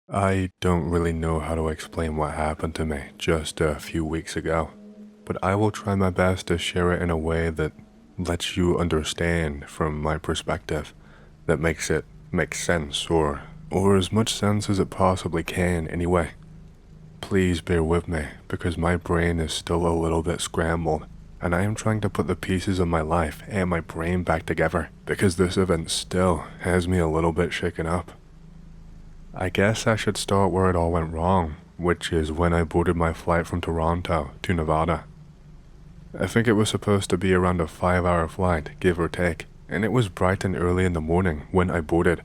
I don't really know how to explain what happened to me just a few weeks ago, but I will try my best to share it in a way that lets you understand from my perspective, that makes it make sense or as much sense as it possibly can anyway. Please bear with me because my brain is still a little bit scrambled and I am trying to put the pieces of my life and my brain back together because this event still has me a little bit shaken up. I guess I should start where it all went wrong, which is when I boarded my flight from Toronto to Nevada. I think it was supposed to be around a 5-hour flight, give or take, and it was bright and early in the morning when I boarded.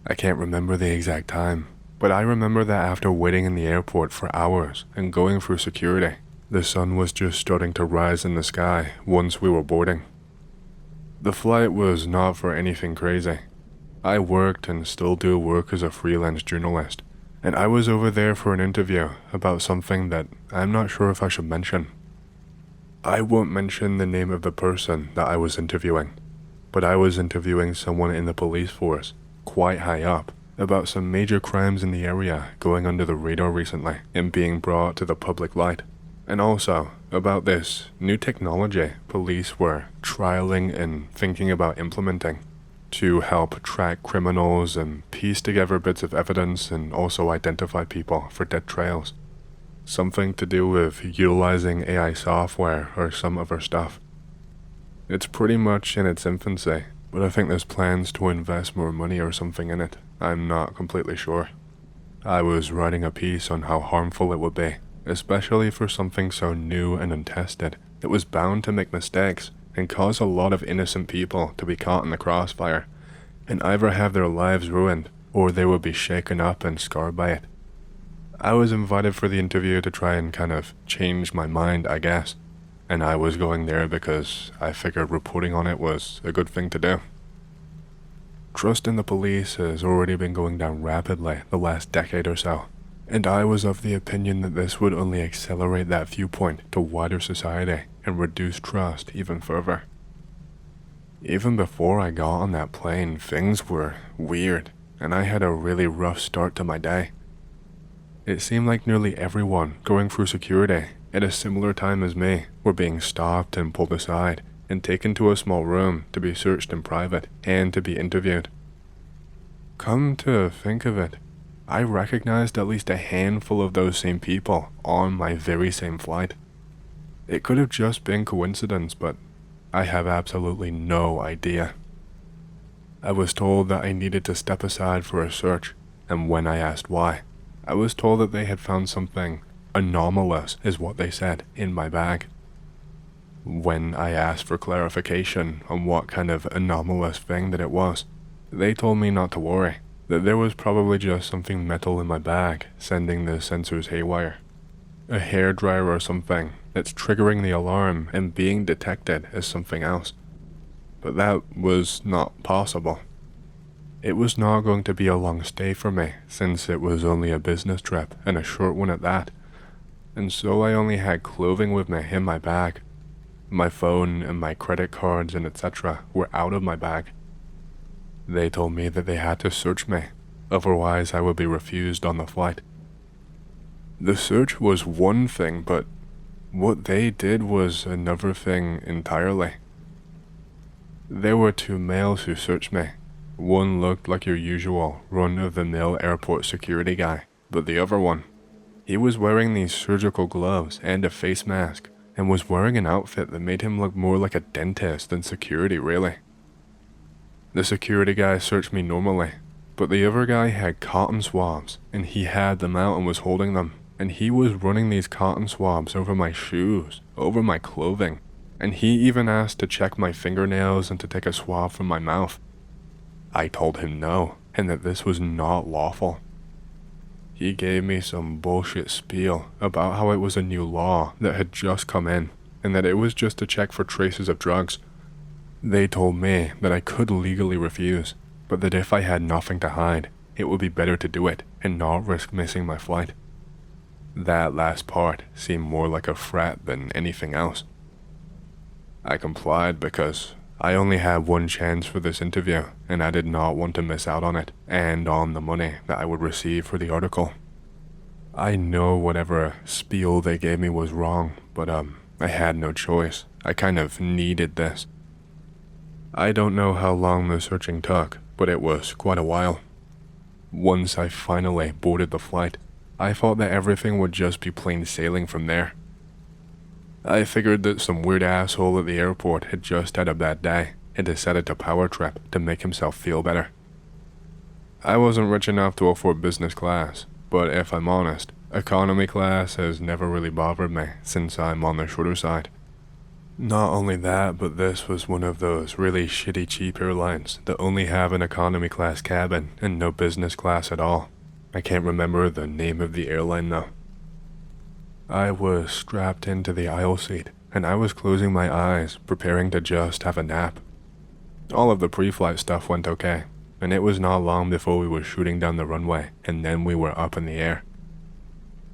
I can't remember the exact time, but I remember that after waiting in the airport for hours and going through security, the sun was just starting to rise in the sky once we were boarding. The flight was not for anything crazy. I worked and still do work as a freelance journalist, and I was over there for an interview about something that I'm not sure if I should mention. I won't mention the name of the person that I was interviewing, but I was interviewing someone in the police force, quite high up, about some major crimes in the area going under the radar recently and being brought to the public light, and also about this new technology police were trialing and thinking about implementing to help track criminals and piece together bits of evidence and also identify people for dead trails. Something to do with utilizing AI software or some other stuff. It's pretty much in its infancy, but I think there's plans to invest more money or something in it. I'm not completely sure. I was writing a piece on how harmful it would be, especially for something so new and untested. It was bound to make mistakes and cause a lot of innocent people to be caught in the crossfire, and either have their lives ruined, or they would be shaken up and scarred by it. I was invited for the interview to try and kind of change my mind, I guess, and I was going there because I figured reporting on it was a good thing to do. Trust in the police has already been going down rapidly the last decade or so, and I was of the opinion that this would only accelerate that viewpoint to wider society and reduce trust even further. Even before I got on that plane, things were weird, and I had a really rough start to my day. It seemed like nearly everyone going through security at a similar time as me were being stopped and pulled aside and taken to a small room to be searched in private and to be interviewed. Come to think of it, I recognized at least a handful of those same people on my very same flight. It could have just been coincidence, but I have absolutely no idea. I was told that I needed to step aside for a search, and when I asked why, I was told that they had found something anomalous, is what they said, in my bag. When I asked for clarification on what kind of anomalous thing that it was, they told me not to worry, that there was probably just something metal in my bag sending the sensors haywire. A hairdryer or something that's triggering the alarm and being detected as something else. But that was not possible. It was not going to be a long stay for me since it was only a business trip and a short one at that, and so I only had clothing with me in my bag. My phone and my credit cards and etc. were out of my bag. They told me that they had to search me, otherwise I would be refused on the flight. The search was one thing, but what they did was another thing entirely. There were 2 males who searched me. One looked like your usual run-of-the-mill airport security guy, but the other one, he was wearing these surgical gloves and a face mask, and was wearing an outfit that made him look more like a dentist than security, really. The security guy searched me normally, but the other guy had cotton swabs, and he had them out and was holding them, and he was running these cotton swabs over my shoes, over my clothing, and he even asked to check my fingernails and to take a swab from my mouth. I told him no, and that this was not lawful. He gave me some bullshit spiel about how it was a new law that had just come in, and that it was just to check for traces of drugs. They told me that I could legally refuse, but that if I had nothing to hide, it would be better to do it and not risk missing my flight. That last part seemed more like a threat than anything else. I complied because I only had one chance for this interview, and I did not want to miss out on it, and on the money that I would receive for the article. I know whatever spiel they gave me was wrong, but I had no choice. I kind of needed this. I don't know how long the searching took, but it was quite a while. Once I finally boarded the flight, I thought that everything would just be plain sailing from there. I figured that some weird asshole at the airport had just had a bad day and decided to power trip to make himself feel better. I wasn't rich enough to afford business class, but if I'm honest, economy class has never really bothered me since I'm on the shorter side. Not only that, but this was one of those really shitty cheap airlines that only have an economy class cabin and no business class at all. I can't remember the name of the airline though. I was strapped into the aisle seat, and I was closing my eyes, preparing to just have a nap. All of the pre-flight stuff went okay, and it was not long before we were shooting down the runway, and then we were up in the air.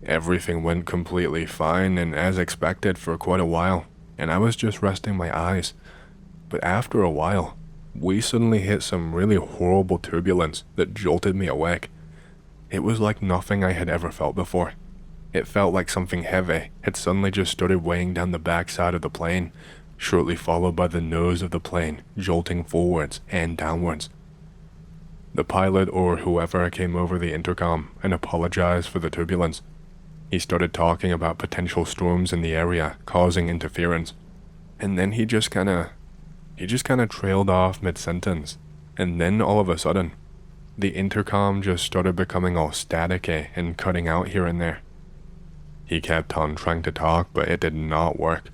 Everything went completely fine and as expected for quite a while, and I was just resting my eyes. But after a while, we suddenly hit some really horrible turbulence that jolted me awake. It was like nothing I had ever felt before. It felt like something heavy had suddenly just started weighing down the backside of the plane, shortly followed by the nose of the plane jolting forwards and downwards. The pilot or whoever came over the intercom and apologized for the turbulence. He started talking about potential storms in the area causing interference, and then he just kind of trailed off mid-sentence, and then all of a sudden, the intercom just started becoming all staticky and cutting out here and there. He kept on trying to talk, but it did not work.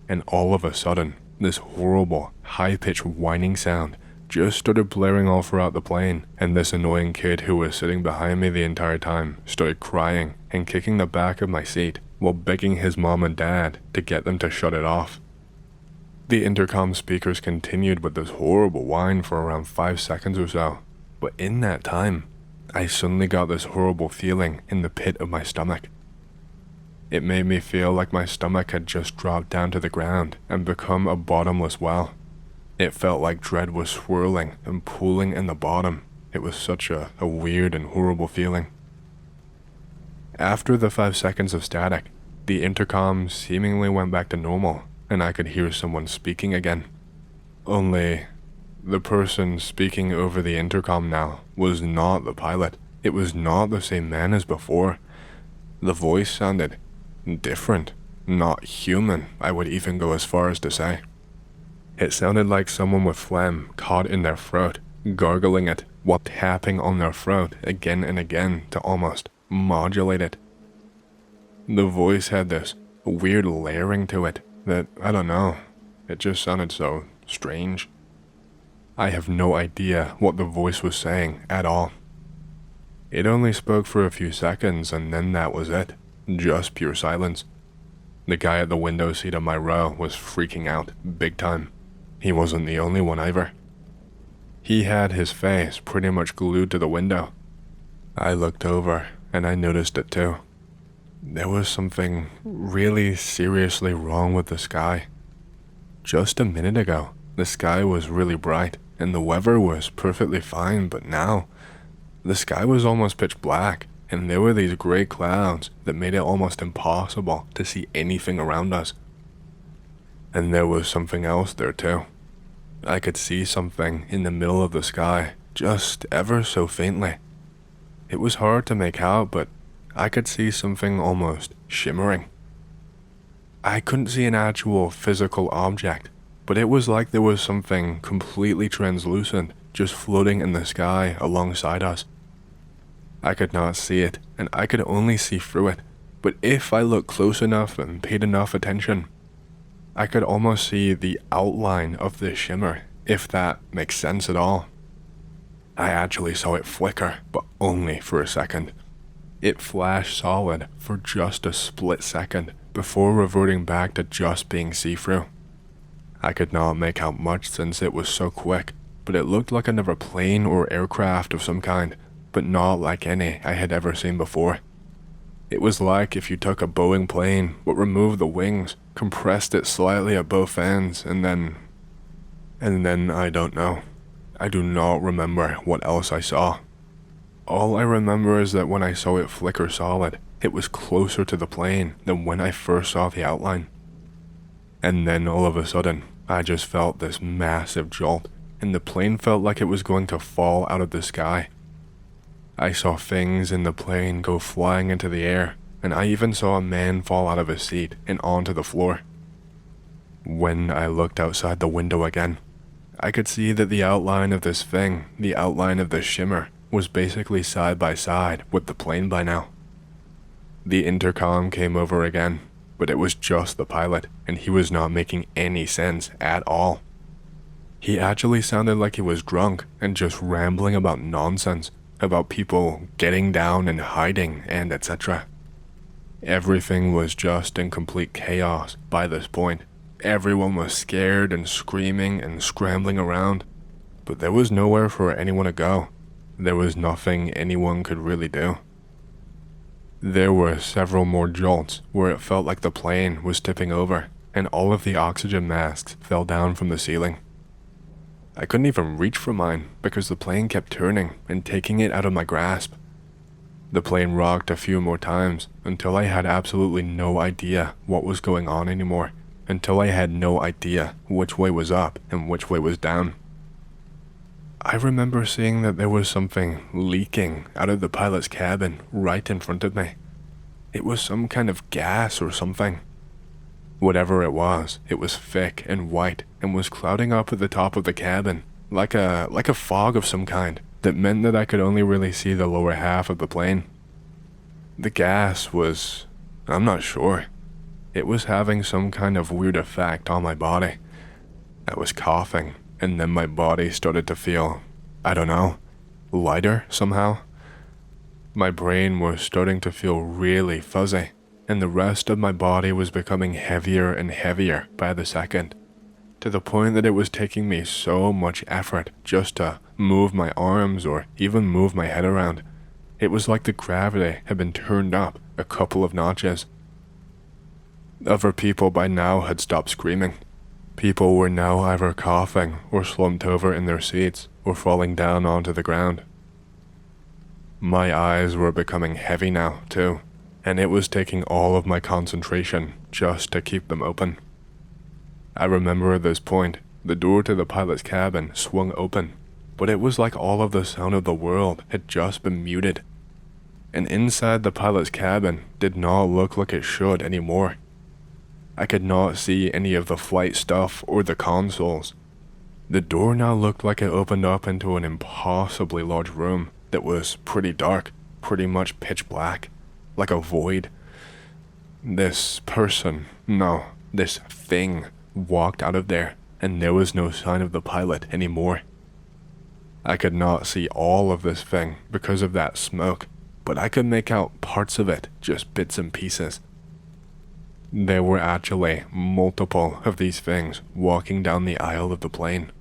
And all of a sudden, this horrible, high-pitched whining sound just started blaring all throughout the plane, and this annoying kid who was sitting behind me the entire time started crying and kicking the back of my seat while begging his mom and dad to get them to shut it off. The intercom speakers continued with this horrible whine for around 5 seconds or so, but in that time, I suddenly got this horrible feeling in the pit of my stomach. It made me feel like my stomach had just dropped down to the ground and become a bottomless well. It felt like dread was swirling and pooling in the bottom. It was such a weird and horrible feeling. After the 5 seconds of static, the intercom seemingly went back to normal, and I could hear someone speaking again. Only, the person speaking over the intercom now was not the pilot. It was not the same man as before. The voice sounded different, not human, I would even go as far as to say. It sounded like someone with phlegm caught in their throat, gargling it while tapping on their throat again and again to almost modulate it. The voice had this weird layering to it that, I don't know, it just sounded so strange. I have no idea what the voice was saying at all. It only spoke for a few seconds and then that was it. Just pure silence. The guy at the window seat of my row was freaking out, big time. He wasn't the only one either. He had his face pretty much glued to the window. I looked over, and I noticed it too. There was something really seriously wrong with the sky. Just a minute ago, the sky was really bright, and the weather was perfectly fine, but now, the sky was almost pitch black. And there were these gray clouds that made it almost impossible to see anything around us. And there was something else there too. I could see something in the middle of the sky, just ever so faintly. It was hard to make out, but I could see something almost shimmering. I couldn't see an actual physical object, but it was like there was something completely translucent just floating in the sky alongside us. I could not see it, and I could only see through it, but if I looked close enough and paid enough attention, I could almost see the outline of this shimmer, if that makes sense at all. I actually saw it flicker, but only for a second. It flashed solid for just a split second before reverting back to just being see-through. I could not make out much since it was so quick, but it looked like another plane or aircraft of some kind, but not like any I had ever seen before. It was like if you took a Boeing plane but removed the wings, compressed it slightly at both ends, and then And then I don't know. I do not remember what else I saw. All I remember is that when I saw it flicker solid, it was closer to the plane than when I first saw the outline. And then all of a sudden, I just felt this massive jolt, and the plane felt like it was going to fall out of the sky. I saw things in the plane go flying into the air, and I even saw a man fall out of his seat and onto the floor. When I looked outside the window again, I could see that the outline of this thing, the outline of this shimmer, was basically side by side with the plane by now. The intercom came over again, but it was just the pilot, and he was not making any sense at all. He actually sounded like he was drunk and just rambling about nonsense, about people getting down and hiding and etc. Everything was just in complete chaos by this point. Everyone was scared and screaming and scrambling around, but there was nowhere for anyone to go. There was nothing anyone could really do. There were several more jolts where it felt like the plane was tipping over and all of the oxygen masks fell down from the ceiling. I couldn't even reach for mine because the plane kept turning and taking it out of my grasp. The plane rocked a few more times until I had absolutely no idea what was going on anymore, until I had no idea which way was up and which way was down. I remember seeing that there was something leaking out of the pilot's cabin right in front of me. It was some kind of gas or something. Whatever it was thick and white and was clouding up at the top of the cabin, like a fog of some kind that meant that I could only really see the lower half of the plane. The gas was, I'm not sure. It was having some kind of weird effect on my body. I was coughing, and then my body started to feel, I don't know, lighter somehow. My brain was starting to feel really fuzzy, and the rest of my body was becoming heavier and heavier by the second, to the point that it was taking me so much effort just to move my arms or even move my head around. It was like the gravity had been turned up a couple of notches. Other people by now had stopped screaming. People were now either coughing or slumped over in their seats or falling down onto the ground. My eyes were becoming heavy now, too, and it was taking all of my concentration just to keep them open. I remember at this point, the door to the pilot's cabin swung open, but it was like all of the sound of the world had just been muted. And inside the pilot's cabin did not look like it should anymore. I could not see any of the flight stuff or the consoles. The door now looked like it opened up into an impossibly large room that was pretty dark, pretty much pitch black, like a void. This thing walked out of there, and there was no sign of the pilot anymore. I could not see all of this thing because of that smoke, but I could make out parts of it, just bits and pieces. There were actually multiple of these things walking down the aisle of the plane.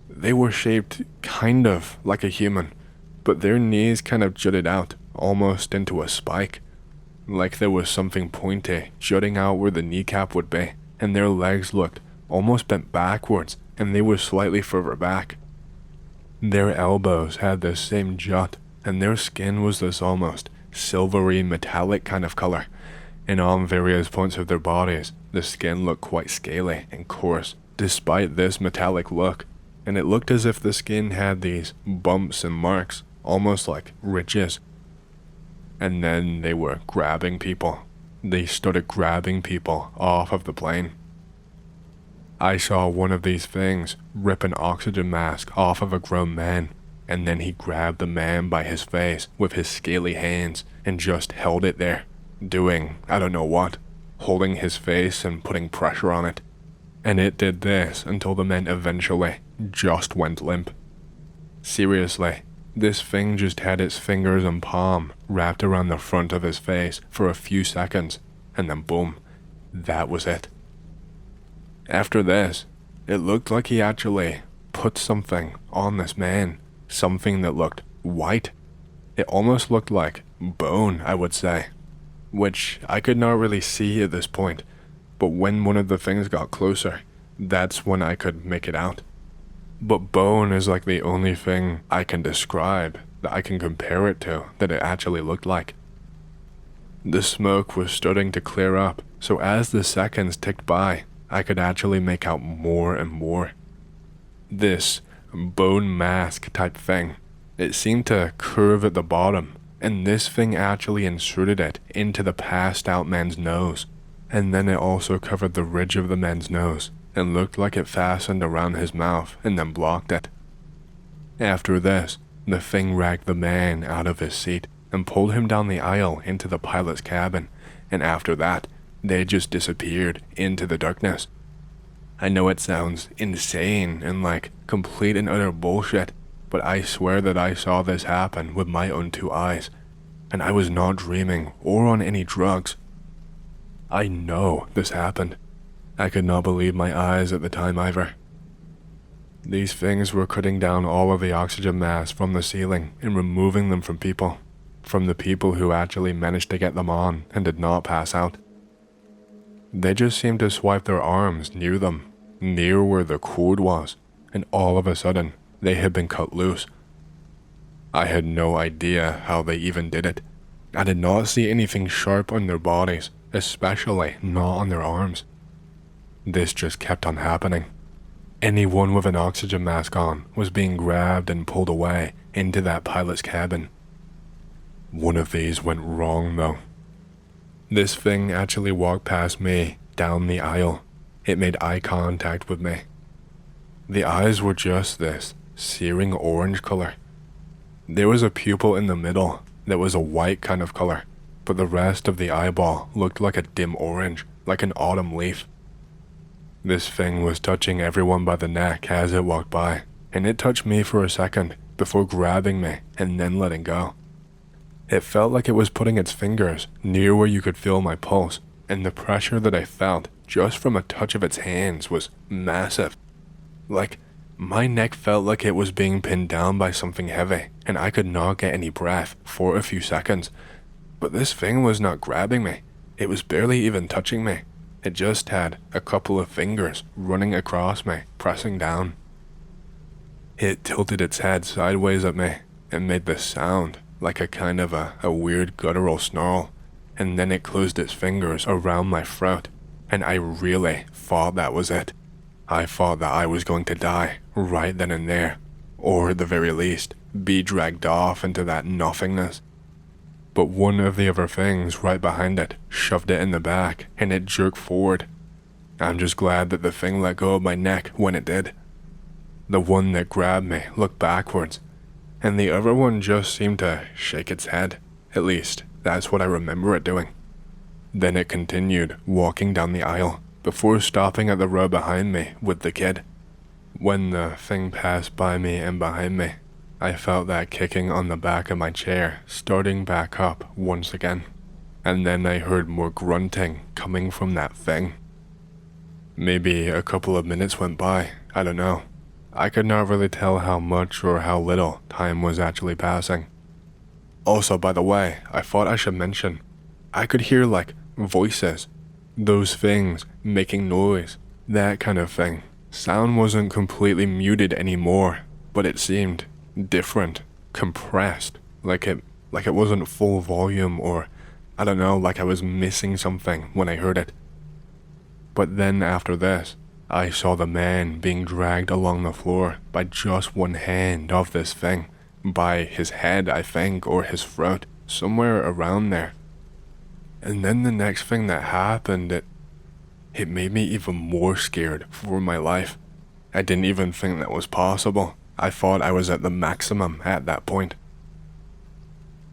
They were shaped kind of like a human, but their knees kind of jutted out, almost into a spike. Like there was something pointy jutting out where the kneecap would be, and their legs looked almost bent backwards, and they were slightly further back. Their elbows had this same jut, and their skin was this almost silvery metallic kind of color. And on various points of their bodies, the skin looked quite scaly and coarse, despite this metallic look, and it looked as if the skin had these bumps and marks, almost like ridges. And then they were grabbing people. They started grabbing people off of the plane. I saw one of these things rip an oxygen mask off of a grown man, and then he grabbed the man by his face with his scaly hands and just held it there. Doing, I don't know what, holding his face and putting pressure on it. And it did this until the man eventually just went limp. Seriously, this thing just had its fingers and palm wrapped around the front of his face for a few seconds, and then boom, that was it. After this, it looked like he actually put something on this man, something that looked white. It almost looked like bone, I would say, which I could not really see at this point, but when one of the things got closer, that's when I could make it out. But bone is like the only thing I can describe that I can compare it to that it actually looked like. The smoke was starting to clear up, so as the seconds ticked by, I could actually make out more and more. This bone mask type thing, it seemed to curve at the bottom, and this thing actually inserted it into the passed out man's nose, and then it also covered the ridge of the man's nose, and looked like it fastened around his mouth and then blocked it. After this, the thing dragged the man out of his seat and pulled him down the aisle into the pilot's cabin, and after that, they just disappeared into the darkness. I know it sounds insane and like complete and utter bullshit, but I swear that I saw this happen with my own 2 eyes, and I was not dreaming or on any drugs. I know this happened. I could not believe my eyes at the time either. These things were cutting down all of the oxygen masks from the ceiling and removing them from the people who actually managed to get them on and did not pass out. They just seemed to swipe their arms near them, near where the cord was, and all of a sudden, they had been cut loose. I had no idea how they even did it. I did not see anything sharp on their bodies, especially not on their arms. This just kept on happening. Anyone with an oxygen mask on was being grabbed and pulled away into that pilot's cabin. One of these went wrong though. This thing actually walked past me down the aisle. It made eye contact with me. The eyes were just this searing orange color. There was a pupil in the middle that was a white kind of color, but the rest of the eyeball looked like a dim orange, like an autumn leaf. This thing was touching everyone by the neck as it walked by, and it touched me for a second before grabbing me and then letting go. It felt like it was putting its fingers near where you could feel my pulse, and the pressure that I felt just from a touch of its hands was massive. Like, my neck felt like it was being pinned down by something heavy, and I could not get any breath for a few seconds. But this thing was not grabbing me. It was barely even touching me. It just had a couple of fingers running across me, pressing down. It tilted its head sideways at me and made this sound like a kind of a weird guttural snarl, and then it closed its fingers around my throat, and I really thought that was it. I thought that I was going to die right then and there, or at the very least, be dragged off into that nothingness. But one of the other things right behind it shoved it in the back, and it jerked forward. I'm just glad that the thing let go of my neck when it did. The one that grabbed me looked backwards, and the other one just seemed to shake its head. At least, that's what I remember it doing. Then it continued walking down the aisle, before stopping at the row behind me with the kid. When the thing passed by me and behind me, I felt that kicking on the back of my chair starting back up once again, and then I heard more grunting coming from that thing. Maybe a couple of minutes went by, I don't know. I could not really tell how much or how little time was actually passing. Also, by the way, I thought I should mention, I could hear like voices, those things making noise, that kind of thing. Sound wasn't completely muted anymore, but it seemed different, compressed, like it wasn't full volume, or I don't know, like I was missing something when I heard it. But then after this, I saw the man being dragged along the floor by just one hand of this thing, by his head I think, or his throat, somewhere around there. And then the next thing that happened, it made me even more scared for my life. I didn't even think that was possible. I thought I was at the maximum at that point.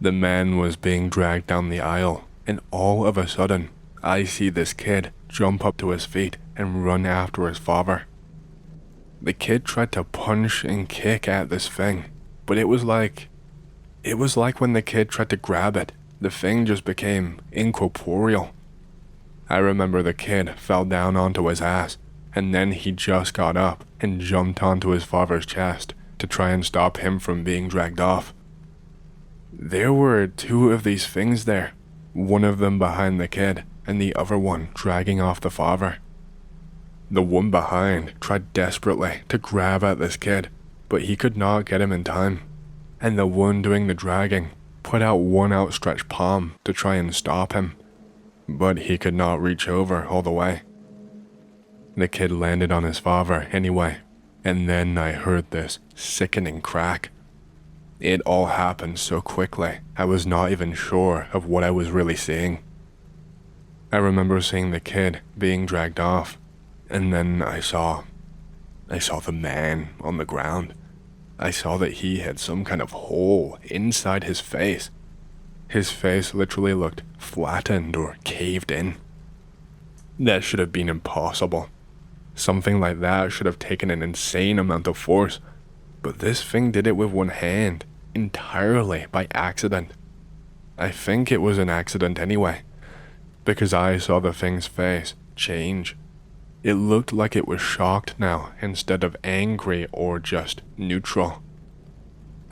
The man was being dragged down the aisle, and all of a sudden, I see this kid jump up to his feet and run after his father. The kid tried to punch and kick at this thing, but it was like when the kid tried to grab it, the thing just became incorporeal. I remember the kid fell down onto his ass, and then he just got up and jumped onto his father's chest to try and stop him from being dragged off. There were two of these things there, one of them behind the kid and the other one dragging off the father. The one behind tried desperately to grab at this kid, but he could not get him in time, and the one doing the dragging put out one outstretched palm to try and stop him, but he could not reach over all the way. The kid landed on his father anyway, and then I heard this sickening crack. It all happened so quickly, I was not even sure of what I was really seeing. I remember seeing the kid being dragged off, and then I saw the man on the ground. I saw that he had some kind of hole inside his face. His face literally looked flattened or caved in. That should have been impossible. Something like that should have taken an insane amount of force, but this thing did it with one hand, entirely by accident. I think it was an accident anyway, because I saw the thing's face change. It looked like it was shocked now instead of angry or just neutral.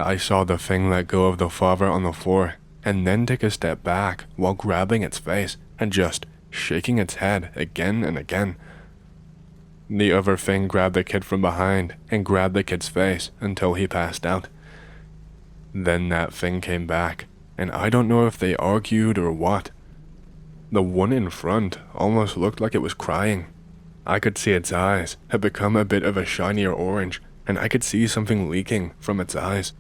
I saw the thing let go of the father on the floor and then take a step back while grabbing its face and just shaking its head again and again. The other thing grabbed the kid from behind and grabbed the kid's face until he passed out. Then that thing came back, and I don't know if they argued or what. The one in front almost looked like it was crying. I could see its eyes had become a bit of a shinier orange, and I could see something leaking from its eyes.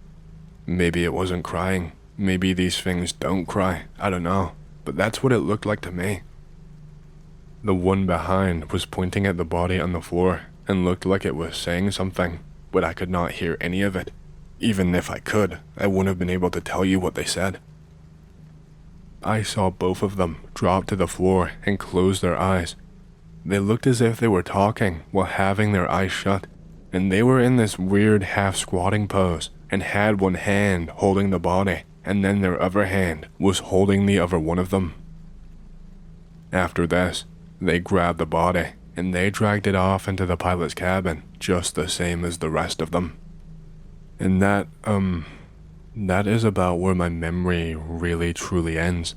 Maybe it wasn't crying. Maybe these things don't cry. I don't know, but that's what it looked like to me. The one behind was pointing at the body on the floor and looked like it was saying something, but I could not hear any of it. Even if I could, I wouldn't have been able to tell you what they said. I saw both of them drop to the floor and close their eyes. They looked as if they were talking while having their eyes shut, and they were in this weird half-squatting pose and had one hand holding the body, and then their other hand was holding the other one of them. After this, they grabbed the body and they dragged it off into the pilot's cabin just the same as the rest of them. And that is about where my memory really truly ends.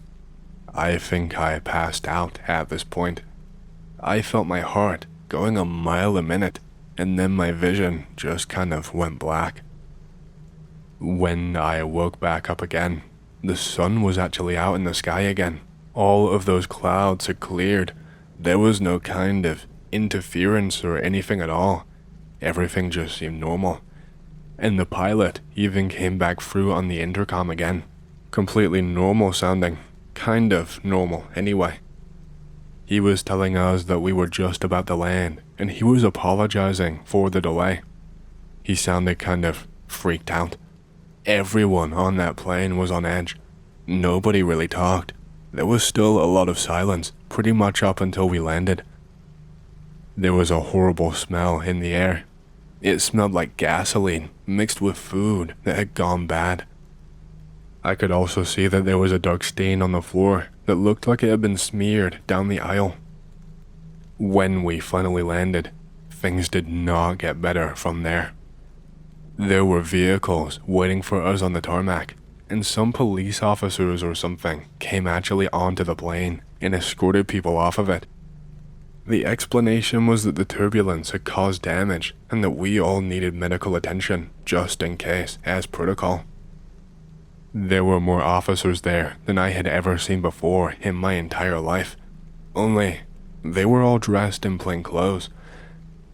I think I passed out at this point. I felt my heart going a mile a minute, and then my vision just kind of went black. When I woke back up again, the sun was actually out in the sky again. All of those clouds had cleared. There was no kind of interference or anything at all. Everything just seemed normal. And the pilot even came back through on the intercom again. Completely normal sounding. Kind of normal anyway. He was telling us that we were just about to land, and he was apologizing for the delay. He sounded kind of freaked out. Everyone on that plane was on edge. Nobody really talked. There was still a lot of silence, pretty much up until we landed. There was a horrible smell in the air. It smelled like gasoline mixed with food that had gone bad. I could also see that there was a dark stain on the floor that looked like it had been smeared down the aisle. When we finally landed, things did not get better from there. There were vehicles waiting for us on the tarmac, and some police officers or something came actually onto the plane and escorted people off of it. The explanation was that the turbulence had caused damage and that we all needed medical attention just in case, as protocol. There were more officers there than I had ever seen before in my entire life. Only, they were all dressed in plain clothes.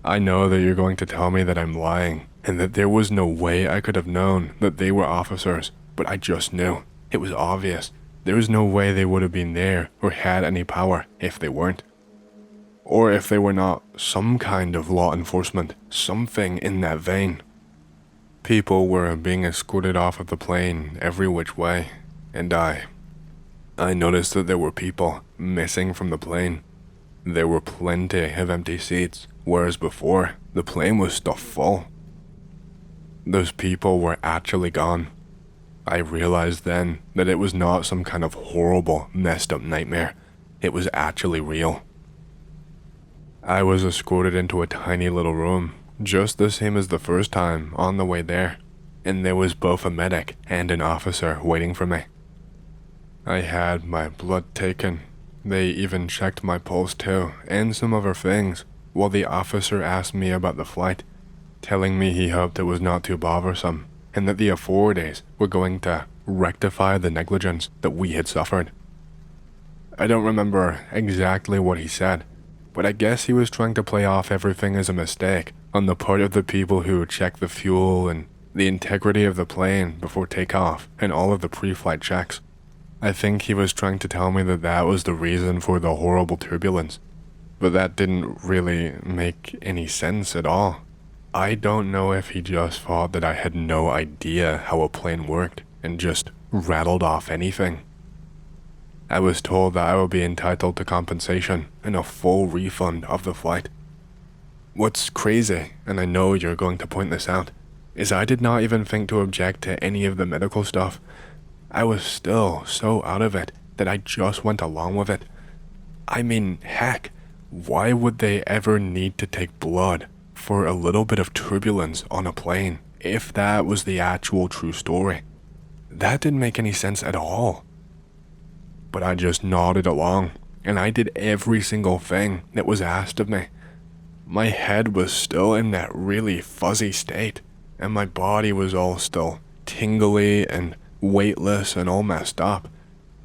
I know that you're going to tell me that I'm lying and that there was no way I could have known that they were officers, but I just knew. It was obvious. There was no way they would have been there or had any power if they weren't. Or if they were not some kind of law enforcement, something in that vein. People were being escorted off of the plane every which way, and I noticed that there were people missing from the plane. There were plenty of empty seats, whereas before, the plane was stuffed full. Those people were actually gone. I realized then that it was not some kind of horrible, messed up nightmare. It was actually real. I was escorted into a tiny little room, just the same as the first time on the way there, and there was both a medic and an officer waiting for me. I had my blood taken. They even checked my pulse too, and some other things, while the officer asked me about the flight, telling me he hoped it was not too bothersome and that the authorities were going to rectify the negligence that we had suffered. I don't remember exactly what he said, but I guess he was trying to play off everything as a mistake on the part of the people who checked the fuel and the integrity of the plane before takeoff and all of the pre-flight checks. I think he was trying to tell me that that was the reason for the horrible turbulence, but that didn't really make any sense at all. I don't know if he just thought that I had no idea how a plane worked and just rattled off anything. I was told that I would be entitled to compensation and a full refund of the flight. What's crazy, and I know you're going to point this out, is I did not even think to object to any of the medical stuff. I was still so out of it that I just went along with it. I mean, heck, why would they ever need to take blood for a little bit of turbulence on a plane if that was the actual true story? That didn't make any sense at all. But I just nodded along, and I did every single thing that was asked of me. My head was still in that really fuzzy state, and my body was all still tingly and weightless and all messed up.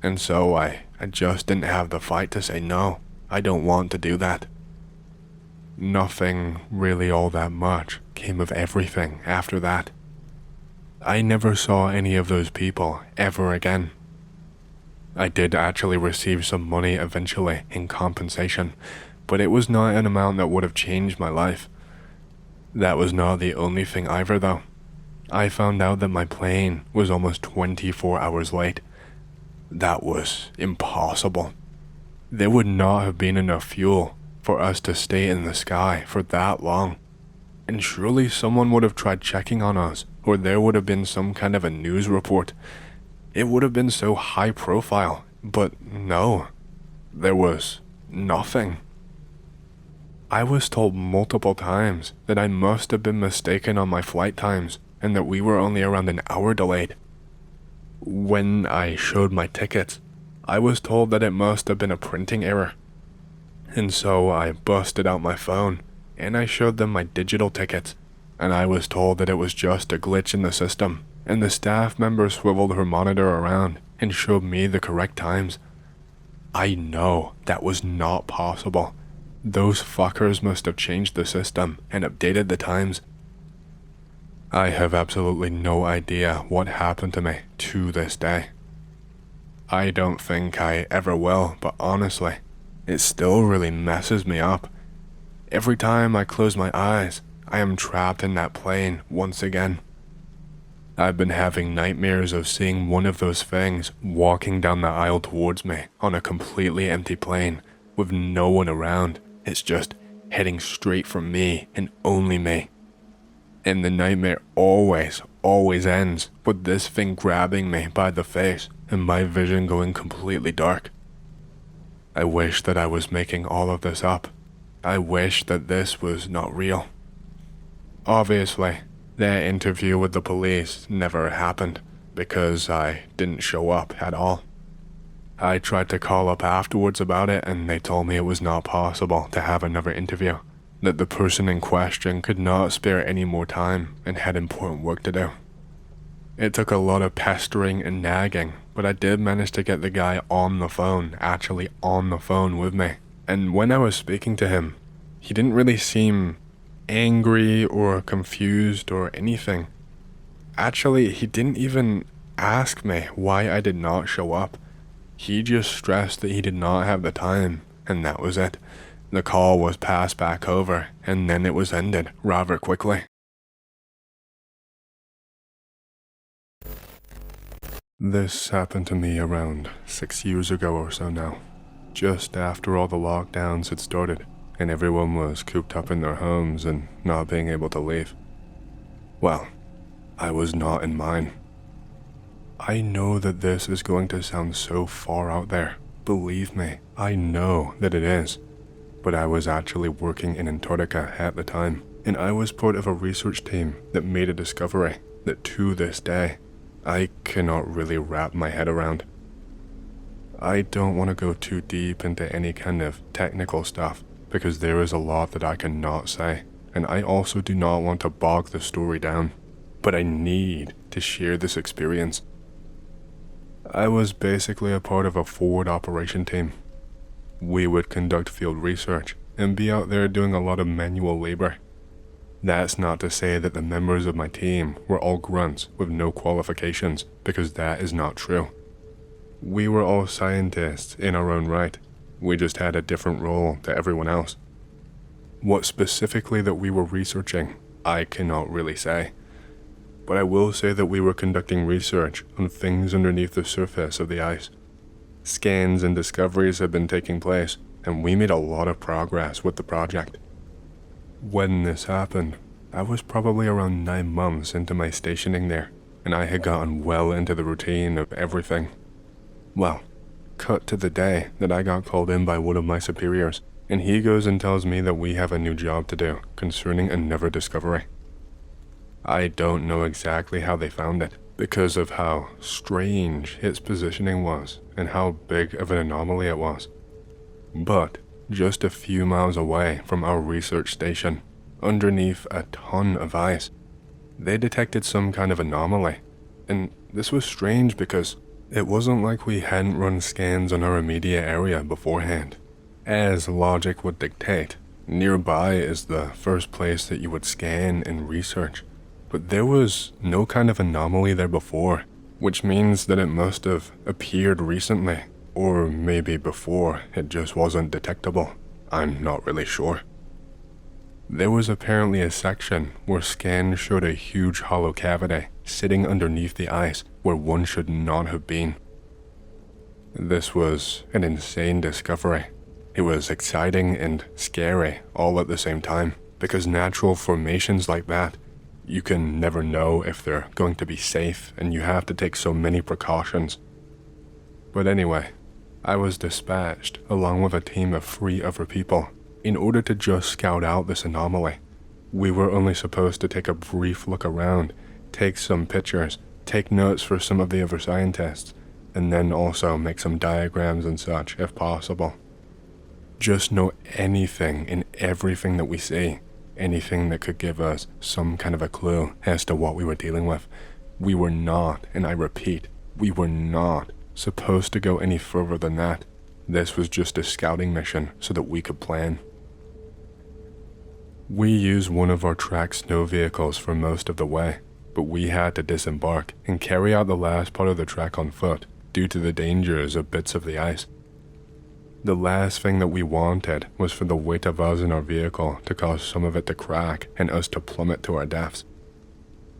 And so I just didn't have the fight to say no, I don't want to do that. Nothing really all that much came of everything after that. I never saw any of those people ever again. I did actually receive some money eventually in compensation, but it was not an amount that would have changed my life. That was not the only thing either though. I found out that my plane was almost 24 hours late. That was impossible. There would not have been enough fuel for us to stay in the sky for that long. And surely someone would have tried checking on us, or there would have been some kind of a news report. It would have been so high profile, but no, there was nothing. I was told multiple times that I must have been mistaken on my flight times and that we were only around an hour delayed. When I showed my tickets, I was told that it must have been a printing error. And so I busted out my phone and I showed them my digital tickets, and I was told that it was just a glitch in the system, and the staff member swiveled her monitor around and showed me the correct times. I know that was not possible. Those fuckers must have changed the system and updated the times. I have absolutely no idea what happened to me to this day. I don't think I ever will, but honestly, it still really messes me up. Every time I close my eyes, I am trapped in that plane once again. I've been having nightmares of seeing one of those things walking down the aisle towards me on a completely empty plane with no one around. It's just heading straight for me and only me. And the nightmare always ends with this thing grabbing me by the face and my vision going completely dark. I wish that I was making all of this up. I wish that this was not real. Obviously, that interview with the police never happened because I didn't show up at all. I tried to call up afterwards about it and they told me it was not possible to have another interview, that the person in question could not spare any more time and had important work to do. It took a lot of pestering and nagging, but I did manage to get the guy on the phone, actually on the phone with me. And when I was speaking to him, he didn't really seem angry or confused or anything. Actually, he didn't even ask me why I did not show up. He just stressed that he did not have the time, and that was it. The call was passed back over, and then it was ended rather quickly. This happened to me around 6 years ago or so now, just after all the lockdowns had started and everyone was cooped up in their homes and not being able to leave. Well, I was not in mine. I know that this is going to sound so far out there. Believe me, I know that it is. But I was actually working in Antarctica at the time, and I was part of a research team that made a discovery that to this day, I cannot really wrap my head around. I don't want to go too deep into any kind of technical stuff, because there is a lot that I cannot say, and I also do not want to bog the story down, but I need to share this experience. I was basically a part of a forward operation team. We would conduct field research and be out there doing a lot of manual labor. That's not to say that the members of my team were all grunts with no qualifications, because that is not true. We were all scientists in our own right. We just had a different role to everyone else. What specifically that we were researching, I cannot really say. But I will say that we were conducting research on things underneath the surface of the ice. Scans and discoveries had been taking place, and we made a lot of progress with the project. When this happened, I was probably around 9 months into my stationing there, and I had gotten well into the routine of everything. Well, cut to the day that I got called in by one of my superiors, and he goes and tells me that we have a new job to do concerning another discovery. I don't know exactly how they found it, because of how strange its positioning was and how big of an anomaly it was. But just a few miles away from our research station, underneath a ton of ice, they detected some kind of anomaly. And this was strange because it wasn't like we hadn't run scans on our immediate area beforehand. As logic would dictate, nearby is the first place that you would scan and research. But there was no kind of anomaly there before, which means that it must have appeared recently, or maybe before it just wasn't detectable. I'm not really sure. There was apparently a section where scans showed a huge hollow cavity sitting underneath the ice where one should not have been. This was an insane discovery. It was exciting and scary all at the same time, because natural formations like that, you can never know if they're going to be safe, and you have to take so many precautions. But anyway, I was dispatched along with a team of 3 other people in order to just scout out this anomaly. We were only supposed to take a brief look around, take some pictures, take notes for some of the other scientists, and then also make some diagrams and such if possible. Just note anything and everything that we see. Anything that could give us some kind of a clue as to what we were dealing with. We were not, and I repeat, we were not supposed to go any further than that. This was just a scouting mission so that we could plan. We used one of our tracked snow vehicles for most of the way, but we had to disembark and carry out the last part of the trek on foot due to the dangers of bits of the ice. The last thing that we wanted was for the weight of us in our vehicle to cause some of it to crack and us to plummet to our deaths.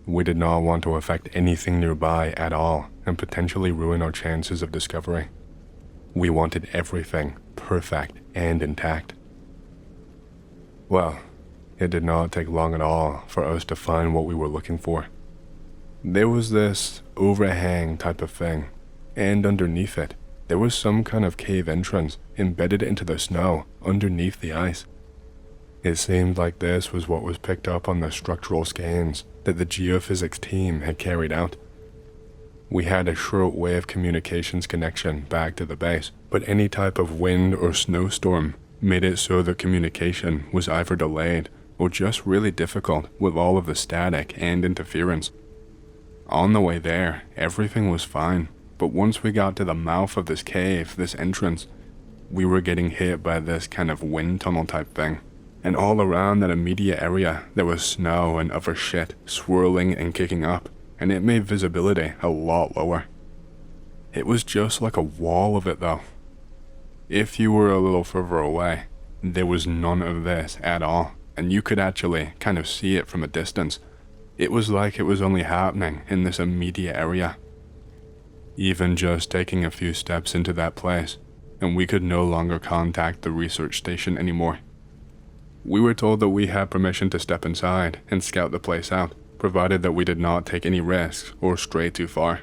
We did not want to affect anything nearby at all and potentially ruin our chances of discovery. We wanted everything perfect and intact. Well, it did not take long at all for us to find what we were looking for. There was this overhang type of thing, and underneath it, there was some kind of cave entrance embedded into the snow underneath the ice. It seemed like this was what was picked up on the structural scans that the geophysics team had carried out. We had a shortwave communications connection back to the base, but any type of wind or snowstorm made it so that communication was either delayed or just really difficult with all of the static and interference. On the way there, everything was fine. But once we got to the mouth of this cave, this entrance, we were getting hit by this kind of wind tunnel type thing. And all around that immediate area, there was snow and other shit swirling and kicking up, and it made visibility a lot lower. It was just like a wall of it though. If you were a little further away, there was none of this at all, and you could actually kind of see it from a distance. It was like it was only happening in this immediate area. Even just taking a few steps into that place, and we could no longer contact the research station anymore. We were told that we had permission to step inside and scout the place out, provided that we did not take any risks or stray too far.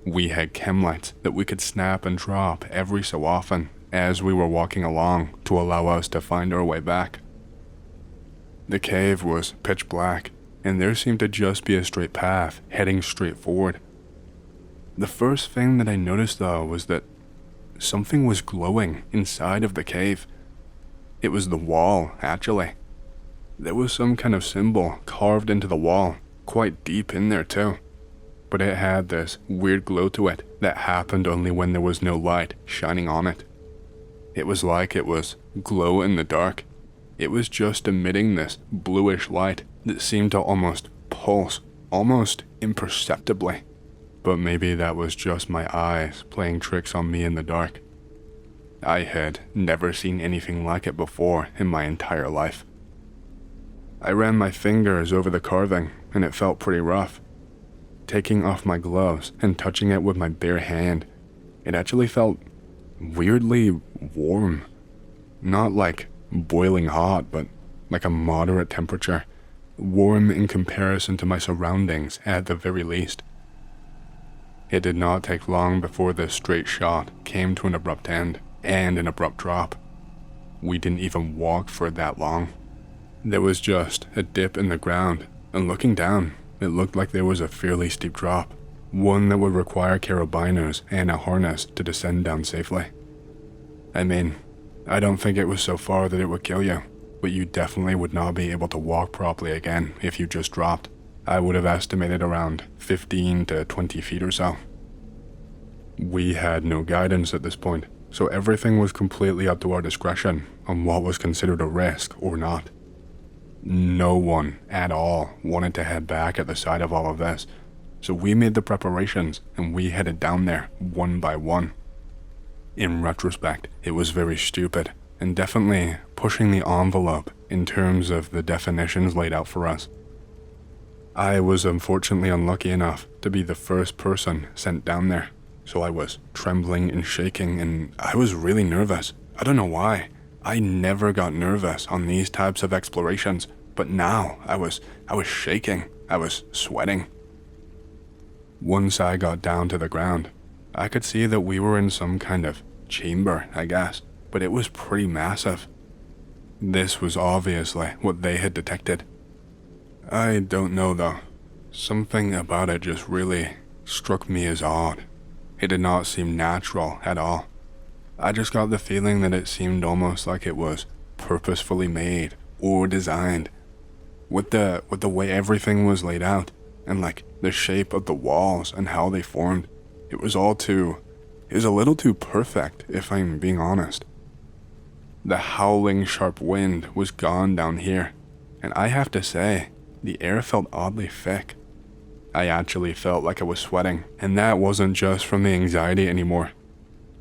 We had chem lights that we could snap and drop every so often as we were walking along to allow us to find our way back. The cave was pitch black, and there seemed to just be a straight path heading straight forward. The first thing that I noticed though was that something was glowing inside of the cave. It was the wall, actually. There was some kind of symbol carved into the wall, quite deep in there too. But it had this weird glow to it that happened only when there was no light shining on it. It was like it was glow in the dark. It was just emitting this bluish light that seemed to almost pulse, almost imperceptibly. But maybe that was just my eyes playing tricks on me in the dark. I had never seen anything like it before in my entire life. I ran my fingers over the carving and it felt pretty rough. Taking off my gloves and touching it with my bare hand, it actually felt weirdly warm. Not like boiling hot, but like a moderate temperature. Warm in comparison to my surroundings at the very least. It did not take long before this straight shot came to an abrupt end and an abrupt drop. We didn't even walk for that long. There was just a dip in the ground, and looking down, it looked like there was a fairly steep drop, one that would require carabiners and a harness to descend down safely. I mean, I don't think it was so far that it would kill you, but you definitely would not be able to walk properly again if you just dropped. I would have estimated around 15 to 20 feet or so. We had no guidance at this point, so everything was completely up to our discretion on what was considered a risk or not. No one at all wanted to head back at the sight of all of this, so we made the preparations and we headed down there one by one. In retrospect, it was very stupid and definitely pushing the envelope in terms of the definitions laid out for us. I was unfortunately unlucky enough to be the first person sent down there, so I was trembling and shaking and I was really nervous. I don't know why. I never got nervous on these types of explorations, but now I was shaking. I was sweating. Once I got down to the ground, I could see that we were in some kind of chamber, I guess, but it was pretty massive. This was obviously what they had detected. I don't know though. Something about it just really struck me as odd. It did not seem natural at all. I just got the feeling that it seemed almost like it was purposefully made or designed. With the way everything was laid out, and like the shape of the walls and how they formed, it was a little too perfect if I'm being honest. The howling sharp wind was gone down here, and I have to say, the air felt oddly thick. I actually felt like I was sweating, and that wasn't just from the anxiety anymore.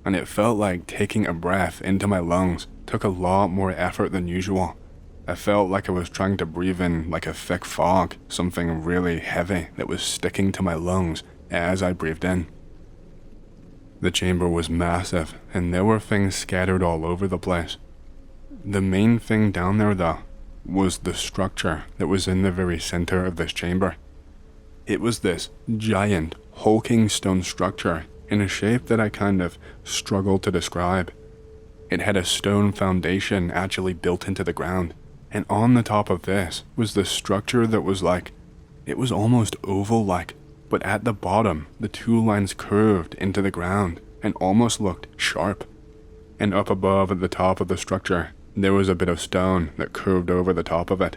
And it felt like taking a breath into my lungs took a lot more effort than usual. I felt like I was trying to breathe in like a thick fog, something really heavy that was sticking to my lungs as I breathed in. The chamber was massive, and there were things scattered all over the place. The main thing down there though, was the structure that was in the very center of this chamber. It was this giant, hulking stone structure in a shape that I kind of struggled to describe. It had a stone foundation actually built into the ground, and on the top of this was the structure that was like, it was almost oval-like, but at the bottom, the two lines curved into the ground and almost looked sharp. And up above at the top of the structure, there was a bit of stone that curved over the top of it.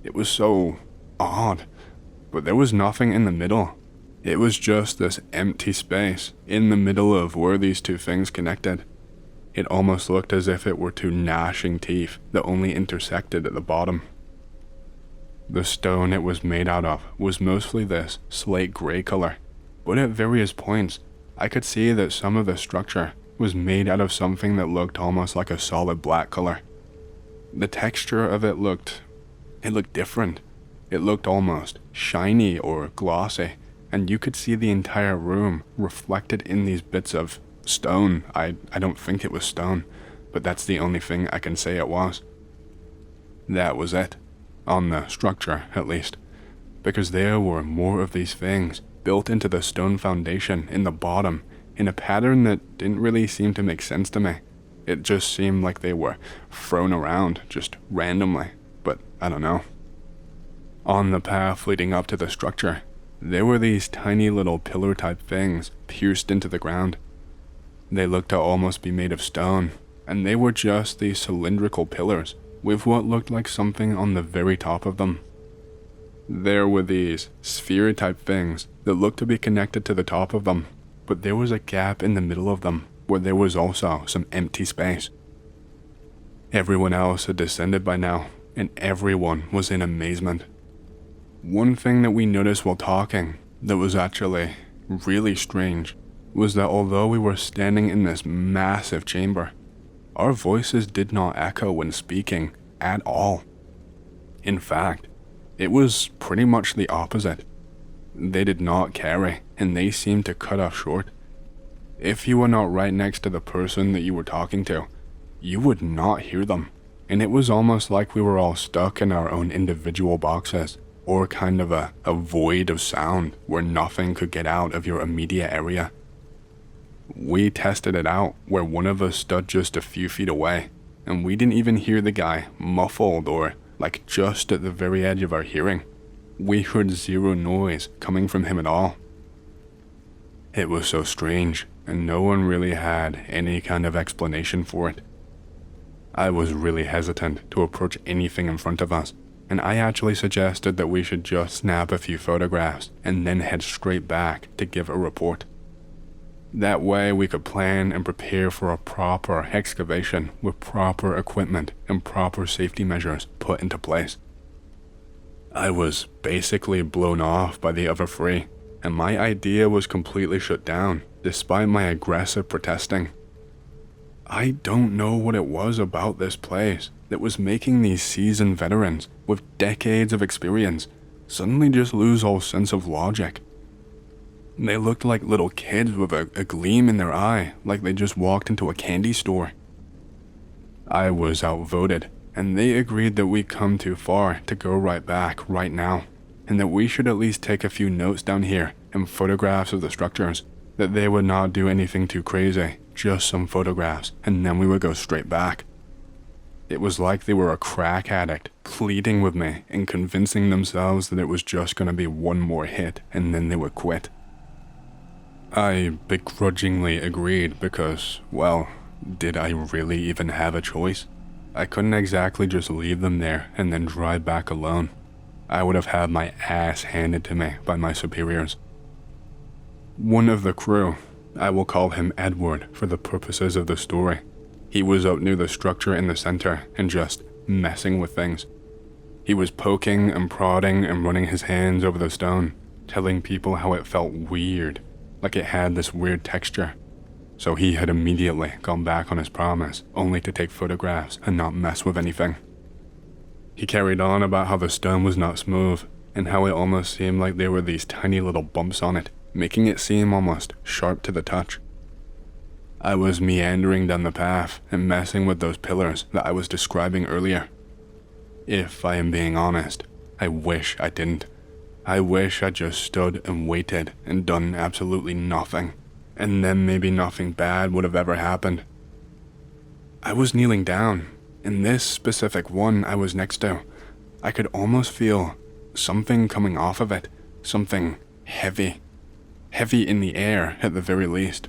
It was so odd, but there was nothing in the middle. It was just this empty space in the middle of where these two things connected. It almost looked as if it were two gnashing teeth that only intersected at the bottom. The stone it was made out of was mostly this slate gray color, but at various points, I could see that some of the structure was made out of something that looked almost like a solid black color. The texture of it looked different. It looked almost shiny or glossy, and you could see the entire room reflected in these bits of stone. I don't think it was stone, but that's the only thing I can say it was. That was it, on the structure at least, because there were more of these things built into the stone foundation in the bottom in a pattern that didn't really seem to make sense to me. It just seemed like they were thrown around just randomly, but I don't know. On the path leading up to the structure, there were these tiny little pillar-type things pierced into the ground. They looked to almost be made of stone, and they were just these cylindrical pillars with what looked like something on the very top of them. There were these sphere-type things that looked to be connected to the top of them, but there was a gap in the middle of them where there was also some empty space. Everyone else had descended by now, and everyone was in amazement. One thing that we noticed while talking that was actually really strange was that although we were standing in this massive chamber, our voices did not echo when speaking at all. In fact, it was pretty much the opposite. They did not carry, and they seemed to cut off short. If you were not right next to the person that you were talking to, you would not hear them, and it was almost like we were all stuck in our own individual boxes, or kind of a void of sound where nothing could get out of your immediate area. We tested it out where one of us stood just a few feet away, and we didn't even hear the guy muffled or like just at the very edge of our hearing. We heard zero noise coming from him at all. It was so strange, and no one really had any kind of explanation for it. I was really hesitant to approach anything in front of us, and I actually suggested that we should just snap a few photographs and then head straight back to give a report. That way we could plan and prepare for a proper excavation with proper equipment and proper safety measures put into place. I was basically blown off by the other three, and my idea was completely shut down despite my aggressive protesting. I don't know what it was about this place that was making these seasoned veterans with decades of experience suddenly just lose all sense of logic. They looked like little kids with a gleam in their eye, like they just walked into a candy store. I was outvoted, and they agreed that we'd come too far to go right back right now, and that we should at least take a few notes down here and photographs of the structures, that they would not do anything too crazy, just some photographs, and then we would go straight back. It was like they were a crack addict, pleading with me and convincing themselves that it was just going to be one more hit and then they would quit. I begrudgingly agreed because, well, did I really even have a choice? I couldn't exactly just leave them there and then drive back alone. I would have had my ass handed to me by my superiors. One of the crew, I will call him Edward for the purposes of the story, he was up near the structure in the center and just messing with things. He was poking and prodding and running his hands over the stone, telling people how it felt weird, like it had this weird texture. So he had immediately gone back on his promise, only to take photographs and not mess with anything. He carried on about how the stone was not smooth, and how it almost seemed like there were these tiny little bumps on it, making it seem almost sharp to the touch. I was meandering down the path and messing with those pillars that I was describing earlier. If I am being honest, I wish I didn't. I wish I just stood and waited and done absolutely nothing, and then maybe nothing bad would have ever happened. I was kneeling down, and this specific one I was next to, I could almost feel something coming off of it, something heavy in the air at the very least.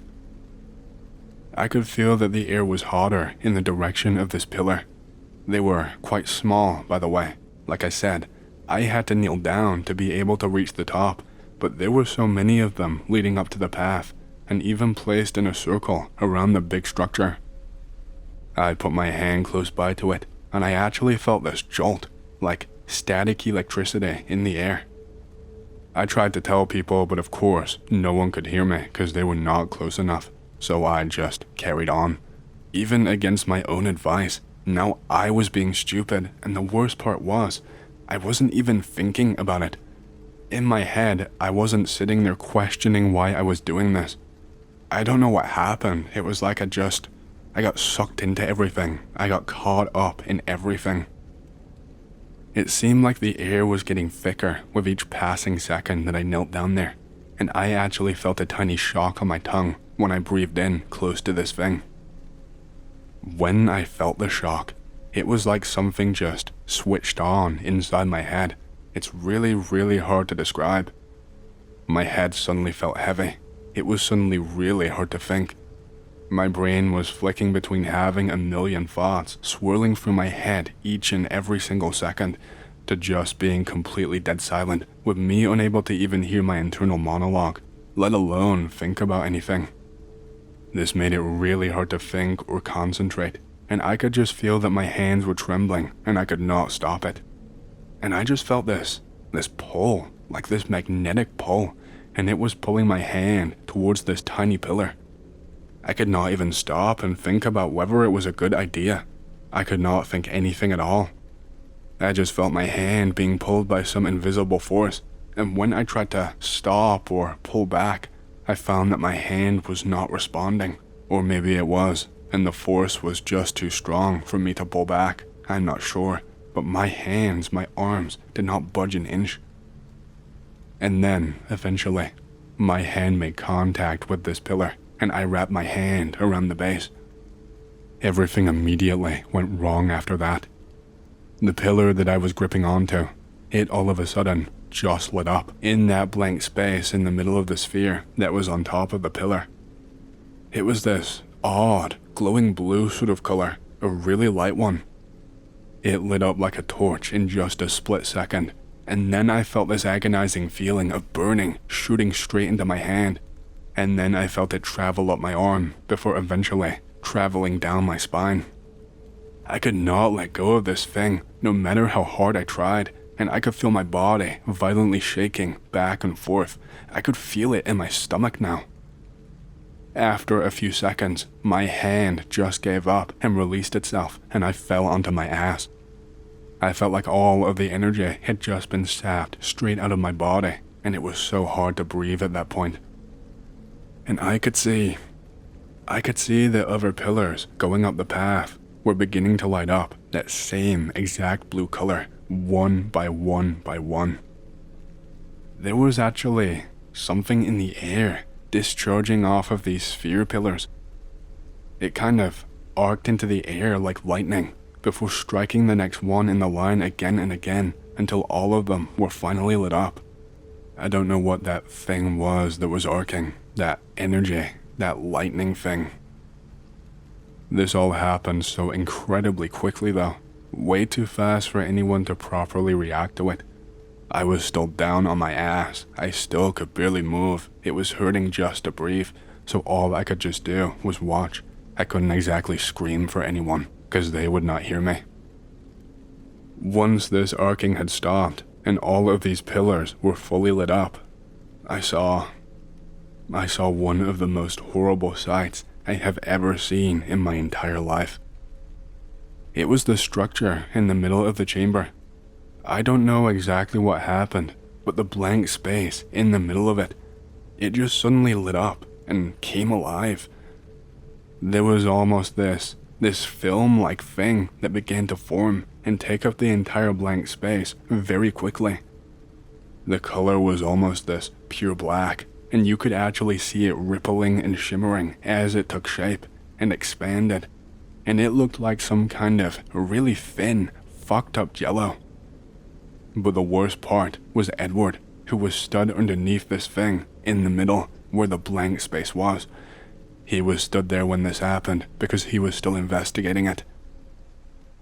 I could feel that the air was hotter in the direction of this pillar. They were quite small, by the way. Like I said, I had to kneel down to be able to reach the top, but there were so many of them leading up to the path, and even placed in a circle around the big structure. I put my hand close by to it, and I actually felt this jolt, like static electricity in the air. I tried to tell people, but of course, no one could hear me because they were not close enough, so I just carried on. Even against my own advice, now I was being stupid, and the worst part was, I wasn't even thinking about it. In my head, I wasn't sitting there questioning why I was doing this. I don't know what happened. It was like I got sucked into everything. I got caught up in everything. It seemed like the air was getting thicker with each passing second that I knelt down there, and I actually felt a tiny shock on my tongue when I breathed in close to this thing. When I felt the shock, it was like something just switched on inside my head. It's really, really hard to describe. My head suddenly felt heavy. It was suddenly really hard to think. My brain was flicking between having a million thoughts swirling through my head each and every single second, to just being completely dead silent, with me unable to even hear my internal monologue, let alone think about anything. This made it really hard to think or concentrate, and I could just feel that my hands were trembling and I could not stop it. And I just felt this pull, like this magnetic pull, and it was pulling my hand towards this tiny pillar. I could not even stop and think about whether it was a good idea. I could not think anything at all. I just felt my hand being pulled by some invisible force, and when I tried to stop or pull back, I found that my hand was not responding. Or maybe it was, and the force was just too strong for me to pull back. I'm not sure, but my hands, my arms, did not budge an inch. And then, eventually, my hand made contact with this pillar, and I wrapped my hand around the base. Everything immediately went wrong after that. The pillar that I was gripping onto, it all of a sudden just lit up in that blank space in the middle of the sphere that was on top of the pillar. It was this odd, glowing blue sort of color, a really light one. It lit up like a torch in just a split second, and then I felt this agonizing feeling of burning shooting straight into my hand, and then I felt it travel up my arm before eventually traveling down my spine. I could not let go of this thing, no matter how hard I tried, and I could feel my body violently shaking back and forth. I could feel it in my stomach now. After a few seconds, my hand just gave up and released itself, and I fell onto my ass. I felt like all of the energy had just been sapped straight out of my body, and it was so hard to breathe at that point. And I could see the other pillars going up the path were beginning to light up that same exact blue color, one by one by one. There was actually something in the air discharging off of these sphere pillars. It kind of arced into the air like lightning before striking the next one in the line again and again until all of them were finally lit up. I don't know what that thing was that was arcing, that energy, that lightning thing. This all happened so incredibly quickly though, way too fast for anyone to properly react to it. I was still down on my ass, I still could barely move, it was hurting just to breathe, so all I could just do was watch. I couldn't exactly scream for anyone, because they would not hear me. Once this arcing had stopped, and all of these pillars were fully lit up, I saw one of the most horrible sights I have ever seen in my entire life. It was the structure in the middle of the chamber. I don't know exactly what happened, but the blank space in the middle of it just suddenly lit up and came alive. There was almost this film-like thing that began to form and take up the entire blank space very quickly. The color was almost this pure black, and you could actually see it rippling and shimmering as it took shape and expanded, and it looked like some kind of really thin, fucked up jello. But the worst part was Edward, who was stood underneath this thing in the middle where the blank space was. He was stood there when this happened because he was still investigating it.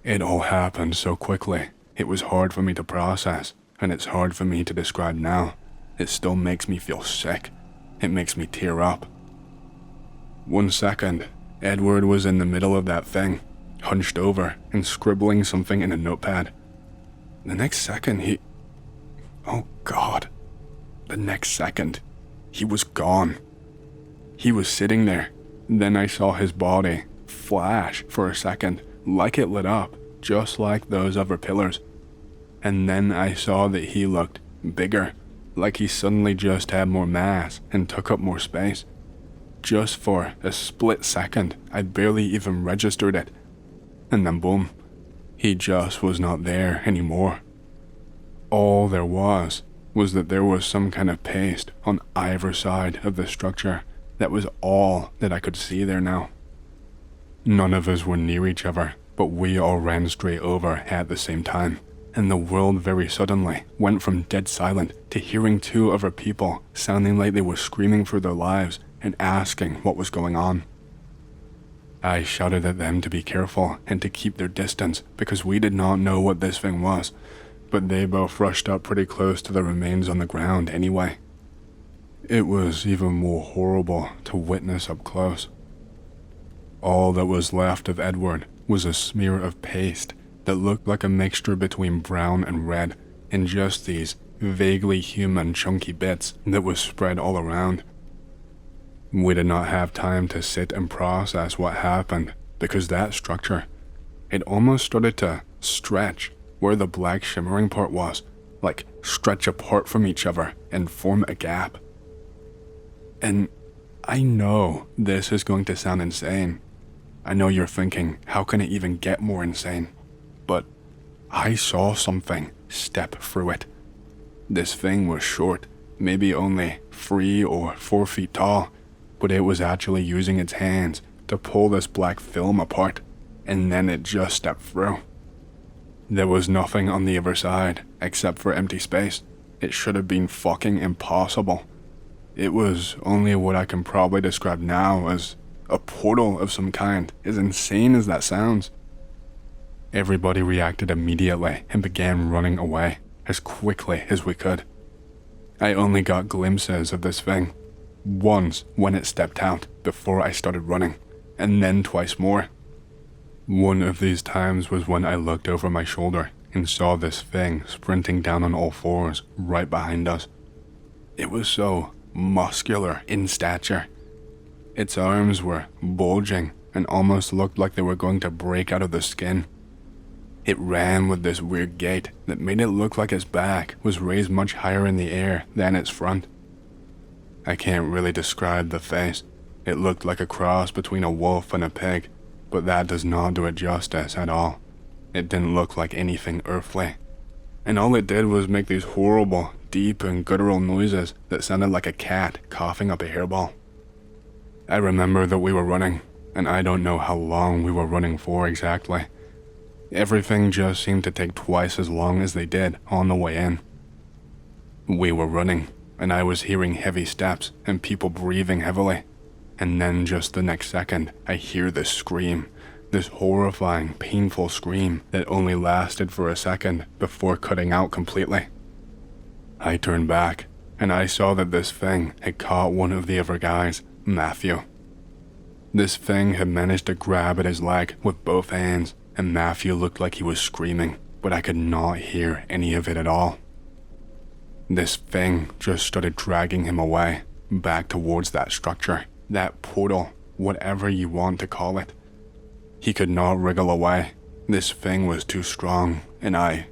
It all happened so quickly, it was hard for me to process, and it's hard for me to describe now. It still makes me feel sick. It makes me tear up. 1 second, Edward was in the middle of that thing, hunched over and scribbling something in a notepad. The next second, oh God. The next second, he was gone. He was sitting there. Then I saw his body flash for a second, like it lit up, just like those other pillars. And then I saw that he looked bigger, like he suddenly just had more mass and took up more space. Just for a split second, I barely even registered it. And then boom, he just was not there anymore. All there was that there was some kind of paste on either side of the structure. That was all that I could see there now. None of us were near each other, but we all ran straight over at the same time, and the world very suddenly went from dead silent to hearing two other people sounding like they were screaming for their lives and asking what was going on. I shouted at them to be careful and to keep their distance because we did not know what this thing was, but they both rushed up pretty close to the remains on the ground anyway. It was even more horrible to witness up close. All that was left of Edward was a smear of paste that looked like a mixture between brown and red, and just these vaguely human chunky bits that was spread all around. We did not have time to sit and process what happened because that structure, it almost started to stretch where the black shimmering part was, like stretch apart from each other and form a gap. And I know this is going to sound insane. I know you're thinking, how can it even get more insane? But I saw something step through it. This thing was short, maybe only 3 or 4 feet tall, but it was actually using its hands to pull this black film apart, and then it just stepped through. There was nothing on the other side except for empty space. It should have been fucking impossible. It was only what I can probably describe now as a portal of some kind, as insane as that sounds. Everybody reacted immediately and began running away as quickly as we could. I only got glimpses of this thing, once when it stepped out before I started running, and then twice more. One of these times was when I looked over my shoulder and saw this thing sprinting down on all fours right behind us. It was so muscular in stature. Its arms were bulging and almost looked like they were going to break out of the skin. It ran with this weird gait that made it look like its back was raised much higher in the air than its front. I can't really describe the face. It looked like a cross between a wolf and a pig, but that does not do it justice at all. It didn't look like anything earthly. And all it did was make these horrible, deep and guttural noises that sounded like a cat coughing up a hairball. I remember that we were running, and I don't know how long we were running for exactly. Everything just seemed to take twice as long as they did on the way in. We were running, and I was hearing heavy steps and people breathing heavily. And then just the next second, I hear this scream, this horrifying, painful scream that only lasted for a second before cutting out completely. I turned back, and I saw that this thing had caught one of the other guys, Matthew. This thing had managed to grab at his leg with both hands, and Matthew looked like he was screaming, but I could not hear any of it at all. This thing just started dragging him away, back towards that structure, that portal, whatever you want to call it. He could not wriggle away. This thing was too strong, and I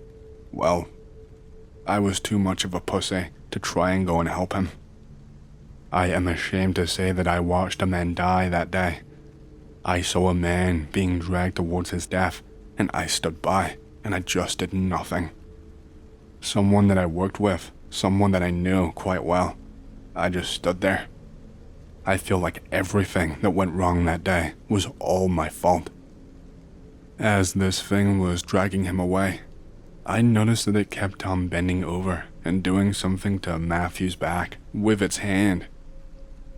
was too much of a pussy to try and go and help him. I am ashamed to say that I watched a man die that day. I saw a man being dragged towards his death, and I stood by, and I just did nothing. Someone that I worked with, someone that I knew quite well. I just stood there. I feel like everything that went wrong that day was all my fault. As this thing was dragging him away, I noticed that it kept on bending over and doing something to Matthew's back with its hand.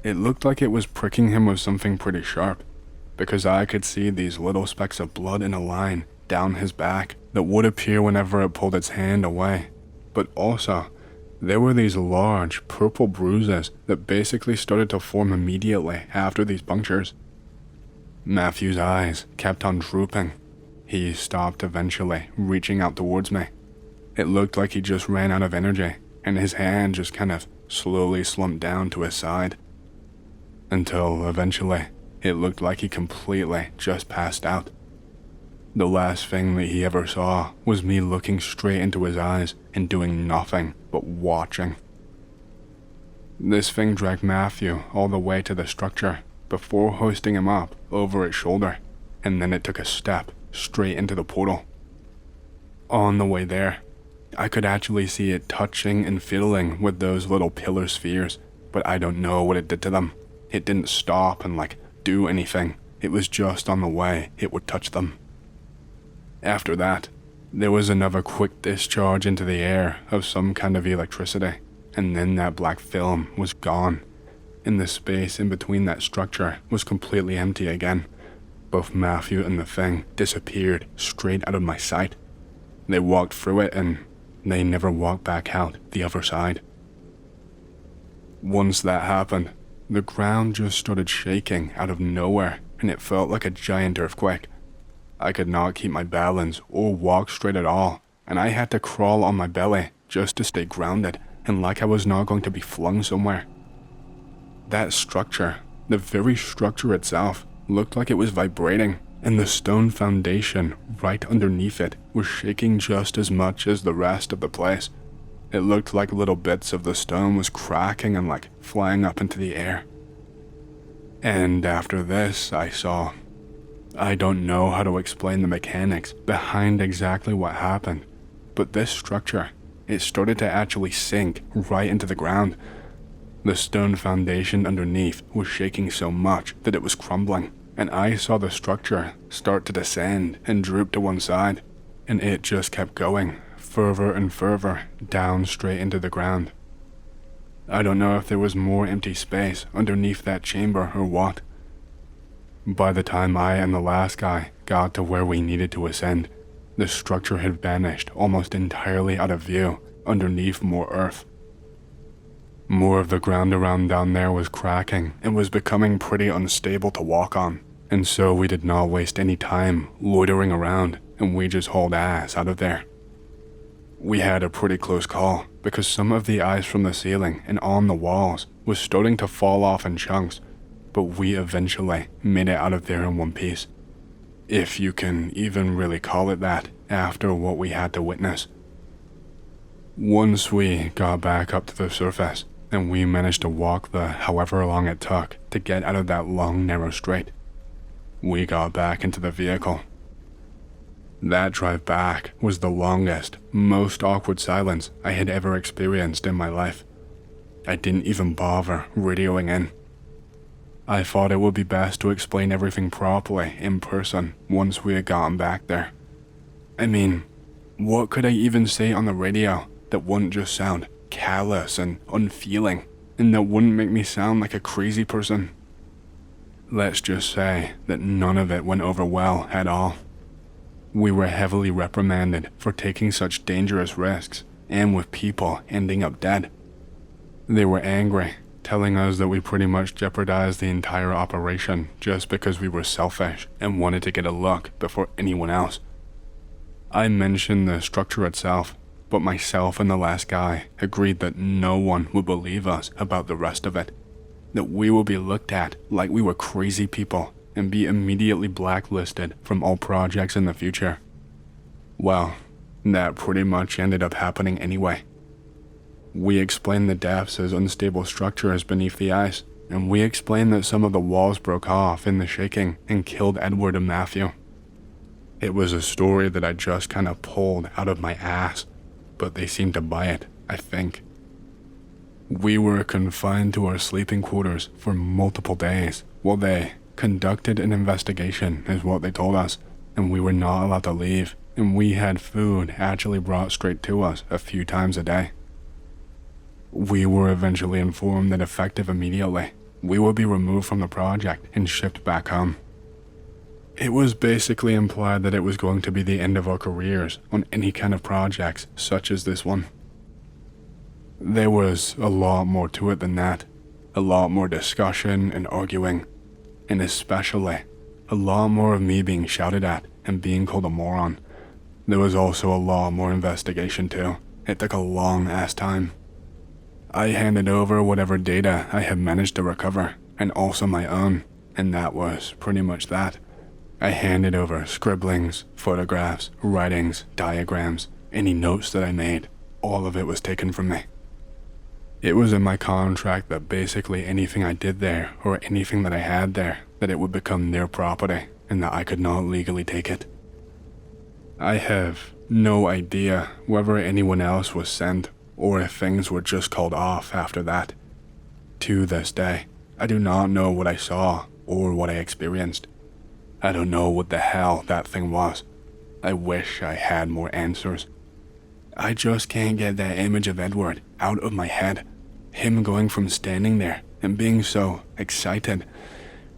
It looked like it was pricking him with something pretty sharp, because I could see these little specks of blood in a line down his back that would appear whenever it pulled its hand away. But also, there were these large purple bruises that basically started to form immediately after these punctures. Matthew's eyes kept on drooping. He stopped eventually, reaching out towards me. It looked like he just ran out of energy, and his hand just kind of slowly slumped down to his side. Until eventually, it looked like he completely just passed out. The last thing that he ever saw was me looking straight into his eyes and doing nothing but watching. This thing dragged Matthew all the way to the structure before hoisting him up over its shoulder, and then it took a step straight into the portal. On the way there, I could actually see it touching and fiddling with those little pillar spheres, but I don't know what it did to them. It didn't stop and do anything. It was just on the way it would touch them. After that, there was another quick discharge into the air of some kind of electricity, and then that black film was gone, and the space in between that structure was completely empty again. both Matthew and the thing disappeared straight out of my sight. They walked through it and they never walked back out the other side. Once that happened, the ground just started shaking out of nowhere and it felt like a giant earthquake. I could not keep my balance or walk straight at all, and I had to crawl on my belly just to stay grounded and like I was not going to be flung somewhere. That structure, the very structure itself, looked like it was vibrating, and the stone foundation right underneath it was shaking just as much as the rest of the place. It looked like little bits of the stone was cracking and like flying up into the air. And after this, I don't know how to explain the mechanics behind exactly what happened, but this structure, it started to actually sink right into the ground. The stone foundation underneath was shaking so much that it was crumbling, and I saw the structure start to descend and droop to one side, and it just kept going further and further down straight into the ground. I don't know if there was more empty space underneath that chamber or what. By the time I and the last guy got to where we needed to ascend, the structure had vanished almost entirely out of view underneath more earth. More of the ground around down there was cracking and was becoming pretty unstable to walk on, and so we did not waste any time loitering around and we just hauled ass out of there. We had a pretty close call because some of the ice from the ceiling and on the walls was starting to fall off in chunks, but we eventually made it out of there in one piece. If you can even really call it that after what we had to witness. Once we got back up to the surface, and we managed to walk the however long it took to get out of that long narrow strait, we got back into the vehicle. That drive back was the longest, most awkward silence I had ever experienced in my life. I didn't even bother radioing in. I thought it would be best to explain everything properly in person once we had gotten back there. I mean, what could I even say on the radio that wouldn't just sound callous and unfeeling, and that wouldn't make me sound like a crazy person? Let's just say that none of it went over well at all. We were heavily reprimanded for taking such dangerous risks, and with people ending up dead. They were angry, telling us that we pretty much jeopardized the entire operation just because we were selfish and wanted to get a look before anyone else. I mentioned the structure itself, but myself and the last guy agreed that no one would believe us about the rest of it, that we would be looked at like we were crazy people and be immediately blacklisted from all projects in the future. Well, that pretty much ended up happening anyway. We explained the depths as unstable structures beneath the ice, and we explained that some of the walls broke off in the shaking and killed Edward and Matthew. It was a story that I just kind of pulled out of my ass, but they seemed to buy it, I think. We were confined to our sleeping quarters for multiple days while they conducted an investigation, is what they told us, and we were not allowed to leave, and we had food actually brought straight to us a few times a day. We were eventually informed that effective immediately, we would be removed from the project and shipped back home. It was basically implied that it was going to be the end of our careers on any kind of projects such as this one. There was a lot more to it than that, a lot more discussion and arguing, and especially a lot more of me being shouted at and being called a moron. There was also a lot more investigation too. It took a long ass time. I handed over whatever data I had managed to recover, and also my own, and that was pretty much that. I handed over scribblings, photographs, writings, diagrams, any notes that I made. All of it was taken from me. It was in my contract that basically anything I did there, or anything that I had there, that it would become their property, and that I could not legally take it. I have no idea whether anyone else was sent, or if things were just called off after that. To this day, I do not know what I saw, or what I experienced. I don't know what the hell that thing was. I wish I had more answers. I just can't get that image of Edward out of my head. Him going from standing there and being so excited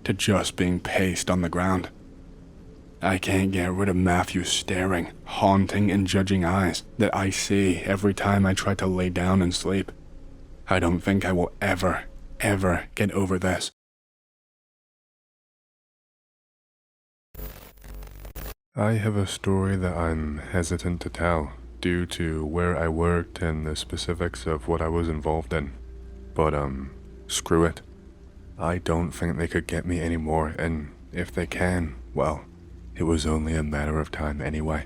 to just being paced on the ground. I can't get rid of Matthew's staring, haunting and judging eyes that I see every time I try to lay down and sleep. I don't think I will ever get over this. I have a story that I'm hesitant to tell due to where I worked and the specifics of what I was involved in. But screw it. I don't think they could get me anymore, and if they can, well, it was only a matter of time anyway.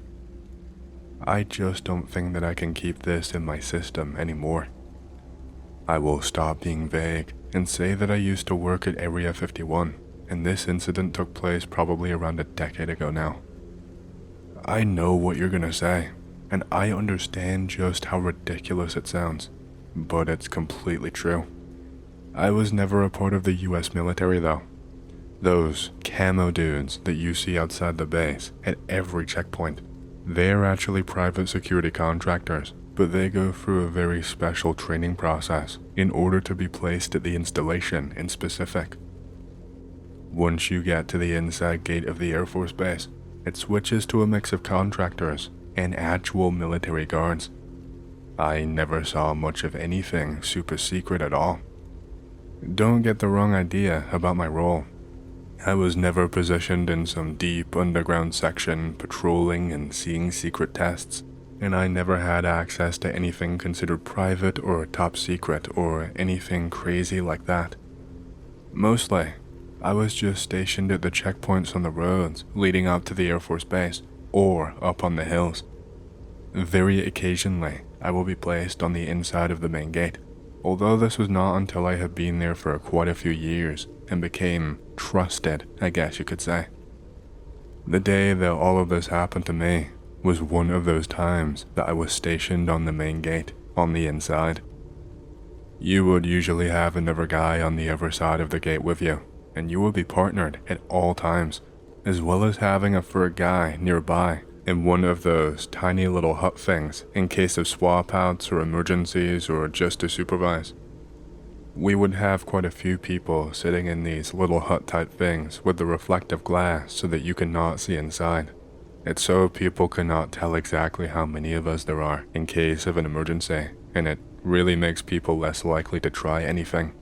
I just don't think that I can keep this in my system anymore. I will stop being vague and say that I used to work at Area 51, and this incident took place probably around a decade ago now. I know what you're gonna say, and I understand just how ridiculous it sounds, but it's completely true. I was never a part of the US military though. Those camo dudes that you see outside the base at every checkpoint, they're actually private security contractors, but they go through a very special training process in order to be placed at the installation in specific. Once you get to the inside gate of the Air Force Base, it switches to a mix of contractors and actual military guards. I never saw much of anything super secret at all. Don't get the wrong idea about my role. I was never positioned in some deep underground section patrolling and seeing secret tests, and I never had access to anything considered private or top secret or anything crazy like that. Mostly, I was just stationed at the checkpoints on the roads leading up to the Air Force Base or up on the hills. Very occasionally, I will be placed on the inside of the main gate, although this was not until I had been there for quite a few years and became trusted, I guess you could say. The day that all of this happened to me was one of those times that I was stationed on the main gate on the inside. You would usually have another guy on the other side of the gate with you, and you would be partnered at all times, as well as having a third guy nearby in one of those tiny little hut things in case of swap outs or emergencies or just to supervise. We would have quite a few people sitting in these little hut type things with the reflective glass so that you cannot see inside. It's so people cannot tell exactly how many of us there are in case of an emergency, and it really makes people less likely to try anything.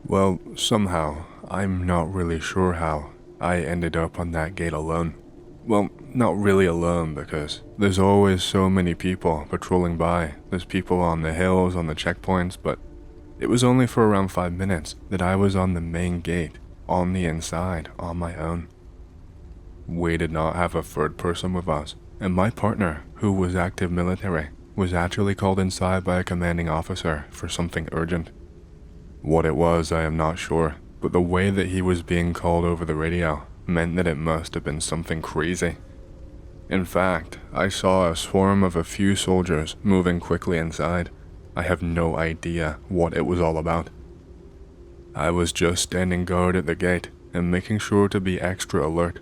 Well, somehow, I'm not really sure how, I ended up on that gate alone. Well, not really alone because there's always so many people patrolling by. There's people on the hills, on the checkpoints, but it was only for around 5 minutes that I was on the main gate, on the inside, on my own. We did not have a third person with us, and my partner, who was active military, was actually called inside by a commanding officer for something urgent. What it was, I am not sure, but the way that he was being called over the radio meant that it must have been something crazy. In fact, I saw a swarm of a few soldiers moving quickly inside. I have no idea what it was all about. I was just standing guard at the gate and making sure to be extra alert.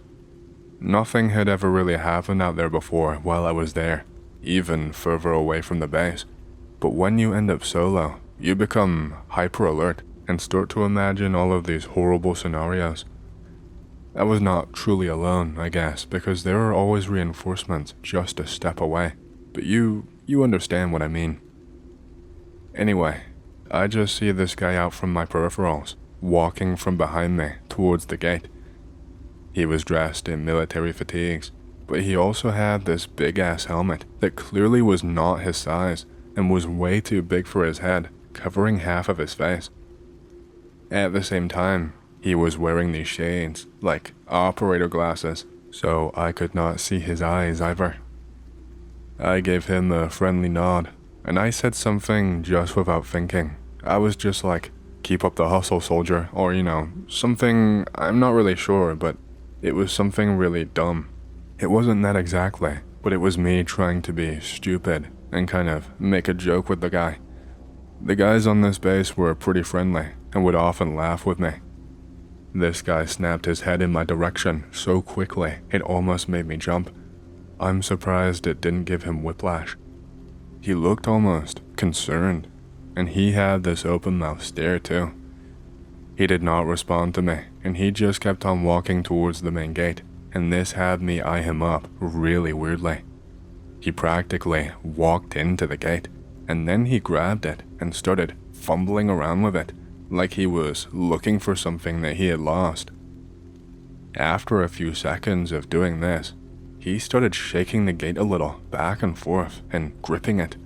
Nothing had ever really happened out there before while I was there, even further away from the base. But when you end up solo, you become hyper alert and start to imagine all of these horrible scenarios. I was not truly alone, I guess, because there are always reinforcements just a step away, but you understand what I mean. Anyway, I just see this guy out from my peripherals, walking from behind me towards the gate. He was dressed in military fatigues, but he also had this big-ass helmet that clearly was not his size and was way too big for his head, covering half of his face. At the same time, he was wearing these shades, like operator glasses, so I could not see his eyes either. I gave him a friendly nod, and I said something just without thinking. I was just like, "Keep up the hustle, soldier," or something, I'm not really sure, but it was something really dumb. It wasn't that exactly, but it was me trying to be stupid and kind of make a joke with the guy. The guys on this base were pretty friendly and would often laugh with me. This guy snapped his head in my direction so quickly it almost made me jump. I'm surprised it didn't give him whiplash. He looked almost concerned, and he had this open-mouthed stare too. He did not respond to me, and he just kept on walking towards the main gate, and this had me eye him up really weirdly. He practically walked into the gate, and then he grabbed it and started fumbling around with it, like he was looking for something that he had lost. After a few seconds of doing this, he started shaking the gate a little back and forth and gripping it,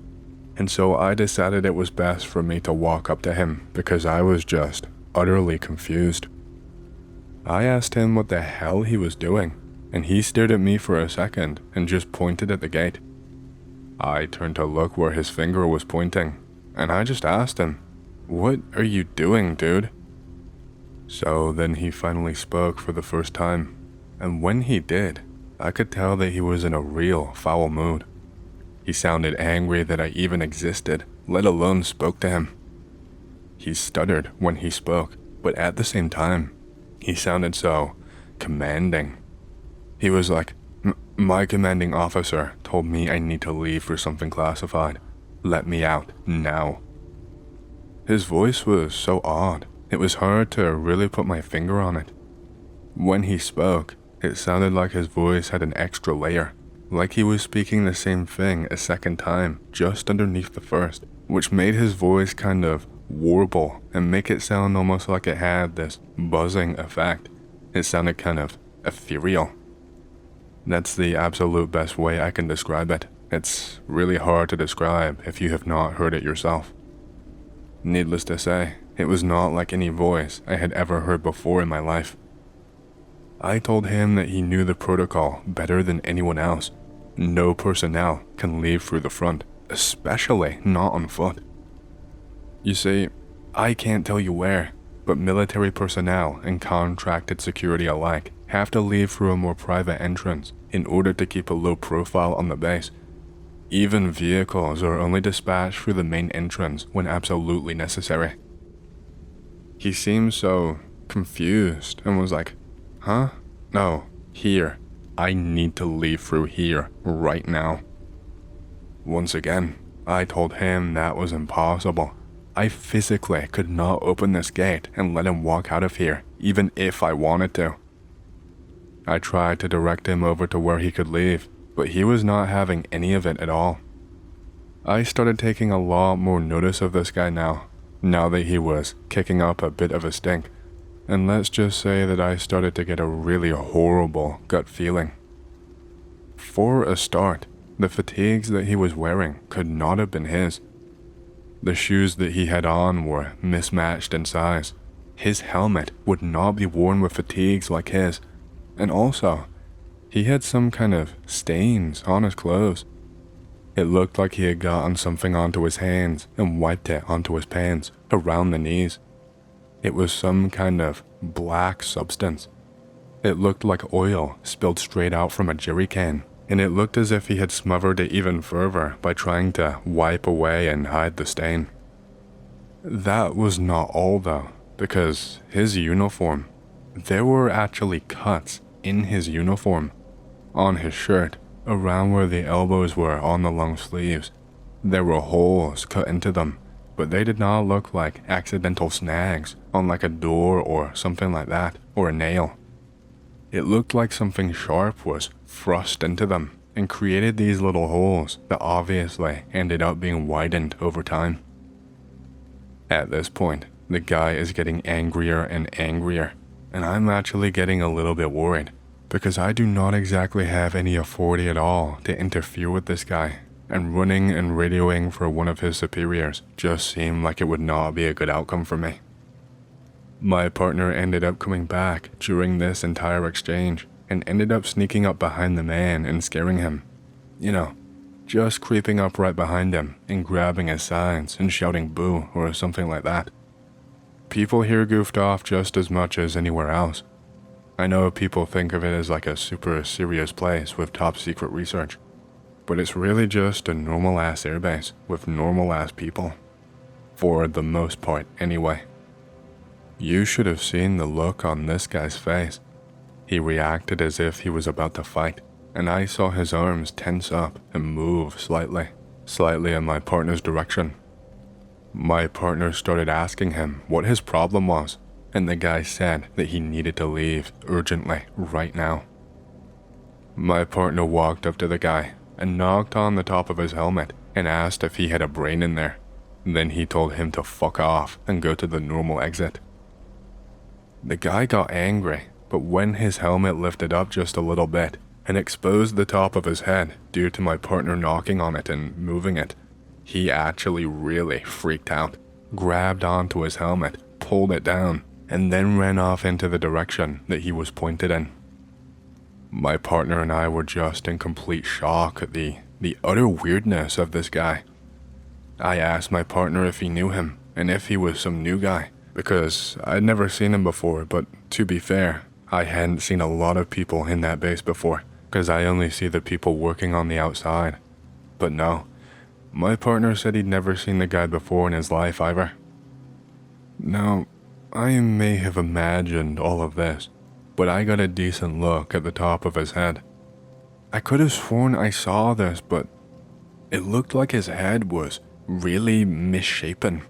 and so I decided it was best for me to walk up to him because I was just utterly confused. I asked him what the hell he was doing, and he stared at me for a second and just pointed at the gate. I turned to look where his finger was pointing, and I just asked him, "What are you doing, dude?" So then he finally spoke for the first time, and when he did, I could tell that he was in a real foul mood. He sounded angry that I even existed, let alone spoke to him. He stuttered when he spoke, but at the same time, he sounded so commanding. He was like, "My commanding officer told me I need to leave for something classified. Let me out now." His voice was so odd, it was hard to really put my finger on it. When he spoke, it sounded like his voice had an extra layer, like he was speaking the same thing a second time just underneath the first, which made his voice kind of warble and make it sound almost like it had this buzzing effect. It sounded kind of ethereal. That's the absolute best way I can describe it. It's really hard to describe if you have not heard it yourself. Needless to say, it was not like any voice I had ever heard before in my life. I told him that he knew the protocol better than anyone else. No personnel can leave through the front, especially not on foot. You see, I can't tell you where, but military personnel and contracted security alike have to leave through a more private entrance in order to keep a low profile on the base. Even vehicles are only dispatched through the main entrance when absolutely necessary. He seemed so confused and was like, "Huh? No, here. I need to leave through here right now." Once again, I told him that was impossible. I physically could not open this gate and let him walk out of here, even if I wanted to. I tried to direct him over to where he could leave, but he was not having any of it at all. I started taking a lot more notice of this guy now that he was kicking up a bit of a stink, and let's just say that I started to get a really horrible gut feeling. For a start, the fatigues that he was wearing could not have been his. The shoes that he had on were mismatched in size. His helmet would not be worn with fatigues like his, and also, he had some kind of stains on his clothes. It looked like he had gotten something onto his hands and wiped it onto his pants, around the knees. It was some kind of black substance. It looked like oil spilled straight out from a jerry can, and it looked as if he had smothered it even further by trying to wipe away and hide the stain. That was not all though, because his uniform, there were actually cuts in his uniform, on his shirt, around where the elbows were on the long sleeves. There were holes cut into them, but they did not look like accidental snags on like a door or something like that, or a nail. It looked like something sharp was thrust into them and created these little holes that obviously ended up being widened over time. At this point, the guy is getting angrier and angrier, and I'm actually getting a little bit worried, because I do not exactly have any authority at all to interfere with this guy, and running and radioing for one of his superiors just seemed like it would not be a good outcome for me. My partner ended up coming back during this entire exchange, and ended up sneaking up behind the man and scaring him. You know, just creeping up right behind him and grabbing his sides and shouting boo or something like that. People here goofed off just as much as anywhere else. I know people think of it as like a super serious place with top secret research, but it's really just a normal ass airbase with normal ass people. For the most part anyway. You should have seen the look on this guy's face. He reacted as if he was about to fight, and I saw his arms tense up and move slightly in my partner's direction. My partner started asking him what his problem was, and the guy said that he needed to leave urgently right now. My partner walked up to the guy and knocked on the top of his helmet and asked if he had a brain in there. Then he told him to fuck off and go to the normal exit. The guy got angry, but when his helmet lifted up just a little bit and exposed the top of his head due to my partner knocking on it and moving it, he actually really freaked out, grabbed onto his helmet, pulled it down, and then ran off into the direction that he was pointed in. My partner and I were just in complete shock at the utter weirdness of this guy. I asked my partner if he knew him and if he was some new guy, because I'd never seen him before, but to be fair, I hadn't seen a lot of people in that base before, because I only see the people working on the outside. But no, my partner said he'd never seen the guy before in his life either. Now, I may have imagined all of this, but I got a decent look at the top of his head. I could have sworn I saw this, but it looked like his head was really misshapen.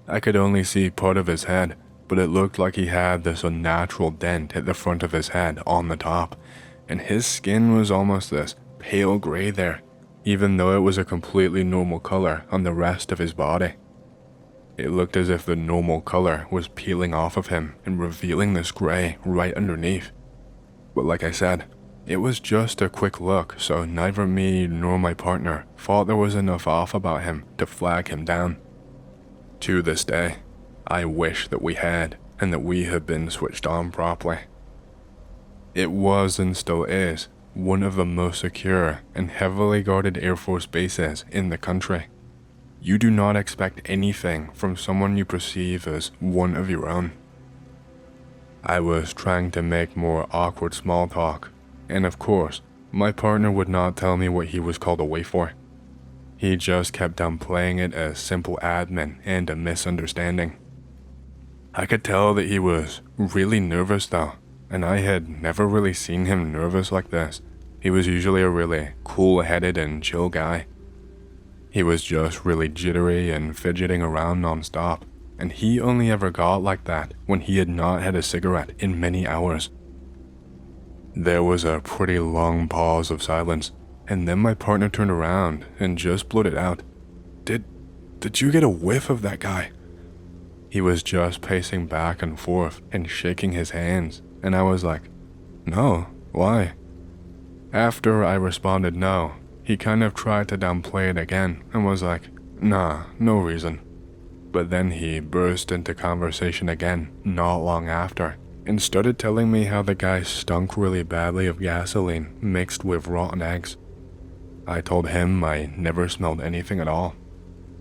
I could only see part of his head, but it looked like he had this unnatural dent at the front of his head on the top, and his skin was almost this pale gray there, even though it was a completely normal color on the rest of his body. It looked as if the normal color was peeling off of him and revealing this gray right underneath. But like I said, it was just a quick look, so neither me nor my partner thought there was enough off about him to flag him down. To this day, I wish that we had, and that we had been switched on properly. It was and still is one of the most secure and heavily guarded Air Force bases in the country. You do not expect anything from someone you perceive as one of your own. I was trying to make more awkward small talk, and of course, my partner would not tell me what he was called away for. He just kept downplaying it as simple admin and a misunderstanding. I could tell that he was really nervous though, and I had never really seen him nervous like this. He was usually a really cool-headed and chill guy. He was just really jittery and fidgeting around non-stop, and he only ever got like that when he had not had a cigarette in many hours. There was a pretty long pause of silence, and then my partner turned around and just blurted out, Did you get a whiff of that guy?" He was just pacing back and forth and shaking his hands, and I was like, "No, why?" After I responded no, he kind of tried to downplay it again and was like, "Nah, no reason." But then he burst into conversation again not long after and started telling me how the guy stunk really badly of gasoline mixed with rotten eggs. I told him I never smelled anything at all.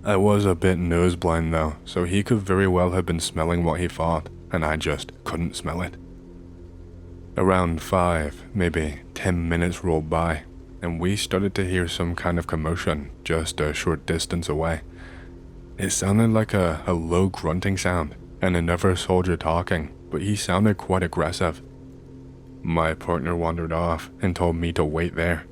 I was a bit noseblind though, so he could very well have been smelling what he thought, and I just couldn't smell it. Around 5, maybe 10 minutes rolled by, and we started to hear some kind of commotion just a short distance away. It sounded like a low grunting sound, and another soldier talking, but he sounded quite aggressive. My partner wandered off and told me to wait there.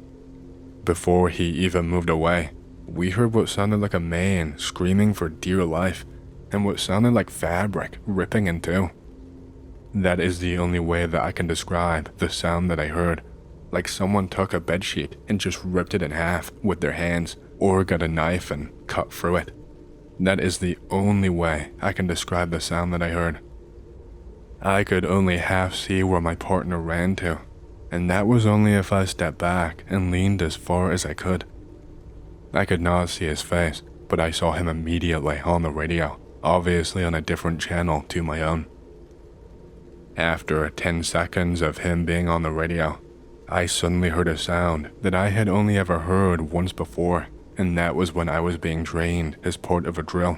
Before he even moved away, we heard what sounded like a man screaming for dear life, and what sounded like fabric ripping in two. That is the only way that I can describe the sound that I heard, like someone took a bedsheet and just ripped it in half with their hands, or got a knife and cut through it. That is the only way I can describe the sound that I heard. I could only half see where my partner ran to, and that was only if I stepped back and leaned as far as I could. I could not see his face, but I saw him immediately on the radio, obviously on a different channel to my own. After 10 seconds of him being on the radio, I suddenly heard a sound that I had only ever heard once before, and that was when I was being drained as part of a drill.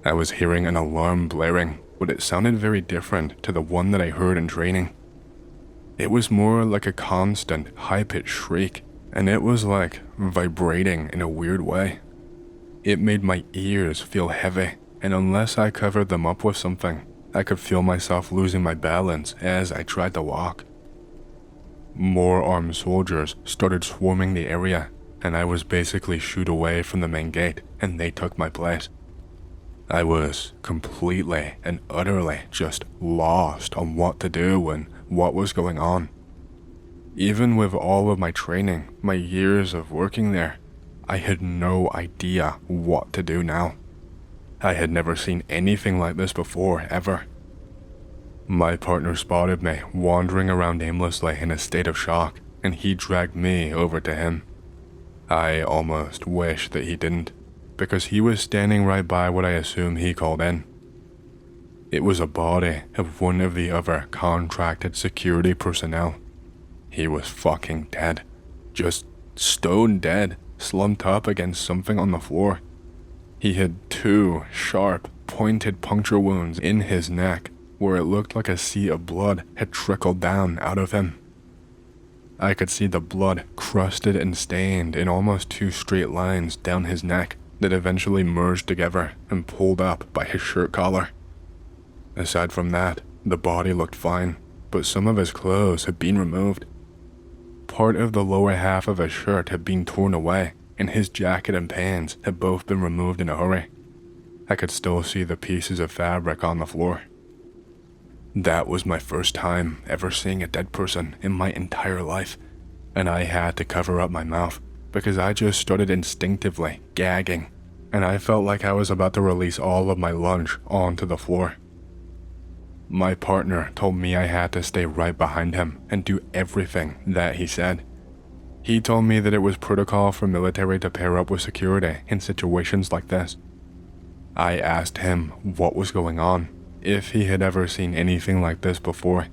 I was hearing an alarm blaring, but it sounded very different to the one that I heard in training. It was more like a constant, high-pitched shriek, and it was like vibrating in a weird way. It made my ears feel heavy, and unless I covered them up with something, I could feel myself losing my balance as I tried to walk. More armed soldiers started swarming the area, and I was basically shooed away from the main gate, and they took my place. I was completely and utterly just lost on what to do and what was going on. Even with all of my training, my years of working there, I had no idea what to do now. I had never seen anything like this before, ever. My partner spotted me wandering around aimlessly in a state of shock, and he dragged me over to him. I almost wish that he didn't, because he was standing right by what I assume he called in. It was a body of one of the other contracted security personnel. He was fucking dead. Just stone dead, slumped up against something on the floor. He had 2 sharp, pointed puncture wounds in his neck where it looked like a sea of blood had trickled down out of him. I could see the blood crusted and stained in almost 2 straight lines down his neck that eventually merged together and pulled up by his shirt collar. Aside from that, the body looked fine, but some of his clothes had been removed. Part of the lower half of his shirt had been torn away, and his jacket and pants had both been removed in a hurry. I could still see the pieces of fabric on the floor. That was my first time ever seeing a dead person in my entire life, and I had to cover up my mouth because I just started instinctively gagging, and I felt like I was about to release all of my lunch onto the floor. My partner told me I had to stay right behind him and do everything that he said. He told me that it was protocol for military to pair up with security in situations like this. I asked him what was going on, if he had ever seen anything like this before.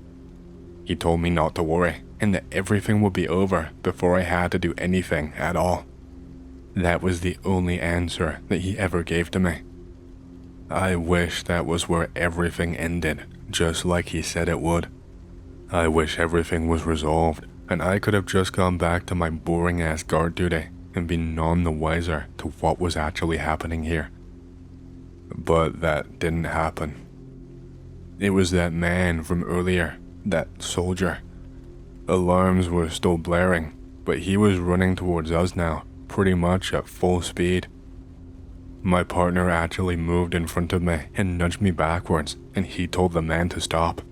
He told me not to worry and that everything would be over before I had to do anything at all. That was the only answer that he ever gave to me. I wish that was where everything ended, just like he said it would. I wish everything was resolved, and I could have just gone back to my boring-ass guard duty and been none the wiser to what was actually happening here. But that didn't happen. It was that man from earlier, that soldier. Alarms were still blaring, but he was running towards us now, pretty much at full speed. My partner actually moved in front of me and nudged me backwards, and he told the man to stop.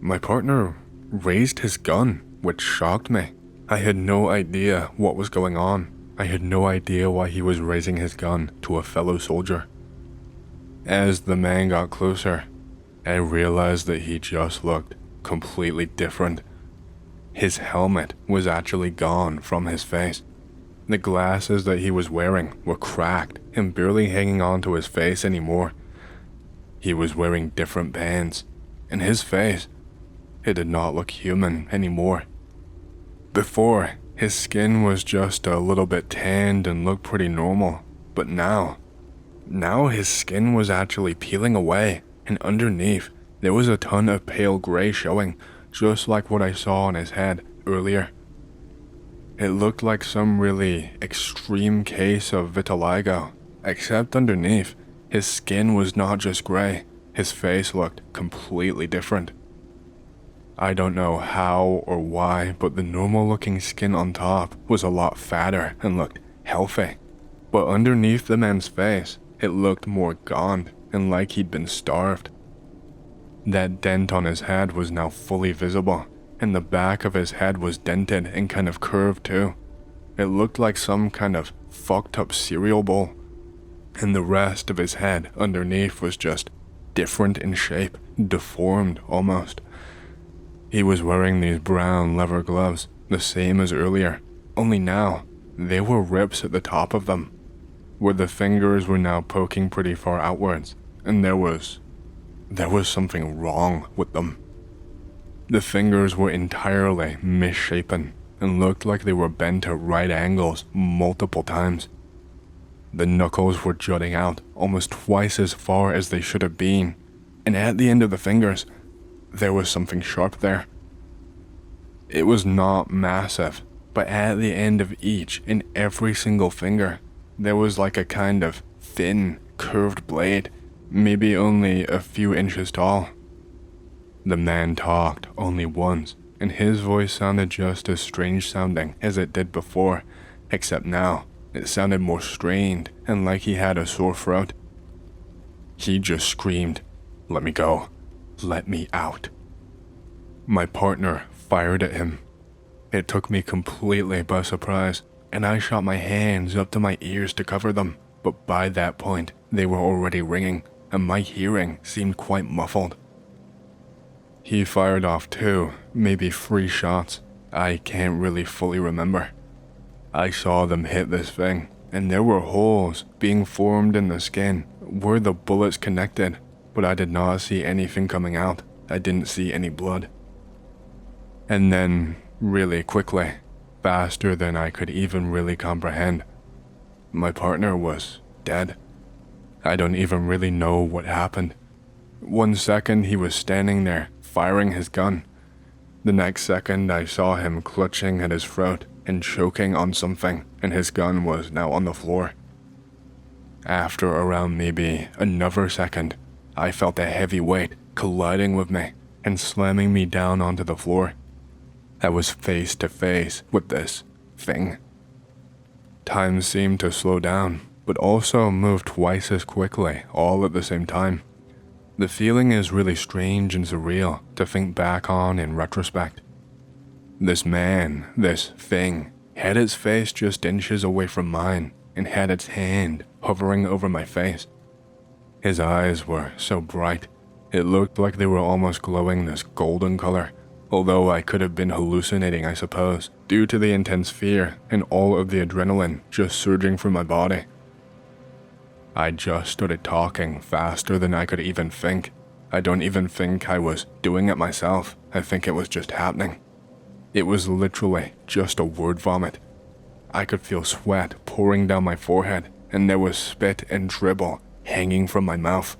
My partner raised his gun, which shocked me. I had no idea what was going on. I had no idea why he was raising his gun to a fellow soldier. As the man got closer, I realized that he just looked completely different. His helmet was actually gone from his face. The glasses that he was wearing were cracked and barely hanging onto his face anymore. He was wearing different bands, and his face, it did not look human anymore. Before, his skin was just a little bit tanned and looked pretty normal, but now his skin was actually peeling away, and underneath, there was a ton of pale gray showing, just like what I saw on his head earlier. It looked like some really extreme case of vitiligo, except underneath, his skin was not just gray, his face looked completely different. I don't know how or why, but the normal looking skin on top was a lot fatter and looked healthy. But underneath the man's face, it looked more gaunt and like he'd been starved. That dent on his head was now fully visible, and the back of his head was dented and kind of curved too. It looked like some kind of fucked up cereal bowl. And the rest of his head underneath was just different in shape, deformed almost. He was wearing these brown leather gloves, the same as earlier, only now, there were rips at the top of them, where the fingers were now poking pretty far outwards, and there was something wrong with them. The fingers were entirely misshapen and looked like they were bent at right angles multiple times. The knuckles were jutting out almost twice as far as they should have been, and at the end of the fingers, there was something sharp there. It was not massive, but at the end of each and every single finger, there was like a kind of thin, curved blade, maybe only a few inches tall. The man talked only once, and his voice sounded just as strange sounding as it did before, except now, it sounded more strained and like he had a sore throat. He just screamed, "Let me go. Let me out." My partner fired at him. It took me completely by surprise, and I shot my hands up to my ears to cover them, but by that point, they were already ringing, and my hearing seemed quite muffled. He fired off 2, maybe 3 shots. I can't really fully remember. I saw them hit this thing, and there were holes being formed in the skin where the bullets connected, but I did not see anything coming out. I didn't see any blood. And then, really quickly, faster than I could even really comprehend, my partner was dead. I don't even really know what happened. 1 second he was standing there, firing his gun. The next second I saw him clutching at his throat and choking on something, and his gun was now on the floor. After around maybe another second, I felt a heavy weight colliding with me and slamming me down onto the floor. I was face to face with this thing. Time seemed to slow down, but also move twice as quickly, all at the same time. The feeling is really strange and surreal to think back on in retrospect. This man, this thing, had its face just inches away from mine and had its hand hovering over my face. His eyes were so bright, it looked like they were almost glowing this golden color, although I could have been hallucinating, I suppose, due to the intense fear and all of the adrenaline just surging through my body. I just started talking faster than I could even think. I don't even think I was doing it myself. I think it was just happening. It was literally just a word vomit. I could feel sweat pouring down my forehead, and there was spit and dribble hanging from my mouth.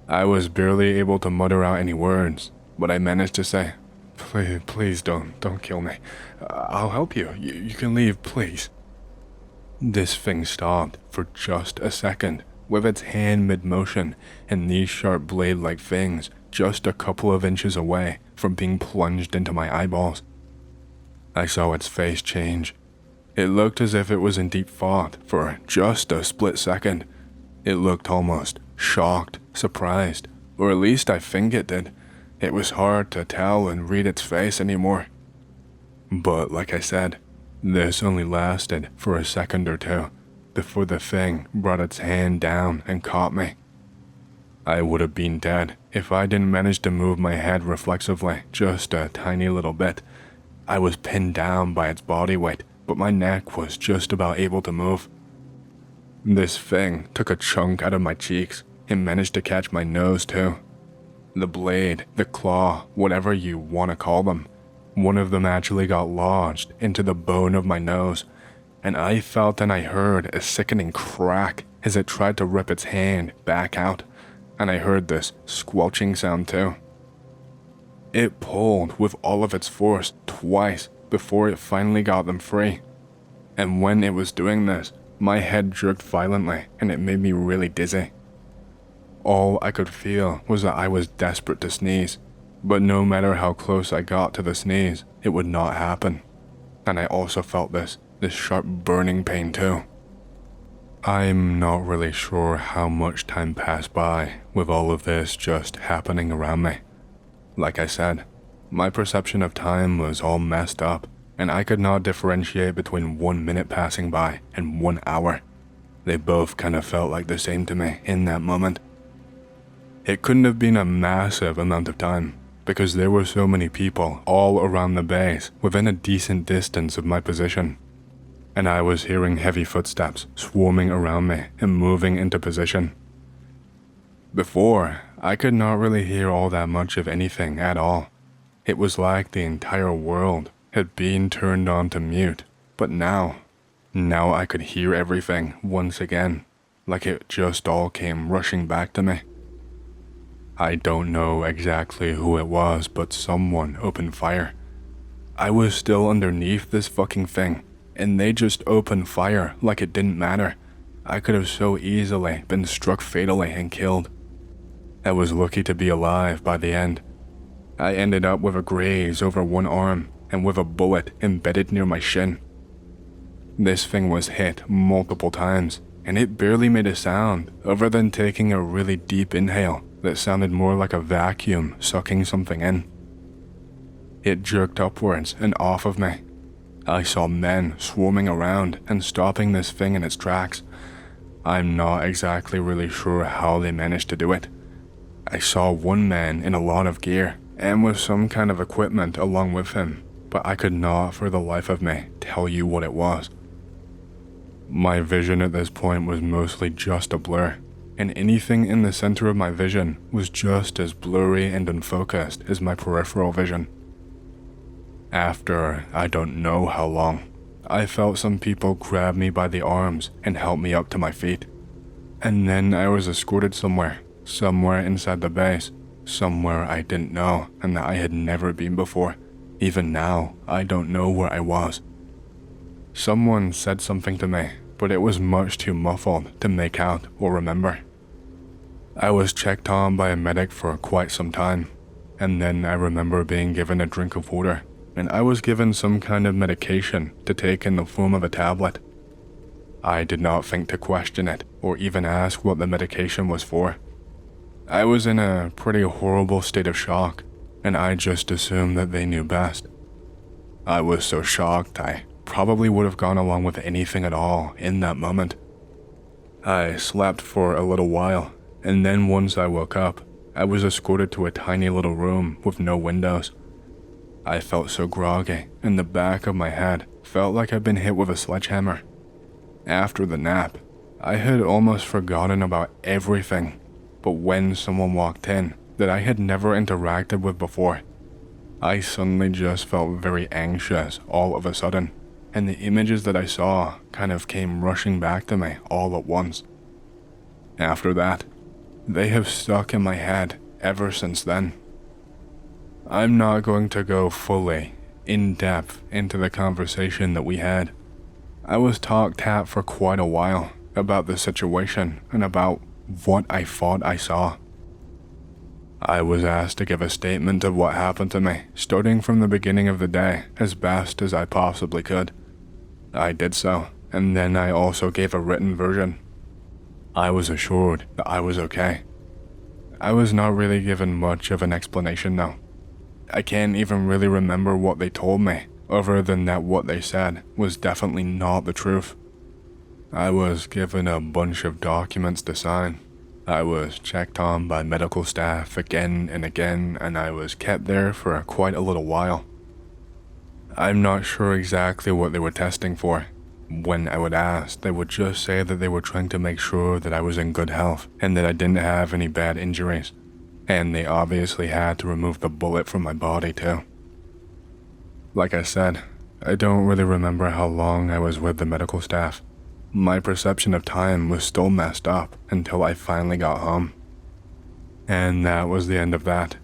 I was barely able to mutter out any words, but I managed to say, Please don't kill me. I'll help you. You can leave, please." This thing stopped for just a second, with its hand mid-motion and these sharp blade-like things just a couple of inches away from being plunged into my eyeballs. I saw its face change. It looked as if it was in deep thought for just a split second. It looked almost shocked, surprised, or at least I think it did. It was hard to tell and read its face anymore. But like I said, this only lasted for a second or two before the thing brought its hand down and caught me. I would have been dead if I didn't manage to move my head reflexively just a tiny little bit. I was pinned down by its body weight, but my neck was just about able to move. This thing took a chunk out of my cheeks and managed to catch my nose too. The blade, the claw, whatever you want to call them, one of them actually got lodged into the bone of my nose, and I felt and I heard a sickening crack as it tried to rip its hand back out, and I heard this squelching sound too. It pulled with all of its force twice before it finally got them free, and when it was doing this, my head jerked violently and it made me really dizzy. All I could feel was that I was desperate to sneeze, but no matter how close I got to the sneeze, it would not happen. And I also felt this sharp burning pain too. I'm not really sure how much time passed by with all of this just happening around me. Like I said, my perception of time was all messed up, and I could not differentiate between 1 minute passing by and 1 hour. They both kind of felt like the same to me in that moment. It couldn't have been a massive amount of time, because there were so many people all around the base within a decent distance of my position. And I was hearing heavy footsteps swarming around me and moving into position. Before, I could not really hear all that much of anything at all. It was like the entire world had been turned on to mute, but now I could hear everything once again, like it just all came rushing back to me. I don't know exactly who it was, but someone opened fire. I was still underneath this fucking thing, and they just opened fire like it didn't matter. I could have so easily been struck fatally and killed. I was lucky to be alive by the end. I ended up with a graze over one arm and with a bullet embedded near my shin. This thing was hit multiple times, and it barely made a sound other than taking a really deep inhale that sounded more like a vacuum sucking something in. It jerked upwards and off of me. I saw men swarming around and stopping this thing in its tracks. I'm not exactly really sure how they managed to do it. I saw one man in a lot of gear and with some kind of equipment along with him, but I could not for the life of me tell you what it was. My vision at this point was mostly just a blur, and anything in the center of my vision was just as blurry and unfocused as my peripheral vision. After I don't know how long, I felt some people grab me by the arms and help me up to my feet. And then I was escorted somewhere inside the base, somewhere I didn't know and that I had never been before. Even now, I don't know where I was. Someone said something to me, but it was much too muffled to make out or remember. I was checked on by a medic for quite some time, and then I remember being given a drink of water, and I was given some kind of medication to take in the form of a tablet. I did not think to question it or even ask what the medication was for. I was in a pretty horrible state of shock, and I just assumed that they knew best. I was so shocked I probably would have gone along with anything at all in that moment. I slept for a little while, and then once I woke up, I was escorted to a tiny little room with no windows. I felt so groggy, and the back of my head felt like I'd been hit with a sledgehammer. After the nap, I had almost forgotten about everything, but when someone walked in that I had never interacted with before, I suddenly just felt very anxious all of a sudden, and the images that I saw kind of came rushing back to me all at once. After that, they have stuck in my head ever since then. I'm not going to go fully, in depth, into the conversation that we had. I was talked at for quite a while about the situation and about what I thought I saw. I was asked to give a statement of what happened to me, starting from the beginning of the day as best as I possibly could. I did so, and then I also gave a written version. I was assured that I was okay. I was not really given much of an explanation though. I can't even really remember what they told me, other than that what they said was definitely not the truth. I was given a bunch of documents to sign. I was checked on by medical staff again and again, and I was kept there for quite a little while. I'm not sure exactly what they were testing for. When I would ask, they would just say that they were trying to make sure that I was in good health and that I didn't have any bad injuries. And they obviously had to remove the bullet from my body too. Like I said, I don't really remember how long I was with the medical staff. My perception of time was still messed up until I finally got home. And that was the end of that.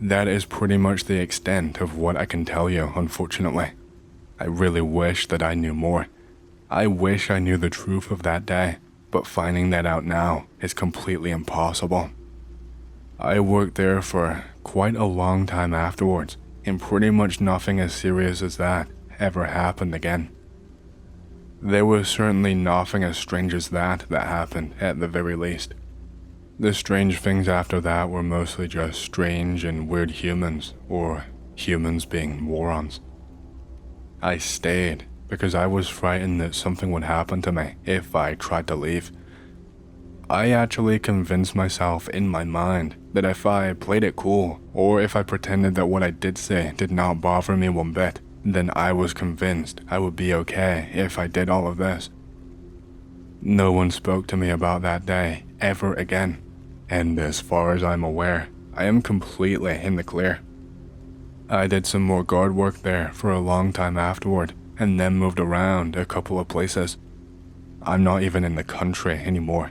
That is pretty much the extent of what I can tell you, unfortunately. I really wish that I knew more. I wish I knew the truth of that day, but finding that out now is completely impossible. I worked there for quite a long time afterwards, and pretty much nothing as serious as that ever happened again. There was certainly nothing as strange as that happened, at the very least. The strange things after that were mostly just strange and weird humans, or humans being morons. I stayed because I was frightened that something would happen to me if I tried to leave. I actually convinced myself in my mind that if I played it cool, or if I pretended that what I did say did not bother me one bit, then I was convinced I would be okay if I did all of this. No one spoke to me about that day ever again, and as far as I'm aware, I am completely in the clear. I did some more guard work there for a long time afterward, and then moved around a couple of places. I'm not even in the country anymore.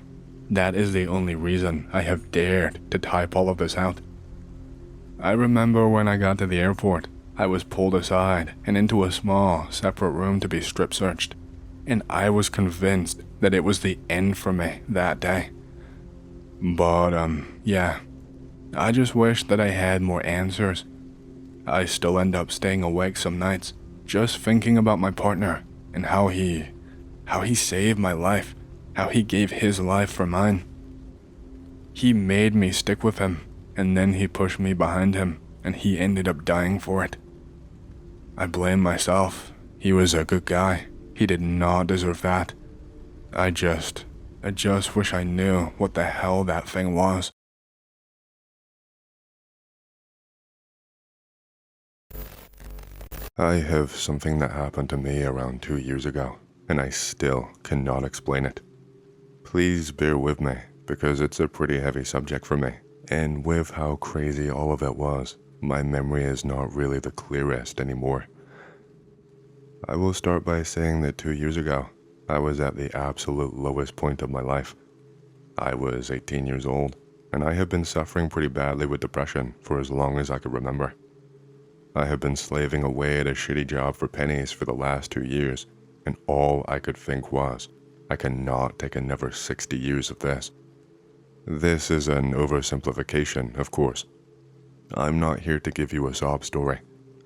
That is the only reason I have dared to type all of this out. I remember when I got to the airport, I was pulled aside and into a small, separate room to be strip searched, and I was convinced that it was the end for me that day. But, yeah, I just wish that I had more answers. I still end up staying awake some nights, just thinking about my partner and how he saved my life, how he gave his life for mine. He made me stick with him, and then he pushed me behind him, and he ended up dying for it. I blame myself. He was a good guy. He did not deserve that. I just wish I knew what the hell that thing was. I have something that happened to me around 2 years ago, and I still cannot explain it. Please bear with me, because it's a pretty heavy subject for me, and with how crazy all of it was, my memory is not really the clearest anymore. I will start by saying that 2 years ago, I was at the absolute lowest point of my life. I was 18 years old, and I had been suffering pretty badly with depression for as long as I could remember. I had been slaving away at a shitty job for pennies for the last 2 years, and all I could think was, I cannot take another 60 years of this. This is an oversimplification, of course. I'm not here to give you a sob story.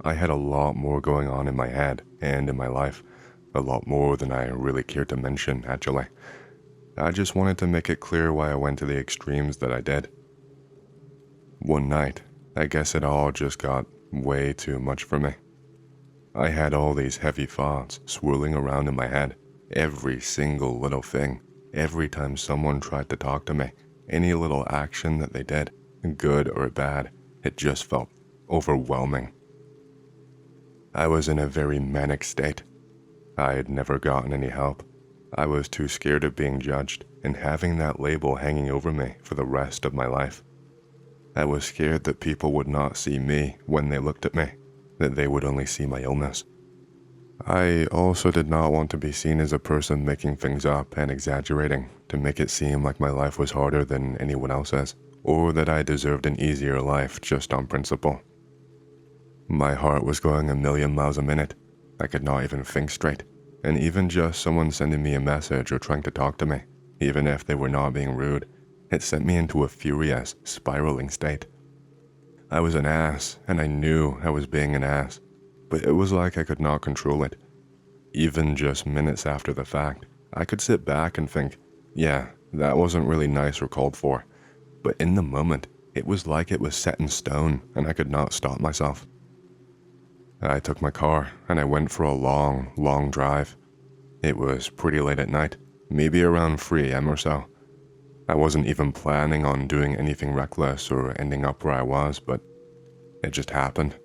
I had a lot more going on in my head and in my life, a lot more than I really care to mention, actually. I just wanted to make it clear why I went to the extremes that I did. One night, I guess it all just got way too much for me. I had all these heavy thoughts swirling around in my head, every single little thing, every time someone tried to talk to me, any little action that they did, good or bad, it just felt overwhelming. I was in a very manic state. I had never gotten any help. I was too scared of being judged and having that label hanging over me for the rest of my life. I was scared that people would not see me when they looked at me, that they would only see my illness. I also did not want to be seen as a person making things up and exaggerating to make it seem like my life was harder than anyone else's, or that I deserved an easier life just on principle. My heart was going a million miles a minute. I could not even think straight, and even just someone sending me a message or trying to talk to me, even if they were not being rude, it sent me into a furious, spiraling state. I was an ass, and I knew I was being an ass, but it was like I could not control it. Even just minutes after the fact, I could sit back and think, yeah, that wasn't really nice or called for, but in the moment, it was like it was set in stone and I could not stop myself. I took my car and I went for a long, long drive. It was pretty late at night, maybe around 3 AM or so. I wasn't even planning on doing anything reckless or ending up where I was, but it just happened.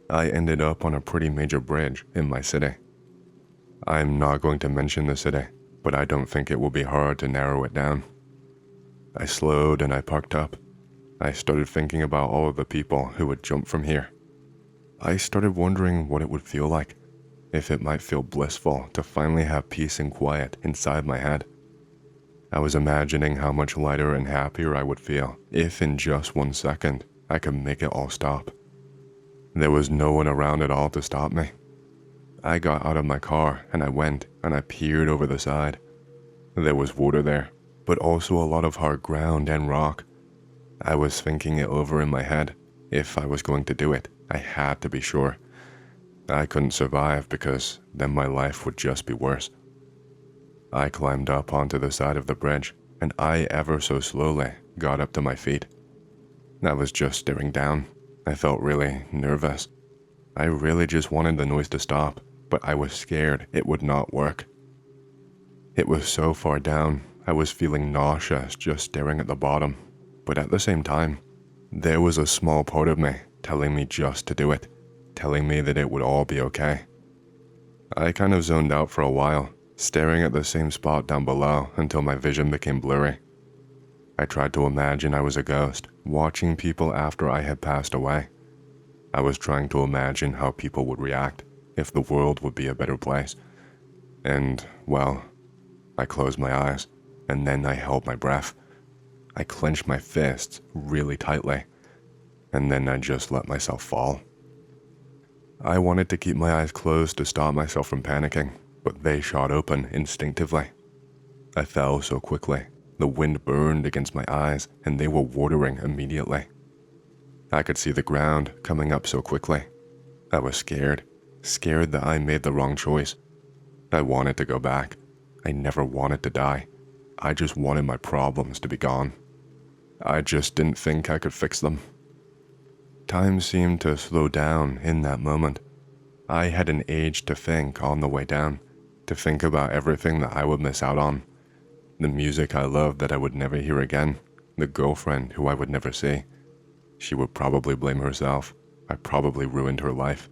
I ended up on a pretty major bridge in my city. I'm not going to mention the city, but I don't think it will be hard to narrow it down. I slowed and I parked up. I started thinking about all of the people who would jump from here. I started wondering what it would feel like, if it might feel blissful to finally have peace and quiet inside my head. I was imagining how much lighter and happier I would feel if in just 1 second I could make it all stop. There was no one around at all to stop me. I got out of my car and I went and I peered over the side. There was water there, but also a lot of hard ground and rock. I was thinking it over in my head. If I was going to do it, I had to be sure. I couldn't survive because then my life would just be worse. I climbed up onto the side of the bridge, and I ever so slowly got up to my feet. I was just staring down. I felt really nervous. I really just wanted the noise to stop, but I was scared it would not work. It was so far down, I was feeling nauseous just staring at the bottom, but at the same time, there was a small part of me telling me just to do it, telling me that it would all be okay. I kind of zoned out for a while, staring at the same spot down below until my vision became blurry. I tried to imagine I was a ghost, watching people after I had passed away. I was trying to imagine how people would react, if the world would be a better place. And, well, I closed my eyes, and then I held my breath. I clenched my fists really tightly, and then I just let myself fall. I wanted to keep my eyes closed to stop myself from panicking, but they shot open instinctively. I fell so quickly, the wind burned against my eyes, and they were watering immediately. I could see the ground coming up so quickly. I was scared that I made the wrong choice. I wanted to go back. I never wanted to die. I just wanted my problems to be gone. I just didn't think I could fix them. Time seemed to slow down in that moment. I hadn't aged to think on the way down, to think about everything that I would miss out on. The music I loved that I would never hear again, the girlfriend who I would never see. She would probably blame herself. I probably ruined her life.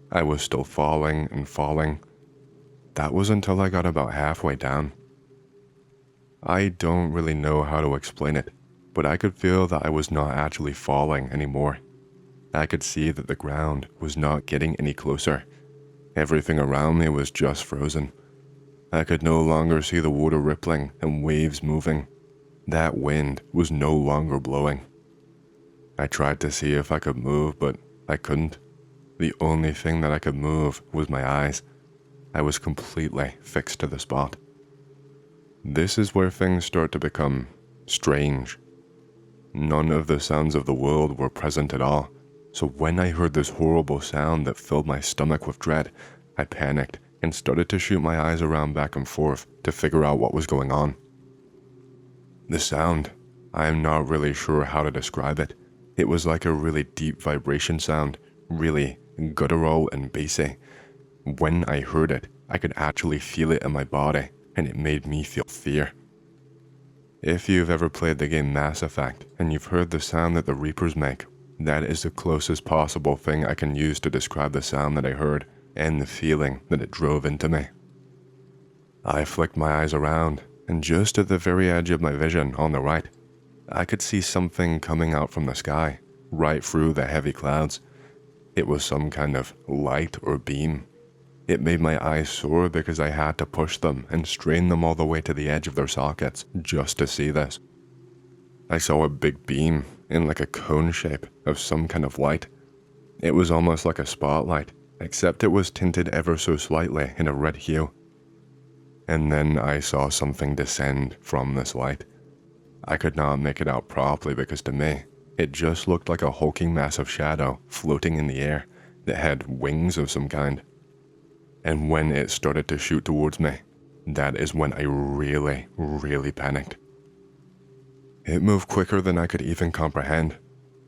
I was still falling and falling. That was until I got about halfway down. I don't really know how to explain it, but I could feel that I was not actually falling anymore. I could see that the ground was not getting any closer. Everything around me was just frozen. I could no longer see the water rippling and waves moving. That wind was no longer blowing. I tried to see if I could move, but I couldn't. The only thing that I could move was my eyes. I was completely fixed to the spot. This is where things start to become strange. None of the sounds of the world were present at all, so when I heard this horrible sound that filled my stomach with dread, I panicked and started to shoot my eyes around back and forth to figure out what was going on. The sound, I am not really sure how to describe it. It was like a really deep vibration sound, really guttural and bassy. When I heard it, I could actually feel it in my body, and it made me feel fear. If you've ever played the game Mass Effect, and you've heard the sound that the Reapers make, that is the closest possible thing I can use to describe the sound that I heard, and the feeling that it drove into me. I flicked my eyes around, and just at the very edge of my vision on the right, I could see something coming out from the sky, right through the heavy clouds. It was some kind of light or beam. It made my eyes sore because I had to push them and strain them all the way to the edge of their sockets just to see this. I saw a big beam in like a cone shape of some kind of light. It was almost like a spotlight, except it was tinted ever so slightly in a red hue. And then I saw something descend from this light. I could not make it out properly because to me, it just looked like a hulking mass of shadow floating in the air that had wings of some kind. And when it started to shoot towards me, that is when I really, really panicked. It moved quicker than I could even comprehend.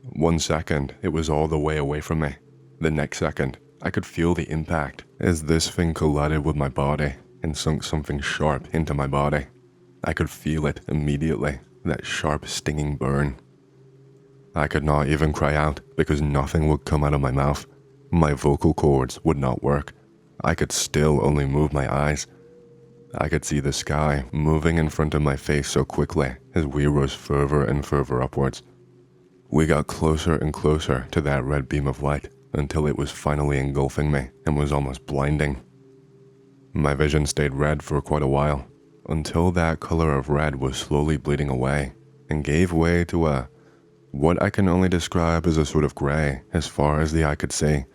1 second, it was all the way away from me. The next second, I could feel the impact as this thing collided with my body and sunk something sharp into my body. I could feel it immediately, that sharp stinging burn. I could not even cry out because nothing would come out of my mouth. My vocal cords would not work. I could still only move my eyes. I could see the sky moving in front of my face so quickly as we rose further and further upwards. We got closer and closer to that red beam of light until it was finally engulfing me and was almost blinding. My vision stayed red for quite a while, until that color of red was slowly bleeding away and gave way to what I can only describe as a sort of gray as far as the eye could see.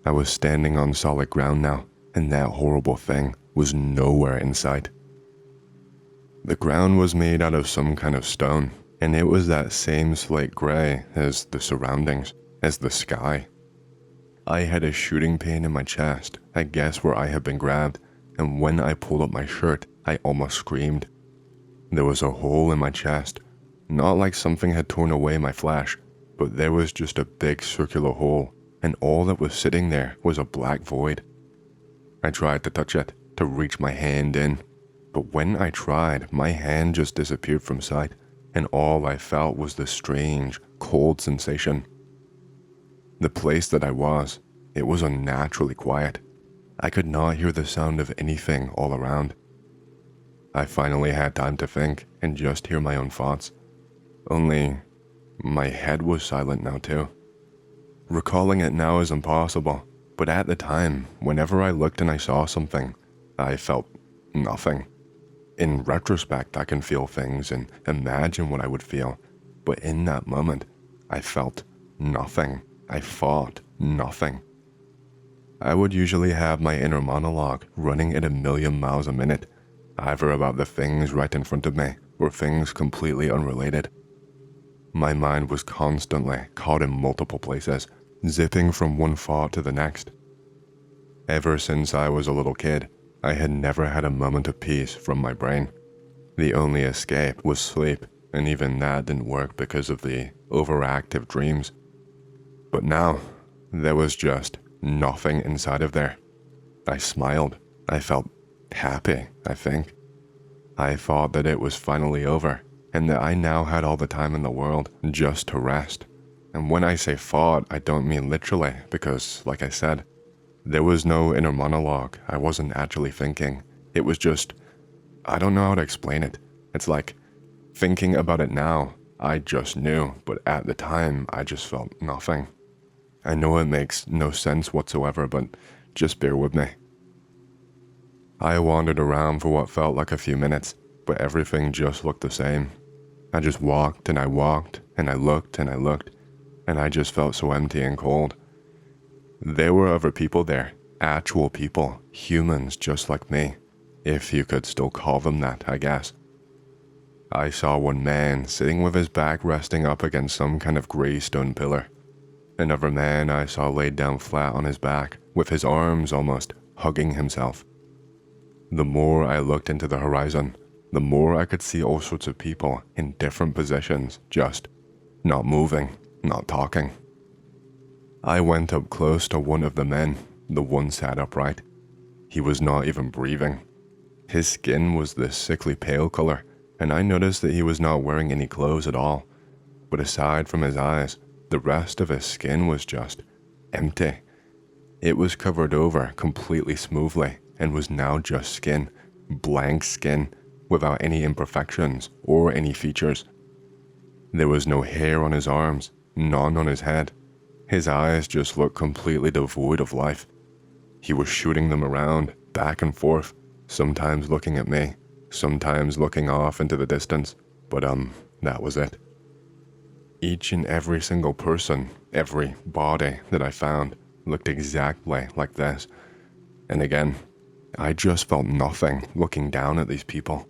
I was standing on solid ground now, and that horrible thing was nowhere in sight. The ground was made out of some kind of stone, and it was that same slate gray as the surroundings, as the sky. I had a shooting pain in my chest, I guess where I had been grabbed, and when I pulled up my shirt, I almost screamed. There was a hole in my chest, not like something had torn away my flesh, but there was just a big circular hole, and all that was sitting there was a black void. I tried to touch it, to reach my hand in, but when I tried, my hand just disappeared from sight, and all I felt was this strange, cold sensation. The place that I was, it was unnaturally quiet. I could not hear the sound of anything all around. I finally had time to think and just hear my own thoughts. Only, my head was silent now too. Recalling it now is impossible, but at the time, whenever I looked and I saw something, I felt nothing. In retrospect, I can feel things and imagine what I would feel, but in that moment, I felt nothing. I thought nothing. I would usually have my inner monologue running at 1,000,000 miles a minute, either about the things right in front of me or things completely unrelated. My mind was constantly caught in multiple places, zipping from one thought to the next. Ever since I was a little kid, I had never had a moment of peace from my brain. The only escape was sleep, and even that didn't work because of the overactive dreams. But now, there was just nothing inside of there. I smiled. I felt happy, I think. I thought that it was finally over, and that I now had all the time in the world just to rest. And when I say thought, I don't mean literally, because, like I said, there was no inner monologue. I wasn't actually thinking. It was just, I don't know how to explain it. It's like, thinking about it now, I just knew, but at the time, I just felt nothing. I know it makes no sense whatsoever, but just bear with me. I wandered around for what felt like a few minutes, but everything just looked the same. I just walked and I walked, and I looked and I looked, and I just felt so empty and cold. There were other people there, actual people, humans just like me, if you could still call them that, I guess. I saw one man sitting with his back resting up against some kind of grey stone pillar. Another man I saw laid down flat on his back, with his arms almost hugging himself. The more I looked into the horizon, the more I could see all sorts of people in different positions, just not moving, not talking. I went up close to one of the men, the one sat upright. He was not even breathing. His skin was this sickly pale color, and I noticed that he was not wearing any clothes at all. But aside from his eyes, the rest of his skin was just empty. It was covered over completely smoothly and was now just skin, blank skin, without any imperfections or any features. There was no hair on his arms, none on his head. His eyes just looked completely devoid of life. He was shooting them around, back and forth, sometimes looking at me, sometimes looking off into the distance, but that was it. Each and every single person, every body that I found looked exactly like this. And again, I just felt nothing looking down at these people.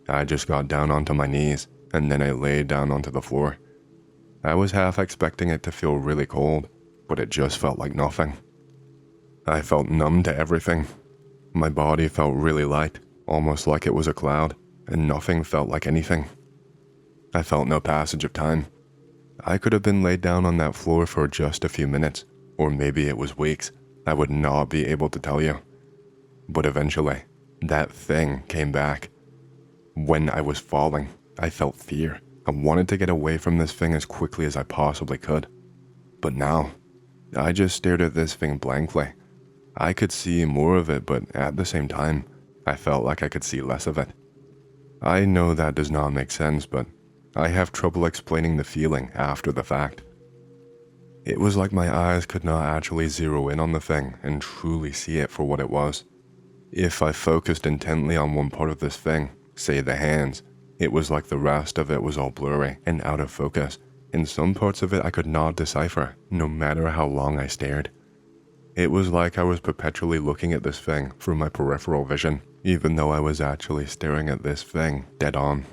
I just got down onto my knees, and then I laid down onto the floor. I was half expecting it to feel really cold, but it just felt like nothing. I felt numb to everything. My body felt really light, almost like it was a cloud, and nothing felt like anything. I felt no passage of time. I could have been laid down on that floor for just a few minutes, or maybe it was weeks. I would not be able to tell you. But eventually, that thing came back. When I was falling, I felt fear. I wanted to get away from this thing as quickly as I possibly could. But now, I just stared at this thing blankly. I could see more of it, but at the same time, I felt like I could see less of it. I know that does not make sense, but I have trouble explaining the feeling after the fact. It was like my eyes could not actually zero in on the thing and truly see it for what it was. If I focused intently on one part of this thing, say the hands, it was like the rest of it was all blurry and out of focus. In some parts of it I could not decipher, no matter how long I stared. It was like I was perpetually looking at this thing through my peripheral vision, even though I was actually staring at this thing dead on.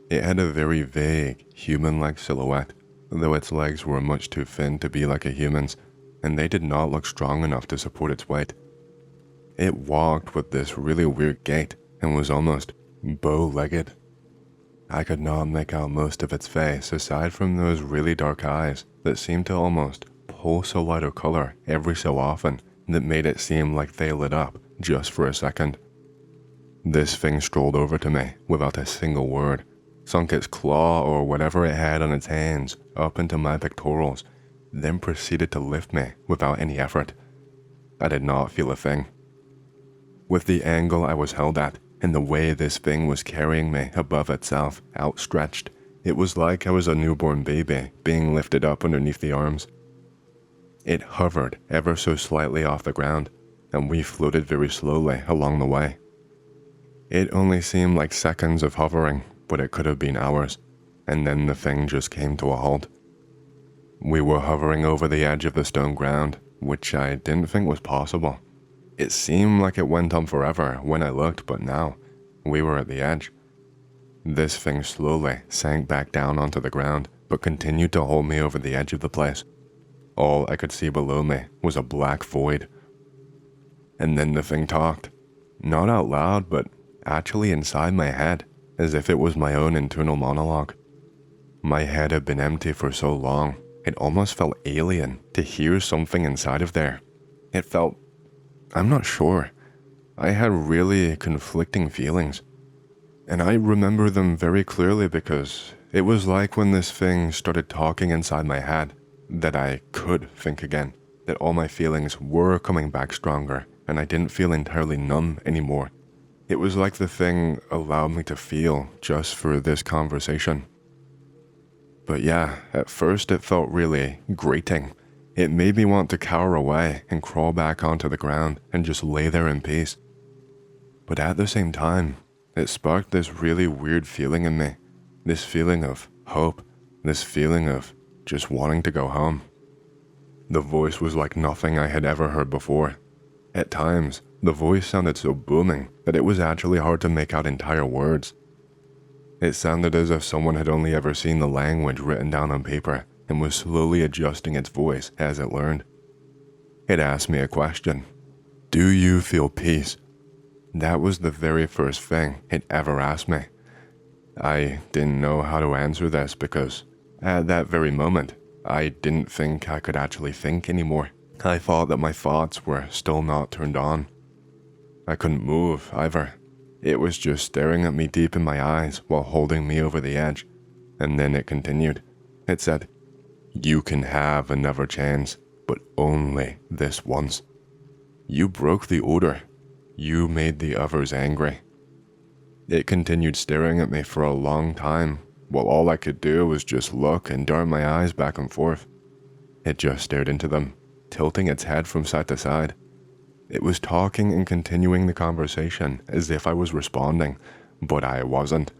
It had a very vague, human-like silhouette, though its legs were much too thin to be like a human's, and they did not look strong enough to support its weight. It walked with this really weird gait and was almost bow-legged. I could not make out most of its face aside from those really dark eyes that seemed to almost pulse a lighter color every so often that made it seem like they lit up just for a second. This thing strolled over to me without a single word, sunk its claw or whatever it had on its hands up into my pectorals, then proceeded to lift me without any effort. I did not feel a thing. With the angle I was held at, and the way this thing was carrying me above itself, outstretched, it was like I was a newborn baby being lifted up underneath the arms. It hovered ever so slightly off the ground, and we floated very slowly along the way. It only seemed like seconds of hovering, but it could have been hours, and then the thing just came to a halt. We were hovering over the edge of the stone ground, which I didn't think was possible. It seemed like it went on forever when I looked, but now, we were at the edge. This thing slowly sank back down onto the ground, but continued to hold me over the edge of the place. All I could see below me was a black void. And then the thing talked. Not out loud, but actually inside my head, as if it was my own internal monologue. My head had been empty for so long, It almost felt alien to hear something inside of there. It felt... I'm not sure. I had really conflicting feelings. And I remember them very clearly because it was like when this thing started talking inside my head that I could think again, that all my feelings were coming back stronger and I didn't feel entirely numb anymore. It was like the thing allowed me to feel just for this conversation. But yeah, at first it felt really grating. It made me want to cower away and crawl back onto the ground and just lay there in peace. But at the same time, it sparked this really weird feeling in me. This feeling of hope. This feeling of just wanting to go home. The voice was like nothing I had ever heard before. At times, the voice sounded so booming that it was actually hard to make out entire words. It sounded as if someone had only ever seen the language written down on paper and was slowly adjusting its voice as it learned. It asked me a question. Do you feel peace? That was the very first thing it ever asked me. I didn't know how to answer this because at that very moment, I didn't think I could actually think anymore. I thought that my thoughts were still not turned on. I couldn't move either. It was just staring at me deep in my eyes while holding me over the edge. And then it continued. It said, "You can have another chance, but only this once. You broke the order. You made the others angry." It continued staring at me for a long time, while all I could do was just look and dart my eyes back and forth. It just stared into them, tilting its head from side to side. It was talking and continuing the conversation as if I was responding, but I wasn't.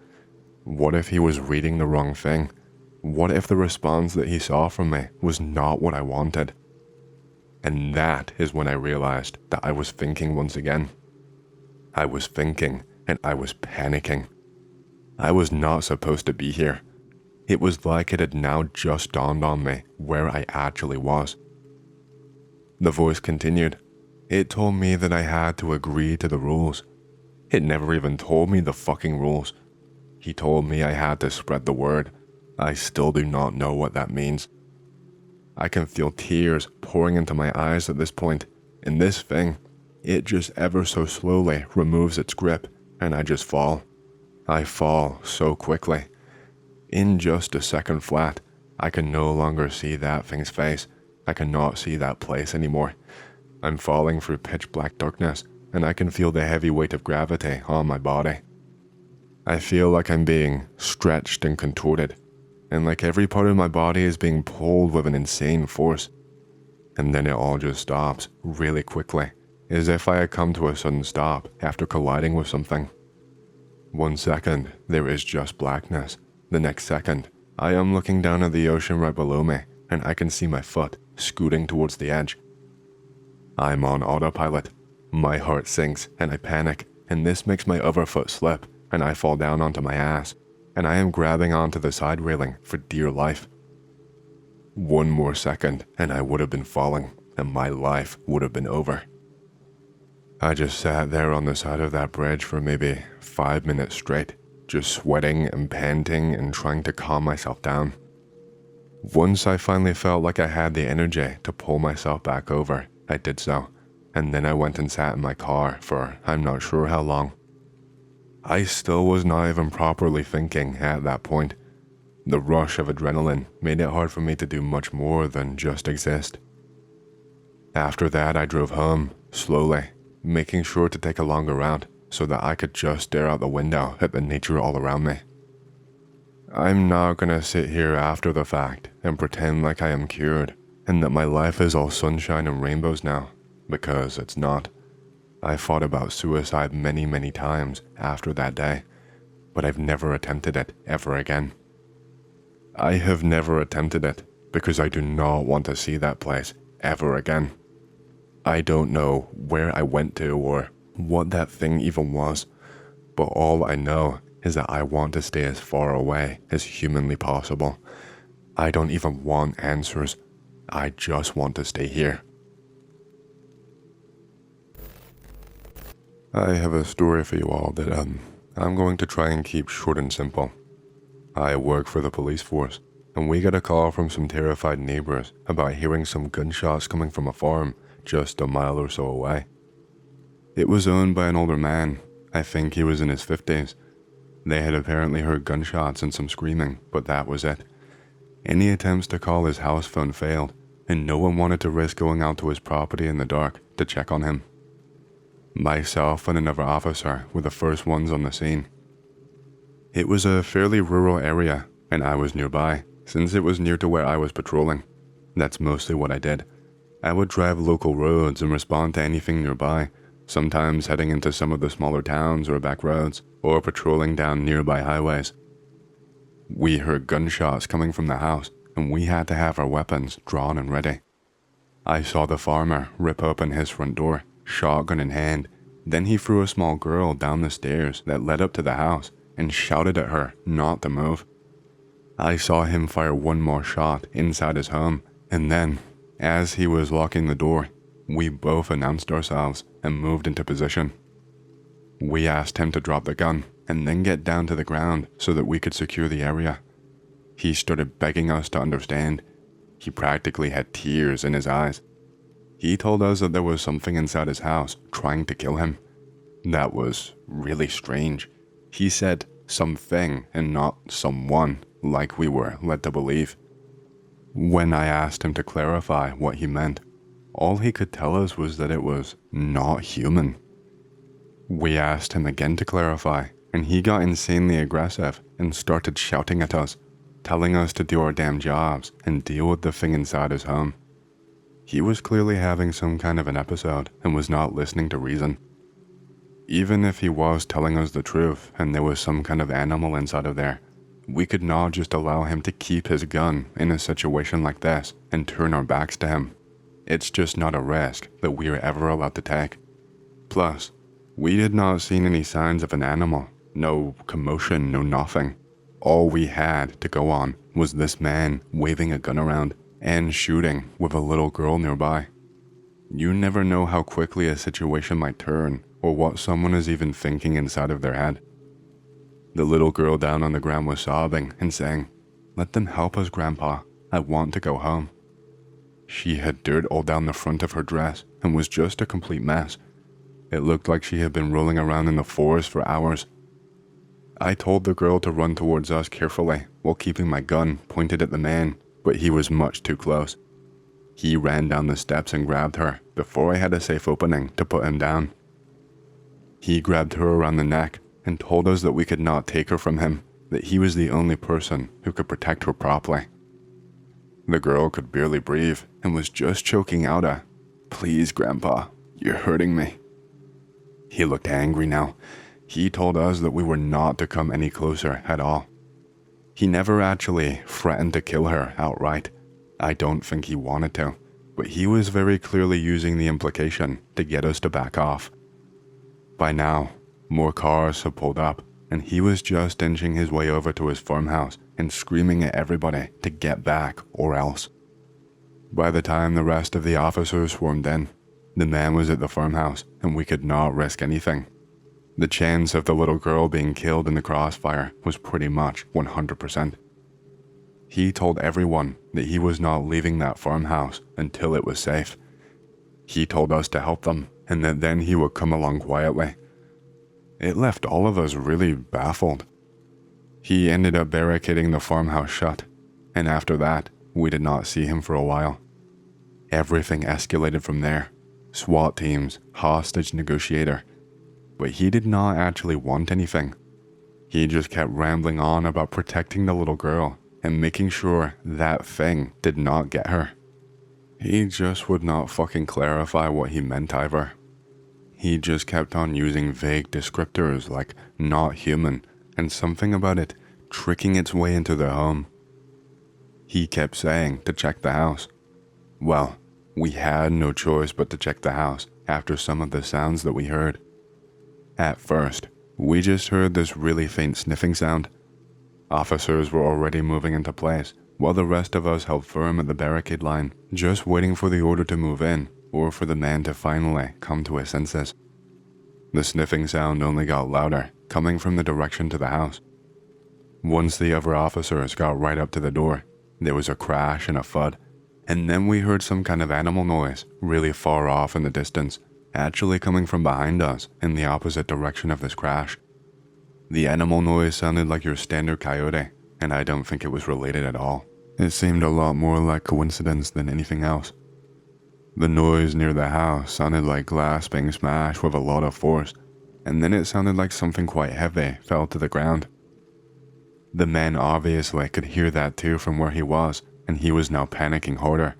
What if he was reading the wrong thing? What if the response that he saw from me was not what I wanted? And that is when I realized that I was thinking once again. I was thinking, and I was panicking. I was not supposed to be here. It was like it had now just dawned on me where I actually was. The voice continued. It told me that I had to agree to the rules. It never even told me the fucking rules. He told me I had to spread the word. I still do not know what that means. I can feel tears pouring into my eyes at this point, and this thing, it just ever so slowly removes its grip, and I just fall. I fall so quickly. In just a second flat, I can no longer see that thing's face. I cannot see that place anymore. I'm falling through pitch black darkness, and I can feel the heavy weight of gravity on my body. I feel like I'm being stretched and contorted, and like every part of my body is being pulled with an insane force. And then it all just stops really quickly, as if I had come to a sudden stop after colliding with something. 1 second, there is just blackness. The next second, I am looking down at the ocean right below me, and I can see my foot scooting towards the edge. I'm on autopilot. My heart sinks, and I panic, and this makes my other foot slip, and I fall down onto my ass, and I am grabbing onto the side railing for dear life. 1 more second, and I would have been falling, and my life would have been over. I just sat there on the side of that bridge for maybe 5 minutes straight, just sweating and panting and trying to calm myself down. Once I finally felt like I had the energy to pull myself back over, I did so, and then I went and sat in my car for I'm not sure how long. I still was not even properly thinking at that point. The rush of adrenaline made it hard for me to do much more than just exist. After that, I drove home, slowly, making sure to take a longer route so that I could just stare out the window at the nature all around me. I'm not gonna sit here after the fact and pretend like I am cured and that my life is all sunshine and rainbows now, because it's not. I thought about suicide many, many times after that day, but I've never attempted it ever again. I have never attempted it because I do not want to see that place ever again. I don't know where I went to or what that thing even was, but all I know is that I want to stay as far away as humanly possible. I don't even want answers. I just want to stay here. I have a story for you all that I'm going to try and keep short and simple. I work for the police force, and we got a call from some terrified neighbors about hearing some gunshots coming from a farm just a mile or so away. It was owned by an older man. I think he was in his 50s. They had apparently heard gunshots and some screaming, but that was it. Any attempts to call his house phone failed, and no one wanted to risk going out to his property in the dark to check on him. Myself and another officer were the first ones on the scene. It was a fairly rural area, and I was nearby, since it was near to where I was patrolling. That's mostly what I did. I would drive local roads and respond to anything nearby, sometimes heading into some of the smaller towns or back roads, or patrolling down nearby highways. We heard gunshots coming from the house, and we had to have our weapons drawn and ready. I saw the farmer rip open his front door, shotgun in hand. Then he threw a small girl down the stairs that led up to the house and shouted at her not to move. I saw him fire one more shot inside his home, and then, as he was locking the door, we both announced ourselves and moved into position. We asked him to drop the gun and then get down to the ground so that we could secure the area. He started begging us to understand. He practically had tears in his eyes. He told us that there was something inside his house trying to kill him. That was really strange. He said something and not someone, like we were led to believe. When I asked him to clarify what he meant, all he could tell us was that it was not human. We asked him again to clarify, and he got insanely aggressive and started shouting at us, telling us to do our damn jobs and deal with the thing inside his home. He was clearly having some kind of an episode and was not listening to reason. Even if he was telling us the truth and there was some kind of animal inside of there, we could not just allow him to keep his gun in a situation like this and turn our backs to him. It's just not a risk that we are ever allowed to take. Plus, we did not see any signs of an animal, no commotion, no nothing. All we had to go on was this man waving a gun around and shooting with a little girl nearby. You never know how quickly a situation might turn or what someone is even thinking inside of their head. The little girl down on the ground was sobbing and saying, "Let them help us, Grandpa. I want to go home." She had dirt all down the front of her dress and was just a complete mess. It looked like she had been rolling around in the forest for hours. I told the girl to run towards us carefully while keeping my gun pointed at the man, but he was much too close. He ran down the steps and grabbed her before I had a safe opening to put him down. He grabbed her around the neck and told us that we could not take her from him, that he was the only person who could protect her properly. The girl could barely breathe and was just choking out a, "Please, Grandpa, you're hurting me." He looked angry now. He told us that we were not to come any closer at all. He never actually threatened to kill her outright. I don't think he wanted to, but he was very clearly using the implication to get us to back off. By now, more cars had pulled up, and he was just inching his way over to his farmhouse and screaming at everybody to get back or else. By the time the rest of the officers swarmed in, the man was at the farmhouse and we could not risk anything. The chance of the little girl being killed in the crossfire was pretty much 100%. He told everyone that he was not leaving that farmhouse until it was safe. He told us to help them and that then he would come along quietly. It left all of us really baffled. He ended up barricading the farmhouse shut, and after that, we did not see him for a while. Everything escalated from there. SWAT teams, hostage negotiator. But he did not actually want anything. He just kept rambling on about protecting the little girl and making sure that thing did not get her. He just would not fucking clarify what he meant either. He just kept on using vague descriptors like not human and something about it tricking its way into the home. He kept saying to check the house. Well, we had no choice but to check the house after some of the sounds that we heard. At first, we just heard this really faint sniffing sound. Officers were already moving into place, while the rest of us held firm at the barricade line, just waiting for the order to move in, or for the man to finally come to his senses. The sniffing sound only got louder, coming from the direction to the house. Once the other officers got right up to the door, There was a crash and a thud, and then we heard some kind of animal noise really far off in the distance, actually coming from behind us in the opposite direction of this crash. The animal noise sounded like your standard coyote, and I don't think it was related at all. It seemed a lot more like coincidence than anything else. The noise near the house sounded like glass being smashed with a lot of force, and then it sounded like something quite heavy fell to the ground. The man obviously could hear that too from where he was, and he was now panicking harder,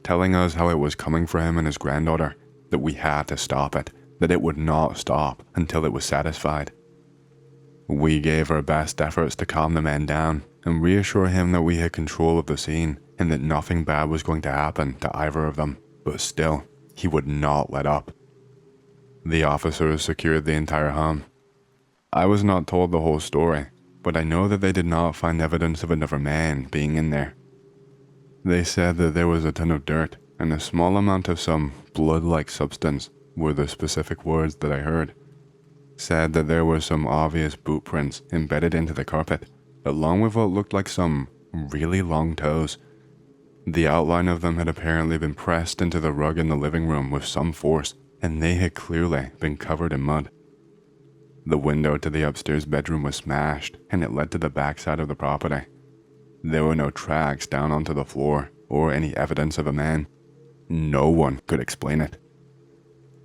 telling us how it was coming for him and his granddaughter, that we had to stop it, that it would not stop until it was satisfied. We gave our best efforts to calm the man down and reassure him that we had control of the scene and that nothing bad was going to happen to either of them, but still, he would not let up. The officers secured the entire home. I was not told the whole story, but I know that they did not find evidence of another man being in there. They said that there was a ton of dirt and a small amount of some blood-like substance were the specific words that I heard. Said that there were some obvious boot prints embedded into the carpet, along with what looked like some really long toes. The outline of them had apparently been pressed into the rug in the living room with some force, and they had clearly been covered in mud. The window to the upstairs bedroom was smashed, and it led to the backside of the property. There were no tracks down onto the floor, or any evidence of a man. No one could explain it.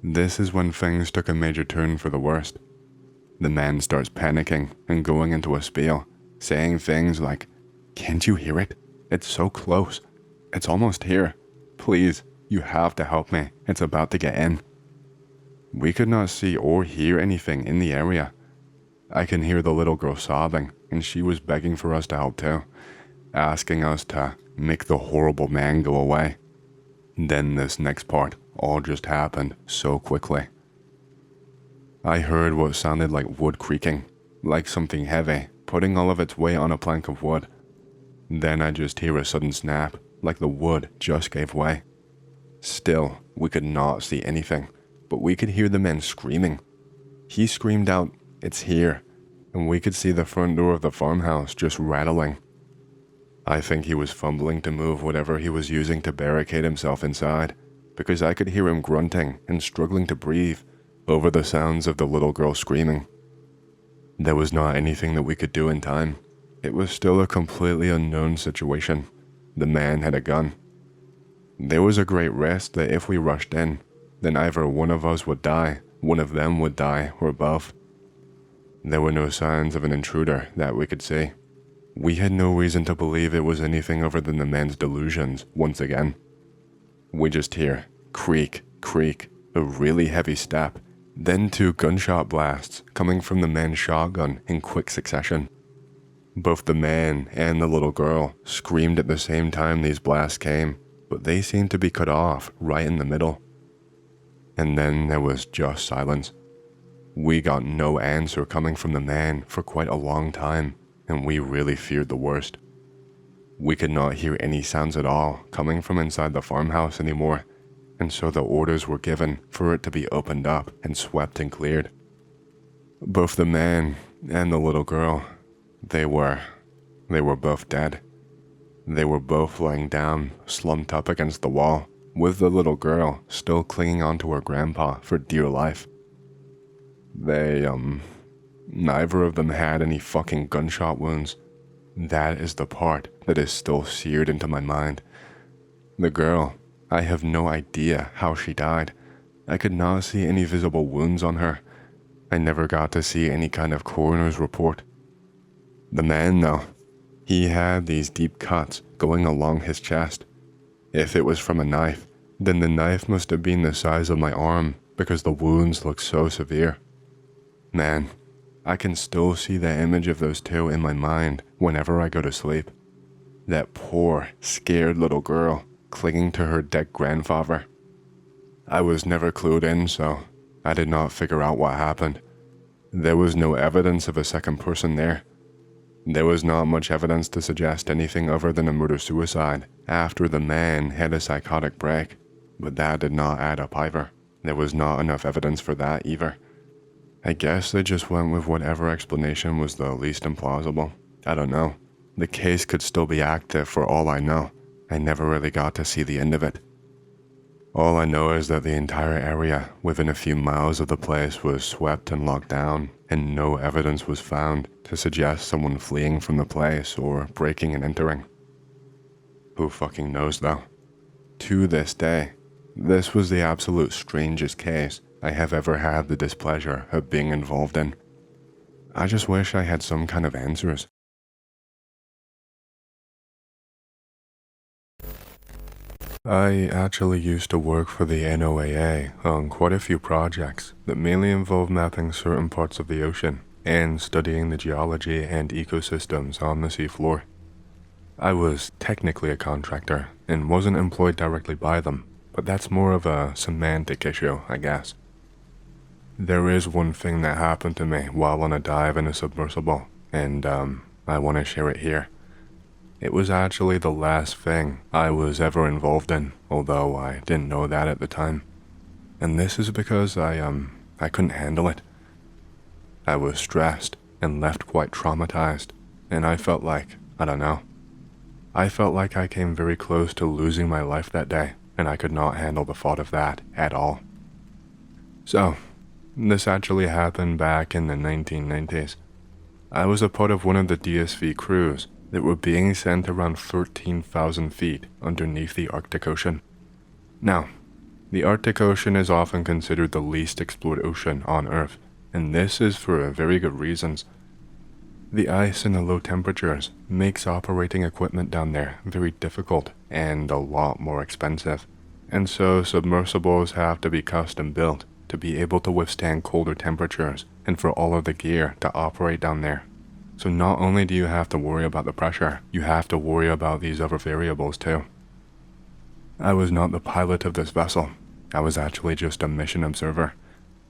This is when things took a major turn for the worst. The man starts panicking and going into a spiel, saying things like, "Can't you hear it? It's so close. It's almost here. Please, you have to help me. It's about to get in." We could not see or hear anything in the area. I can hear the little girl sobbing, and she was begging for us to help too, asking us to make the horrible man go away. Then this next part all just happened so quickly. I heard what sounded like wood creaking, like something heavy putting all of its weight on a plank of wood. Then I just hear a sudden snap, like the wood just gave way. Still, we could not see anything, but we could hear the man screaming. He screamed out, "It's here," and we could see the front door of the farmhouse just rattling. I think he was fumbling to move whatever he was using to barricade himself inside, because I could hear him grunting and struggling to breathe over the sounds of the little girl screaming. There was not anything that we could do in time. It was still a completely unknown situation. The man had a gun. There was a great risk that if we rushed in, then either one of us would die, one of them would die, or both. There were no signs of an intruder that we could see. We had no reason to believe it was anything other than the man's delusions once again. We just hear creak, creak, a really heavy step, then 2 gunshot blasts coming from the man's shotgun in quick succession. Both the man and the little girl screamed at the same time these blasts came, but they seemed to be cut off right in the middle. And then there was just silence. We got no answer coming from the man for quite a long time, and we really feared the worst. We could not hear any sounds at all coming from inside the farmhouse anymore, and so the orders were given for it to be opened up and swept and cleared. Both the man and the little girl, they were both dead. They were both lying down, slumped up against the wall, with the little girl still clinging onto her grandpa for dear life. Neither of them had any fucking gunshot wounds. That is the part that is still seared into my mind. The girl, I have no idea how she died. I could not see any visible wounds on her. I never got to see any kind of coroner's report. The man, though, he had these deep cuts going along his chest. If it was from a knife, then the knife must have been the size of my arm because the wounds looked so severe. Man, I can still see the image of those 2 in my mind whenever I go to sleep. That poor, scared little girl clinging to her dead grandfather. I was never clued in, so I did not figure out what happened. There was no evidence of a second person there. There was not much evidence to suggest anything other than a murder-suicide after the man had a psychotic break, but that did not add up either. There was not enough evidence for that either. I guess they just went with whatever explanation was the least implausible. I don't know. The case could still be active for all I know. I never really got to see the end of it. All I know is that the entire area within a few miles of the place was swept and locked down, and no evidence was found to suggest someone fleeing from the place or breaking and entering. Who fucking knows though? To this day, this was the absolute strangest case I have ever had the displeasure of being involved in. I just wish I had some kind of answers. I actually used to work for the NOAA on quite a few projects that mainly involve mapping certain parts of the ocean and studying the geology and ecosystems on the seafloor. I was technically a contractor and wasn't employed directly by them, but that's more of a semantic issue, I guess. There is one thing that happened to me while on a dive in a submersible, and I want to share it here. It was actually the last thing I was ever involved in, although I didn't know that at the time. And this is because I couldn't handle it. I was stressed and left quite traumatized, and I felt like, I felt like I came very close to losing my life that day, and I could not handle the thought of that at all. So, this actually happened back in the 1990s. I was a part of one of the DSV crews that were being sent around 13,000 feet underneath the Arctic Ocean. Now, the Arctic Ocean is often considered the least explored ocean on Earth, and this is for very good reasons. The ice and the low temperatures makes operating equipment down there very difficult and a lot more expensive, and so submersibles have to be custom built to be able to withstand colder temperatures and for all of the gear to operate down there. So not only do you have to worry about the pressure, you have to worry about these other variables too. I was not the pilot of this vessel. I was actually just a mission observer.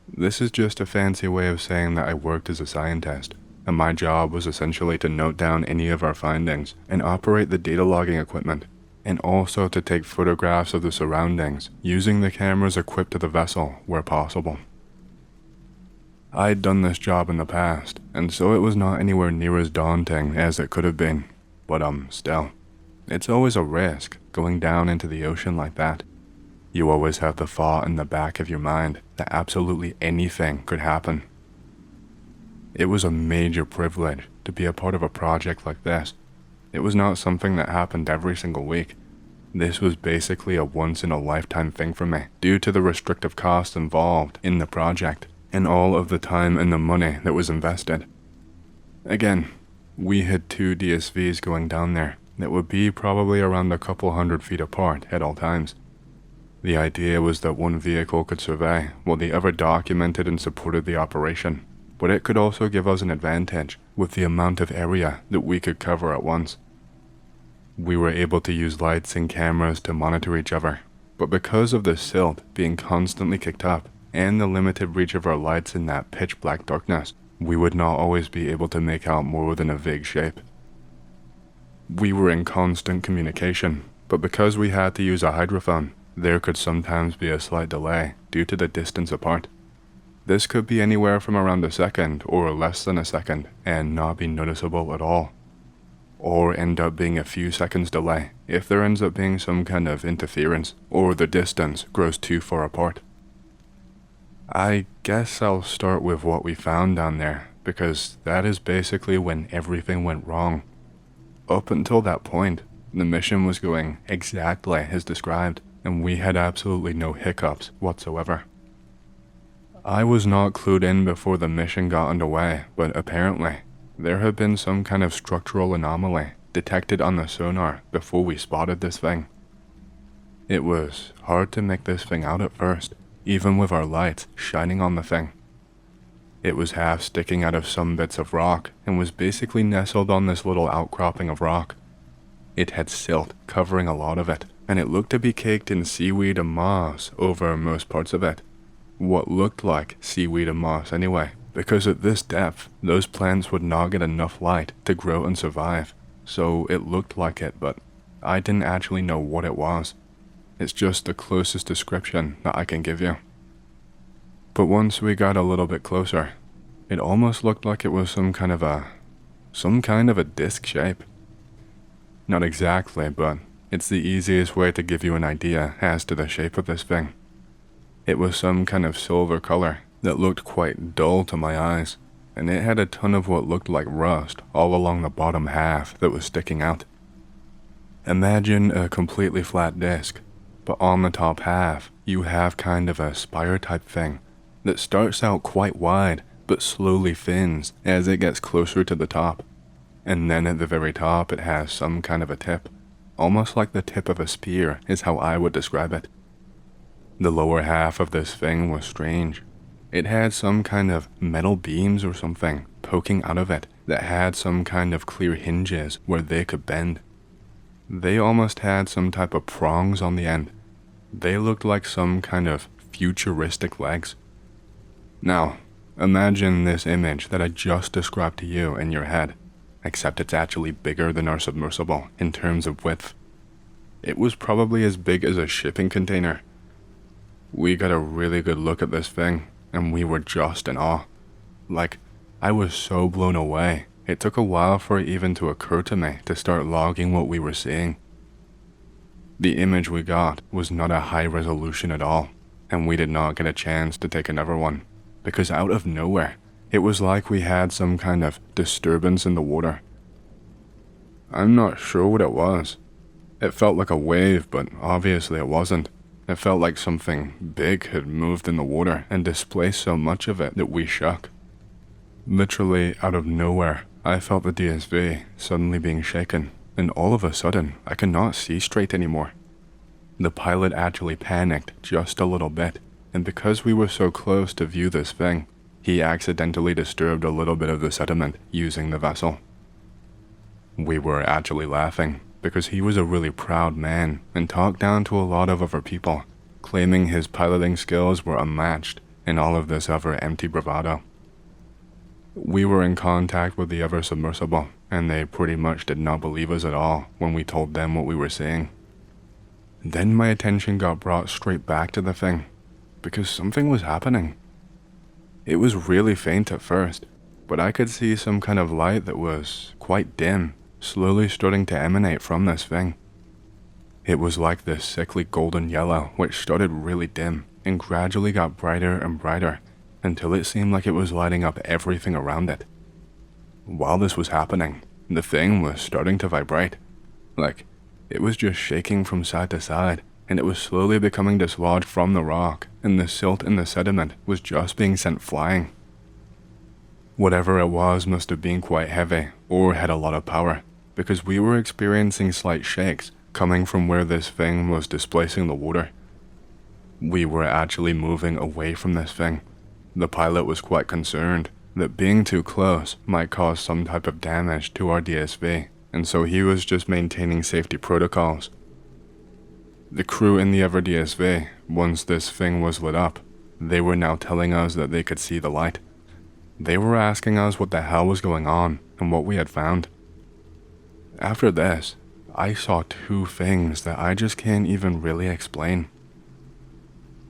This is just a fancy way of saying that I worked as a scientist, and my job was essentially to note down any of our findings and operate the data logging equipment, and also to take photographs of the surroundings using the cameras equipped to the vessel where possible. I'd done this job in the past, and so it was not anywhere near as daunting as it could have been, but still, it's always a risk going down into the ocean like that. You always have the thought in the back of your mind that absolutely anything could happen. It was a major privilege to be a part of a project like this. It was not something that happened every single week. This was basically a once-in-a-lifetime thing for me, due to the restrictive costs involved in the project, and all of the time and the money that was invested. Again, we had 2 DSVs going down there that would be probably around a couple 100 feet apart at all times. The idea was that one vehicle could survey while the other documented and supported the operation, but it could also give us an advantage with the amount of area that we could cover at once. We were able to use lights and cameras to monitor each other, but because of the silt being constantly kicked up, and the limited reach of our lights in that pitch black darkness, we would not always be able to make out more than a vague shape. We were in constant communication, but because we had to use a hydrophone, there could sometimes be a slight delay due to the distance apart. This could be anywhere from around a second or less than a second and not be noticeable at all, or end up being a few seconds delay if there ends up being some kind of interference or the distance grows too far apart. I guess I'll start with what we found down there, because that is basically when everything went wrong. Up until that point, the mission was going exactly as described, and we had absolutely no hiccups whatsoever. I was not clued in before the mission got underway, but apparently, there had been some kind of structural anomaly detected on the sonar before we spotted this thing. It was hard to make this thing out at first, even with our lights shining on the thing. It was half sticking out of some bits of rock and was basically nestled on this little outcropping of rock. It had silt covering a lot of it, and it looked to be caked in seaweed and moss over most parts of it. What looked like seaweed and moss anyway, because at this depth, those plants would not get enough light to grow and survive, so it looked like it, but I didn't actually know what it was. It's just the closest description that I can give you. But once we got a little bit closer, it almost looked like it was some kind of a disc shape. Not exactly, but it's the easiest way to give you an idea as to the shape of this thing. It was some kind of silver color that looked quite dull to my eyes, and it had a ton of what looked like rust all along the bottom half that was sticking out. Imagine a completely flat disc, but on the top half you have kind of a spire type thing that starts out quite wide but slowly thins as it gets closer to the top. And then at the very top it has some kind of a tip, almost like the tip of a spear is how I would describe it. The lower half of this thing was strange. It had some kind of metal beams or something poking out of it that had some kind of clear hinges where they could bend. They almost had some type of prongs on the end. They looked like some kind of futuristic legs. Now, imagine this image that I just described to you in your head, except it's actually bigger than our submersible in terms of width. It was probably as big as a shipping container. We got a really good look at this thing, and we were just in awe. Like, I was so blown away, it took a while for it even to occur to me to start logging what we were seeing. The image we got was not a high resolution at all, and we did not get a chance to take another one, because out of nowhere, it was like we had some kind of disturbance in the water. I'm not sure what it was. It felt like a wave, but obviously it wasn't. It felt like something big had moved in the water and displaced so much of it that we shook. Literally out of nowhere, I felt the DSV suddenly being shaken, and all of a sudden, I could not see straight anymore. The pilot actually panicked just a little bit, and because we were so close to view this thing, he accidentally disturbed a little bit of the sediment using the vessel. We were actually laughing, because he was a really proud man and talked down to a lot of other people, claiming his piloting skills were unmatched and all of this other empty bravado. We were in contact with the other submersible, and they pretty much did not believe us at all when we told them what we were seeing. Then my attention got brought straight back to the thing, because something was happening. It was really faint at first, but I could see some kind of light that was quite dim, slowly starting to emanate from this thing. It was like this sickly golden yellow, which started really dim and gradually got brighter and brighter until it seemed like it was lighting up everything around it. While this was happening, the thing was starting to vibrate. Like, it was just shaking from side to side, and it was slowly becoming dislodged from the rock, and the silt in the sediment was just being sent flying. Whatever it was must have been quite heavy, or had a lot of power, because we were experiencing slight shakes coming from where this thing was displacing the water. We were actually moving away from this thing. The pilot was quite concerned that being too close might cause some type of damage to our DSV, and so he was just maintaining safety protocols. The crew in the other DSV, once this thing was lit up, they were now telling us that they could see the light. They were asking us what the hell was going on and what we had found. After this, I saw two things that I just can't even really explain.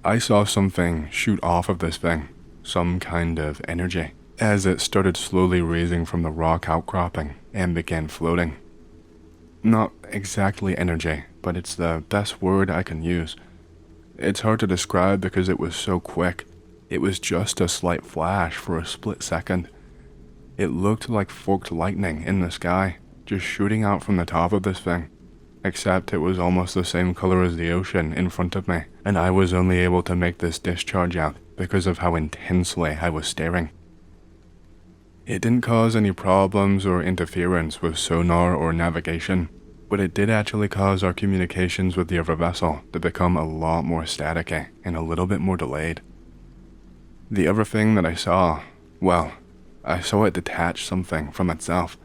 I saw something shoot off of this thing, some kind of energy, as it started slowly raising from the rock outcropping and began floating. Not exactly energy, but it's the best word I can use. It's hard to describe because it was so quick. It was just a slight flash for a split second. It looked like forked lightning in the sky, just shooting out from the top of this thing. Except it was almost the same color as the ocean in front of me, and I was only able to make this discharge out because of how intensely I was staring. It didn't cause any problems or interference with sonar or navigation, but it did actually cause our communications with the other vessel to become a lot more staticky and a little bit more delayed. The other thing that I saw, well, I saw it detach something from itself.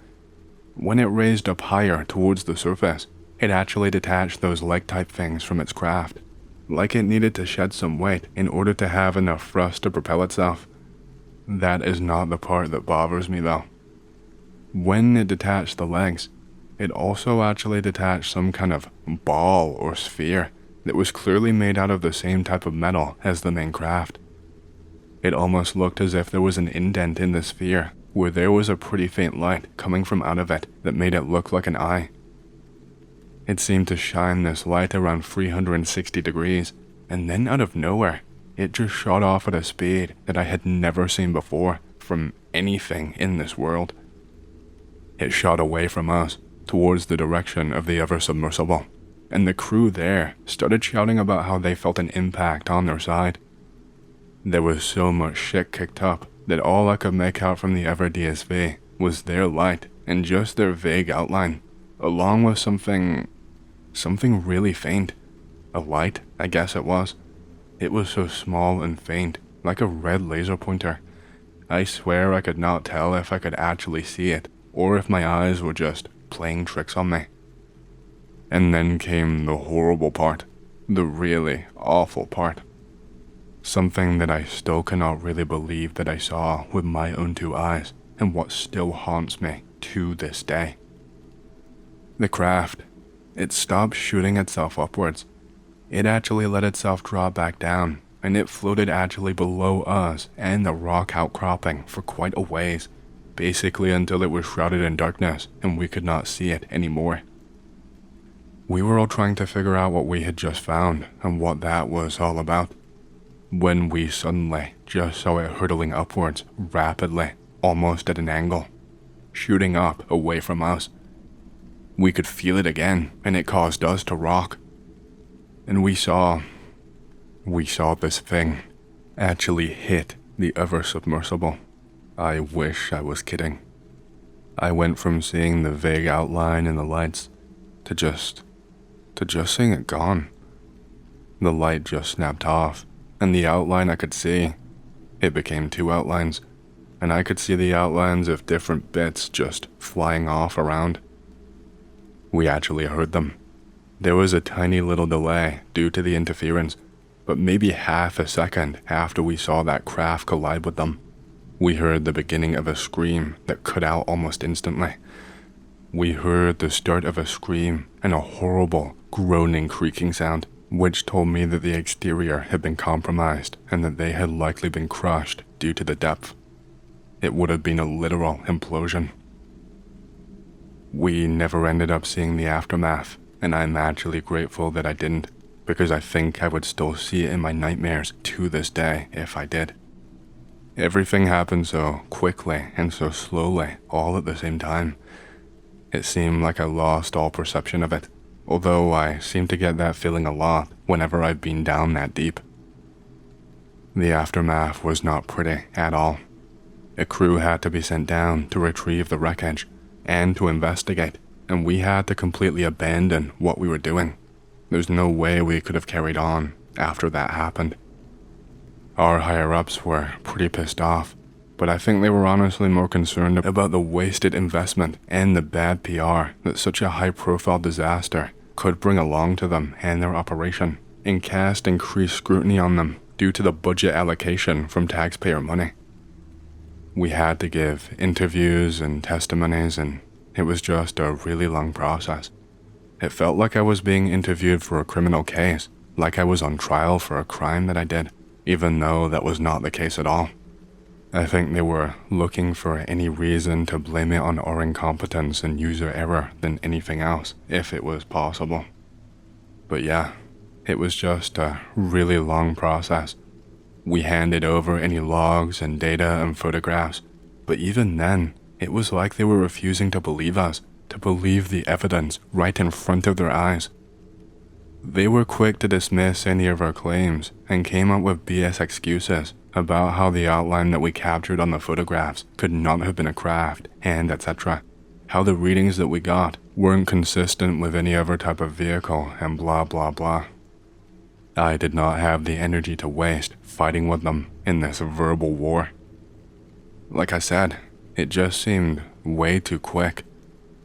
When it raised up higher towards the surface, it actually detached those leg-type things from its craft, like it needed to shed some weight in order to have enough thrust to propel itself. That is not the part that bothers me though. When it detached the legs, it also actually detached some kind of ball or sphere that was clearly made out of the same type of metal as the main craft. It almost looked as if there was an indent in the sphere where there was a pretty faint light coming from out of it that made it look like an eye. It seemed to shine this light around 360 degrees, and then out of nowhere, it just shot off at a speed that I had never seen before from anything in this world. It shot away from us, towards the direction of the other submersible, and the crew there started shouting about how they felt an impact on their side. There was so much shit kicked up that all I could make out from the other DSV was their light and just their vague outline, along with something really faint. A light, I guess it was. It was so small and faint, like a red laser pointer. I swear I could not tell if I could actually see it, or if my eyes were just playing tricks on me. And then came the horrible part, the really awful part. Something that I still cannot really believe that I saw with my own two eyes, and what still haunts me to this day. The craft, it stopped shooting itself upwards. It actually let itself drop back down, and it floated actually below us and the rock outcropping for quite a ways, basically until it was shrouded in darkness and we could not see it anymore. We were all trying to figure out what we had just found and what that was all about, when we suddenly just saw it hurtling upwards rapidly, almost at an angle, shooting up away from us. We could feel it again, and it caused us to rock. And we saw this thing actually hit the other submersible. I wish I was kidding. I went from seeing the vague outline in the lights to just seeing it gone. The light just snapped off, and the outline I could see, it became two outlines, and I could see the outlines of different bits just flying off around. We actually heard them. There was a tiny little delay due to the interference, but maybe half a second after we saw that craft collide with them, we heard the beginning of a scream that cut out almost instantly. We heard the start of a scream and a horrible, groaning, creaking sound, which told me that the exterior had been compromised and that they had likely been crushed due to the depth. It would have been a literal implosion. We never ended up seeing the aftermath, and I'm actually grateful that I didn't, because I think I would still see it in my nightmares to this day if I did. Everything happened so quickly and so slowly, all at the same time. It seemed like I lost all perception of it, although I seem to get that feeling a lot whenever I've been down that deep. The aftermath was not pretty at all. A crew had to be sent down to retrieve the wreckage and to investigate, and we had to completely abandon what we were doing. There's no way we could have carried on after that happened. Our higher-ups were pretty pissed off, but I think they were honestly more concerned about the wasted investment and the bad PR that such a high-profile disaster could bring along to them and their operation, and cast increased scrutiny on them due to the budget allocation from taxpayer money. We had to give interviews and testimonies, and it was just a really long process. It felt like I was being interviewed for a criminal case, like I was on trial for a crime that I did, even though that was not the case at all. I think they were looking for any reason to blame it on our incompetence and user error than anything else, if it was possible. But yeah, it was just a really long process. We handed over any logs and data and photographs, but even then, it was like they were refusing to believe us, to believe the evidence right in front of their eyes. They were quick to dismiss any of our claims and came up with BS excuses about how the outline that we captured on the photographs could not have been a craft, and etc. How the readings that we got weren't consistent with any other type of vehicle, and blah blah blah. I did not have the energy to waste fighting with them in this verbal war. Like I said, it just seemed way too quick.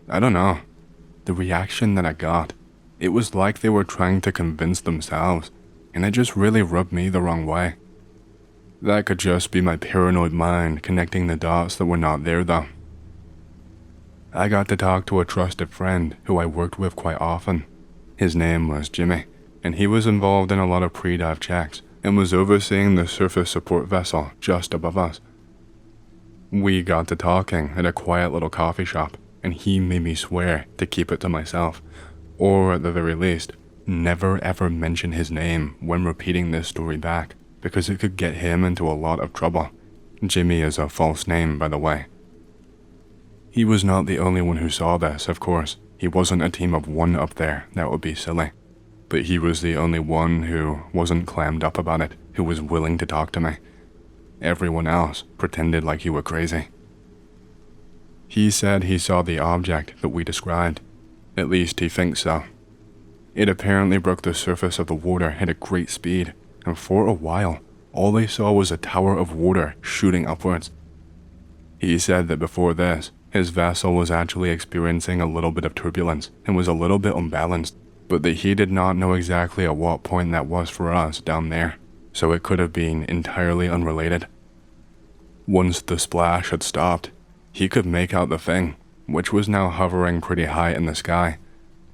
I don't know. The reaction that I got, it was like they were trying to convince themselves, and it just really rubbed me the wrong way. That could just be my paranoid mind connecting the dots that were not there though. I got to talk to a trusted friend who I worked with quite often. His name was Jimmy, and he was involved in a lot of pre-dive checks and was overseeing the surface support vessel just above us. We got to talking at a quiet little coffee shop, and he made me swear to keep it to myself. or at the very least, never ever mention his name when repeating this story back, because it could get him into a lot of trouble. Jimmy is a false name, by the way. He was not the only one who saw this, of course. He wasn't a team of one up there, that would be silly. But he was the only one who wasn't clammed up about it, who was willing to talk to me. Everyone else pretended like you were crazy. He said he saw the object that we described. At least he thinks so. It apparently broke the surface of the water at a great speed, and for a while, all they saw was a tower of water shooting upwards. He said that before this, his vessel was actually experiencing a little bit of turbulence and was a little bit unbalanced, but that he did not know exactly at what point that was for us down there, so it could have been entirely unrelated. Once the splash had stopped, he could make out the thing, which was now hovering pretty high in the sky,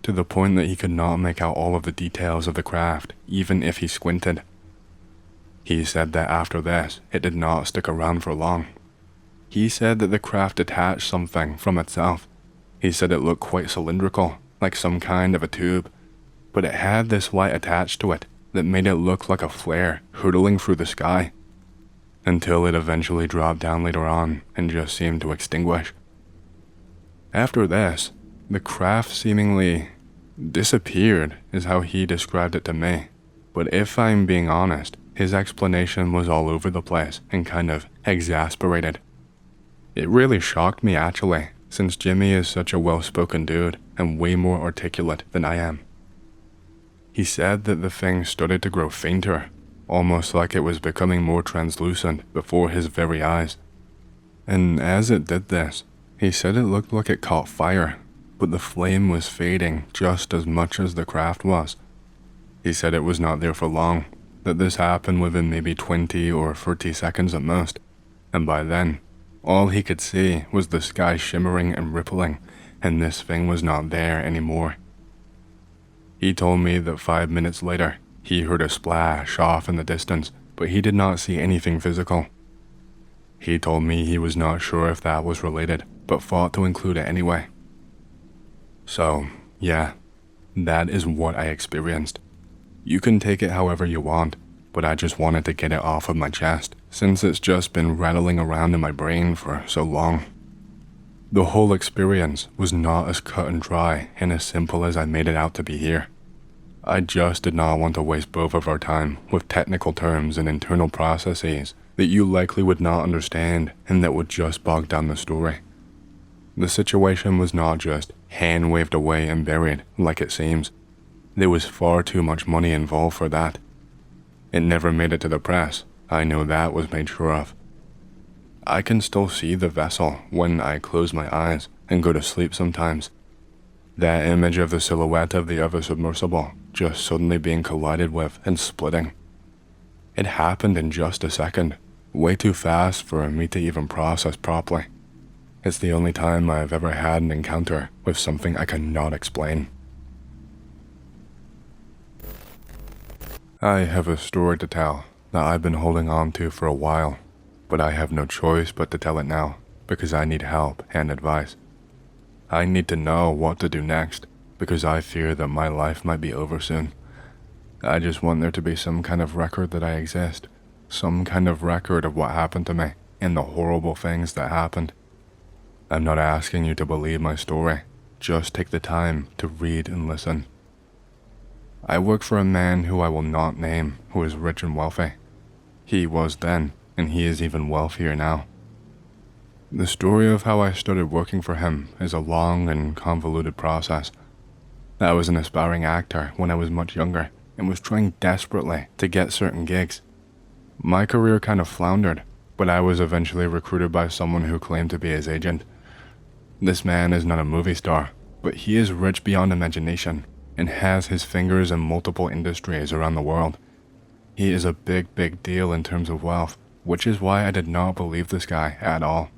to the point that he could not make out all of the details of the craft, even if he squinted. He said that after this, it did not stick around for long. He said that the craft detached something from itself. He said it looked quite cylindrical, like some kind of a tube, but it had this light attached to it that made it look like a flare hurtling through the sky, until it eventually dropped down later on and just seemed to extinguish. After this, the craft seemingly disappeared is how he described it to me, but if I'm being honest, his explanation was all over the place and kind of exasperated. It really shocked me actually, since Jimmy is such a well-spoken dude and way more articulate than I am. He said that the thing started to grow fainter, almost like it was becoming more translucent before his very eyes. And as it did this, he said it looked like it caught fire, but the flame was fading just as much as the craft was. He said it was not there for long, that this happened within maybe 20 or 30 seconds at most, and by then, all he could see was the sky shimmering and rippling, and this thing was not there anymore. He told me that 5 minutes later, he heard a splash off in the distance, but he did not see anything physical. He told me he was not sure if that was related, but thought to include it anyway. So, yeah, that is what I experienced. You can take it however you want, but I just wanted to get it off of my chest, since it's just been rattling around in my brain for so long. The whole experience was not as cut and dry and as simple as I made it out to be here. I just did not want to waste both of our time with technical terms and internal processes that you likely would not understand and that would just bog down the story. The situation was not just hand-waved away and buried like it seems. There was far too much money involved for that. It never made it to the press, I know that was made sure of. I can still see the vessel when I close my eyes and go to sleep sometimes. That image of the silhouette of the other submersible just suddenly being collided with and splitting. It happened in just a second, way too fast for me to even process properly. It's the only time I've ever had an encounter with something I cannot explain. I have a story to tell that I've been holding on to for a while, but I have no choice but to tell it now because I need help and advice. I need to know what to do next because I fear that my life might be over soon. I just want there to be some kind of record that I exist, some kind of record of what happened to me and the horrible things that happened. I'm not asking you to believe my story, just take the time to read and listen. I work for a man who I will not name, who is rich and wealthy. He was then, and he is even wealthier now. The story of how I started working for him is a long and convoluted process. I was an aspiring actor when I was much younger and was trying desperately to get certain gigs. My career kind of floundered, but I was eventually recruited by someone who claimed to be his agent. This man is not a movie star, but he is rich beyond imagination and has his fingers in multiple industries around the world. He is a big deal in terms of wealth, which is why I did not believe this guy at all.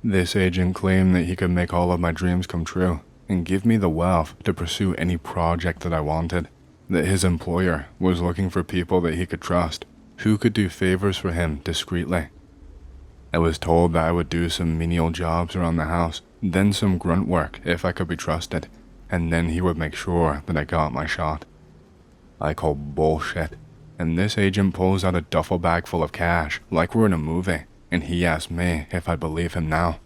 This agent claimed that he could make all of my dreams come true and give me the wealth to pursue any project that I wanted, that his employer was looking for people that he could trust, who could do favors for him discreetly. I was told that I would do some menial jobs around the house, then some grunt work if I could be trusted, and then he would make sure that I got my shot. I call bullshit, and this agent pulls out a duffel bag full of cash like we're in a movie, and he asked me if I believe him now.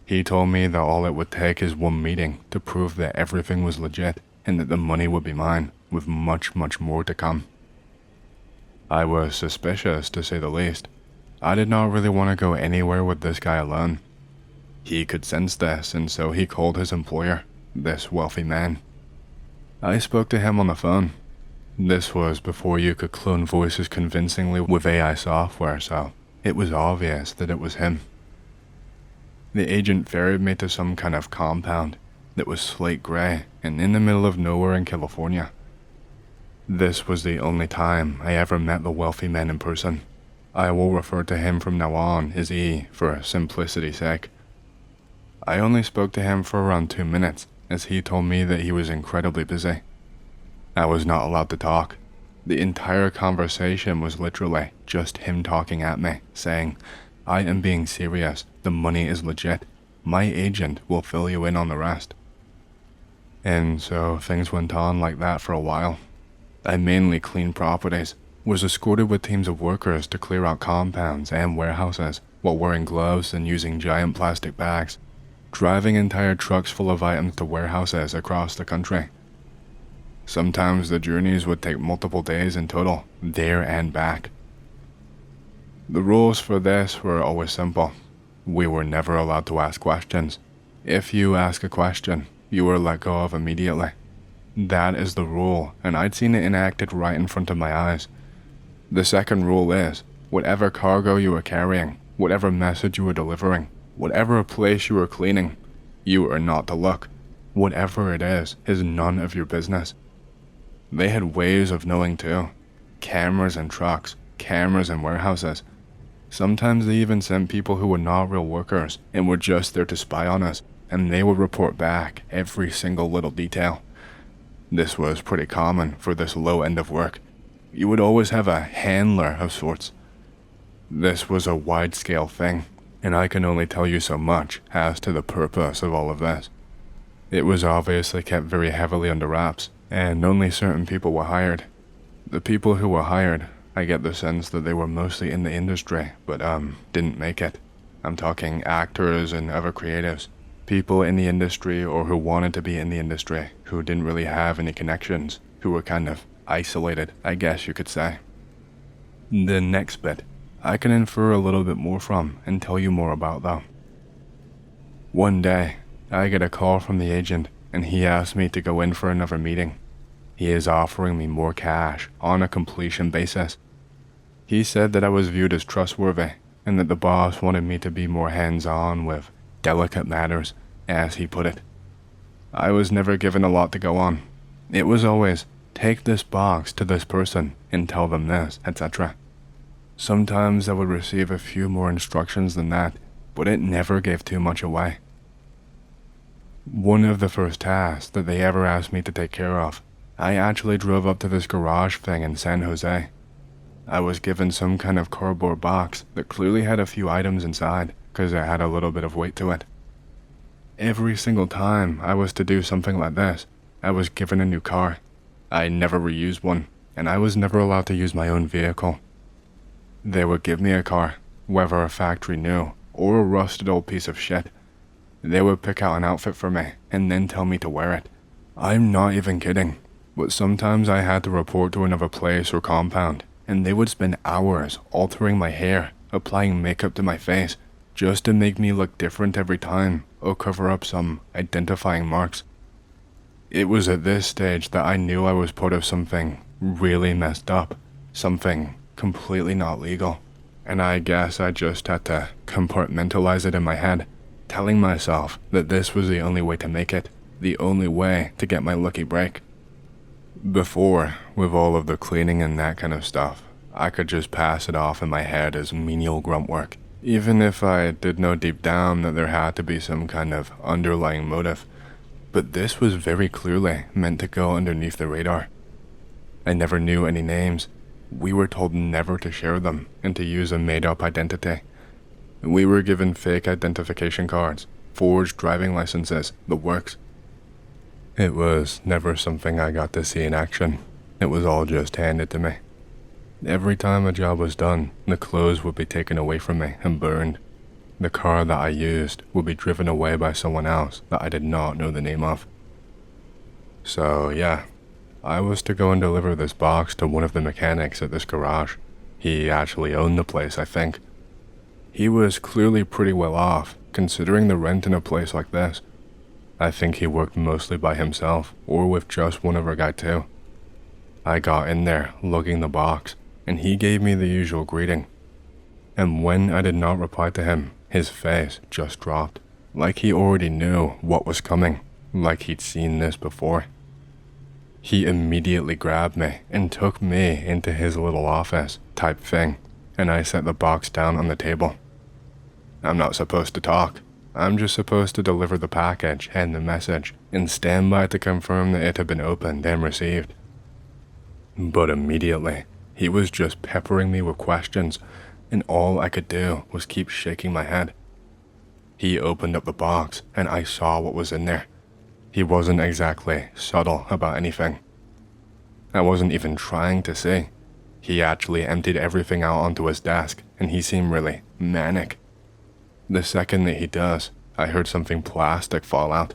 He told me that all it would take is one meeting to prove that everything was legit and that the money would be mine, with much, much more to come. I was suspicious, to say the least. I did not really want to go anywhere with this guy alone. He could sense this, and so he called his employer, this wealthy man. I spoke to him on the phone. This was before you could clone voices convincingly with AI software, so it was obvious that it was him. The agent ferried me to some kind of compound that was slate gray and in the middle of nowhere in California. This was the only time I ever met the wealthy man in person. I will refer to him from now on as E for simplicity's sake. I only spoke to him for around 2 minutes, as he told me that he was incredibly busy. I was not allowed to talk. The entire conversation was literally just him talking at me, saying, "I am being serious, the money is legit. My agent will fill you in on the rest." And so things went on like that for a while. I mainly cleaned properties, was escorted with teams of workers to clear out compounds and warehouses while wearing gloves and using giant plastic bags, driving entire trucks full of items to warehouses across the country. Sometimes the journeys would take multiple days in total, there and back. The rules for this were always simple. We were never allowed to ask questions. If you ask a question, you were let go of immediately. That is the rule, and I'd seen it enacted right in front of my eyes. The second rule is, whatever cargo you were carrying, whatever message you were delivering, whatever place you were cleaning, you are not to look. Whatever it is none of your business. They had ways of knowing too. Cameras in trucks, cameras in warehouses. Sometimes they even sent people who were not real workers and were just there to spy on us, and they would report back every single little detail. This was pretty common for this low end of work. You would always have a handler of sorts. This was a wide-scale thing, and I can only tell you so much as to the purpose of all of this. It was obviously kept very heavily under wraps, and only certain people were hired. The people who were hired, I get the sense that they were mostly in the industry, but didn't make it. I'm talking actors and other creatives. People in the industry or who wanted to be in the industry, who didn't really have any connections, who were kind of isolated, I guess you could say. The next bit, I can infer a little bit more from and tell you more about though. One day, I get a call from the agent and he asked me to go in for another meeting. He is offering me more cash on a completion basis. He said that I was viewed as trustworthy and that the boss wanted me to be more hands-on with delicate matters, as he put it. I was never given a lot to go on. It was always, take this box to this person and tell them this, etc. Sometimes I would receive a few more instructions than that, but it never gave too much away. One of the first tasks that they ever asked me to take care of, I actually drove up to this garage thing in San Jose. I was given some kind of cardboard box that clearly had a few items inside, because it had a little bit of weight to it. Every single time I was to do something like this, I was given a new car. I never reused one, and I was never allowed to use my own vehicle. They would give me a car, whether a factory new or a rusted old piece of shit. They would pick out an outfit for me and then tell me to wear it. I'm not even kidding, but sometimes I had to report to another place or compound, and they would spend hours altering my hair, applying makeup to my face, just to make me look different every time or cover up some identifying marks. It was at this stage that I knew I was part of something really messed up, something completely not legal, and I guess I just had to compartmentalize it in my head, telling myself that this was the only way to make it, the only way to get my lucky break. Before, with all of the cleaning and that kind of stuff, I could just pass it off in my head as menial grunt work, even if I did know deep down that there had to be some kind of underlying motive. But this was very clearly meant to go underneath the radar. I never knew any names. We were told never to share them and to use a made-up identity. We were given fake identification cards, forged driving licenses, the works. It was never something I got to see in action. It was all just handed to me. Every time a job was done, the clothes would be taken away from me and burned. The car that I used would be driven away by someone else that I did not know the name of. So yeah, I was to go and deliver this box to one of the mechanics at this garage. He actually owned the place, I think. He was clearly pretty well off, considering the rent in a place like this. I think he worked mostly by himself, or with just one other guy too. I got in there, lugging the box, and he gave me the usual greeting. And when I did not reply to him, his face just dropped, like he already knew what was coming, like he'd seen this before. He immediately grabbed me and took me into his little office type thing, and I set the box down on the table. I'm not supposed to talk. I'm just supposed to deliver the package and the message and stand by to confirm that it had been opened and received. But immediately, he was just peppering me with questions, and all I could do was keep shaking my head. He opened up the box, and I saw what was in there. He wasn't exactly subtle about anything. I wasn't even trying to see. He actually emptied everything out onto his desk, and he seemed really manic. The second that he does, I heard something plastic fall out.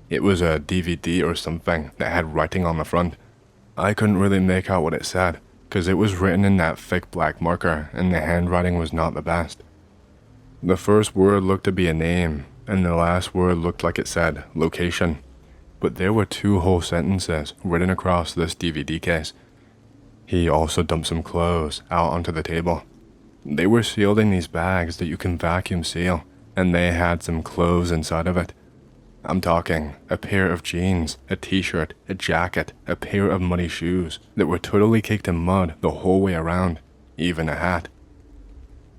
It was a DVD or something that had writing on the front. I couldn't really make out what it said, because it was written in that thick black marker, and the handwriting was not the best. The first word looked to be a name, and the last word looked like it said location. But there were 2 whole sentences written across this DVD case. He also dumped some clothes out onto the table. They were sealed in these bags that you can vacuum seal, and they had some clothes inside of it. I'm talking a pair of jeans, a t-shirt, a jacket, a pair of muddy shoes that were totally caked in mud the whole way around, even a hat.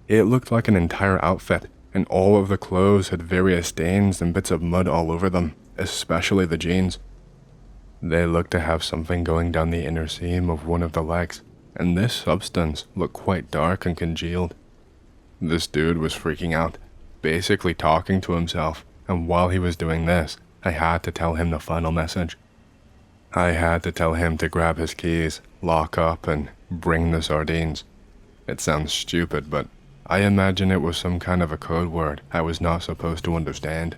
It looked like an entire outfit, and all of the clothes had various stains and bits of mud all over them, especially the jeans. They looked to have something going down the inner seam of one of the legs, and this substance looked quite dark and congealed. This dude was freaking out, basically talking to himself, and while he was doing this, I had to tell him the final message. I had to tell him to grab his keys, lock up, and bring the sardines. It sounds stupid, but I imagine it was some kind of a code word I was not supposed to understand.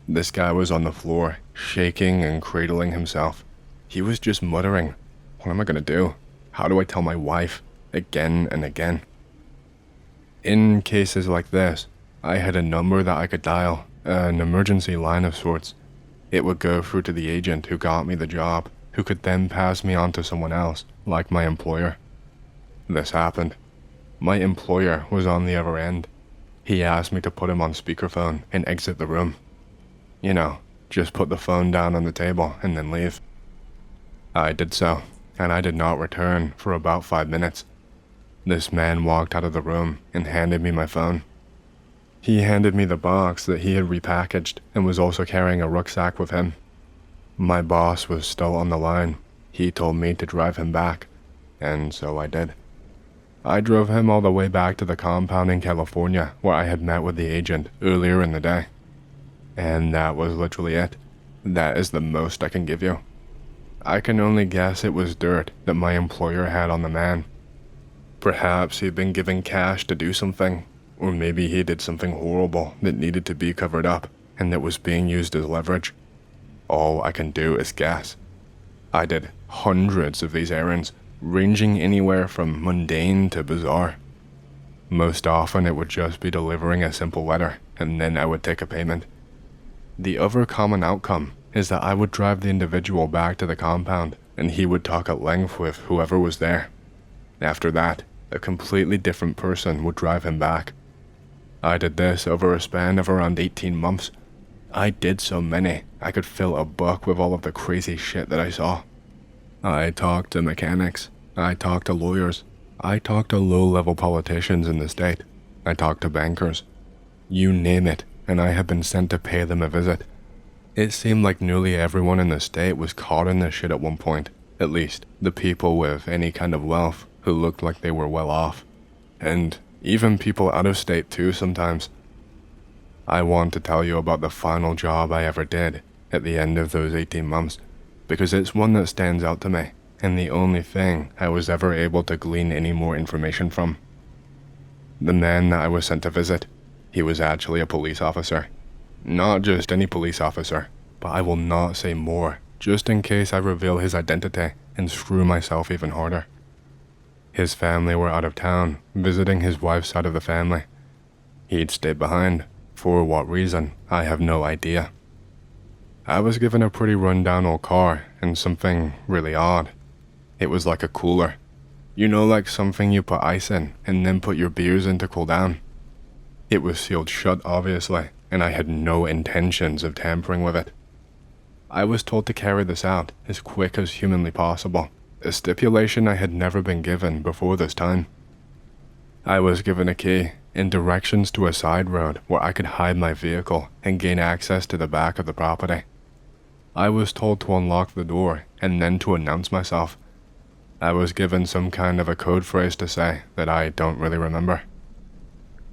This guy was on the floor, shaking and cradling himself. He was just muttering, "What am I gonna do? How do I tell my wife?" Again and again. In cases like this, I had a number that I could dial, an emergency line of sorts. It would go through to the agent who got me the job, who could then pass me on to someone else, like my employer. This happened. My employer was on the other end. He asked me to put him on speakerphone and exit the room. You know, just put the phone down on the table and then leave. I did so, and I did not return for about 5 minutes. This man walked out of the room and handed me my phone. He handed me the box that he had repackaged and was also carrying a rucksack with him. My boss was still on the line. He told me to drive him back, and so I did. I drove him all the way back to the compound in California where I had met with the agent earlier in the day. And that was literally it. That is the most I can give you. I can only guess it was dirt that my employer had on the man. Perhaps he'd been given cash to do something, or maybe he did something horrible that needed to be covered up and that was being used as leverage. All I can do is guess. I did hundreds of these errands, ranging anywhere from mundane to bizarre. Most often it would just be delivering a simple letter, and then I would take a payment. The other common outcome is that I would drive the individual back to the compound, and he would talk at length with whoever was there. After that, a completely different person would drive him back. I did this over a span of around 18 months. I did so many, I could fill a book with all of the crazy shit that I saw. I talked to mechanics, I talked to lawyers, I talked to low-level politicians in the state, I talked to bankers. You name it, and I had been sent to pay them a visit. It seemed like nearly everyone in the state was caught in this shit at one point, at least the people with any kind of wealth who looked like they were well off. And even people out of state too sometimes. I want to tell you about the final job I ever did, at the end of those 18 months, because it's one that stands out to me, and the only thing I was ever able to glean any more information from. The man that I was sent to visit, he was actually a police officer. Not just any police officer, but I will not say more, just in case I reveal his identity and screw myself even harder. His family were out of town, visiting his wife's side of the family. He'd stayed behind. For what reason, I have no idea. I was given a pretty run-down old car and something really odd. It was like a cooler. You know, like something you put ice in and then put your beers in to cool down. It was sealed shut, obviously, and I had no intentions of tampering with it. I was told to carry this out as quick as humanly possible, a stipulation I had never been given before this time. I was given a key and directions to a side road where I could hide my vehicle and gain access to the back of the property. I was told to unlock the door and then to announce myself. I was given some kind of a code phrase to say that I don't really remember.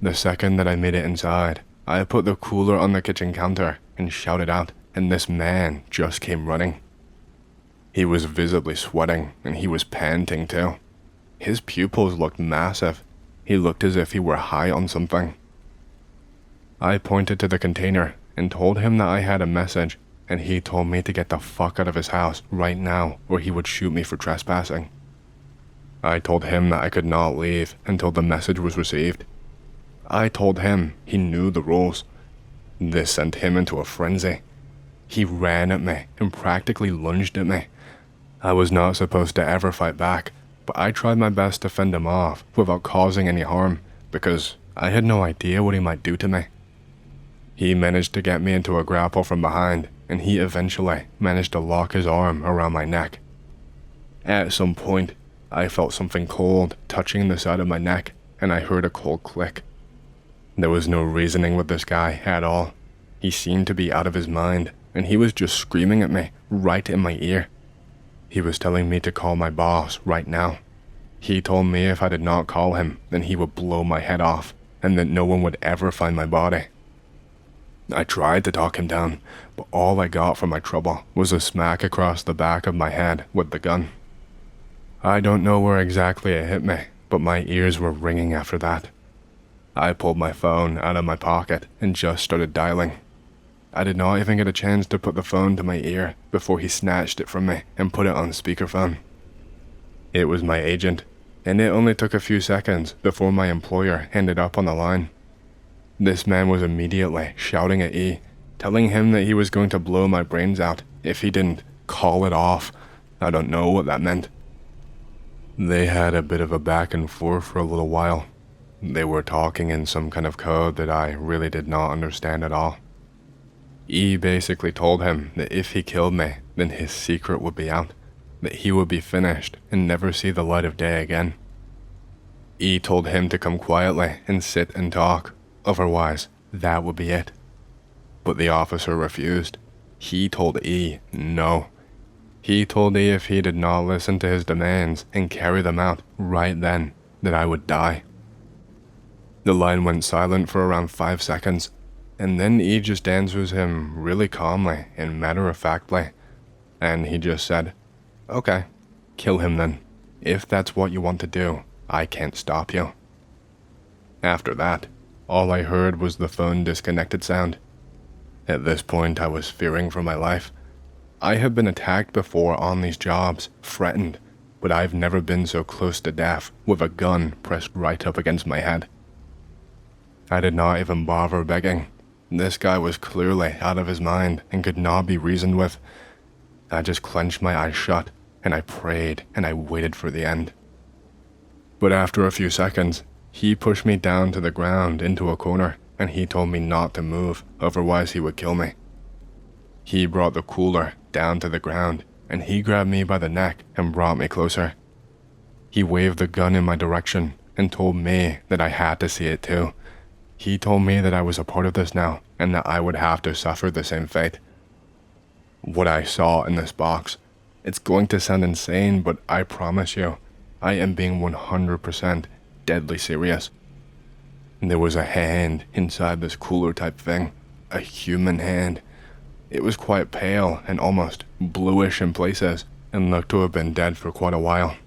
The second that I made it inside, I put the cooler on the kitchen counter and shouted out, and this man just came running. He was visibly sweating and he was panting too. His pupils looked massive. He looked as if he were high on something. I pointed to the container and told him that I had a message, and he told me to get the fuck out of his house right now or he would shoot me for trespassing. I told him that I could not leave until the message was received. I told him he knew the rules. This sent him into a frenzy. He ran at me and practically lunged at me. I was not supposed to ever fight back, but I tried my best to fend him off without causing any harm, because I had no idea what he might do to me. He managed to get me into a grapple from behind, and he eventually managed to lock his arm around my neck. At some point, I felt something cold touching the side of my neck, and I heard a cold click. There was no reasoning with this guy at all. He seemed to be out of his mind, and he was just screaming at me right in my ear. He was telling me to call my boss right now. He told me if I did not call him, then he would blow my head off, and that no one would ever find my body. I tried to talk him down, but all I got for my trouble was a smack across the back of my head with the gun. I don't know where exactly it hit me, but my ears were ringing after that. I pulled my phone out of my pocket and just started dialing. I did not even get a chance to put the phone to my ear before he snatched it from me and put it on speakerphone. It was my agent, and it only took a few seconds before my employer ended up on the line. This man was immediately shouting at E, telling him that he was going to blow my brains out if he didn't call it off. I don't know what that meant. They had a bit of a back and forth for a little while. They were talking in some kind of code that I really did not understand at all. E basically told him that if he killed me, then his secret would be out, that he would be finished and never see the light of day again. E told him to come quietly and sit and talk, otherwise that would be it. But the officer refused. He told E no. He told E if he did not listen to his demands and carry them out right then, that I would die. The line went silent for around 5 seconds, and then E just answers him really calmly and matter-of-factly, and he just said, "Okay, kill him then. If that's what you want to do, I can't stop you." After that, all I heard was the phone disconnected sound. At this point, I was fearing for my life. I have been attacked before on these jobs, threatened, but I've never been so close to death with a gun pressed right up against my head. I did not even bother begging. This guy was clearly out of his mind and could not be reasoned with. I just clenched my eyes shut, and I prayed and I waited for the end. But after a few seconds, he pushed me down to the ground into a corner, and he told me not to move, otherwise he would kill me. He brought the cooler down to the ground, and he grabbed me by the neck and brought me closer. He waved the gun in my direction and told me that I had to see it too. He told me that I was a part of this now, and that I would have to suffer the same fate. What I saw in this box, it's going to sound insane, but I promise you, I am being 100% deadly serious. There was a hand inside this cooler type thing, a human hand. It was quite pale and almost bluish in places, and looked to have been dead for quite a while.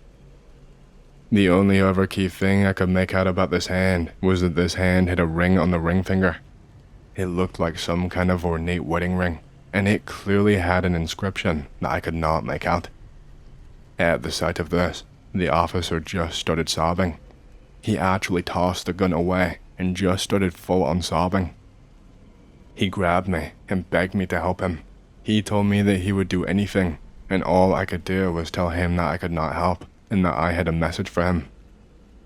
The only other key thing I could make out about this hand was that this hand had a ring on the ring finger. It looked like some kind of ornate wedding ring, and it clearly had an inscription that I could not make out. At the sight of this, the officer just started sobbing. He actually tossed the gun away and just started full on sobbing. He grabbed me and begged me to help him. He told me that he would do anything, and all I could do was tell him that I could not help, and that I had a message for him.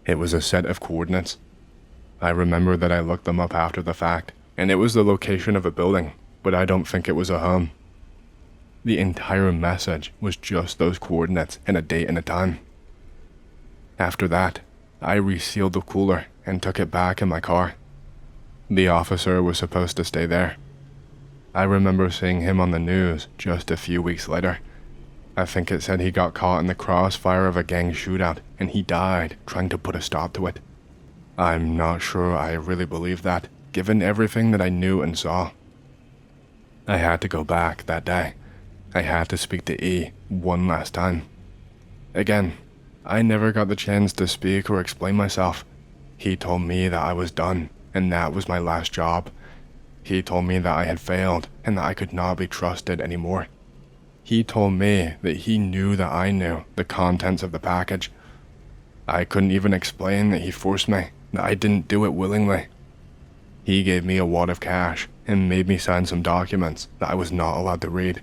It was a set of coordinates. I remember that I looked them up after the fact, and it was the location of a building, but I don't think it was a home. The entire message was just those coordinates and a date and a time. After that, I resealed the cooler and took it back in my car. The officer was supposed to stay there. I remember seeing him on the news just a few weeks later. I think it said he got caught in the crossfire of a gang shootout and he died trying to put a stop to it. I'm not sure I really believe that, given everything that I knew and saw. I had to go back that day. I had to speak to E one last time. Again, I never got the chance to speak or explain myself. He told me that I was done, and that was my last job. He told me that I had failed, and that I could not be trusted anymore. He told me that he knew that I knew the contents of the package. I couldn't even explain that he forced me, that I didn't do it willingly. He gave me a wad of cash and made me sign some documents that I was not allowed to read.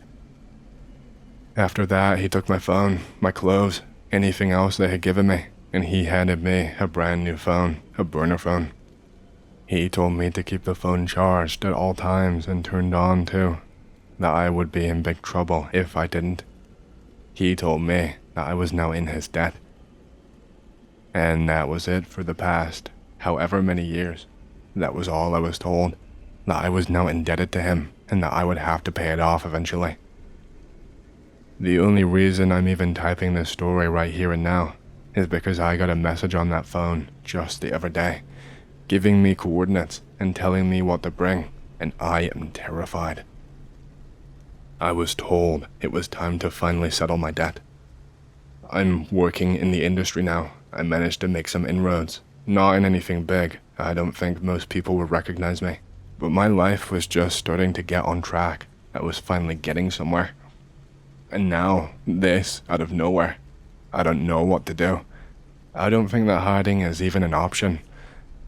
After that, he took my phone, my clothes, anything else they had given me, and he handed me a brand new phone, a burner phone. He told me to keep the phone charged at all times and turned on too, that I would be in big trouble if I didn't. He told me that I was now in his debt. And that was it for the past however many years. That was all I was told, that I was now indebted to him and that I would have to pay it off eventually. The only reason I'm even typing this story right here and now is because I got a message on that phone just the other day, giving me coordinates and telling me what to bring, and I am terrified. I was told it was time to finally settle my debt. I'm working in the industry now. I managed to make some inroads. Not in anything big. I don't think most people would recognize me. But my life was just starting to get on track. I was finally getting somewhere. And now, this out of nowhere. I don't know what to do. I don't think that hiding is even an option.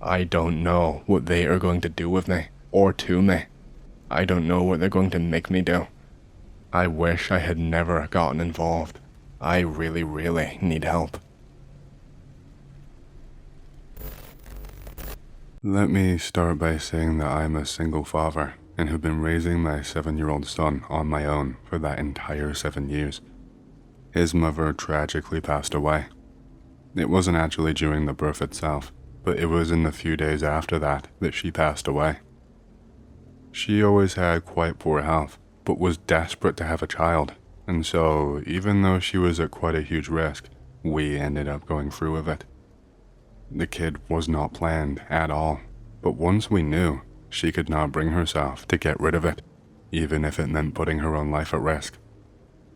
I don't know what they are going to do with me, or to me. I don't know what they're going to make me do. I wish I had never gotten involved. I really, really need help. Let me start by saying that I'm a single father and have been raising my 7-year-old son on my own for that entire 7 years. His mother tragically passed away. It wasn't actually during the birth itself, but it was in the few days after that she passed away. She always had quite poor health, but was desperate to have a child, and so even though she was at quite a huge risk, we ended up going through with it. The kid was not planned at all, but once we knew, she could not bring herself to get rid of it, even if it meant putting her own life at risk.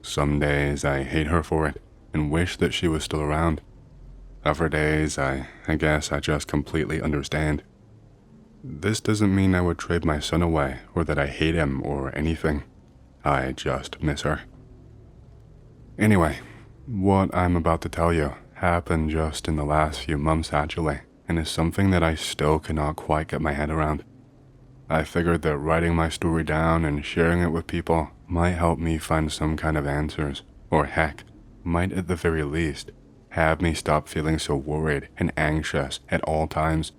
Some days I hate her for it and wish that she was still around. Other days I guess I just completely understand. This doesn't mean I would trade my son away or that I hate him or anything. I just miss her. Anyway, what I'm about to tell you happened just in the last few months actually, and is something that I still cannot quite get my head around. I figured that writing my story down and sharing it with people might help me find some kind of answers, or heck, might at the very least have me stop feeling so worried and anxious at all times.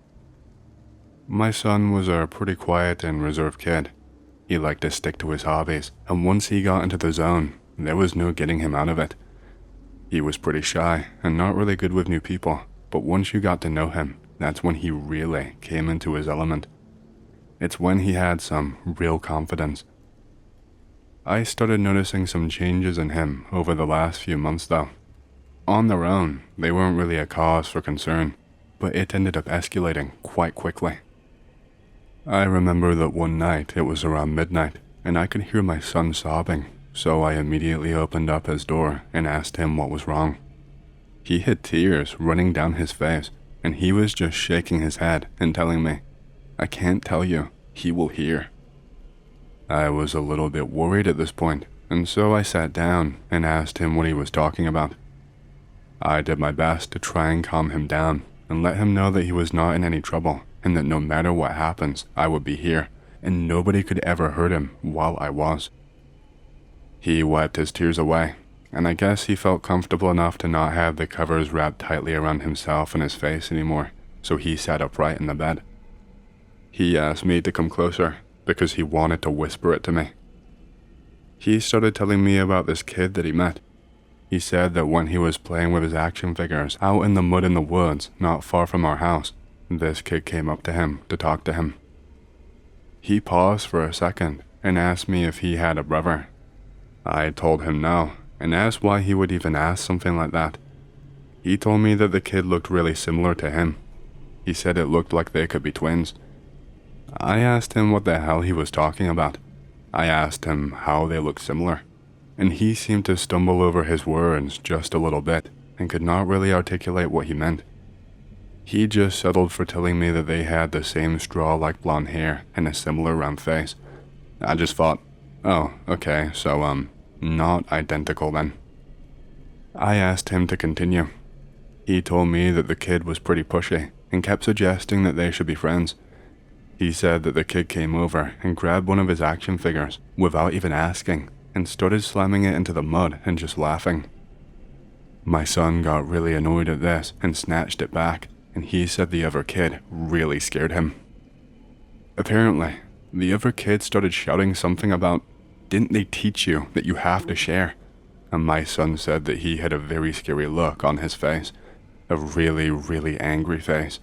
My son was a pretty quiet and reserved kid. He liked to stick to his hobbies, and once he got into the zone, there was no getting him out of it. He was pretty shy and not really good with new people, but once you got to know him, that's when he really came into his element. It's when he had some real confidence. I started noticing some changes in him over the last few months though. On their own, they weren't really a cause for concern, but it ended up escalating quite quickly. I remember that one night, it was around midnight, and I could hear my son sobbing, so I immediately opened up his door and asked him what was wrong. He had tears running down his face, and he was just shaking his head and telling me, "I can't tell you, he will hear." I was a little bit worried at this point, and so I sat down and asked him what he was talking about. I did my best to try and calm him down and let him know that he was not in any trouble and that no matter what happens, I would be here and nobody could ever hurt him while I was. He wiped his tears away, and I guess he felt comfortable enough to not have the covers wrapped tightly around himself and his face anymore, so he sat upright in the bed. He asked me to come closer because he wanted to whisper it to me. He started telling me about this kid that he met. He said that when he was playing with his action figures out in the mud in the woods not far from our house, this kid came up to him to talk to him. He paused for a second and asked me if he had a brother. I told him no and asked why he would even ask something like that. He told me that the kid looked really similar to him. He said it looked like they could be twins. I asked him what the hell he was talking about. I asked him how they looked similar, and he seemed to stumble over his words just a little bit and could not really articulate what he meant. He just settled for telling me that they had the same straw-like blonde hair and a similar round face. I just thought, oh, okay, so not identical then. I asked him to continue. He told me that the kid was pretty pushy and kept suggesting that they should be friends. He said that the kid came over and grabbed one of his action figures without even asking and started slamming it into the mud and just laughing. My son got really annoyed at this and snatched it back, and he said the other kid really scared him. Apparently, the other kid started shouting something about, "Didn't they teach you that you have to share?" And my son said that he had a very scary look on his face, a really, really angry face.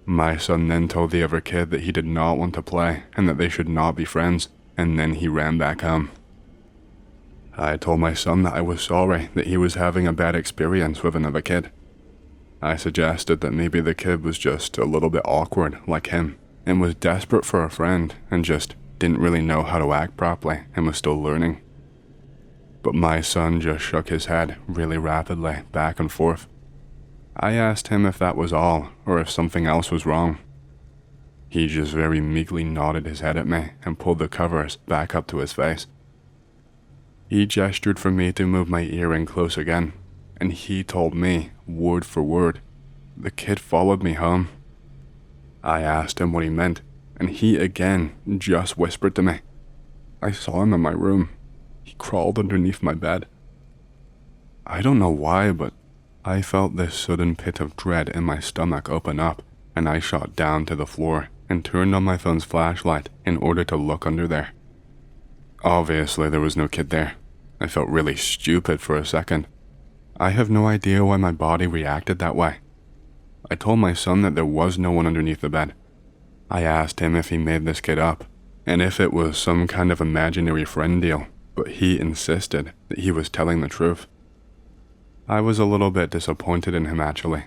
My son then told the other kid that he did not want to play and that they should not be friends, and then he ran back home. I told my son that I was sorry that he was having a bad experience with another kid. I suggested that maybe the kid was just a little bit awkward like him and was desperate for a friend and just didn't really know how to act properly and was still learning. But my son just shook his head really rapidly back and forth. I asked him if that was all or if something else was wrong. He just very meekly nodded his head at me and pulled the covers back up to his face. He gestured for me to move my ear in close again, and he told me, word for word, the kid followed me home. I asked him what he meant, and he again just whispered to me. I saw him in my room. He crawled underneath my bed. I don't know why, but I felt this sudden pit of dread in my stomach open up, and I shot down to the floor and turned on my phone's flashlight in order to look under there. Obviously, there was no kid there. I felt really stupid for a second. I have no idea why my body reacted that way. I told my son that there was no one underneath the bed. I asked him if he made this kid up, and if it was some kind of imaginary friend deal, but he insisted that he was telling the truth. I was a little bit disappointed in him actually.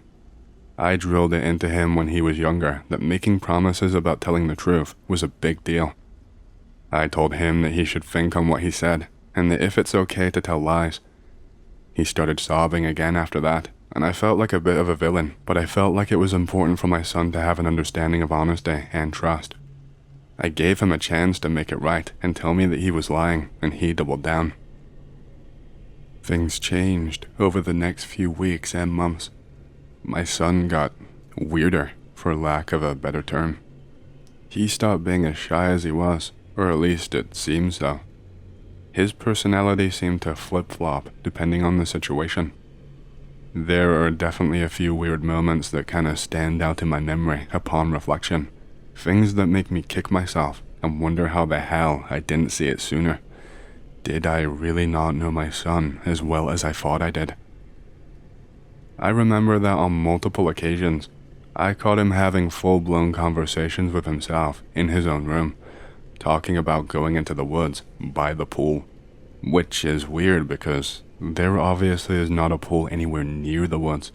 I drilled it into him when he was younger that making promises about telling the truth was a big deal. I told him that he should think on what he said, and that if it's okay to tell lies. He started sobbing again after that, and I felt like a bit of a villain, but I felt like it was important for my son to have an understanding of honesty and trust. I gave him a chance to make it right and tell me that he was lying, and he doubled down. Things changed over the next few weeks and months. My son got weirder, for lack of a better term. He stopped being as shy as he was, or at least it seemed so. His personality seemed to flip-flop depending on the situation. There are definitely a few weird moments that kind of stand out in my memory upon reflection. Things that make me kick myself and wonder how the hell I didn't see it sooner. Did I really not know my son as well as I thought I did? I remember that on multiple occasions, I caught him having full-blown conversations with himself in his own room, talking about going into the woods by the pool, which is weird because there obviously is not a pool anywhere near the woods,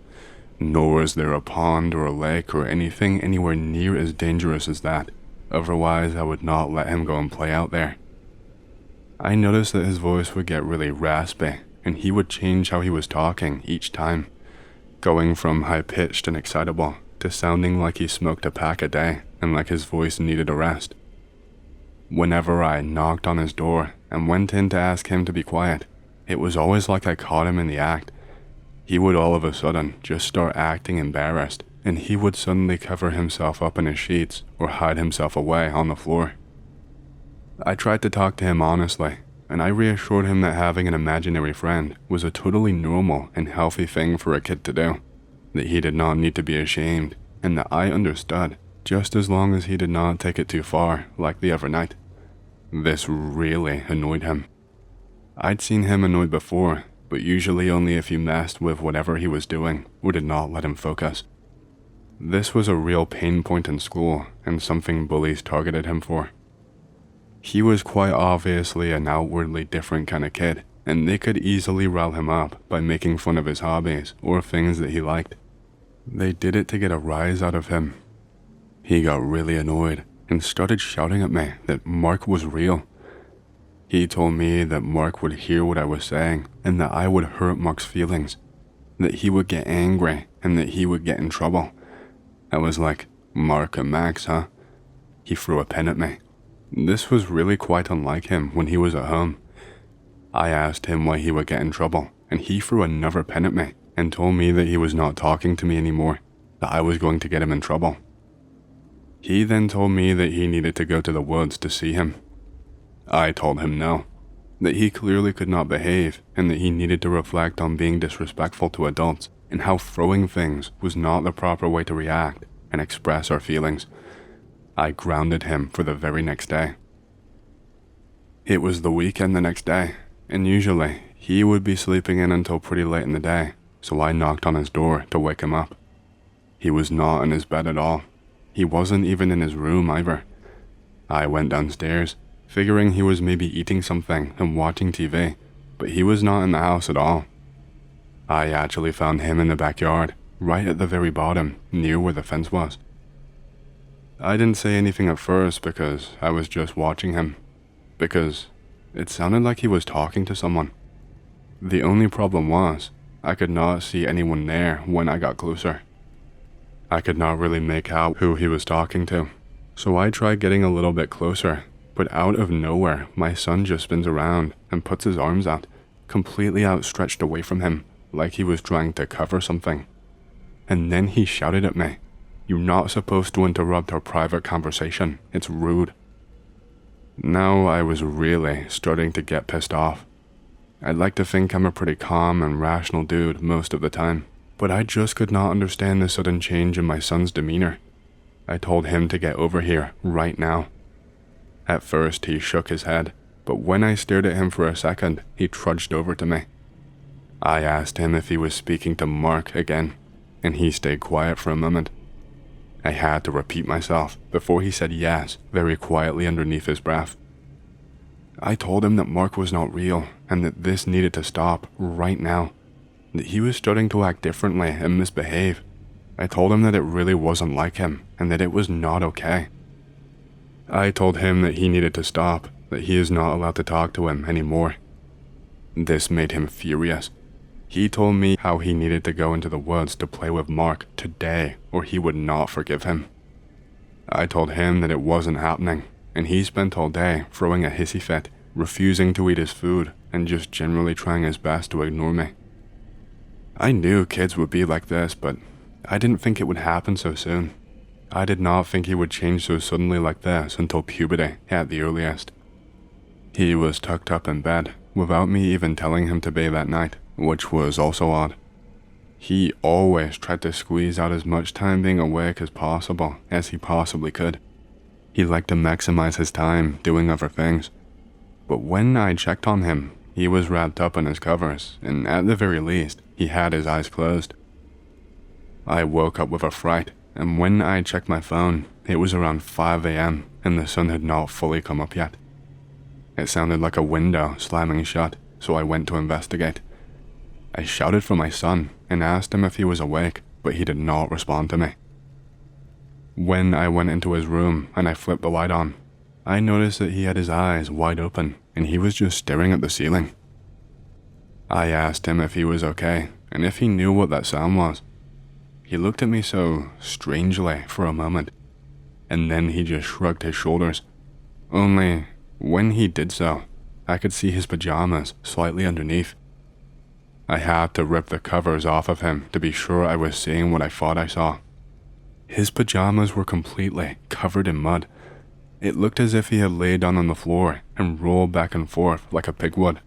nor is there a pond or a lake or anything anywhere near as dangerous as that. Otherwise, I would not let him go and play out there, I noticed that his voice would get really raspy, and he would change how he was talking each time, going from high-pitched and excitable to sounding like he smoked a pack a day and like his voice needed a rest. Whenever I knocked on his door and went in to ask him to be quiet, it was always like I caught him in the act. He would all of a sudden just start acting embarrassed, and he would suddenly cover himself up in his sheets or hide himself away on the floor. I tried to talk to him honestly, and I reassured him that having an imaginary friend was a totally normal and healthy thing for a kid to do, that he did not need to be ashamed, and that I understood, just as long as he did not take it too far like the other night. This really annoyed him. I'd seen him annoyed before, but usually only if he messed with whatever he was doing or did not let him focus. This was a real pain point in school and something bullies targeted him for. He was quite obviously an outwardly different kind of kid, and they could easily rile him up by making fun of his hobbies or things that he liked. They did it to get a rise out of him. He got really annoyed and started shouting at me that Mark was real. He told me that Mark would hear what I was saying and that I would hurt Mark's feelings, that he would get angry and that he would get in trouble. I was like, Mark and Max, huh? He threw a pen at me. This was really quite unlike him when he was at home. I asked him why he would get in trouble, and he threw another pen at me and told me that he was not talking to me anymore, that I was going to get him in trouble. He then told me that he needed to go to the woods to see him. I told him no, that he clearly could not behave and that he needed to reflect on being disrespectful to adults and how throwing things was not the proper way to react and express our feelings. I grounded him for the very next day. It was the weekend the next day, and usually he would be sleeping in until pretty late in the day, so I knocked on his door to wake him up. He was not in his bed at all. He wasn't even in his room either. I went downstairs, figuring he was maybe eating something and watching TV, but he was not in the house at all. I actually found him in the backyard, right at the very bottom, near where the fence was. I didn't say anything at first because I was just watching him, because it sounded like he was talking to someone. The only problem was, I could not see anyone there when I got closer. I could not really make out who he was talking to, so I tried getting a little bit closer, but out of nowhere, my son just spins around and puts his arms out, completely outstretched away from him, like he was trying to cover something. And then he shouted at me, "You're not supposed to interrupt our private conversation. It's rude." Now I was really starting to get pissed off. I'd like to think I'm a pretty calm and rational dude most of the time, but I just could not understand the sudden change in my son's demeanor. I told him to get over here right now. At first he shook his head, but when I stared at him for a second, he trudged over to me. I asked him if he was speaking to Mark again, and he stayed quiet for a moment. I had to repeat myself before he said yes very quietly underneath his breath. I told him that Mark was not real and that this needed to stop right now, that he was starting to act differently and misbehave. I told him that it really wasn't like him and that it was not okay. I told him that he needed to stop, that he is not allowed to talk to him anymore. This made him furious. He told me how he needed to go into the woods to play with Mark today or he would not forgive him. I told him that it wasn't happening, and he spent all day throwing a hissy fit, refusing to eat his food, and just generally trying his best to ignore me. I knew kids would be like this, but I didn't think it would happen so soon. I did not think he would change so suddenly like this until puberty at the earliest. He was tucked up in bed, without me even telling him to bathe that night, which was also odd. He always tried to squeeze out as much time being awake as possible as he possibly could. He liked to maximize his time doing other things. But when I checked on him, he was wrapped up in his covers, and at the very least, he had his eyes closed. I woke up with a fright, and when I checked my phone, it was around 5 a.m. and the sun had not fully come up yet. It sounded like a window slamming shut, so I went to investigate. I shouted for my son and asked him if he was awake, but he did not respond to me. When I went into his room and I flipped the light on, I noticed that he had his eyes wide open and he was just staring at the ceiling. I asked him if he was okay, and if he knew what that sound was. He looked at me so strangely for a moment, and then he just shrugged his shoulders. Only, when he did so, I could see his pajamas slightly underneath. I had to rip the covers off of him to be sure I was seeing what I thought I saw. His pajamas were completely covered in mud. It looked as if he had laid down on the floor and rolled back and forth like a pig would.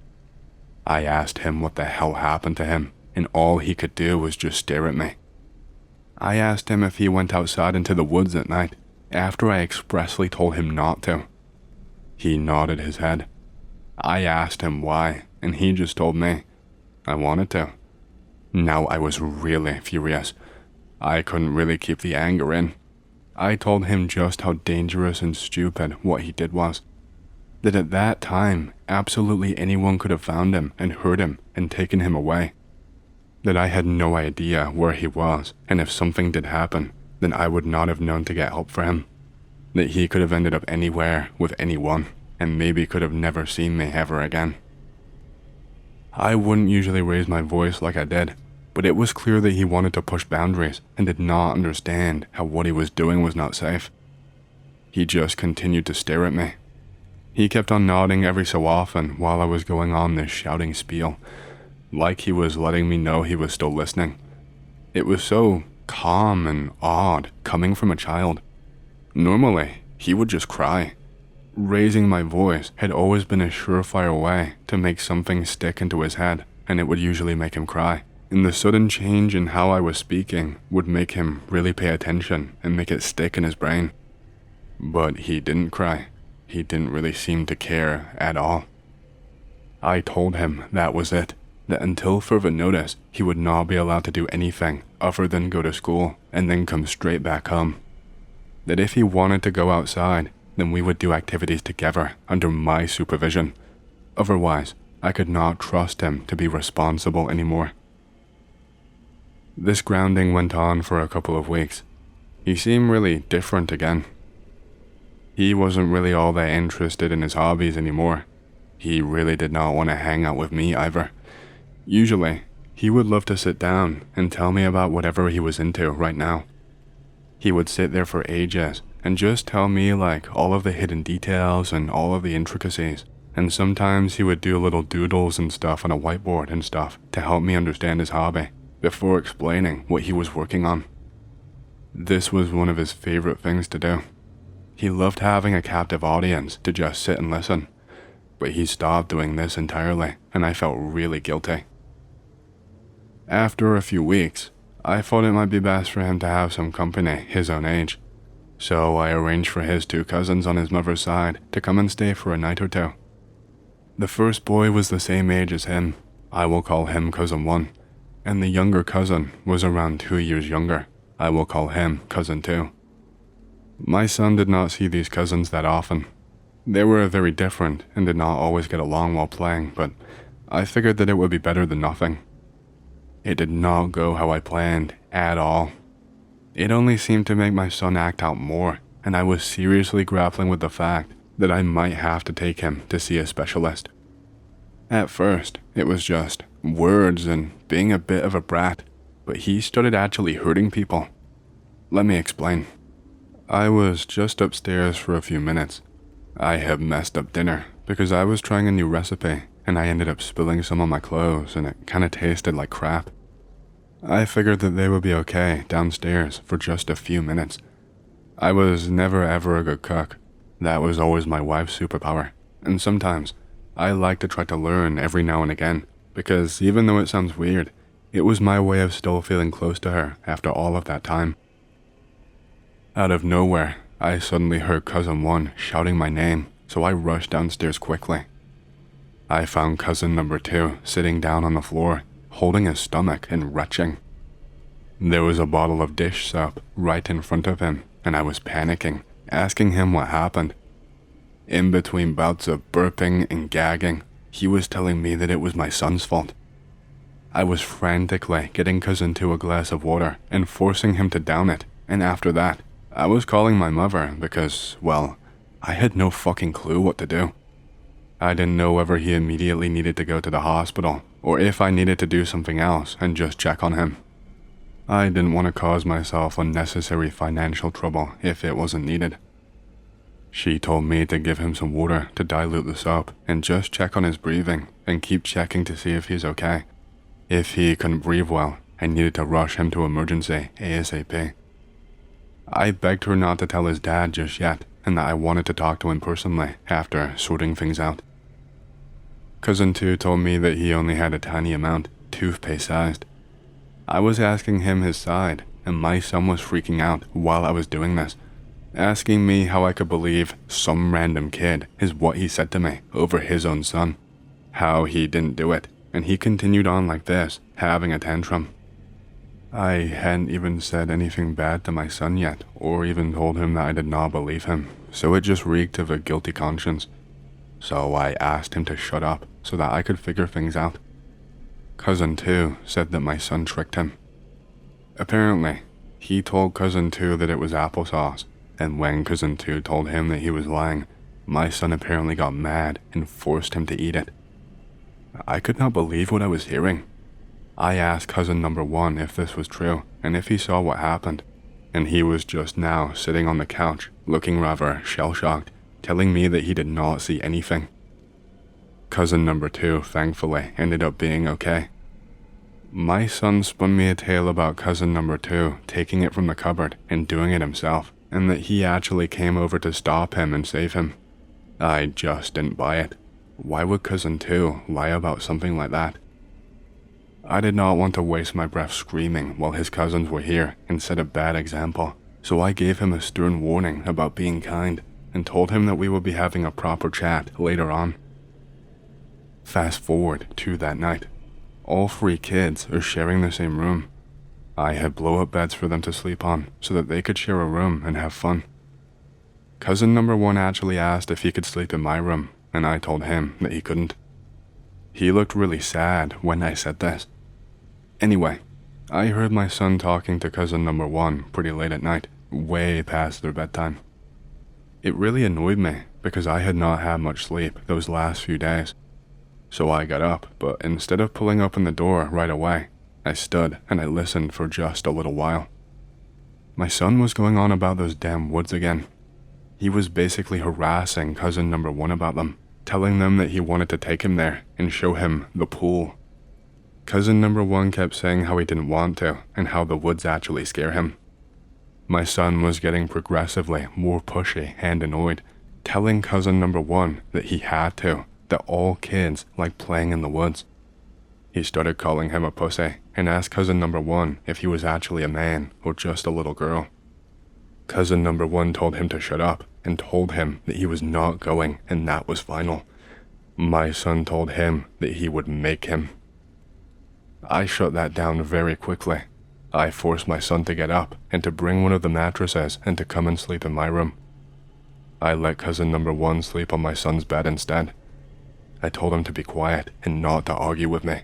I asked him what the hell happened to him, and all he could do was just stare at me. I asked him if he went outside into the woods at night, after I expressly told him not to. He nodded his head. I asked him why, and he just told me I wanted to. Now I was really furious. I couldn't really keep the anger in. I told him just how dangerous and stupid what he did was. That at that time, absolutely anyone could have found him and heard him and taken him away. That I had no idea where he was, and if something did happen, then I would not have known to get help for him. That he could have ended up anywhere with anyone, and maybe could have never seen me ever again. I wouldn't usually raise my voice like I did, but it was clear that he wanted to push boundaries and did not understand how what he was doing was not safe. He just continued to stare at me. He kept on nodding every so often while I was going on this shouting spiel, like he was letting me know he was still listening. It was so calm and odd coming from a child. Normally, he would just cry. Raising my voice had always been a surefire way to make something stick into his head, and it would usually make him cry. And the sudden change in how I was speaking would make him really pay attention and make it stick in his brain. But he didn't cry. He didn't really seem to care at all. I told him that was it, that until further notice, he would not be allowed to do anything other than go to school and then come straight back home. That if he wanted to go outside, then we would do activities together under my supervision. Otherwise, I could not trust him to be responsible anymore. This grounding went on for a couple of weeks. He seemed really different again. He wasn't really all that interested in his hobbies anymore. He really did not want to hang out with me either. Usually, he would love to sit down and tell me about whatever he was into right now. He would sit there for ages and just tell me like all of the hidden details and all of the intricacies. And sometimes he would do little doodles and stuff on a whiteboard and stuff to help me understand his hobby before explaining what he was working on. This was one of his favorite things to do. He loved having a captive audience to just sit and listen, but he stopped doing this entirely, and I felt really guilty. After a few weeks, I thought it might be best for him to have some company his own age, so I arranged for his 2 cousins on his mother's side to come and stay for a night or 2. The first boy was the same age as him, I will call him Cousin 1, and the younger cousin was around 2 years younger, I will call him Cousin 2. My son did not see these cousins that often. They were very different and did not always get along while playing, but I figured that it would be better than nothing. It did not go how I planned at all. It only seemed to make my son act out more, and I was seriously grappling with the fact that I might have to take him to see a specialist. At first, it was just words and being a bit of a brat, but he started actually hurting people. Let me explain. I was just upstairs for a few minutes. I had messed up dinner because I was trying a new recipe and I ended up spilling some on my clothes and it kinda tasted like crap. I figured that they would be okay downstairs for just a few minutes. I was never ever a good cook. That was always my wife's superpower, and sometimes I like to try to learn every now and again, because even though it sounds weird, it was my way of still feeling close to her after all of that time. Out of nowhere, I suddenly heard Cousin 1 shouting my name, so I rushed downstairs quickly. I found Cousin number 2 sitting down on the floor, holding his stomach and retching. There was a bottle of dish soap right in front of him, and I was panicking, asking him what happened. In between bouts of burping and gagging, he was telling me that it was my son's fault. I was frantically getting Cousin 2 a glass of water and forcing him to down it, and after that, I was calling my mother because, well, I had no fucking clue what to do. I didn't know whether he immediately needed to go to the hospital, or if I needed to do something else and just check on him. I didn't want to cause myself unnecessary financial trouble if it wasn't needed. She told me to give him some water to dilute the soap and just check on his breathing and keep checking to see if he's okay. If he couldn't breathe well, I needed to rush him to emergency ASAP. I begged her not to tell his dad just yet and that I wanted to talk to him personally after sorting things out. Cousin 2 told me that he only had a tiny amount, toothpaste sized. I was asking him his side, and my son was freaking out while I was doing this, asking me how I could believe some random kid is what he said to me over his own son, how he didn't do it, and he continued on like this, having a tantrum. I hadn't even said anything bad to my son yet, or even told him that I did not believe him, so it just reeked of a guilty conscience. So I asked him to shut up so that I could figure things out. Cousin 2 said that my son tricked him. Apparently, he told Cousin 2 that it was applesauce, and when Cousin 2 told him that he was lying, my son apparently got mad and forced him to eat it. I could not believe what I was hearing. I asked Cousin Number 1 if this was true, and if he saw what happened, and he was just now sitting on the couch, looking rather shell-shocked, telling me that he did not see anything. Cousin Number 2, thankfully, ended up being okay. My son spun me a tale about Cousin Number 2 taking it from the cupboard and doing it himself, and that he actually came over to stop him and save him. I just didn't buy it. Why would Cousin 2 lie about something like that? I did not want to waste my breath screaming while his cousins were here and set a bad example, so I gave him a stern warning about being kind and told him that we would be having a proper chat later on. Fast forward to that night. All 3 kids are sharing the same room. I had blow-up beds for them to sleep on so that they could share a room and have fun. Cousin Number 1 actually asked if he could sleep in my room, and I told him that he couldn't. He looked really sad when I said this. Anyway, I heard my son talking to Cousin Number 1 pretty late at night, way past their bedtime. It really annoyed me because I had not had much sleep those last few days. So I got up, but instead of pulling open the door right away, I stood and I listened for just a little while. My son was going on about those damn woods again. He was basically harassing Cousin Number 1 about them, telling them that he wanted to take him there and show him the pool. Cousin Number 1 kept saying how he didn't want to and how the woods actually scare him. My son was getting progressively more pushy and annoyed, telling Cousin Number 1 that he had to, that all kids like playing in the woods. He started calling him a pussy and asked Cousin Number 1 if he was actually a man or just a little girl. Cousin Number 1 told him to shut up and told him that he was not going and that was final. My son told him that he would make him. I shut that down very quickly. I forced my son to get up and to bring one of the mattresses and to come and sleep in my room. I let Cousin Number 1 sleep on my son's bed instead. I told him to be quiet and not to argue with me.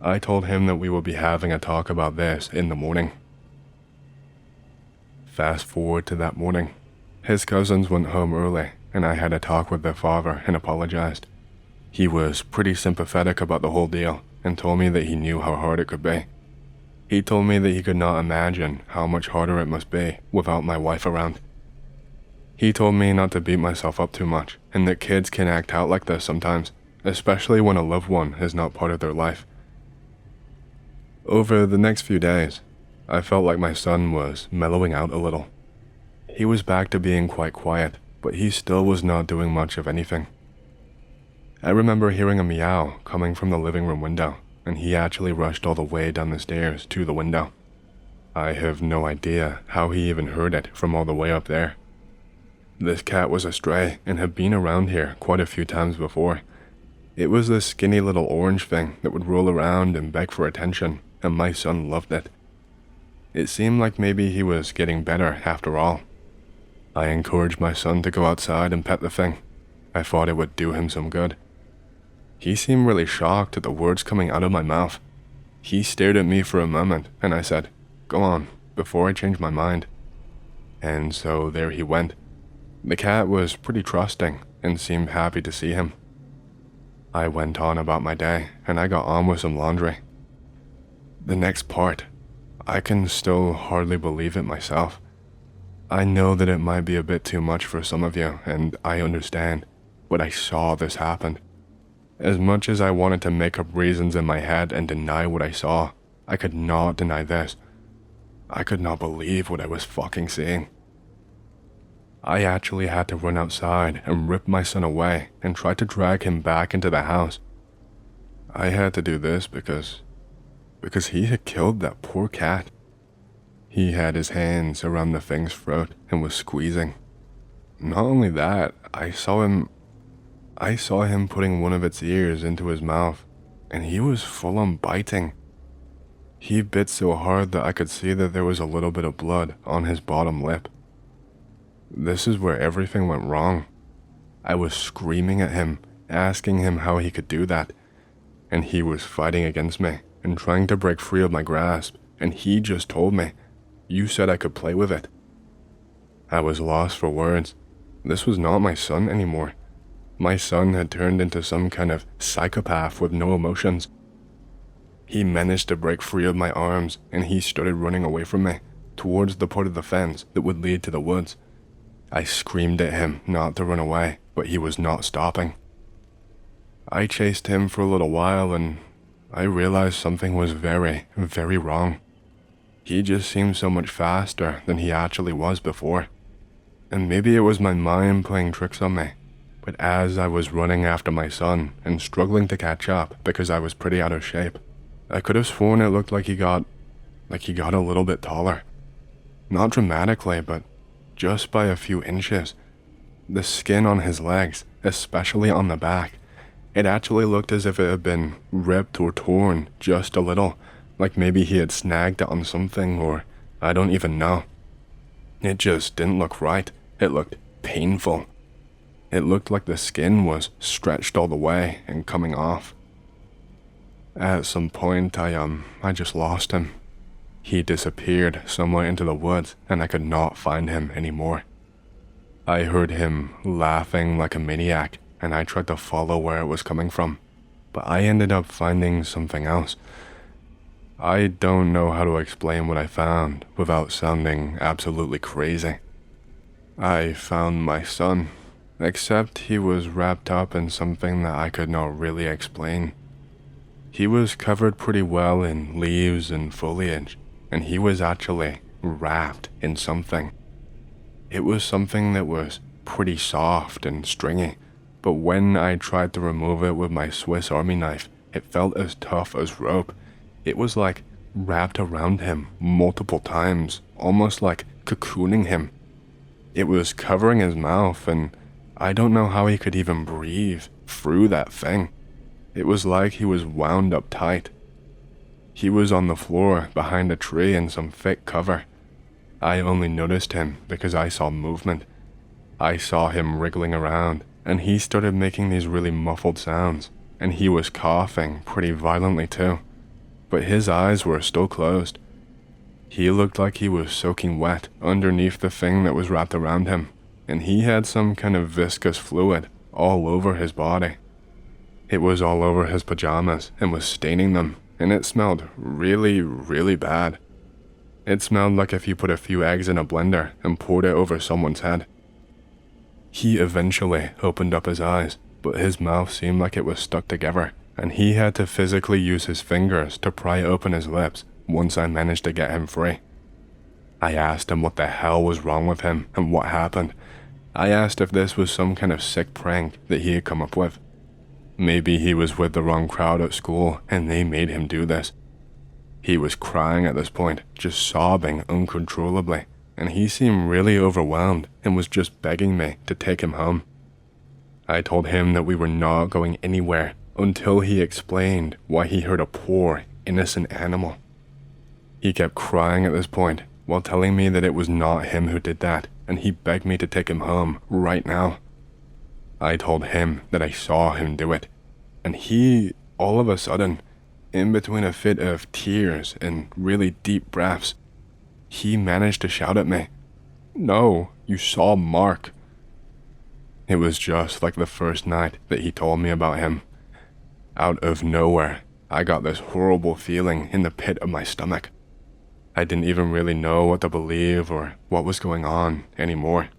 I told him that we would be having a talk about this in the morning. Fast forward to that morning. His cousins went home early and I had a talk with their father and apologized. He was pretty sympathetic about the whole deal and told me that he knew how hard it could be. He told me that he could not imagine how much harder it must be without my wife around. He told me not to beat myself up too much, and that kids can act out like this sometimes, especially when a loved one is not part of their life. Over the next few days, I felt like my son was mellowing out a little. He was back to being quite quiet, but he still was not doing much of anything. I remember hearing a meow coming from the living room window, and he actually rushed all the way down the stairs to the window. I have no idea how he even heard it from all the way up there. This cat was a stray and had been around here quite a few times before. It was this skinny little orange thing that would roll around and beg for attention, and my son loved it. It seemed like maybe he was getting better after all. I encouraged my son to go outside and pet the thing. I thought it would do him some good. He seemed really shocked at the words coming out of my mouth. He stared at me for a moment, and I said, "Go on, before I change my mind." And so there he went. The cat was pretty trusting, and seemed happy to see him. I went on about my day, and I got on with some laundry. The next part, I can still hardly believe it myself. I know that it might be a bit too much for some of you, and I understand, but I saw this happen. As much as I wanted to make up reasons in my head and deny what I saw, I could not deny this. I could not believe what I was fucking seeing. I actually had to run outside and rip my son away and try to drag him back into the house. I had to do this because he had killed that poor cat. He had his hands around the thing's throat and was squeezing. Not only that, I saw him putting one of its ears into his mouth, and he was full on biting. He bit so hard that I could see that there was a little bit of blood on his bottom lip. This is where everything went wrong. I was screaming at him, asking him how he could do that, and he was fighting against me and trying to break free of my grasp, and he just told me, "You said I could play with it." I was lost for words. This was not my son anymore. My son had turned into some kind of psychopath with no emotions. He managed to break free of my arms, and he started running away from me, towards the part of the fence that would lead to the woods. I screamed at him not to run away, but he was not stopping. I chased him for a little while, and I realized something was very, very wrong. He just seemed so much faster than he actually was before. And maybe it was my mind playing tricks on me. But as I was running after my son and struggling to catch up because I was pretty out of shape, I could have sworn it looked like he got a little bit taller. Not dramatically, but just by a few inches. The skin on his legs, especially on the back, it actually looked as if it had been ripped or torn just a little, like maybe he had snagged it on something, or I don't even know. It just didn't look right. It looked painful. It looked like the skin was stretched all the way and coming off. At some point, I just lost him. He disappeared somewhere into the woods, and I could not find him anymore. I heard him laughing like a maniac, and I tried to follow where it was coming from, but I ended up finding something else. I don't know how to explain what I found without sounding absolutely crazy. I found my son, except he was wrapped up in something that I could not really explain. He was covered pretty well in leaves and foliage, and he was actually wrapped in something. It was something that was pretty soft and stringy, but when I tried to remove it with my Swiss Army knife, it felt as tough as rope. It was like wrapped around him multiple times, almost like cocooning him. It was covering his mouth, and I don't know how he could even breathe through that thing. It was like he was wound up tight. He was on the floor behind a tree in some thick cover. I only noticed him because I saw movement. I saw him wriggling around, and he started making these really muffled sounds, and he was coughing pretty violently too, but his eyes were still closed. He looked like he was soaking wet underneath the thing that was wrapped around him, and he had some kind of viscous fluid all over his body. It was all over his pajamas and was staining them, and it smelled really, really bad. It smelled like if you put a few eggs in a blender and poured it over someone's head. He eventually opened up his eyes, but his mouth seemed like it was stuck together, and he had to physically use his fingers to pry open his lips once I managed to get him free. I asked him what the hell was wrong with him and what happened. I asked if this was some kind of sick prank that he had come up with. Maybe he was with the wrong crowd at school and they made him do this. He was crying at this point, just sobbing uncontrollably, and he seemed really overwhelmed and was just begging me to take him home. I told him that we were not going anywhere until he explained why he hurt a poor, innocent animal. He kept crying at this point while telling me that it was not him who did that, and he begged me to take him home right now. I told him that I saw him do it, and he, all of a sudden, in between a fit of tears and really deep breaths, he managed to shout at me, "No, you saw Mark." It was just like the first night that he told me about him. Out of nowhere, I got this horrible feeling in the pit of my stomach. I didn't even really know what to believe or what was going on anymore.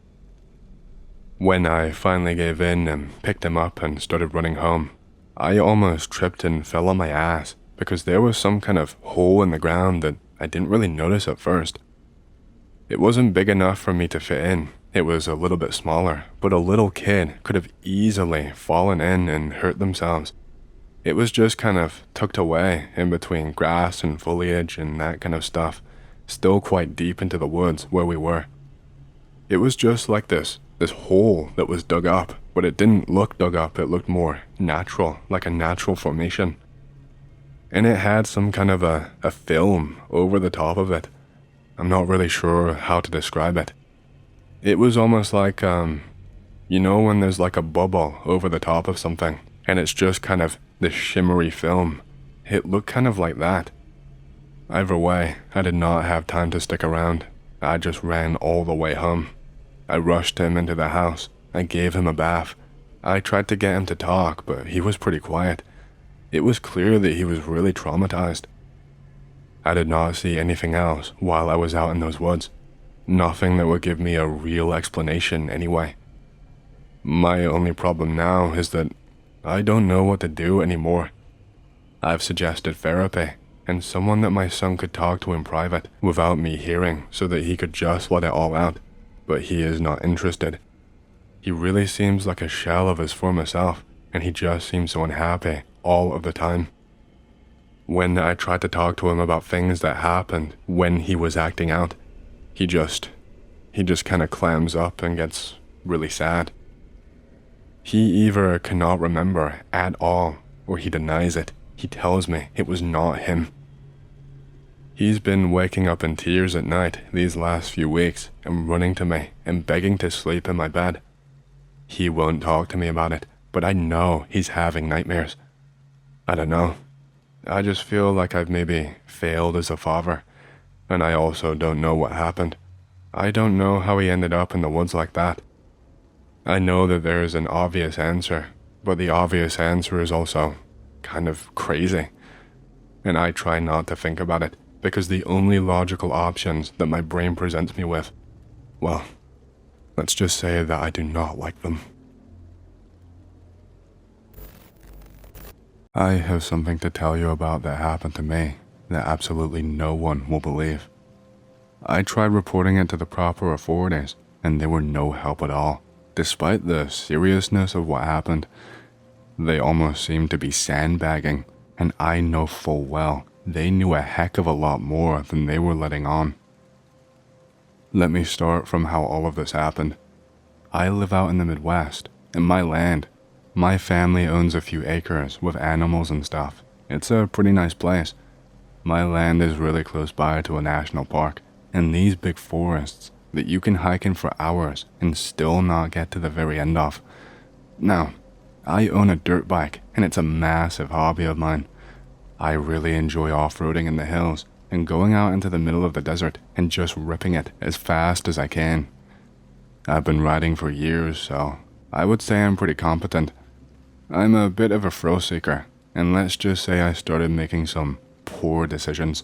When I finally gave in and picked him up and started running home, I almost tripped and fell on my ass because there was some kind of hole in the ground that I didn't really notice at first. It wasn't big enough for me to fit in. It was a little bit smaller, but a little kid could have easily fallen in and hurt themselves. It was just kind of tucked away in between grass and foliage and that kind of stuff, still quite deep into the woods where we were. It was just like this hole that was dug up, but it didn't look dug up, it looked more natural, like a natural formation. And it had some kind of a film over the top of it. I'm not really sure how to describe it. It was almost like, you know when there's like a bubble over the top of something, and it's just kind of this shimmery film. It looked kind of like that. Either way, I did not have time to stick around. I just ran all the way home. I rushed him into the house. I gave him a bath. I tried to get him to talk, but he was pretty quiet. It was clear that he was really traumatized. I did not see anything else while I was out in those woods. Nothing that would give me a real explanation anyway. My only problem now is that I don't know what to do anymore. I've suggested therapy and someone that my son could talk to in private without me hearing so that he could just let it all out, but he is not interested. He really seems like a shell of his former self, and he just seems so unhappy all of the time. When I tried to talk to him about things that happened when he was acting out, he just kind of clams up and gets really sad. He either cannot remember at all, or he denies it. He tells me it was not him. He's been waking up in tears at night these last few weeks and running to me and begging to sleep in my bed. He won't talk to me about it, but I know he's having nightmares. I don't know. I just feel like I've maybe failed as a father, and I also don't know what happened. I don't know how he ended up in the woods like that. I know that there is an obvious answer, but the obvious answer is also kind of crazy. And I try not to think about it, because the only logical options that my brain presents me with, well, let's just say that I do not like them. I have something to tell you about that happened to me that absolutely no one will believe. I tried reporting it to the proper authorities, and they were no help at all. Despite the seriousness of what happened, they almost seemed to be sandbagging, and I know full well they knew a heck of a lot more than they were letting on. Let me start from how all of this happened. I live out in the Midwest, and my land. My family owns a few acres with animals and stuff. It's a pretty nice place. My land is really close by to a national park, and these big forests that you can hike in for hours and still not get to the very end of. Now, I own a dirt bike, and it's a massive hobby of mine. I really enjoy off-roading in the hills and going out into the middle of the desert and just ripping it as fast as I can. I've been riding for years, so I would say I'm pretty competent. I'm a bit of a thrill seeker, and let's just say I started making some poor decisions.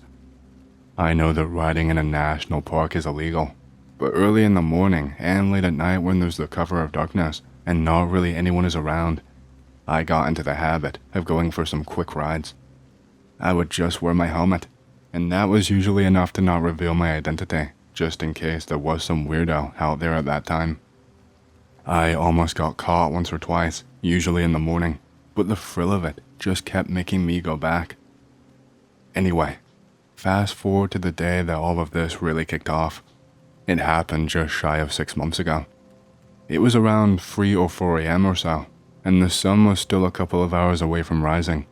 I know that riding in a national park is illegal, but early in the morning and late at night when there's the cover of darkness and not really anyone is around, I got into the habit of going for some quick rides. I would just wear my helmet, and that was usually enough to not reveal my identity, just in case there was some weirdo out there at that time. I almost got caught once or twice, usually in the morning, but the thrill of it just kept making me go back. Anyway, fast forward to the day that all of this really kicked off. It happened just shy of 6 months ago. It was around 3 or 4 a.m. or so, and the sun was still a couple of hours away from rising.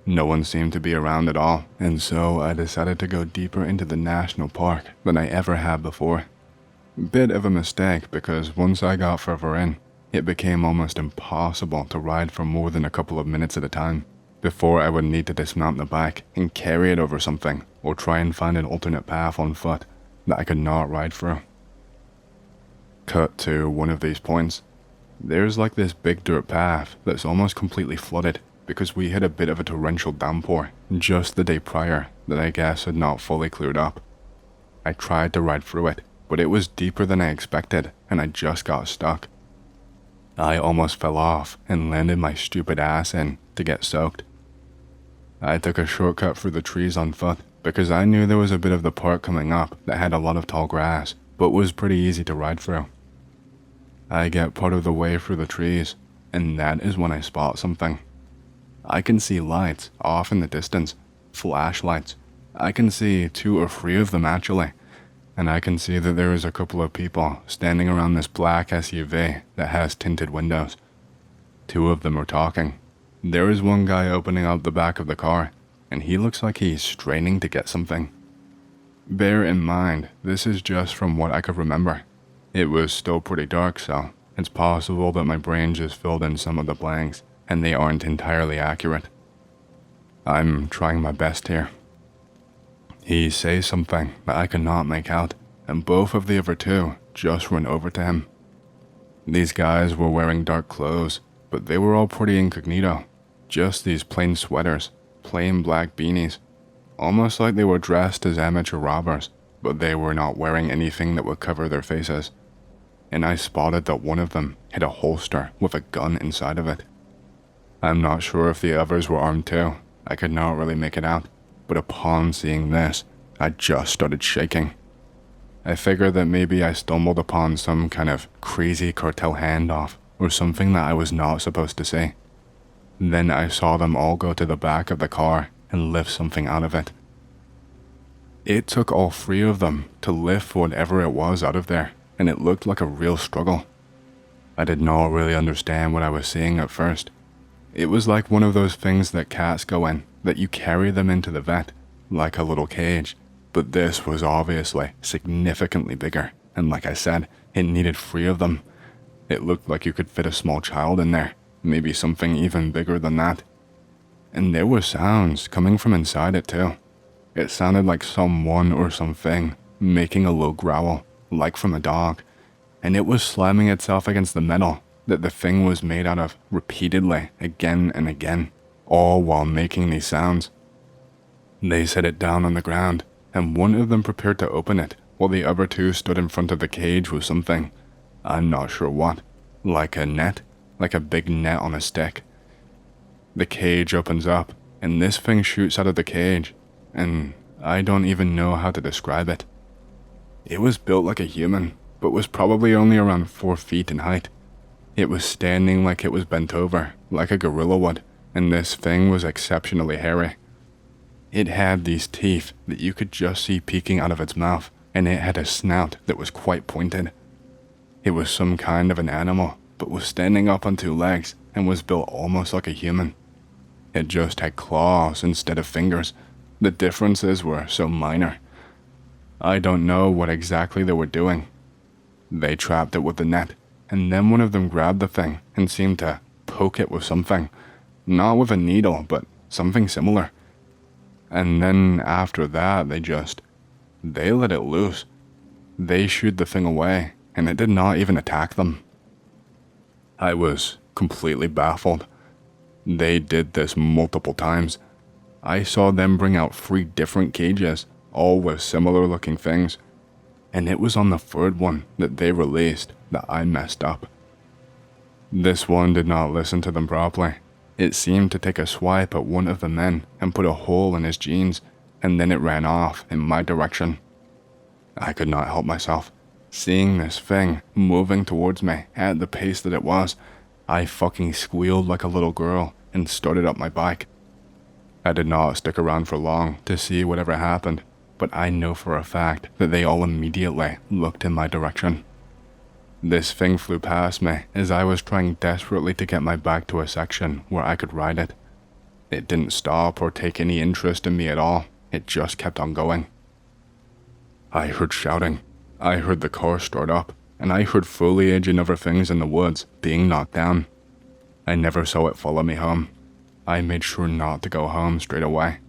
No one seemed to be around at all, and so I decided to go deeper into the national park than I ever had before. Bit of a mistake because once I got further in, it became almost impossible to ride for more than a couple of minutes at a time, before I would need to dismount the bike and carry it over something or try and find an alternate path on foot that I could not ride through. Cut to one of these points. There's like this big dirt path that's almost completely flooded because we had a bit of a torrential downpour just the day prior that I guess had not fully cleared up. I tried to ride through it, but it was deeper than I expected and I just got stuck. I almost fell off and landed my stupid ass in to get soaked. I took a shortcut through the trees on foot because I knew there was a bit of the park coming up that had a lot of tall grass, but was pretty easy to ride through. I get part of the way through the trees, and that is when I spot something. I can see lights off in the distance, flashlights. I can see 2 or 3 of them actually, and I can see that there is a couple of people standing around this black SUV that has tinted windows. 2 of them are talking. There is one guy opening up the back of the car, and he looks like he's straining to get something. Bear in mind, this is just from what I could remember. It was still pretty dark, so it's possible that my brain just filled in some of the blanks, and they aren't entirely accurate. I'm trying my best here. He says something that I cannot make out, and both of the other 2 just run over to him. These guys were wearing dark clothes, but they were all pretty incognito. Just these plain sweaters, plain black beanies, almost like they were dressed as amateur robbers, but they were not wearing anything that would cover their faces. And I spotted that one of them had a holster with a gun inside of it. I'm not sure if the others were armed too. I could not really make it out, but upon seeing this, I just started shaking. I figured that maybe I stumbled upon some kind of crazy cartel handoff or something that I was not supposed to see. Then I saw them all go to the back of the car and lift something out of it. It took all 3 of them to lift whatever it was out of there, and it looked like a real struggle. I did not really understand what I was seeing at first. It was like one of those things that cats go in, that you carry them into the vet, like a little cage, but this was obviously significantly bigger, and like I said, it needed 3 of them. It looked like you could fit a small child in there, maybe something even bigger than that. And there were sounds coming from inside it too. It sounded like someone or something making a low growl, like from a dog, and it was slamming itself against the metal that the thing was made out of repeatedly, again and again, all while making these sounds. They set it down on the ground, and one of them prepared to open it, while the other 2 stood in front of the cage with something. I'm not sure what. Like a net? Like a big net on a stick. The cage opens up, and this thing shoots out of the cage, and I don't even know how to describe it. It was built like a human, but was probably only around 4 feet in height. It was standing like it was bent over, like a gorilla would, and this thing was exceptionally hairy. It had these teeth that you could just see peeking out of its mouth, and it had a snout that was quite pointed. It was some kind of an animal, but was standing up on 2 legs and was built almost like a human. It just had claws instead of fingers. The differences were so minor. I don't know what exactly they were doing. They trapped it with the net, and then one of them grabbed the thing and seemed to poke it with something. Not with a needle, but something similar. And then after that, they let it loose. They shooed the thing away, and it did not even attack them. I was completely baffled. They did this multiple times. I saw them bring out 3 different cages, all with similar looking things, and it was on the 3rd one that they released that I messed up. This one did not listen to them properly. It seemed to take a swipe at one of the men and put a hole in his jeans, and then it ran off in my direction. I could not help myself. Seeing this thing moving towards me at the pace that it was, I fucking squealed like a little girl and started up my bike. I did not stick around for long to see whatever happened, but I know for a fact that they all immediately looked in my direction. This thing flew past me as I was trying desperately to get my bike to a section where I could ride it. It didn't stop or take any interest in me at all. It just kept on going. I heard shouting. I heard the car start up, and I heard foliage and other things in the woods being knocked down. I never saw it follow me home. I made sure not to go home straight away.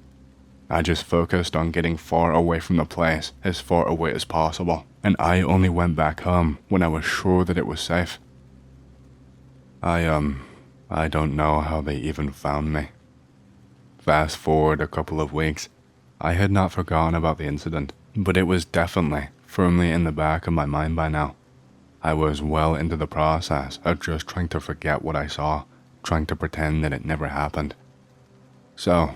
I just focused on getting far away from the place, as far away as possible, and I only went back home when I was sure that it was safe. I don't know how they even found me. Fast forward a couple of weeks. I had not forgotten about the incident, but it was definitely firmly in the back of my mind by now. I was well into the process of just trying to forget what I saw, trying to pretend that it never happened. So,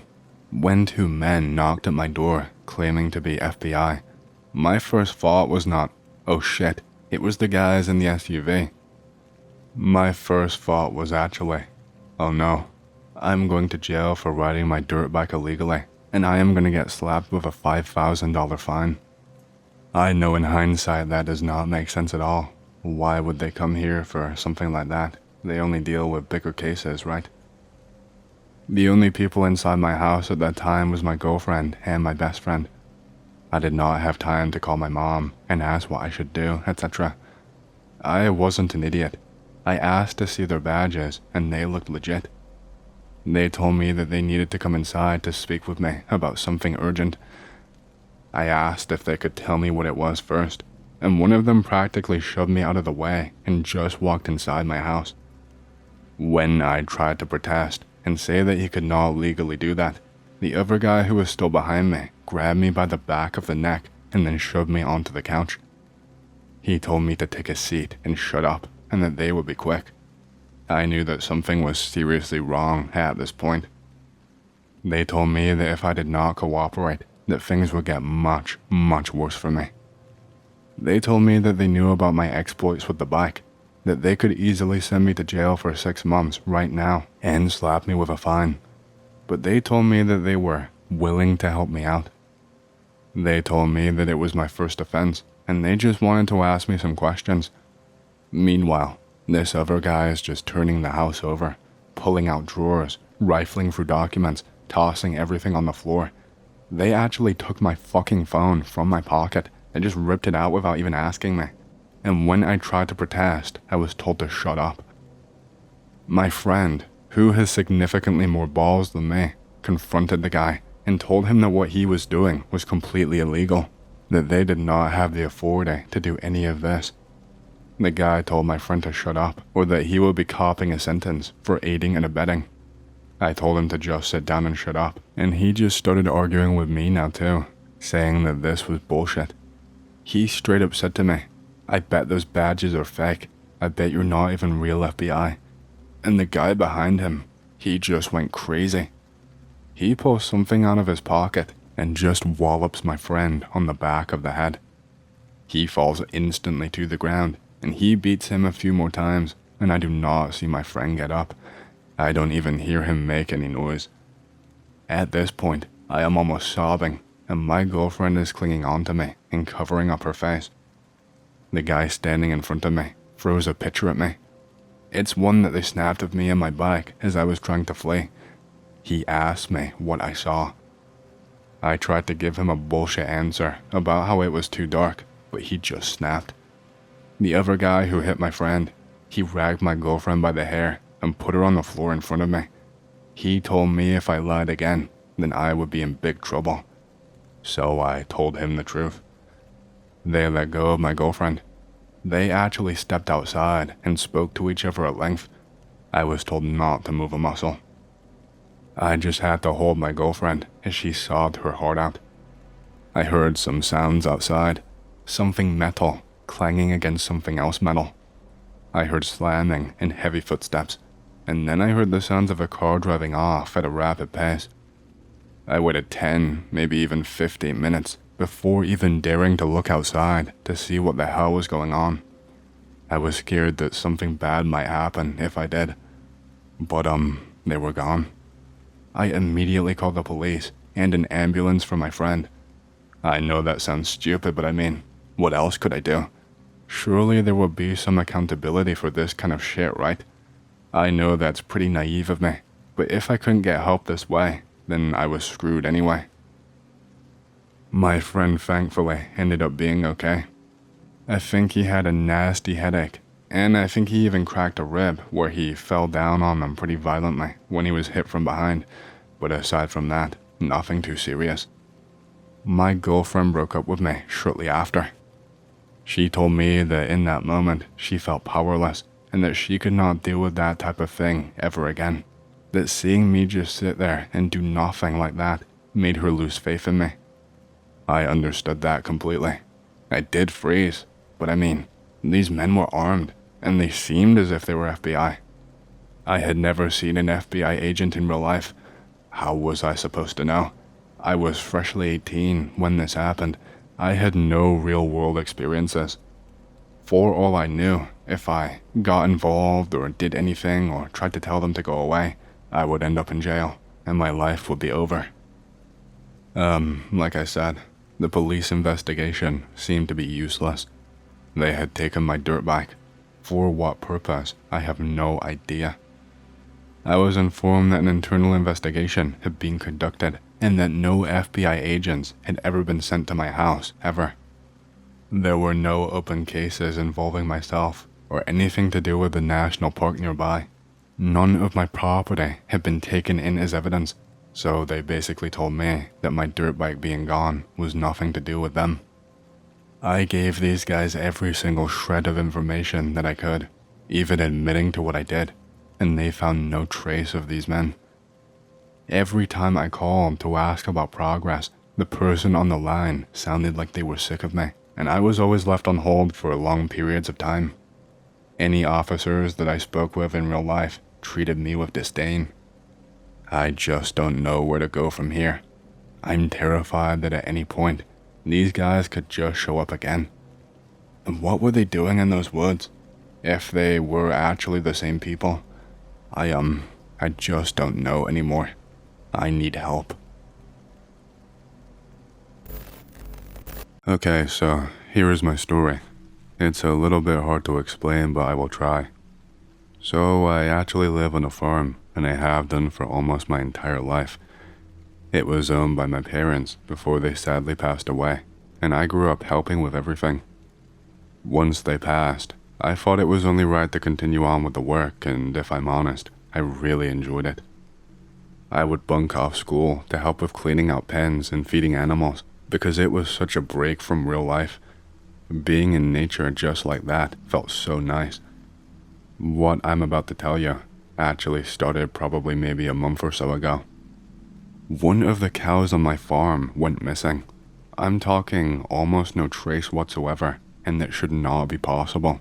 when two men knocked at my door claiming to be FBI, my first thought was not, oh shit, it was the guys in the SUV. My first thought was actually, oh no, I'm going to jail for riding my dirt bike illegally, and I am going to get slapped with a $5,000 fine. I know in hindsight that does not make sense at all. Why would they come here for something like that? They only deal with bigger cases, right? The only people inside my house at that time was my girlfriend and my best friend. I did not have time to call my mom and ask what I should do, etc. I wasn't an idiot. I asked to see their badges and they looked legit. They told me that they needed to come inside to speak with me about something urgent. I asked if they could tell me what it was first, and one of them practically shoved me out of the way and just walked inside my house. When I tried to protest and say that he could not legally do that, the other guy who was still behind me grabbed me by the back of the neck and then shoved me onto the couch. He told me to take a seat and shut up and that they would be quick. I knew that something was seriously wrong at this point. They told me that if I did not cooperate, that things would get much, much worse for me. They told me that they knew about my exploits with the bike, that they could easily send me to jail for 6 months right now and slap me with a fine. But they told me that they were willing to help me out. They told me that it was my first offense, and they just wanted to ask me some questions. Meanwhile, this other guy is just turning the house over, pulling out drawers, rifling through documents, tossing everything on the floor. They actually took my fucking phone from my pocket and just ripped it out without even asking me. And when I tried to protest, I was told to shut up. My friend, who has significantly more balls than me, confronted the guy and told him that what he was doing was completely illegal, that they did not have the authority to do any of this. The guy told my friend to shut up, or that he would be copping a sentence for aiding and abetting. I told him to just sit down and shut up, and he just started arguing with me now too, saying that this was bullshit. He straight up said to me, I bet those badges are fake. I bet you're not even real FBI. And the guy behind him, he just went crazy. He pulls something out of his pocket and just wallops my friend on the back of the head. He falls instantly to the ground, and he beats him a few more times, and I do not see my friend get up. I don't even hear him make any noise. At this point, I am almost sobbing, and my girlfriend is clinging onto me and covering up her face. The guy standing in front of me throws a picture at me. It's one that they snapped of me and my bike as I was trying to flee. He asked me what I saw. I tried to give him a bullshit answer about how it was too dark, but he just snapped. The other guy who hit my friend, he ragged my girlfriend by the hair and put her on the floor in front of me. He told me if I lied again, then I would be in big trouble. So I told him the truth. They let go of my girlfriend. They actually stepped outside and spoke to each other at length. I was told not to move a muscle. I just had to hold my girlfriend as she sobbed her heart out. I heard some sounds outside, something metal clanging against something else metal. I heard slamming and heavy footsteps, and then I heard the sounds of a car driving off at a rapid pace. I waited 10, maybe even 15 minutes before even daring to look outside to see what the hell was going on. I was scared that something bad might happen if I did. But they were gone. I immediately called the police and an ambulance for my friend. I know that sounds stupid, but I mean, what else could I do? Surely there would be some accountability for this kind of shit, right? I know that's pretty naive of me, but if I couldn't get help this way, then I was screwed anyway. My friend thankfully ended up being okay. I think he had a nasty headache, and I think he even cracked a rib where he fell down on them pretty violently when he was hit from behind, but aside from that, nothing too serious. My girlfriend broke up with me shortly after. She told me that in that moment she felt powerless and that she could not deal with that type of thing ever again. That seeing me just sit there and do nothing like that made her lose faith in me. I understood that completely. I did freeze, but I mean, these men were armed, and they seemed as if they were FBI. I had never seen an FBI agent in real life. How was I supposed to know? I was freshly 18 when this happened. I had no real-world experiences. For all I knew, if I got involved or did anything or tried to tell them to go away, I would end up in jail, and my life would be over. Like I said, the police investigation seemed to be useless. They had taken my dirt bike. For what purpose, I have no idea. I was informed that an internal investigation had been conducted and that no FBI agents had ever been sent to my house, ever. There were no open cases involving myself or anything to do with the national park nearby. None of my property had been taken in as evidence, so they basically told me that my dirt bike being gone was nothing to do with them. I gave these guys every single shred of information that I could, even admitting to what I did, and they found no trace of these men. Every time I called to ask about progress, the person on the line sounded like they were sick of me, and I was always left on hold for long periods of time. Any officers that I spoke with in real life treated me with disdain. I just don't know where to go from here. I'm terrified that at any point, these guys could just show up again. And what were they doing in those woods? If they were actually the same people, I just don't know anymore. I need help. Okay, so here is my story. It's a little bit hard to explain, but I will try. So I actually live on a farm, and I have done for almost my entire life. It was owned by my parents before they sadly passed away, and I grew up helping with everything. Once they passed, I thought it was only right to continue on with the work, and if I'm honest, I really enjoyed it. I would bunk off school to help with cleaning out pens and feeding animals, because it was such a break from real life. Being in nature just like that felt so nice. What I'm about to tell you actually started probably maybe a month or so ago. One of the cows on my farm went missing. I'm talking almost no trace whatsoever, and that should not be possible.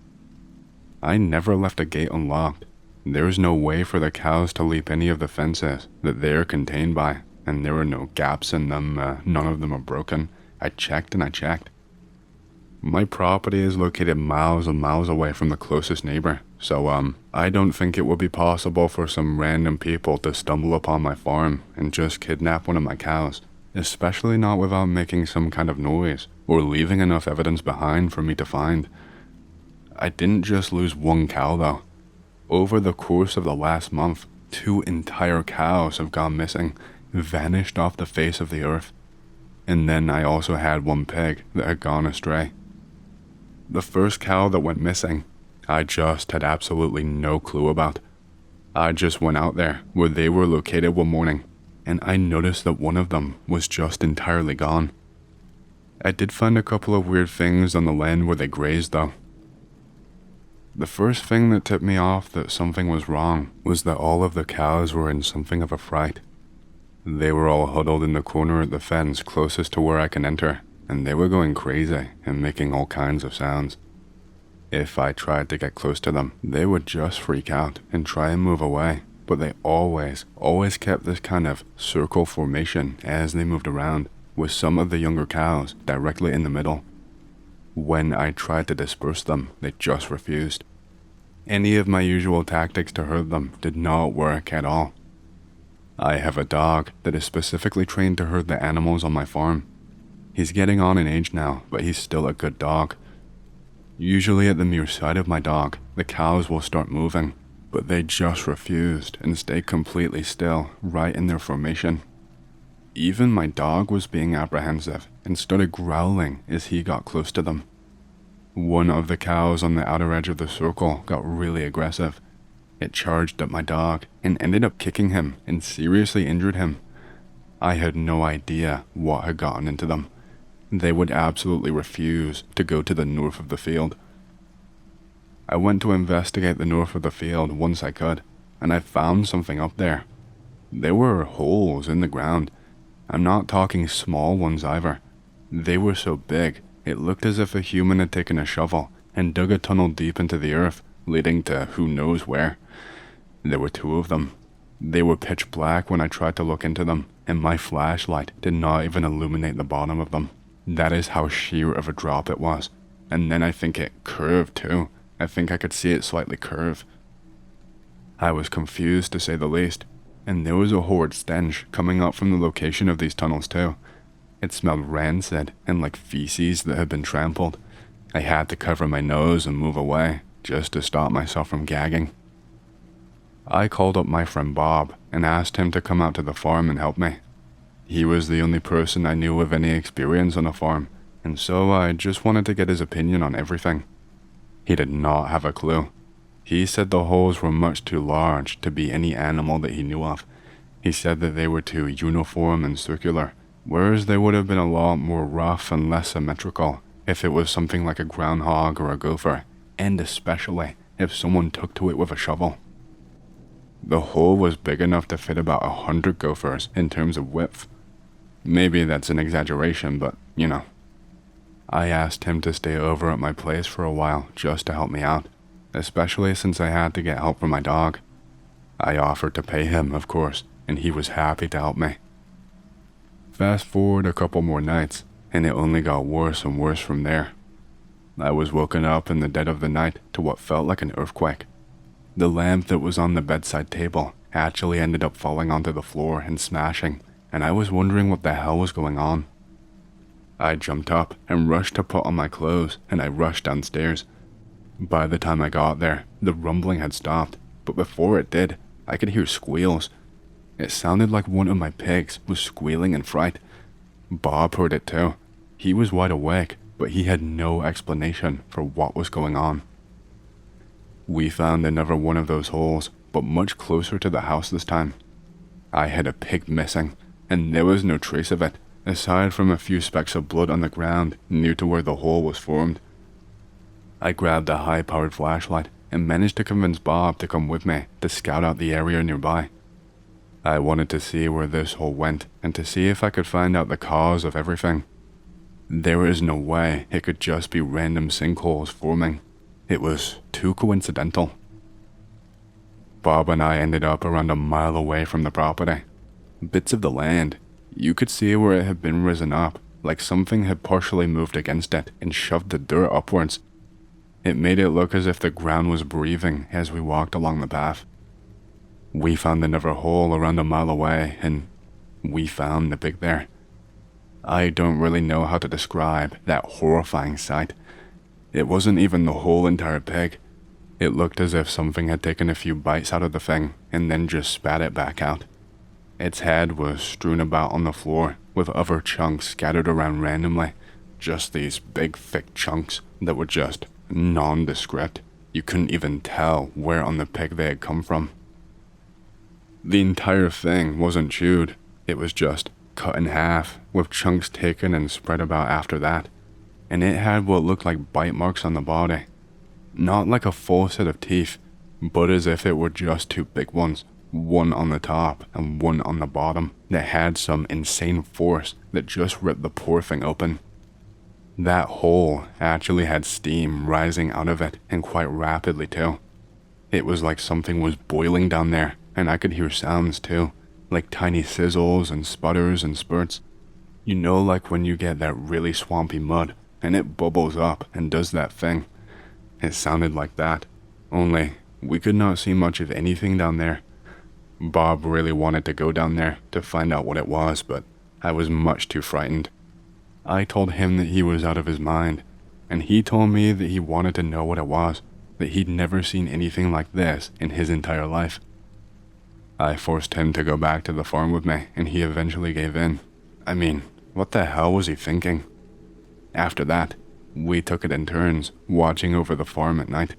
I never left a gate unlocked. There's no way for the cows to leap any of the fences that they're contained by, and there are no gaps in them, none of them are broken. I checked and I checked. My property is located miles and miles away from the closest neighbor, so I don't think it would be possible for some random people to stumble upon my farm and just kidnap one of my cows, especially not without making some kind of noise or leaving enough evidence behind for me to find. I didn't just lose one cow though. Over the course of the last month, 2 entire cows have gone missing, vanished off the face of the earth. And then I also had 1 pig that had gone astray. The first cow that went missing, I just had absolutely no clue about. I just went out there where they were located one morning, and I noticed that one of them was just entirely gone. I did find a couple of weird things on the land where they grazed though. The first thing that tipped me off that something was wrong was that all of the cows were in something of a fright. They were all huddled in the corner at the fence closest to where I can enter, and they were going crazy and making all kinds of sounds. If I tried to get close to them, they would just freak out and try and move away, but they always kept this kind of circle formation as they moved around, with some of the younger cows directly in the middle. When I tried to disperse them, they just refused. Any of my usual tactics to herd them did not work at all. I have a dog that is specifically trained to herd the animals on my farm. He's getting on in age now, but he's still a good dog. Usually at the mere sight of my dog, the cows will start moving, but they just refused and stayed completely still right in their formation. Even my dog was being apprehensive and started growling as he got close to them. One of the cows on the outer edge of the circle got really aggressive. It charged at my dog and ended up kicking him and seriously injured him. I had no idea what had gotten into them. They would absolutely refuse to go to the north of the field. I went to investigate the north of the field once I could, and I found something up there. There were holes in the ground. I'm not talking small ones either. They were so big, it looked as if a human had taken a shovel and dug a tunnel deep into the earth, leading to who knows where. There were 2 of them. They were pitch black when I tried to look into them, and my flashlight did not even illuminate the bottom of them. That is how sheer of a drop it was. And then I think it curved too. I think I could see it slightly curve. I was confused to say the least, and there was a horrid stench coming up from the location of these tunnels too. It smelled rancid and like feces that had been trampled. I had to cover my nose and move away, just to stop myself from gagging. I called up my friend Bob and asked him to come out to the farm and help me. He was the only person I knew with any experience on a farm, and so I just wanted to get his opinion on everything. He did not have a clue. He said the holes were much too large to be any animal that he knew of. He said that they were too uniform and circular, whereas they would have been a lot more rough and less symmetrical if it was something like a groundhog or a gopher, and especially if someone took to it with a shovel. The hole was big enough to fit about 100 gophers in terms of width. Maybe that's an exaggeration, but you know. I asked him to stay over at my place for a while just to help me out, especially since I had to get help for my dog. I offered to pay him, of course, and he was happy to help me. Fast forward a couple more nights, and it only got worse and worse from there. I was woken up in the dead of the night to what felt like an earthquake. The lamp that was on the bedside table actually ended up falling onto the floor and smashing, and I was wondering what the hell was going on. I jumped up and rushed to put on my clothes, and I rushed downstairs. By the time I got there, the rumbling had stopped, but before it did, I could hear squeals. It sounded like one of my pigs was squealing in fright. Bob heard it too. He was wide awake, but he had no explanation for what was going on. We found another one of those holes, but much closer to the house this time. I had a pig missing, and there was no trace of it, aside from a few specks of blood on the ground near to where the hole was formed. I grabbed a high-powered flashlight and managed to convince Bob to come with me to scout out the area nearby. I wanted to see where this hole went and to see if I could find out the cause of everything. There is no way it could just be random sinkholes forming. It was too coincidental. Bob and I ended up around a mile away from the property. Bits of the land, you could see where it had been risen up, like something had partially moved against it and shoved the dirt upwards. It made it look as if the ground was breathing as we walked along the path. We found another hole around a mile away, and we found the pig there. I don't really know how to describe that horrifying sight. It wasn't even the whole entire pig. It looked as if something had taken a few bites out of the thing and then just spat it back out. Its head was strewn about on the floor with other chunks scattered around randomly. Just these big thick chunks that were just nondescript. You couldn't even tell where on the pig they had come from. The entire thing wasn't chewed. It was just cut in half, with chunks taken and spread about after that. And it had what looked like bite marks on the body. Not like a full set of teeth, but as if it were just 2 big ones, one on the top and one on the bottom, that had some insane force that just ripped the poor thing open. That hole actually had steam rising out of it, and quite rapidly too. It was like something was boiling down there, and I could hear sounds too, like tiny sizzles and sputters and spurts. You know, like when you get that really swampy mud, and it bubbles up and does that thing. It sounded like that, only we could not see much of anything down there. Bob really wanted to go down there to find out what it was, but I was much too frightened. I told him that he was out of his mind, and he told me that he wanted to know what it was, that he'd never seen anything like this in his entire life. I forced him to go back to the farm with me, and he eventually gave in. I mean, what the hell was he thinking? After that, we took it in turns, watching over the farm at night.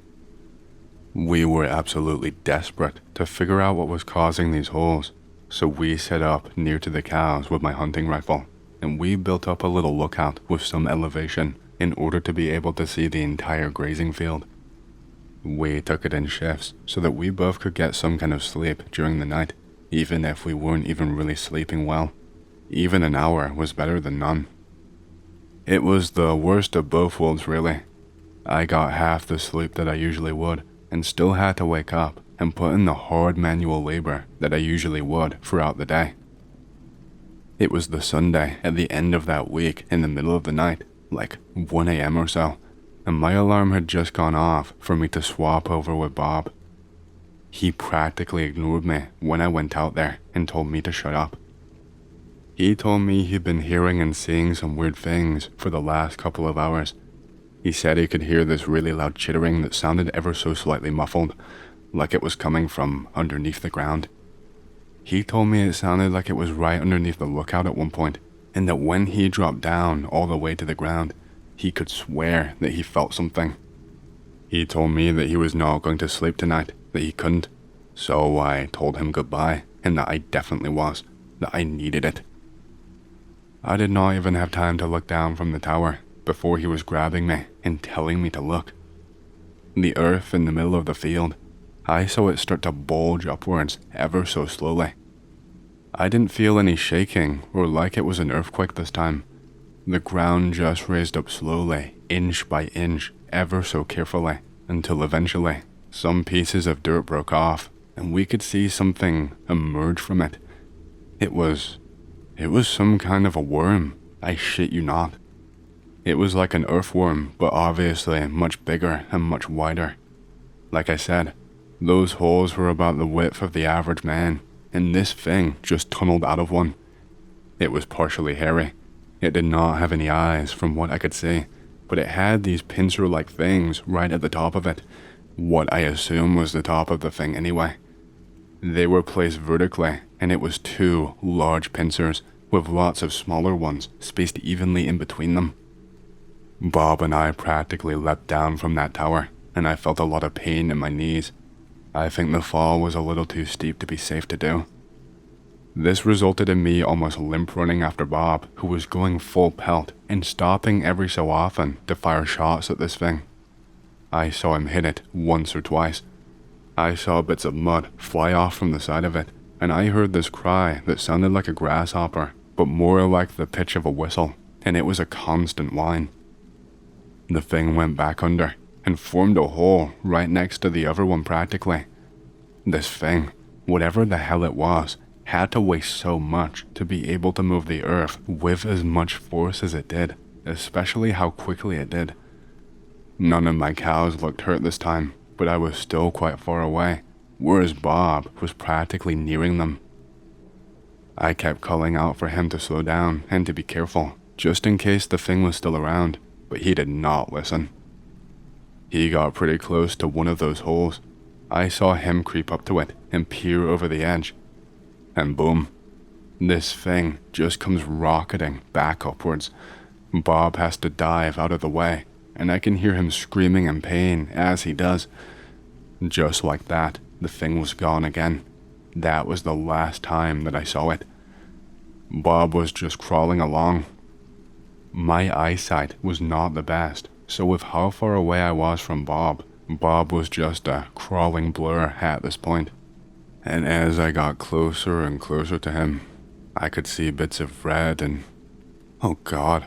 We were absolutely desperate to figure out what was causing these holes, so we set up near to the cows with my hunting rifle, and we built up a little lookout with some elevation in order to be able to see the entire grazing field. We took it in shifts so that we both could get some kind of sleep during the night, even if we weren't even really sleeping well. Even an hour was better than none. It was the worst of both worlds, really. I got half the sleep that I usually would, and still had to wake up and put in the hard manual labor that I usually would throughout the day. It was the Sunday at the end of that week in the middle of the night, like 1 a.m. or so, and my alarm had just gone off for me to swap over with Bob. He practically ignored me when I went out there and told me to shut up. He told me he'd been hearing and seeing some weird things for the last couple of hours. He said he could hear this really loud chittering that sounded ever so slightly muffled, like it was coming from underneath the ground. He told me it sounded like it was right underneath the lookout at one point, and that when he dropped down all the way to the ground, he could swear that he felt something. He told me that he was not going to sleep tonight, that he couldn't, so I told him goodbye, and that I definitely was, that I needed it. I did not even have time to look down from the tower before he was grabbing me and telling me to look. The earth in the middle of the field, I saw it start to bulge upwards ever so slowly. I didn't feel any shaking or like it was an earthquake this time. The ground just raised up slowly, inch by inch, ever so carefully, until eventually some pieces of dirt broke off and we could see something emerge from it. It was some kind of a worm, I shit you not. It was like an earthworm, but obviously much bigger and much wider. Like I said, those holes were about the width of the average man, and this thing just tunneled out of one. It was partially hairy. It did not have any eyes from what I could see, but it had these pincer-like things right at the top of it, what I assume was the top of the thing anyway. They were placed vertically, and it was 2 large pincers with lots of smaller ones spaced evenly in between them. Bob and I practically leapt down from that tower, and I felt a lot of pain in my knees. I think the fall was a little too steep to be safe to do. This resulted in me almost limp running after Bob, who was going full pelt and stopping every so often to fire shots at this thing. I saw him hit it once or twice. I saw bits of mud fly off from the side of it, and I heard this cry that sounded like a grasshopper, but more like the pitch of a whistle, and it was a constant whine. The thing went back under and formed a hole right next to the other one practically. This thing, whatever the hell it was, had to weigh so much to be able to move the earth with as much force as it did, especially how quickly it did. None of my cows looked hurt this time, but I was still quite far away, whereas Bob was practically nearing them. I kept calling out for him to slow down and to be careful, just in case the thing was still around, but he did not listen. He got pretty close to one of those holes. I saw him creep up to it and peer over the edge. And boom, this thing just comes rocketing back upwards. Bob has to dive out of the way, and I can hear him screaming in pain as he does. Just like that, the thing was gone again. That was the last time that I saw it. Bob was just crawling along. My eyesight was not the best, so with how far away I was from Bob was just a crawling blur at this point. And as I got closer and closer to him, I could see bits of red and... oh god.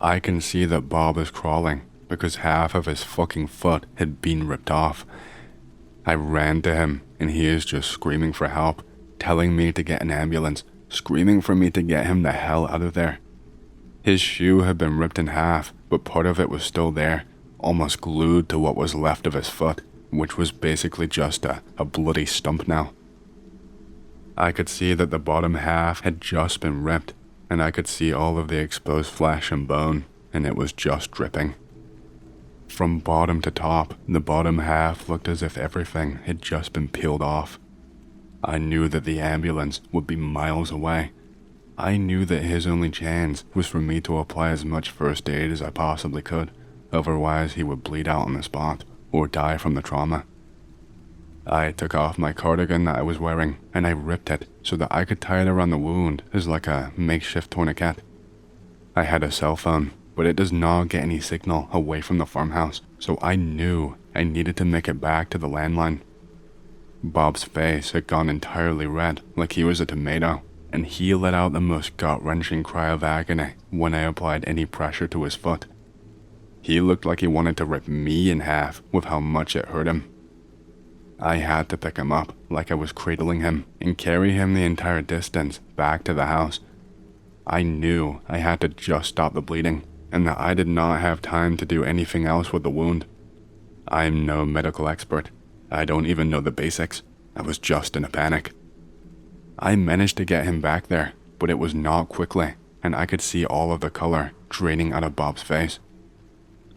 I can see that Bob is crawling because half of his fucking foot had been ripped off. I ran to him and he is just screaming for help, telling me to get an ambulance, screaming for me to get him the hell out of there. His shoe had been ripped in half, but part of it was still there, almost glued to what was left of his foot, which was basically just a bloody stump now. I could see that the bottom half had just been ripped, and I could see all of the exposed flesh and bone, and it was just dripping. From bottom to top, the bottom half looked as if everything had just been peeled off. I knew that the ambulance would be miles away. I knew that his only chance was for me to apply as much first aid as I possibly could, otherwise he would bleed out on the spot or die from the trauma. I took off my cardigan that I was wearing and I ripped it so that I could tie it around the wound as like a makeshift tourniquet. I had a cell phone, but it does not get any signal away from the farmhouse, so I knew I needed to make it back to the landline. Bob's face had gone entirely red, like he was a tomato, and he let out the most gut-wrenching cry of agony when I applied any pressure to his foot. He looked like he wanted to rip me in half with how much it hurt him. I had to pick him up like I was cradling him and carry him the entire distance back to the house. I knew I had to just stop the bleeding and that I did not have time to do anything else with the wound. I'm no medical expert. I don't even know the basics. I was just in a panic. I managed to get him back there, but it was not quickly, and I could see all of the color draining out of Bob's face.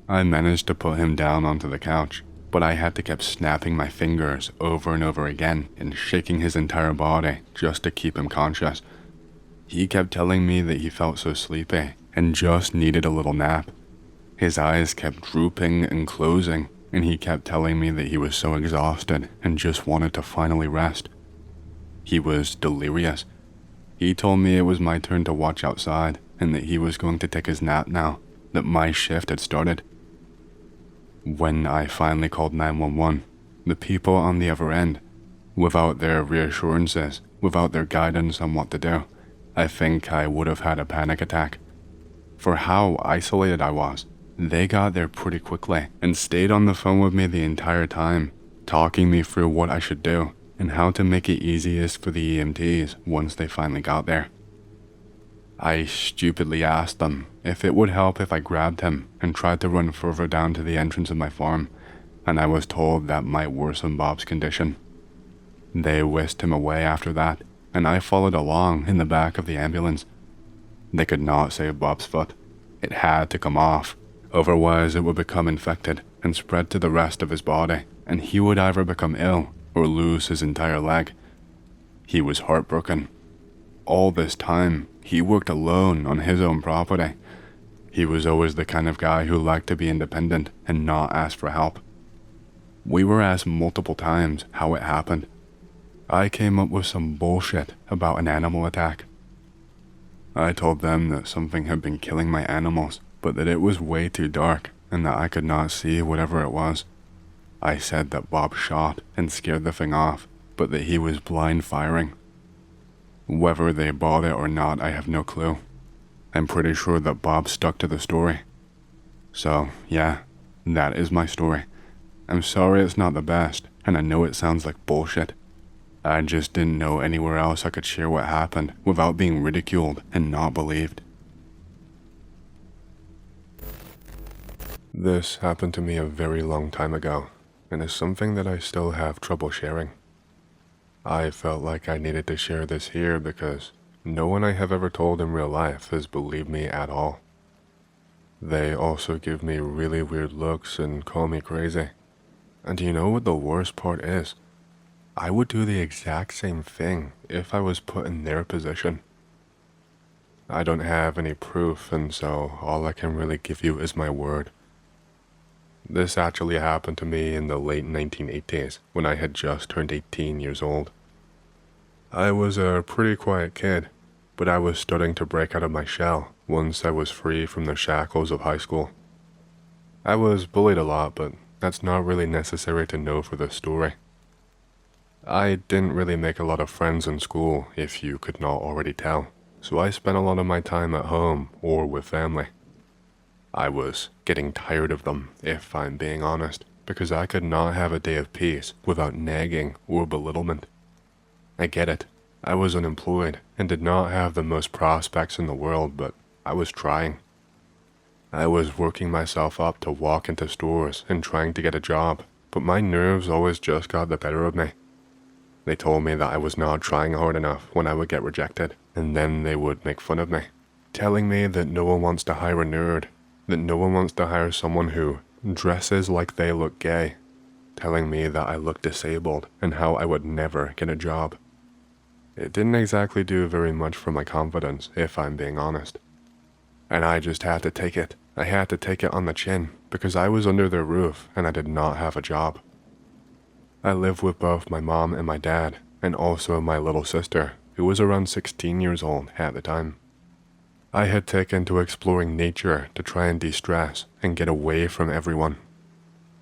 I managed to put him down onto the couch, but I had to keep snapping my fingers over and over again and shaking his entire body just to keep him conscious. He kept telling me that he felt so sleepy and just needed a little nap. His eyes kept drooping and closing, and he kept telling me that he was so exhausted and just wanted to finally rest. He was delirious. He told me it was my turn to watch outside and that he was going to take his nap now, that my shift had started. When I finally called 911, the people on the other end, without their reassurances, without their guidance on what to do, I think I would have had a panic attack. For how isolated I was, they got there pretty quickly and stayed on the phone with me the entire time, talking me through what I should do and how to make it easiest for the EMTs once they finally got there. I stupidly asked them if it would help if I grabbed him and tried to run further down to the entrance of my farm, and I was told that might worsen Bob's condition. They whisked him away after that, and I followed along in the back of the ambulance. They could not save Bob's foot. It had to come off, otherwise it would become infected and spread to the rest of his body, and he would either become ill or lose his entire leg. He was heartbroken. All this time, he worked alone on his own property. He was always the kind of guy who liked to be independent and not ask for help. We were asked multiple times how it happened. I came up with some bullshit about an animal attack. I told them that something had been killing my animals, but that it was way too dark and that I could not see whatever it was. I said that Bob shot and scared the thing off, but that he was blind firing. Whether they bought it or not, I have no clue. I'm pretty sure that Bob stuck to the story. So, yeah, that is my story. I'm sorry it's not the best, and I know it sounds like bullshit. I just didn't know anywhere else I could share what happened without being ridiculed and not believed. This happened to me a very long time ago, and is something that I still have trouble sharing. I felt like I needed to share this here because no one I have ever told in real life has believed me at all. They also give me really weird looks and call me crazy. And do you know what the worst part is? I would do the exact same thing if I was put in their position. I don't have any proof, and so all I can really give you is my word. This actually happened to me in the late 1980s, when I had just turned 18 years old. I was a pretty quiet kid, but I was starting to break out of my shell once I was free from the shackles of high school. I was bullied a lot, but that's not really necessary to know for this story. I didn't really make a lot of friends in school, if you could not already tell, so I spent a lot of my time at home or with family. I was getting tired of them, if I'm being honest, because I could not have a day of peace without nagging or belittlement. I get it. I was unemployed and did not have the most prospects in the world, but I was trying. I was working myself up to walk into stores and trying to get a job, but my nerves always just got the better of me. They told me that I was not trying hard enough when I would get rejected, and then they would make fun of me, telling me that no one wants to hire a nerd, that no one wants to hire someone who dresses like they look gay, telling me that I look disabled and how I would never get a job. It didn't exactly do very much for my confidence, if I'm being honest. And I just had to take it. I had to take it on the chin, because I was under their roof and I did not have a job. I lived with both my mom and my dad, and also my little sister, who was around 16 years old at the time. I had taken to exploring nature to try and de-stress and get away from everyone.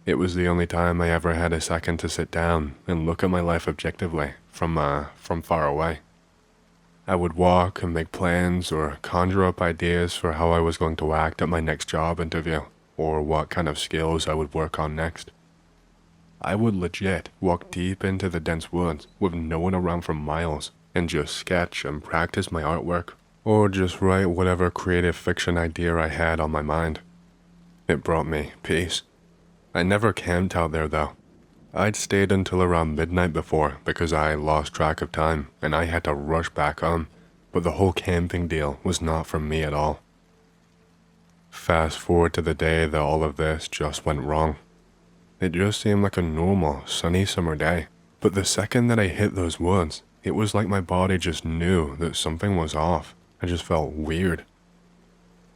It was the only time I ever had a second to sit down and look at my life objectively from far away. I would walk and make plans or conjure up ideas for how I was going to act at my next job interview or what kind of skills I would work on next. I would legit walk deep into the dense woods with no one around for miles and just sketch and practice my artwork or just write whatever creative fiction idea I had on my mind. It brought me peace. I never camped out there though. I'd stayed until around midnight before because I lost track of time and I had to rush back home, but the whole camping deal was not for me at all. Fast forward to the day that all of this just went wrong. It just seemed like a normal, sunny summer day, but the second that I hit those woods, it was like my body just knew that something was off. I just felt weird.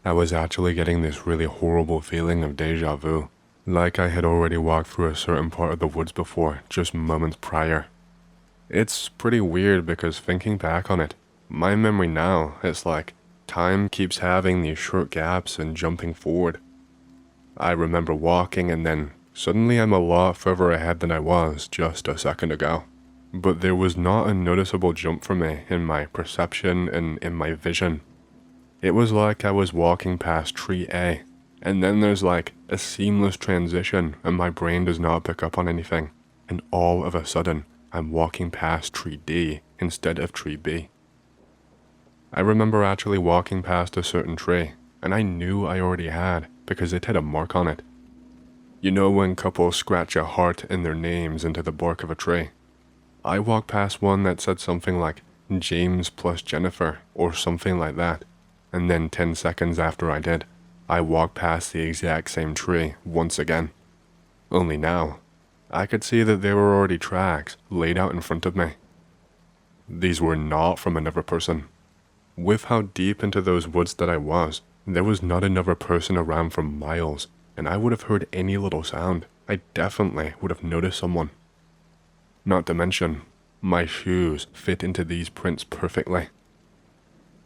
I was actually getting this really horrible feeling of deja vu, like I had already walked through a certain part of the woods before, just moments prior. It's pretty weird because thinking back on it, my memory now, it's like time keeps having these short gaps and jumping forward. I remember walking and then suddenly I'm a lot further ahead than I was just a second ago. But there was not a noticeable jump for me in my perception and in my vision. It was like I was walking past tree A, and then there's like a seamless transition and my brain does not pick up on anything, and all of a sudden I'm walking past tree D instead of tree B. I remember actually walking past a certain tree, and I knew I already had because it had a mark on it. You know when couples scratch a heart in their names into the bark of a tree? I walked past one that said something like James plus Jennifer or something like that, and then 10 seconds after I did, I walked past the exact same tree once again. Only now, I could see that there were already tracks laid out in front of me. These were not from another person. With how deep into those woods that I was, there was not another person around for miles, and I would have heard any little sound. I definitely would have noticed someone. Not to mention, my shoes fit into these prints perfectly.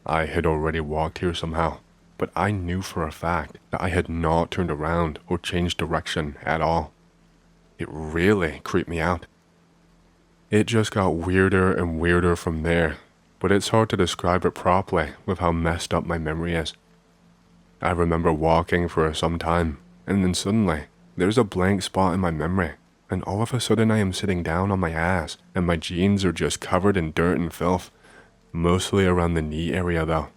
I had already walked here somehow, but I knew for a fact that I had not turned around or changed direction at all. It really creeped me out. It just got weirder and weirder from there, but it's hard to describe it properly with how messed up my memory is. I remember walking for some time, and then suddenly, there's a blank spot in my memory, and all of a sudden I am sitting down on my ass, and my jeans are just covered in dirt and filth, mostly around the knee area though.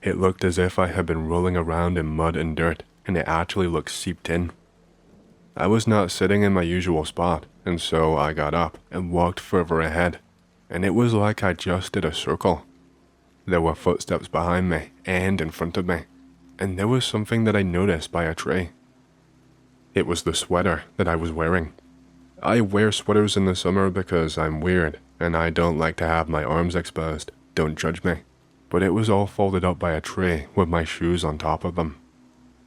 It looked as if I had been rolling around in mud and dirt, and it actually looked seeped in. I was not sitting in my usual spot, and so I got up and walked further ahead, and it was like I just did a circle. There were footsteps behind me and in front of me, and there was something that I noticed by a tree. It was the sweater that I was wearing. I wear sweaters in the summer because I'm weird, and I don't like to have my arms exposed, don't judge me. But it was all folded up by a tree with my shoes on top of them.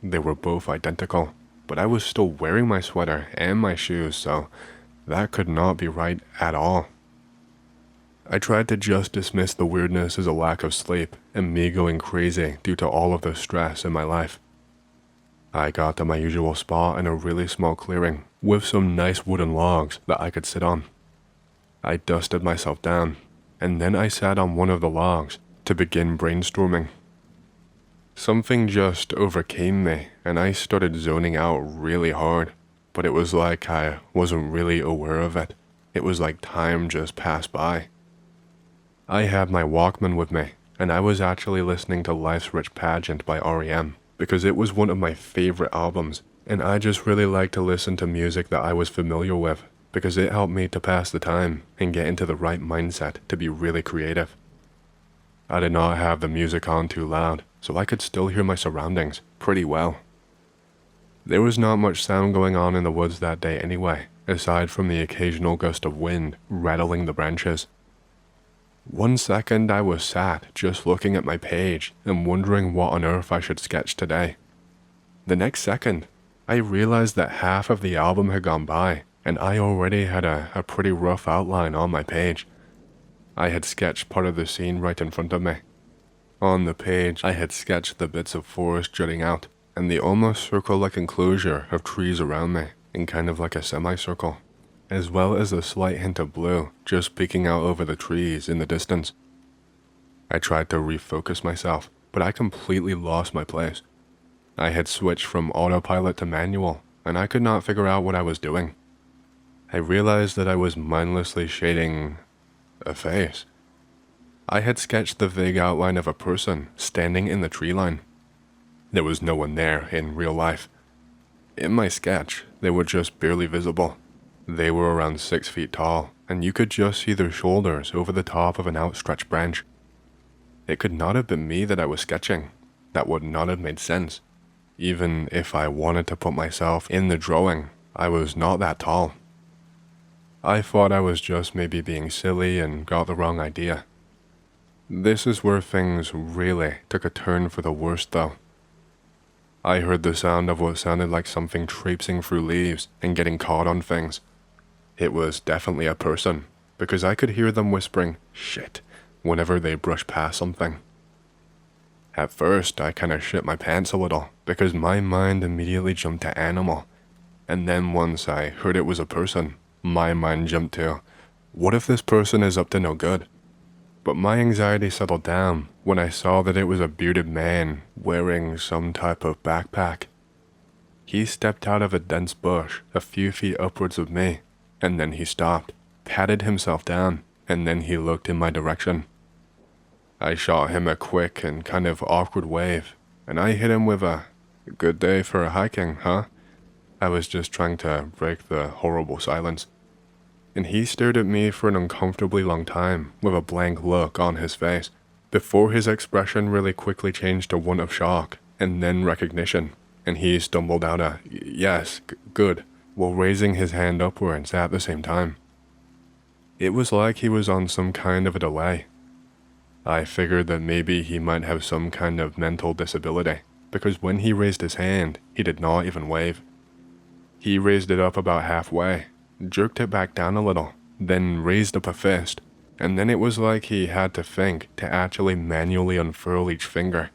They were both identical, but I was still wearing my sweater and my shoes, so that could not be right at all. I tried to just dismiss the weirdness as a lack of sleep and me going crazy due to all of the stress in my life. I got to my usual spot in a really small clearing with some nice wooden logs that I could sit on. I dusted myself down, and then I sat on one of the logs to begin brainstorming. Something just overcame me, and I started zoning out really hard, but it was like I wasn't really aware of it. It was like time just passed by. I had my Walkman with me, and I was actually listening to Life's Rich Pageant by R.E.M. because it was one of my favorite albums, and I just really like to listen to music that I was familiar with because it helped me to pass the time and get into the right mindset to be really creative. I did not have the music on too loud, so I could still hear my surroundings pretty well. There was not much sound going on in the woods that day anyway, aside from the occasional gust of wind rattling the branches. One second I was sat just looking at my page and wondering what on earth I should sketch today. The next second, I realized that half of the album had gone by and I already had a pretty rough outline on my page. I had sketched part of the scene right in front of me. On the page, I had sketched the bits of forest jutting out, and the almost circle-like enclosure of trees around me in kind of like a semicircle, as well as a slight hint of blue just peeking out over the trees in the distance. I tried to refocus myself, but I completely lost my place. I had switched from autopilot to manual, and I could not figure out what I was doing. I realized that I was mindlessly shading a face. I had sketched the vague outline of a person standing in the tree line. There was no one there in real life. In my sketch, they were just barely visible. They were around 6 feet tall, and you could just see their shoulders over the top of an outstretched branch. It could not have been me that I was sketching. That would not have made sense. Even if I wanted to put myself in the drawing, I was not that tall. I thought I was just maybe being silly and got the wrong idea. This is where things really took a turn for the worst though. I heard the sound of what sounded like something traipsing through leaves and getting caught on things. It was definitely a person, because I could hear them whispering, "shit," whenever they brushed past something. At first, I kinda shit my pants a little, because my mind immediately jumped to animal. And then once I heard it was a person, my mind jumped to, what if this person is up to no good? But my anxiety settled down when I saw that it was a bearded man wearing some type of backpack. He stepped out of a dense bush a few feet upwards of me, and then he stopped, patted himself down, and then he looked in my direction. I shot him a quick and kind of awkward wave, and I hit him with a, "Good day for hiking, huh?" I was just trying to break the horrible silence. And he stared at me for an uncomfortably long time with a blank look on his face, before his expression really quickly changed to one of shock and then recognition, and he stumbled out a, "Yes, good," while raising his hand upwards at the same time. It was like he was on some kind of a delay. I figured that maybe he might have some kind of mental disability, because when he raised his hand, he did not even wave. He raised it up about halfway, jerked it back down a little, then raised up a fist, and then it was like he had to think to actually manually unfurl each finger,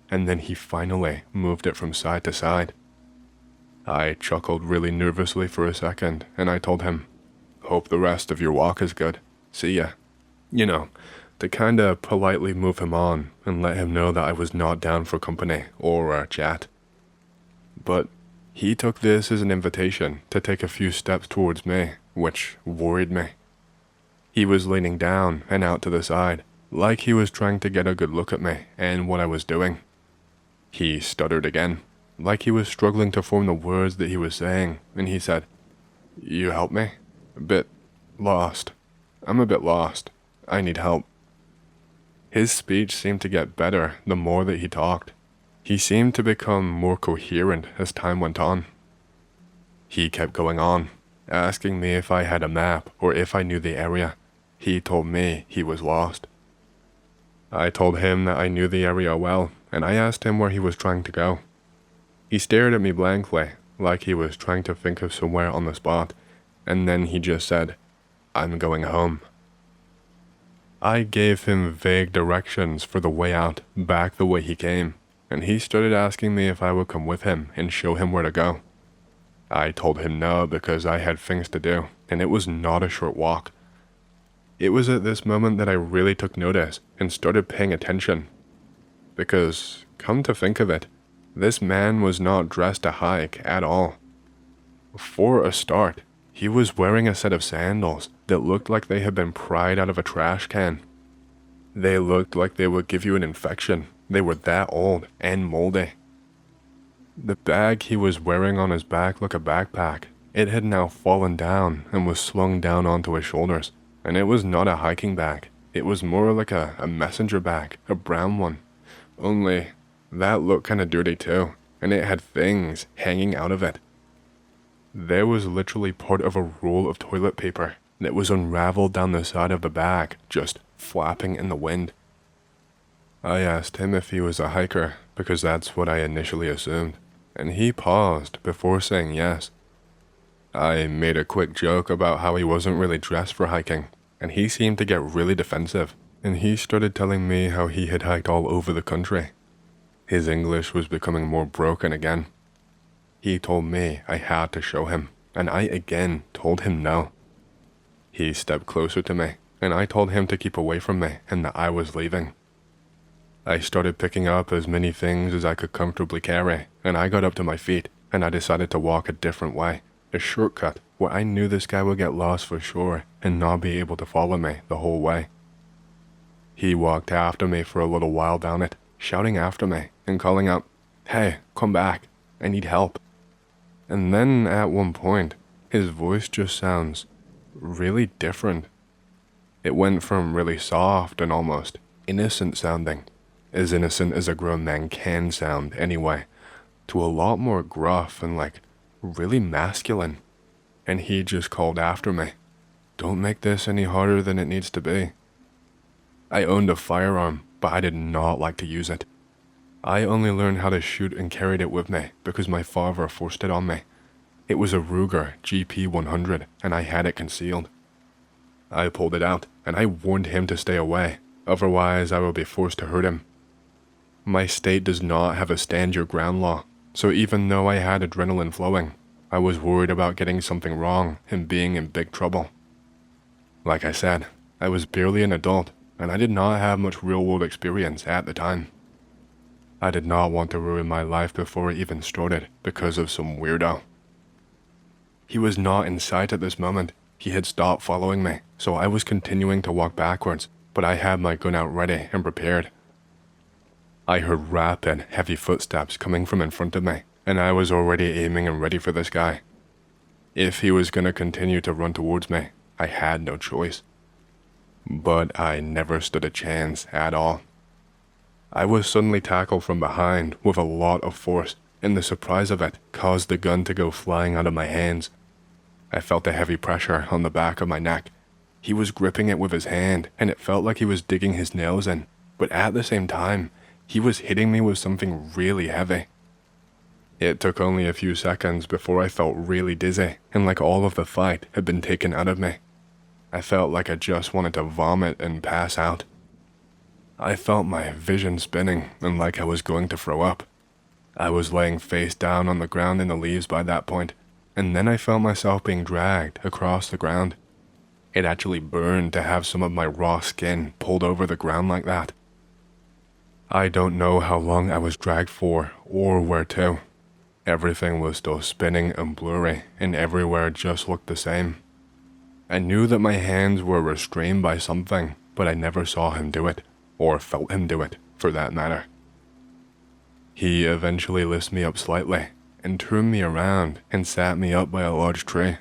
and then he finally moved it from side to side. I chuckled really nervously for a second, and I told him, "Hope the rest of your walk is good. See ya." You know, to kinda politely move him on and let him know that I was not down for company or a chat. But he took this as an invitation to take a few steps towards me, which worried me. He was leaning down and out to the side, like he was trying to get a good look at me and what I was doing. He stuttered again, like he was struggling to form the words that he was saying, and he said, "You help me? A bit lost. I'm a bit lost. I need help." His speech seemed to get better the more that he talked. He seemed to become more coherent as time went on. He kept going on, asking me if I had a map or if I knew the area. He told me he was lost. I told him that I knew the area well, and I asked him where he was trying to go. He stared at me blankly, like he was trying to think of somewhere on the spot, and then he just said, "I'm going home." I gave him vague directions for the way out, back the way he came, and he started asking me if I would come with him and show him where to go. I told him no because I had things to do, and it was not a short walk. It was at this moment that I really took notice and started paying attention. Because, come to think of it, this man was not dressed to hike at all. For a start, he was wearing a set of sandals that looked like they had been pried out of a trash can. They looked like they would give you an infection. They were that old and moldy. The bag he was wearing on his back like a backpack. It had now fallen down and was slung down onto his shoulders. And it was not a hiking bag. It was more like a messenger bag, a brown one. Only, that looked kinda dirty too, and it had things hanging out of it. There was literally part of a roll of toilet paper that was unraveled down the side of the bag, just flapping in the wind. I asked him if he was a hiker, because that's what I initially assumed, and he paused before saying yes. I made a quick joke about how he wasn't really dressed for hiking, and he seemed to get really defensive, and he started telling me how he had hiked all over the country. His English was becoming more broken again. He told me I had to show him, and I again told him no. He stepped closer to me, and I told him to keep away from me and that I was leaving. I started picking up as many things as I could comfortably carry, and I got up to my feet, and I decided to walk a different way, a shortcut where I knew this guy would get lost for sure and not be able to follow me the whole way. He walked after me for a little while down it, shouting after me and calling out, "Hey, come back, I need help." And then at one point, his voice just sounds really different. It went from really soft and almost innocent sounding, as innocent as a grown man can sound anyway, to a lot more gruff and like really masculine. And he just called after me, "Don't make this any harder than it needs to be." I owned a firearm, but I did not like to use it. I only learned how to shoot and carried it with me because my father forced it on me. It was a Ruger GP100 and I had it concealed. I pulled it out and I warned him to stay away, otherwise I would be forced to hurt him. My state does not have a stand your ground law, so even though I had adrenaline flowing, I was worried about getting something wrong and being in big trouble. Like I said, I was barely an adult and I did not have much real-world experience at the time. I did not want to ruin my life before it even started because of some weirdo. He was not in sight at this moment. He had stopped following me, so I was continuing to walk backwards, but I had my gun out ready and prepared. I heard rapid, heavy footsteps coming from in front of me, and I was already aiming and ready for this guy. If he was going to continue to run towards me, I had no choice. But I never stood a chance at all. I was suddenly tackled from behind with a lot of force, and the surprise of it caused the gun to go flying out of my hands. I felt a heavy pressure on the back of my neck. He was gripping it with his hand, and it felt like he was digging his nails in, but at the same time, he was hitting me with something really heavy. It took only a few seconds before I felt really dizzy, and like all of the fight had been taken out of me. I felt like I just wanted to vomit and pass out. I felt my vision spinning and like I was going to throw up. I was laying face down on the ground in the leaves by that point, and then I felt myself being dragged across the ground. It actually burned to have some of my raw skin pulled over the ground like that. I don't know how long I was dragged for or where to. Everything was still spinning and blurry, and everywhere just looked the same. I knew that my hands were restrained by something, but I never saw him do it, or felt him do it, for that matter. He eventually lifted me up slightly, and turned me around and sat me up by a large tree.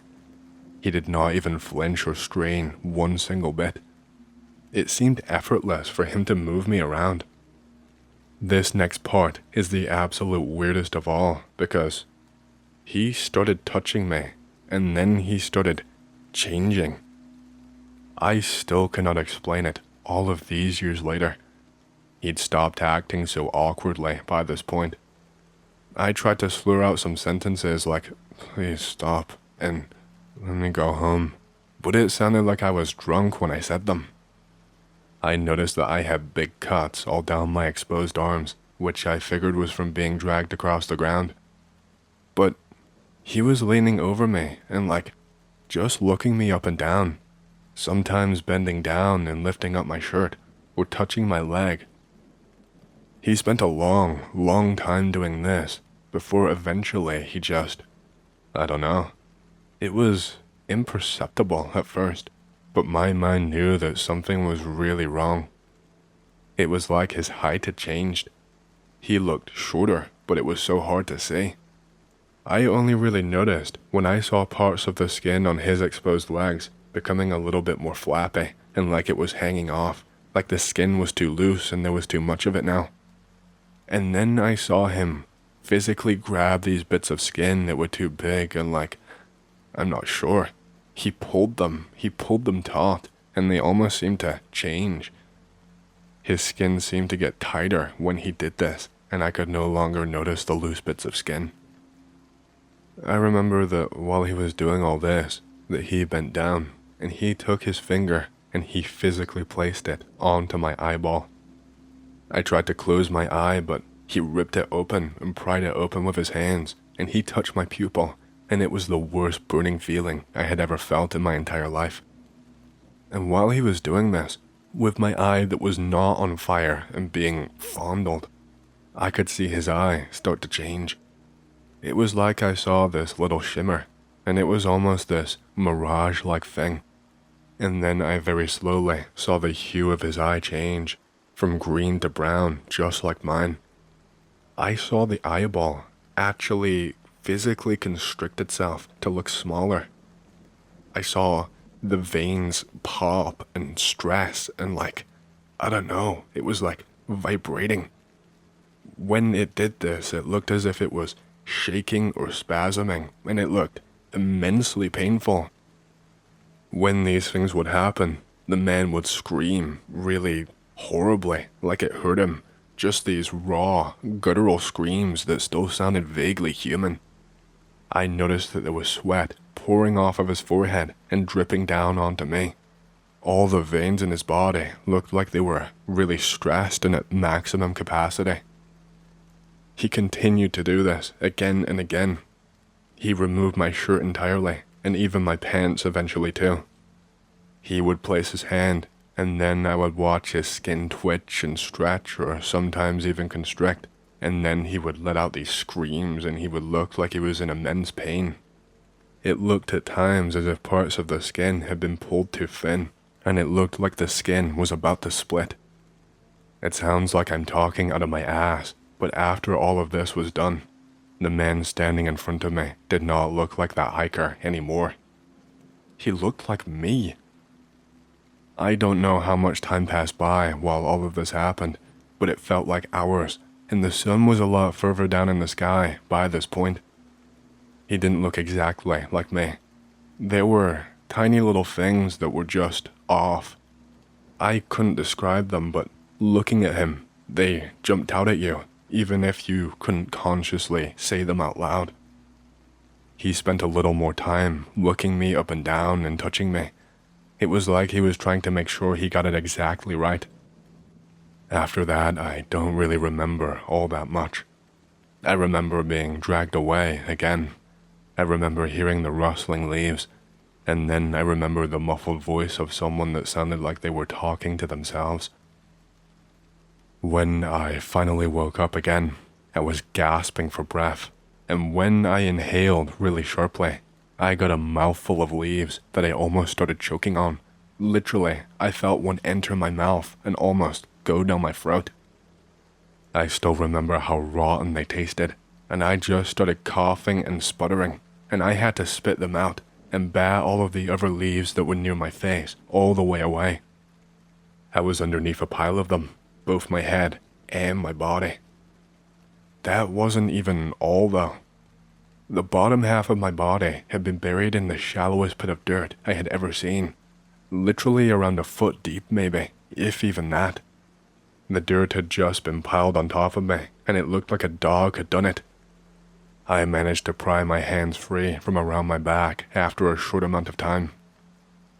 He did not even flinch or strain one single bit. It seemed effortless for him to move me around. This next part is the absolute weirdest of all because he started touching me and then he started changing. I still cannot explain it all of these years later. He'd stopped acting so awkwardly by this point. I tried to slur out some sentences like, "Please stop," and "Let me go home," but it sounded like I was drunk when I said them. I noticed that I had big cuts all down my exposed arms, which I figured was from being dragged across the ground. But he was leaning over me and like, just looking me up and down, sometimes bending down and lifting up my shirt, or touching my leg. He spent a long time doing this, before eventually he just, I don't know. It was imperceptible at first, but my mind knew that something was really wrong. It was like his height had changed. He looked shorter, but it was so hard to see. I only really noticed when I saw parts of the skin on his exposed legs becoming a little bit more flappy and like it was hanging off, like the skin was too loose and there was too much of it now. And then I saw him physically grab these bits of skin that were too big and like, I'm not sure. He pulled them taut, and they almost seemed to change. His skin seemed to get tighter when he did this, and I could no longer notice the loose bits of skin. I remember that while he was doing all this, that he bent down, and he took his finger, and he physically placed it onto my eyeball. I tried to close my eye, but He ripped it open and pried it open with his hands, and he touched my pupil, and it was the worst burning feeling I had ever felt in my entire life. And while he was doing this, with my eye that was not on fire and being fondled, I could see his eye start to change. It was like I saw this little shimmer, and it was almost this mirage-like thing. And then I very slowly saw the hue of his eye change, from green to brown, just like mine. I saw the eyeball actually physically constrict itself to look smaller. I saw the veins pop and stress and I don't know, it was like vibrating. When it did this, it looked as if it was shaking or spasming, and it looked immensely painful. When these things would happen, the man would scream really horribly, like it hurt him. Just these raw, guttural screams that still sounded vaguely human. I noticed that there was sweat pouring off of his forehead and dripping down onto me. All the veins in his body looked like they were really stressed and at maximum capacity. He continued to do this again and again. He removed my shirt entirely, and even my pants eventually too. He would place his hand, and then I would watch his skin twitch and stretch or sometimes even constrict, and then he would let out these screams and he would look like he was in immense pain. It looked at times as if parts of the skin had been pulled too thin, and it looked like the skin was about to split. It sounds like I'm talking out of my ass, but after all of this was done, the man standing in front of me did not look like that hiker anymore. He looked like me. I don't know how much time passed by while all of this happened, but it felt like hours, and the sun was a lot further down in the sky by this point. He didn't look exactly like me. There were tiny little things that were just off. I couldn't describe them, but looking at him, they jumped out at you, even if you couldn't consciously say them out loud. He spent a little more time looking me up and down and touching me. It was like he was trying to make sure he got it exactly right. After that, I don't really remember all that much. I remember being dragged away again. I remember hearing the rustling leaves, and then I remember the muffled voice of someone that sounded like they were talking to themselves. When I finally woke up again, I was gasping for breath, and when I inhaled really sharply, I got a mouthful of leaves that I almost started choking on. Literally, I felt one enter my mouth and almost go down my throat. I still remember how rotten they tasted, and I just started coughing and sputtering, and I had to spit them out and bat all of the other leaves that were near my face all the way away. I was underneath a pile of them, both my head and my body. That wasn't even all though. The bottom half of my body had been buried in the shallowest pit of dirt I had ever seen. Literally around a foot deep maybe, if even that. The dirt had just been piled on top of me, and it looked like a dog had done it. I managed to pry my hands free from around my back after a short amount of time.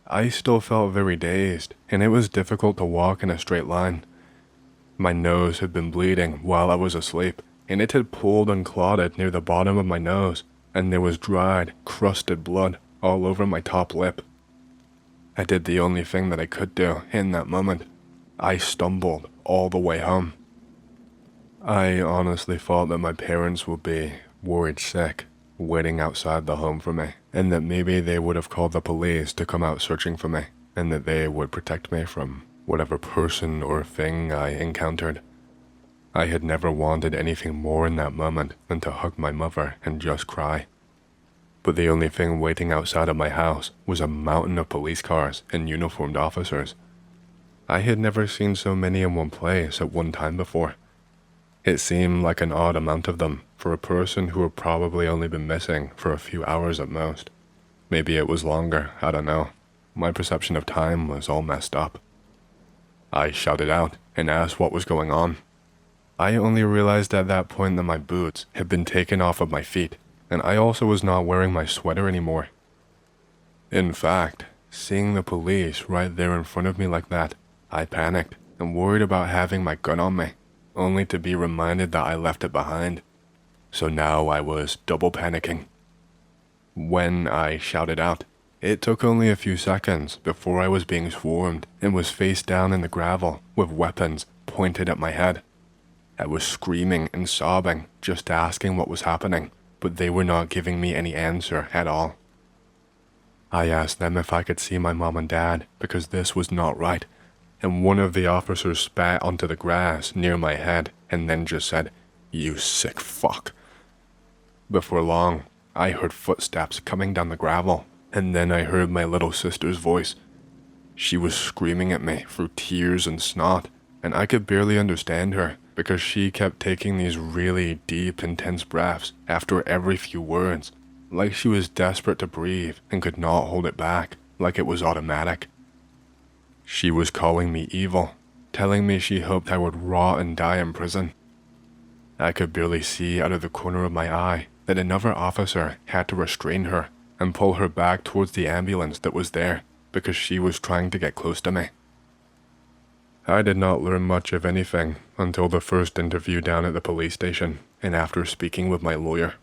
I still felt very dazed, and it was difficult to walk in a straight line. My nose had been bleeding while I was asleep, and it had pulled and clotted near the bottom of my nose, and there was dried, crusted blood all over my top lip. I did the only thing that I could do in that moment. I stumbled all the way home. I honestly thought that my parents would be worried sick, waiting outside the home for me, and that maybe they would have called the police to come out searching for me, and that they would protect me from whatever person or thing I encountered. I had never wanted anything more in that moment than to hug my mother and just cry. But the only thing waiting outside of my house was a mountain of police cars and uniformed officers. I had never seen so many in one place at one time before. It seemed like an odd amount of them for a person who had probably only been missing for a few hours at most. Maybe it was longer, I don't know. My perception of time was all messed up. I shouted out and asked what was going on. I only realized at that point that my boots had been taken off of my feet, and I also was not wearing my sweater anymore. In fact, seeing the police right there in front of me like that, I panicked and worried about having my gun on me. only to be reminded that I left it behind. So now I was double panicking. When I shouted out, it took only a few seconds before I was being swarmed and was face down in the gravel with weapons pointed at my head. I was screaming and sobbing, just asking what was happening, but they were not giving me any answer at all. I asked them if I could see my mom and dad because this was not right, and one of the officers spat onto the grass near my head and then just said, "You sick fuck." Before long, I heard footsteps coming down the gravel, and then I heard my little sister's voice. She was screaming at me through tears and snot, and I could barely understand her because she kept taking these really deep, intense breaths after every few words, like she was desperate to breathe and could not hold it back, like it was automatic. She was calling me evil, telling me she hoped I would rot and die in prison. I could barely see out of the corner of my eye that another officer had to restrain her and pull her back towards the ambulance that was there because she was trying to get close to me. I did not learn much of anything until the first interview down at the police station and after speaking with my lawyer.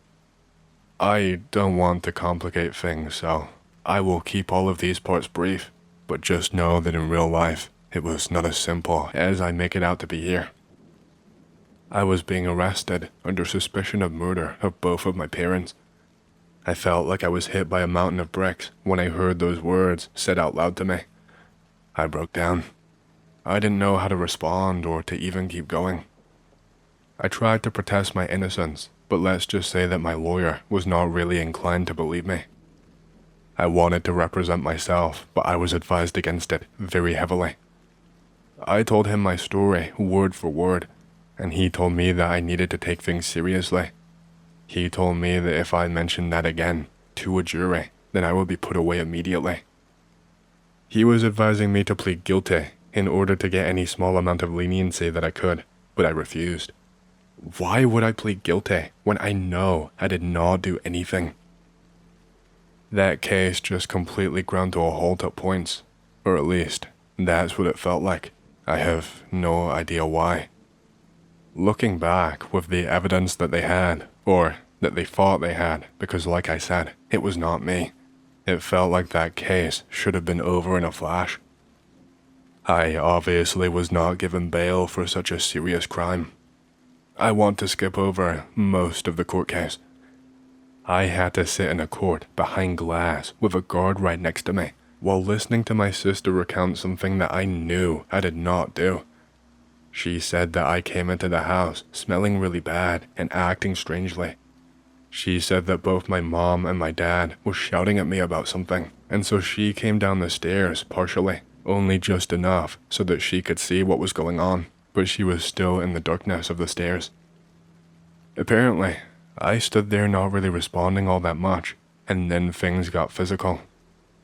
I don't want to complicate things, so I will keep all of these parts brief, but just know that in real life, it was not as simple as I make it out to be here. I was being arrested under suspicion of murder of both of my parents. I felt like I was hit by a mountain of bricks when I heard those words said out loud to me. I broke down. I didn't know how to respond or to even keep going. I tried to protest my innocence, but let's just say that my lawyer was not really inclined to believe me. I wanted to represent myself, but I was advised against it very heavily. I told him my story word for word, and he told me that I needed to take things seriously. He told me that if I mentioned that again to a jury, then I would be put away immediately. He was advising me to plead guilty in order to get any small amount of leniency that I could, but I refused. Why would I plead guilty when I know I did not do anything? That case just completely ground to a halt at points, or at least, that's what it felt like. I have no idea why. Looking back with the evidence that they had, or that they thought they had, because like I said, it was not me. It felt like that case should have been over in a flash. I obviously was not given bail for such a serious crime. I want to skip over most of the court case. I had to sit in a court behind glass with a guard right next to me while listening to my sister recount something that I knew I did not do. She said that I came into the house smelling really bad and acting strangely. She said that both my mom and my dad were shouting at me about something, and so she came down the stairs partially, only just enough so that she could see what was going on, but she was still in the darkness of the stairs. Apparently, I stood there not really responding all that much, and then things got physical.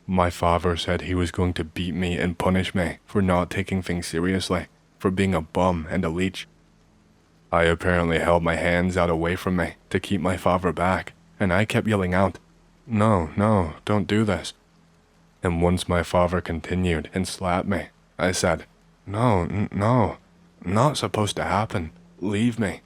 My father said he was going to beat me and punish me for not taking things seriously, for being a bum and a leech. I apparently held my hands out away from me to keep my father back, and I kept yelling out, No, don't do this." And once my father continued and slapped me, I said, No, not supposed to happen. Leave me."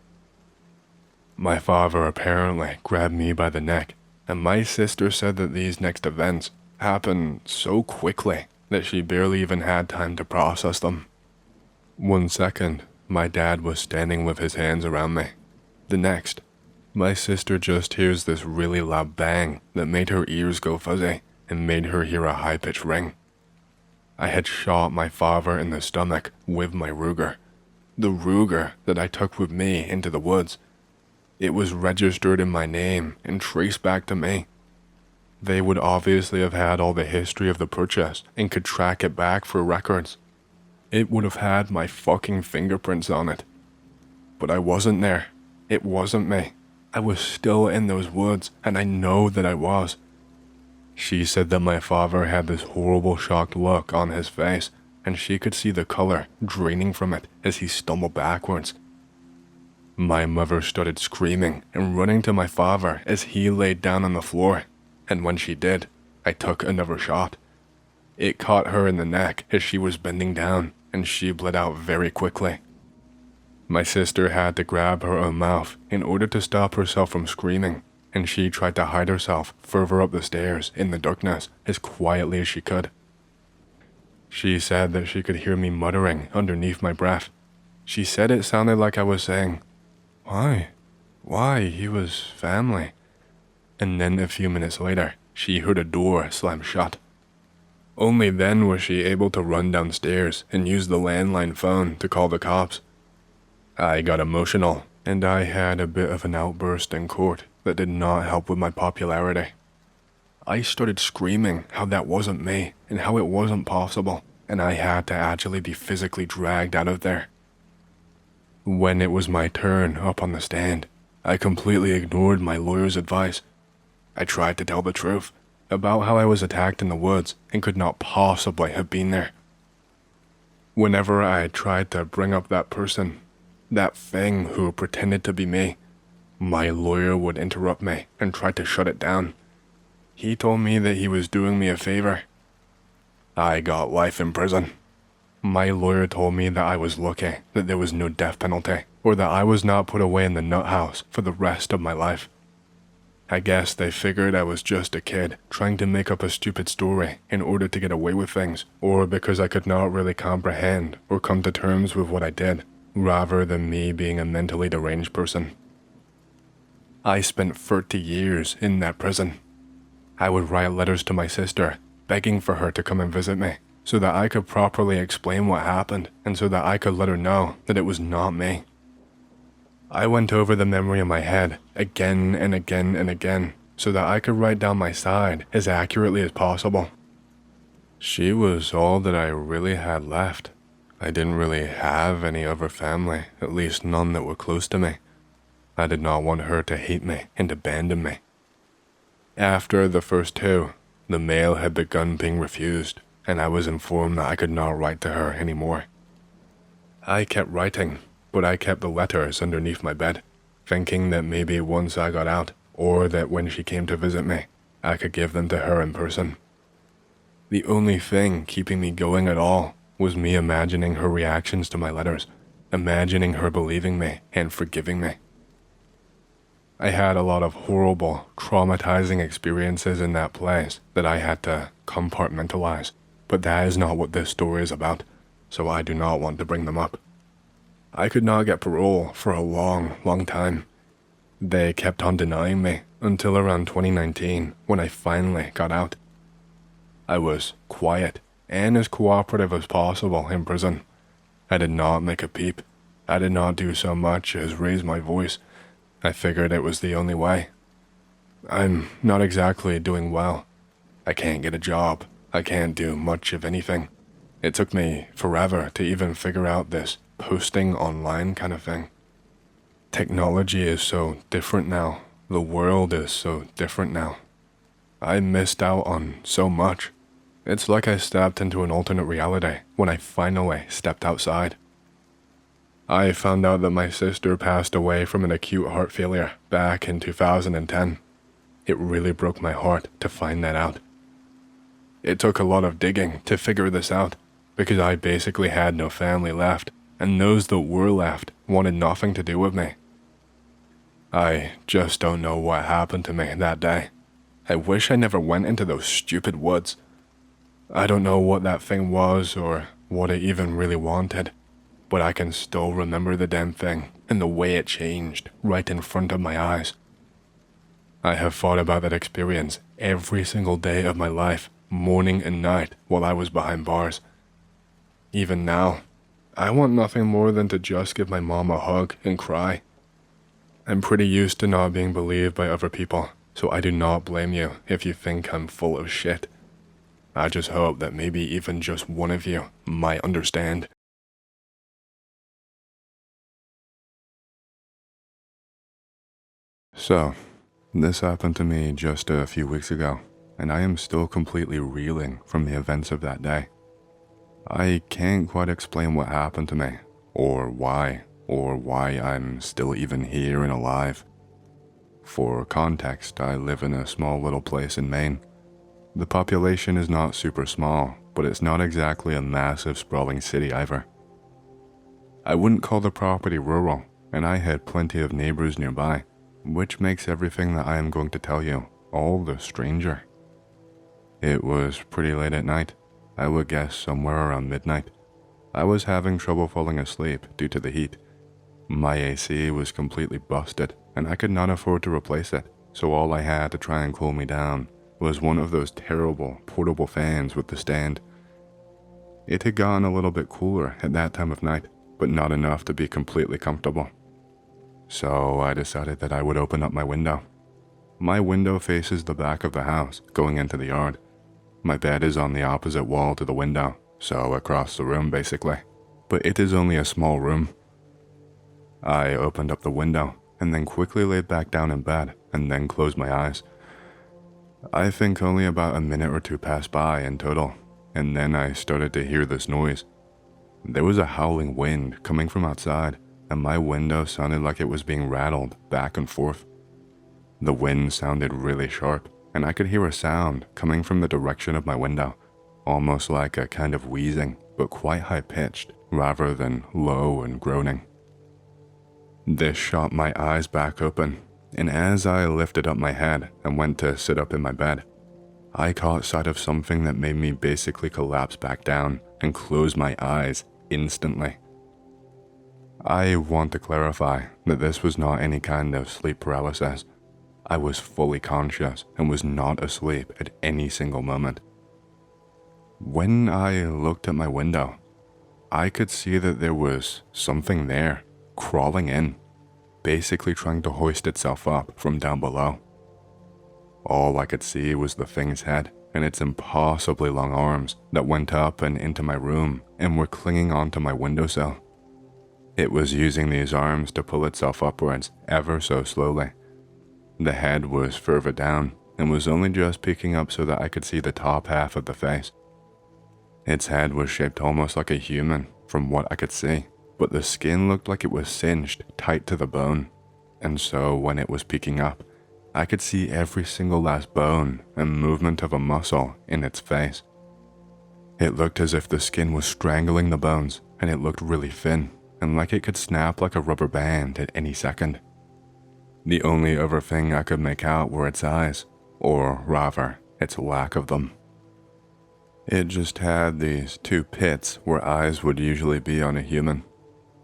My father apparently grabbed me by the neck, and my sister said that these next events happened so quickly that she barely even had time to process them. 1 second, my dad was standing with his hands around me. The next, my sister just hears this really loud bang that made her ears go fuzzy and made her hear a high-pitched ring. I had shot my father in the stomach with my Ruger. The Ruger that I took with me into the woods. It was registered in my name and traced back to me. They would obviously have had all the history of the purchase and could track it back for records. It would have had my fucking fingerprints on it. But I wasn't there. It wasn't me. I was still in those woods, and I know that I was. She said that my father had this horrible shocked look on his face, and she could see the color draining from it as he stumbled backwards. My mother started screaming and running to my father as he laid down on the floor, and when she did, I took another shot. It caught her in the neck as she was bending down, and she bled out very quickly. My sister had to grab her own mouth in order to stop herself from screaming, and she tried to hide herself further up the stairs in the darkness as quietly as she could. She said that she could hear me muttering underneath my breath. She said it sounded like I was saying, "Why? Why? He was family." And then a few minutes later, she heard a door slam shut. Only then was she able to run downstairs and use the landline phone to call the cops. I got emotional, and I had a bit of an outburst in court that did not help with my popularity. I started screaming how that wasn't me and how it wasn't possible, and I had to actually be physically dragged out of there. When it was my turn up on the stand, I completely ignored my lawyer's advice. I tried to tell the truth about how I was attacked in the woods and could not possibly have been there. Whenever I tried to bring up that person, that thing who pretended to be me, my lawyer would interrupt me and try to shut it down. He told me that he was doing me a favor. I got life in prison. My lawyer told me that I was lucky that there was no death penalty, or that I was not put away in the nut house for the rest of my life. I guess they figured I was just a kid trying to make up a stupid story in order to get away with things, or because I could not really comprehend or come to terms with what I did, rather than me being a mentally deranged person. I spent 30 years in that prison. I would write letters to my sister, begging for her to come and visit me, so that I could properly explain what happened, and so that I could let her know that it was not me. I went over the memory in my head again and again and again, so that I could write down my side as accurately as possible. She was all that I really had left. I didn't really have any other family, at least none that were close to me. I did not want her to hate me and abandon me. After the first two, the mail had begun being refused, and I was informed that I could not write to her anymore. I kept writing, but I kept the letters underneath my bed, thinking that maybe once I got out, or that when she came to visit me, I could give them to her in person. The only thing keeping me going at all was me imagining her reactions to my letters, imagining her believing me and forgiving me. I had a lot of horrible, traumatizing experiences in that place that I had to compartmentalize, but that is not what this story is about, so I do not want to bring them up. I could not get parole for a long time. They kept on denying me until around 2019 when I finally got out. I was quiet and as cooperative as possible in prison. I did not make a peep. I did not do so much as raise my voice. I figured it was the only way. I'm not exactly doing well. I can't get a job. I can't do much of anything. It took me forever to even figure out this posting online kind of thing. Technology is so different now. The world is so different now. I missed out on so much. It's like I stepped into an alternate reality when I finally stepped outside. I found out that my sister passed away from an acute heart failure back in 2010. It really broke my heart to find that out. It took a lot of digging to figure this out, because I basically had no family left, and those that were left wanted nothing to do with me. I just don't know what happened to me that day. I wish I never went into those stupid woods. I don't know what that thing was or what it even really wanted, but I can still remember the damn thing and the way it changed right in front of my eyes. I have thought about that experience every single day of my life, morning and night, while I was behind bars. Even now, I want nothing more than to just give my mom a hug and cry. I'm pretty used to not being believed by other people, so I do not blame you if you think I'm full of shit. I just hope that maybe even just one of you might understand. So, this happened to me just a few weeks ago, and I am still completely reeling from the events of that day. I can't quite explain what happened to me, or why I'm still even here and alive. For context, I live in a small little place in Maine. The population is not super small, but it's not exactly a massive sprawling city either. I wouldn't call the property rural, and I had plenty of neighbors nearby, which makes everything that I am going to tell you all the stranger. It was pretty late at night. I would guess somewhere around midnight. I was having trouble falling asleep due to the heat. My AC was completely busted, and I could not afford to replace it, so all I had to try and cool me down was one of those terrible portable fans with the stand. It had gotten a little bit cooler at that time of night, but not enough to be completely comfortable. So I decided that I would open up my window. My window faces the back of the house, going into the yard. My bed is on the opposite wall to the window, so across the room basically, but it is only a small room. I opened up the window and then quickly laid back down in bed and then closed my eyes. I think only about a minute or two passed by in total, and then I started to hear this noise. There was a howling wind coming from outside, and my window sounded like it was being rattled back and forth. The wind sounded really sharp, and I could hear a sound coming from the direction of my window, almost like a kind of wheezing, but quite high-pitched, rather than low and groaning. This shot my eyes back open, and as I lifted up my head and went to sit up in my bed, I caught sight of something that made me basically collapse back down and close my eyes instantly. I want to clarify that this was not any kind of sleep paralysis. I was fully conscious and was not asleep at any single moment. When I looked at my window, I could see that there was something there, crawling in, basically trying to hoist itself up from down below. All I could see was the thing's head and its impossibly long arms that went up and into my room and were clinging onto my windowsill. It was using these arms to pull itself upwards ever so slowly. The head was further down and was only just peeking up so that I could see the top half of the face. Its head was shaped almost like a human from what I could see, but the skin looked like it was singed tight to the bone, and so when it was peeking up, I could see every single last bone and movement of a muscle in its face. It looked as if the skin was strangling the bones, and it looked really thin and like it could snap like a rubber band at any second. The only other thing I could make out were its eyes, or rather, its lack of them. It just had these two pits where eyes would usually be on a human.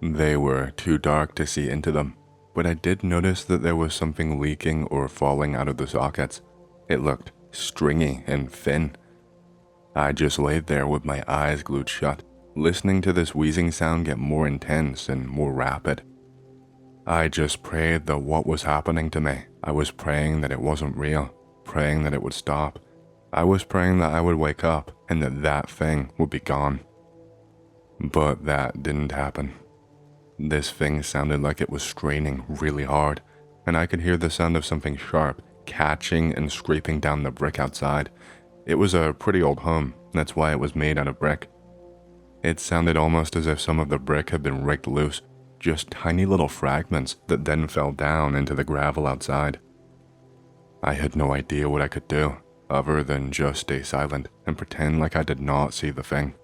They were too dark to see into them, but I did notice that there was something leaking or falling out of the sockets. It looked stringy and thin. I just laid there with my eyes glued shut, listening to this wheezing sound get more intense and more rapid. I just prayed that what was happening to me, I was praying that it wasn't real, praying that it would stop. I was praying that I would wake up and that thing would be gone. But that didn't happen. This thing sounded like it was straining really hard, and I could hear the sound of something sharp catching and scraping down the brick outside. It was a pretty old home, that's why it was made out of brick. It sounded almost as if some of the brick had been rigged loose, just tiny little fragments that then fell down into the gravel outside. I had no idea what I could do, other than just stay silent and pretend like I did not see the thing.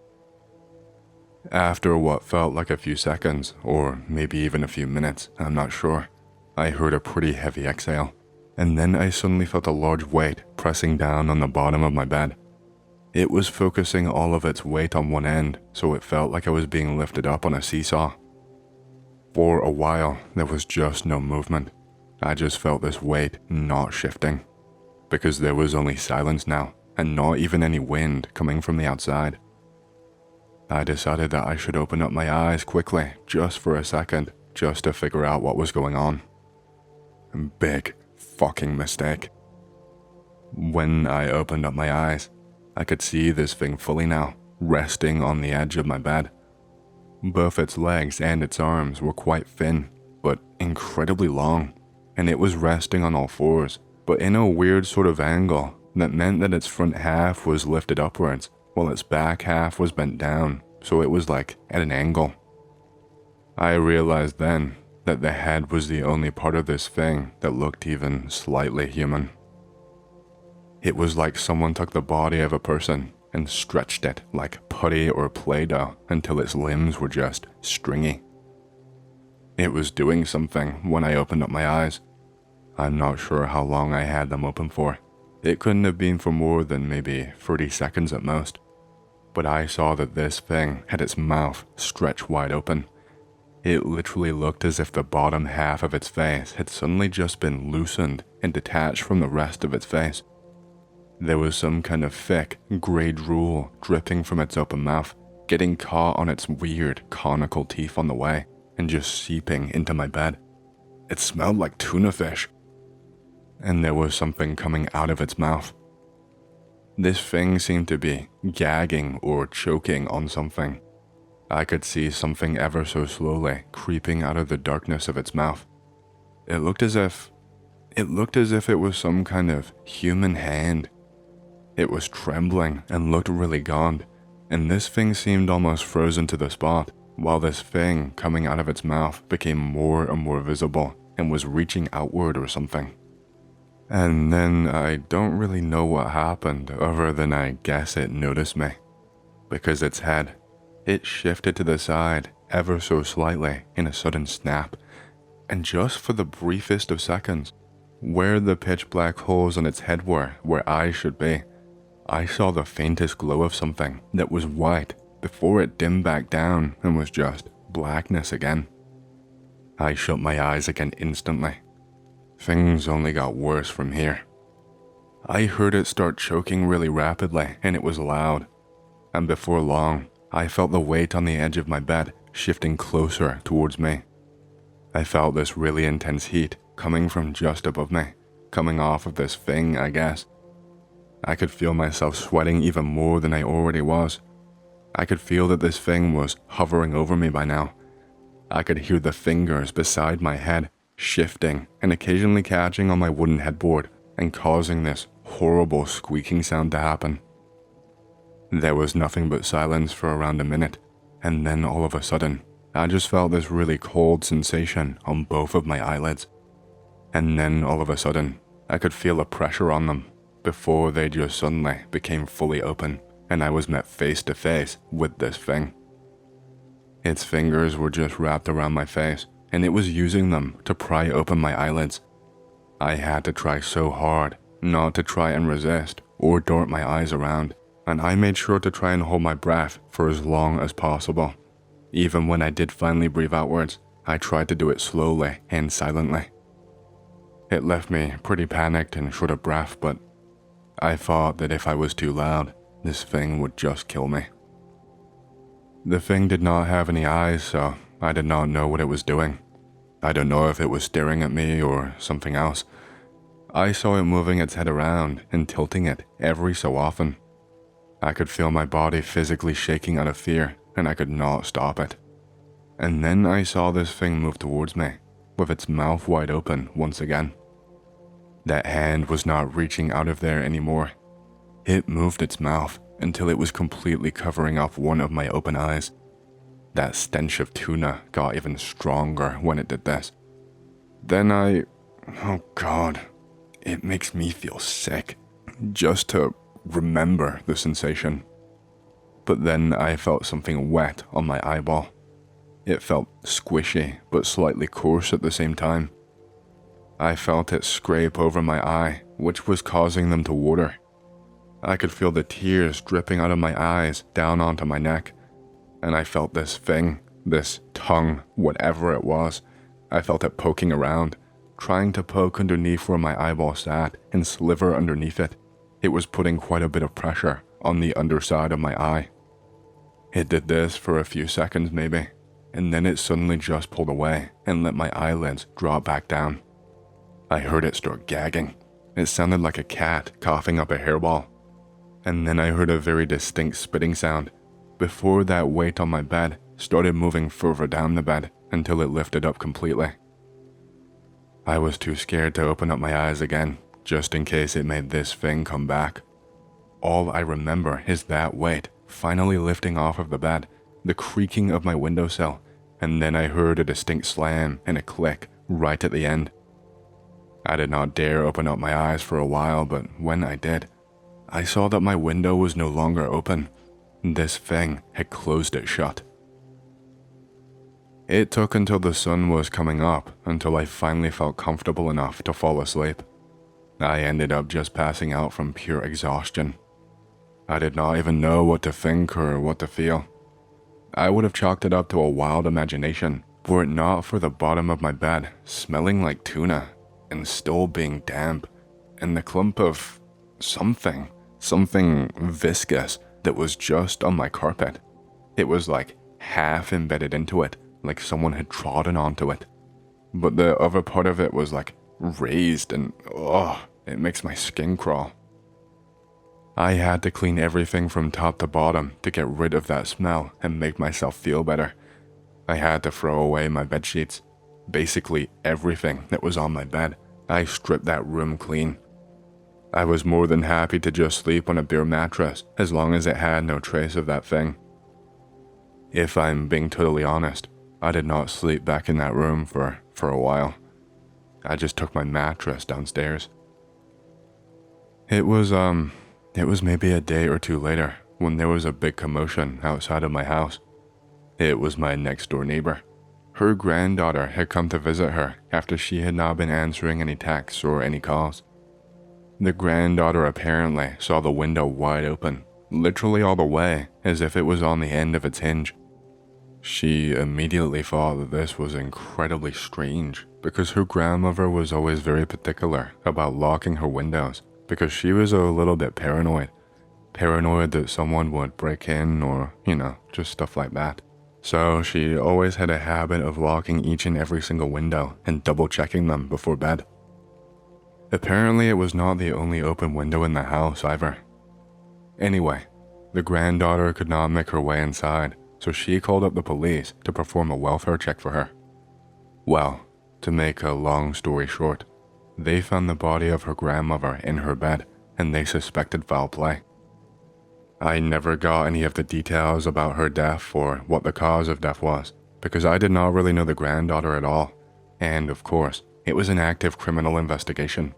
After what felt like a few seconds, or maybe even a few minutes, I'm not sure, I heard a pretty heavy exhale, and then I suddenly felt a large weight pressing down on the bottom of my bed. It was focusing all of its weight on one end, so it felt like I was being lifted up on a seesaw. For a while, there was just no movement. I just felt this weight not shifting, because there was only silence now, and not even any wind coming from the outside. I decided that I should open up my eyes quickly, just for a second, just to figure out what was going on. Big fucking mistake. When I opened up my eyes, I could see this thing fully now, resting on the edge of my bed. Both its legs and its arms were quite thin, but incredibly long, and it was resting on all fours, but in a weird sort of angle that meant that its front half was lifted upwards, while its back half was bent down, so it was like at an angle. I realized then that the head was the only part of this thing that looked even slightly human. It was like someone took the body of a person and stretched it like putty or Play-Doh until its limbs were just stringy, It was doing something when I opened up my eyes. I'm not sure how long I had them open for. It couldn't have been for more than maybe 30 seconds at most. But I saw that this thing had its mouth stretched wide open. It literally looked as if the bottom half of its face had suddenly just been loosened and detached from the rest of its face. There was some kind of thick, grey drool dripping from its open mouth, getting caught on its weird, conical teeth on the way, and just seeping into my bed. It smelled like tuna fish. And there was something coming out of its mouth. This thing seemed to be gagging or choking on something. I could see something ever so slowly creeping out of the darkness of its mouth. It looked as if it was some kind of human hand. It was trembling and looked really gaunt, and this thing seemed almost frozen to the spot, while this thing coming out of its mouth became more and more visible and was reaching outward or something. And then I don't really know what happened other than I guess it noticed me. Because its head, it shifted to the side ever so slightly in a sudden snap, and just for the briefest of seconds, where the pitch black holes on its head were where eyes should be, I saw the faintest glow of something that was white before it dimmed back down and was just blackness again. I shut my eyes again instantly. Things only got worse from here. I heard it start choking really rapidly, and it was loud. And before long, I felt the weight on the edge of my bed shifting closer towards me. I felt this really intense heat coming from just above me, coming off of this thing, I guess. I could feel myself sweating even more than I already was. I could feel that this thing was hovering over me by now. I could hear the fingers beside my head shifting and occasionally catching on my wooden headboard and causing this horrible squeaking sound to happen. There was nothing but silence for around a minute, and then all of a sudden, I just felt this really cold sensation on both of my eyelids. And then all of a sudden, I could feel a pressure on them before they just suddenly became fully open and I was met face to face with this thing. Its fingers were just wrapped around my face, and it was using them to pry open my eyelids. I had to try so hard not to try and resist or dart my eyes around, and I made sure to try and hold my breath for as long as possible. Even when I did finally breathe outwards, I tried to do it slowly and silently. It left me pretty panicked and short of breath, but I thought that if I was too loud, this thing would just kill me. The thing did not have any eyes, so I did not know what it was doing. I don't know if it was staring at me or something else. I saw it moving its head around and tilting it every so often. I could feel my body physically shaking out of fear, and I could not stop it. And then I saw this thing move towards me, with its mouth wide open once again. That hand was not reaching out of there anymore. It moved its mouth until it was completely covering off one of my open eyes. That stench of tuna got even stronger when it did this. Then oh God, it makes me feel sick just to remember the sensation. But then I felt something wet on my eyeball. It felt squishy but slightly coarse at the same time. I felt it scrape over my eye, which was causing them to water. I could feel the tears dripping out of my eyes down onto my neck. And I felt this thing, this tongue, whatever it was, I felt it poking around, trying to poke underneath where my eyeball sat and sliver underneath it. It was putting quite a bit of pressure on the underside of my eye. It did this for a few seconds maybe, and then it suddenly just pulled away and let my eyelids drop back down. I heard it start gagging. It sounded like a cat coughing up a hairball. And then I heard a very distinct spitting sound before that weight on my bed started moving further down the bed until it lifted up completely. I was too scared to open up my eyes again, just in case it made this thing come back. All I remember is that weight finally lifting off of the bed, the creaking of my windowsill, and then I heard a distinct slam and a click right at the end. I did not dare open up my eyes for a while, but when I did, I saw that my window was no longer open. This thing had closed it shut. It took until the sun was coming up until I finally felt comfortable enough to fall asleep. I ended up just passing out from pure exhaustion. I did not even know what to think or what to feel. I would have chalked it up to a wild imagination were it not for the bottom of my bed smelling like tuna and still being damp, and the clump of something viscous that was just on my carpet. It was like half embedded into it, like someone had trodden onto it. But the other part of it was like raised and it makes my skin crawl. I had to clean everything from top to bottom to get rid of that smell and make myself feel better. I had to throw away my bed sheets. Basically everything that was on my bed. I stripped that room clean. I was more than happy to just sleep on a bare mattress as long as it had no trace of that thing. If I'm being totally honest, I did not sleep back in that room for a while. I just took my mattress downstairs. It was maybe a day or two later when there was a big commotion outside of my house. It was my next door neighbor. Her granddaughter had come to visit her after she had not been answering any texts or any calls. The granddaughter apparently saw the window wide open, literally all the way, as if it was on the end of its hinge. She immediately thought that this was incredibly strange because her grandmother was always very particular about locking her windows because she was a little bit paranoid that someone would break in or, just stuff like that. So she always had a habit of locking each and every single window and double checking them before bed. Apparently it was not the only open window in the house either. Anyway, the granddaughter could not make her way inside, so she called up the police to perform a welfare check for her. Well, to make a long story short, they found the body of her grandmother in her bed and they suspected foul play. I never got any of the details about her death or what the cause of death was, because I did not really know the granddaughter at all, and of course, it was an active criminal investigation.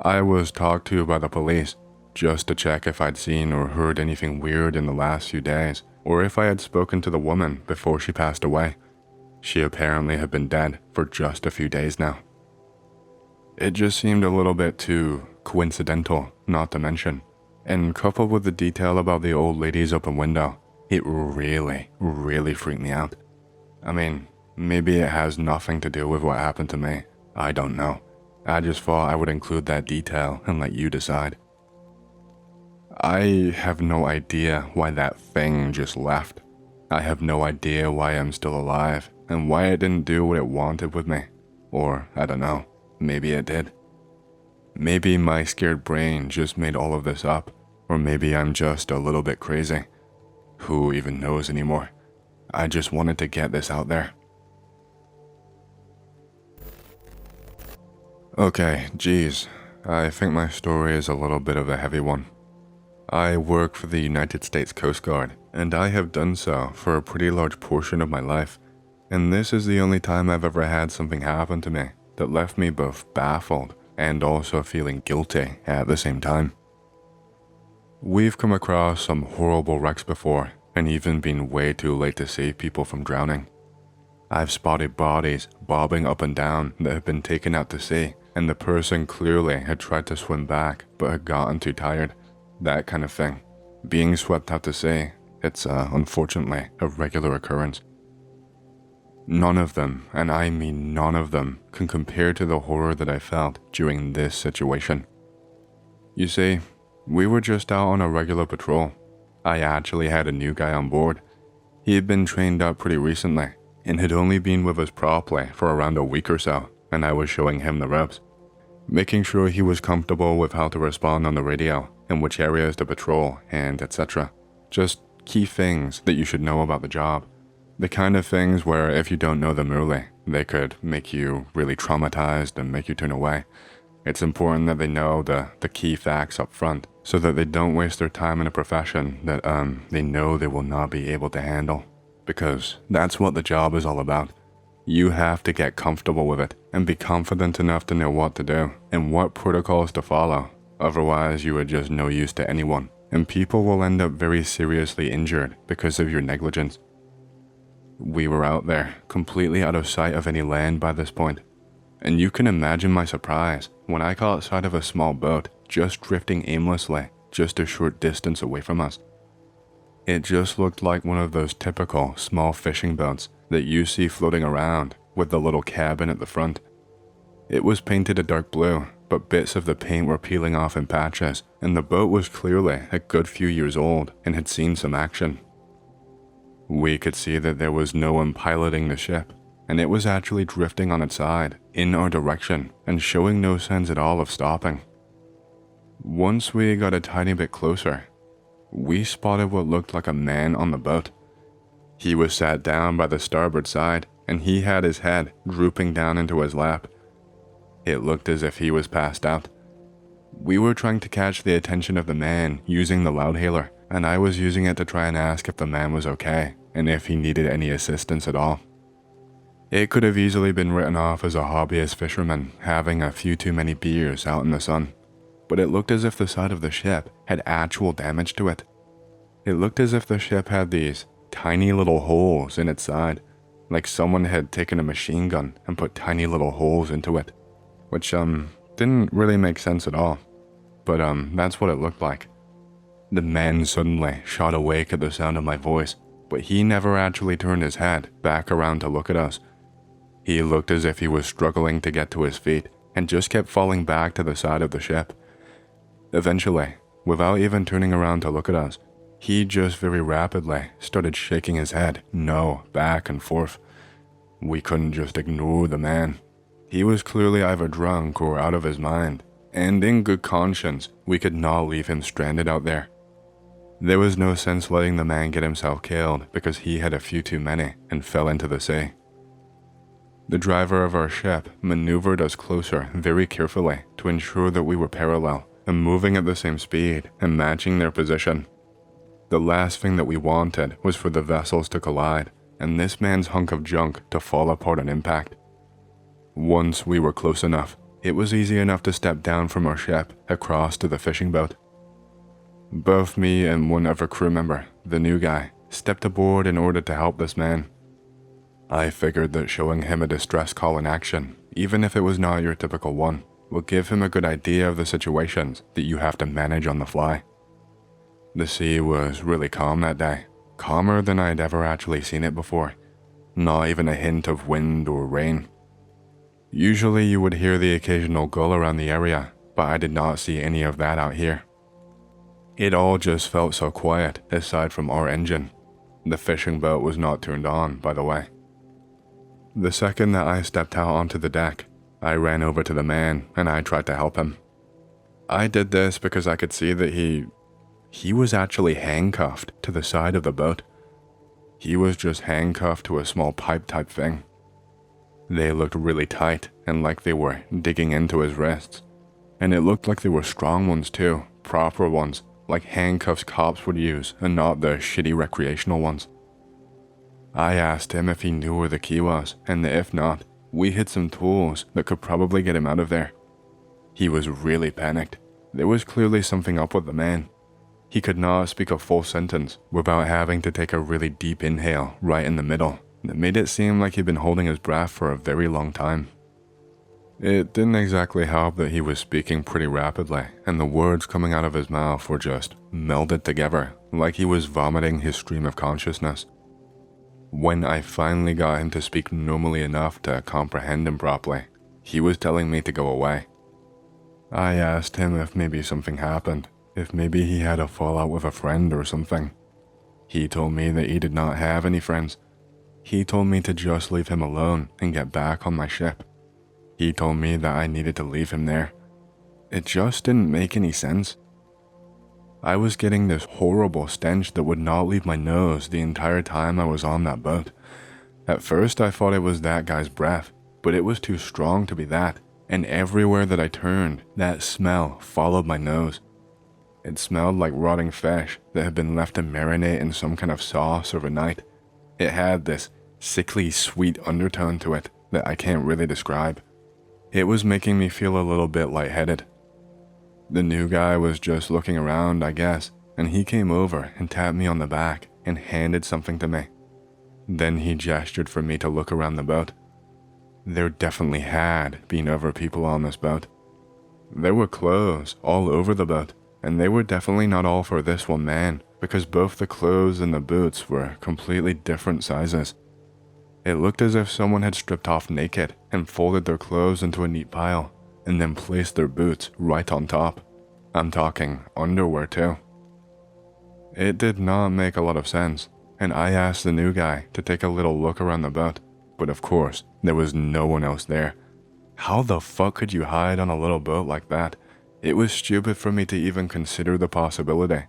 I was talked to by the police just to check if I'd seen or heard anything weird in the last few days, or if I had spoken to the woman before she passed away. She apparently had been dead for just a few days now. It just seemed a little bit too coincidental, not to mention. And coupled with the detail about the old lady's open window, it really freaked me out. I mean, maybe it has nothing to do with what happened to me. I don't know. I just thought I would include that detail and let you decide. I have no idea why that thing just left. I have no idea why I'm still alive and why it didn't do what it wanted with me. Or, I don't know, maybe it did. Maybe my scared brain just made all of this up, or maybe I'm just a little bit crazy. Who even knows anymore? I just wanted to get this out there. Okay, geez, I think my story is a little bit of a heavy one. I work for the United States Coast Guard, and I have done so for a pretty large portion of my life, and this is the only time I've ever had something happen to me that left me both baffled and also feeling guilty at the same time. We've come across some horrible wrecks before, and even been way too late to save people from drowning. I've spotted bodies bobbing up and down that have been taken out to sea, and the person clearly had tried to swim back but had gotten too tired. That kind of thing. Being swept out to sea, it's unfortunately a regular occurrence. None of them, and I mean none of them, can compare to the horror that I felt during this situation. You see, we were just out on a regular patrol. I actually had a new guy on board. He had been trained up pretty recently, and had only been with us properly for around a week or so, and I was showing him the ropes. Making sure he was comfortable with how to respond on the radio, and which areas to patrol, and etc. Just key things that you should know about the job. The kind of things where if you don't know them early, they could make you really traumatized and make you turn away. It's important that they know the key facts up front, so that they don't waste their time in a profession that they know they will not be able to handle. Because that's what the job is all about. You have to get comfortable with it and be confident enough to know what to do and what protocols to follow. Otherwise, you are just no use to anyone, and people will end up very seriously injured because of your negligence. We were out there, completely out of sight of any land by this point, and you can imagine my surprise when I caught sight of a small boat just drifting aimlessly just a short distance away from us. It just looked like one of those typical small fishing boats that you see floating around with the little cabin at the front. It was painted a dark blue, but bits of the paint were peeling off in patches, and the boat was clearly a good few years old and had seen some action. We could see that there was no one piloting the ship, and it was actually drifting on its side, in our direction, and showing no signs at all of stopping. Once we got a tiny bit closer, we spotted what looked like a man on the boat. He was sat down by the starboard side, and he had his head drooping down into his lap. It looked as if he was passed out. We were trying to catch the attention of the man using the loudhailer, and I was using it to try and ask if the man was okay, and if he needed any assistance at all. It could have easily been written off as a hobbyist fisherman having a few too many beers out in the sun, but it looked as if the side of the ship had actual damage to it. It looked as if the ship had these tiny little holes in its side, like someone had taken a machine gun and put tiny little holes into it, which didn't really make sense at all, but that's what it looked like. The man suddenly shot awake at the sound of my voice, but he never actually turned his head back around to look at us. He looked as if he was struggling to get to his feet and just kept falling back to the side of the ship. Eventually, without even turning around to look at us, he just very rapidly started shaking his head no back and forth. We couldn't just ignore the man. He was clearly either drunk or out of his mind, and in good conscience, we could not leave him stranded out there. There was no sense letting the man get himself killed because he had a few too many and fell into the sea. The driver of our ship maneuvered us closer very carefully to ensure that we were parallel and moving at the same speed and matching their position. The last thing that we wanted was for the vessels to collide and this man's hunk of junk to fall apart on impact. Once we were close enough, it was easy enough to step down from our ship across to the fishing boat. Both me and one other crew member, the new guy, stepped aboard in order to help this man. I figured that showing him a distress call in action, even if it was not your typical one, would give him a good idea of the situations that you have to manage on the fly. The sea was really calm that day, calmer than I'd ever actually seen it before, not even a hint of wind or rain. Usually you would hear the occasional gull around the area, but I did not see any of that out here. It all just felt so quiet aside from our engine. The fishing boat was not turned on, by the way. The second that I stepped out onto the deck, I ran over to the man and I tried to help him. I did this because I could see that he was actually handcuffed to the side of the boat. He was just handcuffed to a small pipe type thing. They looked really tight and like they were digging into his wrists. And it looked like they were strong ones too, proper ones, like handcuffs cops would use and not the shitty recreational ones. I asked him if he knew where the key was, and that if not, we had some tools that could probably get him out of there. He was really panicked. There was clearly something up with the man. He could not speak a full sentence without having to take a really deep inhale right in the middle that made it seem like he'd been holding his breath for a very long time. It didn't exactly help that he was speaking pretty rapidly, and the words coming out of his mouth were just melded together, like he was vomiting his stream of consciousness. When I finally got him to speak normally enough to comprehend him properly, he was telling me to go away. I asked him if maybe something happened, if maybe he had a fallout with a friend or something. He told me that he did not have any friends. He told me to just leave him alone and get back on my ship. He told me that I needed to leave him there. It just didn't make any sense. I was getting this horrible stench that would not leave my nose the entire time I was on that boat. At first I thought it was that guy's breath, but it was too strong to be that, and everywhere that I turned, that smell followed my nose. It smelled like rotting fish that had been left to marinate in some kind of sauce overnight. It had this sickly sweet undertone to it that I can't really describe. It was making me feel a little bit lightheaded. The new guy was just looking around, I guess, and he came over and tapped me on the back and handed something to me. Then he gestured for me to look around the boat. There definitely had been other people on this boat. There were clothes all over the boat, and they were definitely not all for this one man, because both the clothes and the boots were completely different sizes. It looked as if someone had stripped off naked and folded their clothes into a neat pile, and then placed their boots right on top. I'm talking underwear too. It did not make a lot of sense, and I asked the new guy to take a little look around the boat, but of course, there was no one else there. How the fuck could you hide on a little boat like that? It was stupid for me to even consider the possibility.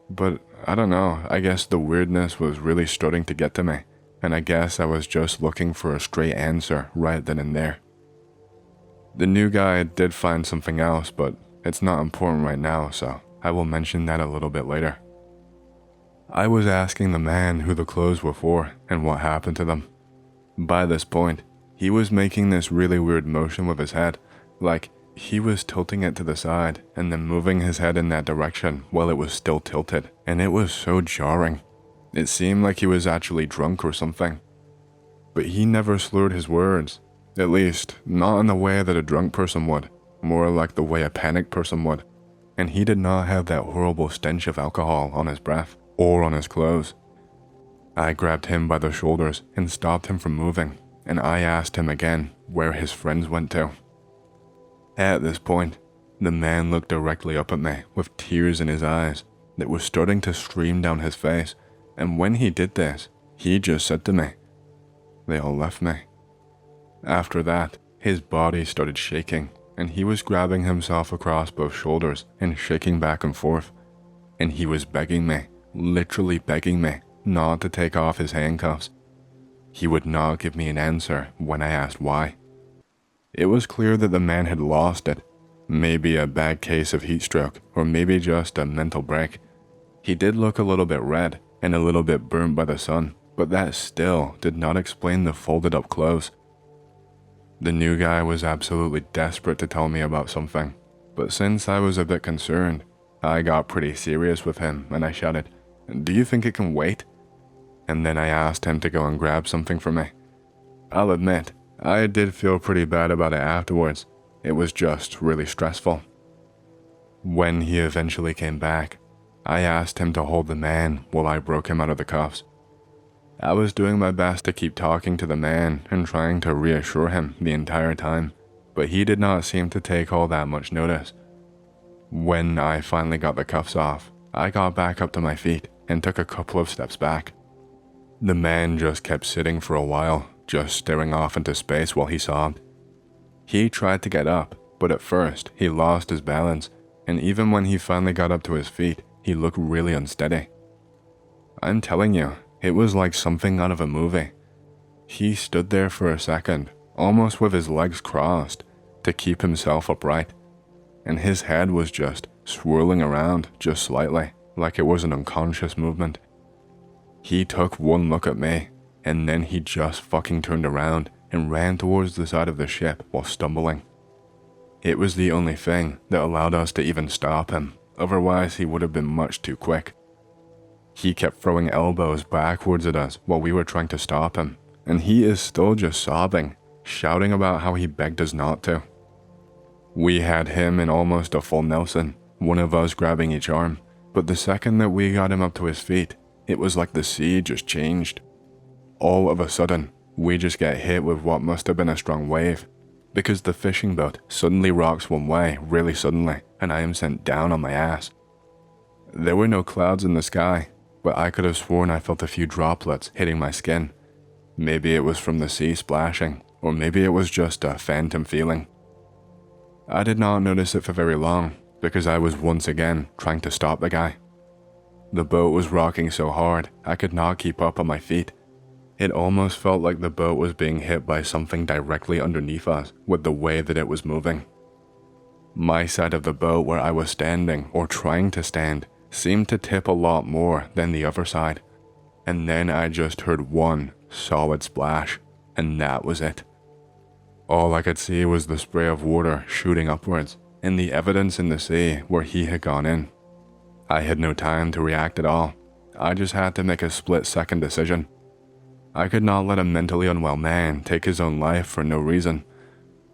But I don't know, I guess the weirdness was really starting to get to me, and I guess I was just looking for a straight answer right then and there. The new guy did find something else, but it's not important right now, so I will mention that a little bit later. I was asking the man who the clothes were for and what happened to them. By this point, he was making this really weird motion with his head, like he was tilting it to the side and then moving his head in that direction while it was still tilted, and it was so jarring. It seemed like he was actually drunk or something. But he never slurred his words, at least not in the way that a drunk person would, more like the way a panicked person would, and he did not have that horrible stench of alcohol on his breath or on his clothes. I grabbed him by the shoulders and stopped him from moving, and I asked him again where his friends went to. At this point, the man looked directly up at me with tears in his eyes that were starting to stream down his face, and when he did this, he just said to me, "They all left me." After that, his body started shaking, and he was grabbing himself across both shoulders and shaking back and forth, and he was begging me, literally begging me, not to take off his handcuffs. He would not give me an answer when I asked why. It was clear that the man had lost it, maybe a bad case of heat stroke, or maybe just a mental break. He did look a little bit red and a little bit burnt by the sun, but that still did not explain the folded up clothes. The new guy was absolutely desperate to tell me about something, but since I was a bit concerned, I got pretty serious with him and I shouted, "Do you think it can wait?" And then I asked him to go and grab something for me. I'll admit, I did feel pretty bad about it afterwards. It was just really stressful. When he eventually came back, I asked him to hold the man while I broke him out of the cuffs. I was doing my best to keep talking to the man and trying to reassure him the entire time, but he did not seem to take all that much notice. When I finally got the cuffs off, I got back up to my feet and took a couple of steps back. The man just kept sitting for a while, just staring off into space while he sobbed. He tried to get up, but at first he lost his balance, and even when he finally got up to his feet, he looked really unsteady. I'm telling you, it was like something out of a movie. He stood there for a second, almost with his legs crossed, to keep himself upright, and his head was just swirling around just slightly, like it was an unconscious movement. He took one look at me, and then he just fucking turned around and ran towards the side of the ship while stumbling. It was the only thing that allowed us to even stop him, otherwise he would have been much too quick. He kept throwing elbows backwards at us while we were trying to stop him, and he is still just sobbing, shouting about how he begged us not to. We had him in almost a full Nelson, one of us grabbing each arm, but the second that we got him up to his feet, it was like the sea just changed. All of a sudden, we just get hit with what must have been a strong wave, because the fishing boat suddenly rocks one way really suddenly, and I am sent down on my ass. There were no clouds in the sky, but I could have sworn I felt a few droplets hitting my skin. Maybe it was from the sea splashing, or maybe it was just a phantom feeling. I did not notice it for very long, because I was once again trying to stop the guy. The boat was rocking so hard, I could not keep up on my feet. It almost felt like the boat was being hit by something directly underneath us with the way that it was moving. My side of the boat where I was standing or trying to stand seemed to tip a lot more than the other side, and then I just heard one solid splash, and that was it. All I could see was the spray of water shooting upwards, and the evidence in the sea where he had gone in. I had no time to react at all. I just had to make a split-second decision. I could not let a mentally unwell man take his own life for no reason,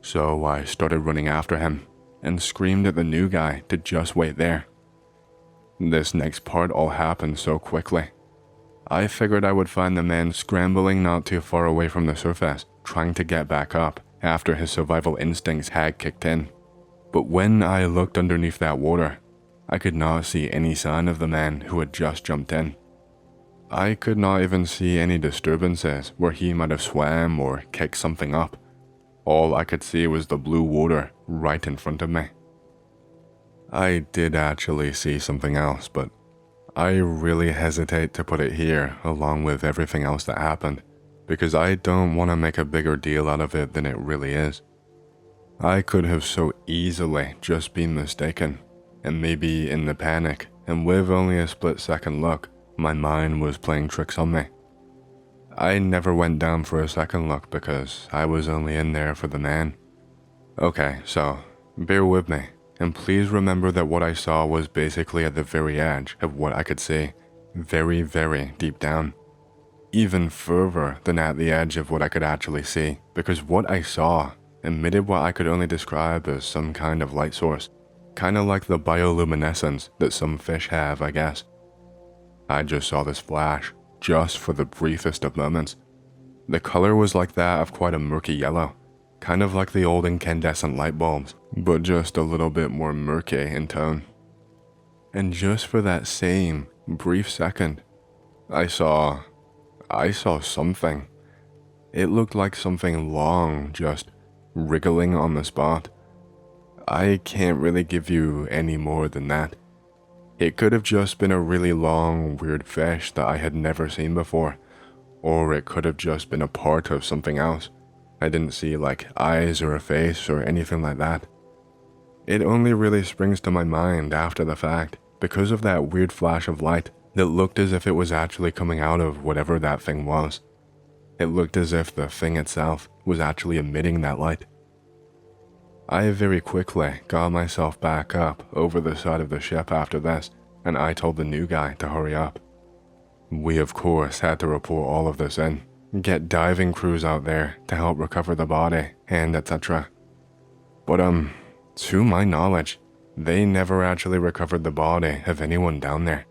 so I started running after him and screamed at the new guy to just wait there. This next part all happened so quickly. I figured I would find the man scrambling not too far away from the surface, trying to get back up after his survival instincts had kicked in. But when I looked underneath that water, I could not see any sign of the man who had just jumped in. I could not even see any disturbances where he might have swam or kicked something up. All I could see was the blue water right in front of me. I did actually see something else, but I really hesitate to put it here along with everything else that happened, because I don't want to make a bigger deal out of it than it really is. I could have so easily just been mistaken, and maybe in the panic, and with only a split-second look, my mind was playing tricks on me. I never went down for a second look because I was only in there for the man. Okay, so bear with me, and please remember that what I saw was basically at the very edge of what I could see, very, very deep down. Even further than at the edge of what I could actually see, because what I saw emitted what I could only describe as some kind of light source, kinda like the bioluminescence that some fish have, I guess. I just saw this flash, just for the briefest of moments. The color was like that of quite a murky yellow, kind of like the old incandescent light bulbs, but just a little bit more murky in tone. And just for that same brief second, I saw something. It looked like something long, just wriggling on the spot. I can't really give you any more than that. It could have just been a really long, weird fish that I had never seen before, or it could have just been a part of something else. I didn't see like eyes or a face or anything like that. It only really springs to my mind after the fact because of that weird flash of light that looked as if it was actually coming out of whatever that thing was. It looked as if the thing itself was actually emitting that light. I very quickly got myself back up over the side of the ship after this, and I told the new guy to hurry up. We of course had to report all of this in, get diving crews out there to help recover the body, and etc. But to my knowledge, they never actually recovered the body of anyone down there.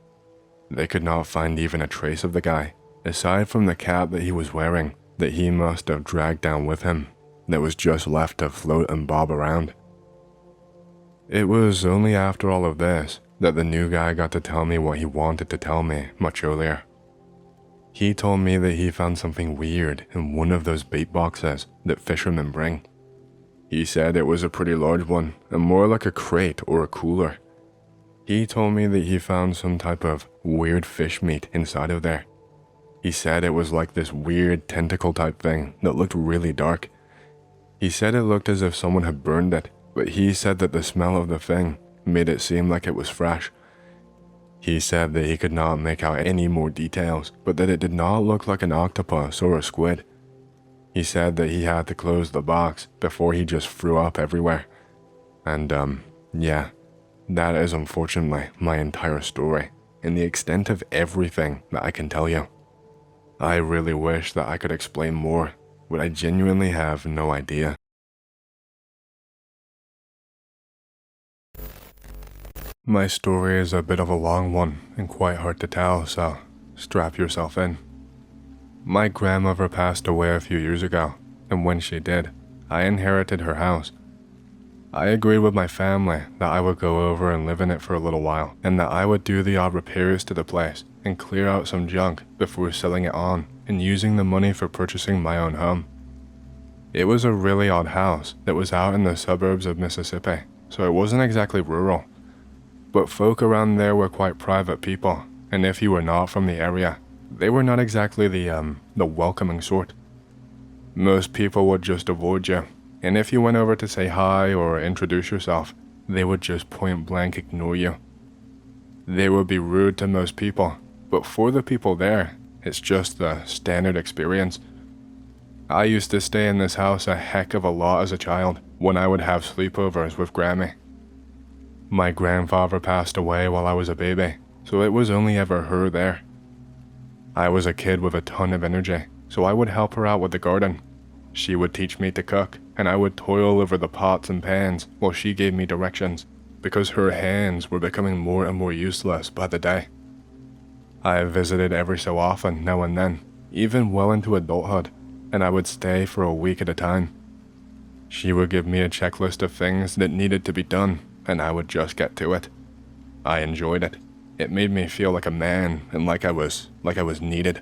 They could not find even a trace of the guy, aside from the cap that he was wearing that he must have dragged down with him, that was just left to float and bob around. It was only after all of this that the new guy got to tell me what he wanted to tell me much earlier. He told me that he found something weird in one of those bait boxes that fishermen bring. He said it was a pretty large one, and more like a crate or a cooler. He told me that he found some type of weird fish meat inside of there. He said it was like this weird tentacle type thing that looked really dark. He said it looked as if someone had burned it, but he said that the smell of the thing made it seem like it was fresh. He said that he could not make out any more details, but that it did not look like an octopus or a squid. He said that he had to close the box before he just threw up everywhere. And yeah, that is unfortunately my entire story, and the extent of everything that I can tell you. I really wish that I could explain more, but I genuinely have no idea. My story is a bit of a long one and quite hard to tell, so strap yourself in. My grandmother passed away a few years ago, and when she did, I inherited her house. I agreed with my family that I would go over and live in it for a little while, and that I would do the odd repairs to the place and clear out some junk before selling it on and using the money for purchasing my own home. It was a really odd house that was out in the suburbs of Mississippi, so it wasn't exactly rural. But folk around there were quite private people, and if you were not from the area, they were not exactly the welcoming sort. Most people would just avoid you, and if you went over to say hi or introduce yourself, they would just point blank ignore you. They would be rude to most people, but for the people there, it's just the standard experience. I used to stay in this house a heck of a lot as a child when I would have sleepovers with Grammy. My grandfather passed away while I was a baby, so it was only ever her there. I was a kid with a ton of energy, so I would help her out with the garden. She would teach me to cook, and I would toil over the pots and pans while she gave me directions, because her hands were becoming more and more useless by the day. I visited every so often, now and then, even well into adulthood, and I would stay for a week at a time. She would give me a checklist of things that needed to be done, and I would just get to it. I enjoyed it. It made me feel like a man and like I was needed.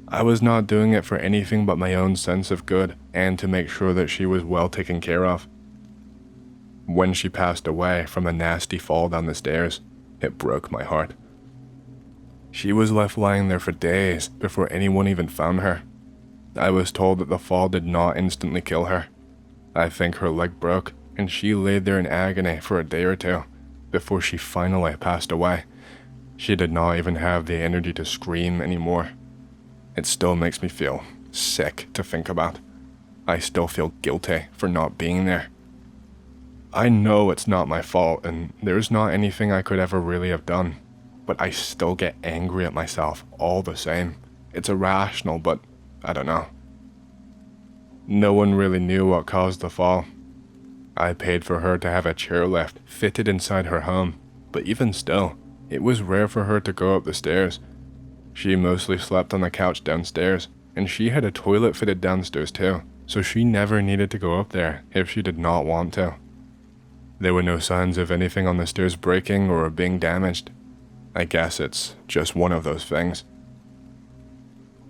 I was not doing it for anything but my own sense of good and to make sure that she was well taken care of. When she passed away from a nasty fall down the stairs, it broke my heart. She was left lying there for days before anyone even found her. I was told that the fall did not instantly kill her. I think her leg broke, and she laid there in agony for a day or two before she finally passed away. She did not even have the energy to scream anymore. It still makes me feel sick to think about. I still feel guilty for not being there. I know it's not my fault, and there's not anything I could ever really have done, but I still get angry at myself all the same. It's irrational, but I don't know. No one really knew what caused the fall. I paid for her to have a chairlift fitted inside her home, but even still, it was rare for her to go up the stairs. She mostly slept on the couch downstairs, and she had a toilet fitted downstairs too, so she never needed to go up there if she did not want to. There were no signs of anything on the stairs breaking or being damaged. I guess it's just one of those things.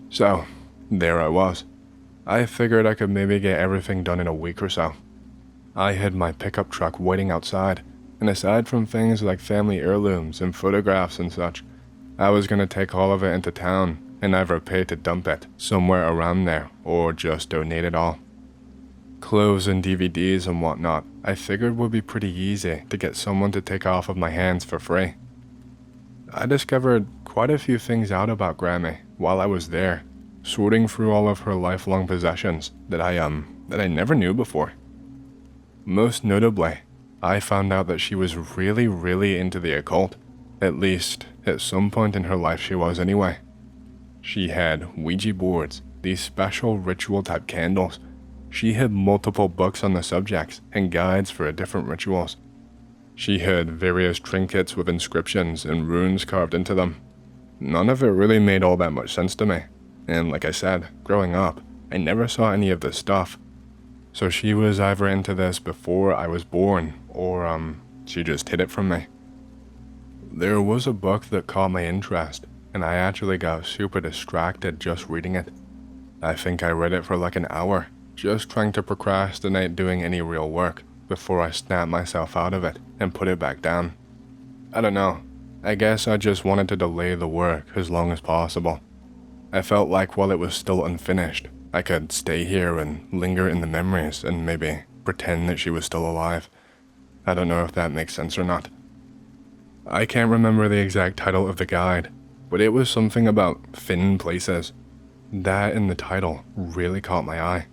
So, there I was. I figured I could maybe get everything done in a week or so. I had my pickup truck waiting outside, and aside from things like family heirlooms and photographs and such, I was going to take all of it into town and either pay to dump it somewhere around there or just donate it all. Clothes and DVDs and whatnot I figured would be pretty easy to get someone to take off of my hands for free. I discovered quite a few things out about Grammy while I was there, sorting through all of her lifelong possessions that I never knew before. Most notably, I found out that she was really into the occult. At least, at some point in her life she was anyway. She had Ouija boards, these special ritual type candles. She had multiple books on the subjects and guides for different rituals. She had various trinkets with inscriptions and runes carved into them. None of it really made all that much sense to me, and like I said, growing up, I never saw any of this stuff. So she was either into this before I was born, or she just hid it from me. There was a book that caught my interest, and I actually got super distracted just reading it. I think I read it for like an hour, just trying to procrastinate doing any real work before I snapped myself out of it and put it back down. I don't know, I guess I just wanted to delay the work as long as possible. I felt like while it was still unfinished, I could stay here and linger in the memories and maybe pretend that she was still alive. I don't know if that makes sense or not. I can't remember the exact title of the guide, but it was something about thin places. That and the title really caught my eye.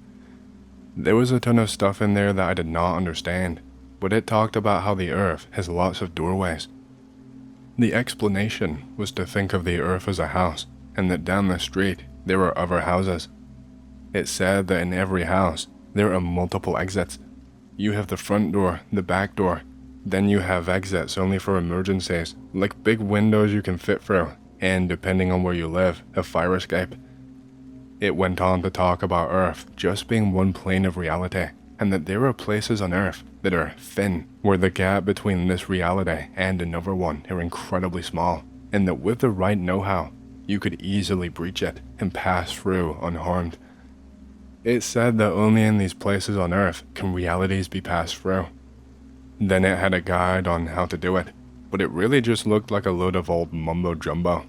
There was a ton of stuff in there that I did not understand, but it talked about how the Earth has lots of doorways. The explanation was to think of the Earth as a house, and that down the street there were other houses. It said that in every house there are multiple exits. You have the front door, the back door, then you have exits only for emergencies, like big windows you can fit through, and depending on where you live, a fire escape. It went on to talk about Earth just being one plane of reality, and that there are places on Earth that are thin, where the gap between this reality and another one are incredibly small, and that with the right know-how, you could easily breach it and pass through unharmed. It said that only in these places on Earth can realities be passed through. Then it had a guide on how to do it, but it really just looked like a load of old mumbo-jumbo.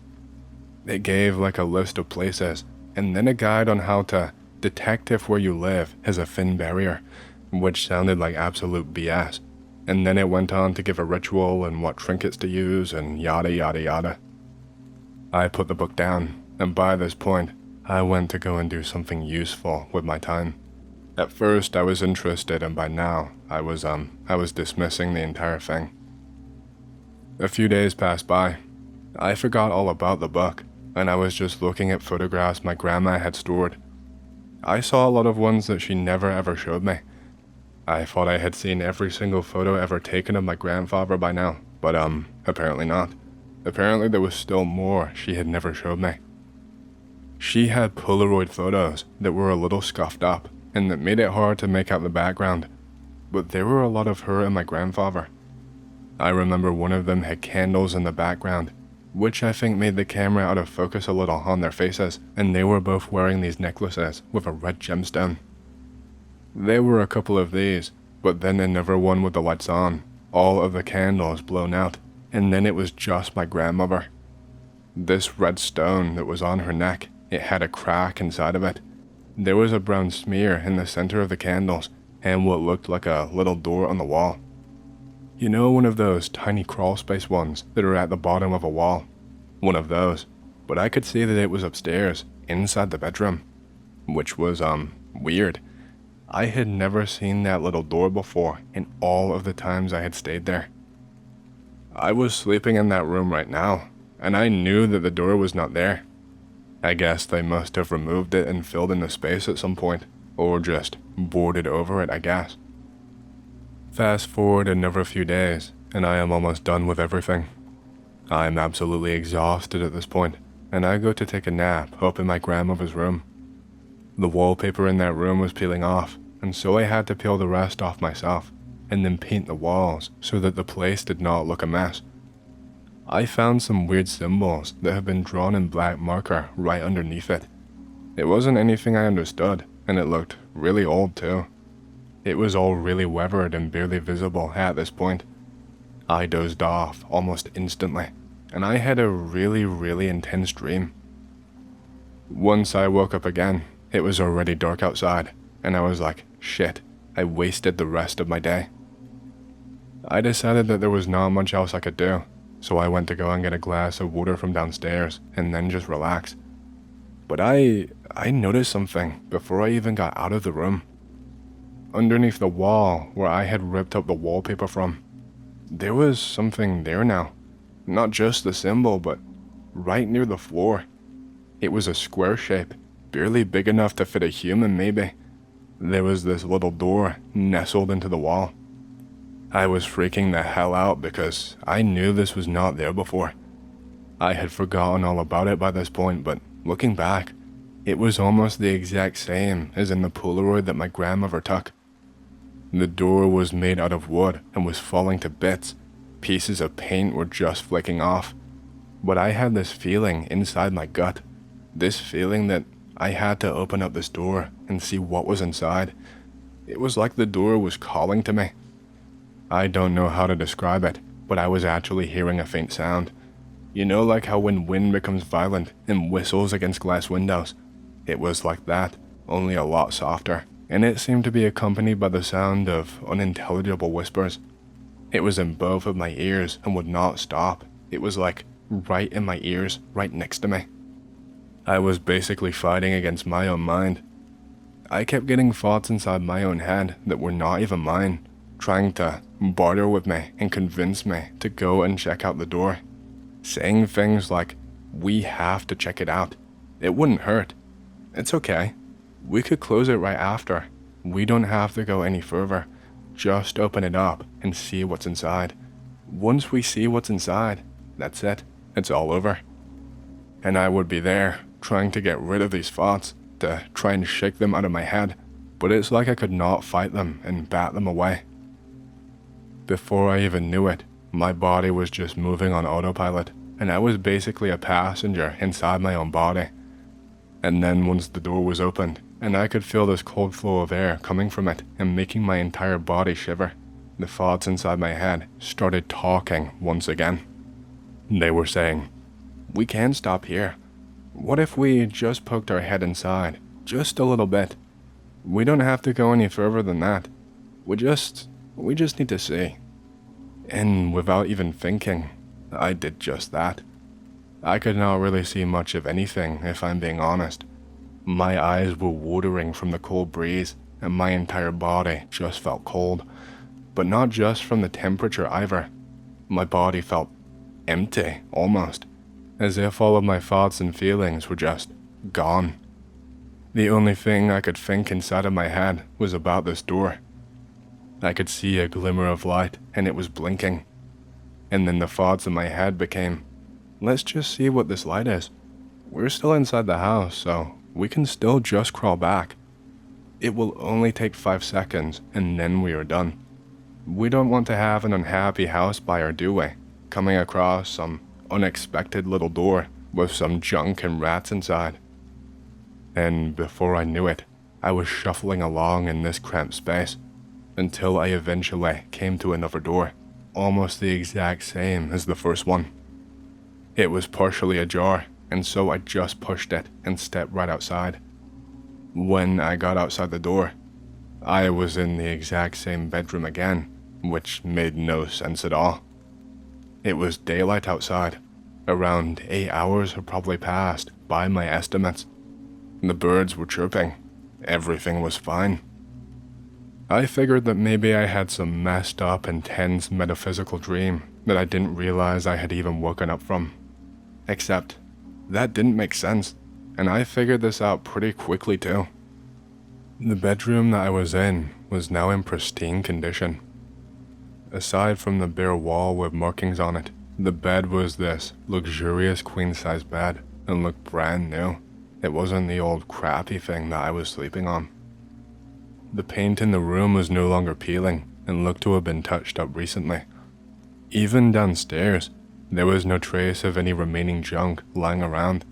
It gave like a list of places, and then a guide on how to detect if where you live has a thin barrier, which sounded like absolute BS. And then it went on to give a ritual and what trinkets to use and yada yada yada. I put the book down, and by this point, I went to go and do something useful with my time. At first I was interested, and by now I was dismissing the entire thing. A few days passed by. I forgot all about the book and I was just looking at photographs my grandma had stored. I saw a lot of ones that she never ever showed me. I thought I had seen every single photo ever taken of my grandfather by now, but apparently not. Apparently there was still more she had never showed me. She had Polaroid photos that were a little scuffed up, and that made it hard to make out the background, but there were a lot of her and my grandfather. I remember one of them had candles in the background, which I think made the camera out of focus a little on their faces, and they were both wearing these necklaces with a red gemstone. There were a couple of these, but then another one with the lights on, all of the candles blown out, and then it was just my grandmother. This red stone that was on her neck, it had a crack inside of it. There was a brown smear in the center of the candles, and what looked like a little door on the wall. You know, one of those tiny crawl space ones that are at the bottom of a wall? One of those, but I could see that it was upstairs, inside the bedroom, which was, weird. I had never seen that little door before in all of the times I had stayed there. I was sleeping in that room right now, and I knew that the door was not there. I guess they must have removed it and filled in the space at some point, or just boarded over it, I guess. Fast forward another few days, and I am almost done with everything. I am absolutely exhausted at this point, and I go to take a nap up in my grandmother's room. The wallpaper in that room was peeling off, and so I had to peel the rest off myself, and then paint the walls so that the place did not look a mess. I found some weird symbols that had been drawn in black marker right underneath it. It wasn't anything I understood, and it looked really old too. It was all really weathered and barely visible at this point. I dozed off almost instantly, and I had a really intense dream. Once I woke up again, it was already dark outside, and I was like, shit, I wasted the rest of my day. I decided that there was not much else I could do, so I went to go and get a glass of water from downstairs and then just relax. But I noticed something before I even got out of the room. Underneath the wall where I had ripped up the wallpaper from, there was something there now. Not just the symbol, but right near the floor. It was a square shape, barely big enough to fit a human maybe. There was this little door nestled into the wall. I was freaking the hell out because I knew this was not there before. I had forgotten all about it by this point, but looking back, it was almost the exact same as in the Polaroid that my grandmother took. The door was made out of wood and was falling to bits. Pieces of paint were just flaking off. But I had this feeling inside my gut, this feeling that I had to open up this door and see what was inside. It was like the door was calling to me. I don't know how to describe it, but I was actually hearing a faint sound. You know, like how when wind becomes violent and whistles against glass windows? It was like that, only a lot softer, and it seemed to be accompanied by the sound of unintelligible whispers. It was in both of my ears and would not stop. It was like right in my ears, right next to me. I was basically fighting against my own mind. I kept getting thoughts inside my own head that were not even mine, trying to barter with me and convince me to go and check out the door. Saying things like, we have to check it out. It wouldn't hurt. It's okay. We could close it right after. We don't have to go any further. Just open it up and see what's inside. Once we see what's inside, that's it. It's all over. And I would be there, trying to get rid of these thoughts, to try and shake them out of my head, but it's like I could not fight them and bat them away. Before I even knew it, my body was just moving on autopilot, and I was basically a passenger inside my own body. And then once the door was opened, and I could feel this cold flow of air coming from it and making my entire body shiver, the thoughts inside my head started talking once again. They were saying, we can stop here. What if we just poked our head inside, just a little bit? We don't have to go any further than that. We just need to see. And without even thinking, I did just that. I could not really see much of anything, if I'm being honest. My eyes were watering from the cold breeze, and my entire body just felt cold. But not just from the temperature either. My body felt empty, almost. as if all of my thoughts and feelings were just gone. The only thing I could think inside of my head was about this door. I could see a glimmer of light, and it was blinking. And then the thoughts in my head became, let's just see what this light is. We're still inside the house, so we can still just crawl back. It will only take 5 seconds, and then we are done. We don't want to have an unhappy house buyer, do we? Coming across some unexpected little door with some junk and rats inside. And before I knew it, I was shuffling along in this cramped space until I eventually came to another door, almost the exact same as the first one. It was partially ajar, and so I just pushed it and stepped right outside. When I got outside the door, I was in the exact same bedroom again, which made no sense at all. It was daylight outside. Around 8 hours had probably passed by my estimates. The birds were chirping. Everything was fine. I figured that maybe I had some messed up, intense metaphysical dream that I didn't realize I had even woken up from. Except, that didn't make sense, and I figured this out pretty quickly too. The bedroom that I was in was now in pristine condition. Aside from the bare wall with markings on it, the bed was this luxurious queen-size bed and looked brand new. It wasn't the old crappy thing that I was sleeping on. The paint in the room was no longer peeling and looked to have been touched up recently. Even downstairs, there was no trace of any remaining junk lying around.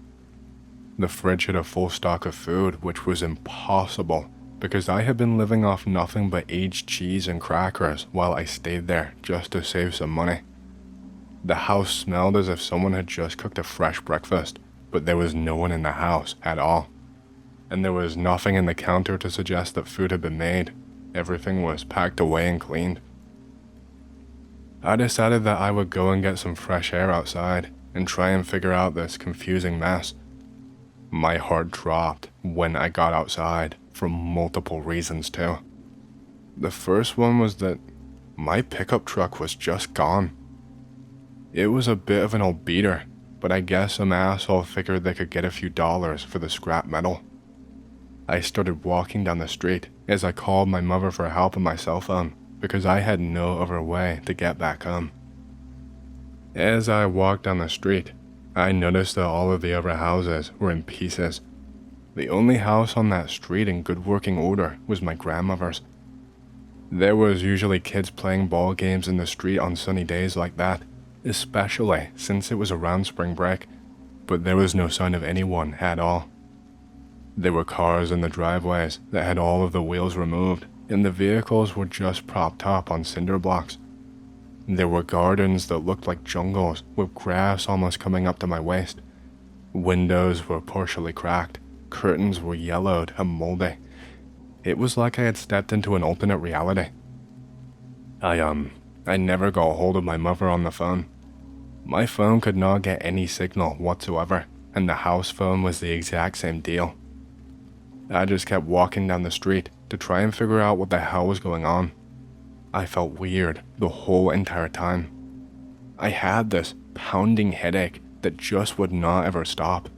The fridge had a full stock of food, which was impossible because I had been living off nothing but aged cheese and crackers while I stayed there just to save some money. The house smelled as if someone had just cooked a fresh breakfast, but there was no one in the house at all. And there was nothing in the counter to suggest that food had been made. Everything was packed away and cleaned. I decided that I would go and get some fresh air outside and try and figure out this confusing mess. My heart dropped when I got outside for multiple reasons too. The first one was that my pickup truck was just gone. It was a bit of an old beater, but I guess some asshole figured they could get a few dollars for the scrap metal. I started walking down the street as I called my mother for help on my cell phone because I had no other way to get back home. As I walked down the street, I noticed that all of the other houses were in pieces. The only house on that street in good working order was my grandmother's. There was usually kids playing ball games in the street on sunny days like that, especially since it was around spring break, but there was no sign of anyone at all. There were cars in the driveways that had all of the wheels removed, and the vehicles were just propped up on cinder blocks. There were gardens that looked like jungles with grass almost coming up to my waist. Windows were partially cracked, curtains were yellowed and moldy. It was like I had stepped into an alternate reality. I never got a hold of my mother on the phone. My phone could not get any signal whatsoever, and the house phone was the exact same deal. I just kept walking down the street to try and figure out what the hell was going on. I felt weird the whole entire time. I had this pounding headache that just would not ever stop.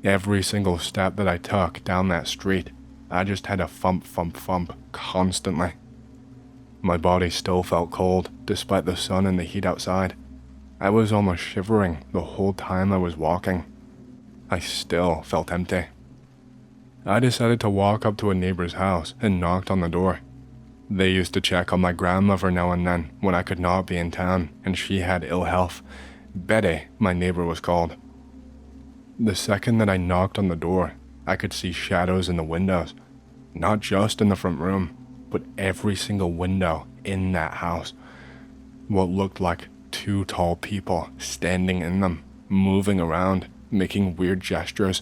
Every single step that I took down that street, I just had a thump, thump, thump constantly. My body still felt cold despite the sun and the heat outside. I was almost shivering the whole time I was walking. I still felt empty. I decided to walk up to a neighbor's house and knocked on the door. They used to check on my grandmother now and then when I could not be in town and she had ill health. Betty, my neighbor, was called. The second that I knocked on the door, I could see shadows in the windows, not just in the front room, but every single window in that house. What looked like 2 tall people standing in them, moving around, making weird gestures.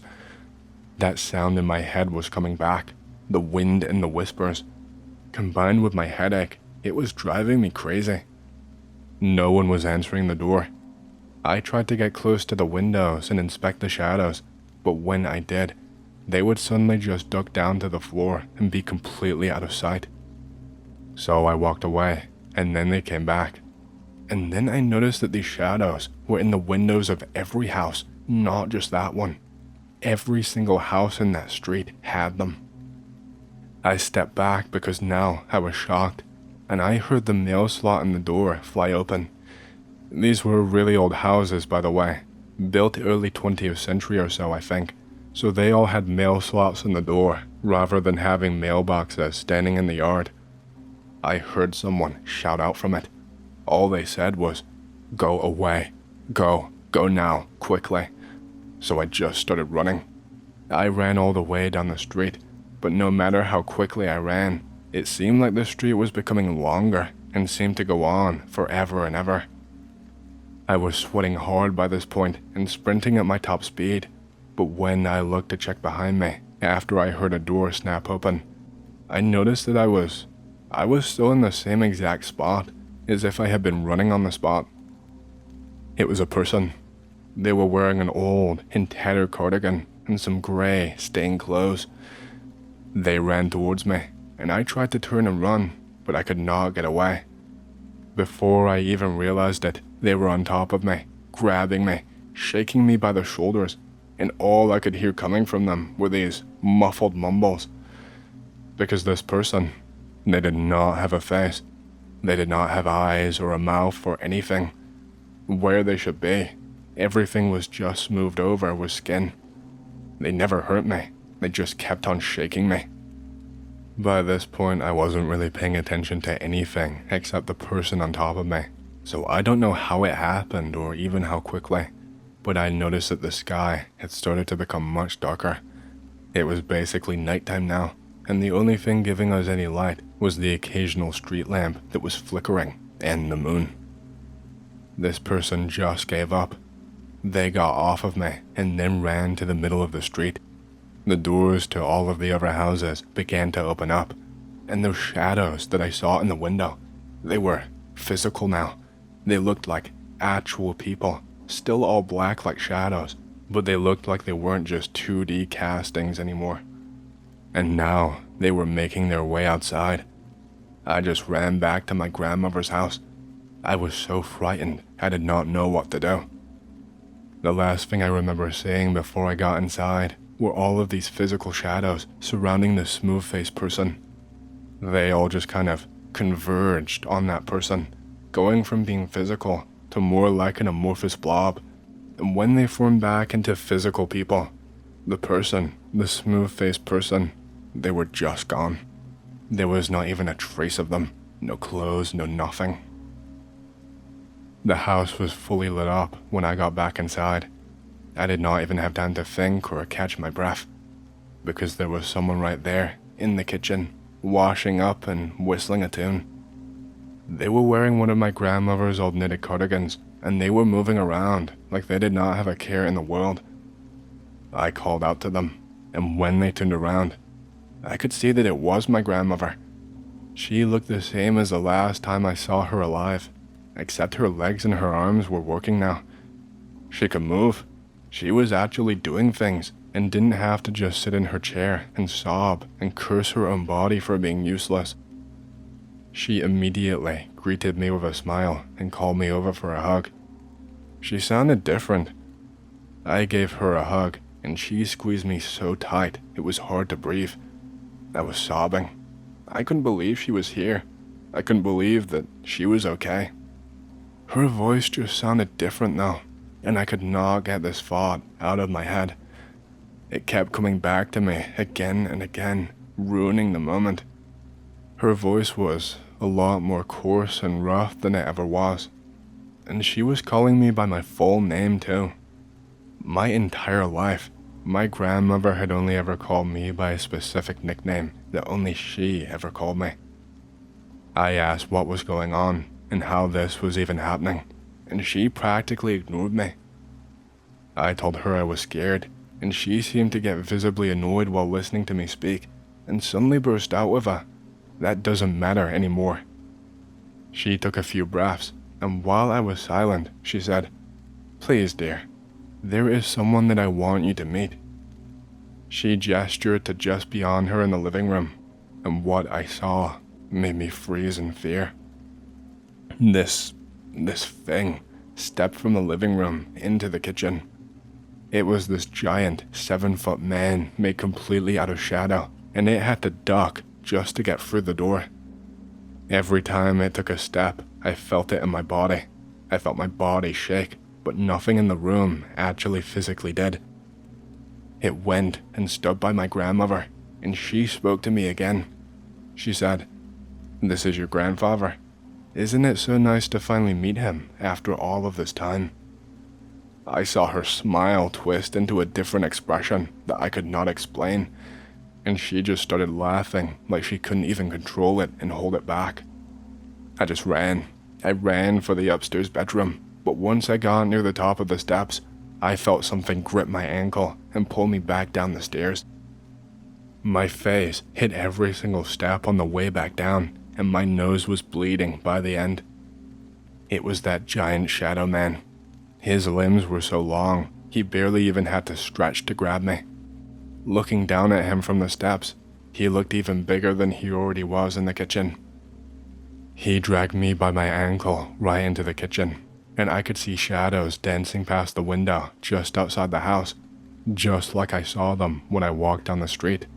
That sound in my head was coming back, the wind and the whispers. Combined with my headache, it was driving me crazy. No one was answering the door. I tried to get close to the windows and inspect the shadows, but when I did, they would suddenly just duck down to the floor and be completely out of sight. So I walked away, and then they came back. And then I noticed that these shadows were in the windows of every house, not just that one. Every single house in that street had them. I stepped back because now I was shocked, and I heard the mail slot in the door fly open. These were really old houses, by the way, built early 20th century or so, I think, so they all had mail slots in the door rather than having mailboxes standing in the yard. I heard someone shout out from it. All they said was, "Go away. Go now, quickly." So I just started running. I ran all the way down the street, but no matter how quickly I ran, it seemed like the street was becoming longer and seemed to go on forever and ever. I was sweating hard by this point and sprinting at my top speed, but when I looked to check behind me after I heard a door snap open, I noticed that I was still in the same exact spot as if I had been running on the spot. It was a person. They were wearing an old and tattered cardigan and some grey, stained clothes. They ran towards me, and I tried to turn and run, but I could not get away. Before I even realized it, they were on top of me, grabbing me, shaking me by the shoulders, and all I could hear coming from them were these muffled mumbles. Because this person, they did not have a face. They did not have eyes or a mouth or anything. Where they should be, everything was just smoothed over with skin. They never hurt me, they just kept on shaking me. By this point, I wasn't really paying attention to anything except the person on top of me, so I don't know how it happened or even how quickly, but I noticed that the sky had started to become much darker. It was basically nighttime now, and the only thing giving us any light was the occasional street lamp that was flickering and the moon. This person just gave up. They got off of me and then ran to the middle of the street. The doors to all of the other houses began to open up, and those shadows that I saw in the window, they were physical now. They looked like actual people, still all black like shadows, but they looked like they weren't just 2D castings anymore. And now they were making their way outside. I just ran back to my grandmother's house. I was so frightened I did not know what to do. The last thing I remember seeing before I got inside were all of these physical shadows surrounding this smooth-faced person. They all just kind of converged on that person, going from being physical to more like an amorphous blob. And when they formed back into physical people, the smooth-faced person, they were just gone. There was not even a trace of them. No clothes, no nothing. The house was fully lit up when I got back inside. I did not even have time to think or catch my breath, because there was someone right there in the kitchen, washing up and whistling a tune. They were wearing one of my grandmother's old knitted cardigans, and they were moving around like they did not have a care in the world. I called out to them, and when they turned around, I could see that it was my grandmother. She looked the same as the last time I saw her alive, except her legs and her arms were working now. She could move. She was actually doing things and didn't have to just sit in her chair and sob and curse her own body for being useless. She immediately greeted me with a smile and called me over for a hug. She sounded different. I gave her a hug, and she squeezed me so tight it was hard to breathe. I was sobbing. I couldn't believe she was here. I couldn't believe that she was okay. Her voice just sounded different though, and I could not get this thought out of my head. It kept coming back to me again and again, ruining the moment. Her voice was a lot more coarse and rough than it ever was, and she was calling me by my full name too. My entire life, my grandmother had only ever called me by a specific nickname that only she ever called me. I asked what was going on and how this was even happening, and she practically ignored me. I told her I was scared, and she seemed to get visibly annoyed while listening to me speak, and suddenly burst out with a, "That doesn't matter anymore." She took a few breaths, and while I was silent, she said, "Please, dear, there is someone that I want you to meet." She gestured to just beyond her in the living room, and what I saw made me freeze in fear. This this thing stepped from the living room into the kitchen. It was this giant 7-foot man made completely out of shadow, and it had to duck just to get through the door. Every time it took a step, I felt it in my body. I felt my body shake, but nothing in the room actually physically did. It went and stood by my grandmother, and she spoke to me again. She said, "This is your grandfather. Isn't it so nice to finally meet him after all of this time?" I saw her smile twist into a different expression that I could not explain, and she just started laughing like she couldn't even control it and hold it back. I just ran. I ran for the upstairs bedroom, but once I got near the top of the steps, I felt something grip my ankle and pull me back down the stairs. My face hit every single step on the way back down, and my nose was bleeding by the end. It was that giant shadow man. His limbs were so long, he barely even had to stretch to grab me. Looking down at him from the steps, he looked even bigger than he already was in the kitchen. He dragged me by my ankle right into the kitchen, and I could see shadows dancing past the window just outside the house, just like I saw them when I walked down the street.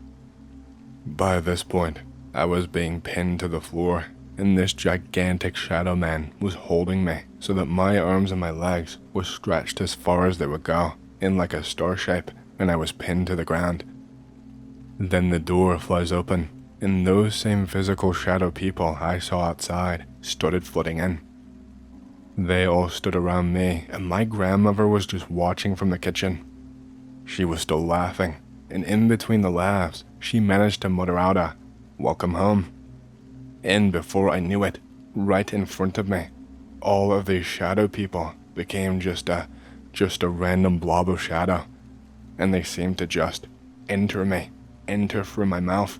By this point, I was being pinned to the floor, and this gigantic shadow man was holding me so that my arms and my legs were stretched as far as they would go, in like a star shape, and I was pinned to the ground. Then the door flies open, and those same physical shadow people I saw outside started flooding in. They all stood around me, and my grandmother was just watching from the kitchen. She was still laughing, and in between the laughs, she managed to mutter out a, "Welcome home." And before I knew it, right in front of me, all of these shadow people became just a random blob of shadow, and they seemed to just enter me, enter through my mouth.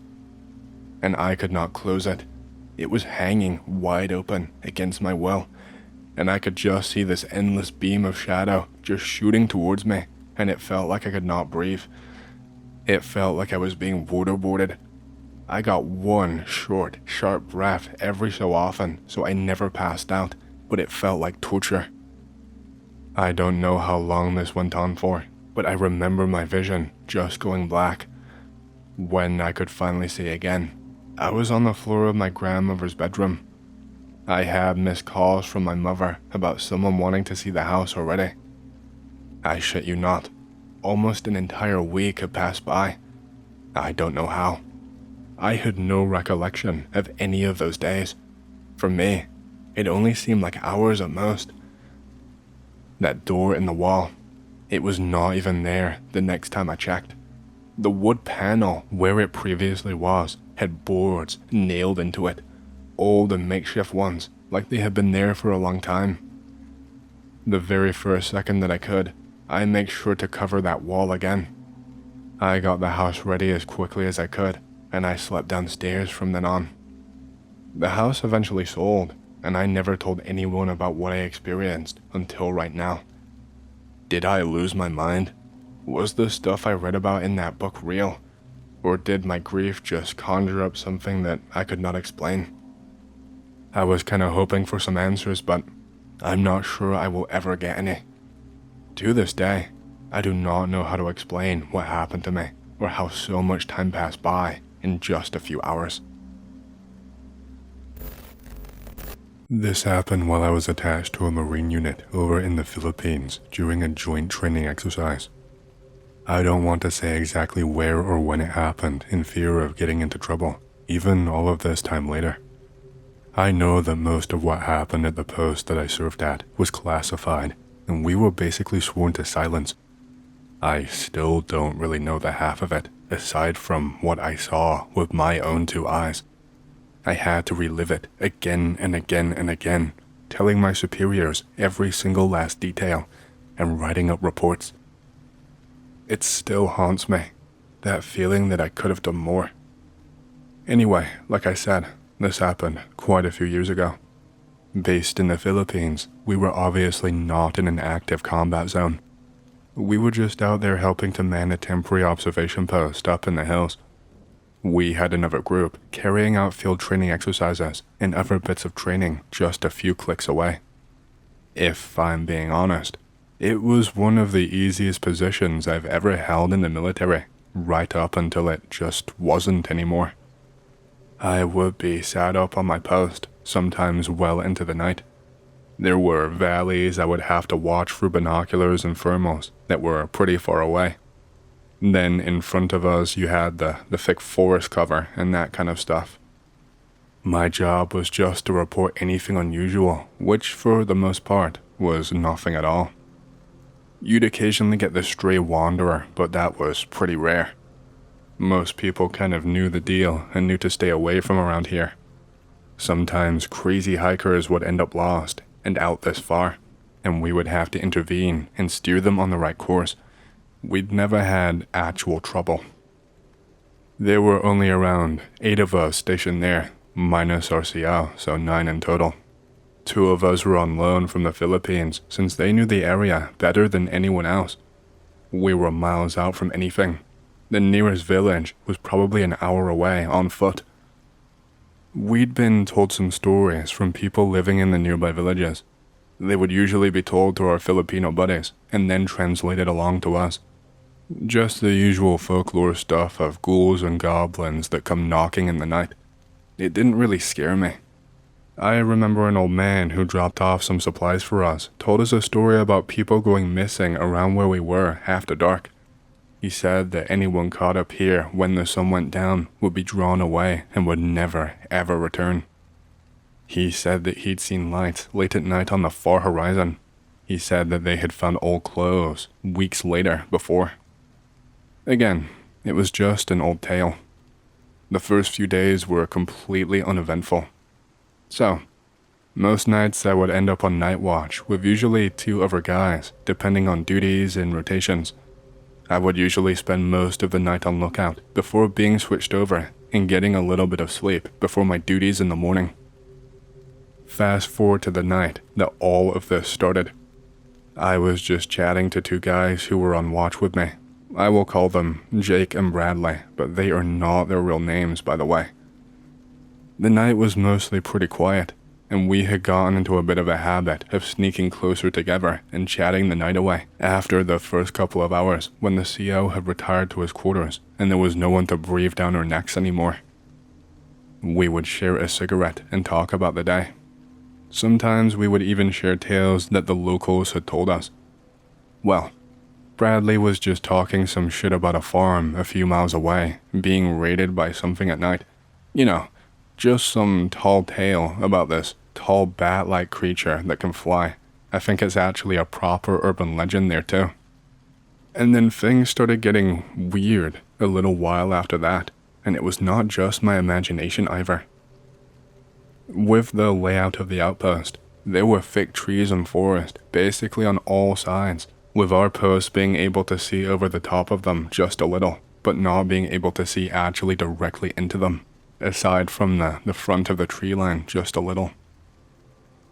And I could not close it. It was hanging wide open against my will, and I could just see this endless beam of shadow just shooting towards me, and it felt like I could not breathe. It felt like I was being waterboarded. I got one short, sharp breath every so often, so I never passed out, but it felt like torture. I don't know how long this went on for, but I remember my vision just going black. When I could finally see again, I was on the floor of my grandmother's bedroom. I had missed calls from my mother about someone wanting to see the house already. I shit you not, almost an entire week had passed by. I don't know how. I had no recollection of any of those days. For me, it only seemed like hours at most. That door in the wall, it was not even there the next time I checked. The wood panel where it previously was had boards nailed into it, old and makeshift ones, like they had been there for a long time. The very first second that I could, I made sure to cover that wall again. I got the house ready as quickly as I could, and I slept downstairs from then on. The house eventually sold, and I never told anyone about what I experienced until right now. Did I lose my mind? Was the stuff I read about in that book real? Or did my grief just conjure up something that I could not explain? I was kinda hoping for some answers, but I'm not sure I will ever get any. To this day, I do not know how to explain what happened to me, or how so much time passed by in just a few hours. This happened while I was attached to a Marine unit over in the Philippines during a joint training exercise. I don't want to say exactly where or when it happened in fear of getting into trouble, even all of this time later. I know that most of what happened at the post that I served at was classified, and we were basically sworn to silence. I still don't really know the half of it, aside from what I saw with my own 2 eyes. I had to relive it again and again and again, telling my superiors every single last detail, and writing up reports. It still haunts me, that feeling that I could have done more. Anyway, like I said, this happened quite a few years ago. Based in the Philippines, we were obviously not in an active combat zone. We were just out there helping to man a temporary observation post up in the hills. We had another group carrying out field training exercises and other bits of training just a few clicks away. If I'm being honest, it was one of the easiest positions I've ever held in the military, right up until it just wasn't anymore. I would be sat up on my post, sometimes well into the night. There were valleys I would have to watch through binoculars and thermals that were pretty far away. Then in front of us you had the thick forest cover and that kind of stuff. My job was just to report anything unusual, which for the most part was nothing at all. You'd occasionally get the stray wanderer, but that was pretty rare. Most people kind of knew the deal and knew to stay away from around here. Sometimes crazy hikers would end up lost and out this far, and we would have to intervene and steer them on the right course. We'd never had actual trouble. There were only around 8 of us stationed there, minus RCO, so 9 in total. 2 of us were on loan from the Philippines since they knew the area better than anyone else. We were miles out from anything. The nearest village was probably an hour away on foot. We'd been told some stories from people living in the nearby villages. They would usually be told to our Filipino buddies and then translated along to us. Just the usual folklore stuff of ghouls and goblins that come knocking in the night. It didn't really scare me. I remember an old man who dropped off some supplies for us told us a story about people going missing around where we were after dark. He said that anyone caught up here when the sun went down would be drawn away and would never, ever return. He said that he'd seen lights late at night on the far horizon. He said that they had found old clothes weeks later before. Again, it was just an old tale. The first few days were completely uneventful. So, most nights I would end up on night watch with usually 2 other guys, depending on duties and rotations. I would usually spend most of the night on lookout before being switched over and getting a little bit of sleep before my duties in the morning. Fast forward to the night that all of this started. I was just chatting to 2 guys who were on watch with me. I will call them Jake and Bradley, but they are not their real names, by the way. The night was mostly pretty quiet, and we had gotten into a bit of a habit of sneaking closer together and chatting the night away after the first couple of hours when the CO had retired to his quarters and there was no one to breathe down our necks anymore. We would share a cigarette and talk about the day. Sometimes we would even share tales that the locals had told us. Well, Bradley was just talking some shit about a farm a few miles away being raided by something at night. You know, just some tall tale about this tall bat-like creature that can fly. I think it's actually a proper urban legend there too. And then things started getting weird a little while after that, and it was not just my imagination either. With the layout of the outpost, there were thick trees and forest basically on all sides, with our post being able to see over the top of them just a little, but not being able to see actually directly into them, aside from the front of the tree line just a little.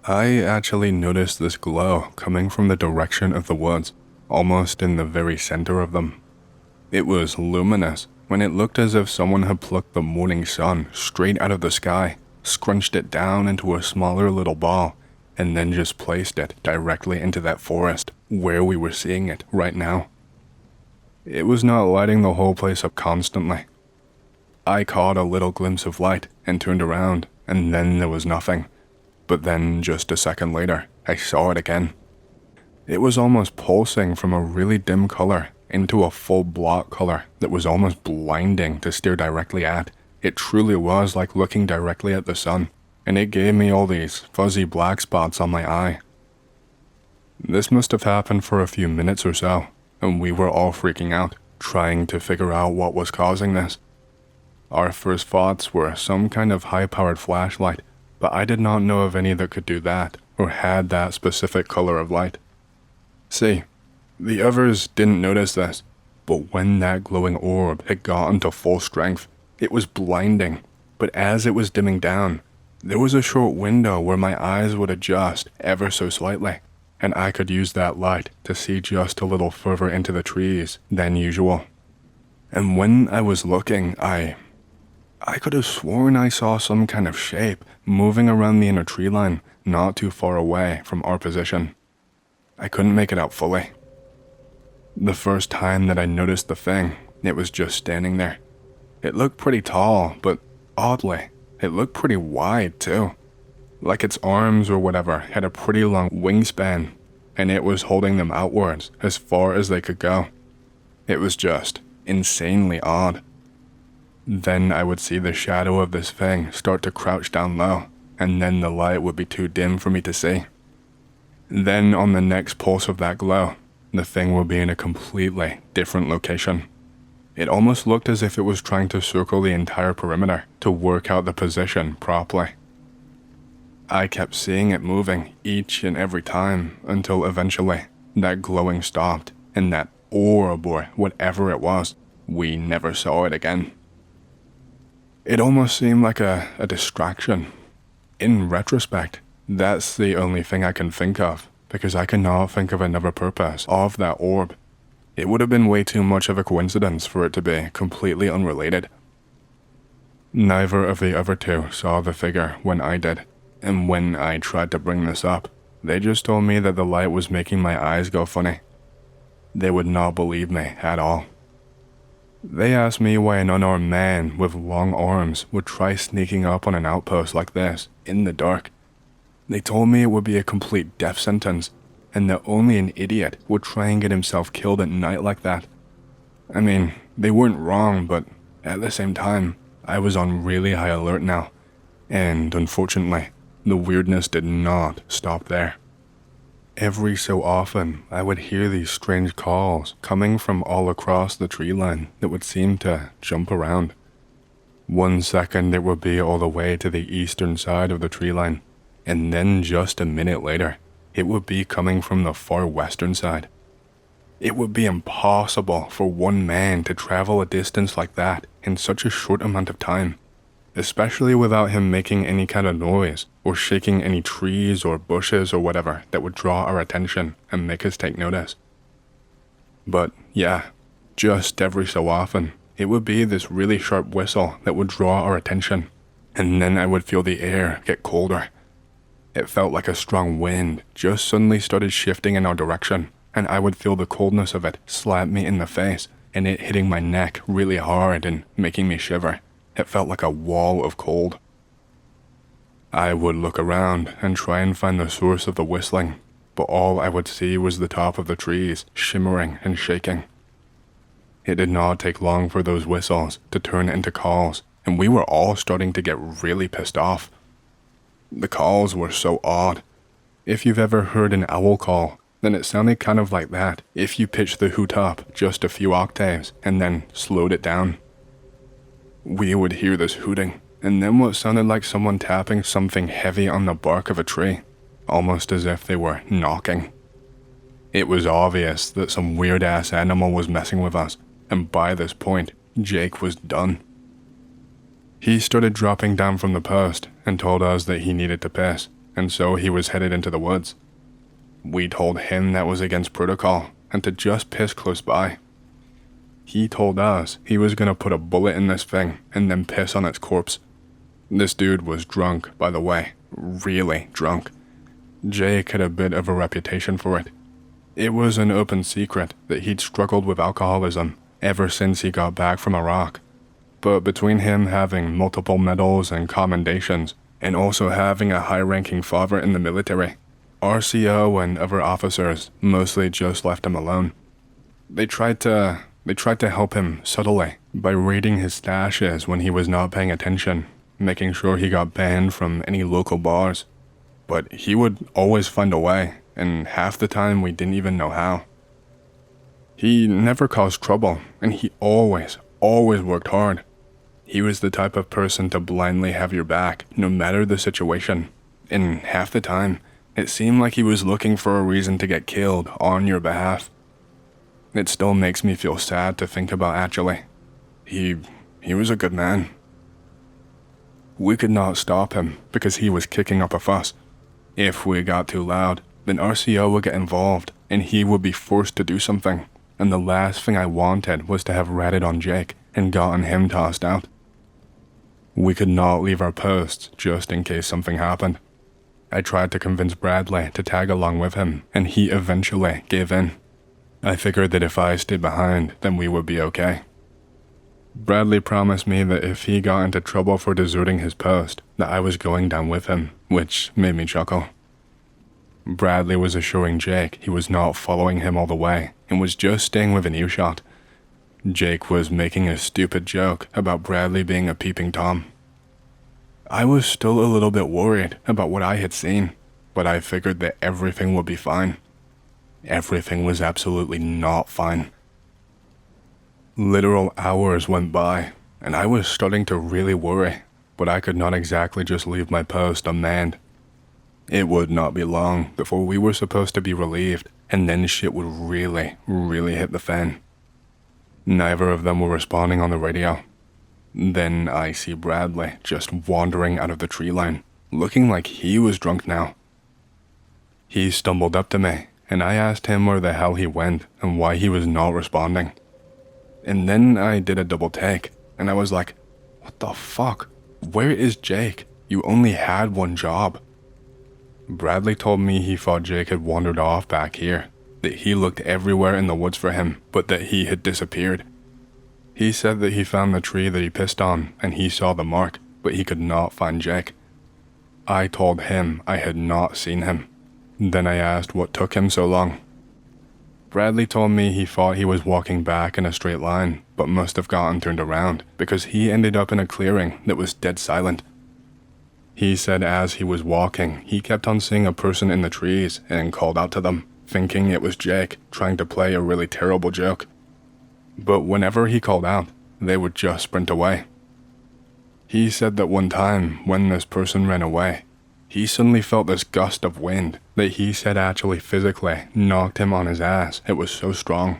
I actually noticed this glow coming from the direction of the woods, almost in the very center of them. It was luminous when it looked as if someone had plucked the morning sun straight out of the sky, scrunched it down into a smaller little ball, and then just placed it directly into that forest where we were seeing it right now. It was not lighting the whole place up constantly. I caught a little glimpse of light and turned around, and then there was nothing. But then, just a second later, I saw it again. It was almost pulsing from a really dim color into a full block color that was almost blinding to stare directly at. It truly was like looking directly at the sun, and it gave me all these fuzzy black spots on my eye. This must have happened for a few minutes or so, and we were all freaking out, trying to figure out what was causing this. Our first thoughts were some kind of high-powered flashlight, but I did not know of any that could do that or had that specific color of light. See, the others didn't notice this, but when that glowing orb had gotten to full strength, it was blinding. But as it was dimming down, there was a short window where my eyes would adjust ever so slightly, and I could use that light to see just a little further into the trees than usual. And when I was looking, I could have sworn I saw some kind of shape moving around the inner tree line not too far away from our position. I couldn't make it out fully. The first time that I noticed the thing, it was just standing there. It looked pretty tall, but oddly, it looked pretty wide too. Like its arms or whatever had a pretty long wingspan, and it was holding them outwards as far as they could go. It was just insanely odd. Then I would see the shadow of this thing start to crouch down low, and then the light would be too dim for me to see. Then on the next pulse of that glow, the thing would be in a completely different location. It almost looked as if it was trying to circle the entire perimeter to work out the position properly. I kept seeing it moving each and every time until eventually that glowing stopped, and that orb or whatever it was, we never saw it again. It almost seemed like a distraction. In retrospect, that's the only thing I can think of, because I cannot think of another purpose of that orb. It would have been way too much of a coincidence for it to be completely unrelated. Neither of the other two saw the figure when I did, and when I tried to bring this up, they just told me that the light was making my eyes go funny. They would not believe me at all. They asked me why an unarmed man with long arms would try sneaking up on an outpost like this in the dark. They told me it would be a complete death sentence, and that only an idiot would try and get himself killed at night like that. I mean, they weren't wrong, but at the same time, I was on really high alert now, and unfortunately, the weirdness did not stop there. Every so often, I would hear these strange calls coming from all across the tree line that would seem to jump around. One second it would be all the way to the eastern side of the tree line, and then just a minute later, it would be coming from the far western side. It would be impossible for one man to travel a distance like that in such a short amount of time, especially without him making any kind of noise or shaking any trees or bushes or whatever that would draw our attention and make us take notice. But yeah, just every so often, it would be this really sharp whistle that would draw our attention, and then I would feel the air get colder. It felt like a strong wind just suddenly started shifting in our direction, and I would feel the coldness of it slap me in the face, and it hitting my neck really hard and making me shiver. It felt like a wall of cold. I would look around and try and find the source of the whistling, but all I would see was the top of the trees shimmering and shaking. It did not take long for those whistles to turn into calls, and we were all starting to get really pissed off. The calls were so odd. If you've ever heard an owl call, then it sounded kind of like that if you pitched the hoot up just a few octaves and then slowed it down. We would hear this hooting, and then what sounded like someone tapping something heavy on the bark of a tree, almost as if they were knocking. It was obvious that some weird-ass animal was messing with us, and by this point, Jake was done. He started dropping down from the post and told us that he needed to piss, and so he was headed into the woods. We told him that was against protocol, and to just piss close by. He told us he was gonna put a bullet in this thing and then piss on its corpse. This dude was drunk, by the way, really drunk. Jake had a bit of a reputation for it. It was an open secret that he'd struggled with alcoholism ever since he got back from Iraq. But between him having multiple medals and commendations, and also having a high-ranking father in the military, RCO and other officers mostly just left him alone. They tried to help him subtly by raiding his stashes when he was not paying attention, making sure he got banned from any local bars. But he would always find a way, and half the time we didn't even know how. He never caused trouble, and he always worked hard. He was the type of person to blindly have your back, no matter the situation, and half the time, it seemed like he was looking for a reason to get killed on your behalf. It still makes me feel sad to think about, actually. He was a good man. We could not stop him because he was kicking up a fuss. If we got too loud, then RCO would get involved and he would be forced to do something, and the last thing I wanted was to have ratted on Jake and gotten him tossed out. We could not leave our posts just in case something happened. I tried to convince Bradley to tag along with him, and he eventually gave in. I figured that if I stayed behind, then we would be okay. Bradley promised me that if he got into trouble for deserting his post, that I was going down with him, which made me chuckle. Bradley was assuring Jake he was not following him all the way and was just staying within earshot. Jake was making a stupid joke about Bradley being a peeping Tom. I was still a little bit worried about what I had seen, but I figured that everything would be fine. Everything was absolutely not fine. Literal hours went by, and I was starting to really worry, but I could not exactly just leave my post unmanned. It would not be long before we were supposed to be relieved, and then shit would really hit the fan. Neither of them were responding on the radio. Then I see Bradley just wandering out of the tree line, looking like he was drunk now. He stumbled up to me, and I asked him where the hell he went and why he was not responding. And then I did a double take, and I was like, what the fuck? Where is Jake? You only had one job. Bradley told me he thought Jake had wandered off back here, that he looked everywhere in the woods for him, but that he had disappeared. He said that he found the tree that he pissed on, and he saw the mark, but he could not find Jake. I told him I had not seen him. Then I asked what took him so long. Bradley told me he thought he was walking back in a straight line, but must have gotten turned around, because he ended up in a clearing that was dead silent. He said as he was walking, he kept on seeing a person in the trees and called out to them, thinking it was Jake trying to play a really terrible joke. But whenever he called out, they would just sprint away. He said that one time, when this person ran away, he suddenly felt this gust of wind that he said actually physically knocked him on his ass. It was so strong.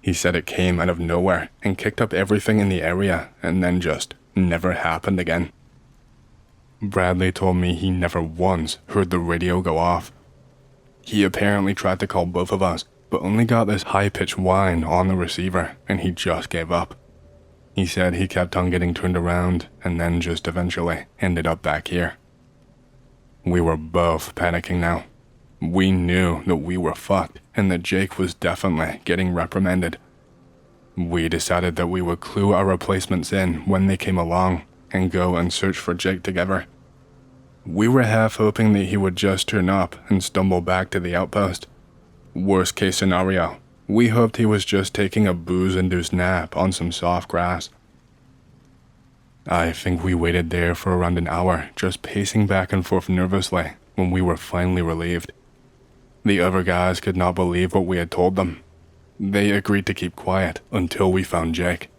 He said it came out of nowhere and kicked up everything in the area and then just never happened again. Bradley told me he never once heard the radio go off. He apparently tried to call both of us, but only got this high-pitched whine on the receiver, and he just gave up. He said he kept on getting turned around, and then just eventually ended up back here. We were both panicking now. We knew that we were fucked, and that Jake was definitely getting reprimanded. We decided that we would clue our replacements in when they came along, and go and search for Jake together. We were half hoping that he would just turn up and stumble back to the outpost. Worst case scenario, we hoped he was just taking a booze-induced nap on some soft grass. I think we waited there for around an hour, just pacing back and forth nervously when we were finally relieved. The other guys could not believe what we had told them. They agreed to keep quiet until we found Jake.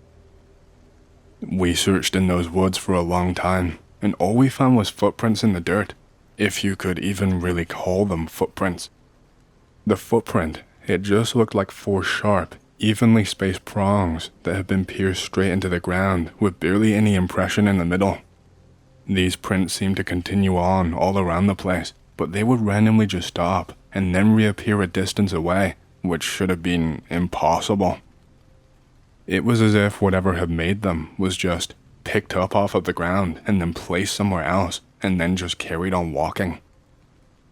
We searched in those woods for a long time, and all we found was footprints in the dirt, if you could even really call them footprints. The footprint, it just looked like 4 sharp, evenly spaced prongs that had been pierced straight into the ground with barely any impression in the middle. These prints seemed to continue on all around the place, but they would randomly just stop and then reappear a distance away, which should have been impossible. It was as if whatever had made them was just picked up off of the ground and then placed somewhere else and then just carried on walking.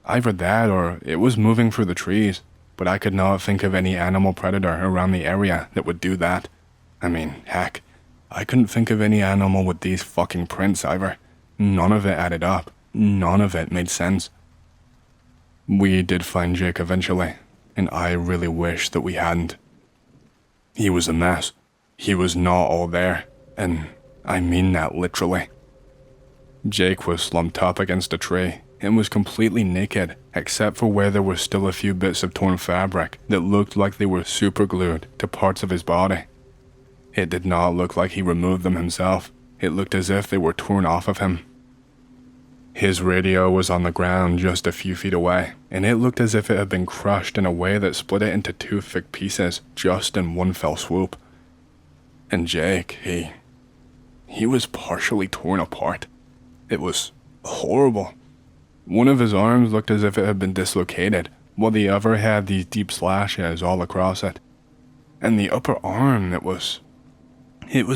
Either that or it was moving through the trees, but I could not think of any animal predator around the area that would do that. I mean, heck, I couldn't think of any animal with these fucking prints either. None of it added up. None of it made sense. We did find Jake eventually, and I really wish that we hadn't. He was a mess. He was not all there, and I mean that literally. Jake was slumped up against a tree and was completely naked, except for where there were still a few bits of torn fabric that looked like they were superglued to parts of his body. It did not look like he removed them himself. It looked as if they were torn off of him. His radio was on the ground just a few feet away, and it looked as if it had been crushed in a way that split it into 2 thick pieces just in one fell swoop. And Jake, he was partially torn apart. It was horrible. One of his arms looked as if it had been dislocated, while the other had these deep slashes all across it. And the upper arm, it was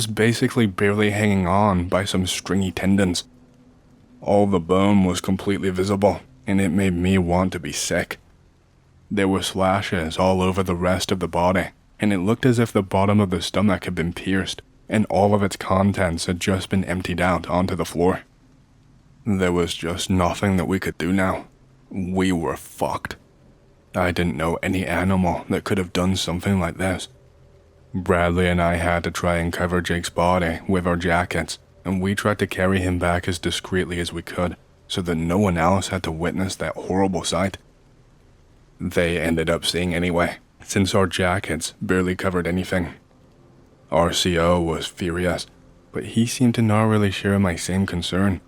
basically barely hanging on by some stringy tendons. All the bone was completely visible, and it made me want to be sick. There were slashes all over the rest of the body, and it looked as if the bottom of the stomach had been pierced, and all of its contents had just been emptied out onto the floor. There was just nothing that we could do now. We were fucked. I didn't know any animal that could have done something like this. Bradley and I had to try and cover Jake's body with our jackets, and we tried to carry him back as discreetly as we could, so that no one else had to witness that horrible sight. They ended up seeing anyway, since our jackets barely covered anything. RCO was furious, but he seemed to not really share my same concern.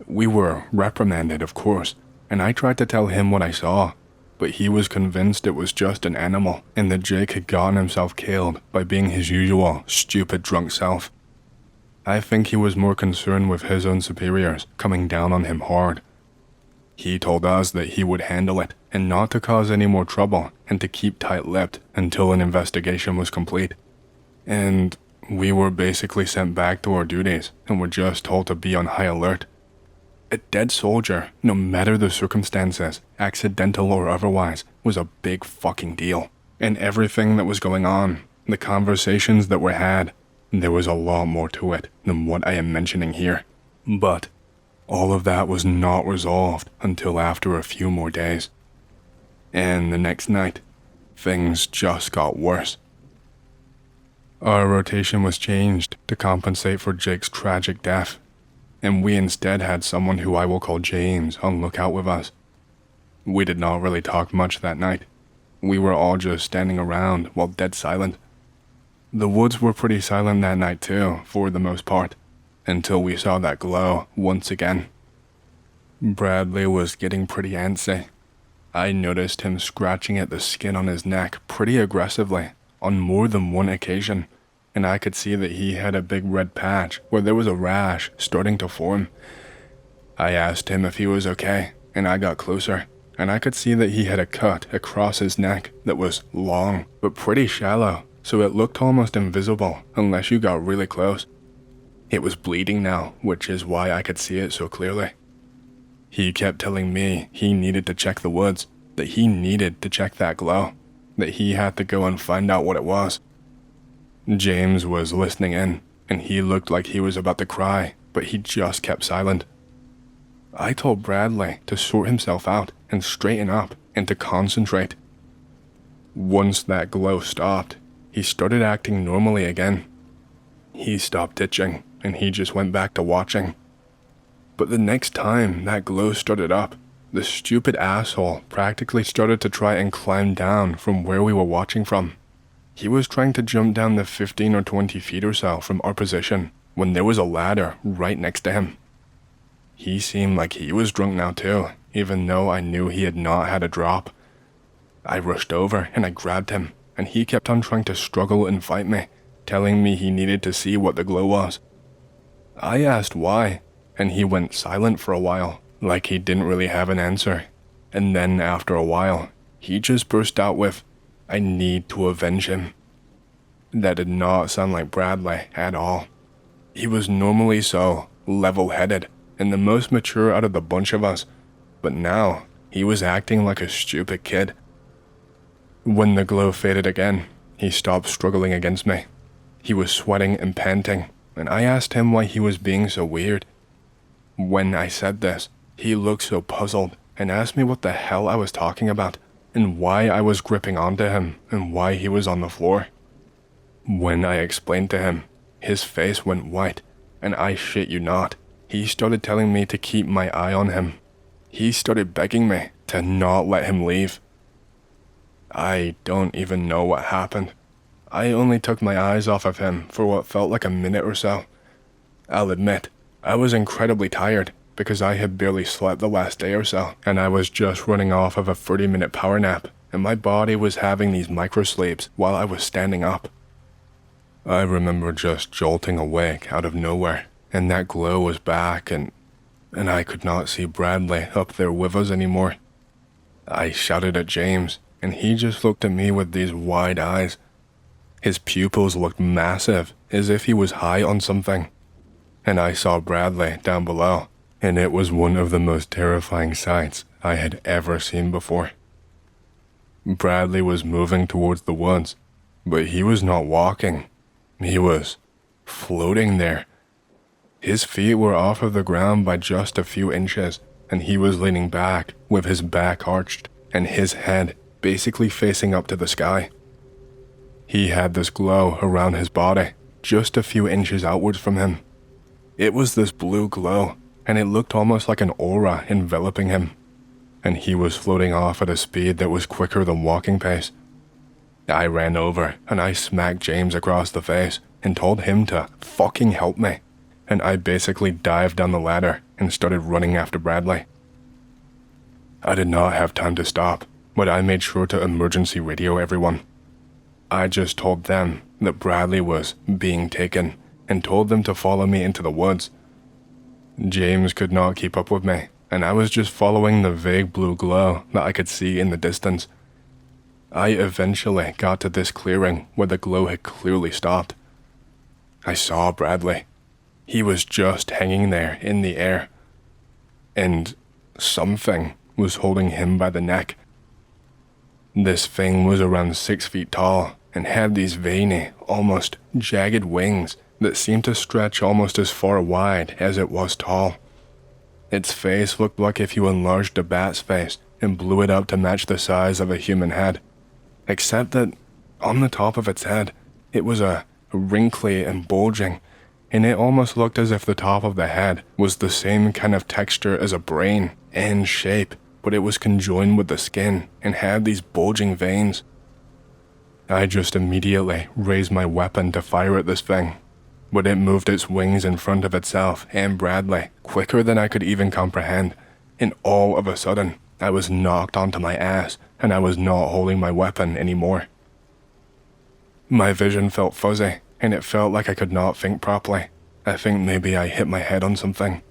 We were reprimanded, of course, and I tried to tell him what I saw, but he was convinced it was just an animal and that Jake had gotten himself killed by being his usual stupid drunk self. I think he was more concerned with his own superiors coming down on him hard. He told us that he would handle it and not to cause any more trouble and to keep tight-lipped until an investigation was complete. And we were basically sent back to our duties and were just told to be on high alert. A dead soldier, no matter the circumstances, accidental or otherwise, was a big fucking deal. And everything that was going on, the conversations that were had, there was a lot more to it than what I am mentioning here. But all of that was not resolved until after a few more days. And the next night, things just got worse. Our rotation was changed to compensate for Jake's tragic death, and we instead had someone who I will call James on lookout with us. We did not really talk much that night. We were all just standing around while dead silent. The woods were pretty silent that night too, for the most part, until we saw that glow once again. Bradley was getting pretty antsy. I noticed him scratching at the skin on his neck pretty aggressively on more than one occasion, and I could see that he had a big red patch where there was a rash starting to form. I asked him if he was okay, and I got closer, and I could see that he had a cut across his neck that was long, but pretty shallow, so it looked almost invisible unless you got really close. It was bleeding now, which is why I could see it so clearly. He kept telling me he needed to check the woods, that he needed to check that glow, that he had to go and find out what it was. James was listening in, and he looked like he was about to cry, but he just kept silent. I told Bradley to sort himself out and straighten up and to concentrate. Once that glow stopped, he started acting normally again. He stopped itching, and he just went back to watching. But the next time that glow started up, the stupid asshole practically started to try and climb down from where we were watching from. He was trying to jump down the 15 or 20 feet or so from our position when there was a ladder right next to him. He seemed like he was drunk now too, even though I knew he had not had a drop. I rushed over and I grabbed him, and he kept on trying to struggle and fight me, telling me he needed to see what the glow was. I asked why, and he went silent for a while, like he didn't really have an answer. And then after a while, he just burst out with, "I need to avenge him." That did not sound like Bradley at all. He was normally so level-headed and the most mature out of the bunch of us, but now he was acting like a stupid kid. When the glow faded again, he stopped struggling against me. He was sweating and panting, and I asked him why he was being so weird. When I said this, he looked so puzzled and asked me what the hell I was talking about, and why I was gripping onto him, and why he was on the floor. When I explained to him, his face went white, and I shit you not, he started telling me to keep my eye on him. He started begging me to not let him leave. I don't even know what happened. I only took my eyes off of him for what felt like a minute or so. I'll admit, I was incredibly tired because I had barely slept the last day or so, and I was just running off of a 30-minute power nap, and my body was having these micro-sleeps while I was standing up. I remember just jolting awake out of nowhere, and that glow was back, and I could not see Bradley up there with us anymore. I shouted at James, and he just looked at me with these wide eyes. His pupils looked massive, as if he was high on something. And I saw Bradley down below, and it was one of the most terrifying sights I had ever seen before. Bradley was moving towards the woods, but he was not walking. He was floating there. His feet were off of the ground by just a few inches, and he was leaning back with his back arched and his head basically facing up to the sky. He had this glow around his body, just a few inches outwards from him. It was this blue glow, and it looked almost like an aura enveloping him, and he was floating off at a speed that was quicker than walking pace. I ran over and I smacked James across the face and told him to fucking help me, and I basically dived down the ladder and started running after Bradley. I did not have time to stop, but I made sure to emergency radio everyone. I just told them that Bradley was being taken and told them to follow me into the woods. James could not keep up with me, and I was just following the vague blue glow that I could see in the distance. I eventually got to this clearing where the glow had clearly stopped. I saw Bradley. He was just hanging there in the air, and something was holding him by the neck. This thing was around 6 feet tall and had these veiny, almost jagged wings that seemed to stretch almost as far wide as it was tall. Its face looked like if you enlarged a bat's face and blew it up to match the size of a human head, except that on the top of its head, it was wrinkly and bulging, and it almost looked as if the top of the head was the same kind of texture as a brain and shape, but it was conjoined with the skin and had these bulging veins. I just immediately raised my weapon to fire at this thing, but it moved its wings in front of itself and Bradley quicker than I could even comprehend, and all of a sudden, I was knocked onto my ass and I was not holding my weapon anymore. My vision felt fuzzy, and it felt like I could not think properly. I think maybe I hit my head on something.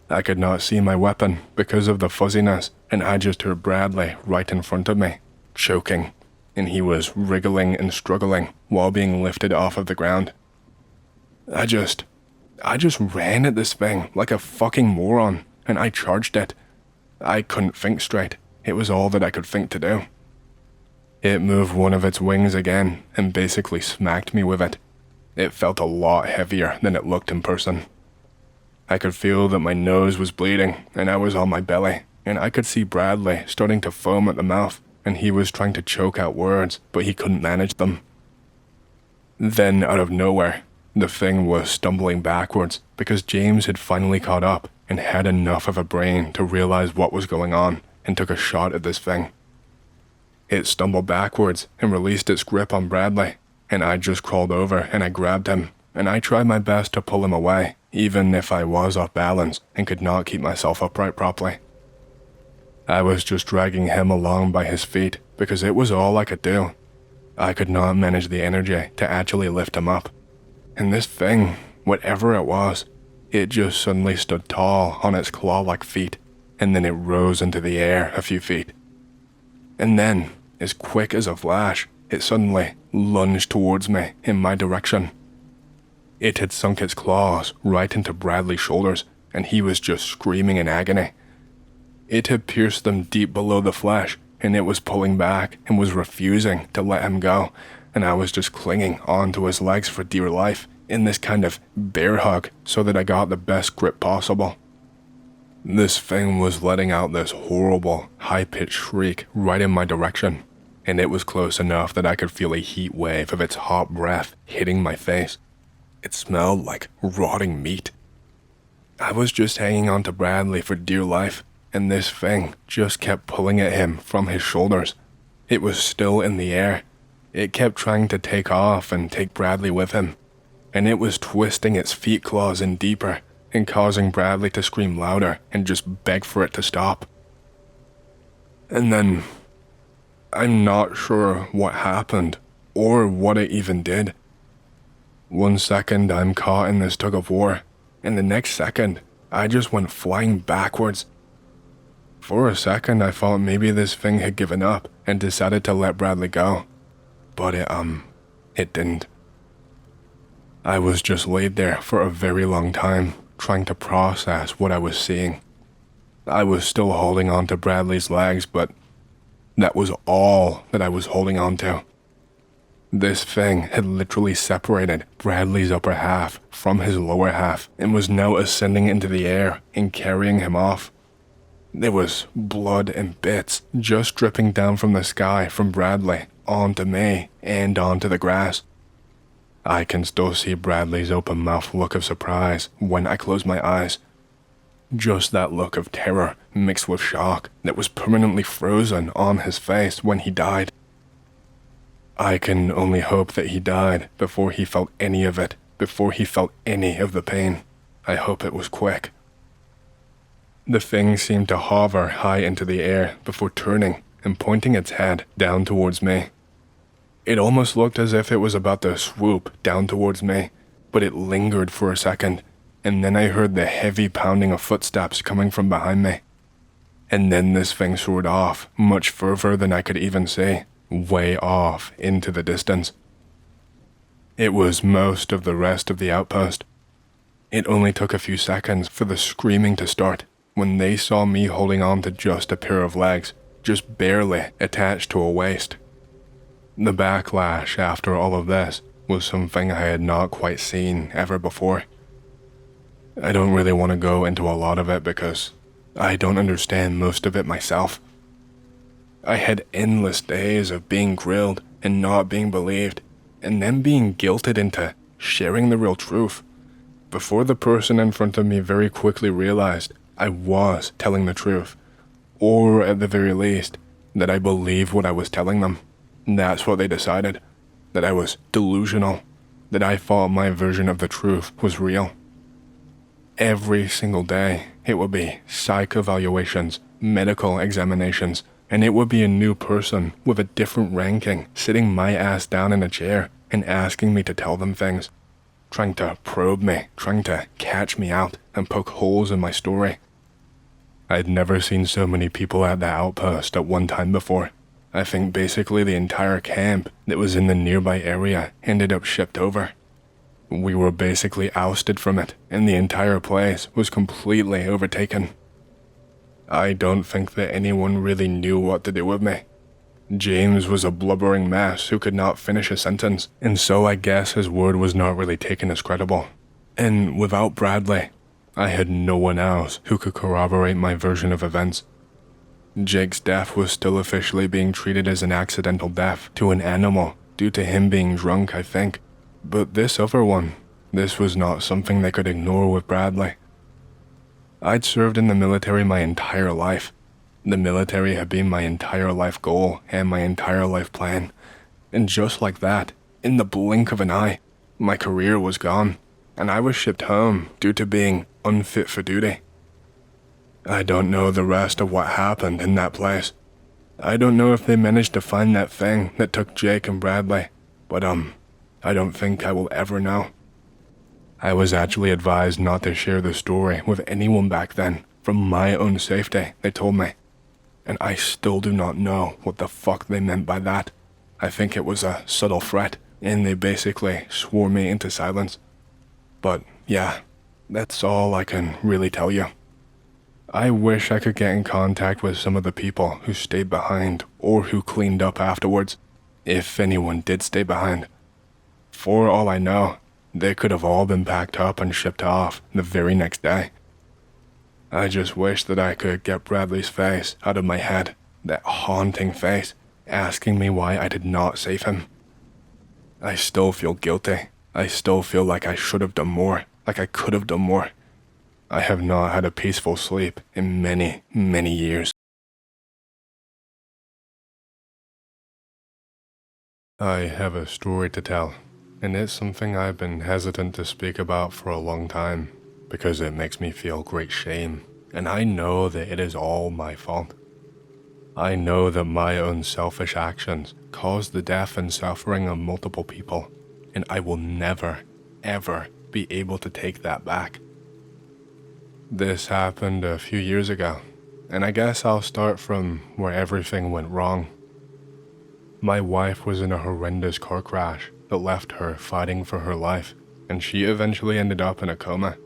I could not see my weapon because of the fuzziness, and I just heard Bradley right in front of me, choking, and he was wriggling and struggling while being lifted off of the ground. I just ran at this thing like a fucking moron, and I charged it. I couldn't think straight. It was all that I could think to do. It moved one of its wings again and basically smacked me with it. It felt a lot heavier than it looked in person. I could feel that my nose was bleeding and I was on my belly, and I could see Bradley starting to foam at the mouth, and he was trying to choke out words, but he couldn't manage them. Then, out of nowhere, the thing was stumbling backwards because James had finally caught up and had enough of a brain to realize what was going on and took a shot at this thing. It stumbled backwards and released its grip on Bradley, and I just crawled over and I grabbed him, and I tried my best to pull him away, even if I was off balance and could not keep myself upright properly. I was just dragging him along by his feet because it was all I could do. I could not manage the energy to actually lift him up. And this thing, whatever it was, it just suddenly stood tall on its claw-like feet, and then it rose into the air a few feet. And then, as quick as a flash, it suddenly lunged towards me in my direction. It had sunk its claws right into Bradley's shoulders, and he was just screaming in agony. It had pierced them deep below the flesh, and it was pulling back and was refusing to let him go, and I was just clinging onto his legs for dear life in this kind of bear hug so that I got the best grip possible. This thing was letting out this horrible, high-pitched shriek right in my direction, and it was close enough that I could feel a heat wave of its hot breath hitting my face. It smelled like rotting meat. I was just hanging on to Bradley for dear life, and this thing just kept pulling at him from his shoulders. It was still in the air. It kept trying to take off and take Bradley with him, and it was twisting its feet claws in deeper and causing Bradley to scream louder and just beg for it to stop. And then, I'm not sure what happened or what it even did. One second I'm caught in this tug of war, and the next second I just went flying backwards. For a second I thought maybe this thing had given up and decided to let Bradley go, but it didn't. I was just laid there for a very long time, trying to process what I was seeing. I was still holding on to Bradley's legs, but that was all that I was holding on to. This thing had literally separated Bradley's upper half from his lower half and was now ascending into the air and carrying him off. There was blood and bits just dripping down from the sky from Bradley onto me and onto the grass. I can still see Bradley's open-mouthed look of surprise when I close my eyes. Just that look of terror mixed with shock that was permanently frozen on his face when he died. I can only hope that he died before he felt any of it, before he felt any of the pain. I hope it was quick. The thing seemed to hover high into the air before turning and pointing its head down towards me. It almost looked as if it was about to swoop down towards me, but it lingered for a second, and then I heard the heavy pounding of footsteps coming from behind me. And then this thing soared off, much further than I could even see, way off into the distance. It was most of the rest of the outpost. It only took a few seconds for the screaming to start when they saw me holding on to just a pair of legs, just barely attached to a waist. The backlash after all of this was something I had not quite seen ever before. I don't really want to go into a lot of it because I don't understand most of it myself. I had endless days of being grilled and not being believed, and then being guilted into sharing the real truth, before the person in front of me very quickly realized I was telling the truth, or at the very least, that I believed what I was telling them. That's what they decided, that I was delusional, that I thought my version of the truth was real. Every single day, it would be psych evaluations, medical examinations, and it would be a new person with a different ranking sitting my ass down in a chair and asking me to tell them things, trying to probe me, trying to catch me out and poke holes in my story. I'd never seen so many people at the outpost at one time before. I think basically the entire camp that was in the nearby area ended up shipped over. We were basically ousted from it, and the entire place was completely overtaken. I don't think that anyone really knew what to do with me. James was a blubbering mess who could not finish a sentence, and so I guess his word was not really taken as credible. And without Bradley, I had no one else who could corroborate my version of events. Jake's death was still officially being treated as an accidental death to an animal due to him being drunk, I think. But this other one, this was not something they could ignore with Bradley. I'd served in the military my entire life. The military had been my entire life goal and my entire life plan. And just like that, in the blink of an eye, my career was gone, and I was shipped home due to being unfit for duty. I don't know the rest of what happened in that place. I don't know if they managed to find that thing that took Jake and Bradley, but I don't think I will ever know. I was actually advised not to share the story with anyone back then, from my own safety, they told me. And I still do not know what the fuck they meant by that. I think it was a subtle threat, and they basically swore me into silence. But yeah, that's all I can really tell you. I wish I could get in contact with some of the people who stayed behind or who cleaned up afterwards, if anyone did stay behind. For all I know, they could have all been packed up and shipped off the very next day. I just wish that I could get Bradley's face out of my head, that haunting face, asking me why I did not save him. I still feel guilty. I still feel like I should have done more, like I could have done more. I have not had a peaceful sleep in many, many years. I have a story to tell, and it's something I've been hesitant to speak about for a long time, because it makes me feel great shame, and I know that it is all my fault. I know that my own selfish actions caused the death and suffering of multiple people, and I will never, ever be able to take that back. This happened a few years ago, and I guess I'll start from where everything went wrong. My wife was in a horrendous car crash that left her fighting for her life, and she eventually ended up in a coma.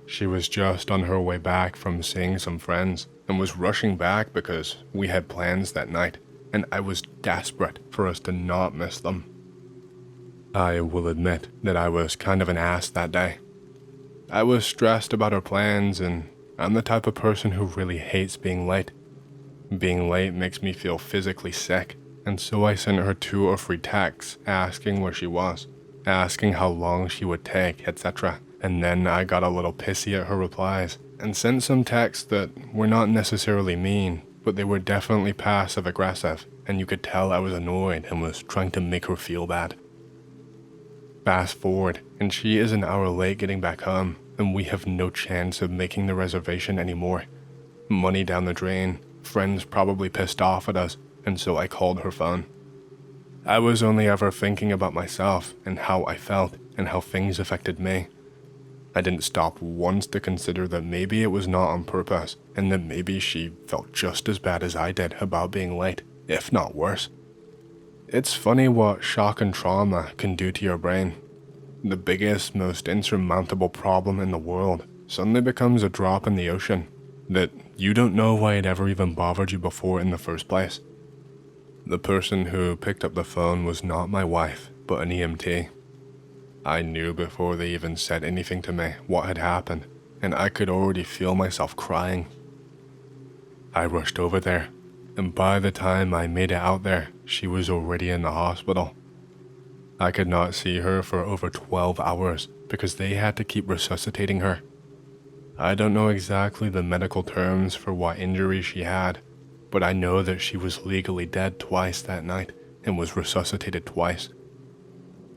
She was just on her way back from seeing some friends and was rushing back because we had plans that night, and I was desperate for us to not miss them. I will admit that I was kind of an ass that day. I was stressed about our plans, and I'm the type of person who really hates being late. Being late makes me feel physically sick, and so I sent her 2 or 3 texts asking where she was, asking how long she would take, etc. And then I got a little pissy at her replies, and sent some texts that were not necessarily mean, but they were definitely passive-aggressive, and you could tell I was annoyed and was trying to make her feel bad. Fast forward, and she is an hour late getting back home, and we have no chance of making the reservation anymore. Money down the drain, friends probably pissed off at us, and so I called her phone. I was only ever thinking about myself and how I felt and how things affected me. I didn't stop once to consider that maybe it was not on purpose, and that maybe she felt just as bad as I did about being late, if not worse. It's funny what shock and trauma can do to your brain. The biggest, most insurmountable problem in the world suddenly becomes a drop in the ocean that you don't know why it ever even bothered you before in the first place. The person who picked up the phone was not my wife, but an EMT. I knew before they even said anything to me what had happened, and I could already feel myself crying. I rushed over there, and by the time I made it out there, she was already in the hospital. I could not see her for over 12 hours because they had to keep resuscitating her. I don't know exactly the medical terms for what injury she had, but I know that she was legally dead twice that night and was resuscitated twice.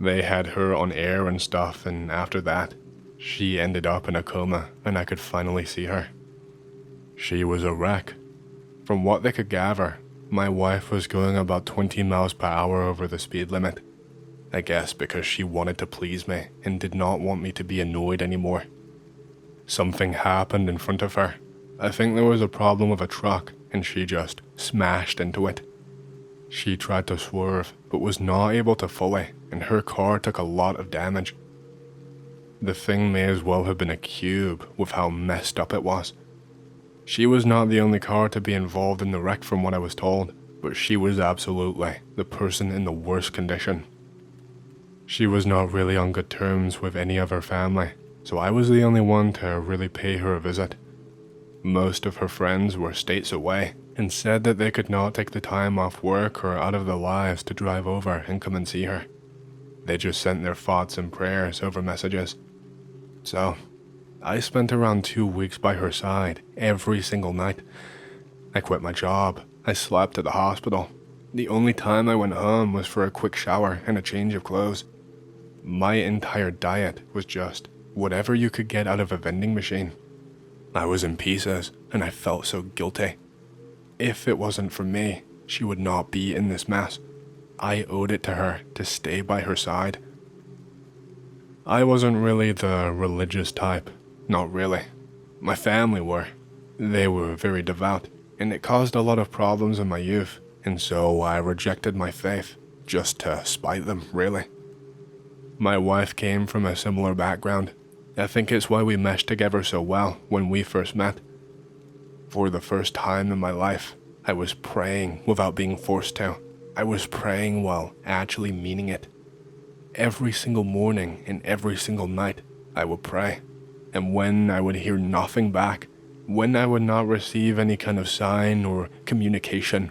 They had her on air and stuff, and after that, she ended up in a coma and I could finally see her. She was a wreck. From what they could gather, my wife was going about 20 miles per hour over the speed limit. I guess because she wanted to please me and did not want me to be annoyed anymore. Something happened in front of her. I think there was a problem with a truck and she just smashed into it. She tried to swerve but was not able to fully, and her car took a lot of damage. The thing may as well have been a cube with how messed up it was. She was not the only car to be involved in the wreck from what I was told, but she was absolutely the person in the worst condition. She was not really on good terms with any of her family, so I was the only one to really pay her a visit. Most of her friends were states away, and said that they could not take the time off work or out of their lives to drive over and come and see her. They just sent their thoughts and prayers over messages. So, I spent around 2 weeks by her side every single night. I quit my job. I slept at the hospital. The only time I went home was for a quick shower and a change of clothes. My entire diet was just whatever you could get out of a vending machine. I was in pieces, and I felt so guilty. If it wasn't for me, she would not be in this mess. I owed it to her to stay by her side. I wasn't really the religious type. Not really. My family were. They were very devout, and it caused a lot of problems in my youth, and so I rejected my faith, just to spite them, really. My wife came from a similar background. I think it's why we meshed together so well when we first met. For the first time in my life, I was praying without being forced to. I was praying while actually meaning it. Every single morning and every single night, I would pray. And when I would hear nothing back, when I would not receive any kind of sign or communication,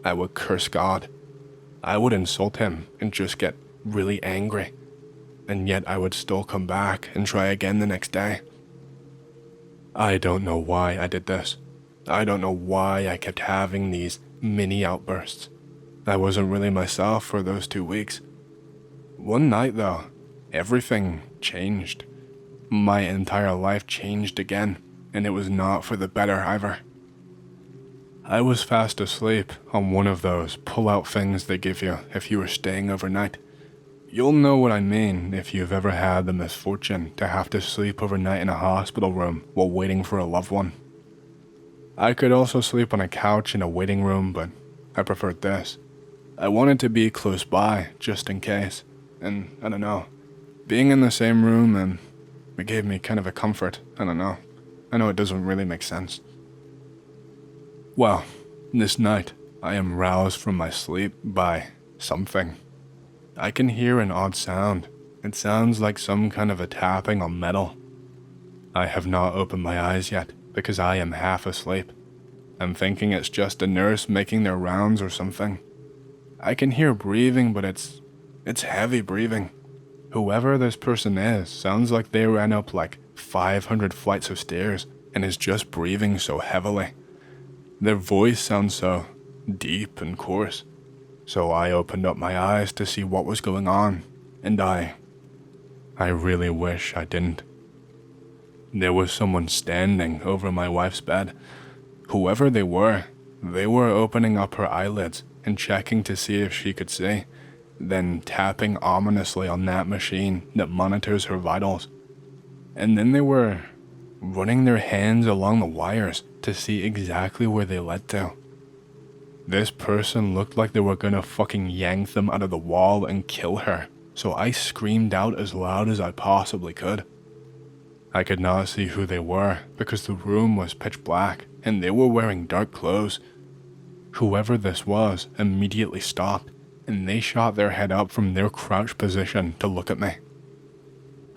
I would curse God. I would insult him and just get really angry. And yet I would still come back and try again the next day. I don't know why I did this. I don't know why I kept having these mini outbursts. I wasn't really myself for those 2 weeks. One night though, everything changed. My entire life changed again, and it was not for the better either. I was fast asleep on one of those pull-out things they give you if you were staying overnight. You'll know what I mean if you've ever had the misfortune to have to sleep overnight in a hospital room while waiting for a loved one. I could also sleep on a couch in a waiting room, but I preferred this. I wanted to be close by, just in case, and I don't know, being in the same room and It gave me kind of a comfort. I don't know. I know it doesn't really make sense. Well, this night, I am roused from my sleep by something. I can hear an odd sound. It sounds like some kind of a tapping on metal. I have not opened my eyes yet because I am half asleep. I'm thinking it's just a nurse making their rounds or something. I can hear breathing, but it's heavy breathing. Whoever this person is sounds like they ran up like 500 flights of stairs and is just breathing so heavily. Their voice sounds so deep and coarse. So I opened up my eyes to see what was going on, and I really wish I didn't. There was someone standing over my wife's bed. Whoever they were opening up her eyelids and checking to see if she could see, then tapping ominously on that machine that monitors her vitals. And then they were running their hands along the wires to see exactly where they led to. This person looked like they were gonna fucking yank them out of the wall and kill her, so I screamed out as loud as I possibly could. I could not see who they were because the room was pitch black and they were wearing dark clothes. Whoever this was immediately stopped and they shot their head up from their crouched position to look at me.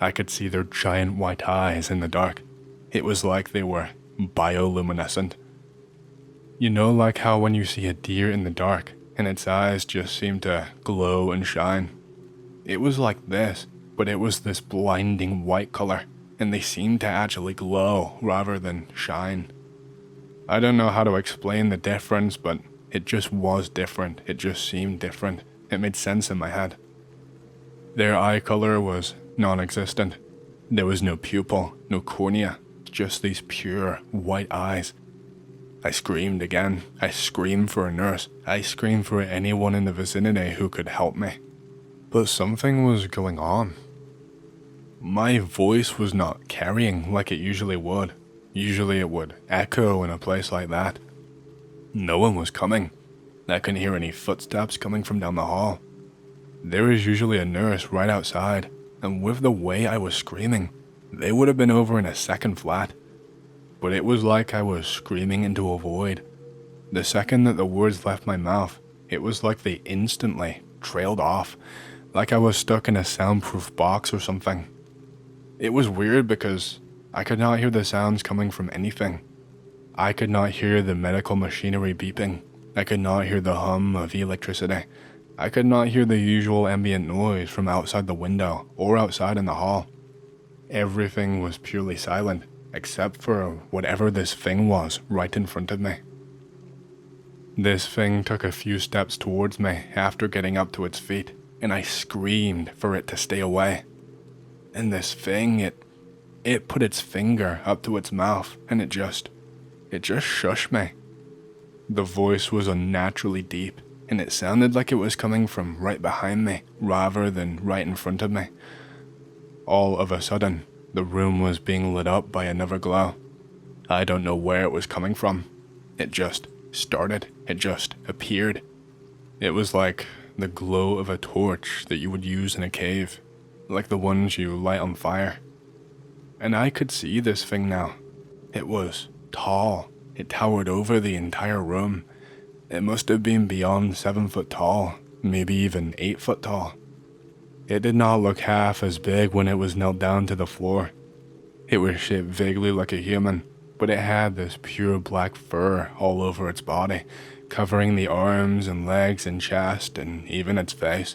I could see their giant white eyes in the dark. It was like they were bioluminescent. You know, like how when you see a deer in the dark and its eyes just seem to glow and shine. It was like this, but it was this blinding white color, and they seemed to actually glow rather than shine. I don't know how to explain the difference, but it just was different. It just seemed different. It made sense in my head. Their eye color was non-existent. There was no pupil, no cornea, just these pure white eyes. I screamed again. I screamed for a nurse. I screamed for anyone in the vicinity who could help me. But something was going on. My voice was not carrying like it usually would. Usually it would echo in a place like that. No one was coming. I couldn't hear any footsteps coming from down the hall. There was usually a nurse right outside, and with the way I was screaming, they would have been over in a second flat. But it was like I was screaming into a void. The second that the words left my mouth, it was like they instantly trailed off, like I was stuck in a soundproof box or something. It was weird because I could not hear the sounds coming from anything. I could not hear the medical machinery beeping. I could not hear the hum of electricity. I could not hear the usual ambient noise from outside the window or outside in the hall. Everything was purely silent, except for whatever this thing was right in front of me. This thing took a few steps towards me after getting up to its feet, and I screamed for it to stay away. And this thing, it put its finger up to its mouth, and it just shushed me. The voice was unnaturally deep, and it sounded like it was coming from right behind me, rather than right in front of me. All of a sudden, the room was being lit up by another glow. I don't know where it was coming from. It just started. It just appeared. It was like the glow of a torch that you would use in a cave, like the ones you light on fire. And I could see this thing now. It was tall. It towered over the entire room. It must have been beyond 7 foot tall, maybe even 8 foot tall. It did not look half as big when it was knelt down to the floor. It was shaped vaguely like a human, but it had this pure black fur all over its body, covering the arms and legs and chest and even its face.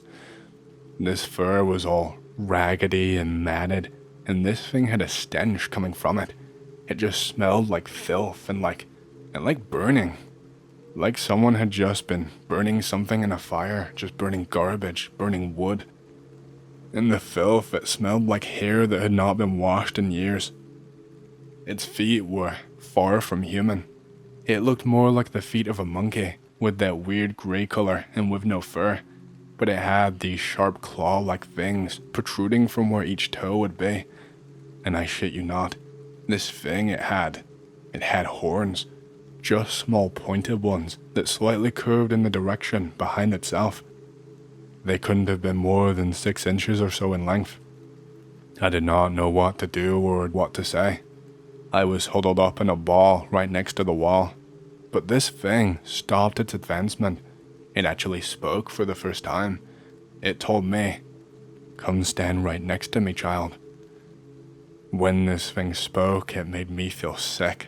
This fur was all raggedy and matted, and this thing had a stench coming from it. It just smelled like filth and like burning. Like someone had just been burning something in a fire, just burning garbage, burning wood. In the filth, it smelled like hair that had not been washed in years. Its feet were far from human. It looked more like the feet of a monkey, with that weird grey color and with no fur, but it had these sharp claw-like things protruding from where each toe would be. And I shit you not, this thing it had horns, just small pointed ones that slightly curved in the direction behind itself. They couldn't have been more than 6 inches or so in length. I did not know what to do or what to say. I was huddled up in a ball right next to the wall, but this thing stopped its advancement. It actually spoke for the first time. It told me, "Come stand right next to me, child." When this thing spoke, it made me feel sick.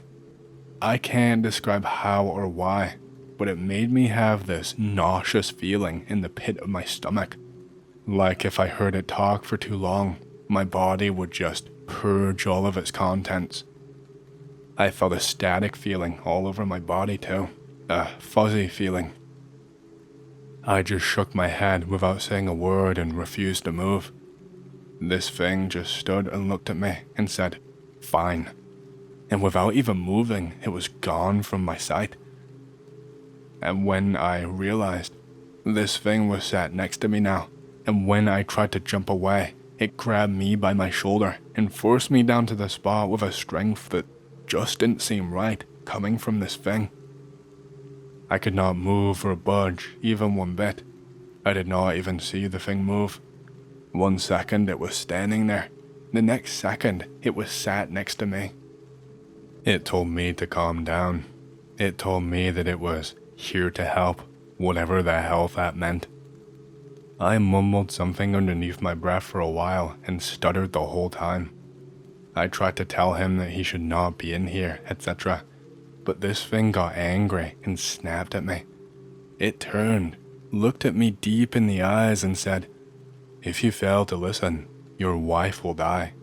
I can't describe how or why, but it made me have this nauseous feeling in the pit of my stomach. Like if I heard it talk for too long, my body would just purge all of its contents. I felt a static feeling all over my body too, a fuzzy feeling. I just shook my head without saying a word and refused to move. This thing just stood and looked at me and said, "Fine." And without even moving, it was gone from my sight. And when I realized, this thing was sat next to me now, and when I tried to jump away, it grabbed me by my shoulder and forced me down to the spot with a strength that just didn't seem right coming from this thing. I could not move or budge even one bit. I did not even see the thing move. 1 second it was standing there. The next second it was sat next to me. It told me to calm down. It told me that it was here to help, whatever the hell that meant. I mumbled something underneath my breath for a while and stuttered the whole time. I tried to tell him that he should not be in here, etc. But this thing got angry and snapped at me. It turned, looked at me deep in the eyes and said, "If you fail to listen, your wife will die."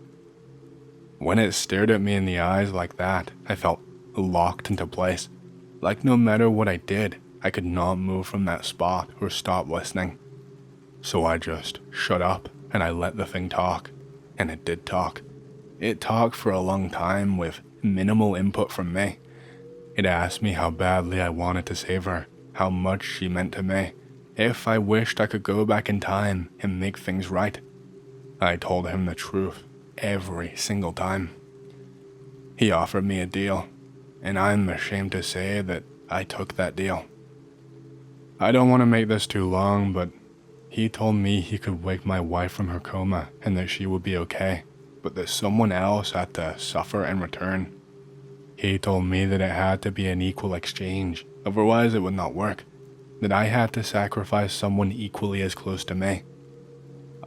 When it stared at me in the eyes like that, I felt locked into place. Like no matter what I did, I could not move from that spot or stop listening. So I just shut up and I let the thing talk. And it did talk. It talked for a long time with minimal input from me. It asked me how badly I wanted to save her, how much she meant to me, if I wished I could go back in time and make things right. I told him the truth every single time. He offered me a deal, and I'm ashamed to say that I took that deal. I don't want to make this too long, but he told me he could wake my wife from her coma and that she would be okay, but that someone else had to suffer in return. He told me that it had to be an equal exchange, otherwise it would not work, that I had to sacrifice someone equally as close to me.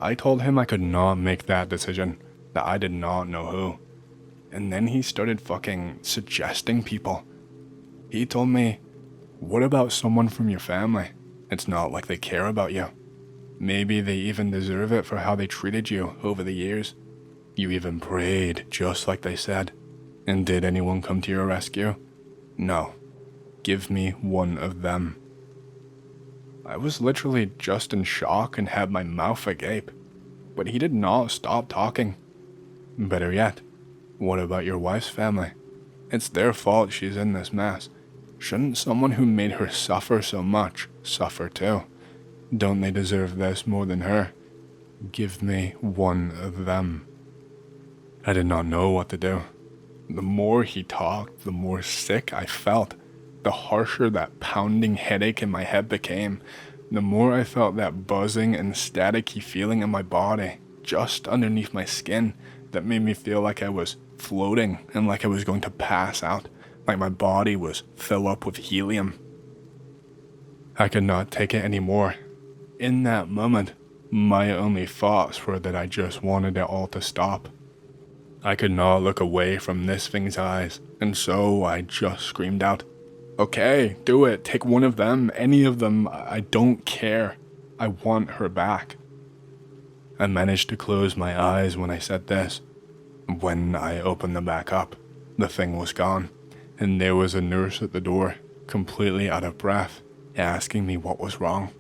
I told him I could not make that decision, that I did not know who. And then he started fucking suggesting people. He told me, "What about someone from your family? It's not like they care about you. Maybe they even deserve it for how they treated you over the years. You even prayed just like they said. And did anyone come to your rescue? No. Give me one of them." I was literally just in shock and had my mouth agape, but he did not stop talking. Better yet, what about your wife's family? It's their fault she's in this mess. Shouldn't someone who made her suffer so much suffer too? Don't they deserve this more than her? Give me one of them. I did not know what to do. The more he talked, the more sick I felt. The harsher that pounding headache in my head became, the more I felt that buzzing and staticky feeling in my body, just underneath my skin, that made me feel like I was floating and like I was going to pass out, like my body was filled up with helium. I could not take it anymore. In that moment, my only thoughts were that I just wanted it all to stop. I could not look away from this thing's eyes, and so I just screamed out, "Okay, do it, take one of them, any of them, I don't care. I want her back." I managed to close my eyes when I said this. When I opened them back up, the thing was gone, and there was a nurse at the door, completely out of breath, asking me what was wrong.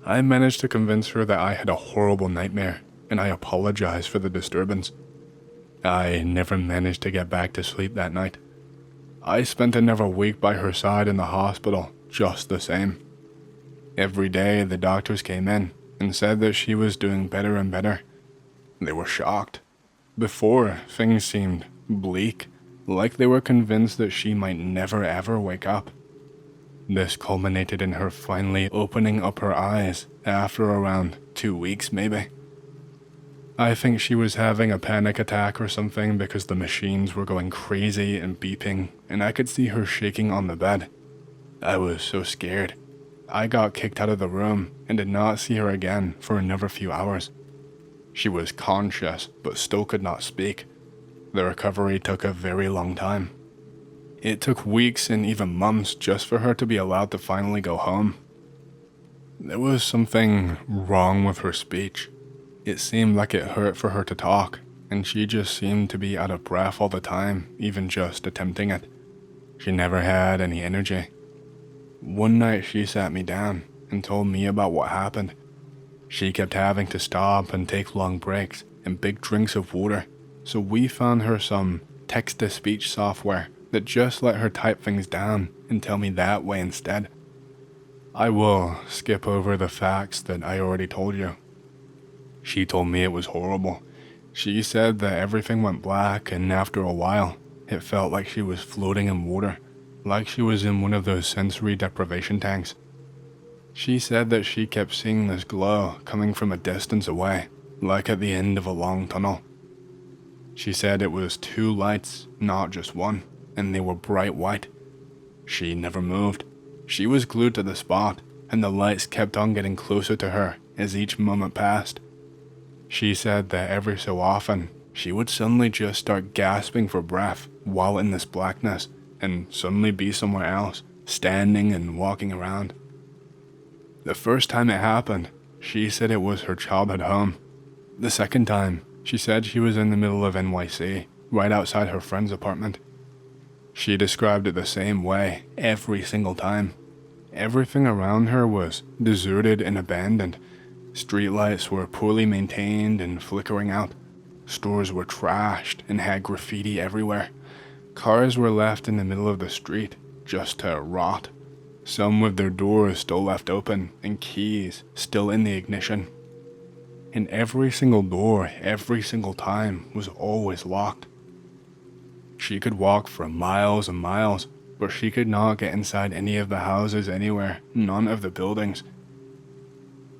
I managed to convince her that I had a horrible nightmare, and I apologized for the disturbance. I never managed to get back to sleep that night. I spent another week by her side in the hospital, just the same. Every day the doctors came in and said that she was doing better and better. They were shocked. Before, things seemed bleak, like they were convinced that she might never ever wake up. This culminated in her finally opening up her eyes after around 2 weeks maybe. I think she was having a panic attack or something because the machines were going crazy and beeping, and I could see her shaking on the bed. I was so scared. I got kicked out of the room and did not see her again for another few hours. She was conscious, but still could not speak. The recovery took a very long time. It took weeks and even months just for her to be allowed to finally go home. There was something wrong with her speech. It seemed like it hurt for her to talk, and she just seemed to be out of breath all the time, even just attempting it. She never had any energy. One night she sat me down and told me about what happened. She kept having to stop and take long breaks and big drinks of water, so we found her some text-to-speech software that just let her type things down and tell me that way instead. I will skip over the facts that I already told you. She told me it was horrible. She said that everything went black, and after a while, it felt like she was floating in water, like she was in one of those sensory deprivation tanks. She said that she kept seeing this glow coming from a distance away, like at the end of a long tunnel. She said it was 2 lights, not just one, and they were bright white. She never moved. She was glued to the spot, and the lights kept on getting closer to her as each moment passed. She said that every so often, she would suddenly just start gasping for breath while in this blackness, and suddenly be somewhere else, standing and walking around. The first time it happened, she said it was her childhood home. The second time, she said she was in the middle of NYC, right outside her friend's apartment. She described it the same way every single time. Everything around her was deserted and abandoned. Streetlights were poorly maintained and flickering out. Stores were trashed and had graffiti everywhere. Cars were left in the middle of the street, just to rot. Some with their doors still left open and keys still in the ignition. And every single door, every single time, was always locked. She could walk for miles and miles, but she could not get inside any of the houses anywhere, none of the buildings.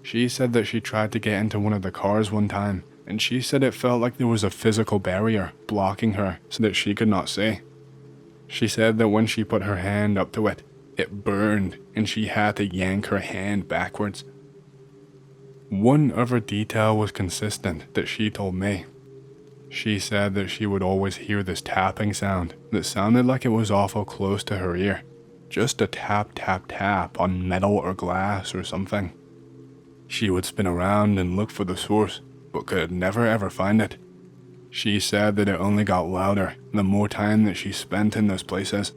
She said that she tried to get into one of the cars one time, and she said it felt like there was a physical barrier blocking her so that she could not see. She said that when she put her hand up to it, it burned, and she had to yank her hand backwards. One other detail was consistent that she told me. She said that she would always hear this tapping sound that sounded like it was awful close to her ear. Just a tap tap tap on metal or glass or something. She would spin around and look for the source, but could never ever find it. She said that it only got louder the more time that she spent in those places.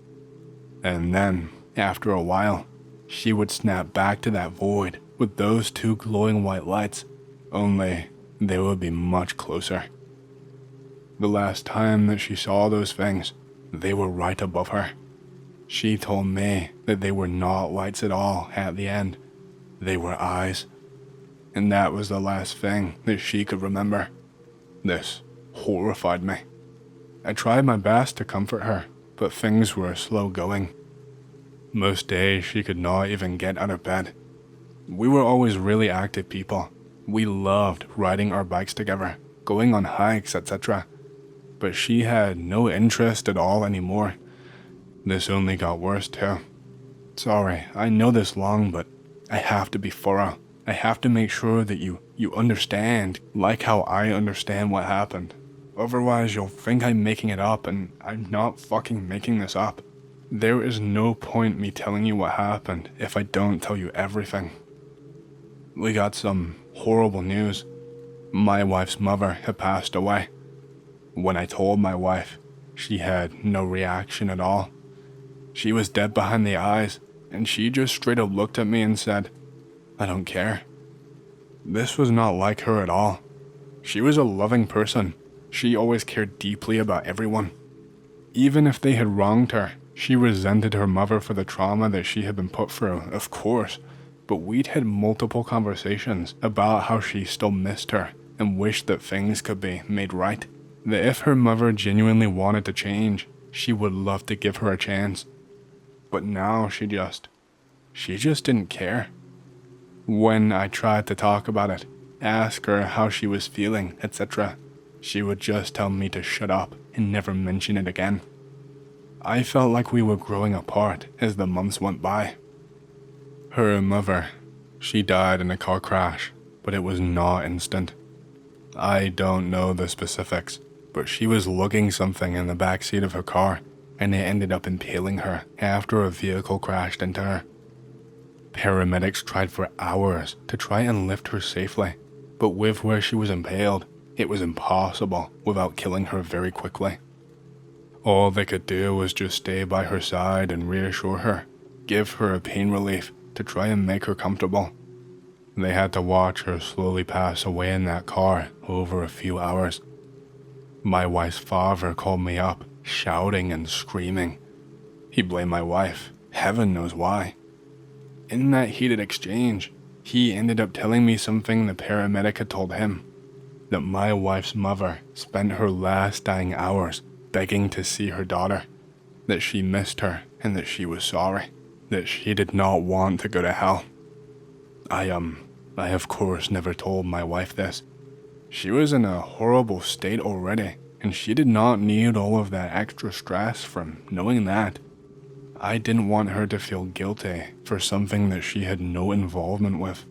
And then, after a while, she would snap back to that void with those 2 glowing white lights, only they would be much closer. The last time that she saw those things, they were right above her. She told me that they were not lights at all at the end. They were eyes. And that was the last thing that she could remember. This horrified me. I tried my best to comfort her, but things were slow going. Most days she could not even get out of bed. We were always really active people. We loved riding our bikes together, going on hikes, etc. But she had no interest at all anymore. This only got worse too. Sorry, I know this long, but I have to be thorough. I have to make sure that you understand, like how I understand what happened. Otherwise you'll think I'm making it up, and I'm not fucking making this up. There is no point me telling you what happened if I don't tell you everything. We got some horrible news. My wife's mother had passed away. When I told my wife, she had no reaction at all. She was dead behind the eyes, and she just straight up looked at me and said, "I don't care." This was not like her at all. She was a loving person. She always cared deeply about everyone. Even if they had wronged her, she resented her mother for the trauma that she had been put through, of course, but we'd had multiple conversations about how she still missed her and wished that things could be made right. That if her mother genuinely wanted to change, she would love to give her a chance. But now she just didn't care. When I tried to talk about it, ask her how she was feeling, etc., she would just tell me to shut up and never mention it again. I felt like we were growing apart as the months went by. Her mother, she died in a car crash, but it was not instant. I don't know the specifics, but she was lugging something in the backseat of her car, and it ended up impaling her after a vehicle crashed into her. Paramedics tried for hours to try and lift her safely, but with where she was impaled, it was impossible without killing her very quickly. All they could do was just stay by her side and reassure her, give her a pain relief to try and make her comfortable. They had to watch her slowly pass away in that car over a few hours. My wife's father called me up, shouting and screaming. He blamed my wife, heaven knows why. In that heated exchange, he ended up telling me something the paramedic had told him, that my wife's mother spent her last dying hours begging to see her daughter, that she missed her and that she was sorry, that she did not want to go to hell. I of course never told my wife this. She was in a horrible state already, and she did not need all of that extra stress from knowing that. I didn't want her to feel guilty for something that she had no involvement with.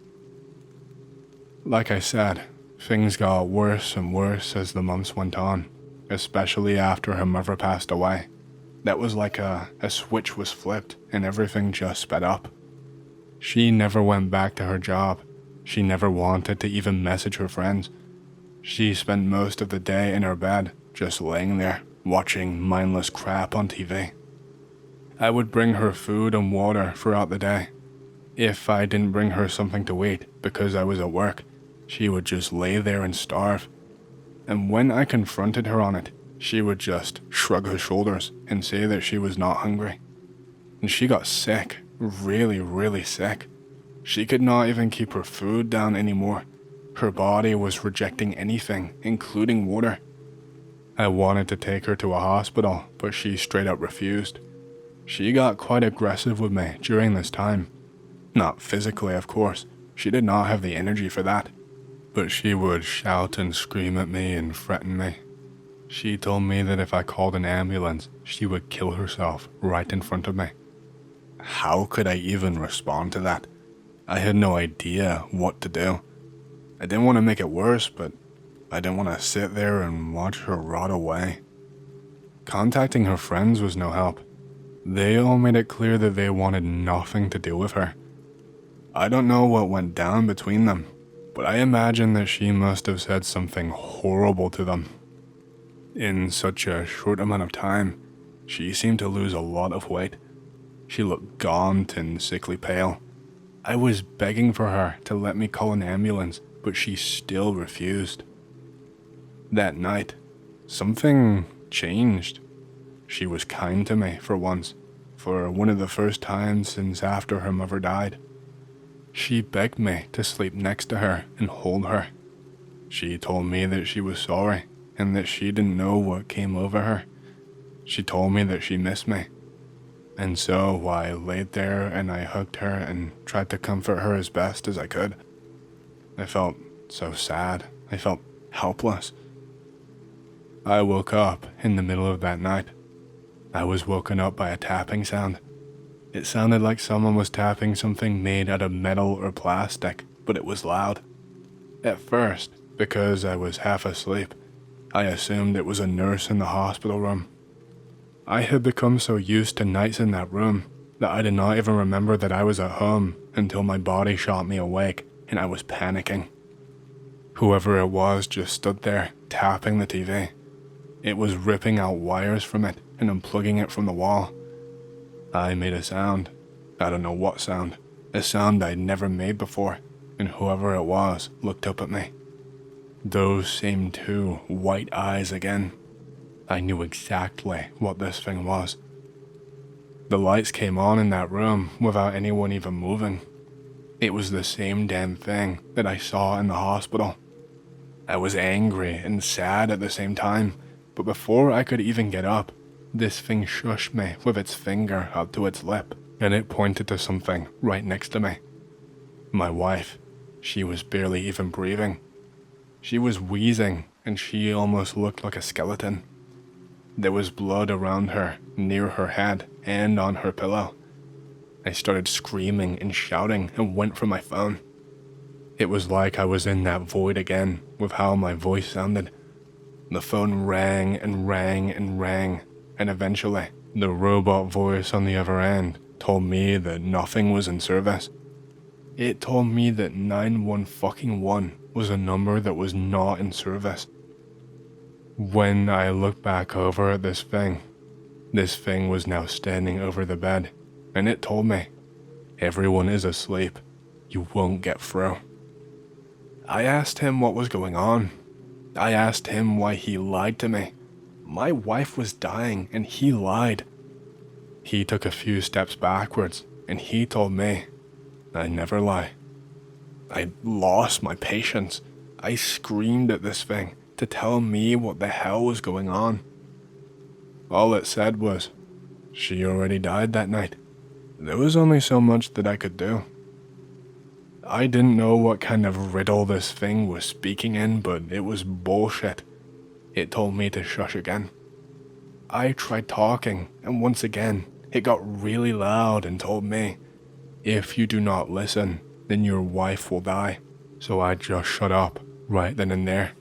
Like I said, things got worse and worse as the months went on, especially after her mother passed away. That was like a switch was flipped and everything just sped up. She never went back to her job. She never wanted to even message her friends. She spent most of the day in her bed, just laying there, watching mindless crap on TV. I would bring her food and water throughout the day. If I didn't bring her something to eat because I was at work, she would just lay there and starve. And when I confronted her on it, she would just shrug her shoulders and say that she was not hungry. And she got sick, really, really sick. She could not even keep her food down anymore. Her body was rejecting anything, including water. I wanted to take her to a hospital, but she straight up refused. She got quite aggressive with me during this time. Not physically, of course. She did not have the energy for that. But she would shout and scream at me and threaten me. She told me that if I called an ambulance, she would kill herself right in front of me. How could I even respond to that? I had no idea what to do. I didn't want to make it worse, but I didn't want to sit there and watch her rot away. Contacting her friends was no help. They all made it clear that they wanted nothing to do with her. I don't know what went down between them, but I imagine that she must have said something horrible to them. In such a short amount of time, she seemed to lose a lot of weight. She looked gaunt and sickly pale. I was begging for her to let me call an ambulance, but she still refused. That night, something changed. She was kind to me for once, for one of the first times since after her mother died. She begged me to sleep next to her and hold her. She told me that she was sorry and that she didn't know what came over her. She told me that she missed me. And so I laid there and I hugged her and tried to comfort her as best as I could. I felt so sad. I felt helpless. I woke up in the middle of that night. I was woken up by a tapping sound. It sounded like someone was tapping something made out of metal or plastic, but it was loud. At first, because I was half asleep, I assumed it was a nurse in the hospital room. I had become so used to nights in that room that I did not even remember that I was at home until my body shot me awake and I was panicking. Whoever it was just stood there, tapping the TV. It was ripping out wires from it and unplugging it from the wall. I made a sound. I don't know what sound. A sound I'd never made before, and whoever it was looked up at me. Those same two white eyes again. I knew exactly what this thing was. The lights came on in that room without anyone even moving. It was the same damn thing that I saw in the hospital. I was angry and sad at the same time, but before I could even get up, this thing shushed me with its finger up to its lip, and it pointed to something right next to me. My wife. She was barely even breathing. She was wheezing, and she almost looked like a skeleton. There was blood around her, near her head, and on her pillow. I started screaming and shouting and went for my phone. It was like I was in that void again with how my voice sounded. The phone rang and rang and rang, and eventually, the robot voice on the other end told me that nothing was in service. It told me that 911 was a number that was not in service. When I looked back over at this thing was now standing over the bed, and it told me, "Everyone is asleep. You won't get through." I asked him what was going on. I asked him why he lied to me. My wife was dying, and he lied. He took a few steps backwards, and he told me, "I never lie." I lost my patience. I screamed at this thing to tell me what the hell was going on. All it said was, "She already died that night." There was only so much that I could do. I didn't know what kind of riddle this thing was speaking in, but it was bullshit. It told me to shush again. I tried talking, and once again, it got really loud and told me, "If you do not listen, then your wife will die." So I just shut up right then and there.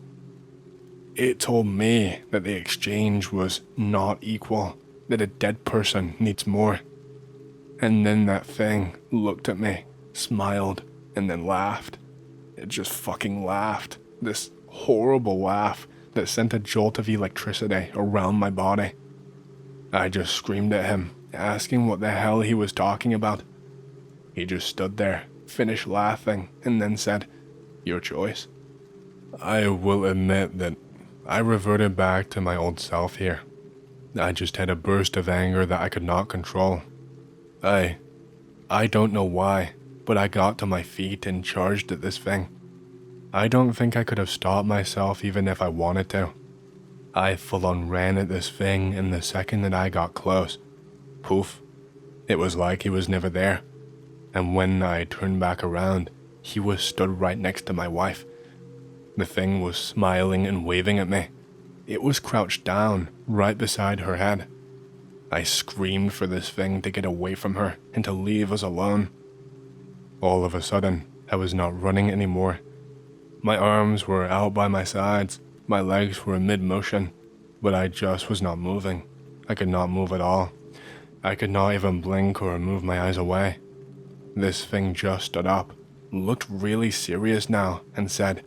It told me that the exchange was not equal, that a dead person needs more. And then that thing looked at me, smiled, and then laughed. It just fucking laughed. This horrible laugh that sent a jolt of electricity around my body. I just screamed at him, asking what the hell he was talking about. He just stood there, finished laughing, and then said, "Your choice." I will admit that I reverted back to my old self here. I just had a burst of anger that I could not control. I don't know why, but I got to my feet and charged at this thing. I don't think I could have stopped myself even if I wanted to. I full-on ran at this thing, and the second that I got close, poof, it was like he was never there. And when I turned back around, he was stood right next to my wife. The thing was smiling and waving at me. It was crouched down, right beside her head. I screamed for this thing to get away from her and to leave us alone. All of a sudden, I was not running anymore. My arms were out by my sides, my legs were in mid-motion, but I just was not moving. I could not move at all. I could not even blink or move my eyes away. This thing just stood up, looked really serious now, and said,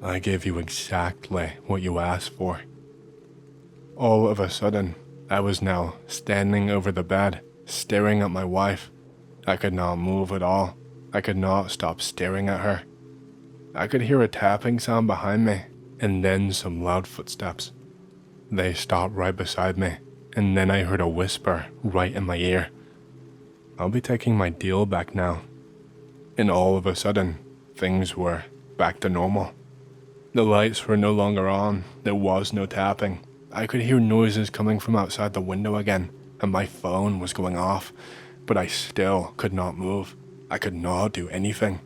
"I gave you exactly what you asked for." All of a sudden, I was now standing over the bed, staring at my wife. I could not move at all. I could not stop staring at her. I could hear a tapping sound behind me, and then some loud footsteps. They stopped right beside me, and then I heard a whisper right in my ear. "I'll be taking my deal back now." And all of a sudden, things were back to normal. The lights were no longer on, there was no tapping. I could hear noises coming from outside the window again, and my phone was going off, but I still could not move. I could not do anything.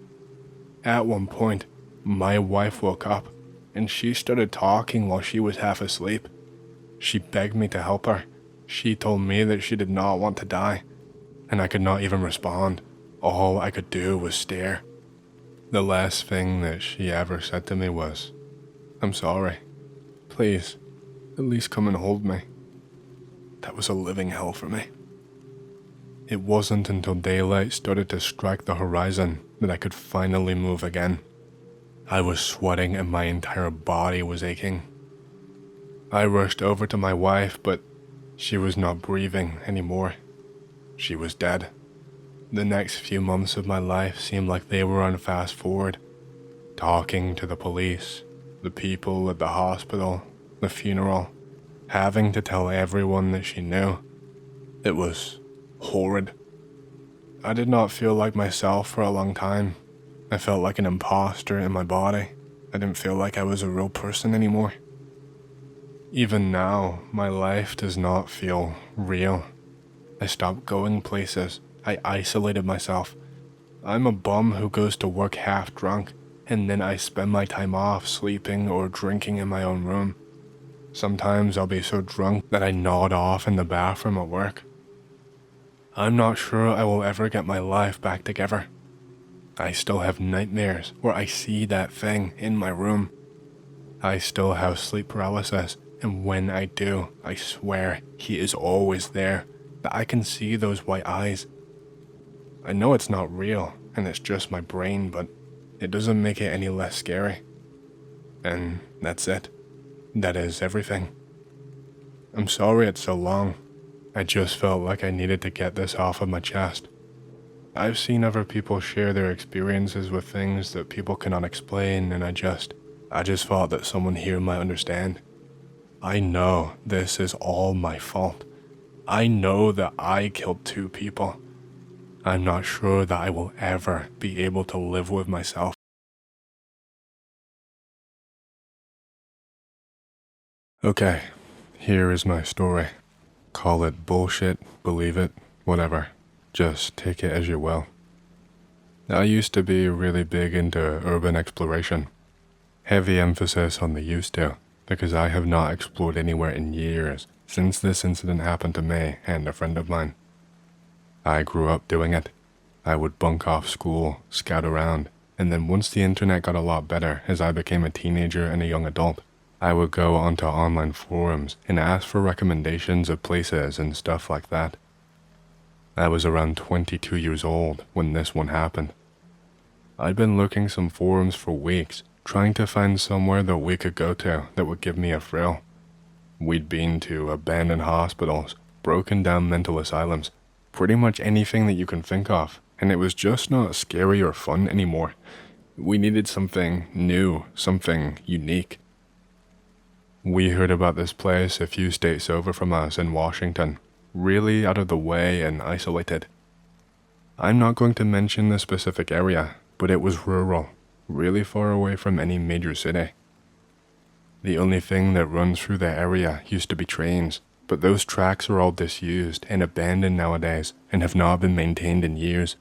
At one point, my wife woke up, and she started talking while she was half asleep. She begged me to help her. She told me that she did not want to die, and I could not even respond. All I could do was stare. The last thing that she ever said to me was, "I'm sorry. Please, at least come and hold me." That was a living hell for me. It wasn't until daylight started to strike the horizon that I could finally move again. I was sweating and my entire body was aching. I rushed over to my wife, but she was not breathing anymore. She was dead. The next few months of my life seemed like they were on fast forward. Talking to the police, the people at the hospital, the funeral, having to tell everyone that she knew. It was horrid. I did not feel like myself for a long time. I felt like an imposter in my body. I didn't feel like I was a real person anymore. Even now, my life does not feel real. I stopped going places. I isolated myself. I'm a bum who goes to work half drunk. and then I spend my time off sleeping or drinking in my own room. Sometimes I'll be so drunk that I nod off in the bathroom at work. I'm not sure I will ever get my life back together. I still have nightmares where I see that thing in my room. I still have sleep paralysis, and when I do, I swear he is always there, that I can see those white eyes. I know it's not real, and it's just my brain, but it doesn't make it any less scary. And that's it. That is everything. I'm sorry it's so long. I just felt like I needed to get this off of my chest. I've seen other people share their experiences with things that people cannot explain, and I just thought that someone here might understand. I know this is all my fault. I know that I killed 2 people. I'm not sure that I will ever be able to live with myself. Okay, here is my story. Call it bullshit, believe it, whatever. Just take it as you will. I used to be really big into urban exploration. Heavy emphasis on the used to, because I have not explored anywhere in years since this incident happened to me and a friend of mine. I grew up doing it. I would bunk off school, scout around, and then once the internet got a lot better as I became a teenager and a young adult, I would go onto online forums and ask for recommendations of places and stuff like that. I was around 22 years old when this one happened. I'd been looking some forums for weeks, trying to find somewhere that we could go to that would give me a thrill. We'd been to abandoned hospitals, broken down mental asylums, pretty much anything that you can think of, and it was just not scary or fun anymore. We needed something new, something unique. We heard about this place a few states over from us in Washington, really out of the way and isolated. I'm not going to mention the specific area, but it was rural, really far away from any major city. The only thing that runs through the area used to be trains, but those tracks are all disused and abandoned nowadays and have not been maintained in years.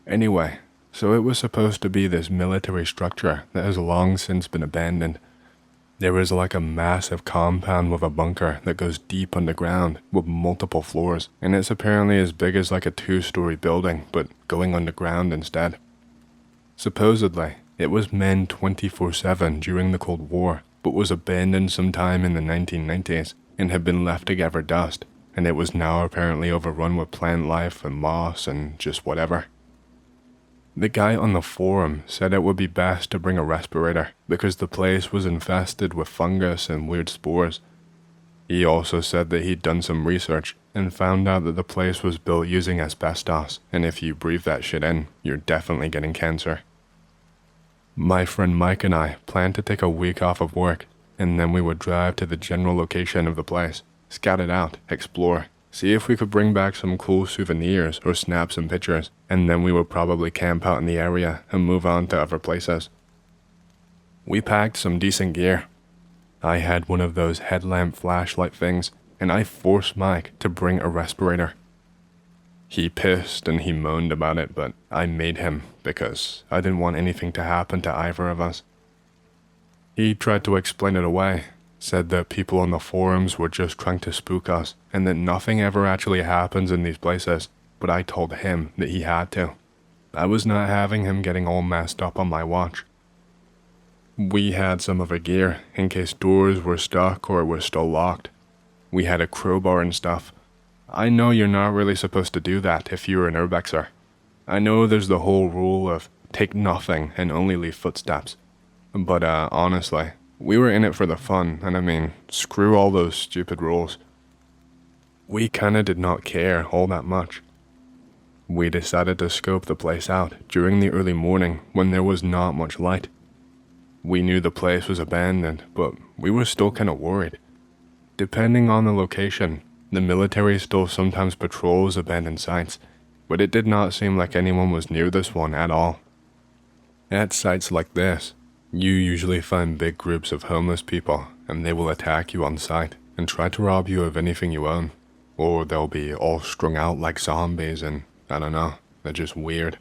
Anyway, so it was supposed to be this military structure that has long since been abandoned. There is like a massive compound with a bunker that goes deep underground with multiple floors, and it's apparently as big as like a 2-story building, but going underground instead. Supposedly, it was manned 24/7 during the Cold War, but was abandoned sometime in the 1990s and had been left to gather dust, and it was now apparently overrun with plant life and moss and just whatever. The guy on the forum said it would be best to bring a respirator because the place was infested with fungus and weird spores. He also said that he'd done some research and found out that the place was built using asbestos, and if you breathe that shit in, you're definitely getting cancer. My friend Mike and I planned to take a week off of work, and then we would drive to the general location of the place, scout it out, explore, see if we could bring back some cool souvenirs or snap some pictures, and then we would probably camp out in the area and move on to other places. We packed some decent gear. I had one of those headlamp flashlight things, and I forced Mike to bring a respirator. He pissed and he moaned about it, but I made him because I didn't want anything to happen to either of us. He tried to explain it away, said that people on the forums were just trying to spook us and that nothing ever actually happens in these places, but I told him that he had to. I was not having him getting all messed up on my watch. We had some of our gear in case doors were stuck or were still locked. We had a crowbar and stuff. I know you're not really supposed to do that if you're an urbexer. I know there's the whole rule of take nothing and only leave footsteps. But honestly, we were in it for the fun, and I mean, screw all those stupid rules. We kinda did not care all that much. We decided to scope the place out during the early morning when there was not much light. We knew the place was abandoned, but we were still kinda worried. Depending on the location, the military still sometimes patrols abandoned sites, but it did not seem like anyone was near this one at all. At sites like this, you usually find big groups of homeless people, and they will attack you on sight and try to rob you of anything you own. Or they'll be all strung out like zombies and, I don't know, they're just weird.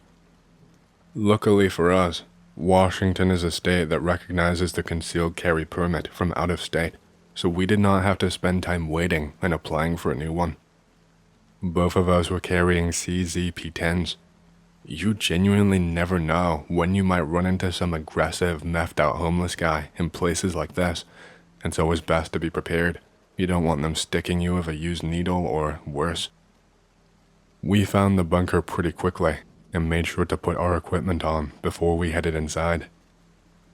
Luckily for us, Washington is a state that recognizes the concealed carry permit from out of state, so we did not have to spend time waiting and applying for a new one. Both of us were carrying CZP-10s. You genuinely never know when you might run into some aggressive, methed out homeless guy in places like this, and it's always best to be prepared. You don't want them sticking you with a used needle or worse. We found the bunker pretty quickly and made sure to put our equipment on before we headed inside.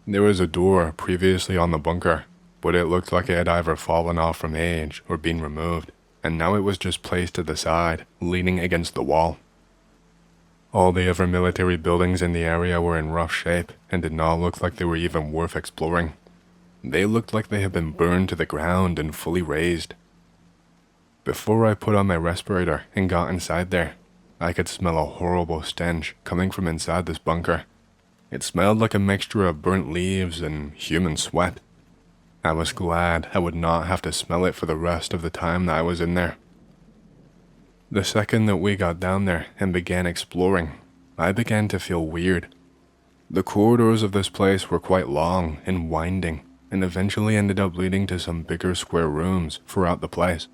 There was a door previously on the bunker, but it looked like it had either fallen off from age or been removed, and now it was just placed to the side, leaning against the wall. All the other military buildings in the area were in rough shape and did not look like they were even worth exploring. They looked like they had been burned to the ground and fully razed. Before I put on my respirator and got inside there, I could smell a horrible stench coming from inside this bunker. It smelled like a mixture of burnt leaves and human sweat. I was glad I would not have to smell it for the rest of the time that I was in there. The second that we got down there and began exploring, I began to feel weird. The corridors of this place were quite long and winding, and eventually ended up leading to some bigger square rooms throughout the place.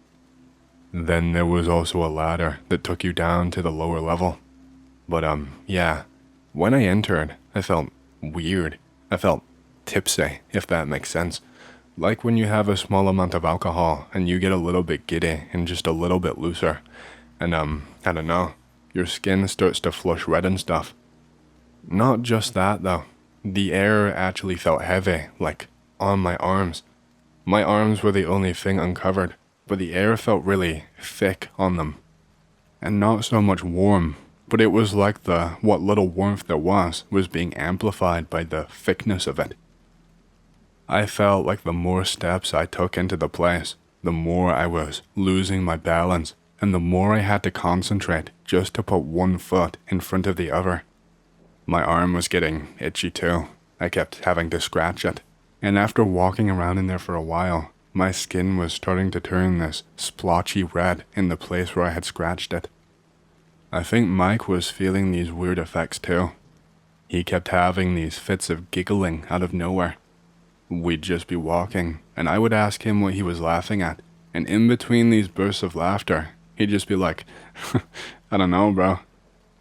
Then there was also a ladder that took you down to the lower level. But yeah, when I entered, I felt weird. I felt tipsy, if that makes sense. Like when you have a small amount of alcohol and you get a little bit giddy and just a little bit looser. And I don't know, your skin starts to flush red and stuff. Not just that though. The air actually felt heavy, like on my arms. My arms were the only thing uncovered, but the air felt really thick on them. And not so much warm, but it was like what little warmth there was being amplified by the thickness of it. I felt like the more steps I took into the place, the more I was losing my balance, and the more I had to concentrate just to put one foot in front of the other. My arm was getting itchy too. I kept having to scratch it, and after walking around in there for a while, my skin was starting to turn this splotchy red in the place where I had scratched it. I think Mike was feeling these weird effects too. He kept having these fits of giggling out of nowhere. We'd just be walking, and I would ask him what he was laughing at, and in between these bursts of laughter, he'd just be like, I don't know, bro,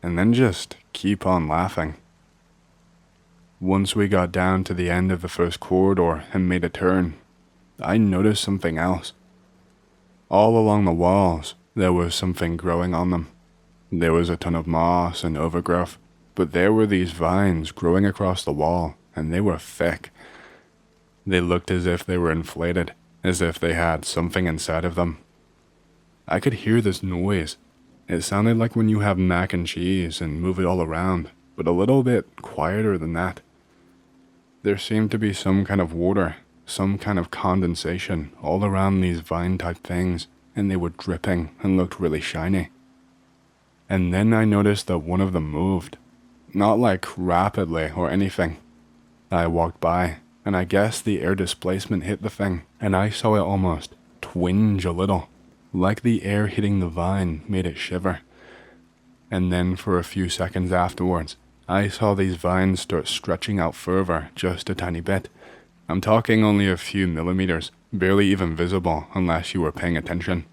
and then just keep on laughing. Once we got down to the end of the first corridor and made a turn, I noticed something else. All along the walls, there was something growing on them. There was a ton of moss and overgrowth, but there were these vines growing across the wall, and they were thick. They looked as if they were inflated, as if they had something inside of them. I could hear this noise. It sounded like when you have mac and cheese and move it all around, but a little bit quieter than that. There seemed to be some kind of water, some kind of condensation all around these vine-type things, and they were dripping and looked really shiny. And then I noticed that one of them moved. Not like rapidly or anything. I walked by, and I guess the air displacement hit the thing, and I saw it almost twinge a little, like the air hitting the vine made it shiver. And then for a few seconds afterwards, I saw these vines start stretching out further just a tiny bit. I'm talking only a few millimeters, barely even visible unless you were paying attention.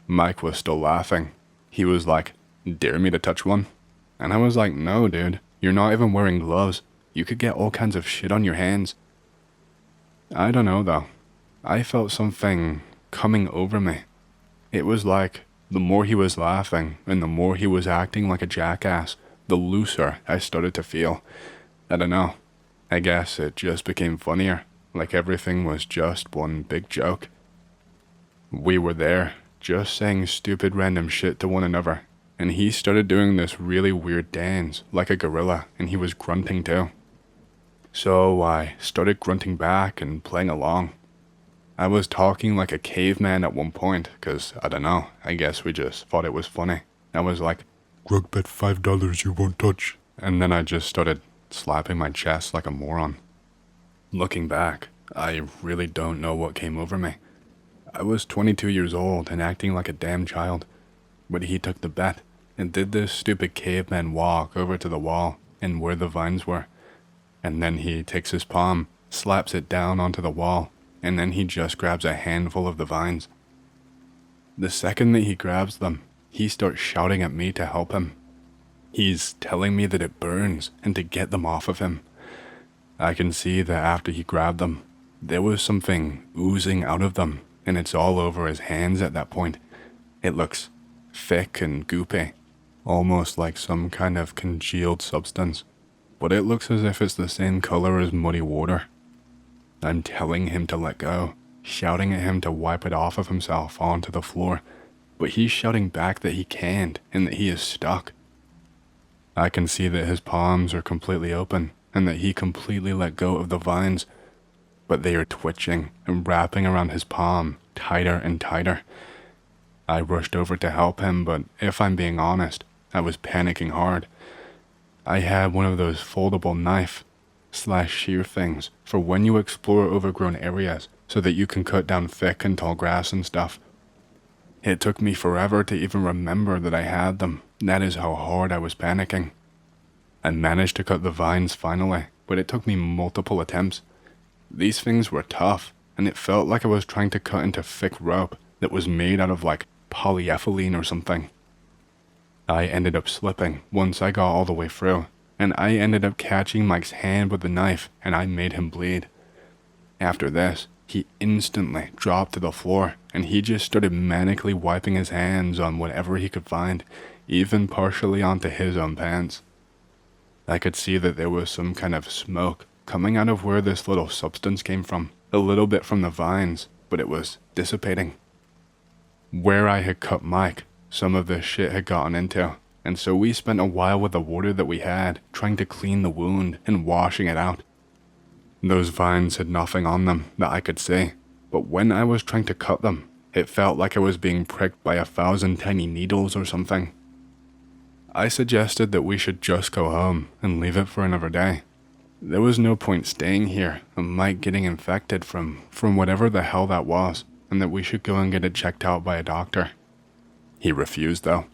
Mike was still laughing. He was like, "Dare me to touch one?" And I was like, "No, dude, you're not even wearing gloves. You could get all kinds of shit on your hands." I don't know though. I felt something coming over me. It was like the more he was laughing and the more he was acting like a jackass, the looser I started to feel. I don't know. I guess it just became funnier, like everything was just one big joke. We were there, just saying stupid random shit to one another, and he started doing this really weird dance, like a gorilla, and he was grunting too. So I started grunting back and playing along. I was talking like a caveman at one point, cause I don't know, I guess we just thought it was funny. I was like, "Grug bet $5 you won't touch," and then I just started slapping my chest like a moron. Looking back, I really don't know what came over me. I was 22 years old and acting like a damn child, but he took the bet and did this stupid caveman walk over to the wall and where the vines were, and then he takes his palm, slaps it down onto the wall, and then he just grabs a handful of the vines. The second that he grabs them, he starts shouting at me to help him. He's telling me that it burns and to get them off of him. I can see that after he grabbed them, there was something oozing out of them, and it's all over his hands at that point. It looks thick and goopy, almost like some kind of congealed substance, but it looks as if it's the same color as muddy water. I'm telling him to let go, shouting at him to wipe it off of himself onto the floor, but he's shouting back that he can't and that he is stuck. I can see that his palms are completely open and that he completely let go of the vines, but they are twitching and wrapping around his palm tighter and tighter. I rushed over to help him, but if I'm being honest, I was panicking hard. I had one of those foldable knife/shear things for when you explore overgrown areas so that you can cut down thick and tall grass and stuff. It took me forever to even remember that I had them. That is how hard I was panicking. I managed to cut the vines finally, but it took me multiple attempts. These things were tough, and it felt like I was trying to cut into thick rope that was made out of like polyethylene or something. I ended up slipping once I got all the way through, and I ended up catching Mike's hand with the knife, and I made him bleed. After this, he instantly dropped to the floor, and he just started manically wiping his hands on whatever he could find, even partially onto his own pants. I could see that there was some kind of smoke coming out of where this little substance came from, a little bit from the vines, but it was dissipating. Where I had cut Mike, some of this shit had gotten into, and so we spent a while with the water that we had, trying to clean the wound and washing it out. Those vines had nothing on them that I could see, but when I was trying to cut them, it felt like I was being pricked by 1,000 tiny needles or something. I suggested that we should just go home and leave it for another day. There was no point staying here and Mike getting infected from whatever the hell that was, and that we should go and get it checked out by a doctor. He refused though.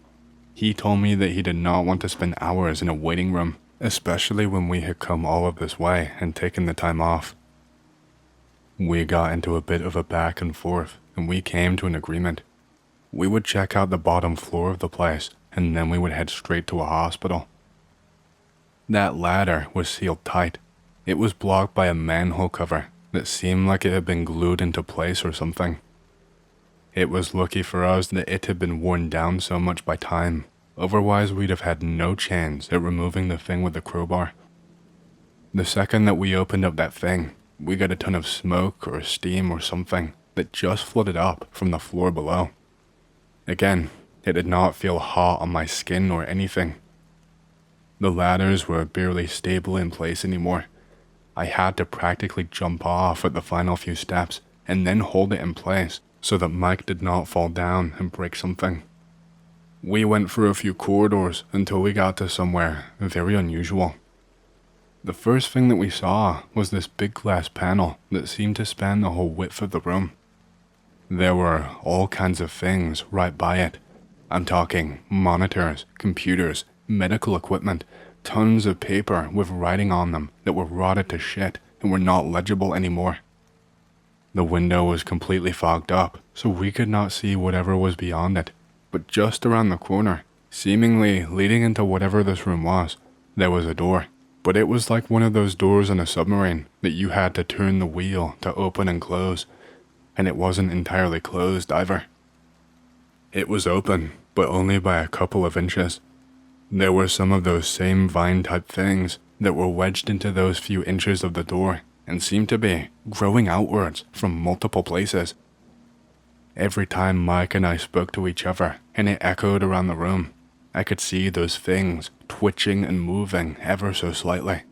He told me that he did not want to spend hours in a waiting room, especially when we had come all of this way and taken the time off. We got into a bit of a back and forth, and we came to an agreement. We would check out the bottom floor of the place, and then we would head straight to a hospital. That ladder was sealed tight. It was blocked by a manhole cover that seemed like it had been glued into place or something. It was lucky for us that it had been worn down so much by time, otherwise we'd have had no chance at removing the thing with the crowbar. The second that we opened up that thing, we got a ton of smoke or steam or something that just floated up from the floor below. Again, it did not feel hot on my skin or anything. The ladders were barely stable in place anymore. I had to practically jump off at the final few steps and then hold it in place so that Mike did not fall down and break something. We went through a few corridors until we got to somewhere very unusual. The first thing that we saw was this big glass panel that seemed to span the whole width of the room. There were all kinds of things right by it. I'm talking monitors, computers, medical equipment, tons of paper with writing on them that were rotted to shit and were not legible anymore. The window was completely fogged up, so we could not see whatever was beyond it, but just around the corner, seemingly leading into whatever this room was, there was a door. But it was like one of those doors on a submarine that you had to turn the wheel to open and close, and it wasn't entirely closed either. It was open, but only by a couple of inches. There were some of those same vine-type things that were wedged into those few inches of the door and seemed to be growing outwards from multiple places. Every time Mike and I spoke to each other and it echoed around the room, I could see those things twitching and moving ever so slightly.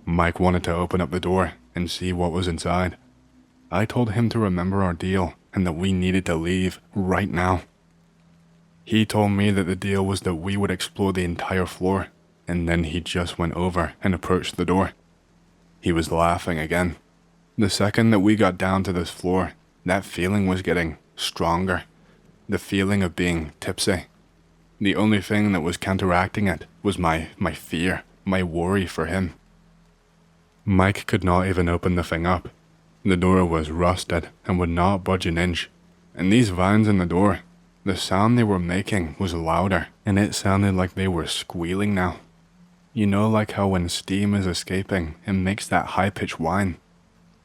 Mike wanted to open up the door and see what was inside. I told him to remember our deal and that we needed to leave right now. He told me that the deal was that we would explore the entire floor, and then he just went over and approached the door. He was laughing again. The second that we got down to this floor, that feeling was getting stronger. The feeling of being tipsy. The only thing that was counteracting it was my fear, my worry for him. Mike could not even open the thing up. The door was rusted and would not budge an inch. And these vines in the door, the sound they were making was louder, and it sounded like they were squealing now. You know, like how when steam is escaping, it makes that high-pitched whine?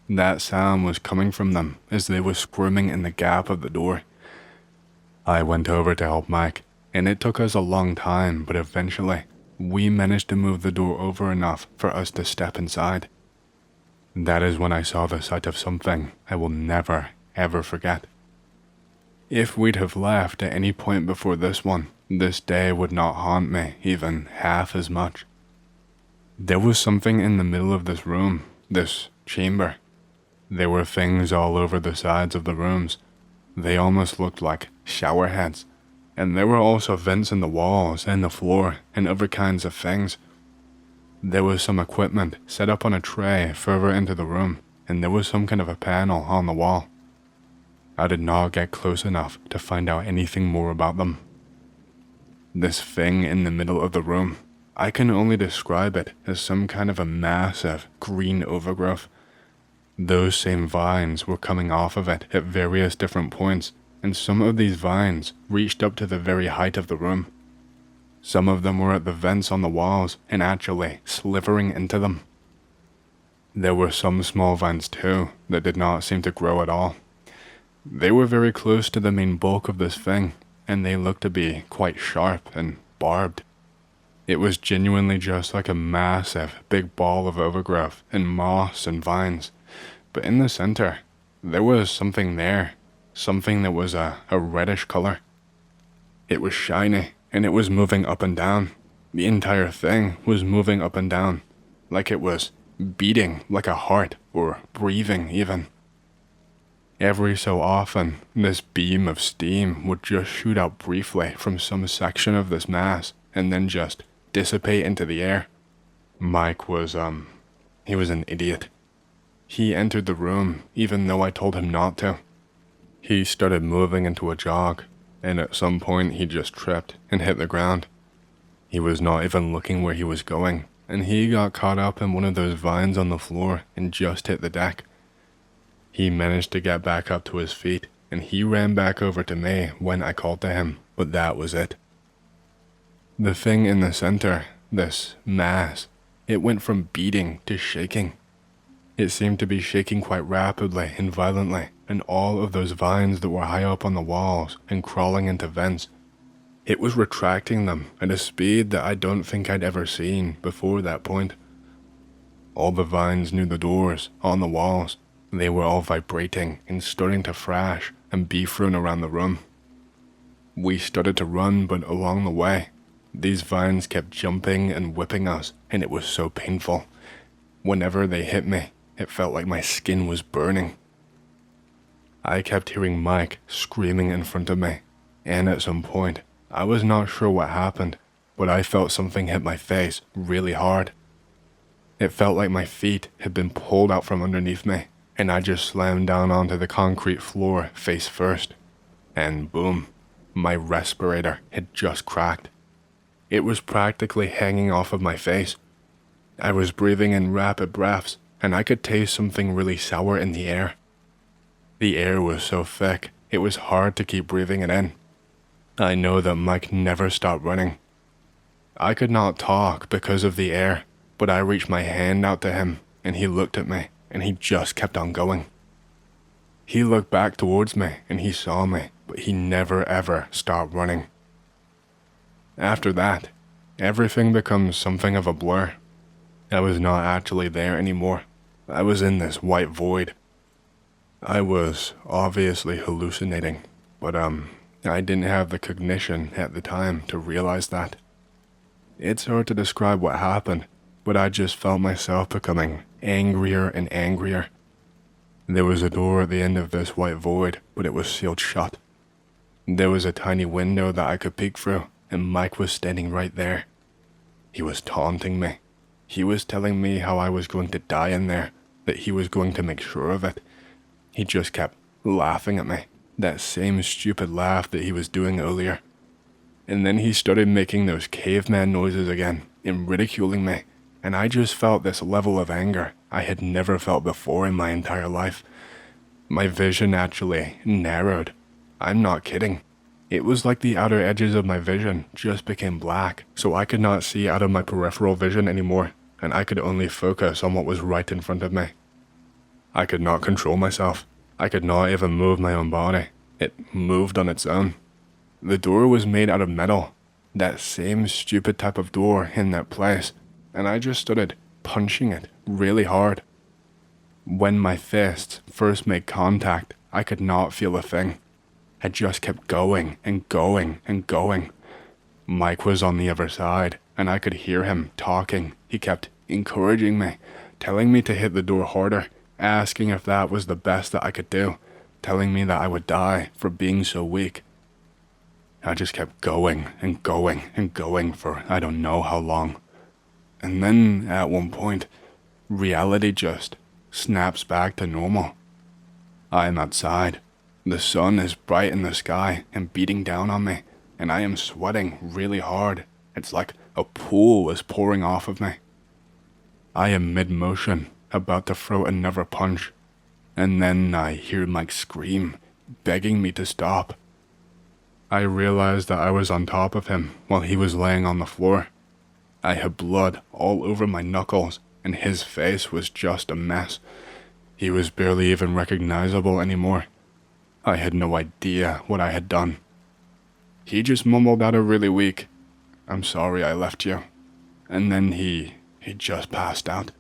That sound was coming from them as they were squirming in the gap of the door. I went over to help Mike, and it took us a long time, but eventually, we managed to move the door over enough for us to step inside. That is when I saw the sight of something I will never, ever forget. If we'd have left at any point before this one, this day would not haunt me even half as much. There was something in the middle of this room, this chamber. There were things all over the sides of the rooms. They almost looked like shower heads. And there were also vents in the walls and the floor and other kinds of things. There was some equipment set up on a tray further into the room, and there was some kind of a panel on the wall. I did not get close enough to find out anything more about them. This thing in the middle of the room, I can only describe it as some kind of a massive green overgrowth. Those same vines were coming off of it at various different points, and some of these vines reached up to the very height of the room. Some of them were at the vents on the walls and actually slithering into them. There were some small vines too that did not seem to grow at all. They were very close to the main bulk of this thing, and they looked to be quite sharp and barbed. It was genuinely just like a massive big ball of overgrowth and moss and vines, but in the center, there was something there, something that was a reddish color. It was shiny, and it was moving up and down. The entire thing was moving up and down, like it was beating like a heart, or breathing even. Every so often, this beam of steam would just shoot out briefly from some section of this mass, and then just dissipate into the air. Mike was, he was an idiot. He entered the room, even though I told him not to. He started moving into a jog, and at some point he just tripped and hit the ground. He was not even looking where he was going, and he got caught up in one of those vines on the floor and just hit the deck. He managed to get back up to his feet, and he ran back over to me when I called to him, but that was it. The thing in the center, this mass, it went from beating to shaking. It seemed to be shaking quite rapidly and violently, and all of those vines that were high up on the walls and crawling into vents, it was retracting them at a speed that I don't think I'd ever seen before that point. All the vines near the doors, on the walls, they were all vibrating and starting to thrash and be thrown around the room. We started to run, but along the way, these vines kept jumping and whipping us, and it was so painful. Whenever they hit me, it felt like my skin was burning. I kept hearing Mike screaming in front of me, and at some point, I was not sure what happened, but I felt something hit my face really hard. It felt like my feet had been pulled out from underneath me, and I just slammed down onto the concrete floor face first. And boom, my respirator had just cracked. It was practically hanging off of my face. I was breathing in rapid breaths, and I could taste something really sour in the air. The air was so thick, it was hard to keep breathing it in. I know that Mike never stopped running. I could not talk because of the air, but I reached my hand out to him, and he looked at me, and he just kept on going. He looked back towards me, and he saw me, but he never ever stopped running. After that, everything becomes something of a blur. I was not actually there anymore. I was in this white void. I was obviously hallucinating, but I didn't have the cognition at the time to realize that. It's hard to describe what happened, but I just felt myself becoming angrier and angrier. There was a door at the end of this white void, but it was sealed shut. There was a tiny window that I could peek through, and Mike was standing right there. He was taunting me. He was telling me how I was going to die in there, that he was going to make sure of it. He just kept laughing at me, that same stupid laugh that he was doing earlier. And then he started making those caveman noises again and ridiculing me. and I just felt this level of anger I had never felt before in my entire life. My vision actually narrowed. I'm not kidding. It was like the outer edges of my vision just became black, so I could not see out of my peripheral vision anymore, and I could only focus on what was right in front of me. I could not control myself. I could not even move my own body. It moved on its own. The door was made out of metal, that same stupid type of door in that place, and I just started punching it really hard. When my fists first made contact, I could not feel a thing. I just kept going and going and going. Mike was on the other side, and I could hear him talking. He kept encouraging me, telling me to hit the door harder, asking if that was the best that I could do, telling me that I would die for being so weak. I just kept going and going and going for I don't know how long. And then at one point, reality just snaps back to normal. I am outside. The sun is bright in the sky and beating down on me, and I am sweating really hard. It's like a pool is pouring off of me. I am mid-motion, about to throw another punch, and then I hear Mike scream, begging me to stop. I realized that I was on top of him while he was laying on the floor. I had blood all over my knuckles, and his face was just a mess. He was barely even recognizable anymore. I had no idea what I had done. He just mumbled out a really weak, "I'm sorry I left you." And then he just passed out.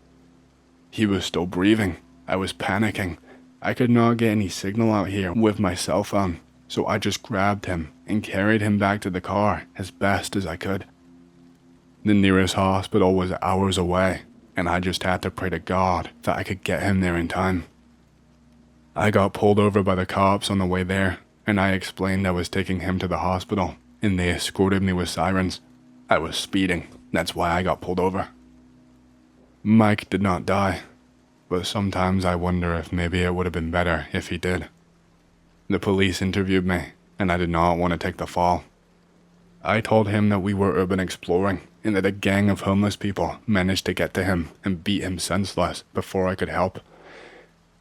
He was still breathing. I was panicking. I could not get any signal out here with my cell phone, so I just grabbed him and carried him back to the car as best as I could. The nearest hospital was hours away, and I just had to pray to God that I could get him there in time. I got pulled over by the cops on the way there, and I explained I was taking him to the hospital, and they escorted me with sirens. I was speeding, that's why I got pulled over. Mike did not die, but sometimes I wonder if maybe it would have been better if he did. The police interviewed me, and I did not want to take the fall. I told him that we were urban exploring, and that a gang of homeless people managed to get to him and beat him senseless before I could help.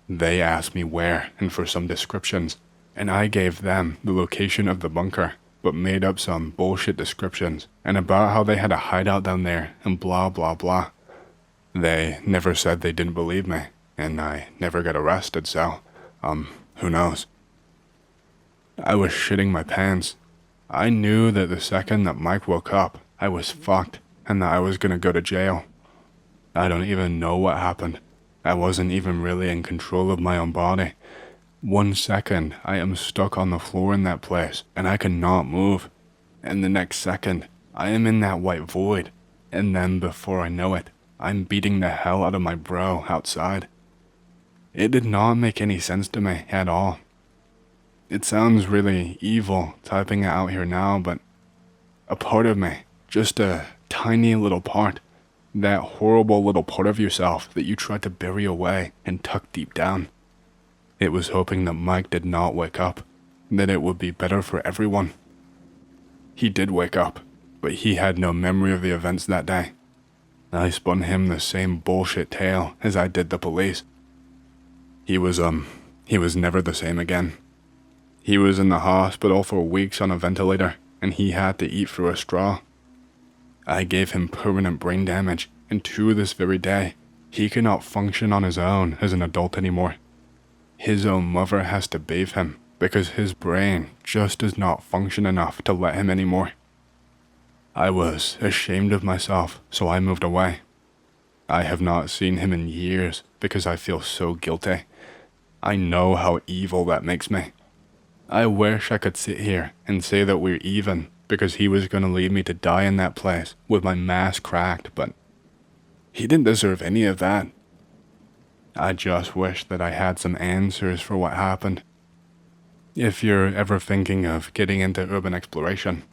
They asked me where and for some descriptions, and I gave them the location of the bunker, but made up some bullshit descriptions, and about how they had a hideout down there, and blah blah blah. They never said they didn't believe me, and I never got arrested, so, who knows. I was shitting my pants. I knew that the second that Mike woke up, I was fucked, and that I was gonna go to jail. I don't even know what happened. I wasn't even really in control of my own body. 1 second, I am stuck on the floor in that place, and I cannot move. And the next second, I am in that white void, and then before I know it, I'm beating the hell out of my bro outside. It did not make any sense to me at all. It sounds really evil typing it out here now, but a part of me, just a tiny little part, that horrible little part of yourself that you tried to bury away and tuck deep down. It was hoping that Mike did not wake up, that it would be better for everyone. He did wake up, but he had no memory of the events that day. I spun him the same bullshit tale as I did the police. He was never the same again. He was in the hospital for weeks on a ventilator, and he had to eat through a straw. I gave him permanent brain damage, and to this very day, he cannot function on his own as an adult anymore. His own mother has to bathe him, because his brain just does not function enough to let him anymore. I was ashamed of myself, so I moved away. I have not seen him in years because I feel so guilty. I know how evil that makes me. I wish I could sit here and say that we're even because he was going to leave me to die in that place with my mask cracked, but he didn't deserve any of that. I just wish that I had some answers for what happened. If you're ever thinking of getting into urban exploration,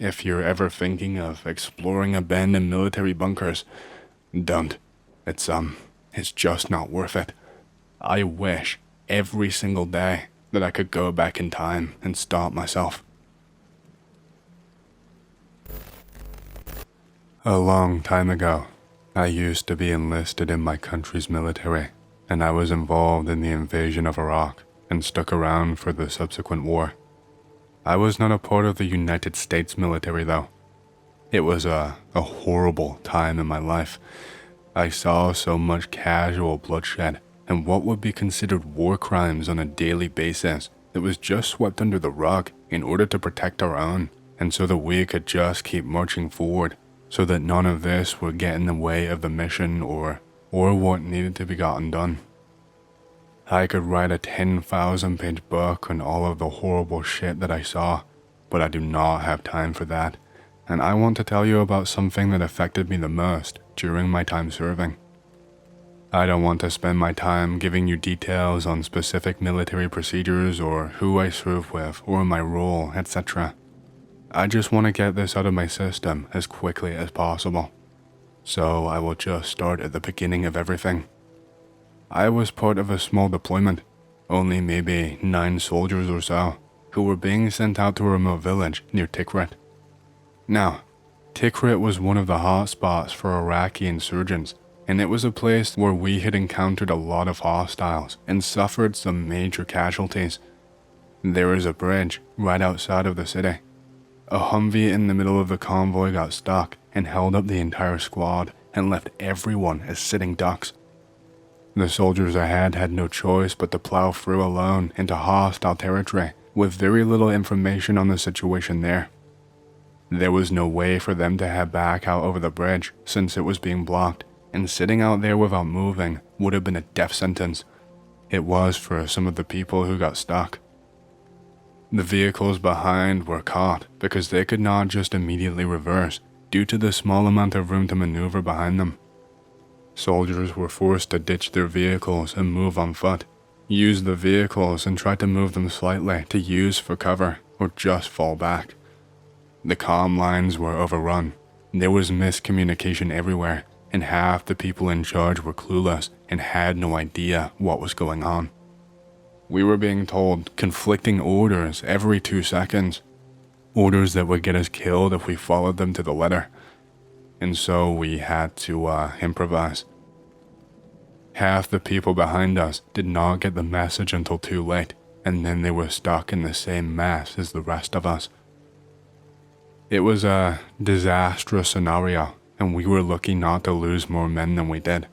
if you're ever thinking of exploring abandoned military bunkers, don't. It's just not worth it. I wish every single day that I could go back in time and stop myself. A long time ago, I used to be enlisted in my country's military, and I was involved in the invasion of Iraq and stuck around for the subsequent war. I was not a part of the United States military though. It was a horrible time in my life. I saw so much casual bloodshed and what would be considered war crimes on a daily basis that was just swept under the rug in order to protect our own, and so that we could just keep marching forward, so that none of this would get in the way of the mission or what needed to be gotten done. I could write a 10,000-page book on all of the horrible shit that I saw, but I do not have time for that, and I want to tell you about something that affected me the most during my time serving. I don't want to spend my time giving you details on specific military procedures or who I serve with or my role, etc. I just want to get this out of my system as quickly as possible. So I will just start at the beginning of everything. I was part of a small deployment, only maybe 9 soldiers or so, who were being sent out to a remote village near Tikrit. Now, Tikrit was one of the hot spots for Iraqi insurgents, and it was a place where we had encountered a lot of hostiles and suffered some major casualties. There is a bridge right outside of the city. A Humvee in the middle of the convoy got stuck and held up the entire squad and left everyone as sitting ducks. The soldiers ahead had no choice but to plow through alone into hostile territory with very little information on the situation there. There was no way for them to head back out over the bridge since it was being blocked, and sitting out there without moving would have been a death sentence. It was for some of the people who got stuck. The vehicles behind were caught because they could not just immediately reverse due to the small amount of room to maneuver behind them. Soldiers were forced to ditch their vehicles and move on foot, use the vehicles and try to move them slightly to use for cover or just fall back. The comm lines were overrun. There was miscommunication everywhere, and half the people in charge were clueless and had no idea what was going on. We were being told conflicting orders every 2 seconds, orders that would get us killed if we followed them to the letter, and so we had to improvise. Half the people behind us did not get the message until too late, and then they were stuck in the same mess as the rest of us. It was a disastrous scenario, and we were lucky not to lose more men than we did.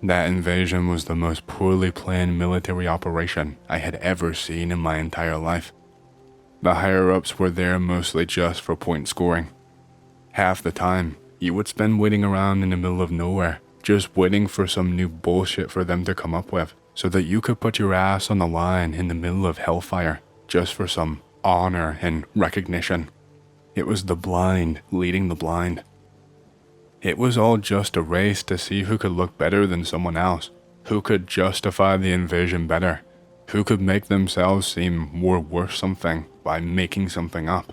That invasion was the most poorly planned military operation I had ever seen in my entire life. The higher-ups were there mostly just for point scoring. Half the time, you would spend waiting around in the middle of nowhere, just waiting for some new bullshit for them to come up with, so that you could put your ass on the line in the middle of hellfire, just for some honor and recognition. It was the blind leading the blind. It was all just a race to see who could look better than someone else, who could justify the invasion better, who could make themselves seem more worth something by making something up.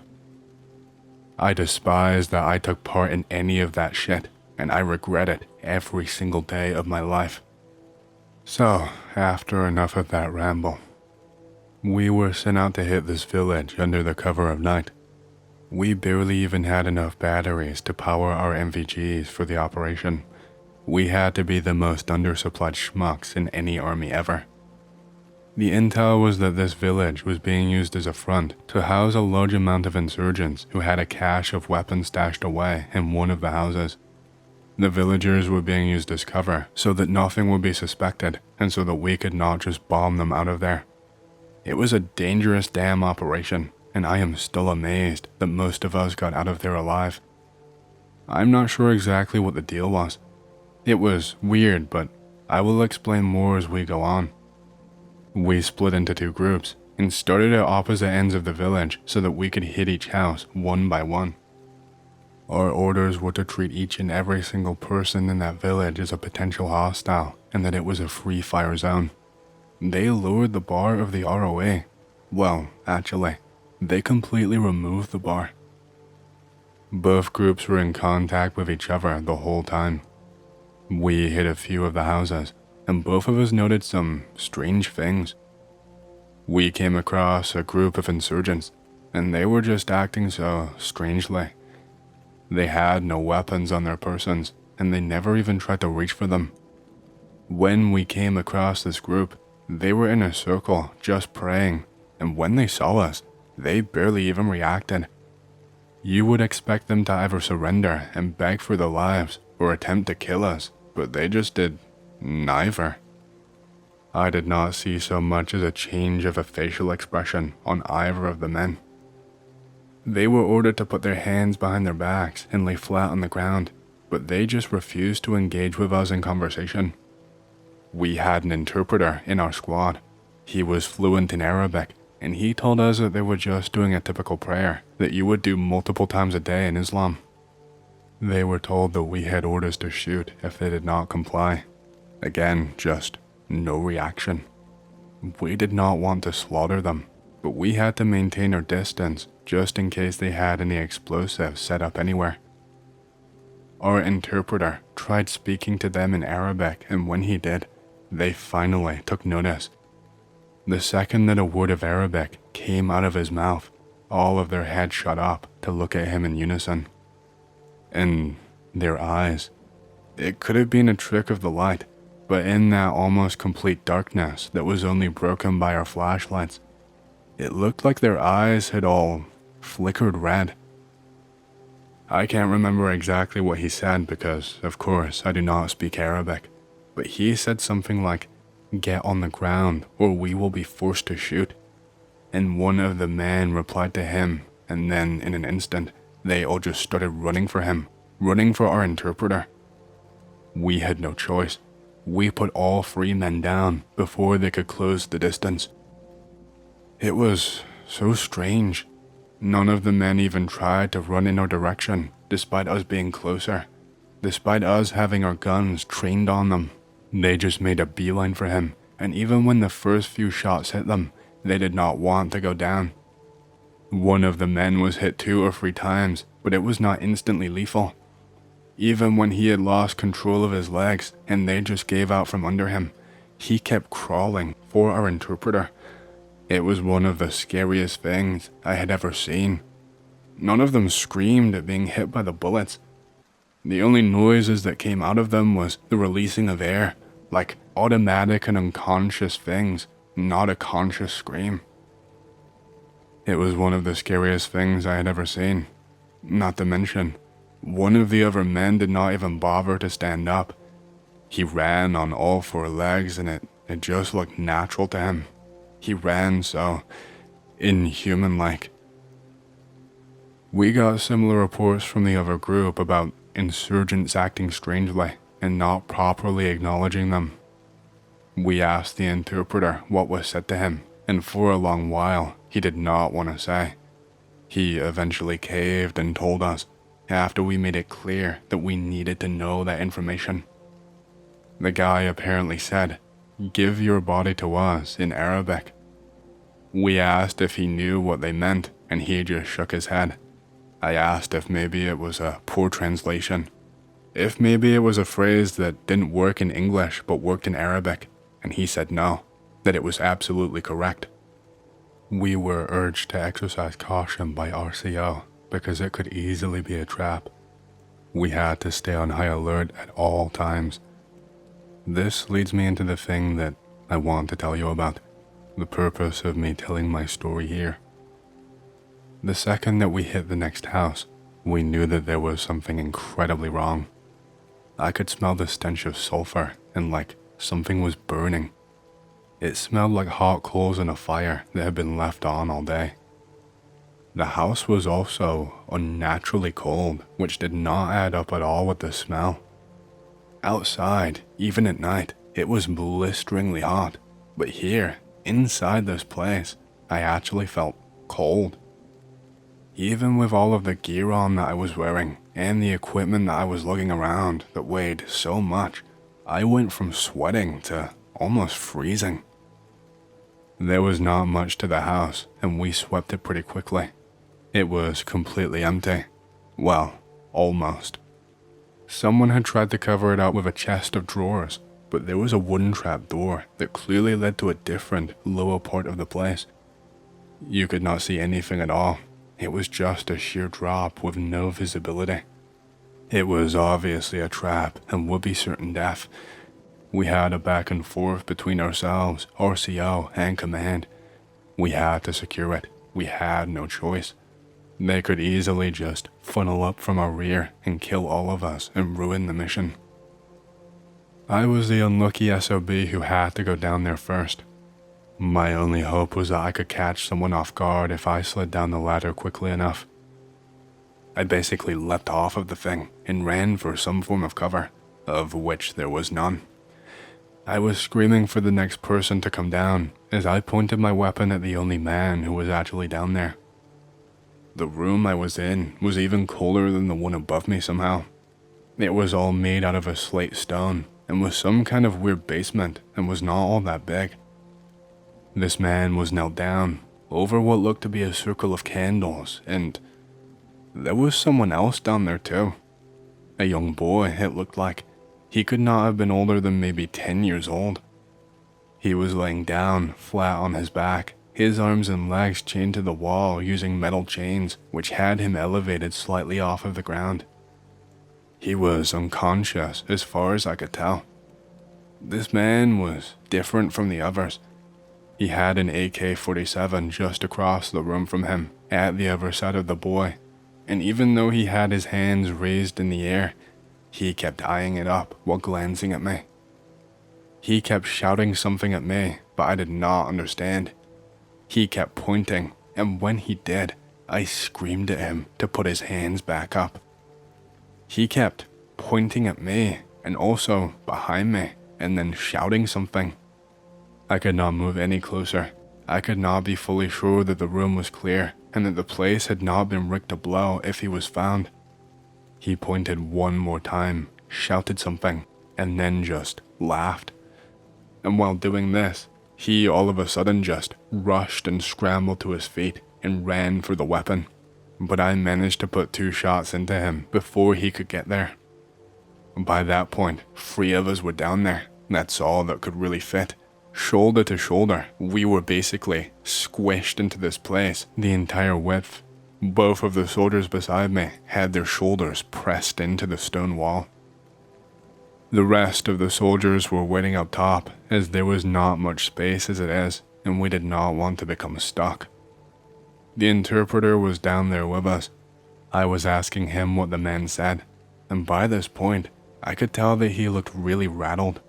I despise that I took part in any of that shit, and I regret it every single day of my life. So, after enough of that ramble, we were sent out to hit this village under the cover of night. We barely even had enough batteries to power our MVGs for the operation. We had to be the most undersupplied schmucks in any army ever. The intel was that this village was being used as a front to house a large amount of insurgents who had a cache of weapons stashed away in one of the houses. The villagers were being used as cover so that nothing would be suspected and so that we could not just bomb them out of there. It was a dangerous damn operation, and I am still amazed that most of us got out of there alive. I'm not sure exactly what the deal was. It was weird, but I will explain more as we go on. We split into 2 groups and started at opposite ends of the village so that we could hit each house one by one. Our orders were to treat each and every single person in that village as a potential hostile and that it was a free fire zone. They lowered the bar of the ROA. Well, actually, they completely removed the bar. Both groups were in contact with each other the whole time. We hit a few of the houses, and both of us noted some strange things. We came across a group of insurgents, and they were just acting so strangely. They had no weapons on their persons, and they never even tried to reach for them. When we came across this group, they were in a circle just praying, and when they saw us, they barely even reacted. You would expect them to either surrender and beg for their lives or attempt to kill us, but they just did neither. I did not see so much as a change of a facial expression on either of the men. They were ordered to put their hands behind their backs and lay flat on the ground, but they just refused to engage with us in conversation. We had an interpreter in our squad. He was fluent in Arabic, and he told us that they were just doing a typical prayer that you would do multiple times a day in Islam. They were told that we had orders to shoot if they did not comply. Again, just no reaction. We did not want to slaughter them, but we had to maintain our distance just in case they had any explosives set up anywhere. Our interpreter tried speaking to them in Arabic, and when he did, they finally took notice. The second that a word of Arabic came out of his mouth, all of their heads shut up to look at him in unison. And their eyes. It could have been a trick of the light, but in that almost complete darkness that was only broken by our flashlights, it looked like their eyes had all flickered red. I can't remember exactly what he said because, of course, I do not speak Arabic, but he said something like, "Get on the ground or we will be forced to shoot." And one of the men replied to him, and then in an instant, they all just started running for him, running for our interpreter. We had no choice. We put all 3 men down before they could close the distance. It was so strange. None of the men even tried to run in our direction, despite us being closer. Despite us having our guns trained on them, they just made a beeline for him, and even when the first few shots hit them, they did not want to go down. One of the men was hit 2 or 3 times, but it was not instantly lethal. Even when he had lost control of his legs and they just gave out from under him, he kept crawling for our interpreter. It was one of the scariest things I had ever seen. None of them screamed at being hit by the bullets. The only noises that came out of them was the releasing of air, like automatic and unconscious things, not a conscious scream. It was one of the scariest things I had ever seen. Not to mention, one of the other men did not even bother to stand up. He ran on all 4 legs and it just looked natural to him. He ran so inhuman-like. We got similar reports from the other group about insurgents acting strangely and not properly acknowledging them. We asked the interpreter what was said to him, and for a long while he did not want to say. He eventually caved and told us, after we made it clear that we needed to know that information. The guy apparently said, "Give your body to us," in Arabic. We asked if he knew what they meant, and he just shook his head. I asked if maybe it was a poor translation, if maybe it was a phrase that didn't work in English but worked in Arabic, and he said no, that it was absolutely correct. We were urged to exercise caution by RCO because it could easily be a trap. We had to stay on high alert at all times. This leads me into the thing that I want to tell you about, the purpose of me telling my story here. The second that we hit the next house, we knew that there was something incredibly wrong. I could smell the stench of sulfur and like something was burning. It smelled like hot coals in a fire that had been left on all day. The house was also unnaturally cold, which did not add up at all with the smell. Outside, even at night, it was blisteringly hot, but here, inside this place, I actually felt cold. Even with all of the gear on that I was wearing and the equipment that I was lugging around that weighed so much, I went from sweating to almost freezing. There was not much to the house, and we swept it pretty quickly. It was completely empty. Well, almost. Someone had tried to cover it up with a chest of drawers, but there was a wooden trap door that clearly led to a different, lower part of the place. You could not see anything at all. It was just a sheer drop with no visibility. It was obviously a trap and would be certain death. We had a back and forth between ourselves, RCO, and command. We had to secure it. We had no choice. They could easily just funnel up from our rear and kill all of us and ruin the mission. I was the unlucky SOB who had to go down there first. My only hope was that I could catch someone off guard if I slid down the ladder quickly enough. I basically leapt off of the thing and ran for some form of cover, of which there was none. I was screaming for the next person to come down as I pointed my weapon at the only man who was actually down there. The room I was in was even colder than the one above me somehow. It was all made out of a slate stone and was some kind of weird basement and was not all that big. This man was knelt down over what looked to be a circle of candles, and there was someone else down there too. A young boy, it looked like. He could not have been older than maybe 10 years old. He was laying down, flat on his back, his arms and legs chained to the wall using metal chains, which had him elevated slightly off of the ground. He was unconscious as far as I could tell. This man was different from the others. He had an AK-47 just across the room from him, at the other side of the boy, and even though he had his hands raised in the air, he kept eyeing it up while glancing at me. He kept shouting something at me, but I did not understand. He kept pointing, and when he did, I screamed at him to put his hands back up. He kept pointing at me and also behind me and then shouting something. I could not move any closer. I could not be fully sure that the room was clear and that the place had not been rigged to blow if he was found. He pointed one more time, shouted something, and then just laughed. And while doing this, he all of a sudden just rushed and scrambled to his feet and ran for the weapon. But I managed to put 2 shots into him before he could get there. By that point, 3 of us were down there. That's all that could really fit. Shoulder to shoulder, we were basically squished into this place the entire width. Both of the soldiers beside me had their shoulders pressed into the stone wall. The rest of the soldiers were waiting up top, as there was not much space as it is, and we did not want to become stuck. The interpreter was down there with us. I was asking him what the man said, and by this point, I could tell that he looked really rattled.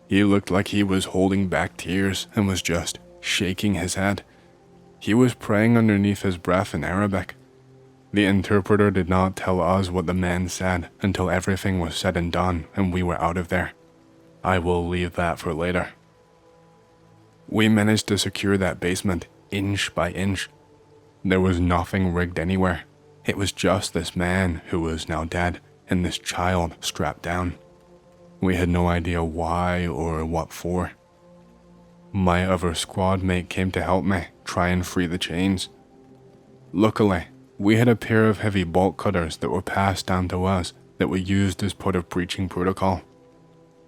He looked like he was holding back tears and was just shaking his head. He was praying underneath his breath in Arabic. The interpreter did not tell us what the man said until everything was said and done and we were out of there. I will leave that for later. We managed to secure that basement inch by inch. There was nothing rigged anywhere. It was just this man who was now dead and this child strapped down. We had no idea why or what for. My other squad mate came to help me try and free the chains. Luckily, we had a pair of heavy bolt cutters that were passed down to us that were used as part of breaching protocol.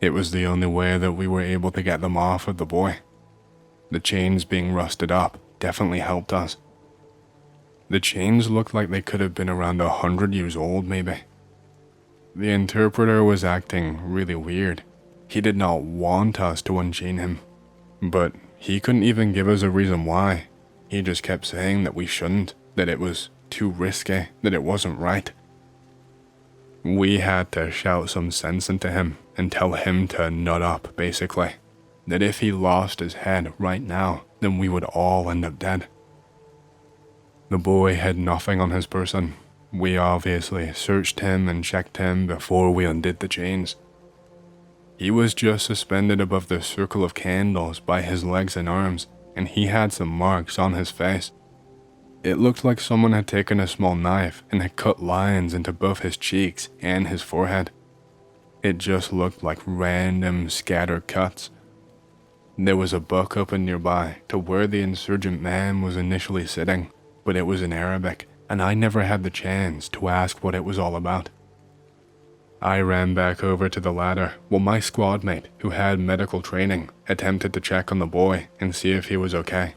It was the only way that we were able to get them off of the boy. The chains being rusted up definitely helped us. The chains looked like they could have been around 100 years old maybe. The interpreter was acting really weird. He did not want us to unchain him, but he couldn't even give us a reason why. He just kept saying that we shouldn't, that it was too risky, that it wasn't right. We had to shout some sense into him and tell him to nut up, basically. That if he lost his head right now, then we would all end up dead. The boy had nothing on his person. We obviously searched him and checked him before we undid the chains. He was just suspended above the circle of candles by his legs and arms, and he had some marks on his face. It looked like someone had taken a small knife and had cut lines into both his cheeks and his forehead. It just looked like random scattered cuts. There was a book open nearby to where the insurgent man was initially sitting, but it was in Arabic, and I never had the chance to ask what it was all about. I ran back over to the ladder while my squad mate, who had medical training, attempted to check on the boy and see if he was okay.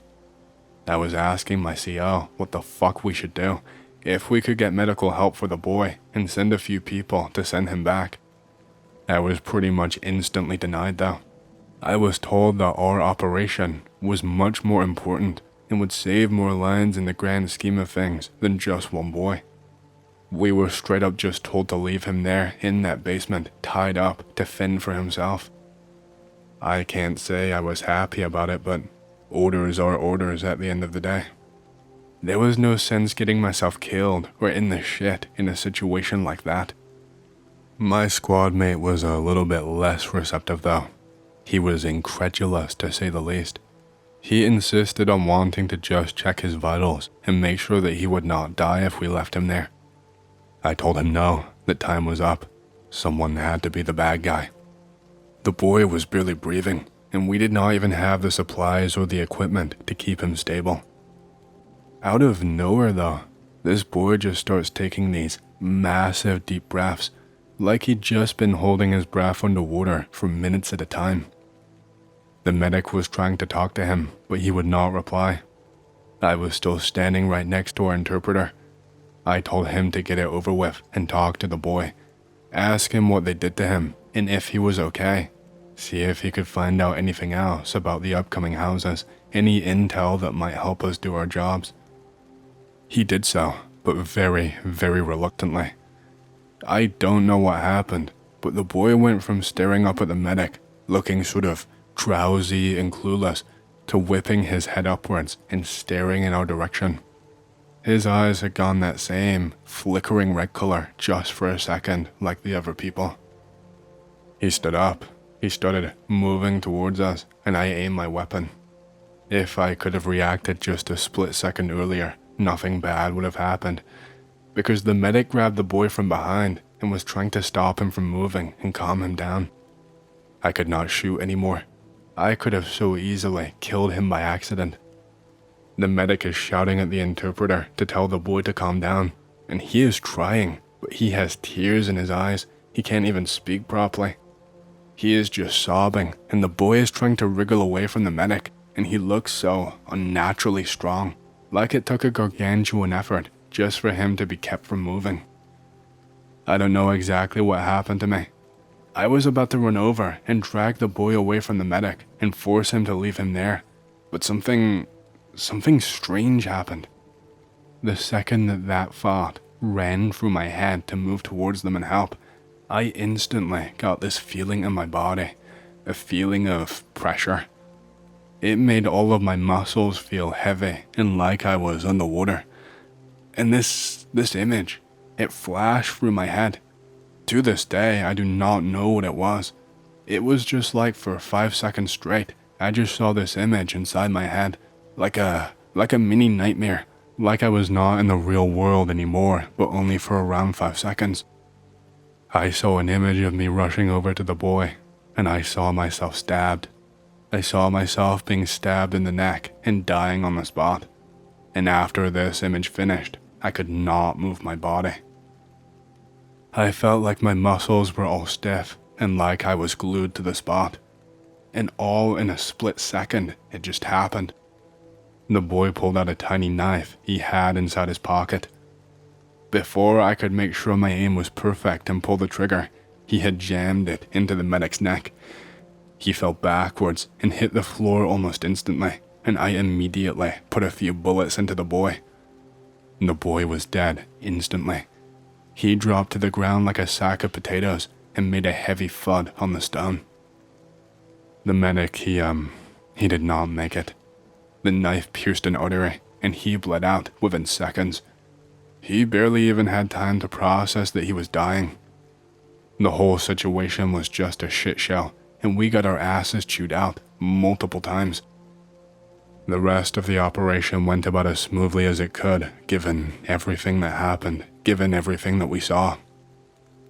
I was asking my CO what the fuck we should do, if we could get medical help for the boy and send a few people to send him back. I was pretty much instantly denied though. I was told that our operation was much more important and would save more lives in the grand scheme of things than just one boy. We were straight up just told to leave him there in that basement, tied up to fend for himself. I can't say I was happy about it, but orders are orders at the end of the day. There was no sense getting myself killed or in the shit in a situation like that. My squad mate was a little bit less receptive though. He was incredulous to say the least. He insisted on wanting to just check his vitals and make sure that he would not die if we left him there. I told him no, that time was up. Someone had to be the bad guy. The boy was barely breathing, and we did not even have the supplies or the equipment to keep him stable. Out of nowhere though, this boy just starts taking these massive deep breaths, like he'd just been holding his breath underwater for minutes at a time. The medic was trying to talk to him, but he would not reply. I was still standing right next to our interpreter. I told him to get it over with and talk to the boy, ask him what they did to him and if he was okay, see if he could find out anything else about the upcoming houses, any intel that might help us do our jobs. He did so, but very, very reluctantly. I don't know what happened, but the boy went from staring up at the medic, looking sort of drowsy and clueless, to whipping his head upwards and staring in our direction. His eyes had gone that same flickering red color just for a second like the other people. He stood up. He started moving towards us, and I aimed my weapon. If I could have reacted just a split second earlier, nothing bad would have happened, because the medic grabbed the boy from behind and was trying to stop him from moving and calm him down. I could not shoot anymore. I could have so easily killed him by accident. The medic is shouting at the interpreter to tell the boy to calm down, and he is trying, but he has tears in his eyes. He can't even speak properly. He is just sobbing, and the boy is trying to wriggle away from the medic, and he looks so unnaturally strong, like it took a gargantuan effort just for him to be kept from moving. I don't know exactly what happened to me. I was about to run over and drag the boy away from the medic and force him to leave him there, but something strange happened. The second that thought ran through my head to move towards them and help, I instantly got this feeling in my body, a feeling of pressure. It made all of my muscles feel heavy and like I was underwater. And this image, it flashed through my head. To this day, I do not know what it was. It was just like for 5 seconds straight, I just saw this image inside my head, like a mini nightmare, like I was not in the real world anymore, but only for around 5 seconds. I saw an image of me rushing over to the boy, and I saw myself stabbed. I saw myself being stabbed in the neck and dying on the spot. And after this image finished, I could not move my body. I felt like my muscles were all stiff and like I was glued to the spot. And all in a split second, it just happened. The boy pulled out a tiny knife he had inside his pocket. Before I could make sure my aim was perfect and pull the trigger, he had jammed it into the medic's neck. He fell backwards and hit the floor almost instantly, and I immediately put a few bullets into the boy. The boy was dead instantly. He dropped to the ground like a sack of potatoes and made a heavy thud on the stone. The medic, he did not make it. The knife pierced an artery, and he bled out within seconds. He barely even had time to process that he was dying. The whole situation was just a shit show, and we got our asses chewed out multiple times. The rest of the operation went about as smoothly as it could, given everything that happened, given everything that we saw.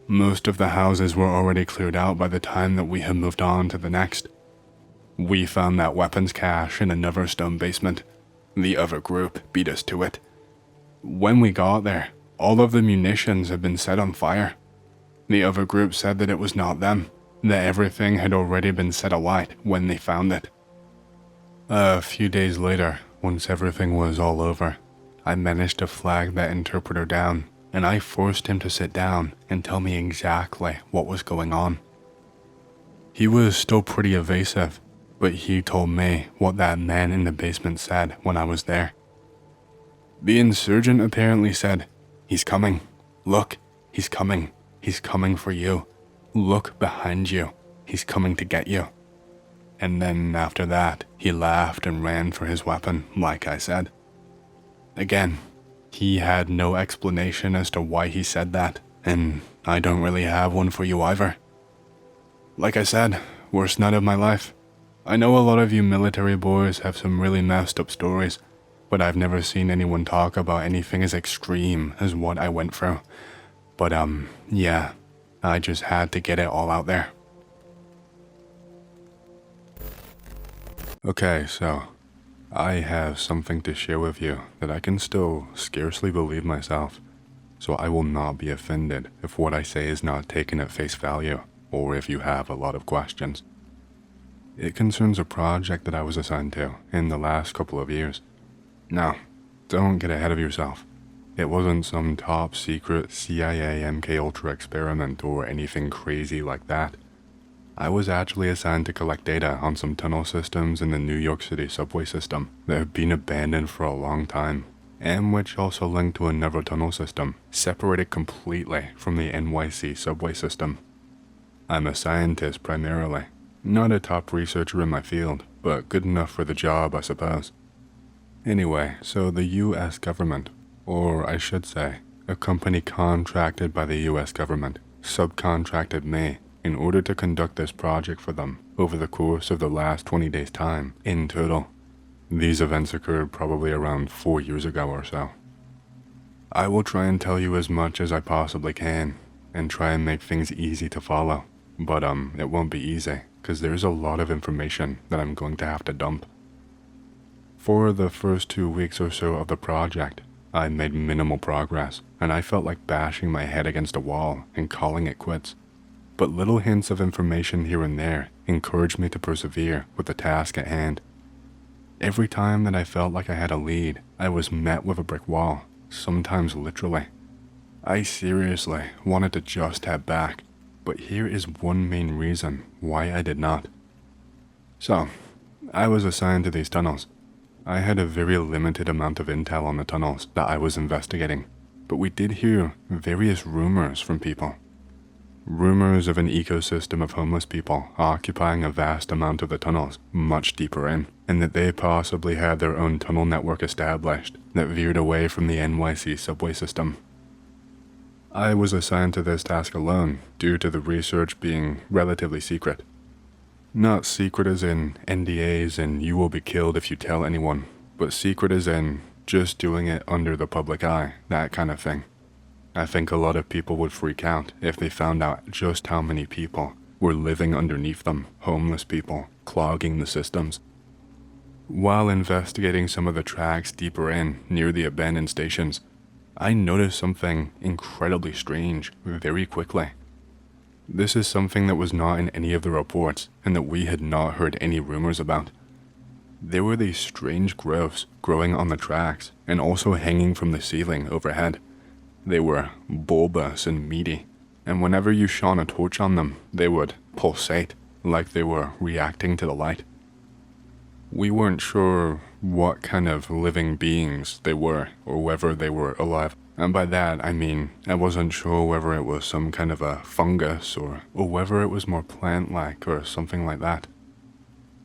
Most of the houses were already cleared out by the time that we had moved on to the next. We found that weapons cache in another stone basement. The other group beat us to it. When we got there, all of the munitions had been set on fire. The other group said that it was not them, that everything had already been set alight when they found it. A few days later, once everything was all over, I managed to flag that interpreter down, and I forced him to sit down and tell me exactly what was going on. He was still pretty evasive, but he told me what that man in the basement said when I was there. The insurgent apparently said, "He's coming. Look, he's coming. He's coming for you. Look behind you. He's coming to get you." And then after that, he laughed and ran for his weapon, like I said. Again, he had no explanation as to why he said that, and I don't really have one for you either. Like I said, worst night of my life. I know a lot of you military boys have some really messed up stories, but I've never seen anyone talk about anything as extreme as what I went through. But yeah, I just had to get it all out there. Okay, so I have something to share with you that I can still scarcely believe myself, so I will not be offended if what I say is not taken at face value, or if you have a lot of questions. It concerns a project that I was assigned to in the last couple of years. Now, don't get ahead of yourself. It wasn't some top secret CIA MKUltra experiment or anything crazy like that. I was actually assigned to collect data on some tunnel systems in the New York City subway system that have been abandoned for a long time, and which also link to another tunnel system, separated completely from the NYC subway system. I'm a scientist primarily, not a top researcher in my field, but good enough for the job, I suppose. Anyway, so the US government, or I should say, a company contracted by the US government, subcontracted me in order to conduct this project for them over the course of the last 20 days' time in total. These events occurred probably around 4 years ago or so. I will try and tell you as much as I possibly can, and try and make things easy to follow, but it won't be easy, because there's a lot of information that I'm going to have to dump. For the first 2 weeks or so of the project, I made minimal progress, and I felt like bashing my head against a wall and calling it quits. But little hints of information here and there encouraged me to persevere with the task at hand. Every time that I felt like I had a lead, I was met with a brick wall, sometimes literally. I seriously wanted to just head back, but here is one main reason why I did not. So, I was assigned to these tunnels. I had a very limited amount of intel on the tunnels that I was investigating, but we did hear various rumors from people. Rumors of an ecosystem of homeless people occupying a vast amount of the tunnels much deeper in, and that they possibly had their own tunnel network established that veered away from the NYC subway system. I was assigned to this task alone due to the research being relatively secret. Not secret as in NDAs and you will be killed if you tell anyone, but secret as in just doing it under the public eye, that kind of thing. I think a lot of people would freak out if they found out just how many people were living underneath them, homeless people, clogging the systems. While investigating some of the tracks deeper in, near the abandoned stations, I noticed something incredibly strange very quickly. This is something that was not in any of the reports and that we had not heard any rumors about. There were these strange growths growing on the tracks and also hanging from the ceiling overhead. They were bulbous and meaty, and whenever you shone a torch on them, they would pulsate like they were reacting to the light. We weren't sure what kind of living beings they were or whether they were alive. And by that, I mean, I wasn't sure whether it was some kind of a fungus or whether it was more plant-like or something like that.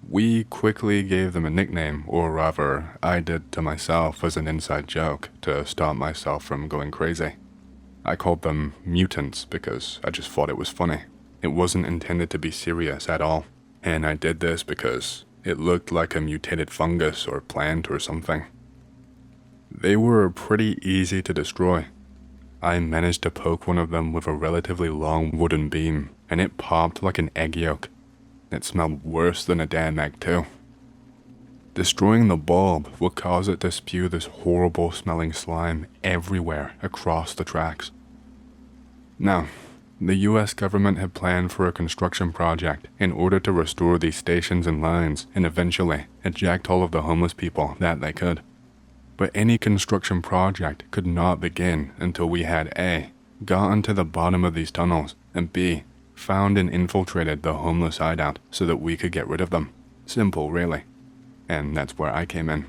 We quickly gave them a nickname, or rather, I did to myself as an inside joke to stop myself from going crazy. I called them Mutants because I just thought it was funny. It wasn't intended to be serious at all, and I did this because it looked like a mutated fungus or plant or something. They were pretty easy to destroy. I managed to poke one of them with a relatively long wooden beam, and it popped like an egg yolk. It smelled worse than a damn egg too. Destroying the bulb would cause it to spew this horrible smelling slime everywhere across the tracks. Now, the US government had planned for a construction project in order to restore these stations and lines and eventually eject all of the homeless people that they could. But any construction project could not begin until we had A, gotten to the bottom of these tunnels, and B, found and infiltrated the homeless hideout so that we could get rid of them. Simple, really. And that's where I came in.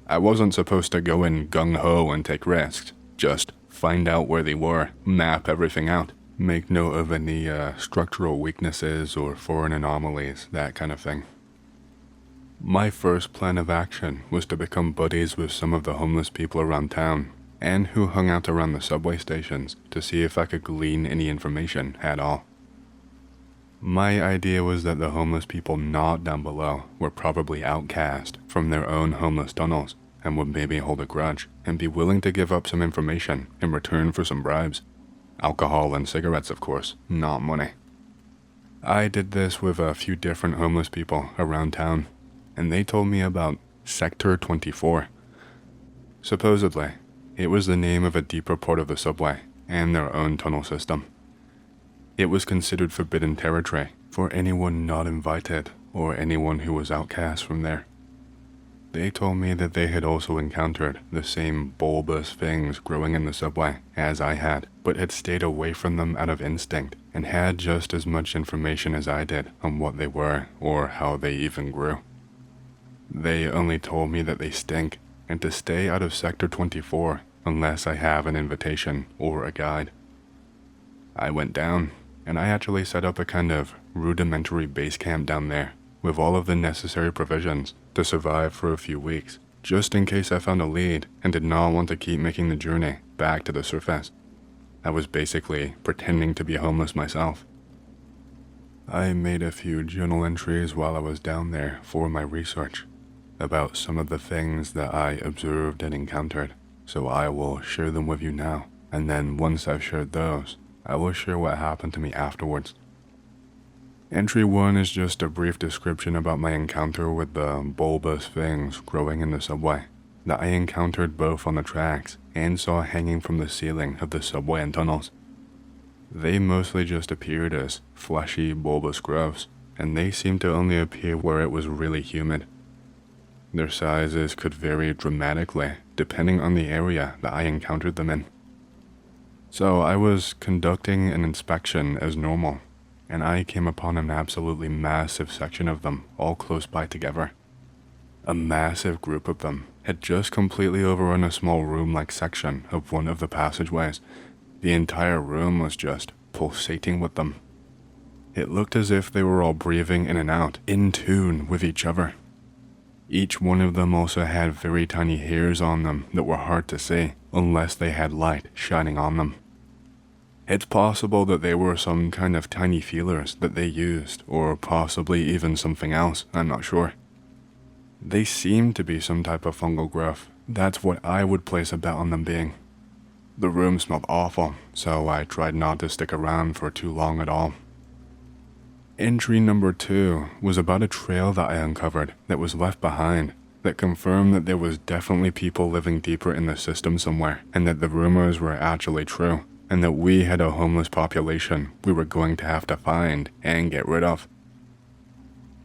I wasn't supposed to go in gung-ho and take risks, just find out where they were, map everything out, make note of any structural weaknesses or foreign anomalies, that kind of thing. My first plan of action was to become buddies with some of the homeless people around town, and who hung out around the subway stations to see if I could glean any information at all. My idea was that the homeless people not down below were probably outcast from their own homeless tunnels and would maybe hold a grudge and be willing to give up some information in return for some bribes. Alcohol and cigarettes, of course, not money. I did this with a few different homeless people around town, and they told me about Sector 24. Supposedly, it was the name of a deeper part of the subway and their own tunnel system. It was considered forbidden territory for anyone not invited or anyone who was outcast from there. They told me that they had also encountered the same bulbous things growing in the subway as I had, but had stayed away from them out of instinct and had just as much information as I did on what they were or how they even grew. They only told me that they stink and to stay out of Sector 24 unless I have an invitation or a guide. I went down, and I actually set up a kind of rudimentary base camp down there with all of the necessary provisions to survive for a few weeks, just in case I found a lead and did not want to keep making the journey back to the surface. I was basically pretending to be homeless myself. I made a few journal entries while I was down there for my research about some of the things that I observed and encountered, so I will share them with you now, and then once I've shared those, I will share what happened to me afterwards. Entry 1 is just a brief description about my encounter with the bulbous things growing in the subway that I encountered both on the tracks and saw hanging from the ceiling of the subway and tunnels. They mostly just appeared as fleshy, bulbous growths, and they seemed to only appear where it was really humid. Their sizes could vary dramatically depending on the area that I encountered them in. So I was conducting an inspection as normal, and I came upon an absolutely massive section of them all close by together. A massive group of them had just completely overrun a small room-like section of one of the passageways. The entire room was just pulsating with them. It looked as if they were all breathing in and out, in tune with each other. Each one of them also had very tiny hairs on them that were hard to see unless they had light shining on them. It's possible that they were some kind of tiny feelers that they used, or possibly even something else, I'm not sure. They seemed to be some type of fungal growth. That's what I would place a bet on them being. The room smelled awful, so I tried not to stick around for too long at all. Entry number 2 was about a trail that I uncovered that was left behind that confirmed that there was definitely people living deeper in the system somewhere, and that the rumors were actually true, and that we had a homeless population we were going to have to find and get rid of.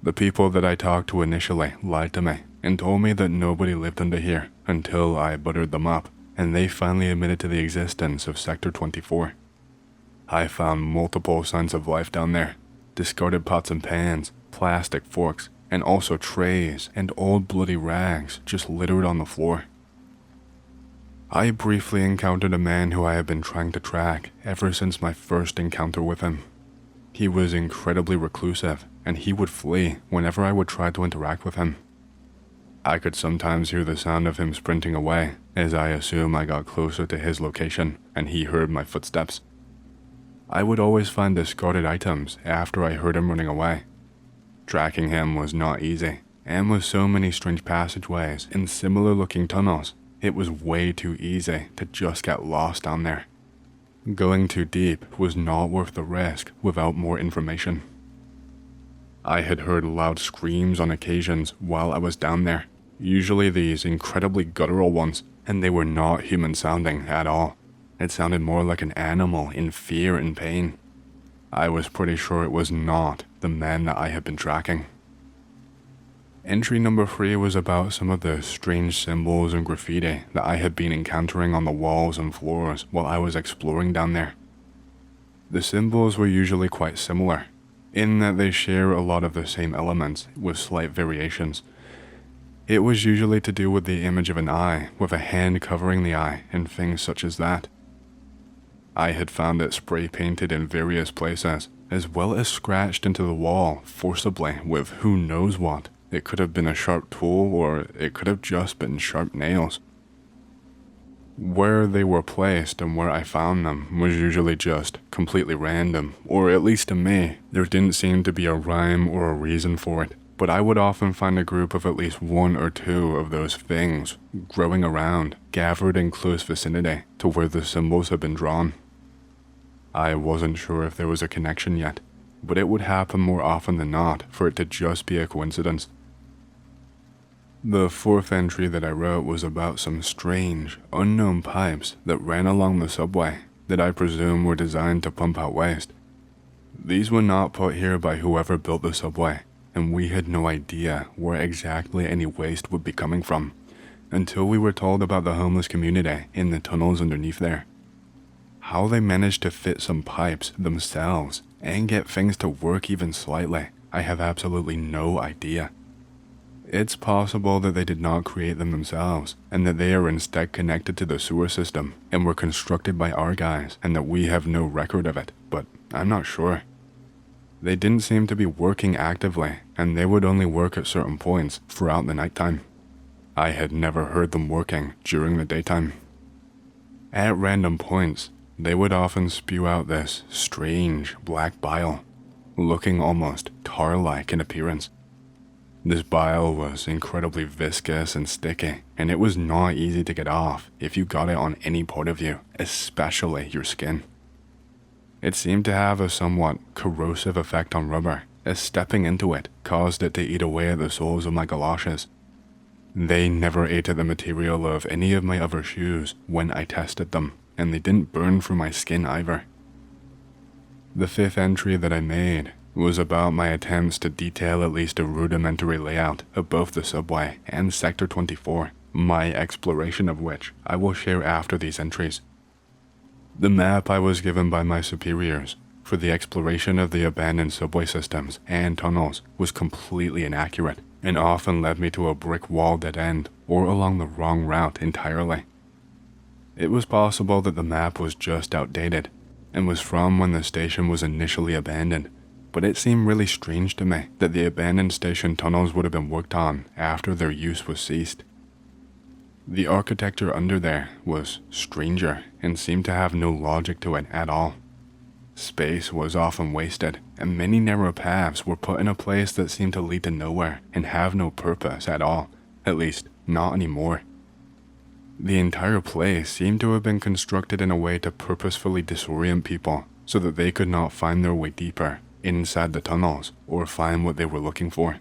The people that I talked to initially lied to me and told me that nobody lived under here until I buttered them up, and they finally admitted to the existence of Sector 24. I found multiple signs of life down there, discarded pots and pans, plastic forks, and also trays and old bloody rags just littered on the floor. I briefly encountered a man who I had been trying to track ever since my first encounter with him. He was incredibly reclusive, and he would flee whenever I would try to interact with him. I could sometimes hear the sound of him sprinting away, as I assume I got closer to his location and he heard my footsteps. I would always find discarded items after I heard him running away. Tracking him was not easy, and with so many strange passageways and similar looking tunnels, it was way too easy to just get lost down there. Going too deep was not worth the risk without more information. I had heard loud screams on occasions while I was down there, usually these incredibly guttural ones, and they were not human sounding at all. It sounded more like an animal in fear and pain. I was pretty sure it was not the man that I had been tracking. Entry number 3 was about some of the strange symbols and graffiti that I had been encountering on the walls and floors while I was exploring down there. The symbols were usually quite similar, in that they share a lot of the same elements with slight variations. It was usually to do with the image of an eye, with a hand covering the eye and things such as that. I had found it spray painted in various places, as well as scratched into the wall forcibly with who knows what. It could have been a sharp tool, or it could have just been sharp nails. Where they were placed and where I found them was usually just completely random, or at least to me, there didn't seem to be a rhyme or a reason for it. But I would often find a group of at least 1 or 2 of those things growing around, gathered in close vicinity to where the symbols had been drawn. I wasn't sure if there was a connection yet, but it would happen more often than not for it to just be a coincidence. The 4th entry that I wrote was about some strange, unknown pipes that ran along the subway that I presume were designed to pump out waste. These were not put here by whoever built the subway, and we had no idea where exactly any waste would be coming from, until we were told about the homeless community in the tunnels underneath there. How they managed to fit some pipes themselves and get things to work even slightly, I have absolutely no idea. It's possible that they did not create them themselves, and that they are instead connected to the sewer system and were constructed by our guys, and that we have no record of it, but I'm not sure. They didn't seem to be working actively, and they would only work at certain points throughout the nighttime. I had never heard them working during the daytime. At random points, they would often spew out this strange black bile, looking almost tar-like in appearance. This bile was incredibly viscous and sticky, and it was not easy to get off if you got it on any part of you, especially your skin. It seemed to have a somewhat corrosive effect on rubber, as stepping into it caused it to eat away at the soles of my galoshes. They never ate at the material of any of my other shoes when I tested them, and they didn't burn through my skin either. The 5th entry that I made was about my attempts to detail at least a rudimentary layout of both the subway and Sector 24, my exploration of which I will share after these entries. The map I was given by my superiors for the exploration of the abandoned subway systems and tunnels was completely inaccurate, and often led me to a brick wall dead end or along the wrong route entirely. It was possible that the map was just outdated and was from when the station was initially abandoned, but it seemed really strange to me that the abandoned station tunnels would have been worked on after their use was ceased. The architecture under there was stranger and seemed to have no logic to it at all. Space was often wasted, and many narrow paths were put in a place that seemed to lead to nowhere and have no purpose at all, at least not anymore. The entire place seemed to have been constructed in a way to purposefully disorient people so that they could not find their way deeper inside the tunnels or find what they were looking for.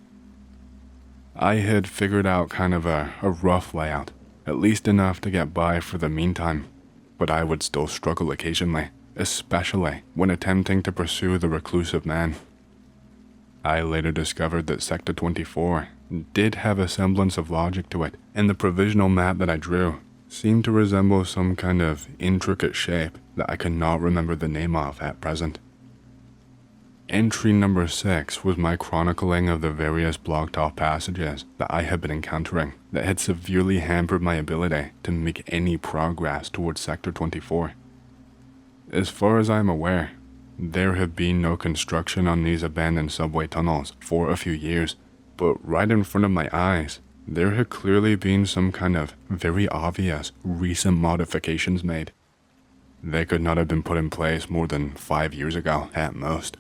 I had figured out kind of a rough layout, at least enough to get by for the meantime, but I would still struggle occasionally, especially when attempting to pursue the reclusive man. I later discovered that Sector 24 did have a semblance of logic to it, and the provisional map that I drew seemed to resemble some kind of intricate shape that I could not remember the name of at present. Entry number 6 was my chronicling of the various blocked-off passages that I had been encountering that had severely hampered my ability to make any progress towards Sector 24. As far as I am aware, there had been no construction on these abandoned subway tunnels for a few years, but right in front of my eyes, there had clearly been some kind of very obvious recent modifications made. They could not have been put in place more than 5 years ago at most.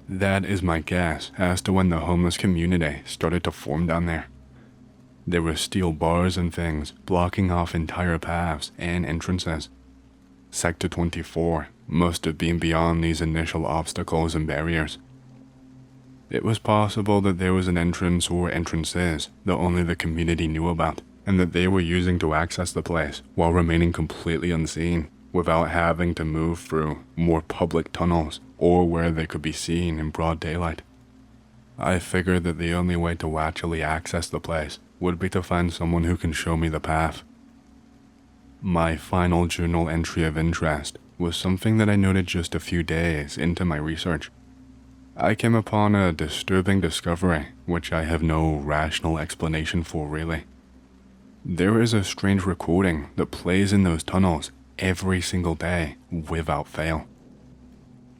That is my guess as to when the homeless community started to form down there. There were steel bars and things blocking off entire paths and entrances. Sector 24 must have been beyond these initial obstacles and barriers. It was possible that there was an entrance or entrances that only the community knew about, and that they were using to access the place while remaining completely unseen, without having to move through more public tunnels or where they could be seen in broad daylight. I figured that the only way to actually access the place would be to find someone who can show me the path. My final journal entry of interest was something that I noted just a few days into my research. I came upon a disturbing discovery, which I have no rational explanation for really. There is a strange recording that plays in those tunnels every single day without fail.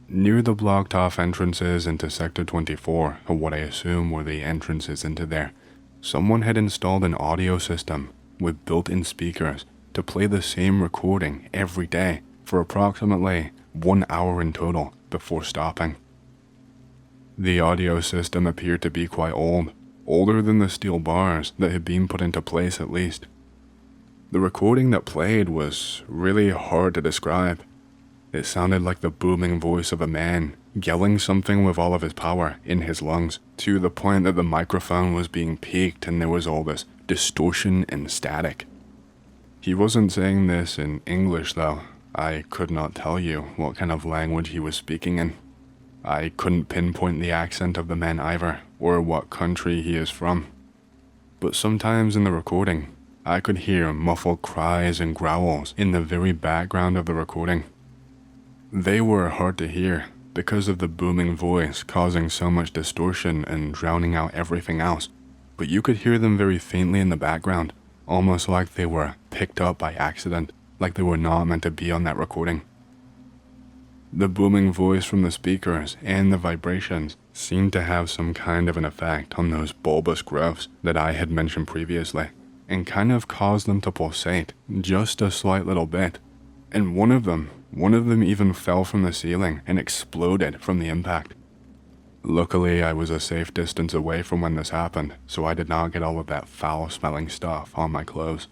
Near the blocked off entrances into Sector 24, or what I assume were the entrances into there, someone had installed an audio system with built-in speakers to play the same recording every day for approximately 1 hour in total before stopping. The audio system appeared to be quite old, older than the steel bars that had been put into place at least. The recording that played was really hard to describe. It sounded like the booming voice of a man yelling something with all of his power in his lungs, to the point that the microphone was being peaked and there was all this distortion and static. He wasn't saying this in English though. I could not tell you what kind of language he was speaking in. I couldn't pinpoint the accent of the man either, or what country he is from. But sometimes in the recording, I could hear muffled cries and growls in the very background of the recording. They were hard to hear because of the booming voice causing so much distortion and drowning out everything else, but you could hear them very faintly in the background, almost like they were picked up by accident, like they were not meant to be on that recording. The booming voice from the speakers and the vibrations seemed to have some kind of an effect on those bulbous growths that I had mentioned previously, and kind of caused them to pulsate just a slight little bit, and one of them even fell from the ceiling and exploded from the impact. Luckily, I was a safe distance away from when this happened, so I did not get all of that foul-smelling stuff on my clothes.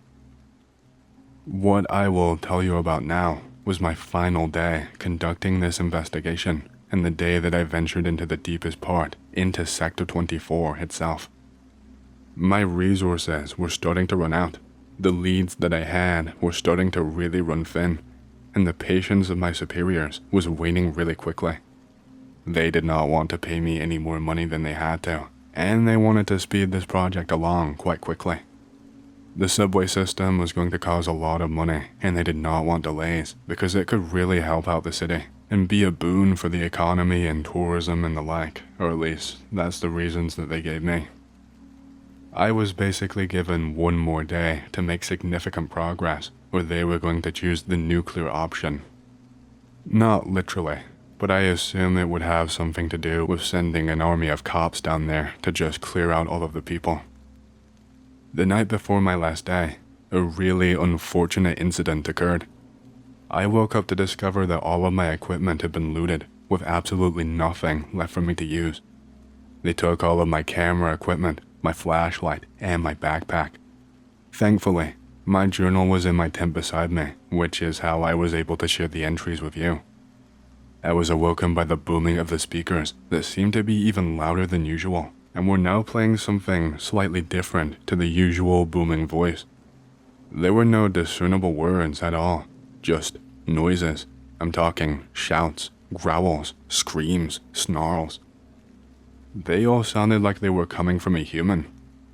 What I will tell you about now was my final day conducting this investigation, and the day that I ventured into the deepest part, into Sector 24 itself. My resources were starting to run out. The leads that I had were starting to really run thin, and the patience of my superiors was waning really quickly. They did not want to pay me any more money than they had to, and they wanted to speed this project along quite quickly. The subway system was going to cause a lot of money, and they did not want delays because it could really help out the city and be a boon for the economy and tourism and the like, or at least that's the reasons that they gave me. I was basically given one more day to make significant progress, or they were going to choose the nuclear option. Not literally, but I assume it would have something to do with sending an army of cops down there to just clear out all of the people. The night before my last day, a really unfortunate incident occurred. I woke up to discover that all of my equipment had been looted, with absolutely nothing left for me to use. They took all of my camera equipment, my flashlight, and my backpack. Thankfully, my journal was in my tent beside me, which is how I was able to share the entries with you. I was awoken by the booming of the speakers that seemed to be even louder than usual, and were now playing something slightly different to the usual booming voice. There were no discernible words at all, just noises. I'm talking shouts, growls, screams, snarls. They all sounded like they were coming from a human,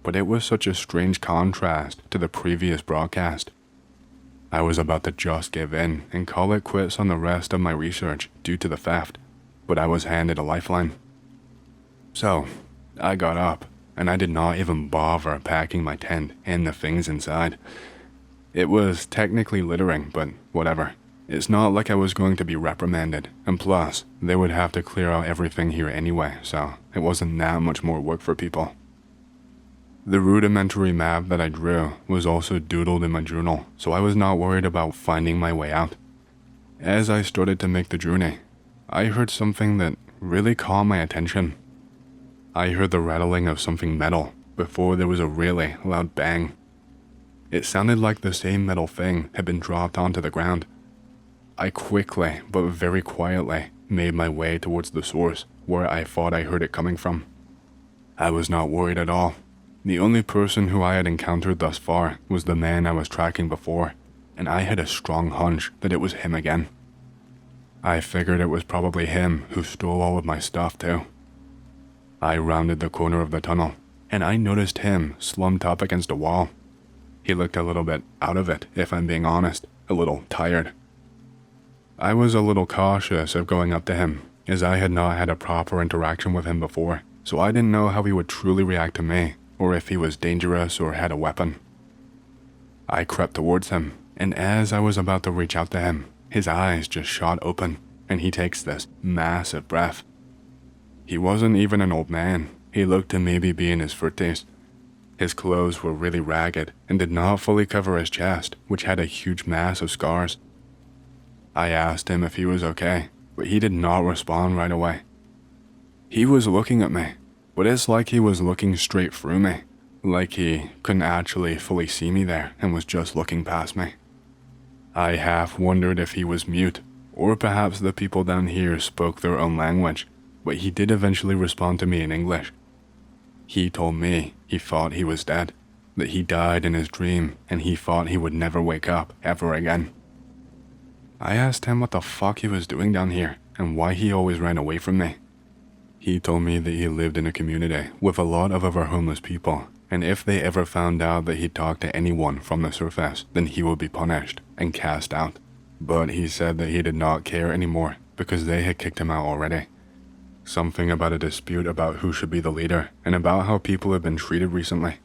but it was such a strange contrast to the previous broadcast. I was about to just give in and call it quits on the rest of my research due to the theft, but I was handed a lifeline. So, I got up, and I did not even bother packing my tent and the things inside. It was technically littering, but whatever. It's not like I was going to be reprimanded, and plus, they would have to clear out everything here anyway, so it wasn't that much more work for people. The rudimentary map that I drew was also doodled in my journal, so I was not worried about finding my way out. As I started to make the journey, I heard something that really caught my attention. I heard the rattling of something metal before there was a really loud bang. It sounded like the same metal thing had been dropped onto the ground. I quickly, but very quietly, made my way towards the source where I thought I heard it coming from. I was not worried at all. The only person who I had encountered thus far was the man I was tracking before, and I had a strong hunch that it was him again. I figured it was probably him who stole all of my stuff too. I rounded the corner of the tunnel, and I noticed him slumped up against a wall. He looked a little bit out of it, if I'm being honest, a little tired. I was a little cautious of going up to him, as I had not had a proper interaction with him before, so I didn't know how he would truly react to me, or if he was dangerous or had a weapon. I crept towards him, and as I was about to reach out to him, his eyes just shot open, and he takes this massive breath. He wasn't even an old man. He looked to maybe be in his 40s. His clothes were really ragged and did not fully cover his chest, which had a huge mass of scars. I asked him if he was okay, but he did not respond right away. He was looking at me, but it's like he was looking straight through me, like he couldn't actually fully see me there and was just looking past me. I half wondered if he was mute, or perhaps the people down here spoke their own language, but he did eventually respond to me in English. He told me he thought he was dead, that he died in his dream and he thought he would never wake up ever again. I asked him what the fuck he was doing down here and why he always ran away from me. He told me that he lived in a community with a lot of other homeless people, and if they ever found out that he talked to anyone from the surface, then he would be punished and cast out. But he said that he did not care anymore because they had kicked him out already. Something about a dispute about who should be the leader and about how people have been treated recently.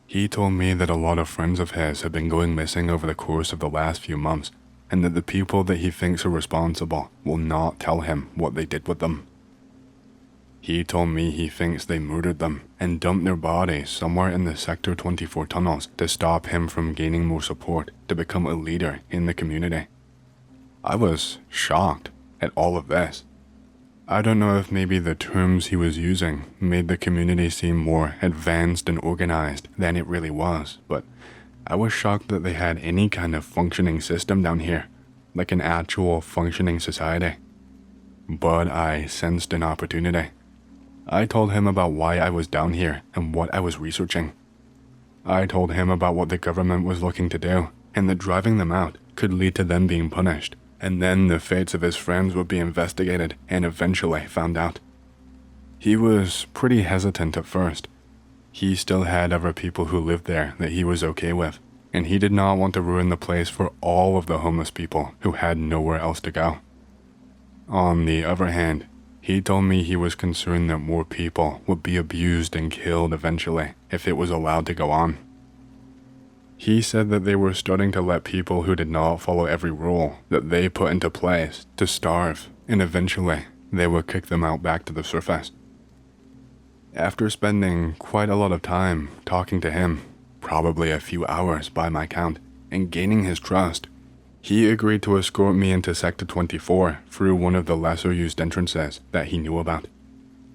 He told me that a lot of friends of his have been going missing over the course of the last few months, and that the people that he thinks are responsible will not tell him what they did with them. He told me he thinks they murdered them and dumped their bodies somewhere in the Sector 24 tunnels to stop him from gaining more support to become a leader in the community. I was shocked at all of this. I don't know if maybe the terms he was using made the community seem more advanced and organized than it really was, but I was shocked that they had any kind of functioning system down here, like an actual functioning society. But I sensed an opportunity. I told him about why I was down here and what I was researching. I told him about what the government was looking to do, and that driving them out could lead to them being punished, and then the fates of his friends would be investigated and eventually found out. He was pretty hesitant at first. He still had other people who lived there that he was okay with, and he did not want to ruin the place for all of the homeless people who had nowhere else to go. On the other hand, he told me he was concerned that more people would be abused and killed eventually if it was allowed to go on. He said that they were starting to let people who did not follow every rule that they put into place to starve, and eventually they would kick them out back to the surface. After spending quite a lot of time talking to him, probably a few hours by my count, and gaining his trust, he agreed to escort me into Sector 24 through one of the lesser used entrances that he knew about.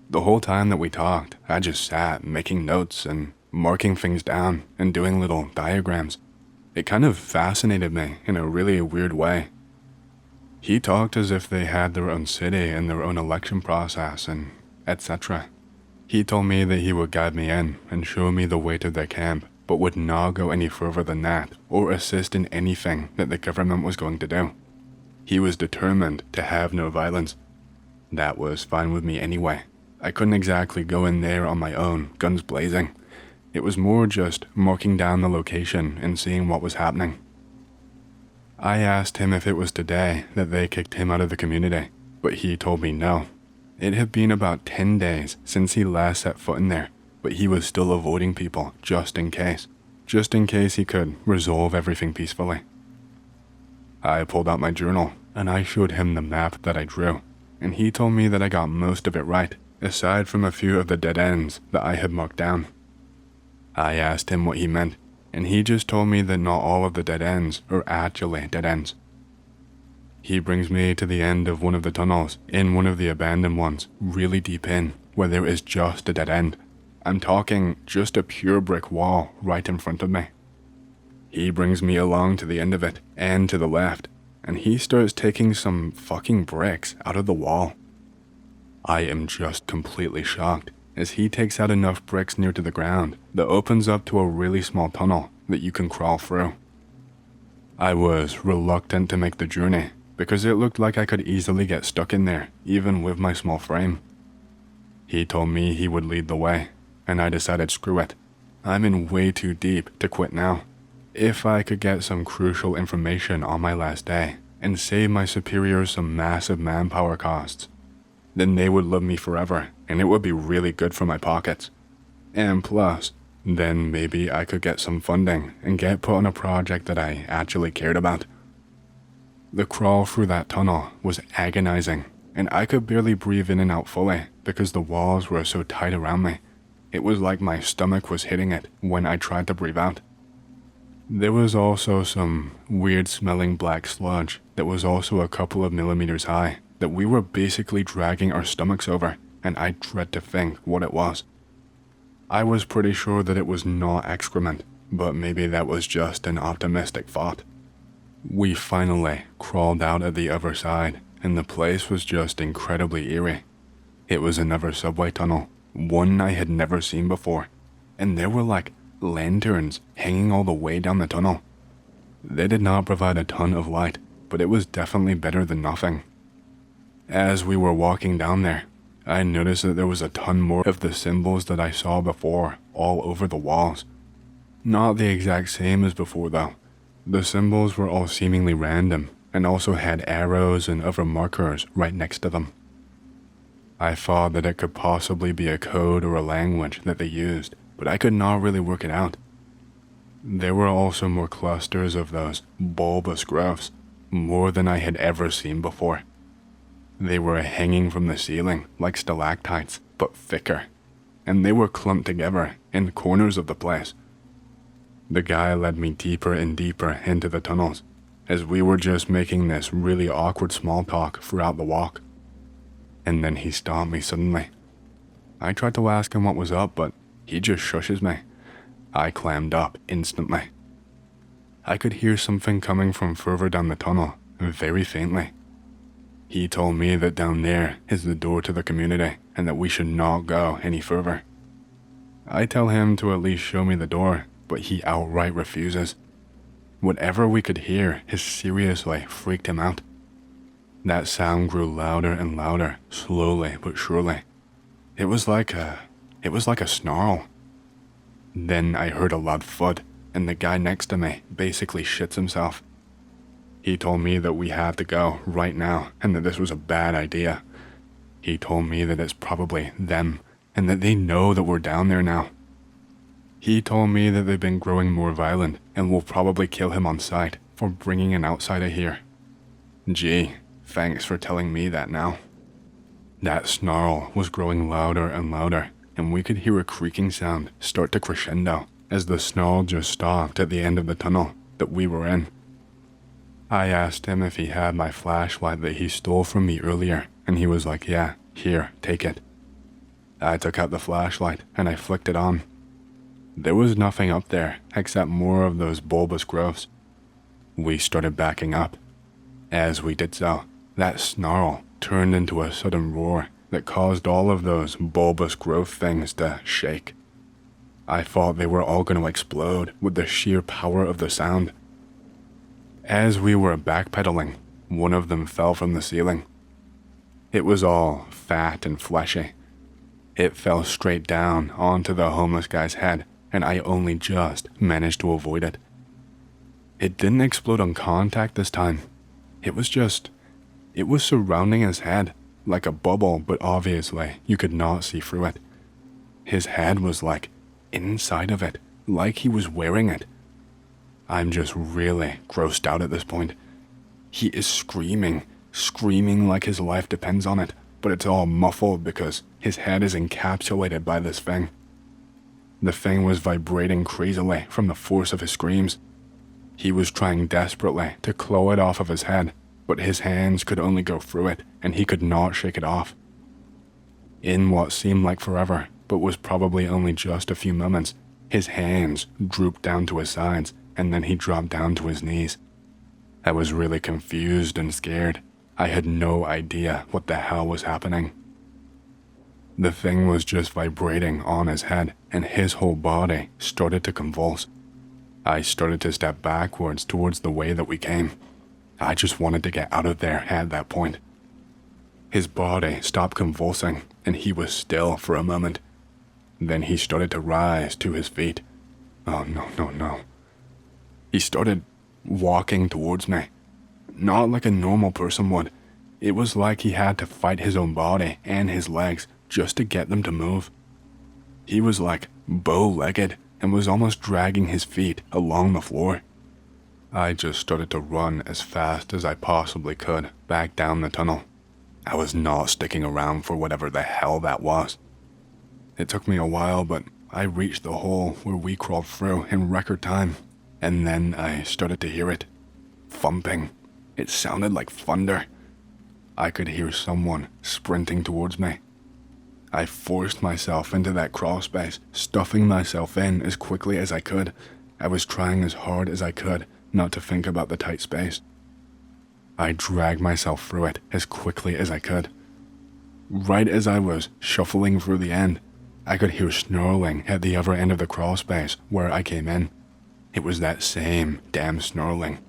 The whole time that we talked, I just sat making notes and marking things down and doing little diagrams. It kind of fascinated me in a really weird way. He talked as if they had their own city and their own election process and etc. He told me that he would guide me in and show me the way to their camp, but would not go any further than that or assist in anything that the government was going to do. He was determined to have no violence. That was fine with me anyway. I couldn't exactly go in there on my own, guns blazing. It was more just marking down the location and seeing what was happening. I asked him if it was today that they kicked him out of the community, but he told me no. It had been about 10 days since he last set foot in there, but he was still avoiding people just in case he could resolve everything peacefully. I pulled out my journal and I showed him the map that I drew, and he told me that I got most of it right, aside from a few of the dead ends that I had marked down. I asked him what he meant, and he just told me that not all of the dead ends are actually dead ends. He brings me to the end of one of the tunnels, in one of the abandoned ones, really deep in, where there is just a dead end. I'm talking just a pure brick wall right in front of me. He brings me along to the end of it, and to the left, and he starts taking some fucking bricks out of the wall. I am just completely shocked, as he takes out enough bricks near to the ground that opens up to a really small tunnel that you can crawl through. I was reluctant to make the journey because it looked like I could easily get stuck in there, even with my small frame. He told me he would lead the way, and I decided screw it. I'm in way too deep to quit now. If I could get some crucial information on my last day and save my superiors some massive manpower costs, then they would love me forever and it would be really good for my pockets. And plus, then maybe I could get some funding and get put on a project that I actually cared about. The crawl through that tunnel was agonizing, and I could barely breathe in and out fully because the walls were so tight around me. It was like my stomach was hitting it when I tried to breathe out. There was also some weird smelling black sludge that was also a couple of millimeters high that we were basically dragging our stomachs over, and I dread to think what it was. I was pretty sure that it was not excrement, but maybe that was just an optimistic thought. We finally crawled out at the other side, and the place was just incredibly eerie. It was another subway tunnel, one I had never seen before, and there were like lanterns hanging all the way down the tunnel. They did not provide a ton of light, but it was definitely better than nothing. As we were walking down there, I noticed that there was a ton more of the symbols that I saw before all over the walls. Not the exact same as before though. The symbols were all seemingly random and also had arrows and other markers right next to them. I thought that it could possibly be a code or a language that they used, but I could not really work it out. There were also more clusters of those bulbous growths, more than I had ever seen before. They were hanging from the ceiling like stalactites, but thicker, and they were clumped together in the corners of the place. The guy led me deeper and deeper into the tunnels, as we were just making this really awkward small talk throughout the walk. And then he stopped me suddenly. I tried to ask him what was up, but he just shushes me. I clammed up instantly. I could hear something coming from further down the tunnel, very faintly. He told me that down there is the door to the community and that we should not go any further. I tell him to at least show me the door, but he outright refuses. Whatever we could hear has seriously freaked him out. That sound grew louder and louder, slowly but surely. It was like a snarl. Then I heard a loud thud, and the guy next to me basically shits himself. He told me that we had to go right now and that this was a bad idea. He told me that it's probably them and that they know that we're down there now. He told me that they've been growing more violent and will probably kill him on sight for bringing an outsider here. Gee, thanks for telling me that now. That snarl was growing louder and louder, and we could hear a creaking sound start to crescendo as the snarl just stopped at the end of the tunnel that we were in. I asked him if he had my flashlight that he stole from me earlier, and he was like, yeah, here, take it. I took out the flashlight and I flicked it on. There was nothing up there except more of those bulbous growths. We started backing up. As we did so, that snarl turned into a sudden roar that caused all of those bulbous growth things to shake. I thought they were all going to explode with the sheer power of the sound. As we were backpedaling, one of them fell from the ceiling. It was all fat and fleshy. It fell straight down onto the homeless guy's head, and I only just managed to avoid it. It didn't explode on contact this time. It was surrounding his head like a bubble, but obviously you could not see through it. His head was like inside of it, like he was wearing it. I'm just really grossed out at this point. He is screaming like his life depends on it, but it's all muffled because his head is encapsulated by this thing. The thing was vibrating crazily from the force of his screams. He was trying desperately to claw it off of his head, but his hands could only go through it, and he could not shake it off. In what seemed like forever, but was probably only just a few moments, his hands drooped down to his sides, and then he dropped down to his knees. I was really confused and scared. I had no idea what the hell was happening. The thing was just vibrating on his head, and his whole body started to convulse. I started to step backwards towards the way that we came. I just wanted to get out of there at that point. His body stopped convulsing, and he was still for a moment. Then he started to rise to his feet. Oh no. He started walking towards me. Not like a normal person would. It was like he had to fight his own body and his legs just to get them to move. He was like bow-legged and was almost dragging his feet along the floor. I just started to run as fast as I possibly could back down the tunnel. I was not sticking around for whatever the hell that was. It took me a while, but I reached the hole where we crawled through in record time, and then I started to hear it. Thumping. It sounded like thunder. I could hear someone sprinting towards me. I forced myself into that crawl space, stuffing myself in as quickly as I could. I was trying as hard as I could not to think about the tight space. I dragged myself through it as quickly as I could. Right as I was shuffling through the end, I could hear snarling at the other end of the crawl space where I came in. It was that same damn snarling.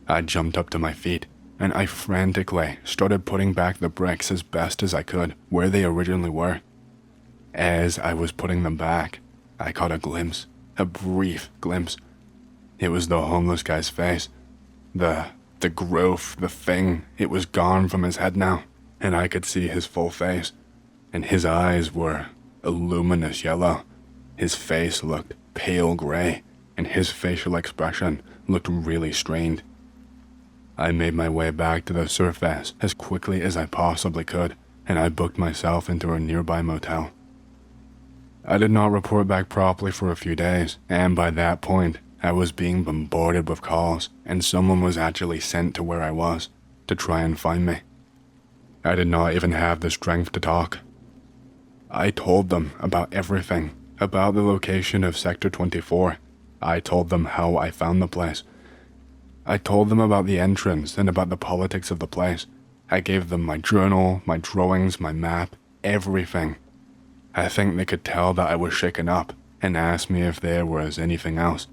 I jumped up to my feet, and I frantically started putting back the bricks as best as I could where they originally were. As I was putting them back, I caught a glimpse, a brief glimpse. It was the homeless guy's face. The growth, the thing, it was gone from his head now, and I could see his full face, and his eyes were a luminous yellow. His face looked pale gray, and his facial expression looked really strained. I made my way back to the surface as quickly as I possibly could, and I booked myself into a nearby motel. I did not report back properly for a few days, and by that point, I was being bombarded with calls, and someone was actually sent to where I was to try and find me. I did not even have the strength to talk. I told them about everything, about the location of Sector 24. I told them how I found the place. I told them about the entrance and about the politics of the place. I gave them my journal, my drawings, my map, everything. I think they could tell that I was shaken up and asked me if there was anything else.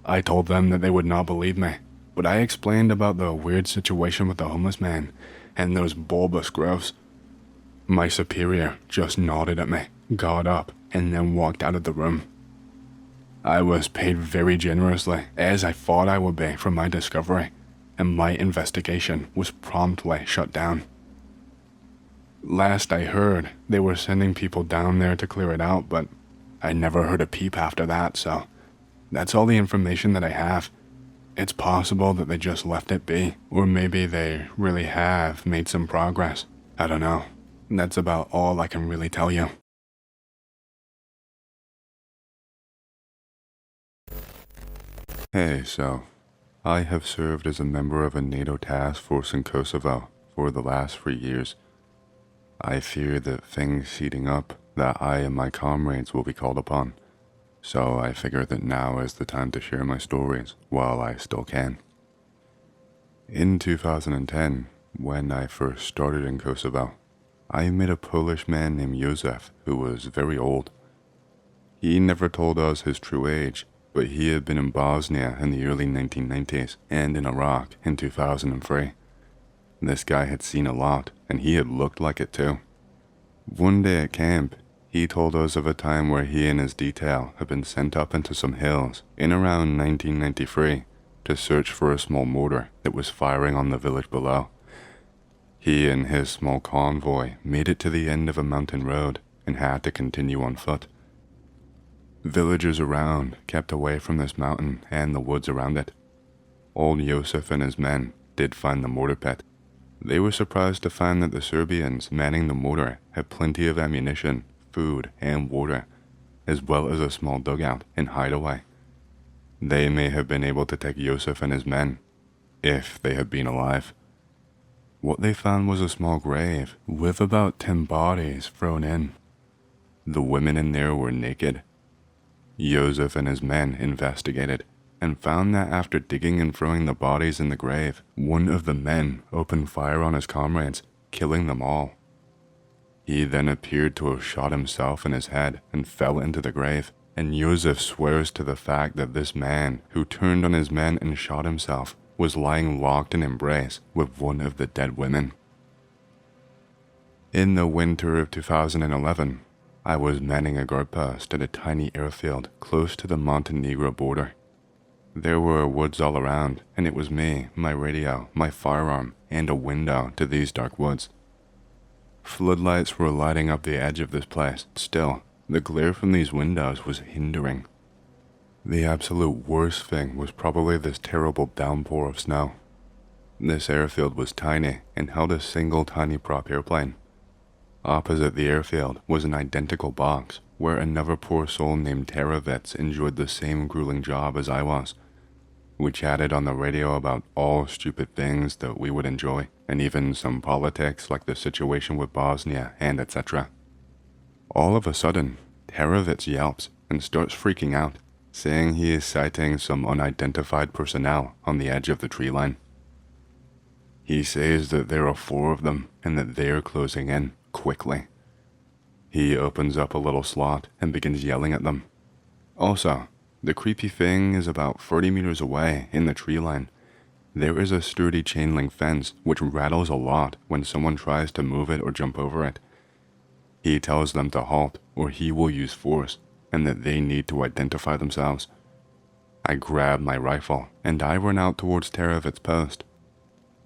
I told them that they would not believe me, but I explained about the weird situation with the homeless man and those bulbous growths. My superior just nodded at me, got up, and then walked out of the room. I was paid very generously, as I thought I would be for my discovery, and my investigation was promptly shut down. Last I heard, they were sending people down there to clear it out, but I never heard a peep after that, so that's all the information that I have. It's possible that they just left it be, or maybe they really have made some progress. I don't know. That's about all I can really tell you. Hey, so, I have served as a member of a NATO task force in Kosovo for the last 3 years. I fear that things heating up, that I and my comrades will be called upon, so I figure that now is the time to share my stories while I still can. In 2010, when I first started in Kosovo, I met a Polish man named Josef who was very old. He never told us his true age, but he had been in Bosnia in the early 1990s and in Iraq in 2003. This guy had seen a lot, and he had looked like it too. One day at camp, he told us of a time where he and his detail had been sent up into some hills in around 1993 to search for a small mortar that was firing on the village below. He and his small convoy made it to the end of a mountain road and had to continue on foot. Villagers around kept away from this mountain and the woods around it. Old Josef and his men did find the mortar pit. They were surprised to find that the Serbians manning the mortar had plenty of ammunition, food, and water, as well as a small dugout and hideaway. They may have been able to take Josef and his men, if they had been alive. What they found was a small grave with about 10 bodies thrown in. The women in there were naked. Josef and his men investigated and found that after digging and throwing the bodies in the grave, one of the men opened fire on his comrades, killing them all. He then appeared to have shot himself in his head and fell into the grave, and Josef swears to the fact that this man, who turned on his men and shot himself, was lying locked in embrace with one of the dead women. In the winter of 2011, I was manning a guard post at a tiny airfield close to the Montenegro border. There were woods all around, and it was me, my radio, my firearm, and a window to these dark woods. Floodlights were lighting up the edge of this place. Still, the glare from these windows was hindering. The absolute worst thing was probably this terrible downpour of snow. This airfield was tiny and held a single tiny prop airplane. Opposite the airfield was an identical box where another poor soul named Teravitz enjoyed the same grueling job as I was. We chatted on the radio about all stupid things that we would enjoy, and even some politics like the situation with Bosnia and etc. All of a sudden, Teravitz yelps and starts freaking out, saying he is sighting some unidentified personnel on the edge of the tree line. He says that there are 4 of them and that they're closing in quickly. He opens up a little slot and begins yelling at them. Also, the creepy thing is about 30 meters away in the tree line. There is a sturdy chain link fence which rattles a lot when someone tries to move it or jump over it. He tells them to halt or he will use force and that they need to identify themselves. I grab my rifle and I run out towards Teravitz's post.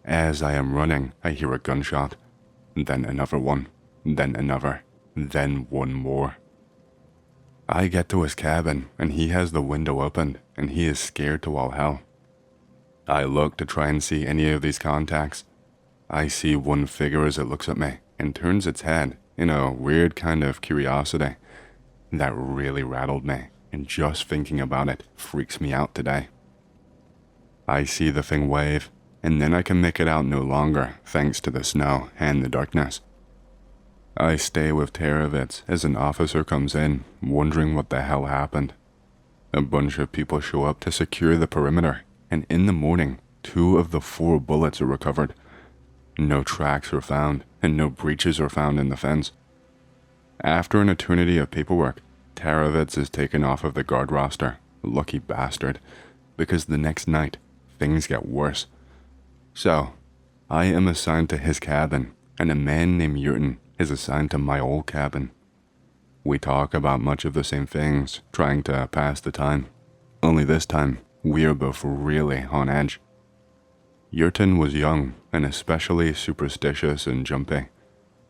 As I am running, I hear a gunshot, then another one, then another, then one more. I get to his cabin and he has the window opened and he is scared to all hell. I look to try and see any of these contacts. I see one figure as it looks at me and turns its head in a weird kind of curiosity. That really rattled me, and just thinking about it freaks me out today. I see the thing wave, and then I can make it out no longer thanks to the snow and the darkness. I stay with Teravitz as an officer comes in, wondering what the hell happened. A bunch of people show up to secure the perimeter, and in the morning, 2 of the 4 bullets are recovered. No tracks are found, and no breaches are found in the fence. After an eternity of paperwork, Teravitz is taken off of the guard roster, lucky bastard, because the next night, things get worse. So, I am assigned to his cabin, and a man named Errand is assigned to my old cabin. We talk about much of the same things, trying to pass the time. Only this time, we are both really on edge. Errand was young, and especially superstitious and jumpy.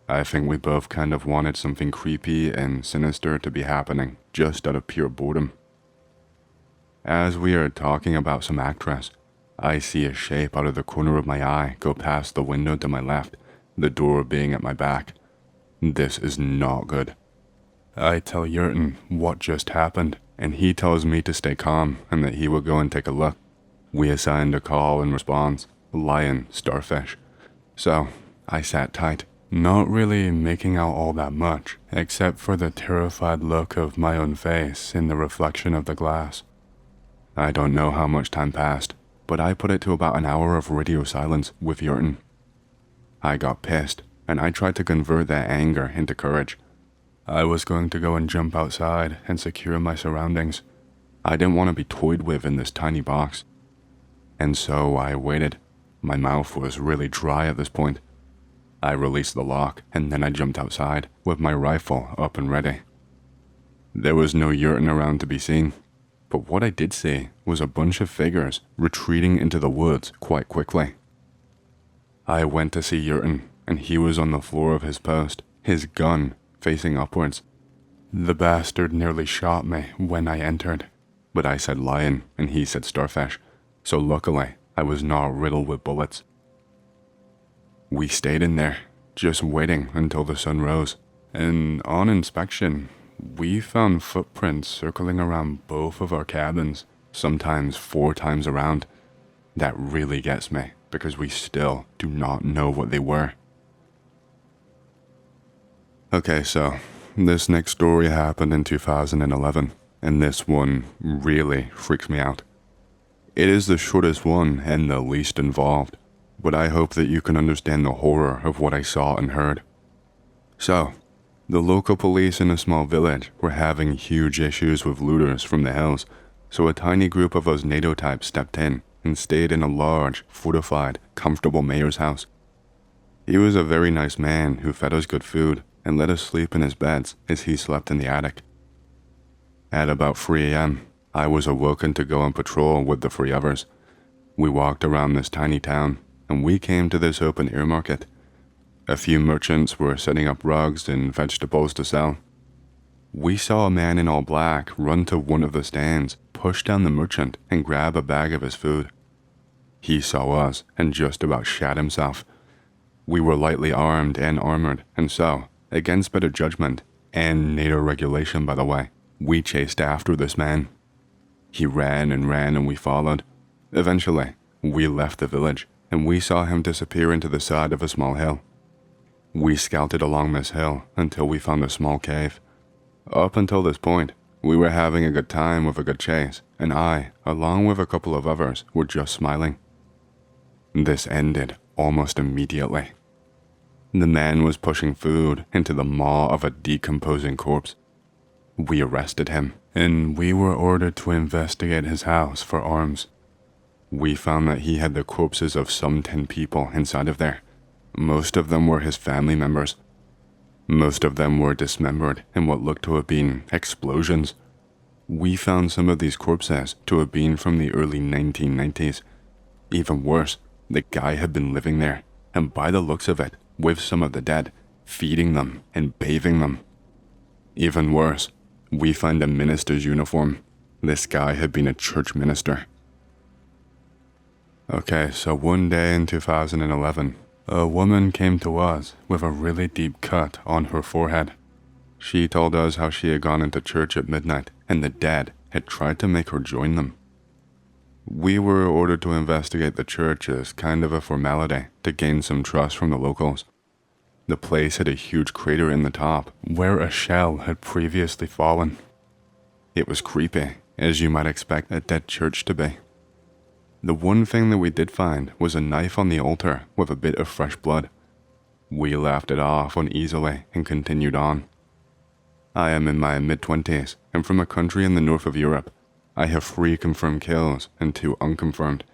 I think we both kind of wanted something creepy and sinister to be happening, just out of pure boredom. As we are talking about some actress, I see a shape out of the corner of my eye go past the window to my left, the door being at my back. This is not good. I tell Errand what just happened, and he tells me to stay calm and that he will go and take a look. We assigned a call and response, lion, starfish. So, I sat tight, not really making out all that much, except for the terrified look of my own face in the reflection of the glass. I don't know how much time passed, but I put it to about an hour of radio silence with Errand. I got pissed, and I tried to convert that anger into courage. I was going to go and jump outside and secure my surroundings. I didn't want to be toyed with in this tiny box. And so I waited. My mouth was really dry at this point. I released the lock, and then I jumped outside with my rifle up and ready. There was no Errand around to be seen, but what I did see was a bunch of figures retreating into the woods quite quickly. I went to see Errand, and he was on the floor of his post, his gun facing upwards. The bastard nearly shot me when I entered, but I said lion and he said starfish, so luckily I was not riddled with bullets. We stayed in there, just waiting until the sun rose, and on inspection, we found footprints circling around both of our cabins, sometimes 4 times around. That really gets me, because we still do not know what they were. Okay, so this next story happened in 2011, and this one really freaks me out. It is the shortest one and the least involved, but I hope that you can understand the horror of what I saw and heard. So, the local police in a small village were having huge issues with looters from the hills, so a tiny group of us NATO types stepped in and stayed in a large, fortified, comfortable mayor's house. He was a very nice man who fed us good food and let us sleep in his beds as he slept in the attic. At about 3 a.m., I was awoken to go on patrol with the 3 others. We walked around this tiny town, and we came to this open air market. A few merchants were setting up rugs and vegetables to sell. We saw a man in all black run to one of the stands, push down the merchant, and grab a bag of his food. He saw us and just about shat himself. We were lightly armed and armored, and so, against better judgment, and NATO regulation by the way, we chased after this man. He ran and we followed. Eventually, we left the village, and we saw him disappear into the side of a small hill. We scouted along this hill until we found a small cave. Up until this point, we were having a good time with a good chase, and I, along with a couple of others, were just smiling. This ended almost immediately. The man was pushing food into the maw of a decomposing corpse. We arrested him, and we were ordered to investigate his house for arms. We found that he had the corpses of some 10 people inside of there. Most of them were his family members. Most of them were dismembered in what looked to have been explosions. We found some of these corpses to have been from the early 1990s. Even worse, the guy had been living there, and by the looks of it, with some of the dead, feeding them and bathing them. Even worse, we find a minister's uniform. This guy had been a church minister. Okay, so one day in 2011, a woman came to us with a really deep cut on her forehead. She told us how she had gone into church at midnight and the dead had tried to make her join them. We were ordered to investigate the church as kind of a formality to gain some trust from the locals. The place had a huge crater in the top where a shell had previously fallen. It was creepy, as you might expect a dead church to be. The one thing that we did find was a knife on the altar with a bit of fresh blood. We laughed it off uneasily and continued on. I am in my mid-20s and from a country in the north of Europe. I have 3 confirmed kills and 2 unconfirmed.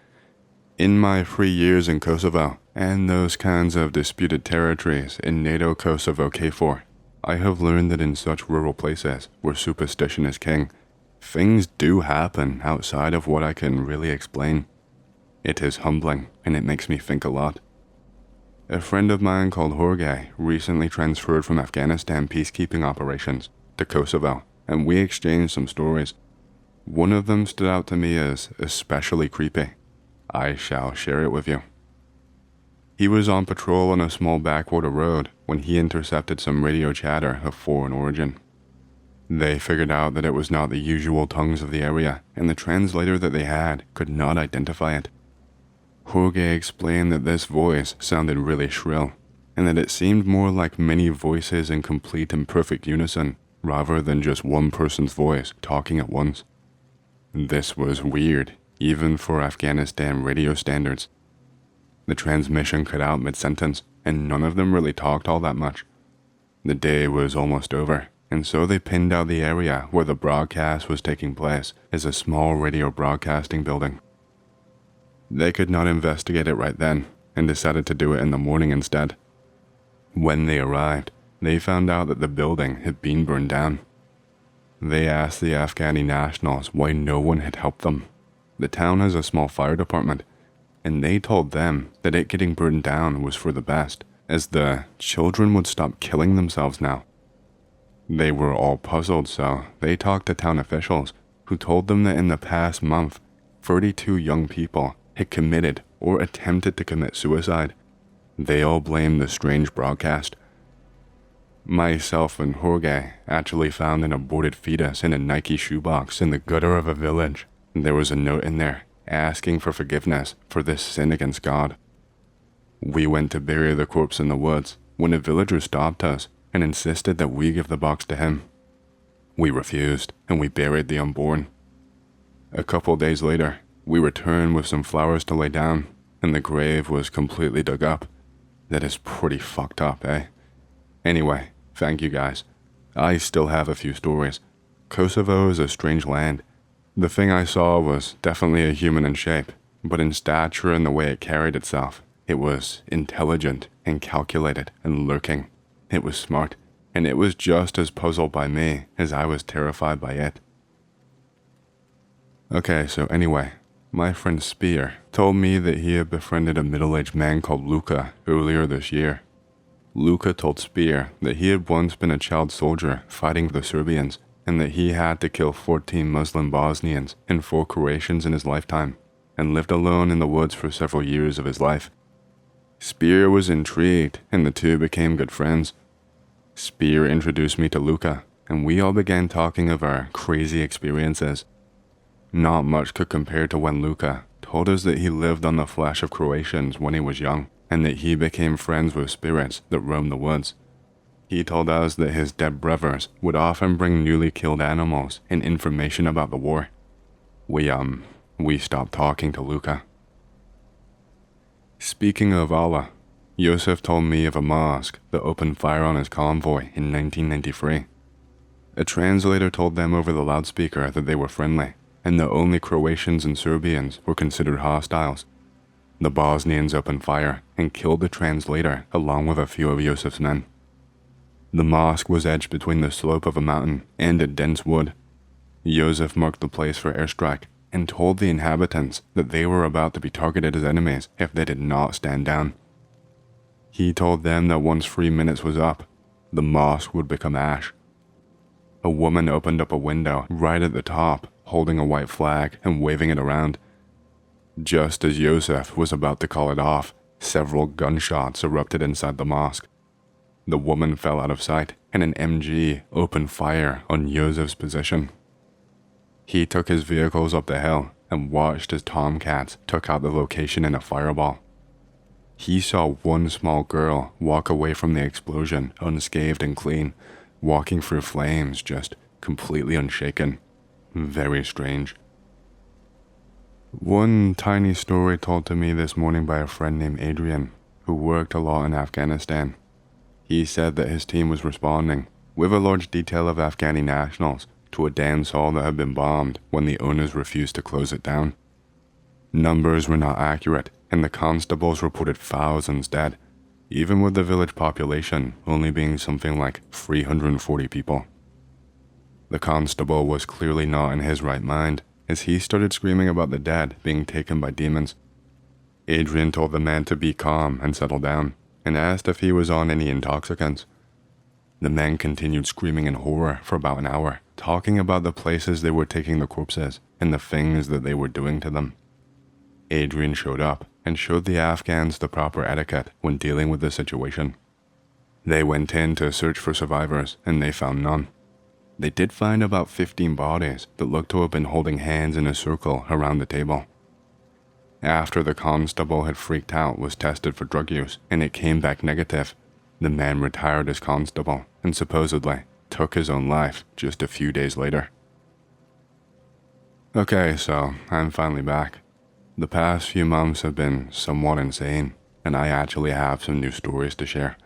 In my 3 years in Kosovo and those kinds of disputed territories in NATO Kosovo K4, I have learned that in such rural places where superstition is king, things do happen outside of what I can really explain. It is humbling and it makes me think a lot. A friend of mine called Jorge recently transferred from Afghanistan peacekeeping operations to Kosovo, and we exchanged some stories. One of them stood out to me as especially creepy. I shall share it with you. He was on patrol on a small backwater road when he intercepted some radio chatter of foreign origin. They figured out that it was not the usual tongues of the area, and the translator that they had could not identify it. Jorge explained that this voice sounded really shrill, and that it seemed more like many voices in complete and perfect unison, rather than just one person's voice talking at once. This was weird, even for Afghanistan radio standards. The transmission cut out mid-sentence, and none of them really talked all that much. The day was almost over, and so they pinned out the area where the broadcast was taking place as a small radio broadcasting building. They could not investigate it right then, and decided to do it in the morning instead. When they arrived, they found out that the building had been burned down. They asked the Afghani nationals why no one had helped them. The town has a small fire department, and they told them that it getting burned down was for the best, as the children would stop killing themselves now. They were all puzzled, so they talked to town officials, who told them that in the past month, 32 young people had committed or attempted to commit suicide. They all blamed the strange broadcast. Myself and Jorge actually found an aborted fetus in a Nike shoebox in the gutter of a village. There was a note in there asking for forgiveness for this sin against God. We went to bury the corpse in the woods when a villager stopped us and insisted that we give the box to him. We refused, and we buried the unborn. A couple days later, we returned with some flowers to lay down, and the grave was completely dug up. That is pretty fucked up, eh? Anyway, thank you guys. I still have a few stories. Kosovo is a strange land. The thing I saw was definitely a human in shape, but in stature and the way it carried itself, It was intelligent and calculated and lurking. It was smart, and it was just as puzzled by me as I was terrified by it. Okay, so anyway, my friend Spear told me that he had befriended a middle-aged man called Luca earlier this year. Luca told Spear that he had once been a child soldier fighting the Serbians, and that he had to kill 14 Muslim Bosnians and 4 Croatians in his lifetime, and lived alone in the woods for several years of his life. Spear was intrigued, and the two became good friends. Spear introduced me to Luca, and we all began talking of our crazy experiences. Not much could compare to when Luca told us that he lived on the flesh of Croatians when he was young, and that he became friends with spirits that roamed the woods. He told us that his dead brothers would often bring newly killed animals and information about the war. We stopped talking to Luca. Speaking of Allah, Yosef told me of a mosque that opened fire on his convoy in 1993. A translator told them over the loudspeaker that they were friendly, and that only Croatians and Serbians were considered hostiles. The Bosnians opened fire and killed the translator along with a few of Yosef's men. The mosque was edged between the slope of a mountain and a dense wood. Yosef marked the place for airstrike and told the inhabitants that they were about to be targeted as enemies if they did not stand down. He told them that once 3 minutes was up, the mosque would become ash. A woman opened up a window right at the top, holding a white flag and waving it around. Just as Yosef was about to call it off, several gunshots erupted inside the mosque. The woman fell out of sight, and an MG opened fire on Yosef's position. He took his vehicles up the hill and watched as Tomcats took out the location in a fireball. He saw one small girl walk away from the explosion unscathed and clean, walking through flames just completely unshaken. Very strange. One tiny story told to me this morning by a friend named Adrian, who worked a lot in Afghanistan. He said that his team was responding, with a large detail of Afghani nationals, to a dance hall that had been bombed when the owners refused to close it down. Numbers were not accurate, and the constables reported thousands dead, even with the village population only being something like 340 people. The constable was clearly not in his right mind, as he started screaming about the dead being taken by demons. Adrian told the man to be calm and settle down, and asked if he was on any intoxicants. The man continued screaming in horror for about an hour, talking about the places they were taking the corpses and the things that they were doing to them. Adrian showed up and showed the Afghans the proper etiquette when dealing with the situation. They went in to search for survivors, and they found none. They did find about 15 bodies that looked to have been holding hands in a circle around the table. After the constable had freaked out was tested for drug use and it came back negative, the man retired as constable and supposedly took his own life just a few days later. Okay, so I'm finally back. The past few months have been somewhat insane, and I actually have some new stories to share.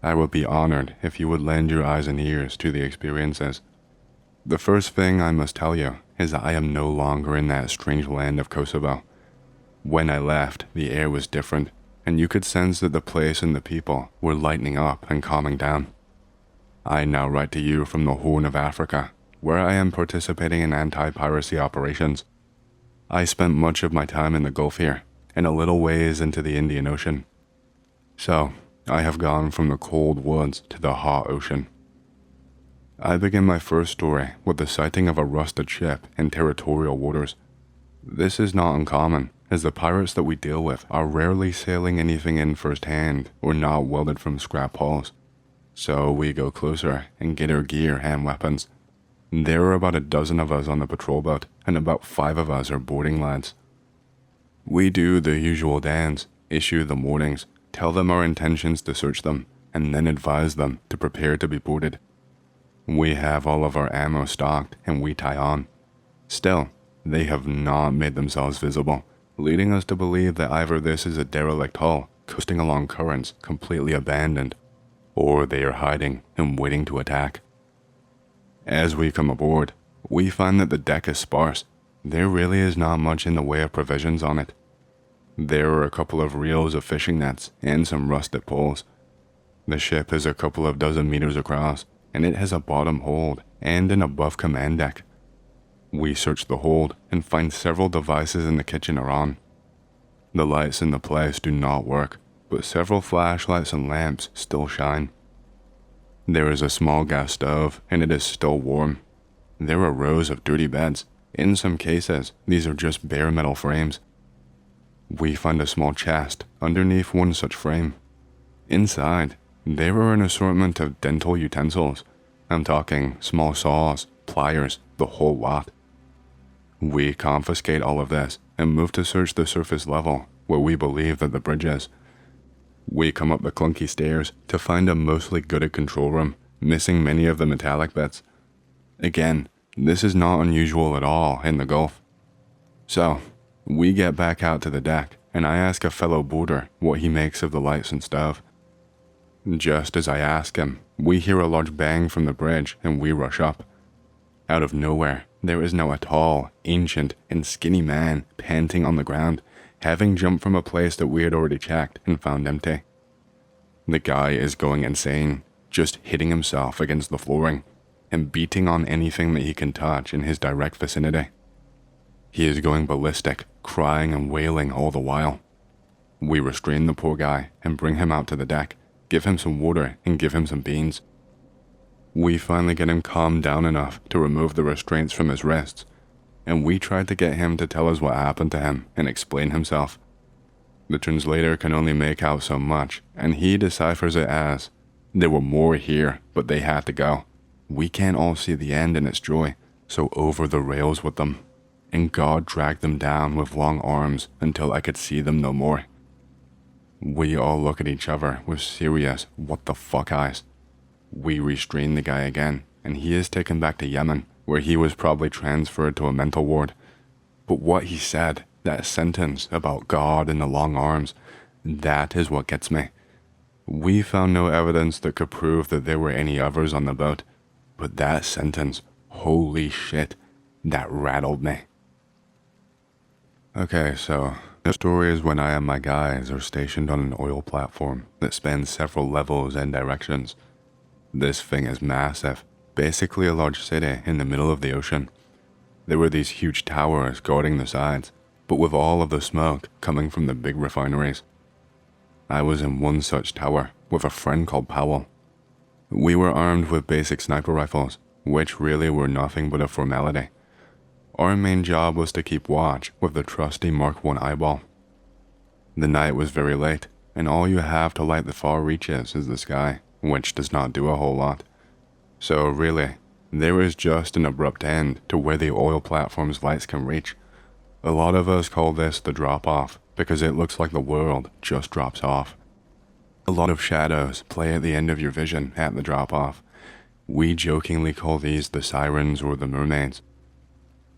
I would be honored if you would lend your eyes and ears to the experiences. The first thing I must tell you is that I am no longer in that strange land of Kosovo. When I left, the air was different, and you could sense that the place and the people were lightening up and calming down. I now write to you from the Horn of Africa, where I am participating in anti-piracy operations. I spent much of my time in the Gulf here, and a little ways into the Indian Ocean. So, I have gone from the cold woods to the hot ocean. I begin my first story with the sighting of a rusted ship in territorial waters. This is not uncommon, as the pirates that we deal with are rarely sailing anything in firsthand or not welded from scrap hulls. So we go closer and get our gear and weapons. There are about a dozen of us on the patrol boat, and about 5 of us are boarding lads. We do the usual dance, issue the warnings, tell them our intentions to search them, and then advise them to prepare to be boarded. We have all of our ammo stocked and we tie on. Still, they have not made themselves visible, leading us to believe that either this is a derelict hull coasting along currents completely abandoned, or they are hiding and waiting to attack. As we come aboard, we find that the deck is sparse. There really is not much in the way of provisions on it. There are a couple of reels of fishing nets and some rusted poles. The ship is a couple of dozen meters across, and it has a bottom hold and an above command deck. We search the hold and find several devices in the kitchen are on. The lights in the place do not work, but several flashlights and lamps still shine. There is a small gas stove, and it is still warm. There are rows of dirty beds. In some cases, these are just bare metal frames. We find a small chest underneath one such frame. Inside, there are an assortment of dental utensils. I'm talking small saws, pliers, the whole lot. We confiscate all of this and move to search the surface level where we believe that the bridge is. We come up the clunky stairs to find a mostly gutted control room, missing many of the metallic bits. Again, this is not unusual at all in the Gulf. So, we get back out to the deck, and I ask a fellow boarder what he makes of the lights and stove. Just as I ask him, we hear a large bang from the bridge and we rush up. Out of nowhere, there is now a tall, ancient, and skinny man panting on the ground, having jumped from a place that we had already checked and found empty. The guy is going insane, just hitting himself against the flooring and beating on anything that he can touch in his direct vicinity. He is going ballistic, crying and wailing all the while. We restrain the poor guy and bring him out to the deck, give him some water and give him some beans. We finally get him calmed down enough to remove the restraints from his wrists, and we try to get him to tell us what happened to him and explain himself. The translator can only make out so much, and he deciphers it as, "There were more here, but they had to go. We can't all see the end in its joy, so over the rails with them. And God dragged them down with long arms until I could see them no more." We all look at each other with serious what the fuck eyes. We restrain the guy again, and he is taken back to Yemen, where he was probably transferred to a mental ward. But what he said, that sentence about God and the long arms, that is what gets me. We found no evidence that could prove that there were any others on the boat, but that sentence, holy shit, that rattled me. Okay, so the story is when I and my guys are stationed on an oil platform that spans several levels and directions. This thing is massive, basically a large city in the middle of the ocean. There were these huge towers guarding the sides, but with all of the smoke coming from the big refineries. I was in one such tower with a friend called Powell. We were armed with basic sniper rifles, which really were nothing but a formality. Our main job was to keep watch with the trusty Mark I eyeball. The night was very late, and all you have to light the far reaches is the sky, which does not do a whole lot. So really, there is just an abrupt end to where the oil platform's lights can reach. A lot of us call this the drop-off because it looks like the world just drops off. A lot of shadows play at the end of your vision at the drop-off. We jokingly call these the sirens or the mermaids.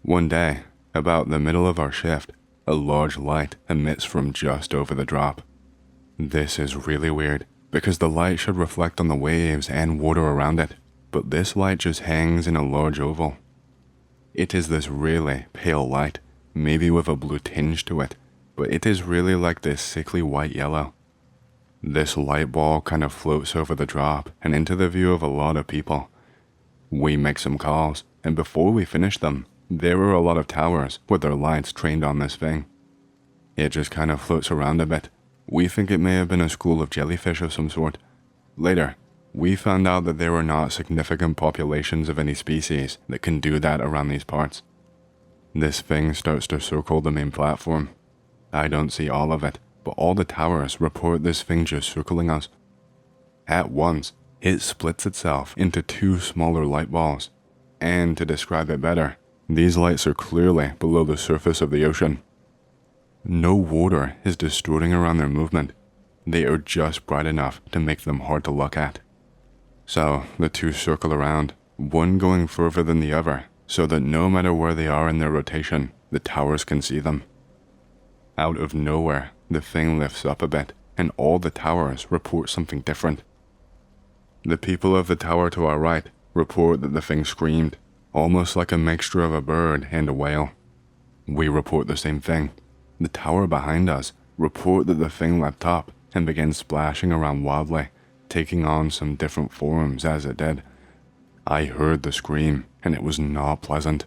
One day, about the middle of our shift, a large light emits from just over the drop. This is really weird, because the light should reflect on the waves and water around it, but this light just hangs in a large oval. It is this really pale light, maybe with a blue tinge to it, but it is really like this sickly white yellow. This light ball kind of floats over the drop and into the view of a lot of people. We make some calls, and before we finish them, there were a lot of towers with their lights trained on this thing. It just kind of floats around a bit. We think it may have been a school of jellyfish of some sort. Later, we found out that there were not significant populations of any species that can do that around these parts. This thing starts to circle the main platform. I don't see all of it, but all the towers report this thing just circling us. At once, it splits itself into two smaller light balls. And to describe it better, these lights are clearly below the surface of the ocean. No water is distorting around their movement. They are just bright enough to make them hard to look at. So the two circle around, one going further than the other, so that no matter where they are in their rotation, the towers can see them. Out of nowhere, the thing lifts up a bit, and all the towers report something different. The people of the tower to our right report that the thing screamed, almost like a mixture of a bird and a whale. We report the same thing. The tower behind us report that the thing leapt up and began splashing around wildly, taking on some different forms as it did. I heard the scream, and it was not pleasant.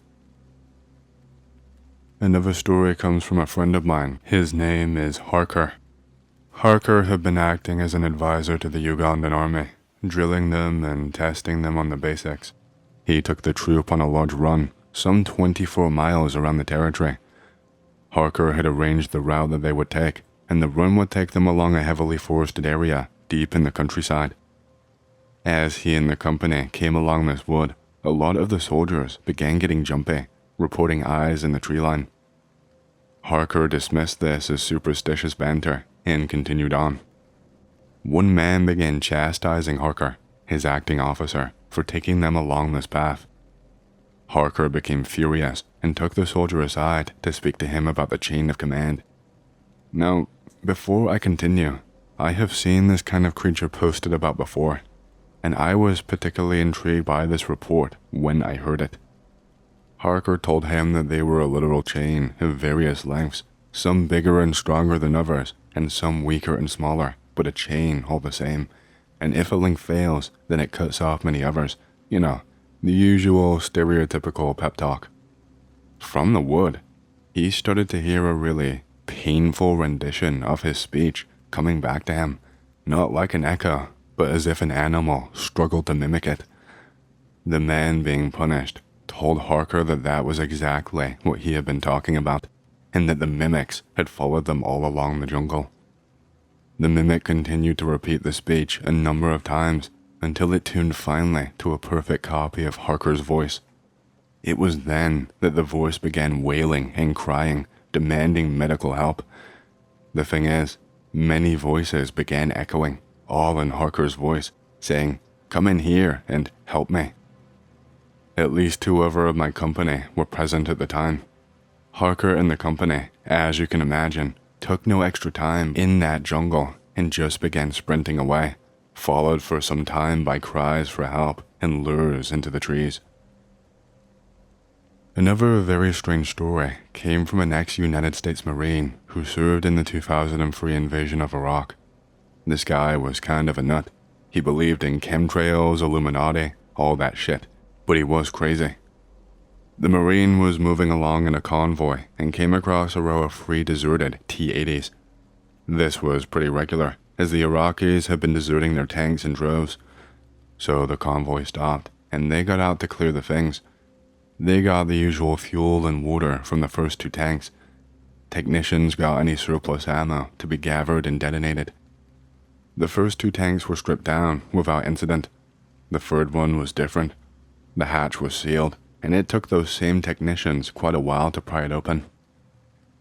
Another story comes from a friend of mine. His name is Harker. Harker had been acting as an advisor to the Ugandan army, drilling them and testing them on the basics. He took the troop on a large run, some 24 miles around the territory. Harker had arranged the route that they would take, and the run would take them along a heavily forested area deep in the countryside. As he and the company came along this wood, a lot of the soldiers began getting jumpy, reporting eyes in the tree line. Harker dismissed this as superstitious banter and continued on. One man began chastising Harker, his acting officer, for taking them along this path. Harker became furious and took the soldier aside to speak to him about the chain of command. Now, before I continue, I have seen this kind of creature posted about before, and I was particularly intrigued by this report when I heard it. Harker told him that they were a literal chain of various lengths, some bigger and stronger than others, and some weaker and smaller, but a chain all the same, and if a link fails, then it cuts off many others. You know, the usual stereotypical pep talk. From the wood, he started to hear a really painful rendition of his speech coming back to him, not like an echo, but as if an animal struggled to mimic it. The man being punished told Harker that that was exactly what he had been talking about, and that the mimics had followed them all along the jungle. The mimic continued to repeat the speech a number of times until it tuned finally to a perfect copy of Harker's voice. It was then that the voice began wailing and crying, demanding medical help. The thing is, many voices began echoing, all in Harker's voice, saying, "Come in here and help me." At least 2 other of my company were present at the time. Harker and the company, as you can imagine, took no extra time in that jungle and just began sprinting away, followed for some time by cries for help and lures into the trees. Another very strange story came from an ex-United States Marine who served in the 2003 invasion of Iraq. This guy was kind of a nut. He believed in chemtrails, Illuminati, all that shit, but he was crazy. The Marine was moving along in a convoy and came across a row of 3 deserted T-80s. This was pretty regular, as the Iraqis had been deserting their tanks in droves. So the convoy stopped, and they got out to clear the things. They got the usual fuel and water from the first 2 tanks. Technicians got any surplus ammo to be gathered and detonated. The first 2 tanks were stripped down without incident. The third one was different. The hatch was sealed, and it took those same technicians quite a while to pry it open.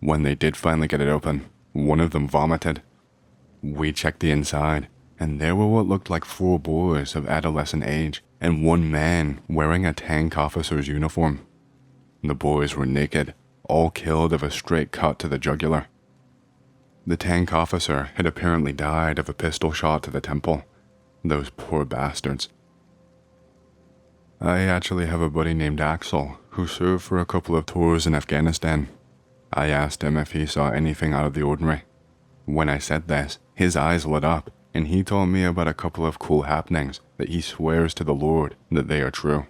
When they did finally get it open, one of them vomited. We checked the inside, and there were what looked like 4 boys of adolescent age, and 1 man wearing a tank officer's uniform. The boys were naked, all killed of a straight cut to the jugular. The tank officer had apparently died of a pistol shot to the temple. Those poor bastards. I actually have a buddy named Axel who served for a couple of tours in Afghanistan. I asked him if he saw anything out of the ordinary. When I said this, his eyes lit up, and he told me about a couple of cool happenings that he swears to the Lord that they are true.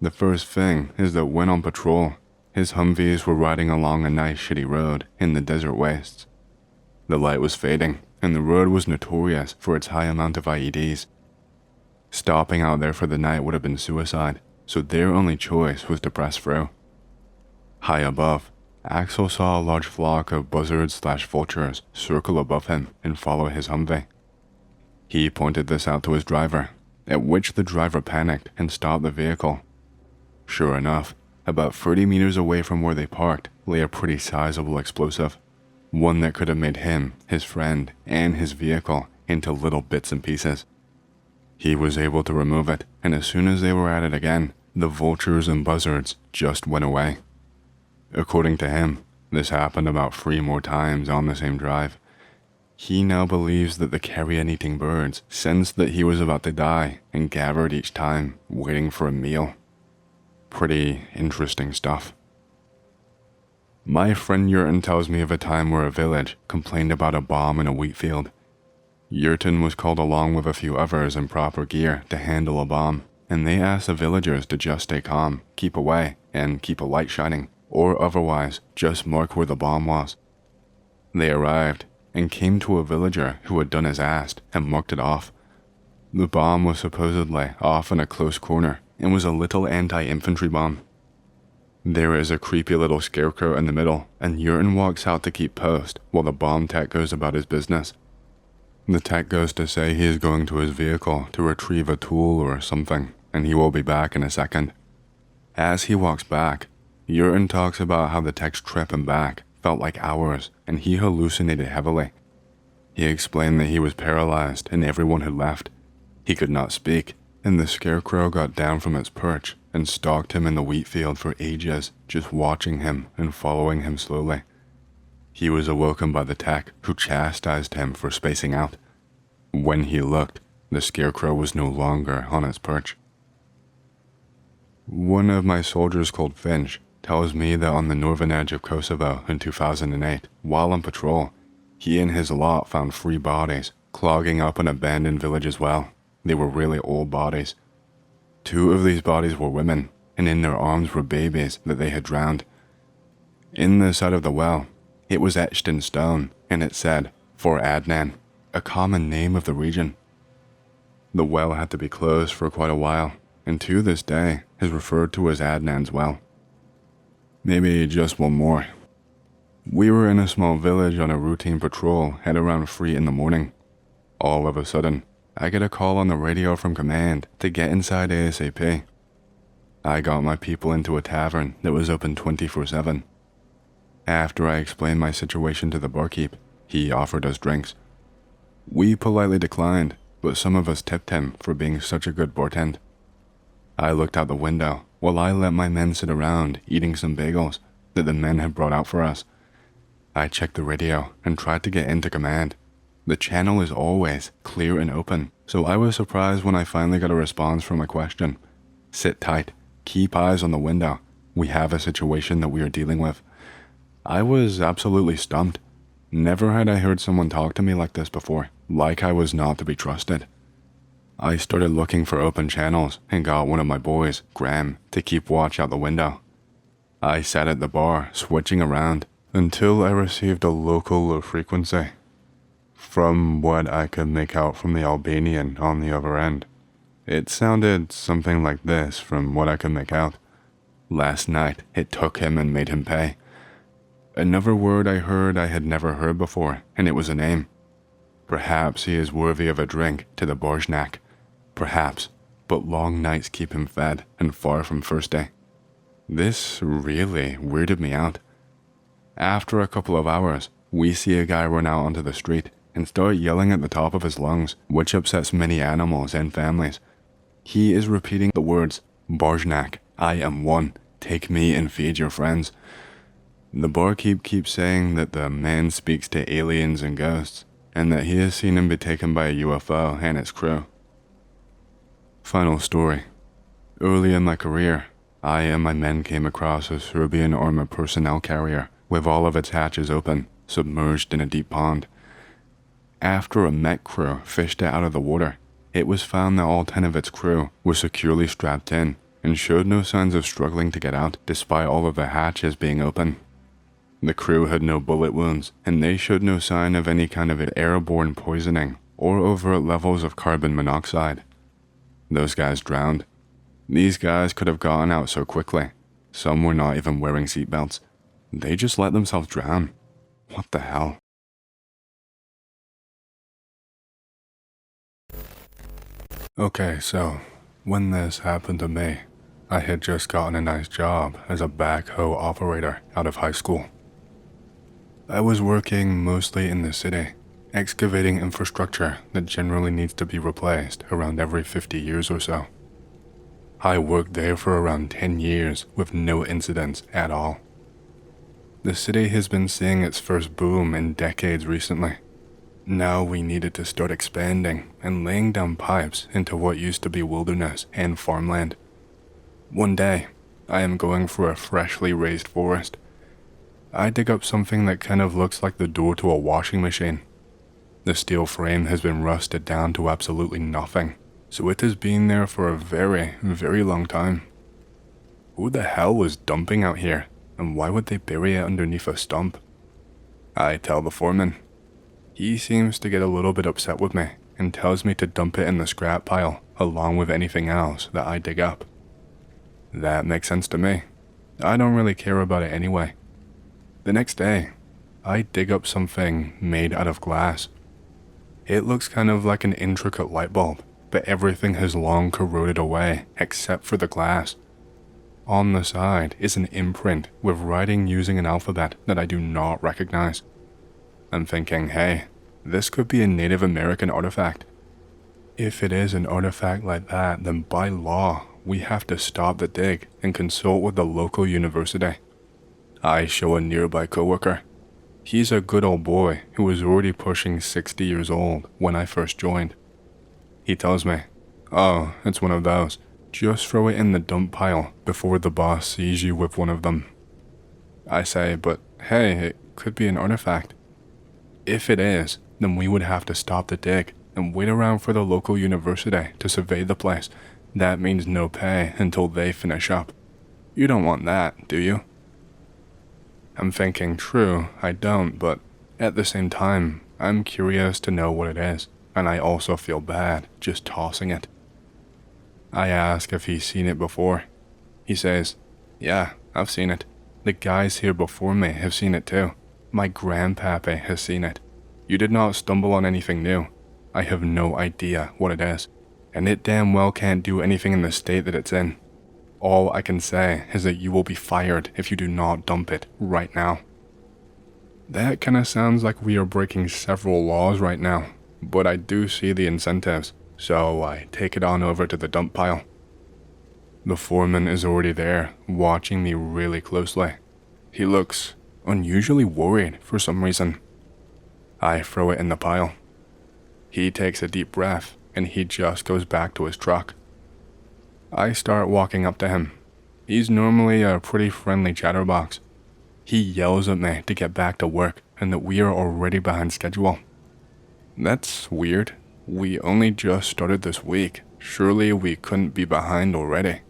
The first thing is that when on patrol, his Humvees were riding along a nice shitty road in the desert wastes. The light was fading, and the road was notorious for its high amount of IEDs. Stopping out there for the night would have been suicide, so their only choice was to press through. High above, Axel saw a large flock of buzzards/vultures circle above him and follow his Humvee. He pointed this out to his driver, at which the driver panicked and stopped the vehicle. Sure enough, about 30 meters away from where they parked lay a pretty sizable explosive, one that could have made him, his friend, and his vehicle into little bits and pieces. He was able to remove it, and as soon as they were at it again, the vultures and buzzards just went away. According to him, this happened about 3 more times on the same drive. He now believes that the carrion-eating birds sensed that he was about to die and gathered each time, waiting for a meal. Pretty interesting stuff. My friend Yurton tells me of a time where a village complained about a bomb in a wheat field. Yurton was called along with a few others in proper gear to handle a bomb, and they asked the villagers to just stay calm, keep away, and keep a light shining, or otherwise just mark where the bomb was. They arrived and came to a villager who had done as asked and marked it off. The bomb was supposedly off in a close corner and was a little anti-infantry bomb. There is a creepy little scarecrow in the middle, and Yurton walks out to keep post while the bomb tech goes about his business. The tech goes to say he is going to his vehicle to retrieve a tool or something, and he will be back in a second. As he walks back, Yurton talks about how the tech's trip and back felt like hours, and he hallucinated heavily. He explained that he was paralyzed and everyone had left. He could not speak, and the scarecrow got down from its perch and stalked him in the wheat field for ages, just watching him and following him slowly. He was awoken by the tech, who chastised him for spacing out. When he looked, the scarecrow was no longer on its perch. One of my soldiers called Finch tells me that on the northern edge of Kosovo in 2008, while on patrol, he and his lot found 3 bodies clogging up an abandoned village as well. They were really old bodies. 2 of these bodies were women, and in their arms were babies that they had drowned. In the side of the well, it was etched in stone, and it said, "For Adnan," a common name of the region. The well had to be closed for quite a while, and to this day is referred to as Adnan's well. Maybe just one more. We were in a small village on a routine patrol at around 3 in the morning. All of a sudden, I get a call on the radio from command to get inside ASAP. I got my people into a tavern that was open 24/7. After I explained my situation to the barkeep, he offered us drinks. We politely declined, but some of us tipped him for being such a good bartender. I looked out the window while I let my men sit around eating some bagels that the men had brought out for us. I checked the radio and tried to get into command. The channel is always clear and open, so I was surprised when I finally got a response from my question. "Sit tight, keep eyes on the window. We have a situation that we are dealing with." I was absolutely stumped. Never had I heard someone talk to me like this before, like I was not to be trusted. I started looking for open channels and got one of my boys, Graham, to keep watch out the window. I sat at the bar, switching around, until I received a local low frequency. From what I could make out from the Albanian on the other end, it sounded something like this from what I could make out. Last night, it took him and made him pay. Another word I heard I had never heard before, and it was a name. Perhaps he is worthy of a drink to the Borznak. Perhaps, but long nights keep him fed and far from thirsty. This really weirded me out. After a couple of hours, we see a guy run out onto the street and start yelling at the top of his lungs, which upsets many animals and families. He is repeating the words, "Borznak, I am one, take me and feed your friends." The barkeep keeps saying that the man speaks to aliens and ghosts, and that he has seen him be taken by a UFO and its crew. Final story. Early in my career, I and my men came across a Serbian armored personnel carrier with all of its hatches open, submerged in a deep pond. After a mech crew fished it out of the water, it was found that all 10 of its crew were securely strapped in and showed no signs of struggling to get out despite all of the hatches being open. The crew had no bullet wounds, and they showed no sign of any kind of airborne poisoning or overt levels of carbon monoxide. Those guys drowned. These guys could have gotten out so quickly. Some were not even wearing seatbelts. They just let themselves drown. What the hell? Okay, so when this happened to me, I had just gotten a nice job as a backhoe operator out of high school. I was working mostly in the city, excavating infrastructure that generally needs to be replaced around every 50 years or so. I worked there for around 10 years with no incidents at all. The city has been seeing its first boom in decades recently. Now we needed to start expanding and laying down pipes into what used to be wilderness and farmland. One day, I am going through a freshly raised forest. I dig up something that kind of looks like the door to a washing machine. The steel frame has been rusted down to absolutely nothing, so it has been there for a very, very long time. Who the hell was dumping out here, and why would they bury it underneath a stump? I tell the foreman. He seems to get a little bit upset with me and tells me to dump it in the scrap pile along with anything else that I dig up. That makes sense to me. I don't really care about it anyway. The next day, I dig up something made out of glass. It looks kind of like an intricate light bulb, but everything has long corroded away except for the glass. On the side is an imprint with writing using an alphabet that I do not recognize. I'm thinking, hey, this could be a Native American artifact. If it is an artifact like that, then by law, we have to stop the dig and consult with the local university. I show a nearby coworker. He's a good old boy who was already pushing 60 years old when I first joined. He tells me, oh, it's one of those. Just throw it in the dump pile before the boss sees you with one of them. I say, but hey, it could be an artifact. If it is, then we would have to stop the dig and wait around for the local university to survey the place. That means no pay until they finish up. You don't want that, do you? I'm thinking, true, I don't, but at the same time, I'm curious to know what it is, and I also feel bad just tossing it. I ask if he's seen it before. He says, yeah, I've seen it. The guys here before me have seen it too. My grandpappy has seen it. You did not stumble on anything new. I have no idea what it is, and it damn well can't do anything in the state that it's in. All I can say is that you will be fired if you do not dump it right now. That kinda sounds like we are breaking several laws right now, but I do see the incentives, so I take it on over to the dump pile. The foreman is already there, watching me really closely. He looks unusually worried for some reason. I throw it in the pile. He takes a deep breath, and he just goes back to his truck. I start walking up to him. He's normally a pretty friendly chatterbox. He yells at me to get back to work and that we are already behind schedule. That's weird. We only just started this week. Surely we couldn't be behind already.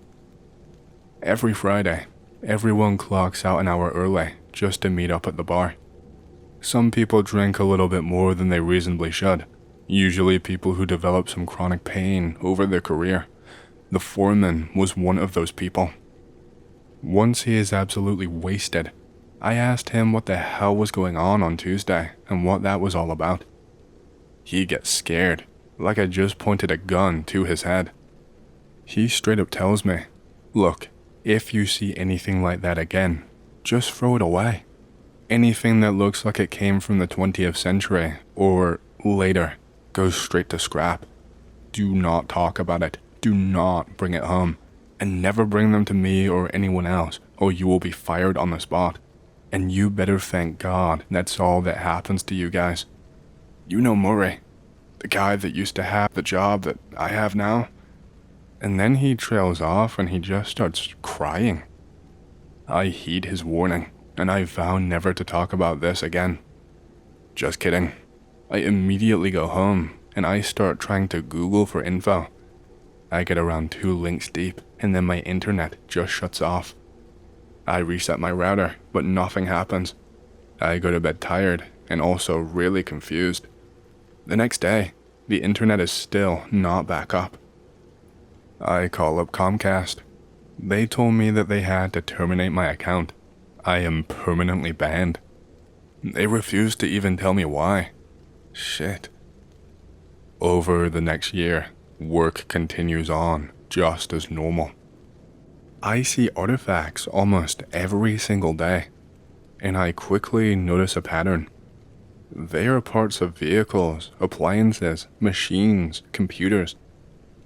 Every Friday, everyone clocks out an hour early just to meet up at the bar. Some people drink a little bit more than they reasonably should. Usually people who develop some chronic pain over their career. The foreman was one of those people. Once he is absolutely wasted, I asked him what the hell was going on Tuesday and what that was all about. He gets scared, like I just pointed a gun to his head. He straight up tells me, look, if you see anything like that again, just throw it away. Anything that looks like it came from the 20th century or later goes straight to scrap. Do not talk about it. Do not bring it home, and never bring them to me or anyone else, or you will be fired on the spot. And you better thank God that's all that happens to you guys. You know Murray, the guy that used to have the job that I have now? And then he trails off and he just starts crying. I heed his warning, and I vow never to talk about this again. Just kidding. I immediately go home, and I start trying to Google for info. I get around 2 links deep, and then my internet just shuts off. I reset my router, but nothing happens. I go to bed tired, and also really confused. The next day, the internet is still not back up. I call up Comcast. They told me that they had to terminate my account. I am permanently banned. They refused to even tell me why. Shit. Over the next year, work continues on just as normal. I see artifacts almost every single day, and I quickly notice a pattern. They are parts of vehicles, appliances, machines, computers.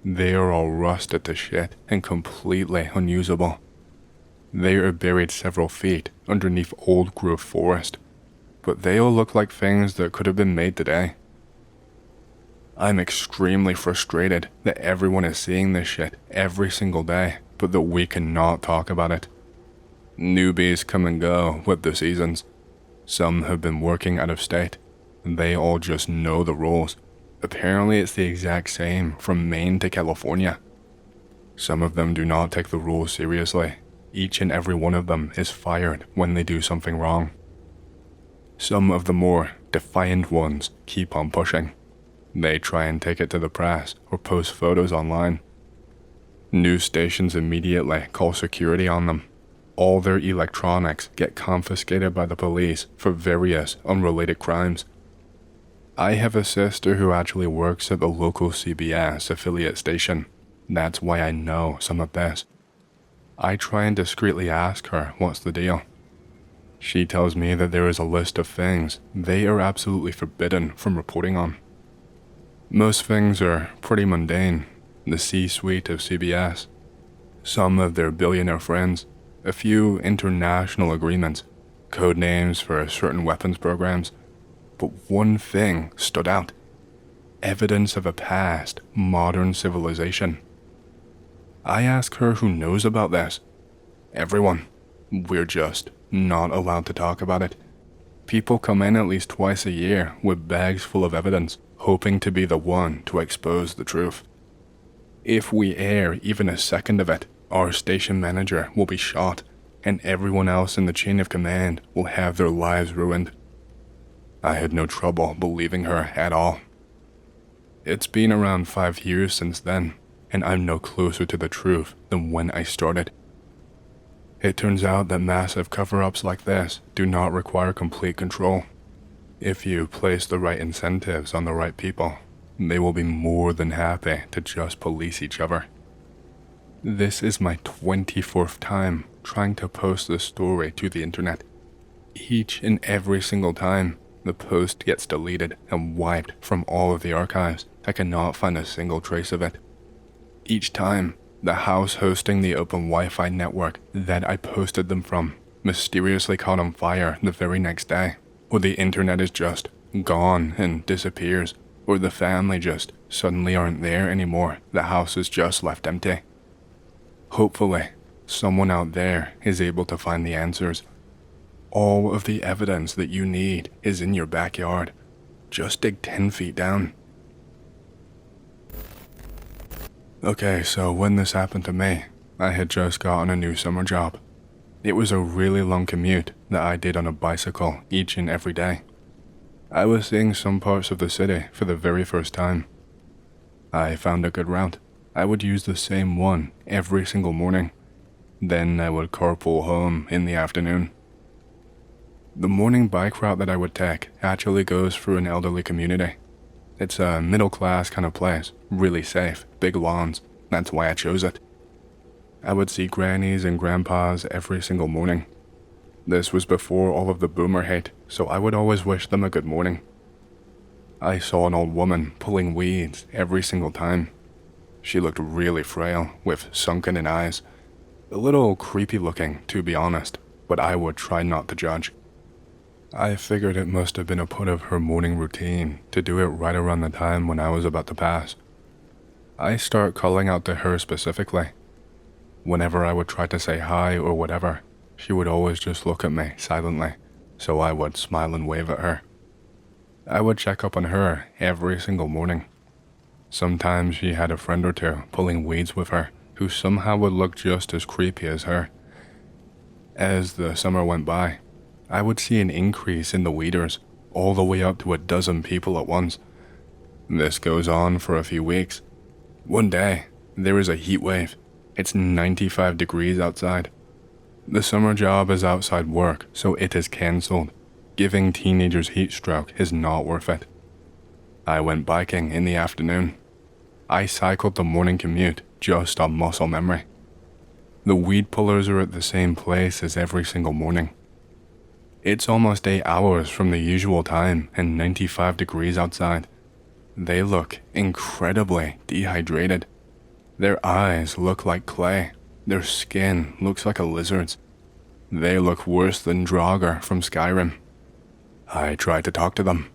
They are all rusted to shit and completely unusable. They are buried several feet underneath old growth forest, but they all look like things that could have been made today. I'm extremely frustrated that everyone is seeing this shit every single day, but that we cannot talk about it. Newbies come and go with the seasons. Some have been working out of state, and they all just know the rules. Apparently it's the exact same from Maine to California. Some of them do not take the rules seriously. Each and every one of them is fired when they do something wrong. Some of the more defiant ones keep on pushing. They try and take it to the press or post photos online. News stations immediately call security on them. All their electronics get confiscated by the police for various unrelated crimes. I have a sister who actually works at the local CBS affiliate station. That's why I know some of this. I try and discreetly ask her what's the deal. She tells me that there is a list of things they are absolutely forbidden from reporting on. Most things are pretty mundane. The C-suite of CBS, some of their billionaire friends, a few international agreements, code names for certain weapons programs, but one thing stood out: evidence of a past modern civilization. I ask her who knows about this. Everyone. We're just not allowed to talk about it. People come in at least twice a year with bags full of evidence, hoping to be the one to expose the truth. If we air even a second of it, our station manager will be shot, and everyone else in the chain of command will have their lives ruined. I had no trouble believing her at all. It's been around 5 years since then, and I'm no closer to the truth than when I started. It turns out that massive cover-ups like this do not require complete control. If you place the right incentives on the right people, they will be more than happy to just police each other. This is my 24th time trying to post this story to the internet. Each and every single time, the post gets deleted and wiped from all of the archives. I cannot find a single trace of it. Each time, the house hosting the open Wi-Fi network that I posted them from mysteriously caught on fire the very next day, or the internet is just gone and disappears, or the family just suddenly aren't there anymore. The house is just left empty. Hopefully, someone out there is able to find the answers. All of the evidence that you need is in your backyard. Just dig 10 feet down. Okay, so when this happened to me, I had just gotten a new summer job. It was a really long commute that I did on a bicycle each and every day. I was seeing some parts of the city for the very first time. I found a good route. I would use the same one every single morning. Then I would carpool home in the afternoon. The morning bike route that I would take actually goes through an elderly community. It's a middle-class kind of place, really safe, big lawns. That's why I chose it. I would see grannies and grandpas every single morning. This was before all of the boomer hate, so I would always wish them a good morning. I saw an old woman pulling weeds every single time. She looked really frail, with sunken eyes. A little creepy looking, to be honest, but I would try not to judge. I figured it must have been a part of her morning routine to do it right around the time when I was about to pass. I start calling out to her specifically. Whenever I would try to say hi or whatever, she would always just look at me silently, so I would smile and wave at her. I would check up on her every single morning. Sometimes she had a friend or two pulling weeds with her who somehow would look just as creepy as her. As the summer went by, I would see an increase in the weeders, all the way up to a dozen people at once. This goes on for a few weeks. One day, there is a heat wave. It's 95 degrees outside. The summer job is outside work, so it is cancelled. Giving teenagers heat stroke is not worth it. I went biking in the afternoon. I cycled the morning commute just on muscle memory. The weed pullers are at the same place as every single morning. It's almost 8 hours from the usual time and 95 degrees outside. They look incredibly dehydrated. Their eyes look like clay. Their skin looks like a lizard's. They look worse than Draugr from Skyrim. I try to talk to them.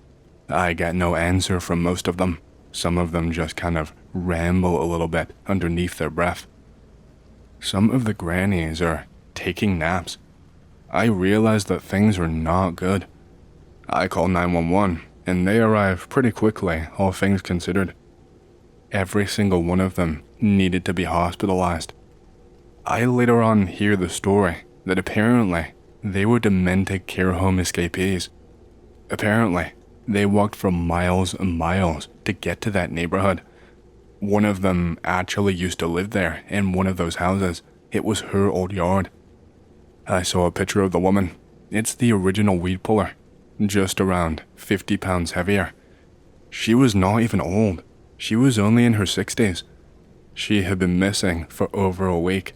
I get no answer from most of them. Some of them just kind of ramble a little bit underneath their breath. Some of the grannies are taking naps. I realized that things were not good. I called 911, and they arrived pretty quickly, all things considered. Every single one of them needed to be hospitalized. I later on hear the story that apparently they were demented care home escapees. Apparently, they walked for miles and miles to get to that neighborhood. One of them actually used to live there in one of those houses. It was her old yard. I saw a picture of the woman. It's the original weed puller, just around 50 pounds heavier. She was not even old. She was only in her 60s. She had been missing for over a week.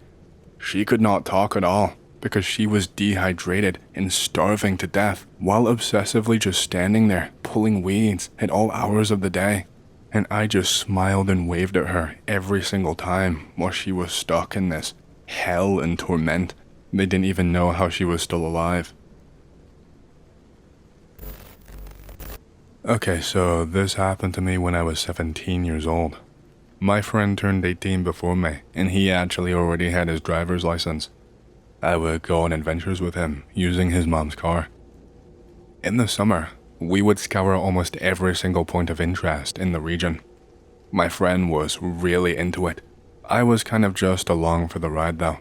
She could not talk at all because she was dehydrated and starving to death while obsessively just standing there pulling weeds at all hours of the day. And I just smiled and waved at her every single time while she was stuck in this hell and torment. They didn't even know how she was still alive. Okay, so this happened to me when I was 17 years old. My friend turned 18 before me, and he actually already had his driver's license. I would go on adventures with him, using his mom's car. In the summer, we would scour almost every single point of interest in the region. My friend was really into it. I was kind of just along for the ride though.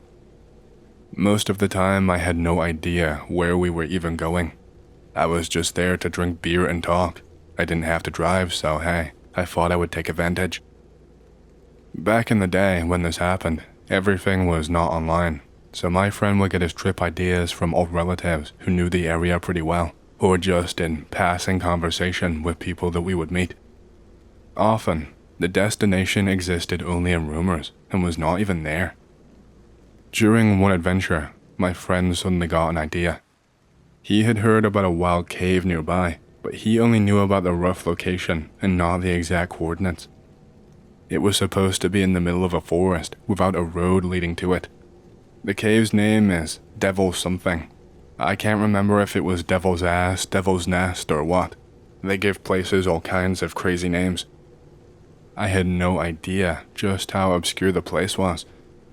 Most of the time, I had no idea where we were even going. I was just there to drink beer and talk. I didn't have to drive, so hey, I thought I would take advantage. Back in the day when this happened, everything was not online, so my friend would get his trip ideas from old relatives who knew the area pretty well, or just in passing conversation with people that we would meet. Often, the destination existed only in rumors and was not even there. During one adventure, my friend suddenly got an idea. He had heard about a wild cave nearby, but he only knew about the rough location and not the exact coordinates. It was supposed to be in the middle of a forest without a road leading to it. The cave's name is Devil something. I can't remember if it was Devil's Ass, Devil's Nest, or what. They give places all kinds of crazy names. I had no idea just how obscure the place was.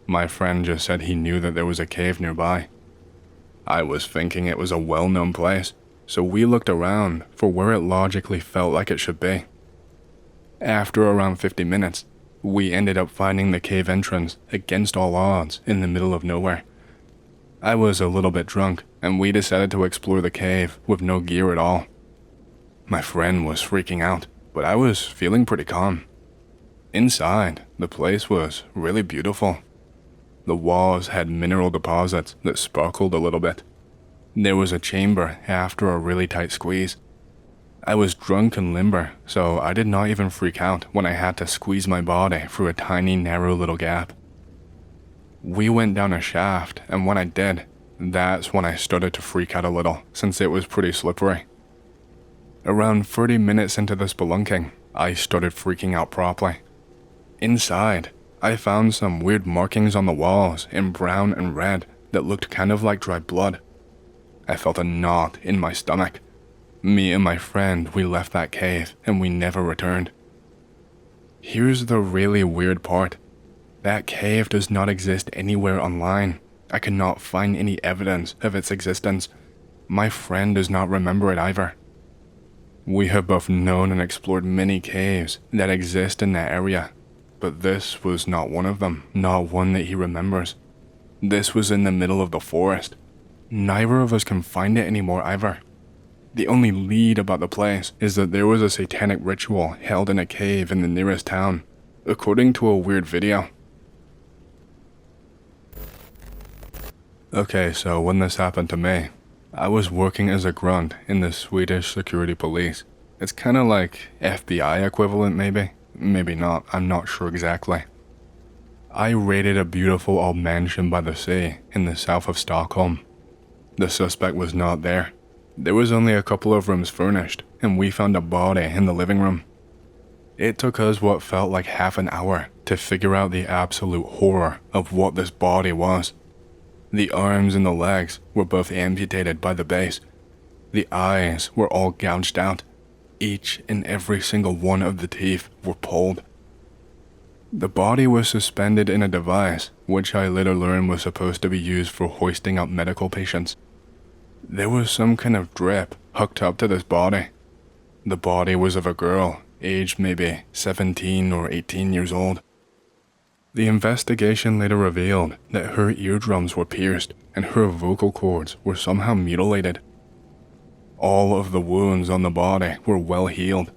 My friend just said he knew that there was a cave nearby. I was thinking it was a well-known place, so we looked around for where it logically felt like it should be. After around 50 minutes, we ended up finding the cave entrance against all odds in the middle of nowhere. I was a little bit drunk, and we decided to explore the cave with no gear at all. My friend was freaking out, but I was feeling pretty calm. Inside, the place was really beautiful. The walls had mineral deposits that sparkled a little bit. There was a chamber after a really tight squeeze. I was drunk and limber, so I did not even freak out when I had to squeeze my body through a tiny narrow little gap. We went down a shaft, and when I did, that's when I started to freak out a little, since it was pretty slippery. Around 30 minutes into the spelunking, I started freaking out properly. Inside, I found some weird markings on the walls in brown and red that looked kind of like dried blood. I felt a knot in my stomach. Me and my friend, we left that cave and we never returned. Here's the really weird part. That cave does not exist anywhere online. I could not find any evidence of its existence. My friend does not remember it either. We have both known and explored many caves that exist in that area, but this was not one of them, not one that he remembers. This was in the middle of the forest. Neither of us can find it anymore either. The only lead about the place is that there was a satanic ritual held in a cave in the nearest town, according to a weird video. Okay, so when this happened to me, I was working as a grunt in the Swedish security police. It's kind of like FBI equivalent maybe? Maybe not, I'm not sure exactly. I raided a beautiful old mansion by the sea in the south of Stockholm. The suspect was not there. There was only a couple of rooms furnished, and we found a body in the living room. It took us what felt like half an hour to figure out the absolute horror of what this body was. The arms and the legs were both amputated by the base. The eyes were all gouged out. Each and every single one of the teeth were pulled. The body was suspended in a device, which I later learned was supposed to be used for hoisting up medical patients. There was some kind of drip hooked up to this body. The body was of a girl, aged maybe 17 or 18 years old. The investigation later revealed that her eardrums were pierced and her vocal cords were somehow mutilated. All of the wounds on the body were well healed.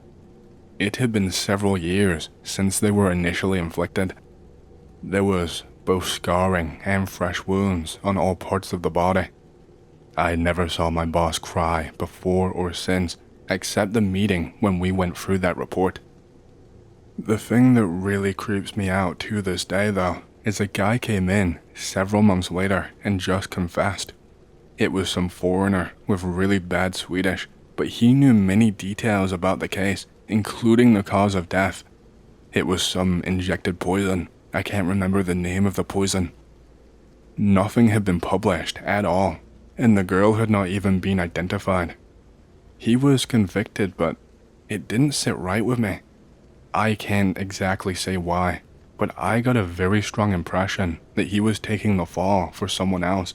It had been several years since they were initially inflicted. There was both scarring and fresh wounds on all parts of the body. I never saw my boss cry before or since, except the meeting when we went through that report. The thing that really creeps me out to this day, though, is a guy came in several months later and just confessed. It was some foreigner with really bad Swedish, but he knew many details about the case, including the cause of death. It was some injected poison. I can't remember the name of the poison. Nothing had been published at all, and the girl had not even been identified. He was convicted, but it didn't sit right with me. I can't exactly say why, but I got a very strong impression that he was taking the fall for someone else.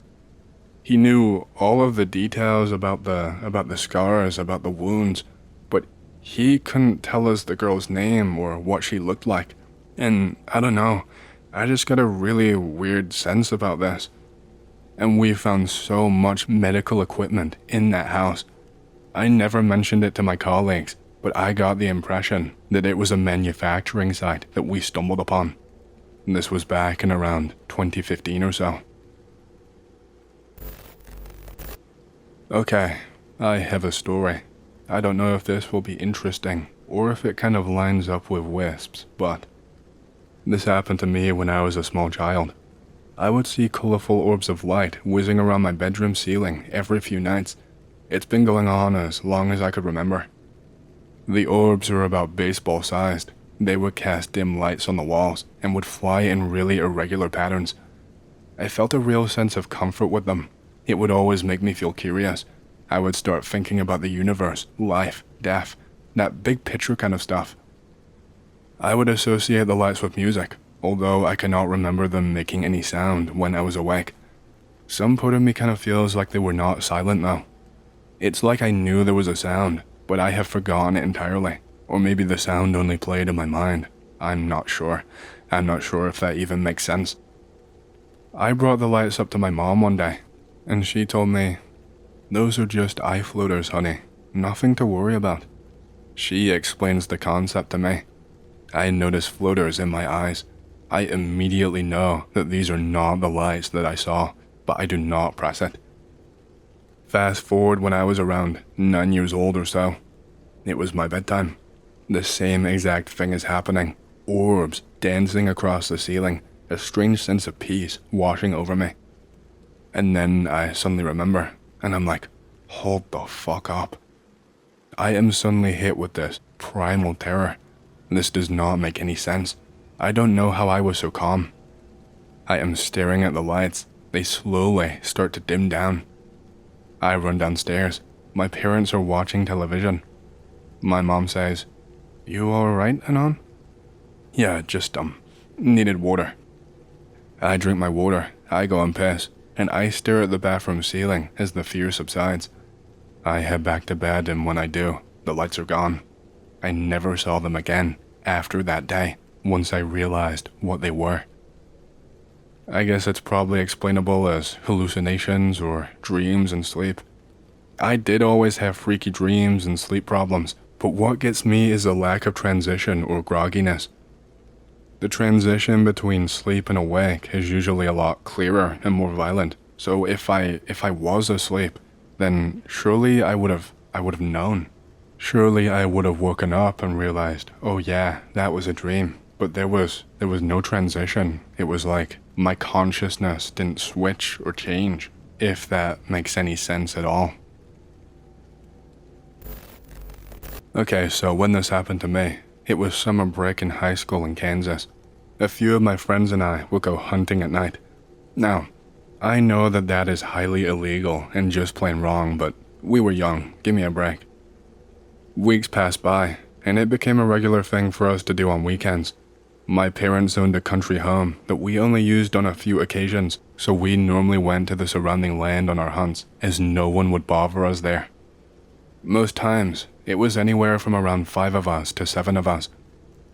He knew all of the details about the scars, about the wounds, but he couldn't tell us the girl's name or what she looked like. And I don't know, I just got a really weird sense about this. And we found so much medical equipment in that house. I never mentioned it to my colleagues, but I got the impression that it was a manufacturing site that we stumbled upon. This was back in around 2015 or so. Okay, I have a story. I don't know if this will be interesting or if it kind of lines up with Wisps, but this happened to me when I was a small child. I would see colorful orbs of light whizzing around my bedroom ceiling every few nights. It's been going on as long as I could remember. The orbs were about baseball sized. They would cast dim lights on the walls and would fly in really irregular patterns. I felt a real sense of comfort with them. It would always make me feel curious. I would start thinking about the universe, life, death, that big picture kind of stuff. I would associate the lights with music, although I cannot remember them making any sound when I was awake. Some part of me kind of feels like they were not silent though. It's like I knew there was a sound, but I have forgotten it entirely, or maybe the sound only played in my mind. I'm not sure. I'm not sure if that even makes sense. I brought the lights up to my mom one day, and she told me, "Those are just eye floaters, honey. Nothing to worry about." She explains the concept to me. I notice floaters in my eyes. I immediately know that these are not the lights that I saw, but I do not press it. Fast forward when I was around 9 years old or so. It was my bedtime. The same exact thing is happening. Orbs dancing across the ceiling, a strange sense of peace washing over me. And then I suddenly remember, and I'm like, hold the fuck up. I am suddenly hit with this primal terror. This does not make any sense. I don't know how I was so calm. I am staring at the lights. They slowly start to dim down. I run downstairs. My parents are watching television. My mom says, "You alright, Anon?" "Yeah, just, needed water." I drink my water, I go and piss, and I stare at the bathroom ceiling as the fear subsides. I head back to bed, and when I do, the lights are gone. I never saw them again after that day, once I realized what they were. I guess it's probably explainable as hallucinations or dreams in sleep. I did always have freaky dreams and sleep problems, but what gets me is a lack of transition or grogginess. The transition between sleep and awake is usually a lot clearer and more violent, so if I was asleep, then surely I would have known. Surely I would have woken up and realized, oh yeah, that was a dream. But there was no transition. It was like my consciousness didn't switch or change, if that makes any sense at all. Okay, so when this happened to me, it was summer break in high school in Kansas. A few of my friends and I would go hunting at night. Now, I know that is highly illegal and just plain wrong, but we were young, give me a break. Weeks passed by, and it became a regular thing for us to do on weekends. My parents owned a country home that we only used on a few occasions, so we normally went to the surrounding land on our hunts, as no one would bother us there. Most times, it was anywhere from around 5 of us to 7 of us.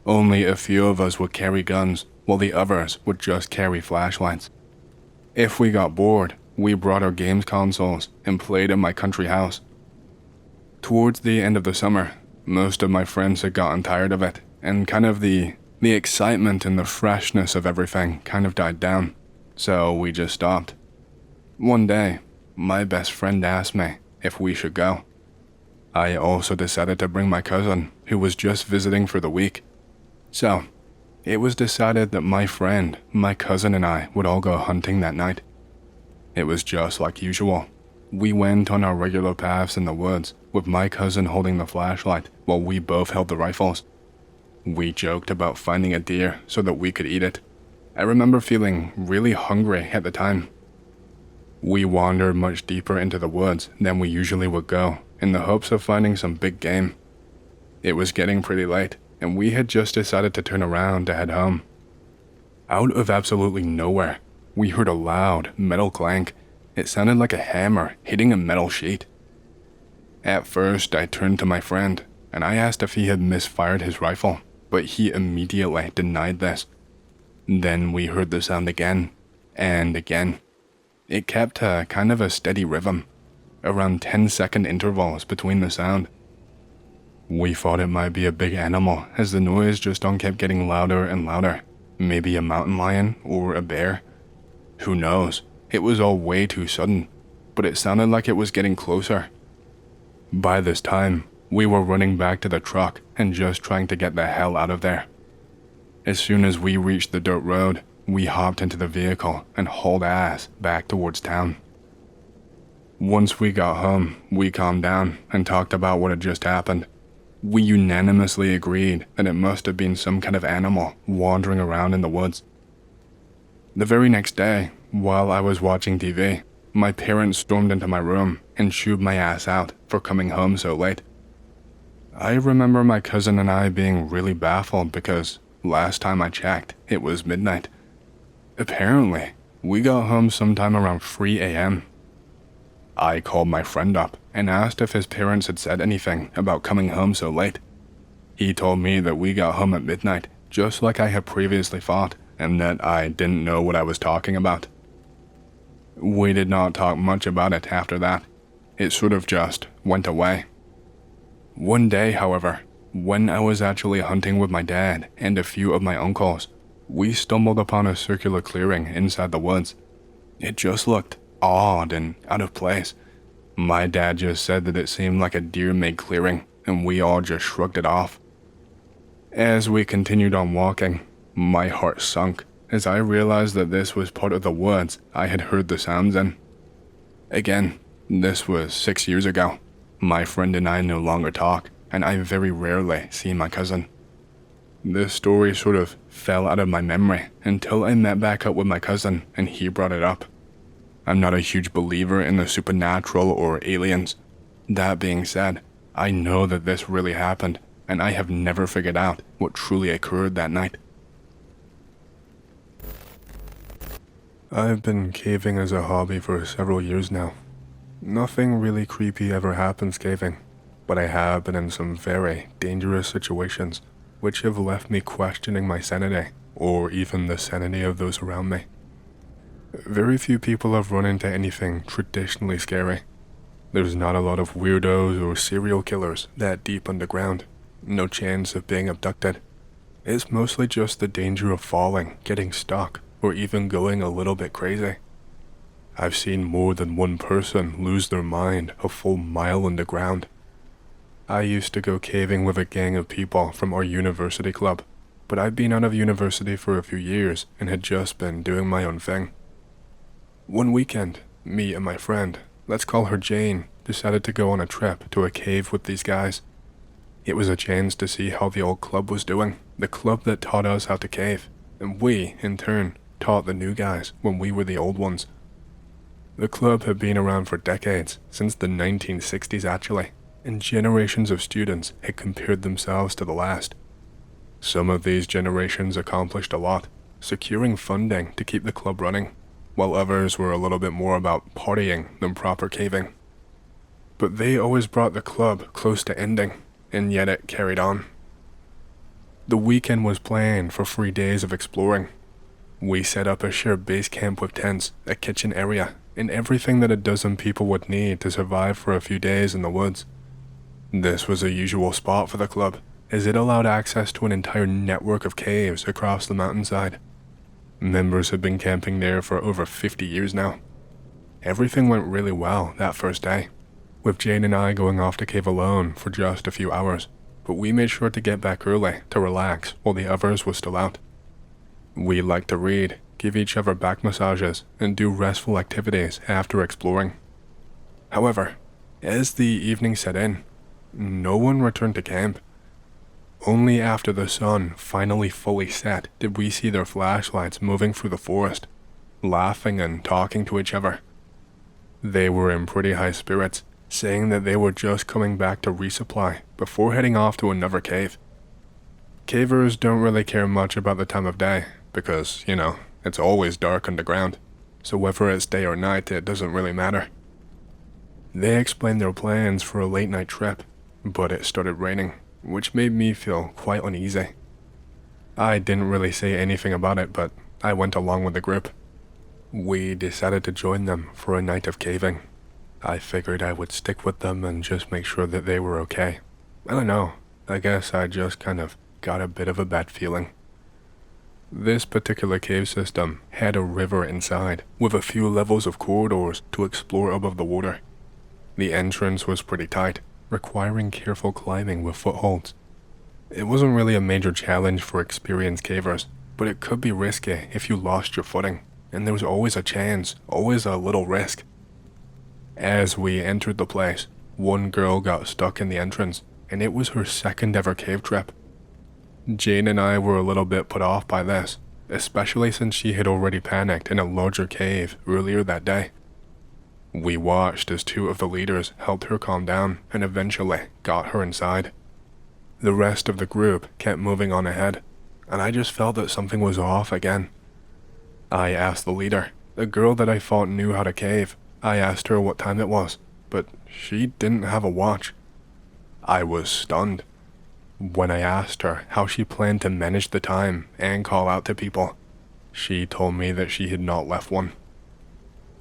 Only a few of us would carry guns, while the others would just carry flashlights. If we got bored, we brought our games consoles and played in my country house. Towards the end of the summer, most of my friends had gotten tired of it, and kind of the excitement and the freshness of everything kind of died down, so we just stopped. One day, my best friend asked me if we should go. I also decided to bring my cousin, who was just visiting for the week. So, it was decided that my friend, my cousin and I would all go hunting that night. It was just like usual. We went on our regular paths in the woods, with my cousin holding the flashlight while we both held the rifles. We joked about finding a deer so that we could eat it. I remember feeling really hungry at the time. We wandered much deeper into the woods than we usually would go, in the hopes of finding some big game. It was getting pretty late, and we had just decided to turn around to head home. Out of absolutely nowhere, we heard a loud metal clank. It sounded like a hammer hitting a metal sheet. At first, I turned to my friend, and I asked if he had misfired his rifle, but he immediately denied this. Then we heard the sound again, and again. It kept kind of a steady rhythm, around 10-second intervals between the sound. We thought it might be a big animal, as the noise just kept getting louder and louder. Maybe a mountain lion or a bear. Who knows? It was all way too sudden, but it sounded like it was getting closer. By this time, we were running back to the truck and just trying to get the hell out of there. As soon as we reached the dirt road, we hopped into the vehicle and hauled ass back towards town. Once we got home, we calmed down and talked about what had just happened. We unanimously agreed that it must have been some kind of animal wandering around in the woods. The very next day, while I was watching TV, my parents stormed into my room and chewed my ass out for coming home so late. I remember my cousin and I being really baffled because last time I checked, it was midnight. Apparently, we got home sometime around 3 a.m. I called my friend up and asked if his parents had said anything about coming home so late. He told me that we got home at midnight, just like I had previously thought, and that I didn't know what I was talking about. We did not talk much about it after that. It sort of just went away. One day, however, when I was actually hunting with my dad and a few of my uncles, we stumbled upon a circular clearing inside the woods. It just looked odd and out of place. My dad just said that it seemed like a deer-made clearing, and we all just shrugged it off. As we continued on walking, my heart sunk as I realized that this was part of the woods I had heard the sounds in. Again, this was 6 years ago. My friend and I no longer talk, and I very rarely see my cousin. This story sort of fell out of my memory until I met back up with my cousin and he brought it up. I'm not a huge believer in the supernatural or aliens. That being said, I know that this really happened, and I have never figured out what truly occurred that night. I've been caving as a hobby for several years now. Nothing really creepy ever happens caving, but I have been in some very dangerous situations, which have left me questioning my sanity, or even the sanity of those around me. Very few people have run into anything traditionally scary. There's not a lot of weirdos or serial killers that deep underground. No chance of being abducted. It's mostly just the danger of falling, getting stuck, or even going a little bit crazy. I've seen more than one person lose their mind a full mile underground. I used to go caving with a gang of people from our university club, but I'd been out of university for a few years and had just been doing my own thing. One weekend, me and my friend, let's call her Jane, decided to go on a trip to a cave with these guys. It was a chance to see how the old club was doing, the club that taught us how to cave, and we, in turn, taught the new guys when we were the old ones. The club had been around for decades, since the 1960s actually, and generations of students had compared themselves to the last. Some of these generations accomplished a lot, securing funding to keep the club running, while others were a little bit more about partying than proper caving. But they always brought the club close to ending, and yet it carried on. The weekend was planned for 3 days of exploring. We set up a shared base camp with tents, a kitchen area, and everything that a dozen people would need to survive for a few days in the woods. This was a usual spot for the club, as it allowed access to an entire network of caves across the mountainside. Members had been camping there for over 50 years now. Everything went really well that first day, with Jane and I going off to cave alone for just a few hours, but we made sure to get back early to relax while the others were still out. We liked to read, give each other back massages, and do restful activities after exploring. However, as the evening set in, no one returned to camp. Only after the sun finally fully set did we see their flashlights moving through the forest, laughing and talking to each other. They were in pretty high spirits, saying that they were just coming back to resupply before heading off to another cave. Cavers don't really care much about the time of day because, it's always dark underground, so whether it's day or night, it doesn't really matter. They explained their plans for a late night trip, but it started raining, which made me feel quite uneasy. I didn't really say anything about it, but I went along with the group. We decided to join them for a night of caving. I figured I would stick with them and just make sure that they were okay. I don't know, I guess I just kind of got a bit of a bad feeling. This particular cave system had a river inside, with a few levels of corridors to explore above the water. The entrance was pretty tight, requiring careful climbing with footholds. It wasn't really a major challenge for experienced cavers, but it could be risky if you lost your footing, and there was always a chance, always a little risk. As we entered the place, one girl got stuck in the entrance, and it was her second ever cave trip. Jane and I were a little bit put off by this, especially since she had already panicked in a larger cave earlier that day. We watched as two of the leaders helped her calm down and eventually got her inside. The rest of the group kept moving on ahead, and I just felt that something was off again. I asked the leader, the girl that I thought knew how to cave. I asked her what time it was, but she didn't have a watch. I was stunned. When I asked her how she planned to manage the time and call out to people, she told me that she had not left one.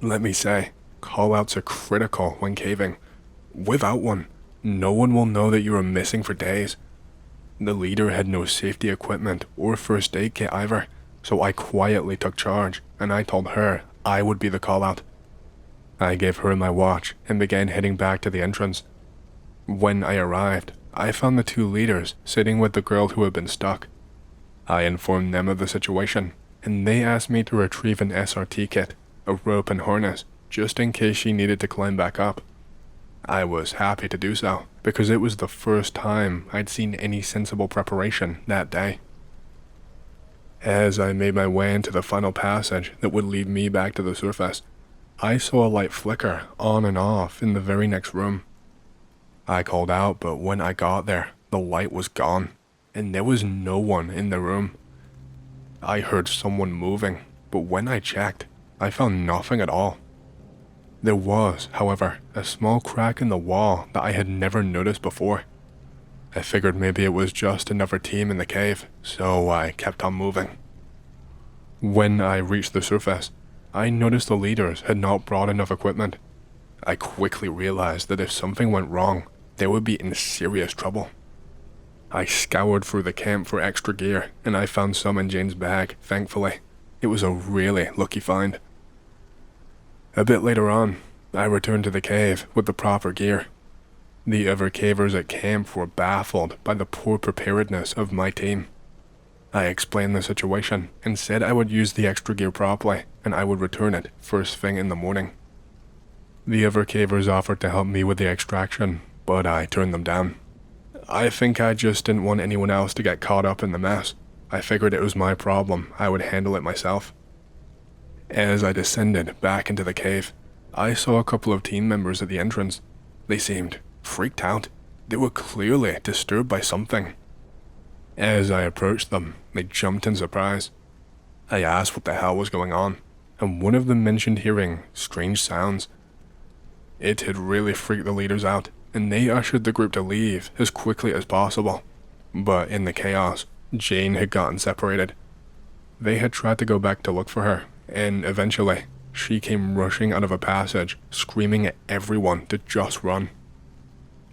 Let me say, call-outs are critical when caving. Without one, no one will know that you are missing for days. The leader had no safety equipment or first aid kit either, so I quietly took charge and I told her I would be the call-out. I gave her my watch and began heading back to the entrance. When I arrived, I found the two leaders sitting with the girl who had been stuck. I informed them of the situation, and they asked me to retrieve an SRT kit, a rope and harness, just in case she needed to climb back up. I was happy to do so, because it was the first time I'd seen any sensible preparation that day. As I made my way into the final passage that would lead me back to the surface, I saw a light flicker on and off in the very next room. I called out, but when I got there, the light was gone, and there was no one in the room. I heard someone moving, but when I checked, I found nothing at all. There was, however, a small crack in the wall that I had never noticed before. I figured maybe it was just another team in the cave, so I kept on moving. When I reached the surface, I noticed the leaders had not brought enough equipment. I quickly realized that if something went wrong, they would be in serious trouble. I scoured through the camp for extra gear, and I found some in Jane's bag, thankfully. It was a really lucky find. A bit later on, I returned to the cave with the proper gear. The other cavers at camp were baffled by the poor preparedness of my team. I explained the situation and said I would use the extra gear properly and I would return it first thing in the morning. The other cavers offered to help me with the extraction, but I turned them down. I think I just didn't want anyone else to get caught up in the mess. I figured it was my problem, I would handle it myself. As I descended back into the cave, I saw a couple of team members at the entrance. They seemed freaked out. They were clearly disturbed by something. As I approached them, they jumped in surprise. I asked what the hell was going on, and one of them mentioned hearing strange sounds. It had really freaked the leaders out, and they ushered the group to leave as quickly as possible. But in the chaos, Jane had gotten separated. They had tried to go back to look for her, and eventually, she came rushing out of a passage, screaming at everyone to just run.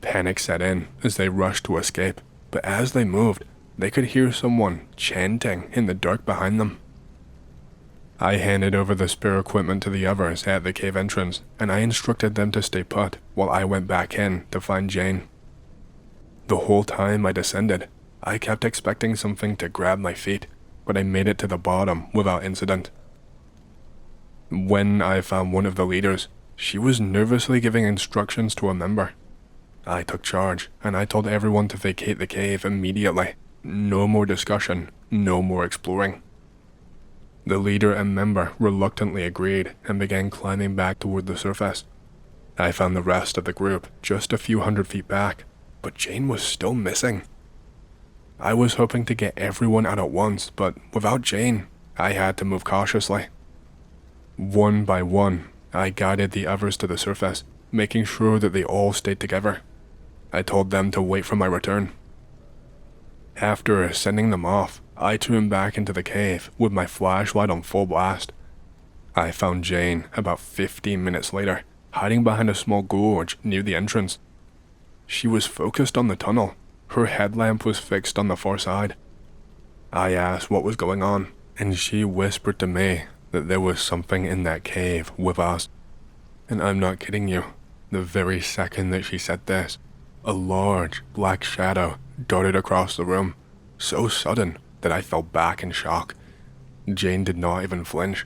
Panic set in as they rushed to escape, but as they moved, they could hear someone chanting in the dark behind them. I handed over the spare equipment to the others at the cave entrance, and I instructed them to stay put while I went back in to find Jane. The whole time I descended, I kept expecting something to grab my feet, but I made it to the bottom without incident. When I found one of the leaders, she was nervously giving instructions to a member. I took charge, and I told everyone to vacate the cave immediately. No more discussion, no more exploring. The leader and member reluctantly agreed and began climbing back toward the surface. I found the rest of the group just a few hundred feet back, but Jane was still missing. I was hoping to get everyone out at once, but without Jane, I had to move cautiously. One by one, I guided the others to the surface, making sure that they all stayed together. I told them to wait for my return. After sending them off, I turned back into the cave with my flashlight on full blast. I found Jane about 15 minutes later, hiding behind a small gorge near the entrance. She was focused on the tunnel. Her headlamp was fixed on the far side. I asked what was going on, and she whispered to me that there was something in that cave with us. And I'm not kidding you. The very second that she said this, a large black shadow darted across the room, so sudden that I fell back in shock. Jane did not even flinch.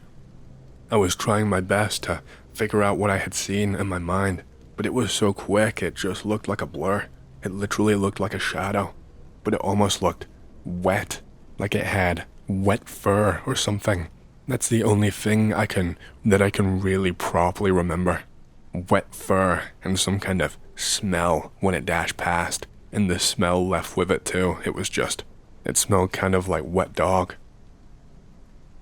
I was trying my best to figure out what I had seen in my mind, but it was so quick it just looked like a blur. It literally looked like a shadow, but it almost looked wet, like it had wet fur or something. That's the only thing that I can really properly remember. Wet fur and some kind of smell when it dashed past, and the smell left with it too. It smelled kind of like wet dog.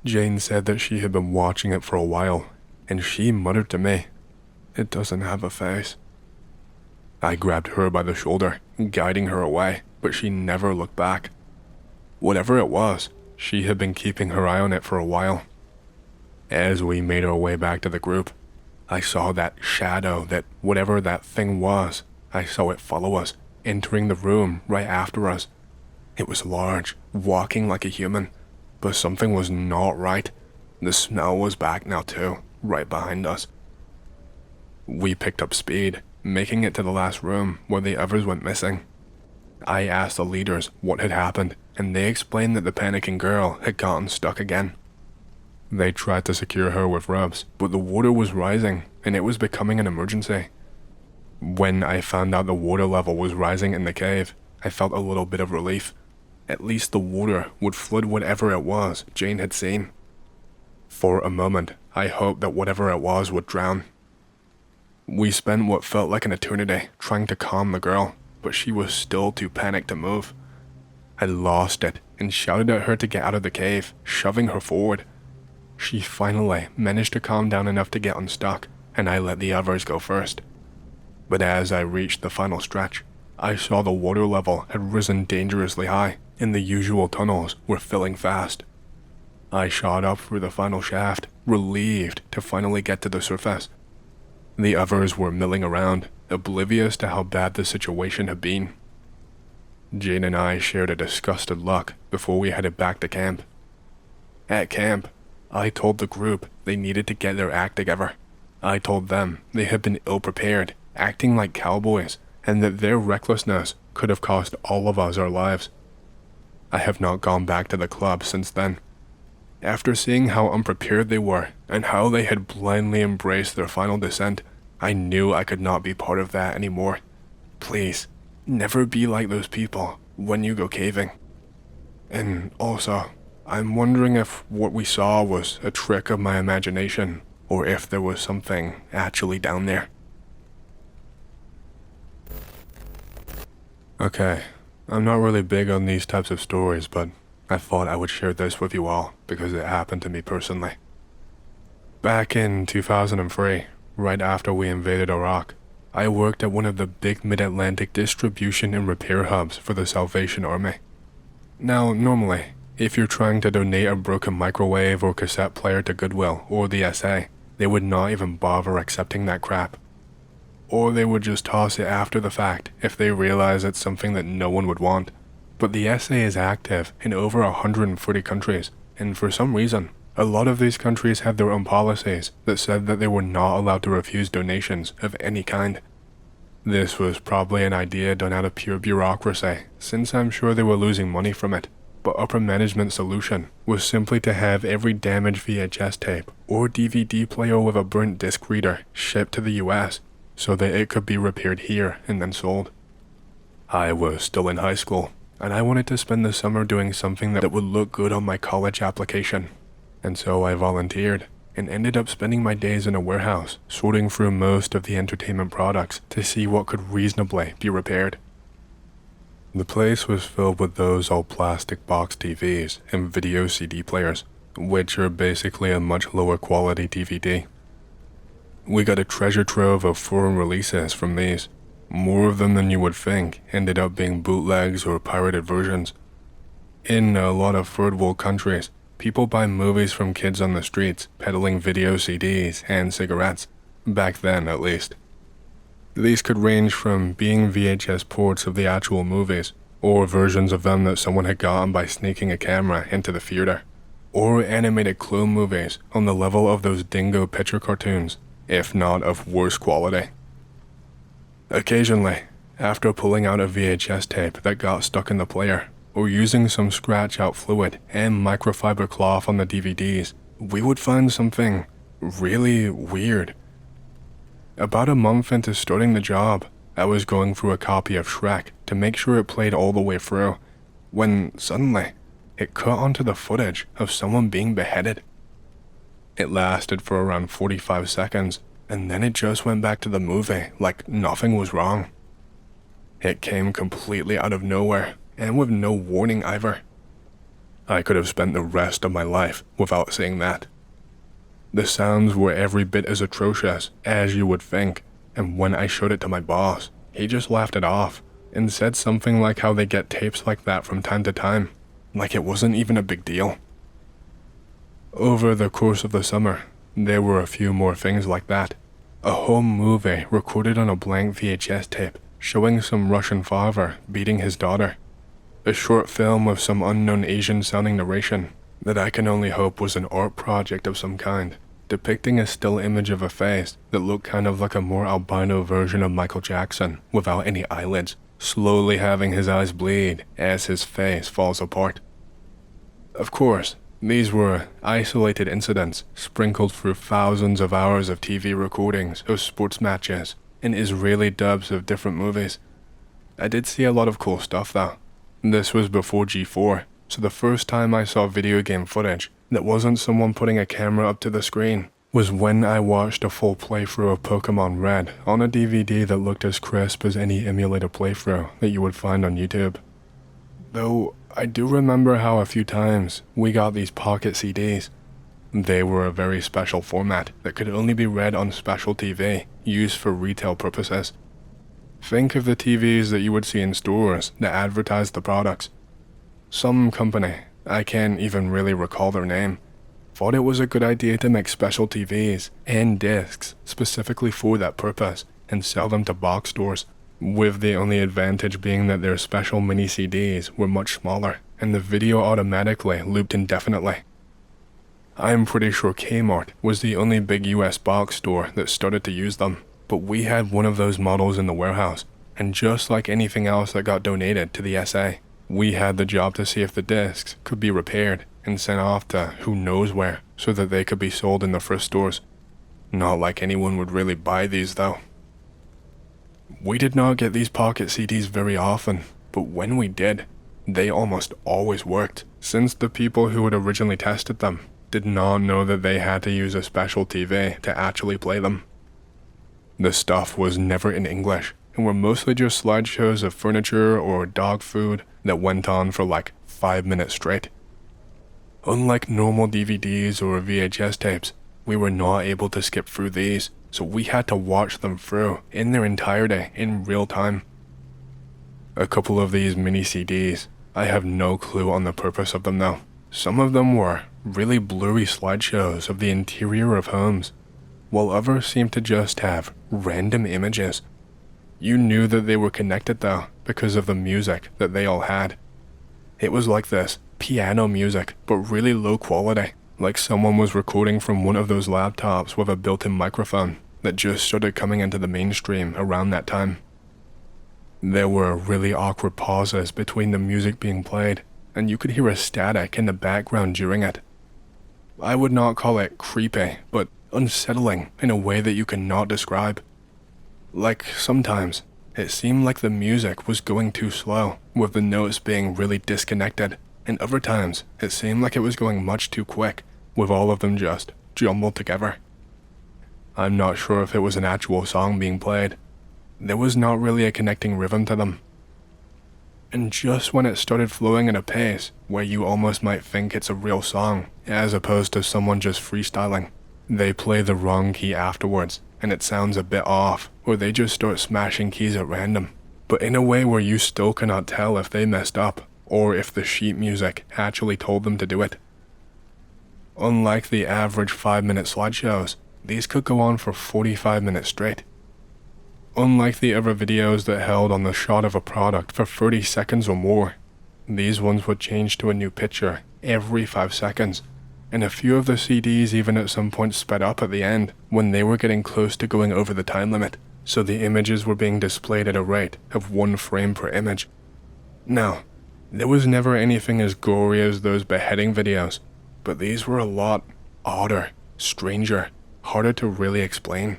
Jane said that she had been watching it for a while, and she muttered to me, "It doesn't have a face." I grabbed her by the shoulder, guiding her away, but she never looked back. Whatever it was, she had been keeping her eye on it for a while. As we made our way back to the group, I saw that shadow, that whatever that thing was, I saw it follow us, entering the room right after us. It was large, walking like a human, but something was not right. The smell was back now too, right behind us. We picked up speed, making it to the last room where the others went missing. I asked the leaders what had happened, and they explained that the panicking girl had gotten stuck again. They tried to secure her with ropes, but the water was rising, and it was becoming an emergency. When I found out the water level was rising in the cave, I felt a little bit of relief. At least the water would flood whatever it was Jane had seen. For a moment, I hoped that whatever it was would drown. We spent what felt like an eternity trying to calm the girl, but she was still too panicked to move. I lost it and shouted at her to get out of the cave, shoving her forward. She finally managed to calm down enough to get unstuck, and I let the others go first. But as I reached the final stretch, I saw the water level had risen dangerously high, and the usual tunnels were filling fast. I shot up through the final shaft, relieved to finally get to the surface. The others were milling around, oblivious to how bad the situation had been. Jane and I shared a disgusted look before we headed back to camp. At camp, I told the group they needed to get their act together. I told them they had been ill-prepared, acting like cowboys, and that their recklessness could have cost all of us our lives. I have not gone back to the club since then. After seeing how unprepared they were, and how they had blindly embraced their final descent, I knew I could not be part of that anymore. Please, never be like those people when you go caving. And also, I'm wondering if what we saw was a trick of my imagination, or if there was something actually down there. Okay, I'm not really big on these types of stories, but I thought I would share this with you all because it happened to me personally. Back in 2003, right after we invaded Iraq, I worked at one of the big mid-Atlantic distribution and repair hubs for the Salvation Army. Now, normally, if you're trying to donate a broken microwave or cassette player to Goodwill or the SA, they would not even bother accepting that crap. Or they would just toss it after the fact if they realize it's something that no one would want. But the SA is active in over 140 countries, and for some reason, a lot of these countries have their own policies that said that they were not allowed to refuse donations of any kind. This was probably an idea done out of pure bureaucracy, since I'm sure they were losing money from it, but upper management's solution was simply to have every damaged VHS tape or DVD player with a burnt disc reader shipped to the US so that it could be repaired here and then sold. I was still in high school, and I wanted to spend the summer doing something that would look good on my college application, and so I volunteered and ended up spending my days in a warehouse sorting through most of the entertainment products to see what could reasonably be repaired. The place was filled with those old plastic box TVs and video CD players, which are basically a much lower quality DVD. We got a treasure trove of foreign releases from these. More of them than you would think ended up being bootlegs or pirated versions. In a lot of third world countries, people buy movies from kids on the streets peddling video CDs and cigarettes, back then at least. These could range from being VHS ports of the actual movies, or versions of them that someone had gotten by sneaking a camera into the theater, or animated clone movies on the level of those dingo picture cartoons, if not of worse quality. Occasionally, after pulling out a VHS tape that got stuck in the player, or using some scratch-out fluid and microfiber cloth on the DVDs, we would find something really weird. About a month into starting the job, I was going through a copy of Shrek to make sure it played all the way through, when suddenly, it cut onto the footage of someone being beheaded. It lasted for around 45 seconds, and then it just went back to the movie like nothing was wrong. It came completely out of nowhere, and with no warning either. I could have spent the rest of my life without seeing that. The sounds were every bit as atrocious as you would think, and when I showed it to my boss, he just laughed it off and said something like how they get tapes like that from time to time, like it wasn't even a big deal. Over the course of the summer, there were a few more things like that. A home movie recorded on a blank VHS tape showing some Russian father beating his daughter. A short film with some unknown Asian-sounding narration that I can only hope was an art project of some kind, depicting a still image of a face that looked kind of like a more albino version of Michael Jackson without any eyelids, slowly having his eyes bleed as his face falls apart. Of course, these were isolated incidents sprinkled through thousands of hours of TV recordings of sports matches and Israeli dubs of different movies. I did see a lot of cool stuff though. This was before G4, so the first time I saw video game footage that wasn't someone putting a camera up to the screen was when I watched a full playthrough of Pokemon Red on a DVD that looked as crisp as any emulator playthrough that you would find on YouTube. Though, I do remember how a few times we got these pocket CDs. They were a very special format that could only be read on special TV, used for retail purposes. Think of the TVs that you would see in stores that advertised the products. Some company, I can't even really recall their name, thought it was a good idea to make special TVs and discs specifically for that purpose and sell them to box stores, with the only advantage being that their special mini CDs were much smaller and the video automatically looped indefinitely. I'm pretty sure Kmart was the only big US box store that started to use them, but we had one of those models in the warehouse, and just like anything else that got donated to the SA, we had the job to see if the discs could be repaired and sent off to who knows where so that they could be sold in the thrift stores. Not like anyone would really buy these though. We did not get these pocket CDs very often, but when we did, they almost always worked, since the people who had originally tested them did not know that they had to use a special TV to actually play them. The stuff was never in English, and were mostly just slideshows of furniture or dog food that went on for like 5 minutes straight. Unlike normal DVDs or VHS tapes, we were not able to skip through these, so we had to watch them through in their entirety in real time. A couple of these mini CDs, I have no clue on the purpose of them though. Some of them were really blurry slideshows of the interior of homes, while others seemed to just have random images. You knew that they were connected though, because of the music that they all had. It was like this piano music, but really low quality, like someone was recording from one of those laptops with a built-in microphone that just started coming into the mainstream around that time. There were really awkward pauses between the music being played, and you could hear a static in the background during it. I would not call it creepy, but unsettling in a way that you cannot describe. Like sometimes, it seemed like the music was going too slow, with the notes being really disconnected, and other times it seemed like it was going much too quick, with all of them just jumbled together. I'm not sure if it was an actual song being played. There was not really a connecting rhythm to them. And just when it started flowing at a pace where you almost might think it's a real song, as opposed to someone just freestyling, they play the wrong key afterwards, and it sounds a bit off, or they just start smashing keys at random, but in a way where you still cannot tell if they messed up, or if the sheet music actually told them to do it. Unlike the average 5-minute slideshows, these could go on for 45 minutes straight. Unlike the other videos that held on the shot of a product for 30 seconds or more, these ones would change to a new picture every 5 seconds, and a few of the CDs even at some point sped up at the end when they were getting close to going over the time limit, so the images were being displayed at a rate of 1 frame per image. Now, there was never anything as gory as those beheading videos, but these were a lot odder, stranger, harder to really explain.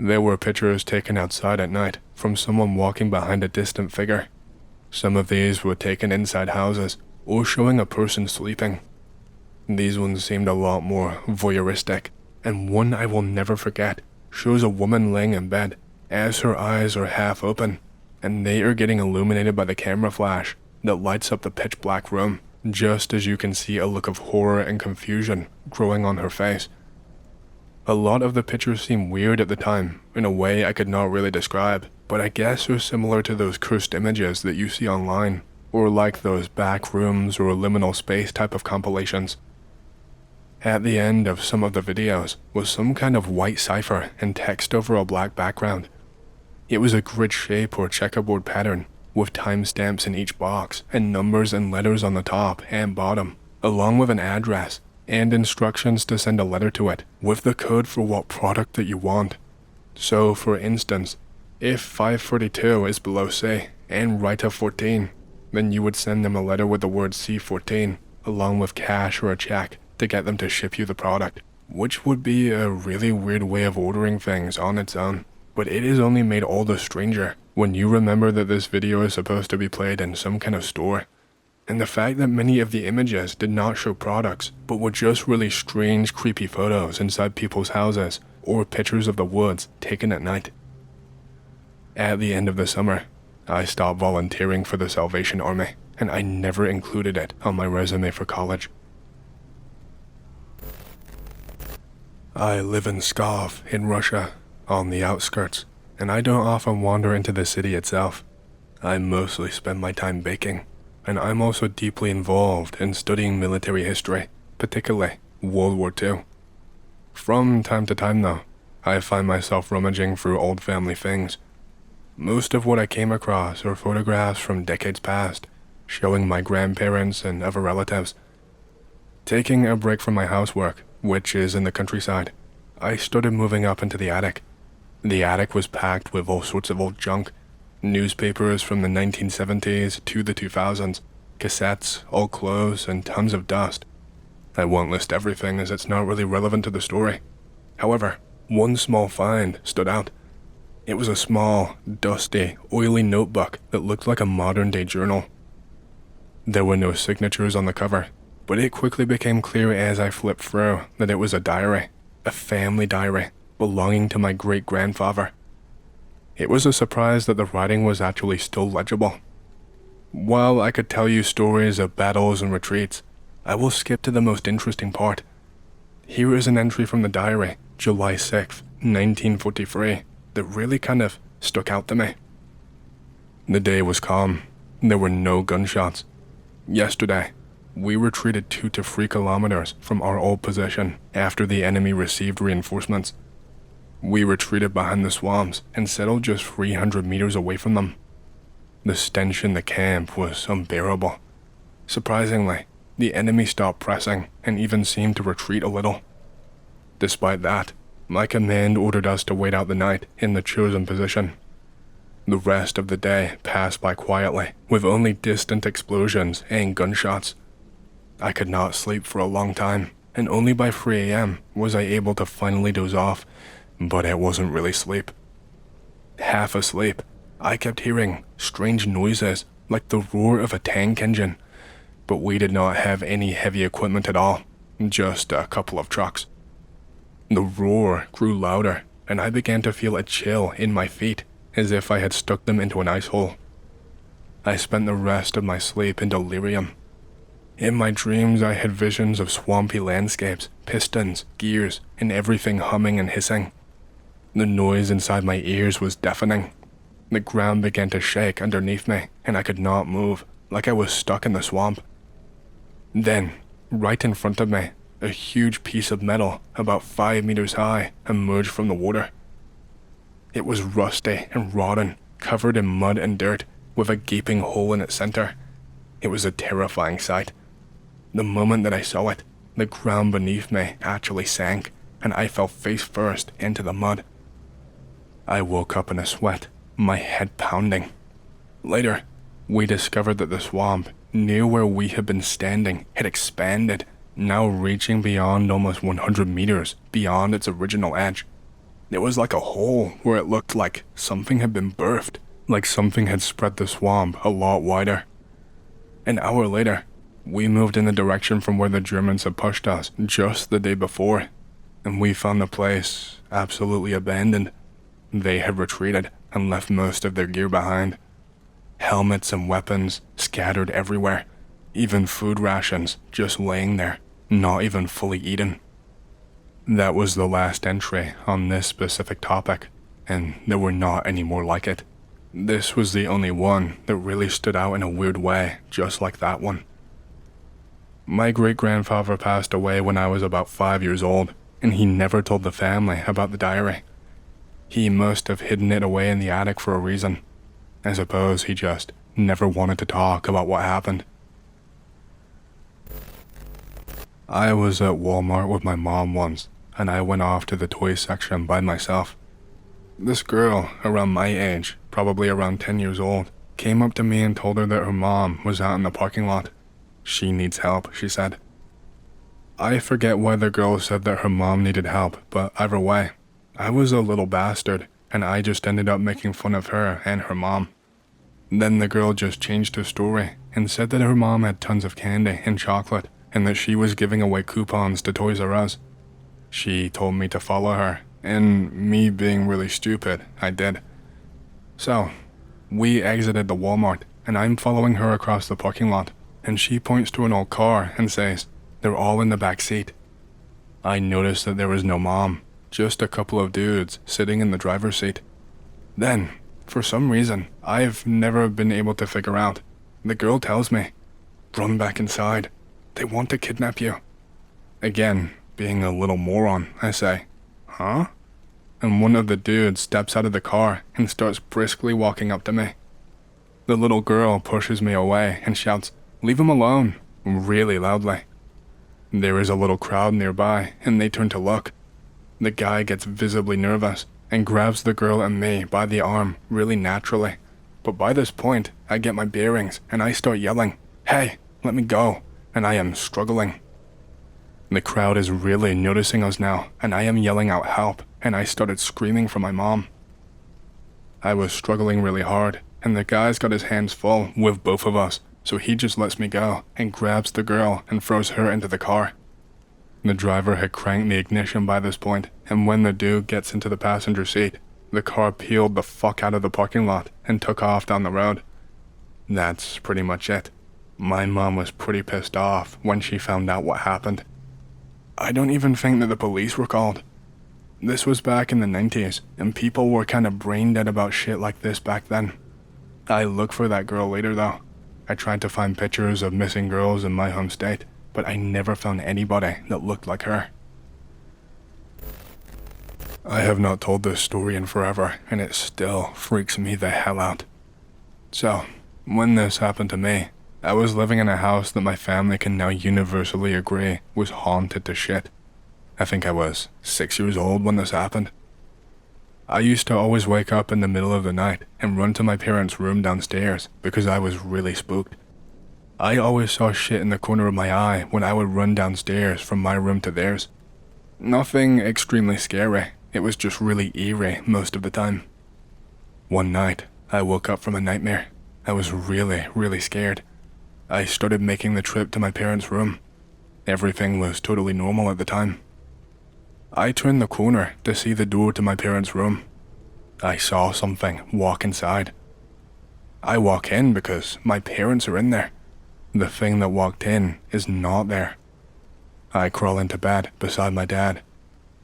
There were pictures taken outside at night from someone walking behind a distant figure. Some of these were taken inside houses or showing a person sleeping. These ones seemed a lot more voyeuristic, and one I will never forget shows a woman laying in bed as her eyes are half open, and they are getting illuminated by the camera flash that lights up the pitch black room, just as you can see a look of horror and confusion growing on her face. A lot of the pictures seemed weird at the time, in a way I could not really describe, but I guess they're similar to those cursed images that you see online, or like those back rooms or liminal space type of compilations. At the end of some of the videos was some kind of white cipher and text over a black background. It was a grid shape or checkerboard pattern, with timestamps in each box and numbers and letters on the top and bottom, along with an address and instructions to send a letter to it with the code for what product that you want. So, for instance, if 532 is below C and right of 14, then you would send them a letter with the word C14, along with cash or a check to get them to ship you the product, which would be a really weird way of ordering things on its own, but it is only made all the stranger when you remember that this video is supposed to be played in some kind of store. And the fact that many of the images did not show products, but were just really strange, creepy photos inside people's houses, or pictures of the woods taken at night. At the end of the summer, I stopped volunteering for the Salvation Army, and I never included it on my resume for college. I live in Pskov, in Russia, on the outskirts, and I don't often wander into the city itself. I mostly spend my time baking. And I'm also deeply involved in studying military history, particularly World War II. From time to time though, I find myself rummaging through old family things. Most of what I came across are photographs from decades past, showing my grandparents and other relatives. Taking a break from my housework, which is in the countryside, I started moving up into the attic. The attic was packed with all sorts of old junk. Newspapers from the 1970s to the 2000s, cassettes, old clothes, and tons of dust. I won't list everything as it's not really relevant to the story. However, one small find stood out. It was a small, dusty, oily notebook that looked like a modern-day journal. There were no signatures on the cover, but it quickly became clear as I flipped through that it was a diary, a family diary, belonging to my great-grandfather. It was a surprise that the writing was actually still legible. While I could tell you stories of battles and retreats, I will skip to the most interesting part. Here is an entry from the diary, July 6th, 1943, that really kind of stuck out to me. The day was calm. There were no gunshots. Yesterday, we retreated 2 to 3 kilometers from our old position after the enemy received reinforcements. We retreated behind the swamps and settled just 300 meters away from them. The stench in the camp was unbearable. Surprisingly, the enemy stopped pressing and even seemed to retreat a little. Despite that, my command ordered us to wait out the night in the chosen position. The rest of the day passed by quietly, with only distant explosions and gunshots. I could not sleep for a long time, and only by 3 a.m. was I able to finally doze off, but it wasn't really sleep. Half asleep, I kept hearing strange noises like the roar of a tank engine, but we did not have any heavy equipment at all, just a couple of trucks. The roar grew louder, and I began to feel a chill in my feet, as if I had stuck them into an ice hole. I spent the rest of my sleep in delirium. In my dreams, I had visions of swampy landscapes, pistons, gears, and everything humming and hissing. The noise inside my ears was deafening. The ground began to shake underneath me, and I could not move, like I was stuck in the swamp. Then, right in front of me, a huge piece of metal, about 5 meters high, emerged from the water. It was rusty and rotten, covered in mud and dirt, with a gaping hole in its center. It was a terrifying sight. The moment that I saw it, the ground beneath me actually sank, and I fell face first into the mud. I woke up in a sweat, my head pounding. Later, we discovered that the swamp, near where we had been standing, had expanded, now reaching beyond almost 100 meters beyond its original edge. It was like a hole where it looked like something had been birthed, like something had spread the swamp a lot wider. An hour later, we moved in the direction from where the Germans had pushed us just the day before, and we found the place absolutely abandoned. They had retreated and left most of their gear behind. Helmets and weapons scattered everywhere, even food rations just laying there, not even fully eaten. That was the last entry on this specific topic, and there were not any more like it. This was the only one that really stood out in a weird way, just like that one. My great-grandfather passed away when I was about 5 years old, and he never told the family about the diary. He must have hidden it away in the attic for a reason. I suppose he just never wanted to talk about what happened. I was at Walmart with my mom once, and I went off to the toy section by myself. This girl, around my age, probably around 10 years old, came up to me and told her that her mom was out in the parking lot. She needs help, she said. I forget why the girl said that her mom needed help, but either way, I was a little bastard, and I just ended up making fun of her and her mom. Then the girl just changed her story and said that her mom had tons of candy and chocolate, and that she was giving away coupons to Toys R Us. She told me to follow her, and me being really stupid, I did. So, we exited the Walmart, and I'm following her across the parking lot, and she points to an old car and says, "They're all in the back seat." I noticed that there was no mom, just a couple of dudes sitting in the driver's seat. Then, for some reason, I've never been able to figure out, the girl tells me, "Run back inside. They want to kidnap you." Again, being a little moron, I say, "Huh?" And one of the dudes steps out of the car and starts briskly walking up to me. The little girl pushes me away and shouts, "Leave him alone," really loudly. There is a little crowd nearby, and they turn to look. The guy gets visibly nervous and grabs the girl and me by the arm really naturally. But by this point, I get my bearings and I start yelling, "Hey, let me go," and I am struggling. The crowd is really noticing us now, and I am yelling out help, and I started screaming for my mom. I was struggling really hard, and the guy's got his hands full with both of us, so he just lets me go and grabs the girl and throws her into the car. The driver had cranked the ignition by this point, and when the dude gets into the passenger seat, The car peeled the fuck out of the parking lot and took off down the road. That's pretty much it. My mom was pretty pissed off when she found out what happened. I don't even think that the police were called. This was back in the 90s, and people were kind of brain dead about shit like this back then. I looked for that girl later though. I tried to find pictures of missing girls in my home state, but I never found anybody that looked like her. I have not told this story in forever, and it still freaks me the hell out. So, when this happened to me, I was living in a house that my family can now universally agree was haunted to shit. I think I was 6 years old when this happened. I used to always wake up in the middle of the night and run to my parents' room downstairs because I was really spooked. I always saw shit in the corner of my eye when I would run downstairs from my room to theirs. Nothing extremely scary, it was just really eerie most of the time. One night, I woke up from a nightmare. I was really scared. I started making the trip to my parents' room. Everything was totally normal at the time. I turned the corner to see the door to my parents' room. I saw something walk inside. I walk in because my parents are in there. The thing that walked in is not there. I crawl into bed beside my dad.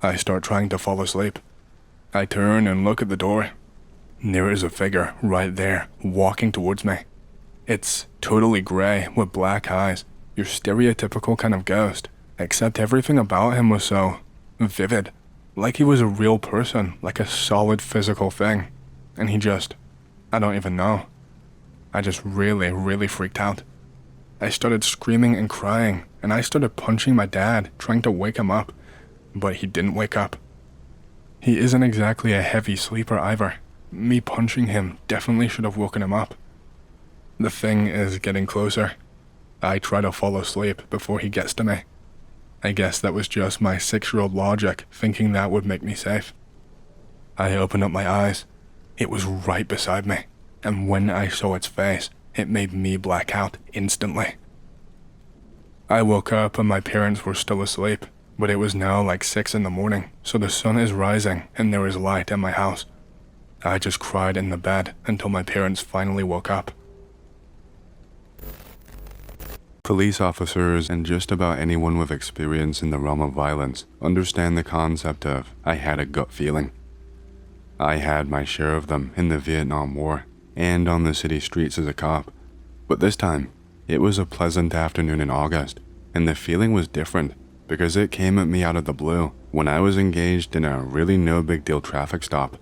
I start trying to fall asleep. I turn and look at the door. There is a figure right there, walking towards me. It's totally grey with black eyes, your stereotypical kind of ghost, except everything about him was so vivid, like he was a real person, like a solid physical thing. And I don't even know. I just really freaked out. I started screaming and crying, and I started punching my dad, trying to wake him up, but he didn't wake up. He isn't exactly a heavy sleeper either. Me punching him definitely should have woken him up. The thing is getting closer. I try to fall asleep before he gets to me. I guess that was just my 6-year-old logic thinking that would make me safe. I open up my eyes. It was right beside me, and when I saw its face, it made me black out instantly. I woke up and my parents were still asleep, but it was now like 6 in the morning, so the sun is rising and there is light in my house. I just cried in the bed until my parents finally woke up. Police officers and just about anyone with experience in the realm of violence understand the concept of "I had a gut feeling." I had my share of them in the Vietnam War and on the city streets as a cop, but this time it was a pleasant afternoon in August, and the feeling was different because it came at me out of the blue when I was engaged in a really no big deal traffic stop.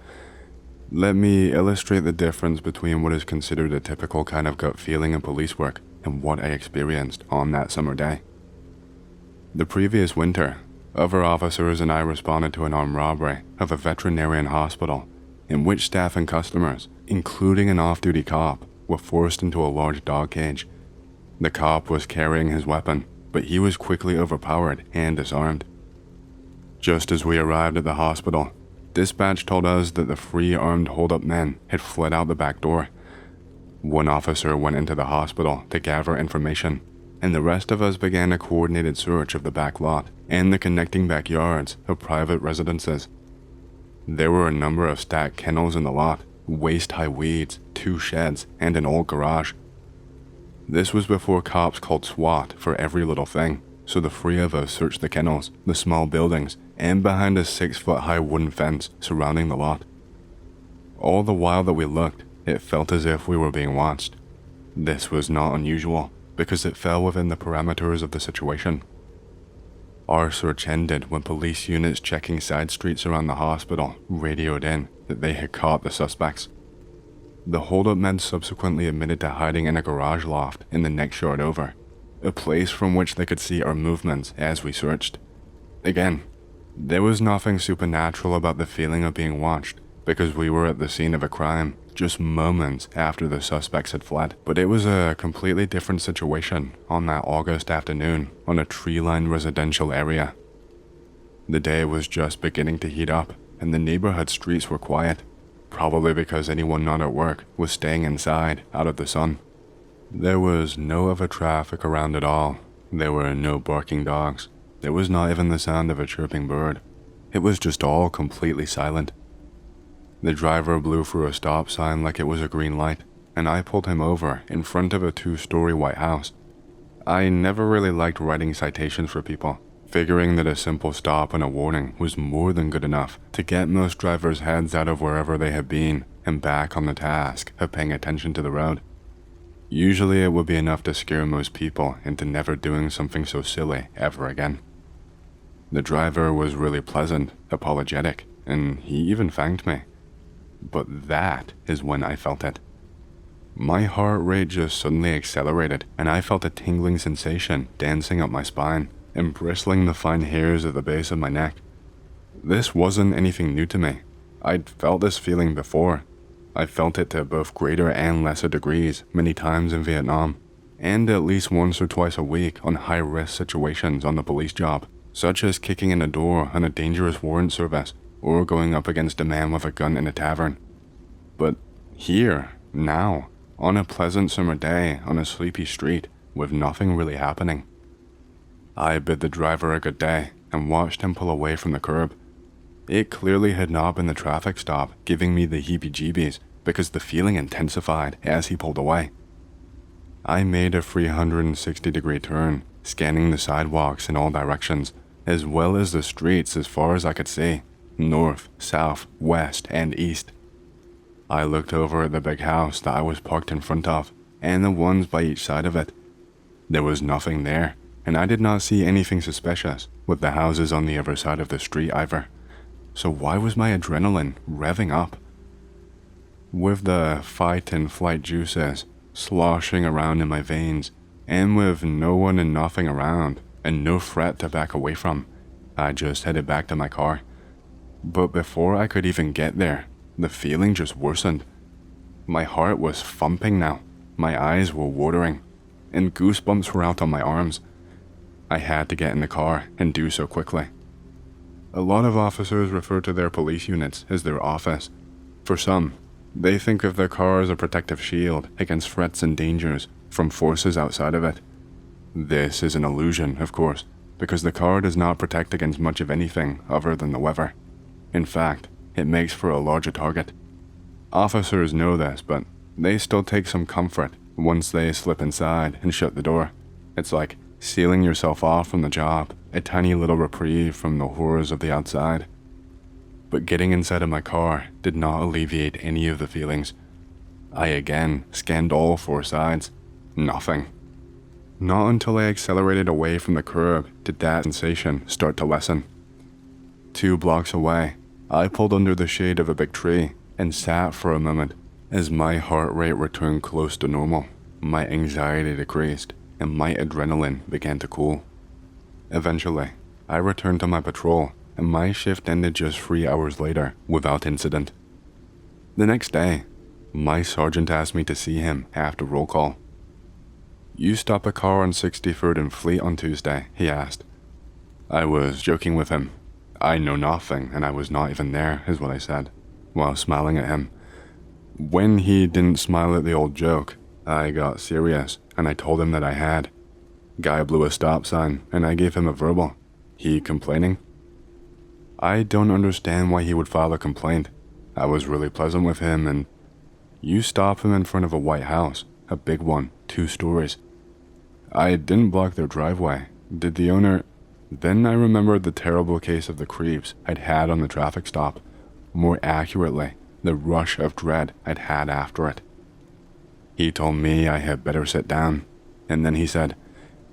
Let me illustrate the difference between what is considered a typical kind of gut feeling in police work and what I experienced on that summer day. The previous winter, other officers and I responded to an armed robbery of a veterinarian hospital in which staff and customers, including an off-duty cop, were forced into a large dog cage. The cop was carrying his weapon, but he was quickly overpowered and disarmed. Just as we arrived at the hospital, dispatch told us that the 3 armed hold-up men had fled out the back door. One officer went into the hospital to gather information, and the rest of us began a coordinated search of the back lot and the connecting backyards of private residences. There were a number of stacked kennels in the lot, waist-high weeds, 2 sheds, and an old garage. This was before cops called SWAT for every little thing, so the 3 of us searched the kennels, the small buildings, and behind a 6-foot-high wooden fence surrounding the lot. All the while that we looked, it felt as if we were being watched. This was not unusual, because it fell within the parameters of the situation. Our search ended when police units checking side streets around the hospital radioed in that they had caught the suspects. The hold-up men subsequently admitted to hiding in a garage loft in the next yard over, a place from which they could see our movements as we searched. Again, there was nothing supernatural about the feeling of being watched, because we were at the scene of a crime just moments after the suspects had fled. But it was a completely different situation on that August afternoon on a tree-lined residential area. The day was just beginning to heat up, and the neighborhood streets were quiet, probably because anyone not at work was staying inside out of the sun. There was no other traffic around at all. There were no barking dogs. There was not even the sound of a chirping bird. It was just all completely silent. The driver blew through a stop sign like it was a green light, and I pulled him over in front of a 2-story white house. I never really liked writing citations for people, figuring that a simple stop and a warning was more than good enough to get most drivers' heads out of wherever they had been and back on the task of paying attention to the road. Usually it would be enough to scare most people into never doing something so silly ever again. The driver was really pleasant, apologetic, and he even thanked me. But that is when I felt it. My heart rate just suddenly accelerated, and I felt a tingling sensation dancing up my spine and bristling the fine hairs at the base of my neck. This wasn't anything new to me. I'd felt this feeling before. I felt it to both greater and lesser degrees many times in Vietnam, and at least once or twice a week on high-risk situations on the police job, such as kicking in a door on a dangerous warrant service or going up against a man with a gun in a tavern. But here, now, on a pleasant summer day on a sleepy street with nothing really happening. I bid the driver a good day and watched him pull away from the curb. It clearly had not been the traffic stop giving me the heebie-jeebies, because the feeling intensified as he pulled away. I made a 360-degree turn, scanning the sidewalks in all directions, as well as the streets as far as I could see, north, south, west, and east. I looked over at the big house that I was parked in front of, and the ones by each side of it. There was nothing there, and I did not see anything suspicious with the houses on the other side of the street either. So why was my adrenaline revving up? With the fight and flight juices sloshing around in my veins, and with no one and nothing around, and no threat to back away from, I just headed back to my car. But before I could even get there, the feeling just worsened. My heart was thumping now, my eyes were watering, and goosebumps were out on my arms. I had to get in the car and do so quickly. A lot of officers refer to their police units as their office. For some, they think of their car as a protective shield against threats and dangers from forces outside of it. This is an illusion, of course, because the car does not protect against much of anything other than the weather. In fact, it makes for a larger target. Officers know this, but they still take some comfort once they slip inside and shut the door. It's like sealing yourself off from the job, a tiny little reprieve from the horrors of the outside. But getting inside of my car did not alleviate any of the feelings. I again scanned all 4 sides. Nothing. Not until I accelerated away from the curb did that sensation start to lessen. 2 blocks away, I pulled under the shade of a big tree and sat for a moment. As my heart rate returned close to normal, my anxiety decreased and my adrenaline began to cool. Eventually, I returned to my patrol and my shift ended just 3 hours later without incident. The next day, my sergeant asked me to see him after roll call. "You stop a car on 63rd and Fleet on Tuesday?" he asked. I was joking with him. "I know nothing and I was not even there," is what I said, while smiling at him. When he didn't smile at the old joke, I got serious and I told him that I had. Guy blew a stop sign and I gave him a verbal. He complaining? I don't understand why he would file a complaint. I was really pleasant with him and you stop him in front of a white house, a big one, 2 stories. I didn't block their driveway. Did the owner? Then I remembered the terrible case of the creeps I'd had on the traffic stop. More accurately, the rush of dread I'd had after it. He told me I had better sit down, and then he said,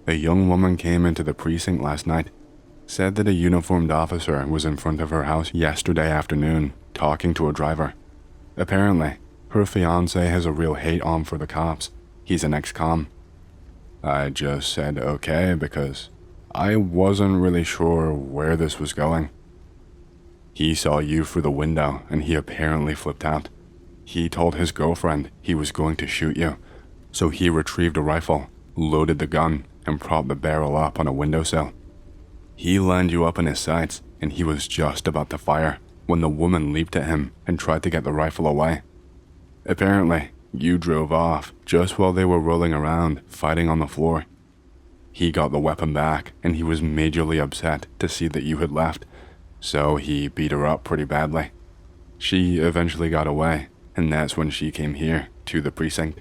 "A young woman came into the precinct last night, said that a uniformed officer was in front of her house yesterday afternoon talking to a driver. Apparently, her fiancé has a real hate-on for the cops. He's an ex-com." I just said okay because I wasn't really sure where this was going. "He saw you through the window and he apparently flipped out. He told his girlfriend he was going to shoot you, so he retrieved a rifle, loaded the gun, and propped the barrel up on a windowsill. He lined you up in his sights and he was just about to fire when the woman leaped at him and tried to get the rifle away. Apparently, you drove off just while they were rolling around fighting on the floor. He got the weapon back and he was majorly upset to see that you had left, so he beat her up pretty badly. She eventually got away, and that's when she came here, to the precinct.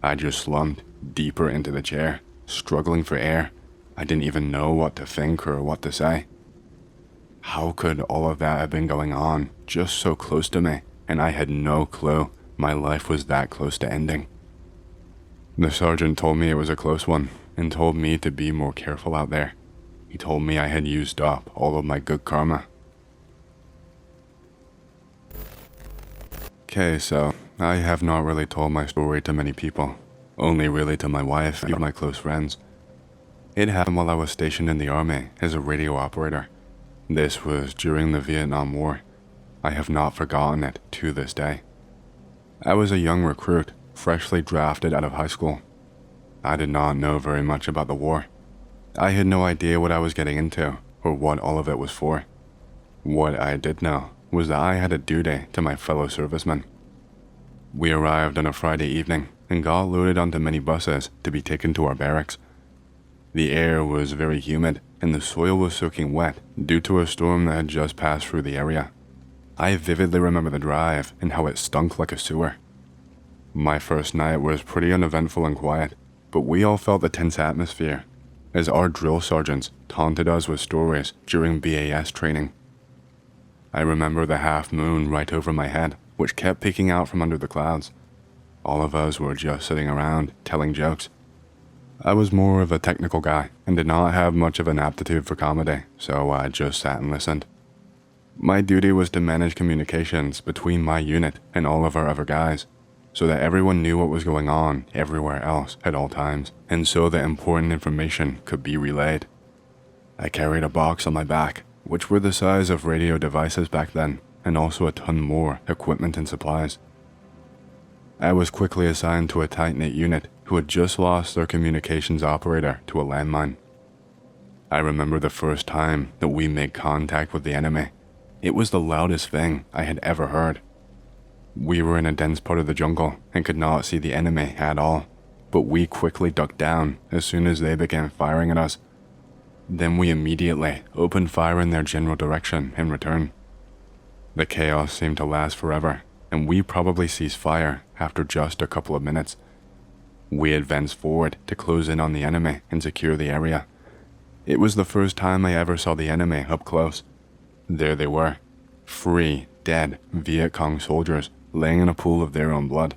I just slumped deeper into the chair, struggling for air. I didn't even know what to think or what to say. How could all of that have been going on just so close to me, and I had no clue my life was that close to ending? The sergeant told me it was a close one, and told me to be more careful out there. He told me I had used up all of my good karma. Okay, so I have not really told my story to many people, only really to my wife and my close friends. It happened while I was stationed in the army as a radio operator. This was during the Vietnam War. I have not forgotten it to this day. I was a young recruit, freshly drafted out of high school. I did not know very much about the war. I had no idea what I was getting into or what all of it was for. What I did know was that I had a duty to my fellow servicemen. We arrived on a Friday evening and got loaded onto many buses to be taken to our barracks. The air was very humid and the soil was soaking wet due to a storm that had just passed through the area. I vividly remember the drive and how it stunk like a sewer. My first night was pretty uneventful and quiet, but we all felt the tense atmosphere as our drill sergeants taunted us with stories during BAS training. I remember the half moon right over my head, which kept peeking out from under the clouds. All of us were just sitting around, telling jokes. I was more of a technical guy and did not have much of an aptitude for comedy, so I just sat and listened. My duty was to manage communications between my unit and all of our other guys, so that everyone knew what was going on everywhere else at all times, and so that important information could be relayed. I carried a box on my back, which were the size of radio devices back then, and also a ton more equipment and supplies. I was quickly assigned to a tight-knit unit who had just lost their communications operator to a landmine. I remember the first time that we made contact with the enemy. It was the loudest thing I had ever heard. We were in a dense part of the jungle and could not see the enemy at all, but we quickly ducked down as soon as they began firing at us. Then we immediately opened fire in their general direction in return. The chaos seemed to last forever, and we probably ceased fire after just a couple of minutes. We advanced forward to close in on the enemy and secure the area. It was the first time I ever saw the enemy up close. There they were, 3 dead Viet Cong soldiers laying in a pool of their own blood.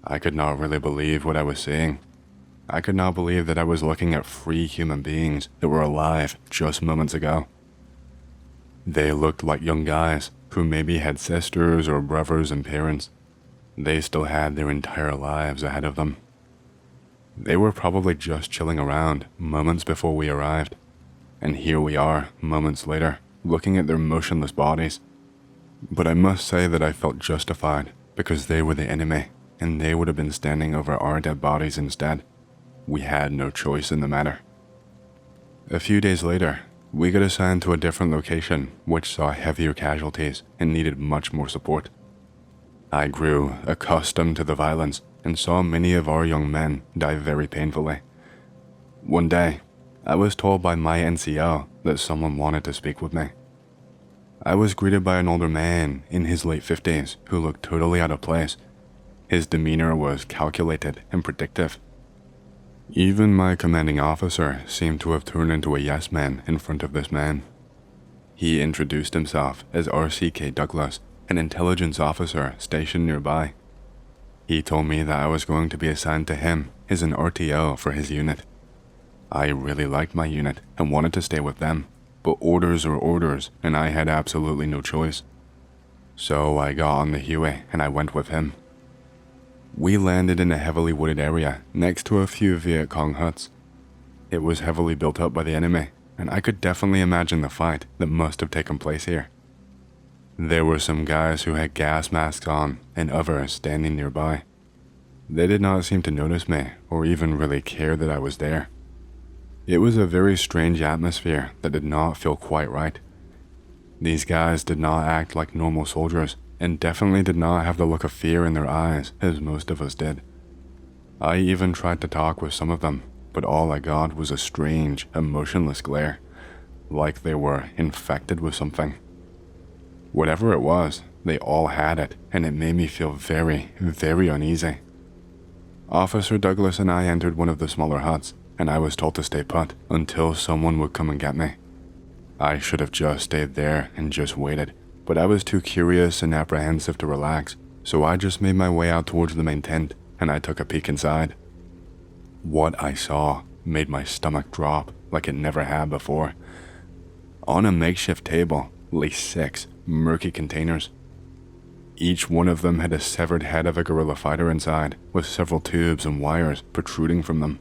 I could not really believe what I was seeing. I could not believe that I was looking at 3 human beings that were alive just moments ago. They looked like young guys who maybe had sisters or brothers and parents. They still had their entire lives ahead of them. They were probably just chilling around moments before we arrived, and here we are moments later, looking at their motionless bodies. But I must say that I felt justified because they were the enemy, and they would have been standing over our dead bodies instead. We had no choice in the matter. A few days later, we got assigned to a different location which saw heavier casualties and needed much more support. I grew accustomed to the violence and saw many of our young men die very painfully. One day, I was told by my NCO that someone wanted to speak with me. I was greeted by an older man in his late 50s who looked totally out of place. His demeanor was calculated and predictive. Even my commanding officer seemed to have turned into a yes man in front of this man. He introduced himself as RCK Douglas, an intelligence officer stationed nearby. He told me that I was going to be assigned to him as an RTO for his unit. I really liked my unit and wanted to stay with them, but orders are orders and I had absolutely no choice. So I got on the Huey and I went with him. We landed in a heavily wooded area next to a few Viet Cong huts. It was heavily built up by the enemy, and I could definitely imagine the fight that must have taken place here. There were some guys who had gas masks on and others standing nearby. They did not seem to notice me or even really care that I was there. It was a very strange atmosphere that did not feel quite right. These guys did not act like normal soldiers and definitely did not have the look of fear in their eyes as most of us did. I even tried to talk with some of them, but all I got was a strange, emotionless glare, like they were infected with something. Whatever it was, they all had it, and it made me feel very, very uneasy. Officer Douglas and I entered one of the smaller huts, and I was told to stay put until someone would come and get me. I should have just stayed there and just waited, but I was too curious and apprehensive to relax, so I just made my way out towards the main tent, and I took a peek inside. What I saw made my stomach drop like it never had before. On a makeshift table lay 6 murky containers. Each one of them had a severed head of a guerrilla fighter inside, with several tubes and wires protruding from them.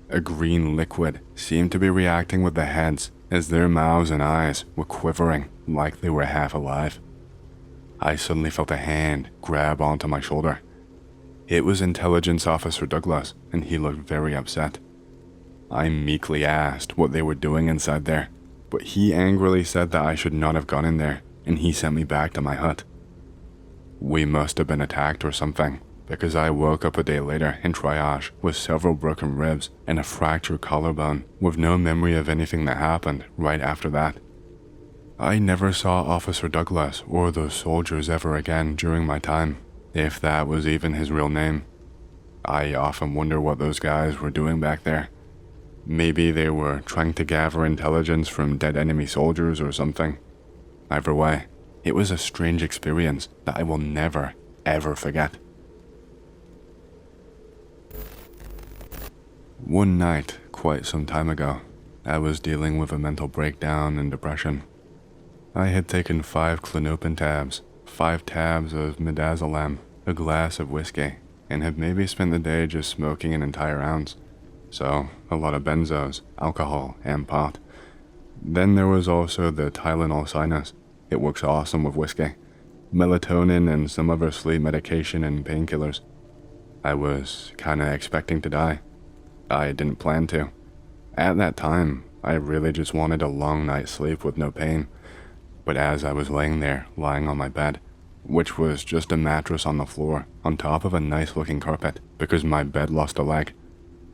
A green liquid seemed to be reacting with the heads as their mouths and eyes were quivering like they were half alive. I suddenly felt a hand grab onto my shoulder. It was Intelligence Officer Douglas, and he looked very upset. I meekly asked what they were doing inside there, but he angrily said that I should not have gone in there, and he sent me back to my hut. We must have been attacked or something, because I woke up a day later in triage with several broken ribs and a fractured collarbone, with no memory of anything that happened right after that. I never saw Officer Douglas or those soldiers ever again during my time, if that was even his real name. I often wonder what those guys were doing back there. Maybe they were trying to gather intelligence from dead enemy soldiers or something. Either way, it was a strange experience that I will never, ever forget. One night, quite some time ago, I was dealing with a mental breakdown and depression. I had taken 5 clonopin tabs, 5 tabs of midazolam, a glass of whiskey, and had maybe spent the day just smoking an entire ounce. So, a lot of benzos, alcohol, and pot. Then there was also the Tylenol sinus. It works awesome with whiskey. Melatonin and some other sleep medication and painkillers. I was kinda expecting to die. I didn't plan to. At that time, I really just wanted a long night's sleep with no pain. But as I was laying there, lying on my bed, which was just a mattress on the floor, on top of a nice looking carpet, because my bed lost a leg,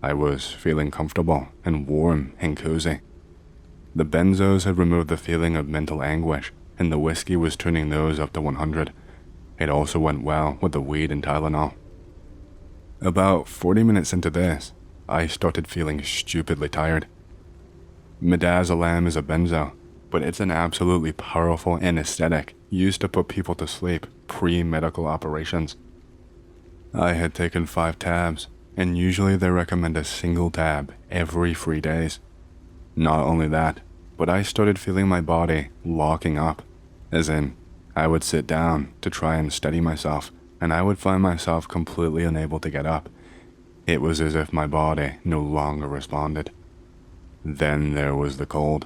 I was feeling comfortable and warm and cozy. The benzos had removed the feeling of mental anguish, and the whiskey was turning those up to 100. It also went well with the weed and Tylenol. About 40 minutes into this, I started feeling stupidly tired. Midazolam is a benzo, but it's an absolutely powerful anesthetic used to put people to sleep pre-medical operations. I had taken 5 tabs, and usually they recommend a single tab every 3 days. Not only that, but I started feeling my body locking up, as in, I would sit down to try and steady myself, and I would find myself completely unable to get up. It was as if my body no longer responded. Then there was the cold.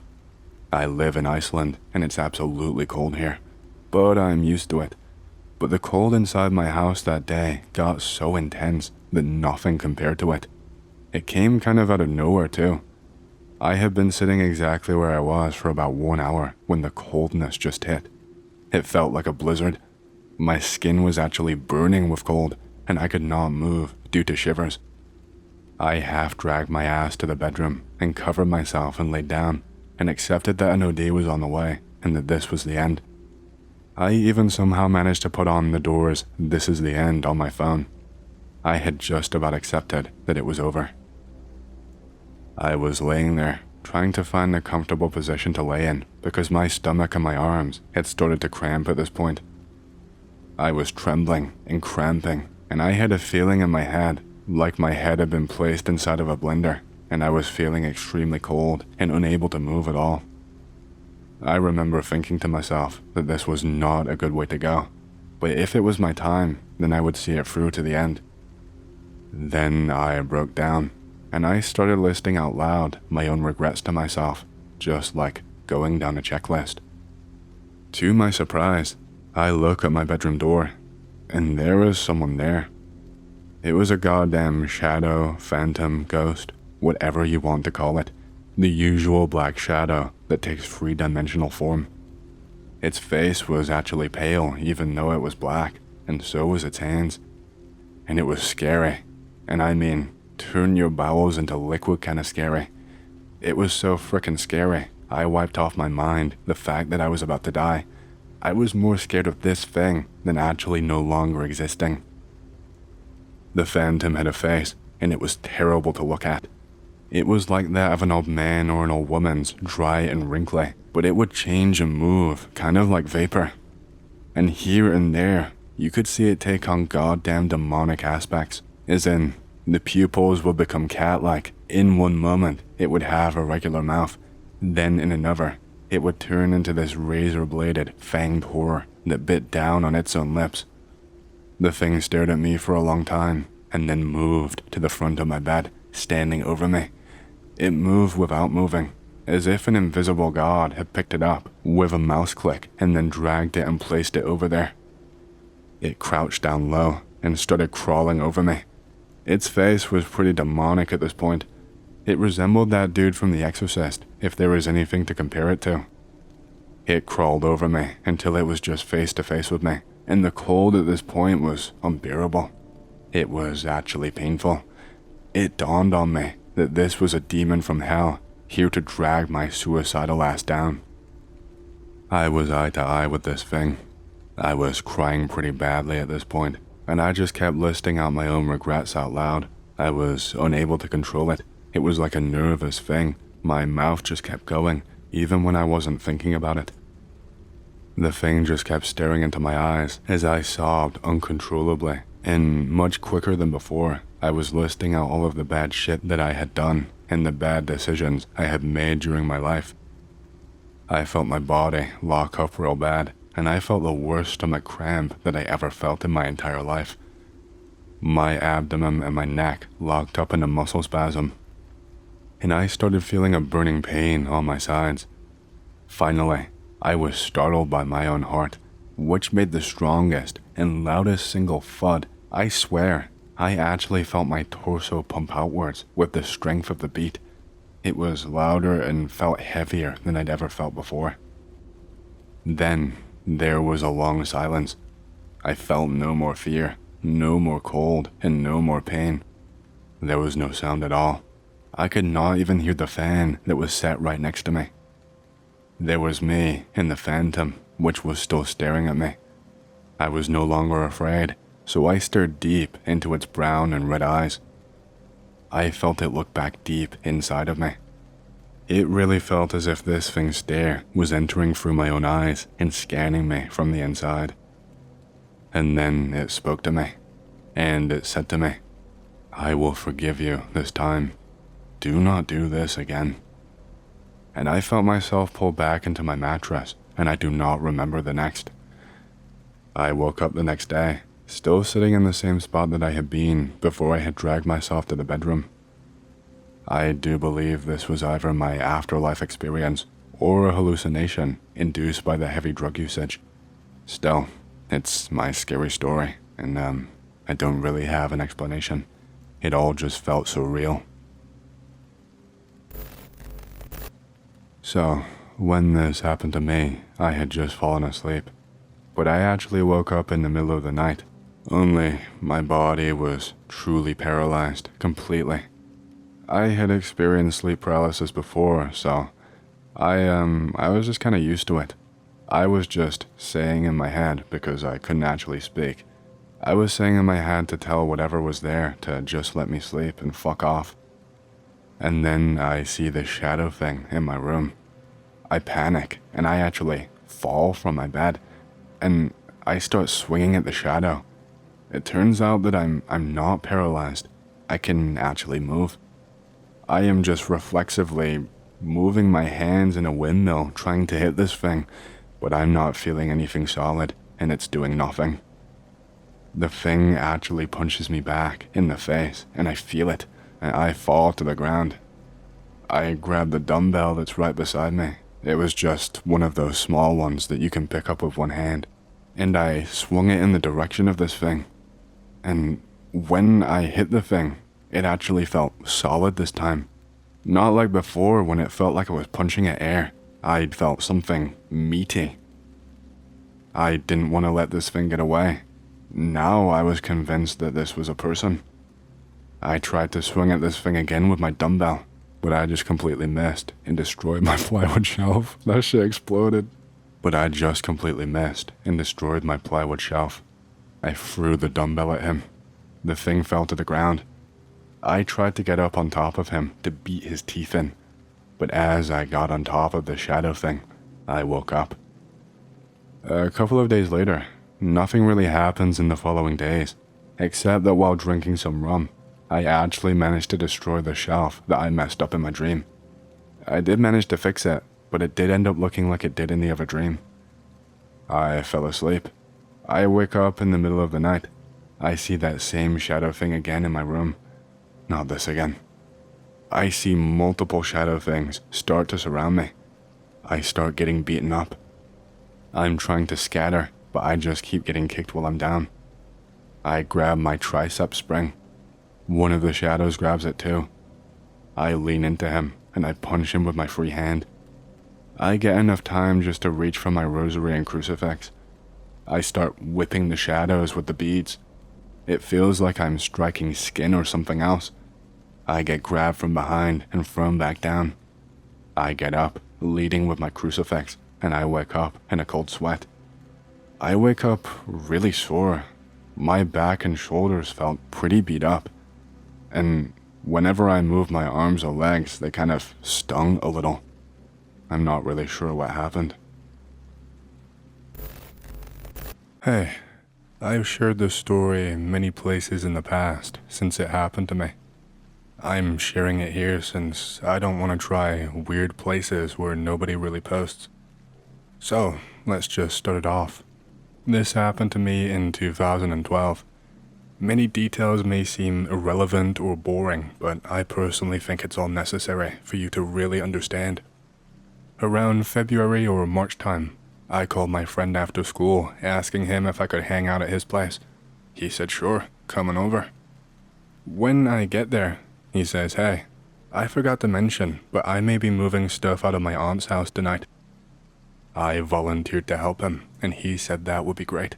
I live in Iceland, and it's absolutely cold here, but I'm used to it. But the cold inside my house that day got so intense that nothing compared to it. It came kind of out of nowhere too. I had been sitting exactly where I was for about 1 hour when the coldness just hit. It felt like a blizzard. My skin was actually burning with cold, and I could not move due to shivers. I half dragged my ass to the bedroom and covered myself and laid down, and accepted that an OD was on the way and that this was the end. I even somehow managed to put on the Doors' "This Is the End" on my phone. I had just about accepted that it was over. I was laying there, trying to find a comfortable position to lay in because my stomach and my arms had started to cramp at this point. I was trembling and cramping, and I had a feeling in my head like my head had been placed inside of a blender, and I was feeling extremely cold and unable to move at all. I remember thinking to myself that this was not a good way to go, but if it was my time, then I would see it through to the end. Then I broke down, and I started listing out loud my own regrets to myself, just like going down a checklist. To my surprise, I look at my bedroom door, and there was someone there. It was a goddamn shadow, phantom, ghost, whatever you want to call it, the usual black shadow that takes 3-dimensional form. Its face was actually pale even though it was black, and so was its hands. And it was scary, and I mean, turn your bowels into liquid kinda scary. It was so frickin' scary, I wiped off my mind the fact that I was about to die. I was more scared of this thing than actually no longer existing. The phantom had a face, and it was terrible to look at. It was like that of an old man or an old woman's, dry and wrinkly, but it would change and move, kind of like vapor. And here and there, you could see it take on goddamn demonic aspects, as in, the pupils would become cat-like. In one moment, it would have a regular mouth, then in another, it would turn into this razor-bladed, fanged horror that bit down on its own lips. The thing stared at me for a long time, and then moved to the front of my bed, standing over me. It moved without moving, as if an invisible god had picked it up with a mouse click and then dragged it and placed it over there. It crouched down low and started crawling over me. Its face was pretty demonic at this point. It resembled that dude from The Exorcist, if there was anything to compare it to. It crawled over me until it was just face to face with me, and the cold at this point was unbearable. It was actually painful. It dawned on me that this was a demon from hell, here to drag my suicidal ass down. I was eye to eye with this thing. I was crying pretty badly at this point, and I just kept listing out my own regrets out loud. I was unable to control it. It was like a nervous thing. My mouth just kept going, even when I wasn't thinking about it. The thing just kept staring into my eyes as I sobbed uncontrollably, and much quicker than before, I was listing out all of the bad shit that I had done and the bad decisions I had made during my life. I felt my body lock up real bad, and I felt the worst stomach cramp that I ever felt in my entire life. My abdomen and my neck locked up in a muscle spasm, and I started feeling a burning pain on my sides. Finally, I was startled by my own heart, which made the strongest and loudest single thud. I swear, I actually felt my torso pump outwards with the strength of the beat. It was louder and felt heavier than I'd ever felt before. Then, there was a long silence. I felt no more fear, no more cold, and no more pain. There was no sound at all. I could not even hear the fan that was set right next to me. There was me and the phantom, which was still staring at me. I was no longer afraid, so I stared deep into its brown and red eyes. I felt it look back deep inside of me. It really felt as if this thing's stare was entering through my own eyes and scanning me from the inside. And then it spoke to me, and it said to me, "I will forgive you this time. Do not do this again." And I felt myself pull back into my mattress, and I do not remember the next. I woke up the next day, still sitting in the same spot that I had been before I had dragged myself to the bedroom. I do believe this was either my afterlife experience or a hallucination induced by the heavy drug usage. Still, it's my scary story, and I don't really have an explanation. It all just felt so real. So, when this happened to me, I had just fallen asleep. But I actually woke up in the middle of the night. Only my body was truly paralyzed, completely. I had experienced sleep paralysis before, so I was just kind of used to it. I was just saying in my head, because I couldn't actually speak, I was saying in my head to tell whatever was there to just let me sleep and fuck off. And then I see this shadow thing in my room. I panic, and I actually fall from my bed, and I start swinging at the shadow. It turns out that I'm not paralyzed. I can actually move. I am just reflexively moving my hands in a windmill trying to hit this thing, but I'm not feeling anything solid, and it's doing nothing. The thing actually punches me back in the face, and I feel it, and I fall to the ground. I grab the dumbbell that's right beside me. It was just one of those small ones that you can pick up with one hand, and I swung it in the direction of this thing. And when I hit the thing, it actually felt solid this time. Not like before when it felt like I was punching at air. I felt something meaty. I didn't want to let this thing get away. Now I was convinced that this was a person. I tried to swing at this thing again with my dumbbell, but I just completely missed and destroyed my plywood shelf. That shit exploded. but I just completely missed and destroyed my plywood shelf. I threw the dumbbell at him. The thing fell to the ground. I tried to get up on top of him to beat his teeth in, but as I got on top of the shadow thing, I woke up. A couple of days later, nothing really happens in the following days, except that while drinking some rum, I actually managed to destroy the shelf that I messed up in my dream. I did manage to fix it, but it did end up looking like it did in the other dream. I fell asleep. I wake up in the middle of the night. I see that same shadow thing again in my room. Not this again. I see multiple shadow things start to surround me. I start getting beaten up. I'm trying to scatter, but I just keep getting kicked while I'm down. I grab my tricep spring. One of the shadows grabs it too. I lean into him and I punch him with my free hand. I get enough time just to reach for my rosary and crucifix. I start whipping the shadows with the beads. It feels like I'm striking skin or something else. I get grabbed from behind and thrown back down. I get up, leading with my crucifix, and I wake up in a cold sweat. I wake up really sore. My back and shoulders felt pretty beat up. And whenever I moved my arms or legs, they kind of stung a little. I'm not really sure what happened. Hey, I've shared this story in many places in the past since it happened to me. I'm sharing it here since I don't want to try weird places where nobody really posts. So, let's just start it off. This happened to me in 2012. Many details may seem irrelevant or boring, but I personally think it's all necessary for you to really understand. Around February or March time, I called my friend after school, asking him if I could hang out at his place. He said sure, coming over. When I get there, he says, hey, I forgot to mention, but I may be moving stuff out of my aunt's house tonight. I volunteered to help him, and he said that would be great.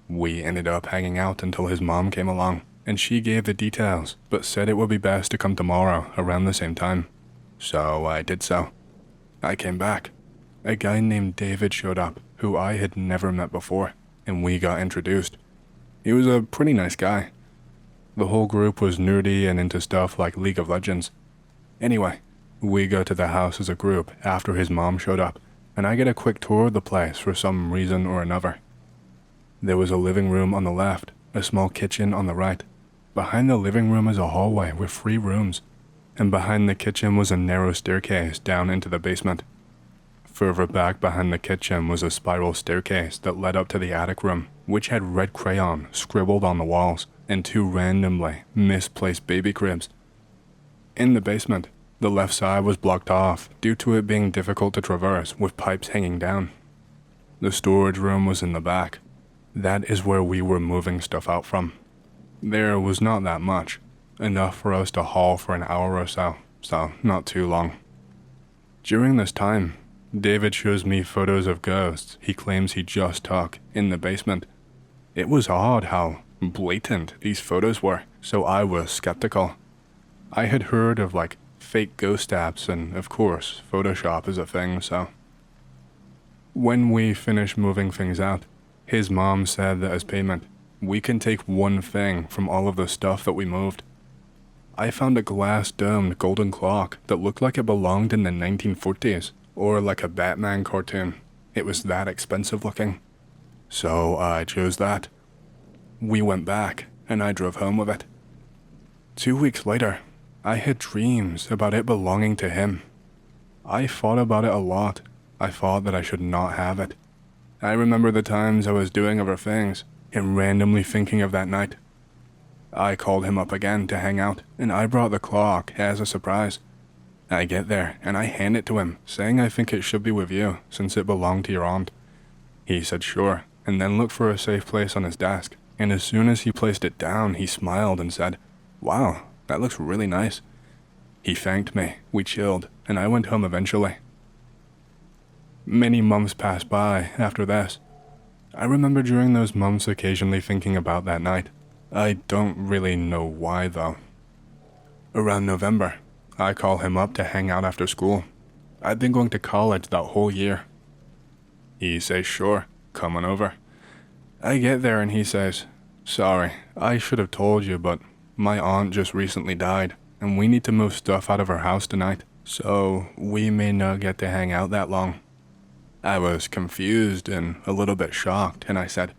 We ended up hanging out until his mom came along, and she gave the details, but said it would be best to come tomorrow around the same time. So I did so. I came back. A guy named David showed up, who I had never met before, and we got introduced. He was a pretty nice guy. The whole group was nerdy and into stuff like League of Legends. Anyway, we go to the house as a group after his mom showed up, and I get a quick tour of the place for some reason or another. There was a living room on the left, a small kitchen on the right. Behind the living room is a hallway with 3 rooms, and behind the kitchen was a narrow staircase down into the basement. Further back behind the kitchen was a spiral staircase that led up to the attic room, which had red crayon scribbled on the walls and 2 randomly misplaced baby cribs. In the basement, the left side was blocked off due to it being difficult to traverse with pipes hanging down. The storage room was in the back. That is where we were moving stuff out from. There was not that much, enough for us to haul for an hour or so not too long. During this time, David shows me photos of ghosts he claims he just took in the basement. It was odd how blatant these photos were, so I was skeptical. I had heard of fake ghost apps, and of course, Photoshop is a thing, so. When we finished moving things out, his mom said that as payment, we can take one thing from all of the stuff that we moved. I found a glass-domed golden clock that looked like it belonged in the 1940s, or like a Batman cartoon. It was that expensive looking. So I chose that. We went back, and I drove home with it. 2 weeks later, I had dreams about it belonging to him. I thought about it a lot. I thought that I should not have it. I remember the times I was doing other things, and randomly thinking of that night. I called him up again to hang out, and I brought the clock as a surprise. I get there, and I hand it to him, saying I think it should be with you, since it belonged to your aunt. He said sure, and then looked for a safe place on his desk, and as soon as he placed it down, he smiled and said, "Wow, that looks really nice." He thanked me, we chilled, and I went home eventually. Many months passed by after this. I remember during those months occasionally thinking about that night. I don't really know why though. Around November, I call him up to hang out after school. I'd been going to college that whole year. He says, sure, come on over. I get there and he says, sorry, I should have told you, but my aunt just recently died, and we need to move stuff out of her house tonight, so we may not get to hang out that long. I was confused and a little bit shocked, and I said,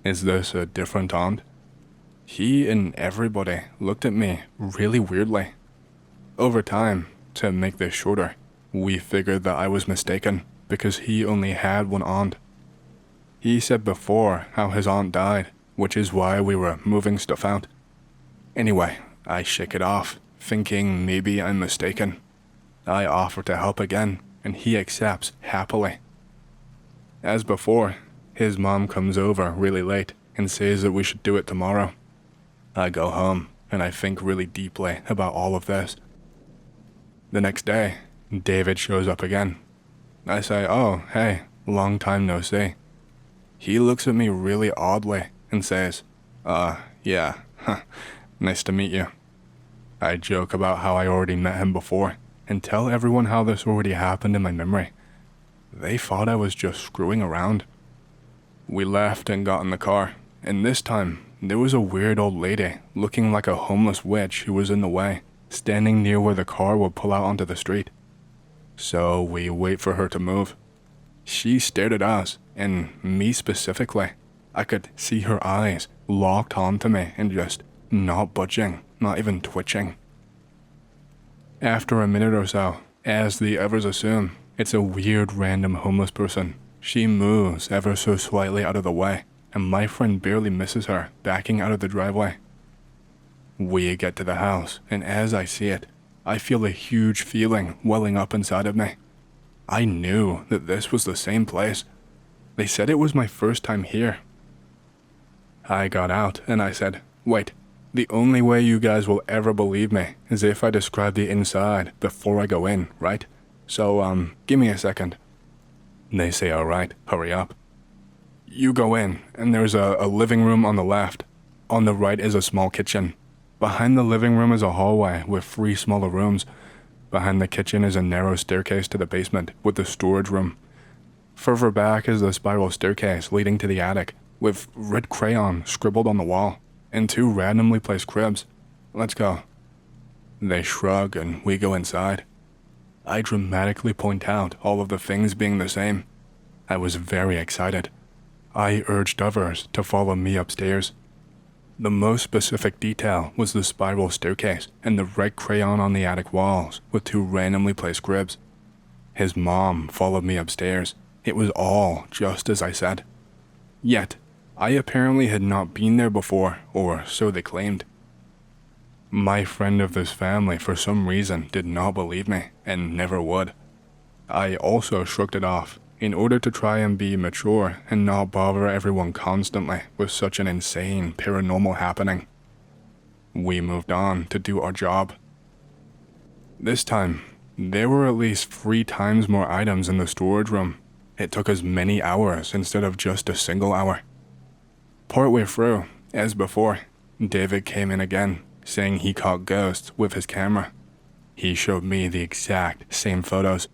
is this a different aunt? He and everybody looked at me really weirdly. Over time, to make this shorter, we figured that I was mistaken because he only had one aunt. He said before how his aunt died, which is why we were moving stuff out. Anyway, I shake it off, thinking maybe I'm mistaken. I offer to help again, and he accepts happily. As before, his mom comes over really late and says that we should do it tomorrow. I go home, and I think really deeply about all of this. The next day, David shows up again. I say, oh, hey, long time no see. He looks at me really oddly and says, yeah, nice to meet you. I joke about how I already met him before and tell everyone how this already happened in my memory. They thought I was just screwing around. We left and got in the car, and this time, there was a weird old lady looking like a homeless witch who was in the way, standing near where the car would pull out onto the street. So we wait for her to move. She stared at us, and me specifically. I could see her eyes locked onto me and just not budging, not even twitching. After a minute or so, as the others assume, it's a weird random homeless person. She moves ever so slightly out of the way, and my friend barely misses her, backing out of the driveway. We get to the house, and as I see it, I feel a huge feeling welling up inside of me. I knew that this was the same place. They said it was my first time here. I got out, and I said, wait, the only way you guys will ever believe me is if I describe the inside before I go in, right? So, give me a second. They say, alright, hurry up. You go in, and there's a living room on the left. On the right is a small kitchen. Behind the living room is a hallway with 3 smaller rooms. Behind the kitchen is a narrow staircase to the basement with the storage room. Further back is the spiral staircase leading to the attic with red crayon scribbled on the wall and 2 randomly placed cribs. Let's go. They shrug and we go inside. I dramatically point out all of the things being the same. I was very excited. I urged others to follow me upstairs. The most specific detail was the spiral staircase and the red crayon on the attic walls with 2 randomly placed cribs. His mom followed me upstairs. It was all just as I said. Yet, I apparently had not been there before, or so they claimed. My friend of this family for some reason did not believe me and never would. I also shrugged it off in order to try and be mature and not bother everyone constantly with such an insane paranormal happening. We moved on to do our job. This time, there were at least 3 times more items in the storage room. It took us many hours instead of just a single hour. Partway through, as before, David came in again, saying he caught ghosts with his camera. He showed me the exact same photos.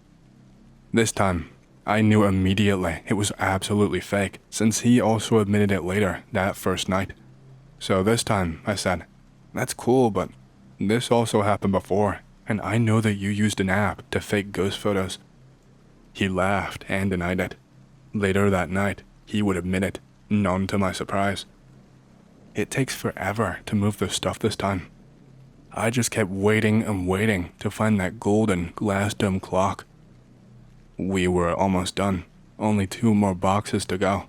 This time, I knew immediately it was absolutely fake, since he also admitted it later that first night. So this time, I said, that's cool, but this also happened before, and I know that you used an app to fake ghost photos. He laughed and denied it. Later that night, he would admit it, none to my surprise. It takes forever to move the stuff this time. I just kept waiting and waiting to find that golden glass dome clock. We were almost done, only 2 more boxes to go.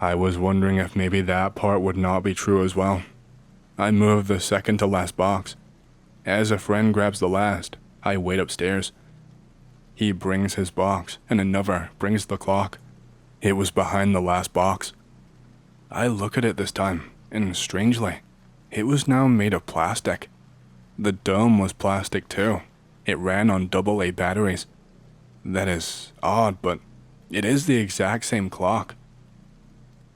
I was wondering if maybe that part would not be true as well. I moved the second to last box. As a friend grabs the last, I wait upstairs. He brings his box, and another brings the clock. It was behind the last box. I look at it this time, and strangely, it was now made of plastic. The dome was plastic too. It ran on AA batteries. That is odd, but it is the exact same clock.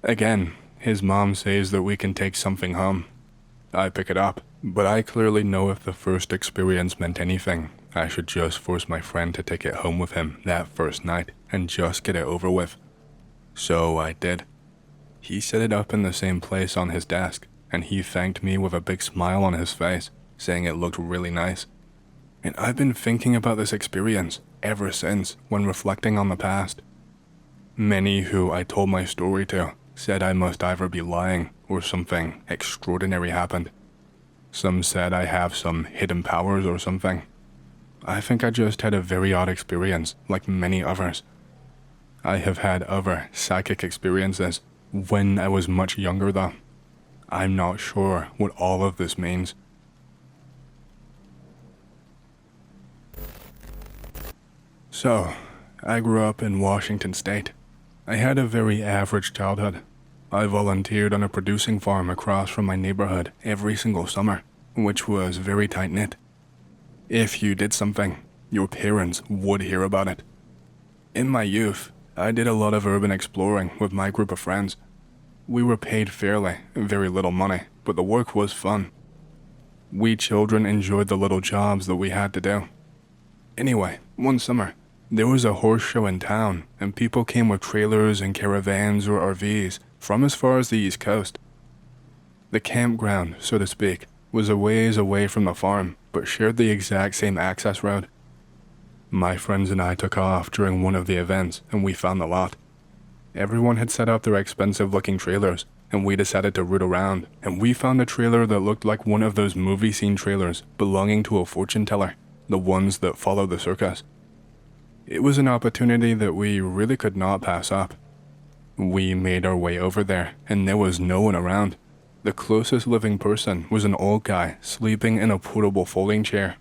Again, his mom says that we can take something home. I pick it up, but I clearly know if the first experience meant anything, I should just force my friend to take it home with him that first night and just get it over with. So I did. He set it up in the same place on his desk, and he thanked me with a big smile on his face, saying it looked really nice. And I've been thinking about this experience ever since when reflecting on the past. Many who I told my story to said I must either be lying or something extraordinary happened. Some said I have some hidden powers or something. I think I just had a very odd experience, like many others. I have had other psychic experiences when I was much younger though. I'm not sure what all of this means. So, I grew up in Washington State. I had a very average childhood. I volunteered on a producing farm across from my neighborhood every single summer, which was very tight-knit. If you did something, your parents would hear about it. In my youth, I did a lot of urban exploring with my group of friends. We were paid fairly, very little money, but the work was fun. We children enjoyed the little jobs that we had to do. Anyway, one summer, there was a horse show in town, and people came with trailers and caravans or RVs from as far as the East Coast. The campground, so to speak, was a ways away from the farm, but shared the exact same access road. My friends and I took off during one of the events, and we found the lot. Everyone had set up their expensive-looking trailers, and we decided to root around, and we found a trailer that looked like one of those movie scene trailers belonging to a fortune teller, the ones that follow the circus. It was an opportunity that we really could not pass up. We made our way over there, and there was no one around. The closest living person was an old guy sleeping in a portable folding chair.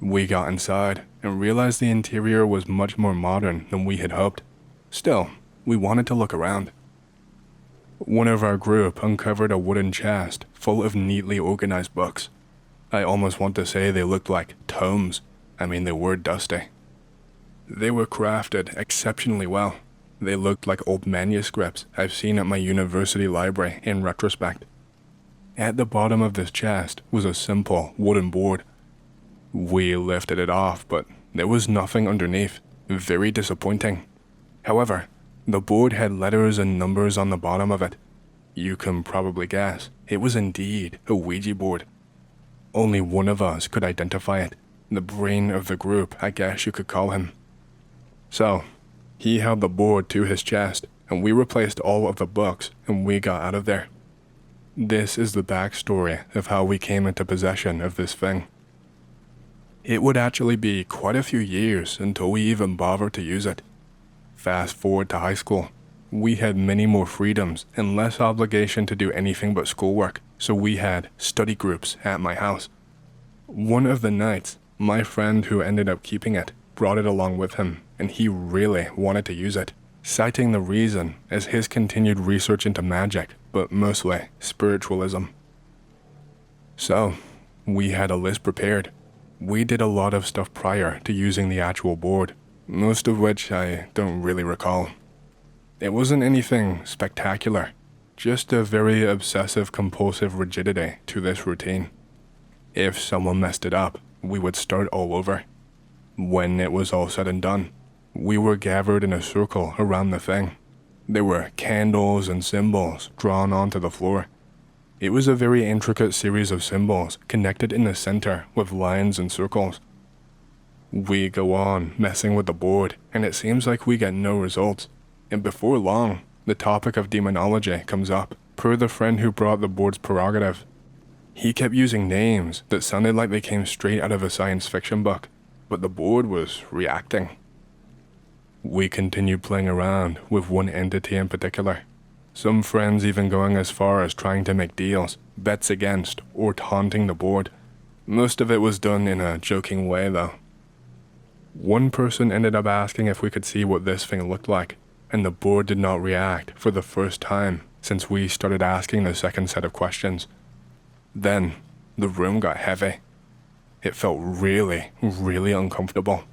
We got inside and realized the interior was much more modern than we had hoped. Still, we wanted to look around. One of our group uncovered a wooden chest full of neatly organized books. I almost want to say they looked like tomes. I mean, they were dusty. They were crafted exceptionally well. They looked like old manuscripts I've seen at my university library in retrospect. At the bottom of this chest was a simple wooden board. We lifted it off, but there was nothing underneath. Very disappointing. However, the board had letters and numbers on the bottom of it. You can probably guess, it was indeed a Ouija board. Only one of us could identify it. The brain of the group, I guess you could call him. So, he held the board to his chest, and we replaced all of the books, and we got out of there. This is the backstory of how we came into possession of this thing. It would actually be quite a few years until we even bothered to use it. Fast forward to high school. We had many more freedoms and less obligation to do anything but schoolwork, so we had study groups at my house. One of the nights, my friend who ended up keeping it brought it along with him, and he really wanted to use it, citing the reason as his continued research into magic, but mostly spiritualism. So, we had a list prepared. We did a lot of stuff prior to using the actual board, most of which I don't really recall. It wasn't anything spectacular, just a very obsessive-compulsive rigidity to this routine. If someone messed it up, we would start all over. When it was all said and done, we were gathered in a circle around the thing. There were candles and symbols drawn onto the floor. It was a very intricate series of symbols connected in the center with lines and circles. We go on messing with the board, and it seems like we get no results. And before long, the topic of demonology comes up, per the friend who brought the board's prerogative. He kept using names that sounded like they came straight out of a science fiction book, but the board was reacting. We continued playing around with one entity in particular. Some friends even going as far as trying to make deals, bets against, or taunting the board. Most of it was done in a joking way though. One person ended up asking if we could see what this thing looked like, and the board did not react for the first time since we started asking the second set of questions. Then, the room got heavy. It felt really, really uncomfortable.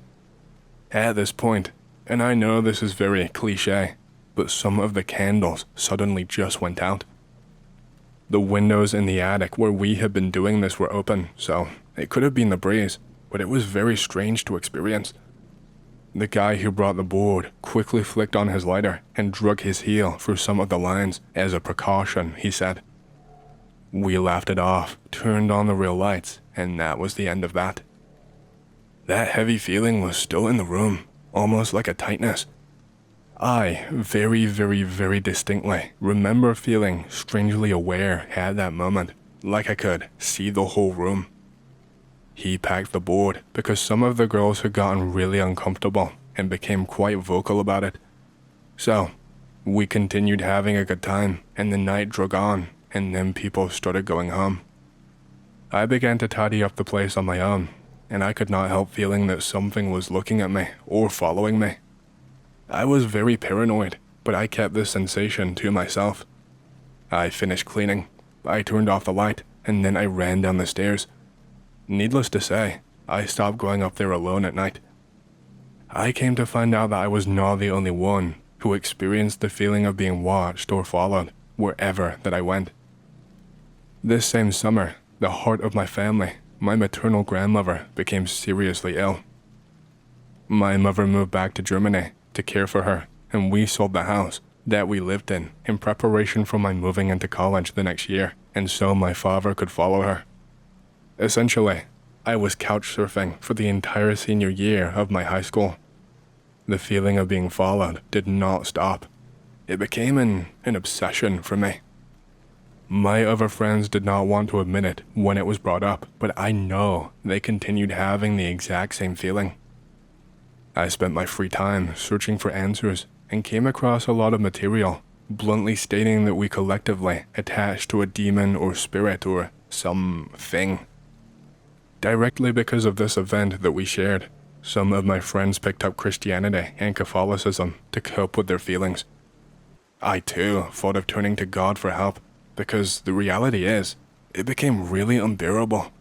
At this point, and I know this is very cliché, but some of the candles suddenly just went out. The windows in the attic where we had been doing this were open, so it could have been the breeze, but it was very strange to experience. The guy who brought the board quickly flicked on his lighter and drug his heel through some of the lines as a precaution, he said. We laughed it off, turned on the real lights, and that was the end of that. That heavy feeling was still in the room, almost like a tightness. I very distinctly remember feeling strangely aware at that moment, like I could see the whole room. He packed the board because some of the girls had gotten really uncomfortable and became quite vocal about it. So, we continued having a good time, and the night drug on, and then people started going home. I began to tidy up the place on my own, and I could not help feeling that something was looking at me or following me. I was very paranoid, but I kept this sensation to myself. I finished cleaning, I turned off the light, and then I ran down the stairs. Needless to say, I stopped going up there alone at night. I came to find out that I was not the only one who experienced the feeling of being watched or followed wherever that I went. This same summer, the heart of my family, my maternal grandmother, became seriously ill. My mother moved back to Germany to care for her, and we sold the house that we lived in preparation for my moving into college the next year, and so my father could follow her. Essentially, I was couch surfing for the entire senior year of my high school. The feeling of being followed did not stop. It became an obsession for me. My other friends did not want to admit it when it was brought up, but I know they continued having the exact same feeling. I spent my free time searching for answers and came across a lot of material, bluntly stating that we collectively attached to a demon or spirit or something. Directly because of this event that we shared, some of my friends picked up Christianity and Catholicism to cope with their feelings. I too thought of turning to God for help, because the reality is, it became really unbearable.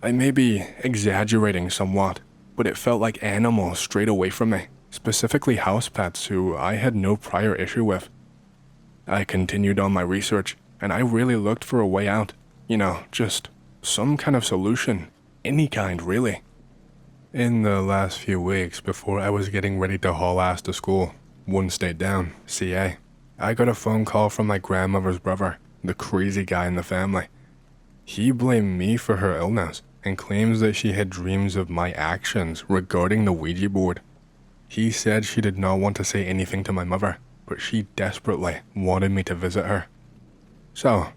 I may be exaggerating somewhat, but it felt like animals strayed away from me, specifically house pets who I had no prior issue with. I continued on my research, and I really looked for a way out, just some kind of solution, any kind really. In the last few weeks before I was getting ready to haul ass to school, one state down, CA, I got a phone call from my grandmother's brother, the crazy guy in the family. He blamed me for her illness and claims that she had dreams of my actions regarding the Ouija board. He said she did not want to say anything to my mother, but she desperately wanted me to visit her. So,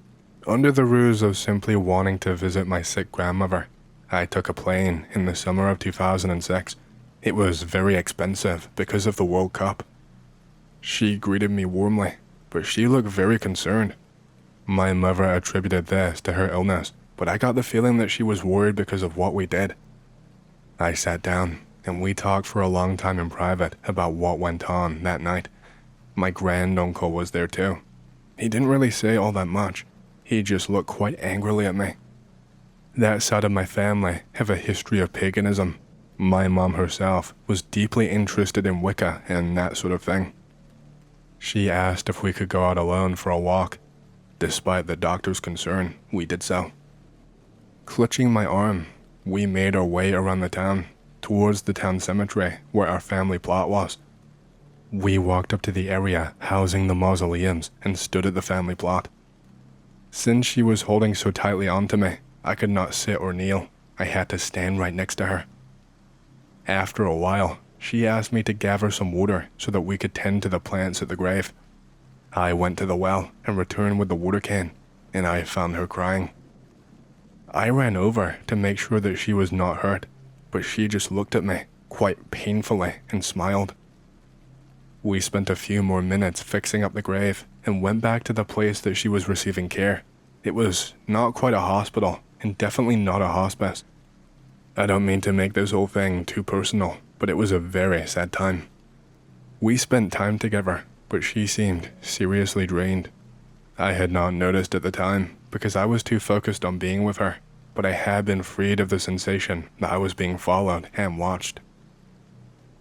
under the ruse of simply wanting to visit my sick grandmother, I took a plane in the summer of 2006. It was very expensive because of the World Cup. She greeted me warmly, but she looked very concerned. My mother attributed this to her illness, but I got the feeling that she was worried because of what we did. I sat down, and we talked for a long time in private about what went on that night. My granduncle was there too. He didn't really say all that much. He just looked quite angrily at me. That side of my family have a history of paganism. My mom herself was deeply interested in Wicca and that sort of thing. She asked if we could go out alone for a walk. Despite the doctor's concern, we did so. Clutching my arm, we made our way around the town, towards the town cemetery where our family plot was. We walked up to the area housing the mausoleums and stood at the family plot. Since she was holding so tightly onto me, I could not sit or kneel. I had to stand right next to her. After a while, she asked me to gather some water so that we could tend to the plants at the grave. I went to the well and returned with the water can, and I found her crying. I ran over to make sure that she was not hurt, but she just looked at me quite painfully and smiled. We spent a few more minutes fixing up the grave and went back to the place that she was receiving care. It was not quite a hospital and definitely not a hospice. I don't mean to make this whole thing too personal, but it was a very sad time. We spent time together, but she seemed seriously drained. I had not noticed at the time because I was too focused on being with her, but I had been freed of the sensation that I was being followed and watched.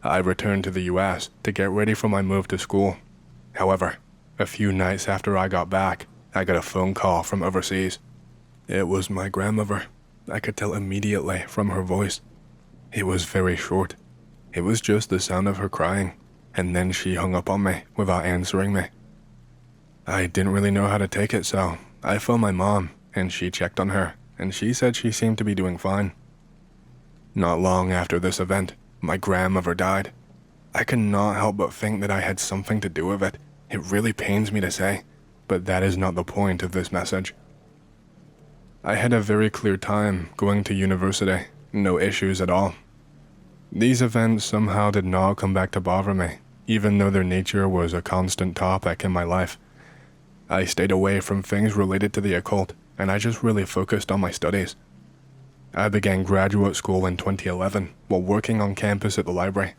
I returned to the US to get ready for my move to school. However, a few nights after I got back, I got a phone call from overseas. It was my grandmother. I could tell immediately from her voice. It was very short. It was just the sound of her crying, and then she hung up on me without answering me. I didn't really know how to take it, so I phoned my mom, and she checked on her, and she said she seemed to be doing fine. Not long after this event, my grandmother died. I could not help but think that I had something to do with it. It really pains me to say, but that is not the point of this message. I had a very clear time going to university, no issues at all. These events somehow did not come back to bother me, even though their nature was a constant topic in my life. I stayed away from things related to the occult, and I just really focused on my studies. I began graduate school in 2011 while working on campus at the library.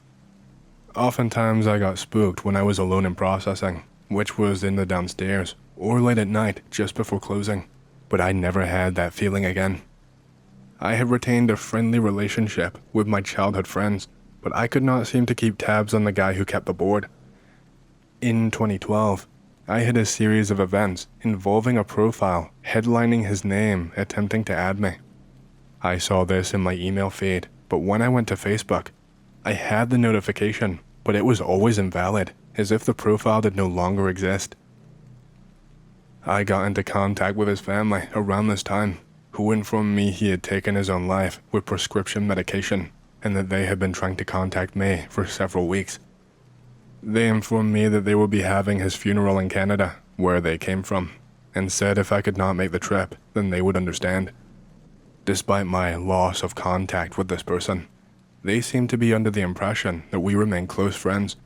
Oftentimes I got spooked when I was alone in processing, which was in the downstairs, or late at night just before closing, but I never had that feeling again. I had retained a friendly relationship with my childhood friends, but I could not seem to keep tabs on the guy who kept the board. In 2012, I had a series of events involving a profile headlining his name attempting to add me. I saw this in my email feed, but when I went to Facebook, I had the notification, but it was always invalid, as if the profile did no longer exist. I got into contact with his family around this time, who informed me he had taken his own life with prescription medication, and that they had been trying to contact me for several weeks. They informed me that they would be having his funeral in Canada, where they came from, and said if I could not make the trip, then they would understand. Despite my loss of contact with this person, they seemed to be under the impression that we remained close friends.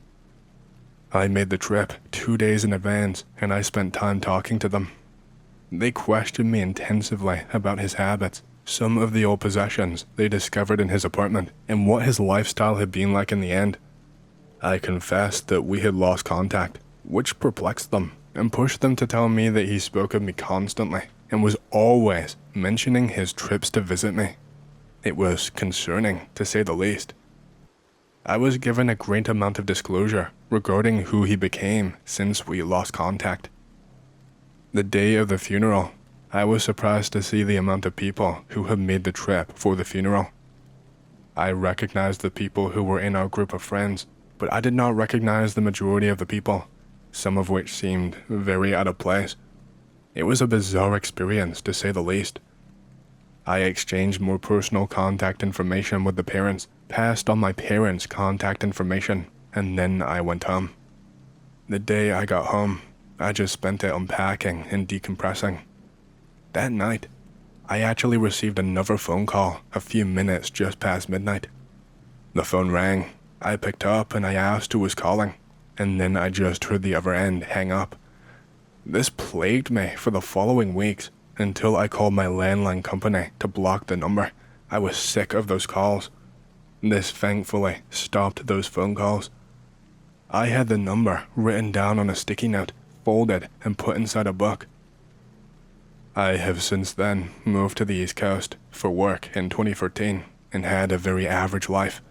I made the trip 2 days in advance, and I spent time talking to them. They questioned me intensively about his habits, some of the old possessions they discovered in his apartment, and what his lifestyle had been like in the end. I confessed that we had lost contact, which perplexed them, and pushed them to tell me that he spoke of me constantly, and was always mentioning his trips to visit me. It was concerning, to say the least. I was given a great amount of disclosure regarding who he became since we lost contact. The day of the funeral, I was surprised to see the amount of people who had made the trip for the funeral. I recognized the people who were in our group of friends, but I did not recognize the majority of the people, some of which seemed very out of place. It was a bizarre experience, to say the least. I exchanged more personal contact information with the parents, passed on my parents' contact information, and then I went home. The day I got home, I just spent it unpacking and decompressing. That night, I actually received another phone call a few minutes just past midnight. The phone rang. I picked up and I asked who was calling, and then I just heard the other end hang up. This plagued me for the following weeks until I called my landline company to block the number. I was sick of those calls. This thankfully stopped those phone calls. I had the number written down on a sticky note, folded and put inside a book. I have since then moved to the East Coast for work in 2013 and had a very average life.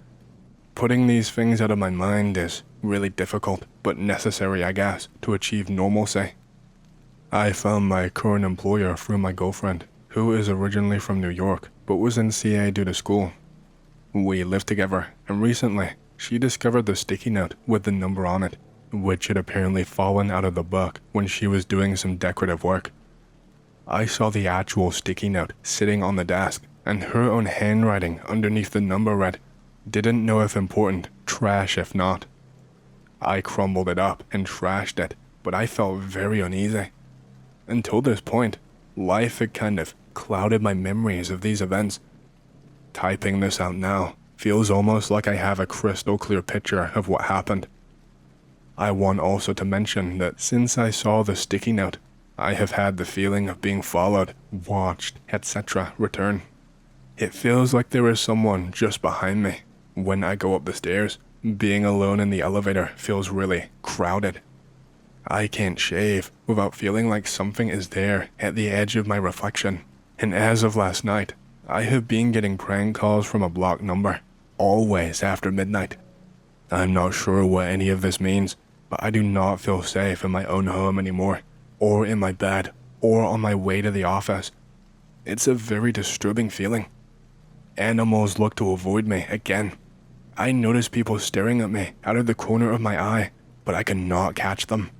Putting these things out of my mind is really difficult, but necessary, I guess, to achieve normalcy. I found my current employer through my girlfriend, who is originally from New York, but was in CA due to school. We lived together, and recently, she discovered the sticky note with the number on it, which had apparently fallen out of the book when she was doing some decorative work. I saw the actual sticky note sitting on the desk, and her own handwriting underneath the number read, "Didn't know if important, trash if not." I crumbled it up and trashed it, but I felt very uneasy. Until this point, life had kind of clouded my memories of these events. Typing this out now feels almost like I have a crystal clear picture of what happened. I want also to mention that since I saw the sticky note, I have had the feeling of being followed, watched, etc. return. It feels like there is someone just behind me. When I go up the stairs, being alone in the elevator feels really crowded. I can't shave without feeling like something is there at the edge of my reflection. And as of last night, I have been getting prank calls from a blocked number, always after midnight. I'm not sure what any of this means, but I do not feel safe in my own home anymore, or in my bed, or on my way to the office. It's a very disturbing feeling. Animals look to avoid me again. I noticed people staring at me out of the corner of my eye, but I cannot catch them.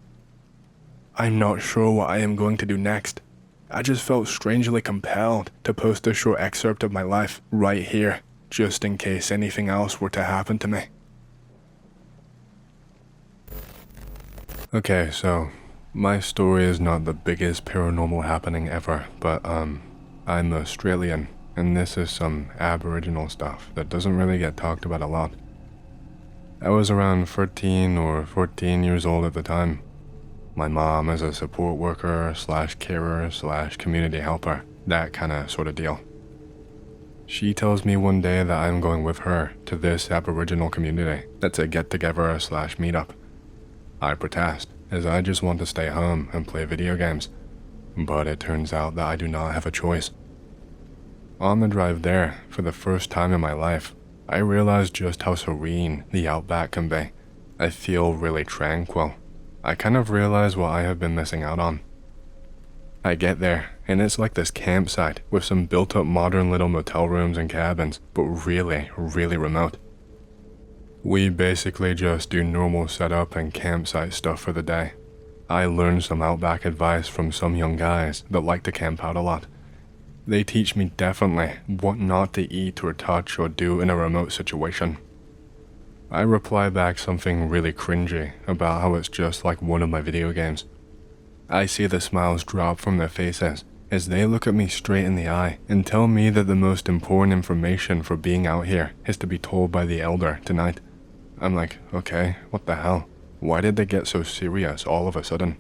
I'm not sure what I am going to do next. I just felt strangely compelled to post a short excerpt of my life right here, just in case anything else were to happen to me. Okay, so my story is not the biggest paranormal happening ever, but I'm Australian, and this is some Aboriginal stuff that doesn't really get talked about a lot. I was around 13 or 14 years old at the time. My mom is a support worker / carer / community helper, that sort of deal. She tells me one day that I'm going with her to this Aboriginal community that's a get-together / meetup. I protest, as I just want to stay home and play video games, but it turns out that I do not have a choice. On the drive there, for the first time in my life, I realized just how serene the outback can be. I feel really tranquil. I realize what I have been missing out on. I get there, and it's like this campsite with some built-up modern little motel rooms and cabins, but really, really remote. We basically just do normal setup and campsite stuff for the day. I learned some outback advice from some young guys that like to camp out a lot. They teach me definitely what not to eat or touch or do in a remote situation. I reply back something really cringy about how it's just like one of my video games. I see the smiles drop from their faces as they look at me straight in the eye and tell me that the most important information for being out here is to be told by the elder tonight. I'm like, okay, what the hell? Why did they get so serious all of a sudden?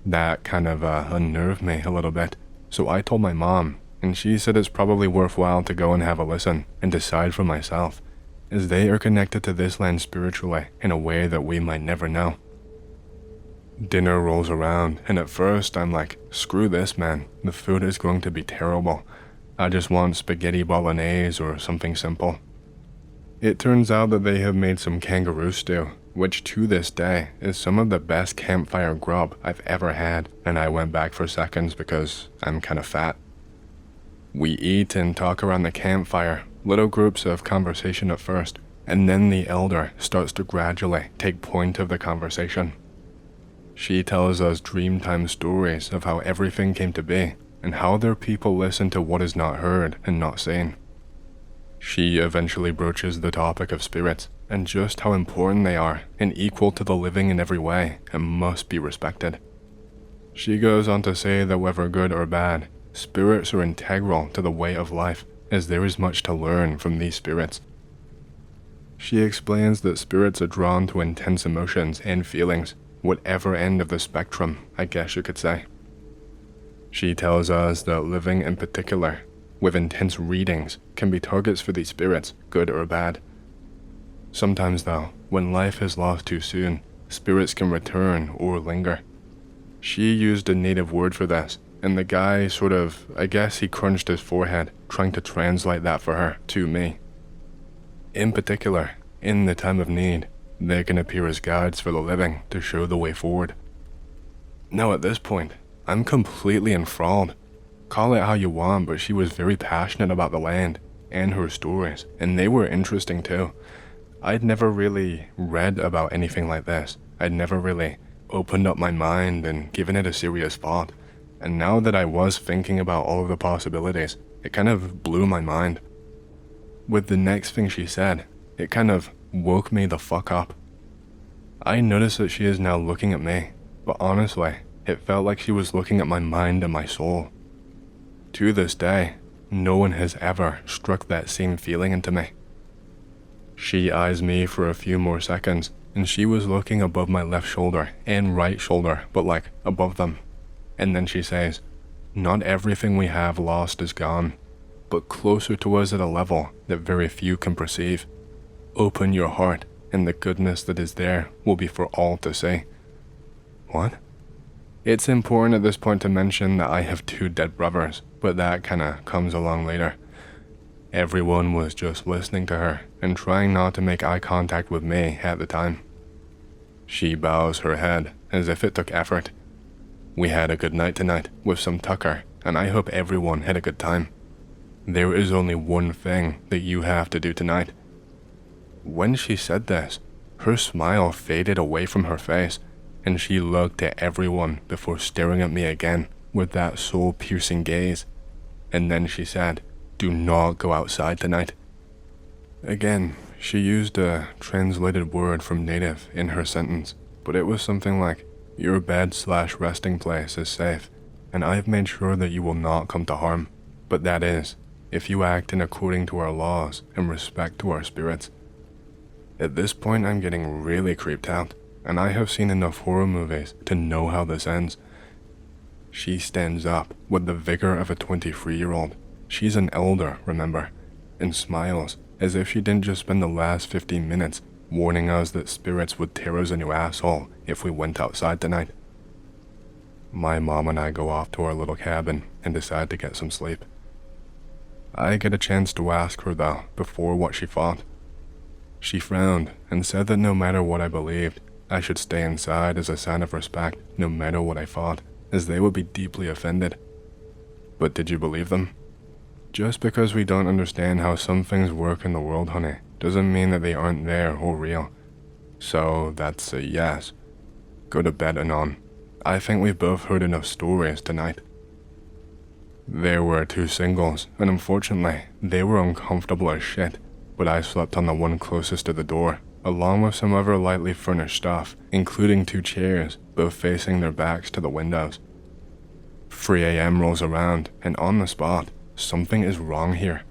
That unnerved me a little bit, so I told my mom, and she said it's probably worthwhile to go and have a listen and decide for myself, as they are connected to this land spiritually in a way that we might never know. Dinner rolls around, and at first I'm like, screw this, man, the food is going to be terrible. I just want spaghetti bolognese or something simple. It turns out that they have made some kangaroo stew, which to this day is some of the best campfire grub I've ever had, and I went back for seconds because I'm fat. We eat and talk around the campfire, little groups of conversation at first, and then the elder starts to gradually take point of the conversation. She tells us dreamtime stories of how everything came to be, and how their people listen to what is not heard and not seen. She eventually broaches the topic of spirits, and just how important they are, and equal to the living in every way, and must be respected. She goes on to say that whether good or bad, spirits are integral to the way of life, as there is much to learn from these spirits. She explains that spirits are drawn to intense emotions and feelings, whatever end of the spectrum, I guess you could say. She tells us that living in particular, with intense readings, can be targets for these spirits, good or bad. Sometimes though, when life is lost too soon, spirits can return or linger. She used a native word for this, and the guy I guess he crunched his forehead, trying to translate that for her, to me. In particular, in the time of need, they can appear as guides for the living to show the way forward. Now at this point, I'm completely enthralled. Call it how you want, but she was very passionate about the land and her stories, and they were interesting too. I'd never really read about anything like this. I'd never really opened up my mind and given it a serious thought. And now that I was thinking about all of the possibilities, it blew my mind. With the next thing she said, it woke me the fuck up. I noticed that she is now looking at me, but honestly, it felt like she was looking at my mind and my soul. To this day, no one has ever struck that same feeling into me. She eyes me for a few more seconds, and she was looking above my left shoulder and right shoulder, but above them. And then she says, "Not everything we have lost is gone, but closer to us at a level that very few can perceive. Open your heart, and the goodness that is there will be for all to see." What? It's important at this point to mention that I have 2 dead brothers, but that comes along later. Everyone was just listening to her and trying not to make eye contact with me at the time. She bows her head as if it took effort. We had a good night tonight with some tucker, and I hope everyone had a good time. There is only one thing that you have to do tonight. When she said this, her smile faded away from her face, and she looked at everyone before staring at me again with that soul-piercing gaze. And then she said, "Do not go outside tonight." Again, she used a translated word from native in her sentence, but it was something like, "Your bed/resting place is safe, and I have made sure that you will not come to harm. But that is, if you act in according to our laws and respect to our spirits." At this point, I'm getting really creeped out, and I have seen enough horror movies to know how this ends. She stands up with the vigor of a 23-year-old. She's an elder, remember, and smiles as if she didn't just spend the last 15 minutes warning us that spirits would tear us a new asshole if we went outside tonight. My mom and I go off to our little cabin and decide to get some sleep. I get a chance to ask her, though, before what she thought. She frowned and said that no matter what I believed, I should stay inside as a sign of respect no matter what I thought, as they would be deeply offended. But did you believe them? Just because we don't understand how some things work in the world, honey, doesn't mean that they aren't there or real. So that's a yes. Go to bed, Anon. I think we've both heard enough stories tonight. There were 2 singles, and unfortunately, they were uncomfortable as shit, but I slept on the one closest to the door, along with some other lightly furnished stuff, including 2 chairs, both facing their backs to the windows. 3 a.m. rolls around, and on the spot, something is wrong here.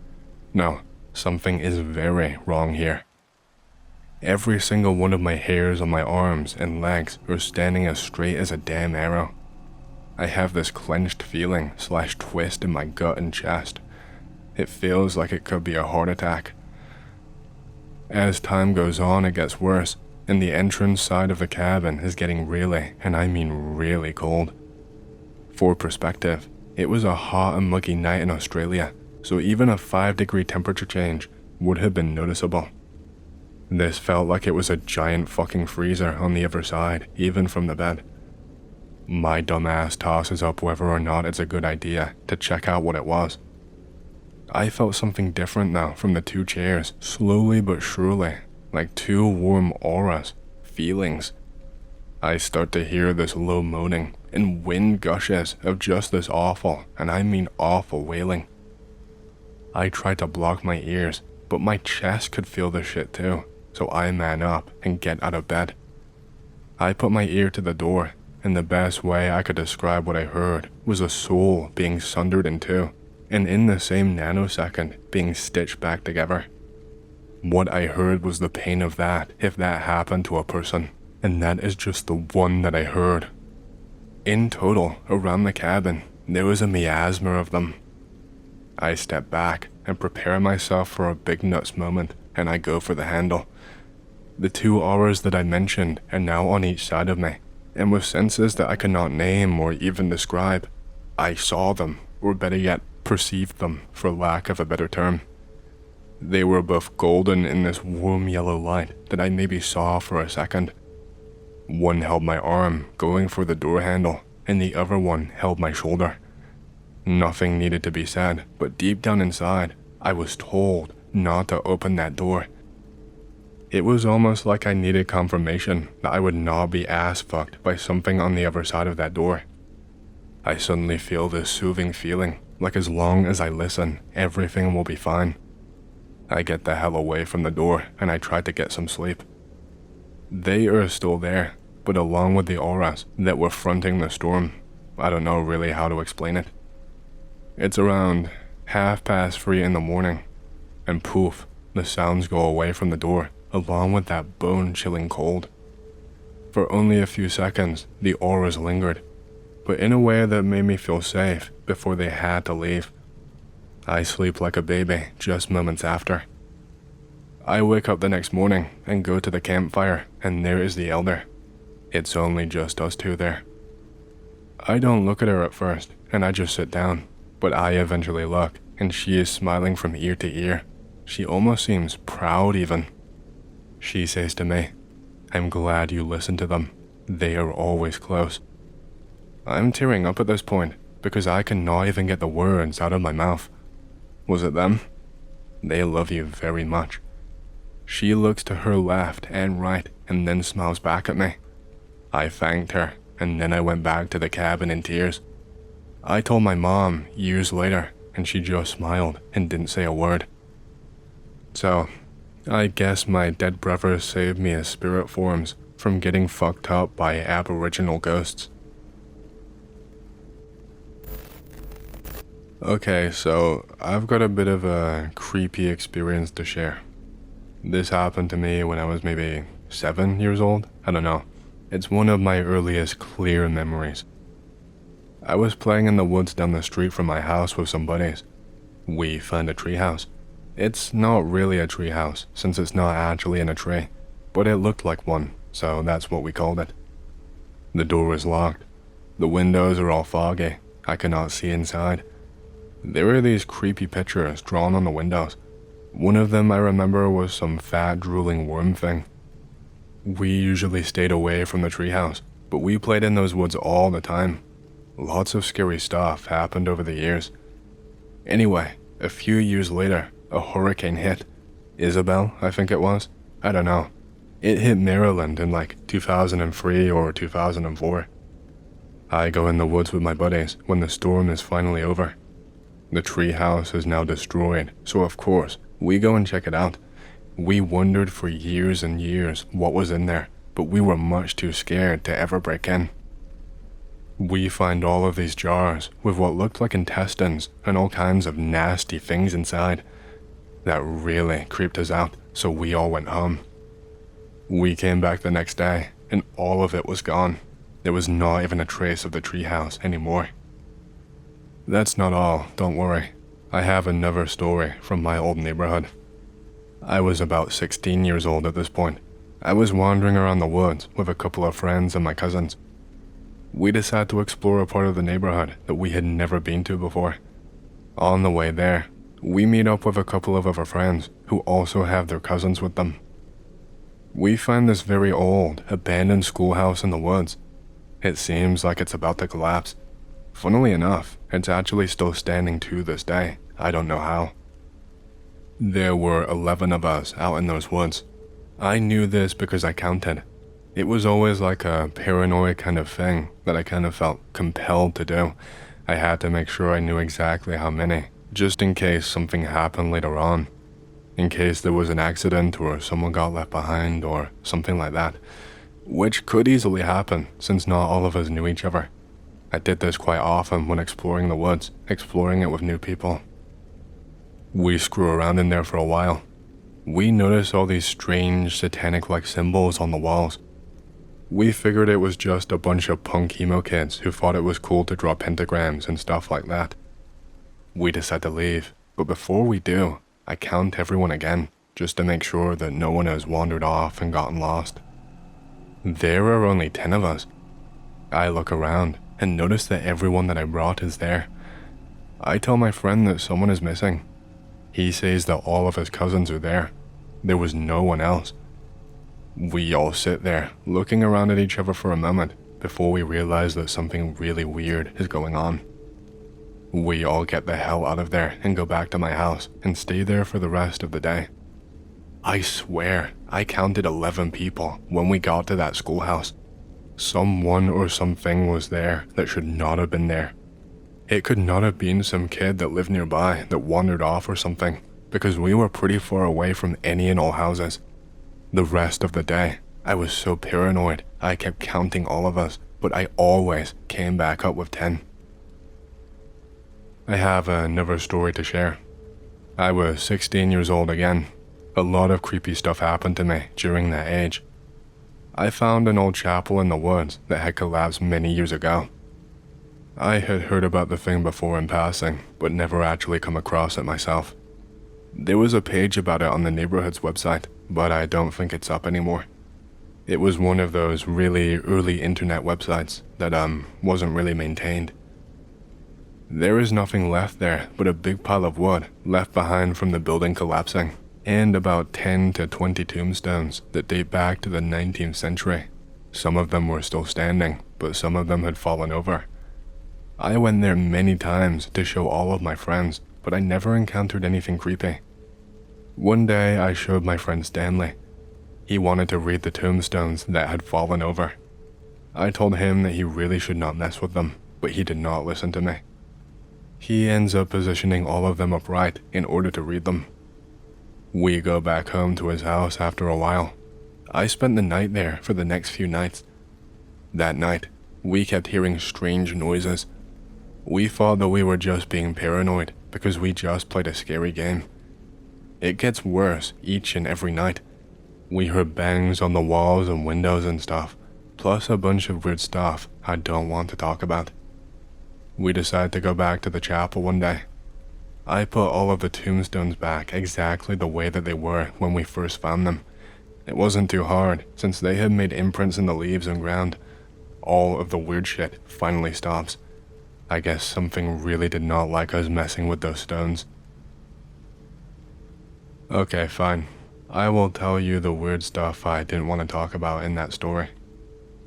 No, something is very wrong here. Every single one of my hairs on my arms and legs are standing as straight as a damn arrow. I have this clenched feeling/twist in my gut and chest. It feels like it could be a heart attack. As time goes on, it gets worse, and the entrance side of the cabin is getting really, and I mean really cold. For perspective, it was a hot and muggy night in Australia, so even a 5-degree temperature change would have been noticeable. This felt like it was a giant fucking freezer on the other side, even from the bed. My dumbass tosses up whether or not it's a good idea to check out what it was. I felt something different now from the 2 chairs, slowly but surely, like 2 warm auras, feelings. I start to hear this low moaning and wind gushes of just this awful, and I mean awful, wailing. I tried to block my ears, but my chest could feel this shit too, so I man up and get out of bed. I put my ear to the door, and the best way I could describe what I heard was a soul being sundered in 2, and in the same nanosecond being stitched back together. What I heard was the pain of that if that happened to a person, and that is just the one that I heard. In total, around the cabin, there was a miasma of them. I step back and prepare myself for a big nuts moment, and I go for the handle. The 2 auras that I mentioned are now on each side of me, and with senses that I cannot name or even describe, I saw them, or better yet, perceived them, for lack of a better term. They were both golden in this warm yellow light that I maybe saw for a second. One held my arm, going for the door handle, and the other one held my shoulder. Nothing needed to be said, but deep down inside, I was told not to open that door. It was almost like I needed confirmation that I would not be ass-fucked by something on the other side of that door. I suddenly feel this soothing feeling, like as long as I listen, everything will be fine. I get the hell away from the door, and I try to get some sleep. They are still there, but along with the auras that were fronting the storm, I don't know really how to explain it. It's around 3:30 in the morning, and poof, the sounds go away from the door, along with that bone-chilling cold. For only a few seconds, the auras lingered, but in a way that made me feel safe before they had to leave. I sleep like a baby just moments after. I wake up the next morning and go to the campfire, and there is the elder. It's only just us 2 there. I don't look at her at first, and I just sit down, but I eventually look, and she is smiling from ear to ear. She almost seems proud even. She says to me, "I'm glad you listened to them. They are always close." I'm tearing up at this point because I cannot even get the words out of my mouth. Was it them? They love you very much. She looks to her left and right and then smiles back at me. I thanked her, and then I went back to the cabin in tears. I told my mom years later, and she just smiled and didn't say a word. So, I guess my dead brother saved me as spirit forms from getting fucked up by aboriginal ghosts. Okay, so I've got a bit of a creepy experience to share. This happened to me when I was maybe 7 years old. I don't know. It's one of my earliest clear memories. I was playing in the woods down the street from my house with some buddies. We found a treehouse. It's not really a treehouse since it's not actually in a tree, but it looked like one, so that's what we called it. The door was locked. The windows are all foggy. I cannot see inside. There were these creepy pictures drawn on the windows. One of them I remember was some fat drooling worm thing. We usually stayed away from the treehouse, but we played in those woods all the time. Lots of scary stuff happened over the years. Anyway, a few years later, a hurricane hit. Isabel, I think it was. I don't know. It hit Maryland in like 2003 or 2004. I go in the woods with my buddies when the storm is finally over. The treehouse is now destroyed, so of course, we go and check it out. We wondered for years and years what was in there, but we were much too scared to ever break in. We find all of these jars with what looked like intestines and all kinds of nasty things inside. That really creeped us out, so we all went home. We came back the next day, and all of it was gone. There was not even a trace of the treehouse anymore. That's not all, don't worry. I have another story from my old neighborhood. I was about 16 years old at this point. I was wandering around the woods with a couple of friends and my cousins. We decided to explore a part of the neighborhood that we had never been to before. On the way there, we meet up with a couple of other friends who also have their cousins with them. We find this very old, abandoned schoolhouse in the woods. It seems like it's about to collapse. Funnily enough, it's actually still standing to this day. I don't know how. There were 11 of us out in those woods. I knew this because I counted. It was always like a paranoid kind of thing that I kind of felt compelled to do. I had to make sure I knew exactly how many, just in case something happened later on. In case there was an accident or someone got left behind or something like that. Which could easily happen since not all of us knew each other. I did this quite often when exploring the woods, exploring it with new people. We screw around in there for a while. We noticed all these strange satanic-like symbols on the walls. We figured it was just a bunch of punk emo kids who thought it was cool to draw pentagrams and stuff like that. We decide to leave, but before we do, I count everyone again, just to make sure that no one has wandered off and gotten lost. There are only 10 of us. I look around and notice that everyone that I brought is there. I tell my friend that someone is missing. He says that all of his cousins are there. There was no one else. We all sit there, looking around at each other for a moment before we realize that something really weird is going on. We all get the hell out of there and go back to my house and stay there for the rest of the day. I swear, I counted 11 people when we got to that schoolhouse. Someone or something was there that should not have been there. It could not have been some kid that lived nearby that wandered off or something, because we were pretty far away from any and all houses. The rest of the day, I was so paranoid, I kept counting all of us, but I always came back up with 10. I have another story to share. I was 16 years old again. A lot of creepy stuff happened to me during that age. I found an old chapel in the woods that had collapsed many years ago. I had heard about the thing before in passing, but never actually come across it myself. There was a page about it on the neighborhood's website, but I don't think it's up anymore. It was one of those really early internet websites that wasn't really maintained. There is nothing left there but a big pile of wood left behind from the building collapsing, and about 10 to 20 tombstones that date back to the 19th century. Some of them were still standing, but some of them had fallen over. I went there many times to show all of my friends, but I never encountered anything creepy. One day I showed my friend Stanley. He wanted to read the tombstones that had fallen over. I told him that he really should not mess with them, but he did not listen to me. He ends up positioning all of them upright in order to read them. We go back home to his house after a while. I spent the night there for the next few nights. That night, we kept hearing strange noises. We thought that we were just being paranoid because we just played a scary game. It gets worse each and every night. We heard bangs on the walls and windows and stuff, plus a bunch of weird stuff I don't want to talk about. We decided to go back to the chapel one day. I put all of the tombstones back exactly the way that they were when we first found them. It wasn't too hard, since they had made imprints in the leaves and ground. All of the weird shit finally stops. I guess something really did not like us messing with those stones. Okay, fine. I will tell you the weird stuff I didn't want to talk about in that story.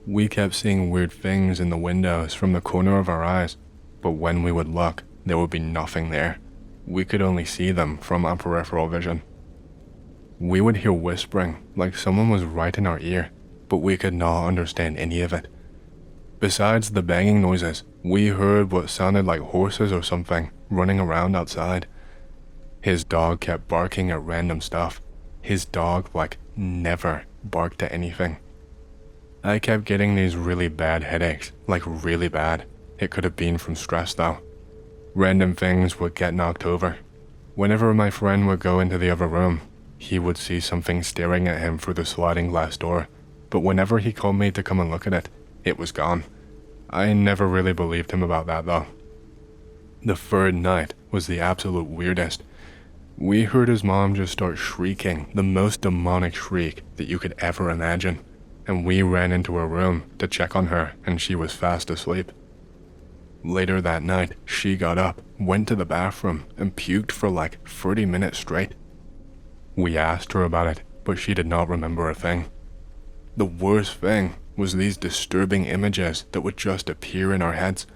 We kept seeing weird things in the windows from the corner of our eyes, but when we would look, there would be nothing there. We could only see them from our peripheral vision. We would hear whispering, like someone was right in our ear, but we could not understand any of it. Besides the banging noises, we heard what sounded like horses or something running around outside. His dog kept barking at random stuff. His dog, never barked at anything. I kept getting these really bad headaches, really bad. It could have been from stress though. Random things would get knocked over. Whenever my friend would go into the other room, he would see something staring at him through the sliding glass door, but whenever he called me to come and look at it, it was gone. I never really believed him about that though. The third night was the absolute weirdest. We heard his mom just start shrieking, the most demonic shriek that you could ever imagine, and we ran into her room to check on her, and she was fast asleep. Later that night, she got up, went to the bathroom, and puked for 30 minutes straight. We asked her about it, but she did not remember a thing. The worst thing was these disturbing images that would just appear in our heads.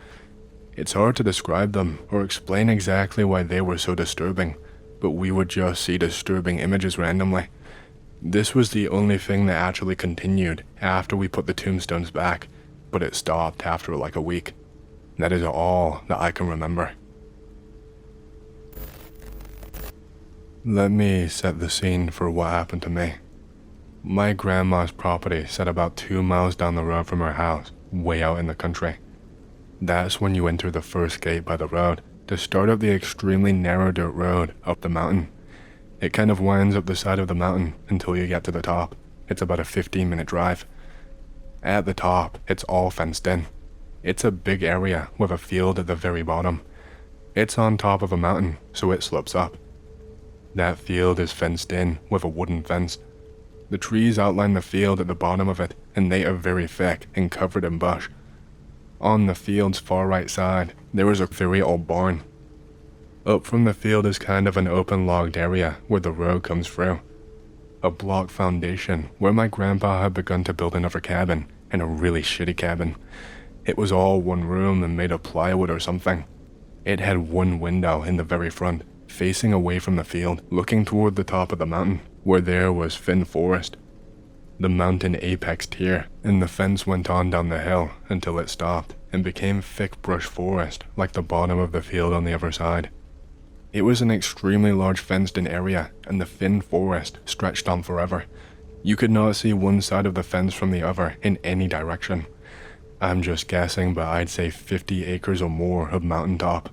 It's hard to describe them or explain exactly why they were so disturbing, but we would just see disturbing images randomly. This was the only thing that actually continued after we put the tombstones back, but it stopped after a week. That is all that I can remember. Let me set the scene for what happened to me. My grandma's property sat about 2 miles down the road from her house, way out in the country. That's when you enter the first gate by the road to start up the extremely narrow dirt road up the mountain. It kind of winds up the side of the mountain until you get to the top. It's about a 15-minute drive. At the top, it's all fenced in. It's a big area with a field at the very bottom. It's on top of a mountain, so it slopes up. That field is fenced in with a wooden fence. The trees outline the field at the bottom of it, and they are very thick and covered in bush. On the field's far right side, there is a very old barn. Up from the field is kind of an open logged area where the road comes through. A block foundation where my grandpa had begun to build another cabin, and a really shitty cabin. It was all one room and made of plywood or something. It had one window in the very front, facing away from the field, looking toward the top of the mountain, where there was thin forest. The mountain apexed here, and the fence went on down the hill until it stopped and became thick brush forest like the bottom of the field on the other side. It was an extremely large fenced-in area, and the thin forest stretched on forever. You could not see one side of the fence from the other in any direction. I'm just guessing, but I'd say 50 acres or more of mountaintop.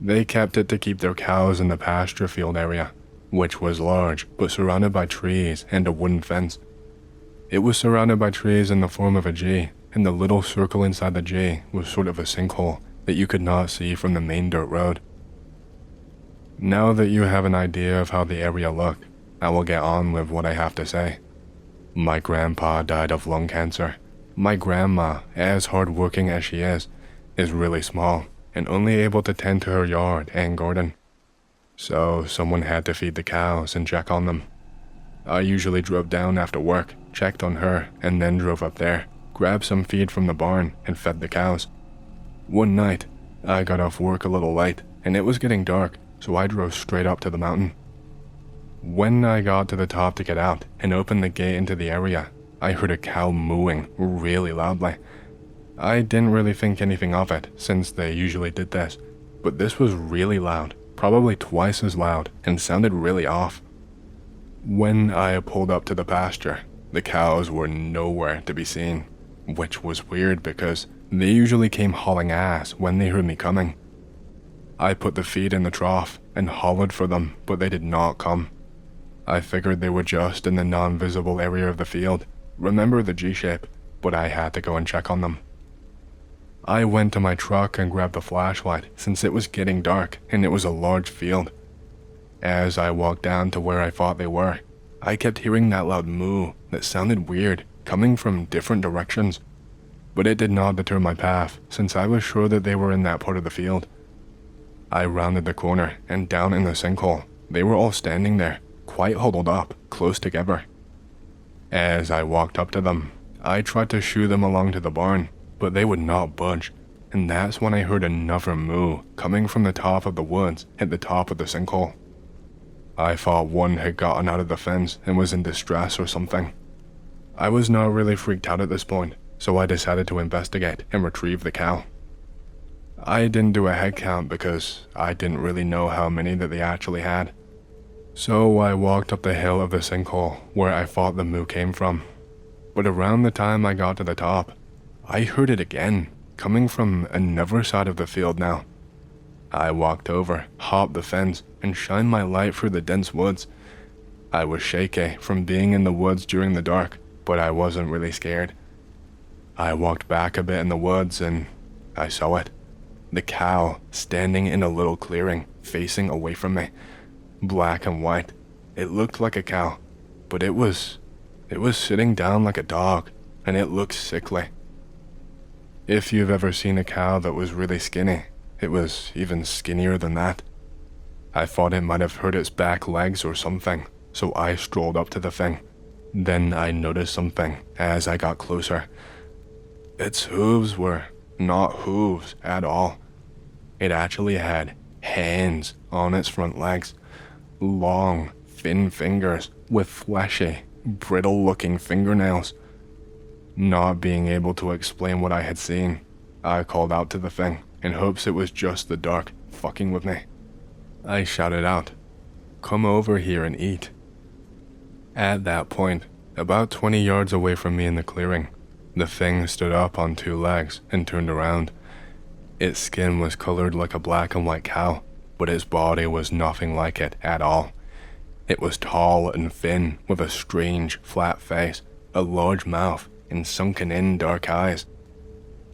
They kept it to keep their cows in the pasture field area, which was large but surrounded by trees and a wooden fence. It was surrounded by trees in the form of a G, and the little circle inside the G was sort of a sinkhole that you could not see from the main dirt road. Now that you have an idea of how the area looked, I will get on with what I have to say. My grandpa died of lung cancer. My grandma, as hardworking as she is really small and only able to tend to her yard and garden. So someone had to feed the cows and check on them. I usually drove down after work, checked on her, and then drove up there, grabbed some feed from the barn, and fed the cows. One night, I got off work a little late, and it was getting dark, so I drove straight up to the mountain. When I got to the top to get out and open the gate into the area, I heard a cow mooing really loudly. I didn't really think anything of it since they usually did this, but this was really loud, probably twice as loud, and sounded really off. When I pulled up to the pasture, the cows were nowhere to be seen, which was weird because they usually came hauling ass when they heard me coming. I put the feed in the trough and hollered for them, but they did not come. I figured they were just in the non-visible area of the field. Remember the G-shape, but I had to go and check on them. I went to my truck and grabbed the flashlight since it was getting dark and it was a large field. As I walked down to where I thought they were, I kept hearing that loud moo that sounded weird, coming from different directions. But it did not deter my path since I was sure that they were in that part of the field. I rounded the corner and down in the sinkhole, they were all standing there, quite huddled up, close together. As I walked up to them, I tried to shoo them along to the barn, but they would not budge, and that's when I heard another moo coming from the top of the woods at the top of the sinkhole. I thought one had gotten out of the fence and was in distress or something. I was not really freaked out at this point, so I decided to investigate and retrieve the cow. I didn't do a head count because I didn't really know how many that they actually had. So I walked up the hill of the sinkhole where I thought the moo came from. But around the time I got to the top, I heard it again, coming from another side of the field now. I walked over, hopped the fence, and shined my light through the dense woods. I was shaky from being in the woods during the dark, but I wasn't really scared. I walked back a bit in the woods and I saw it. The cow standing in a little clearing, facing away from me. Black and white. It looked like a cow, but it was sitting down like a dog, and it looked sickly. If you've ever seen a cow that was really skinny, it was even skinnier than that. I thought it might have hurt its back legs or something, so I strolled up to the thing. Then I noticed something as I got closer. Its hooves were not hooves at all. It actually had hands on its front legs. Long, thin fingers with fleshy, brittle-looking fingernails. Not being able to explain what I had seen, I called out to the thing in hopes it was just the dark fucking with me. I shouted out, "Come over here and eat." At that point, about 20 yards away from me in the clearing, the thing stood up on two legs and turned around. Its skin was colored like a black and white cow, but its body was nothing like it at all. It was tall and thin, with a strange, flat face, a large mouth, and sunken-in dark eyes.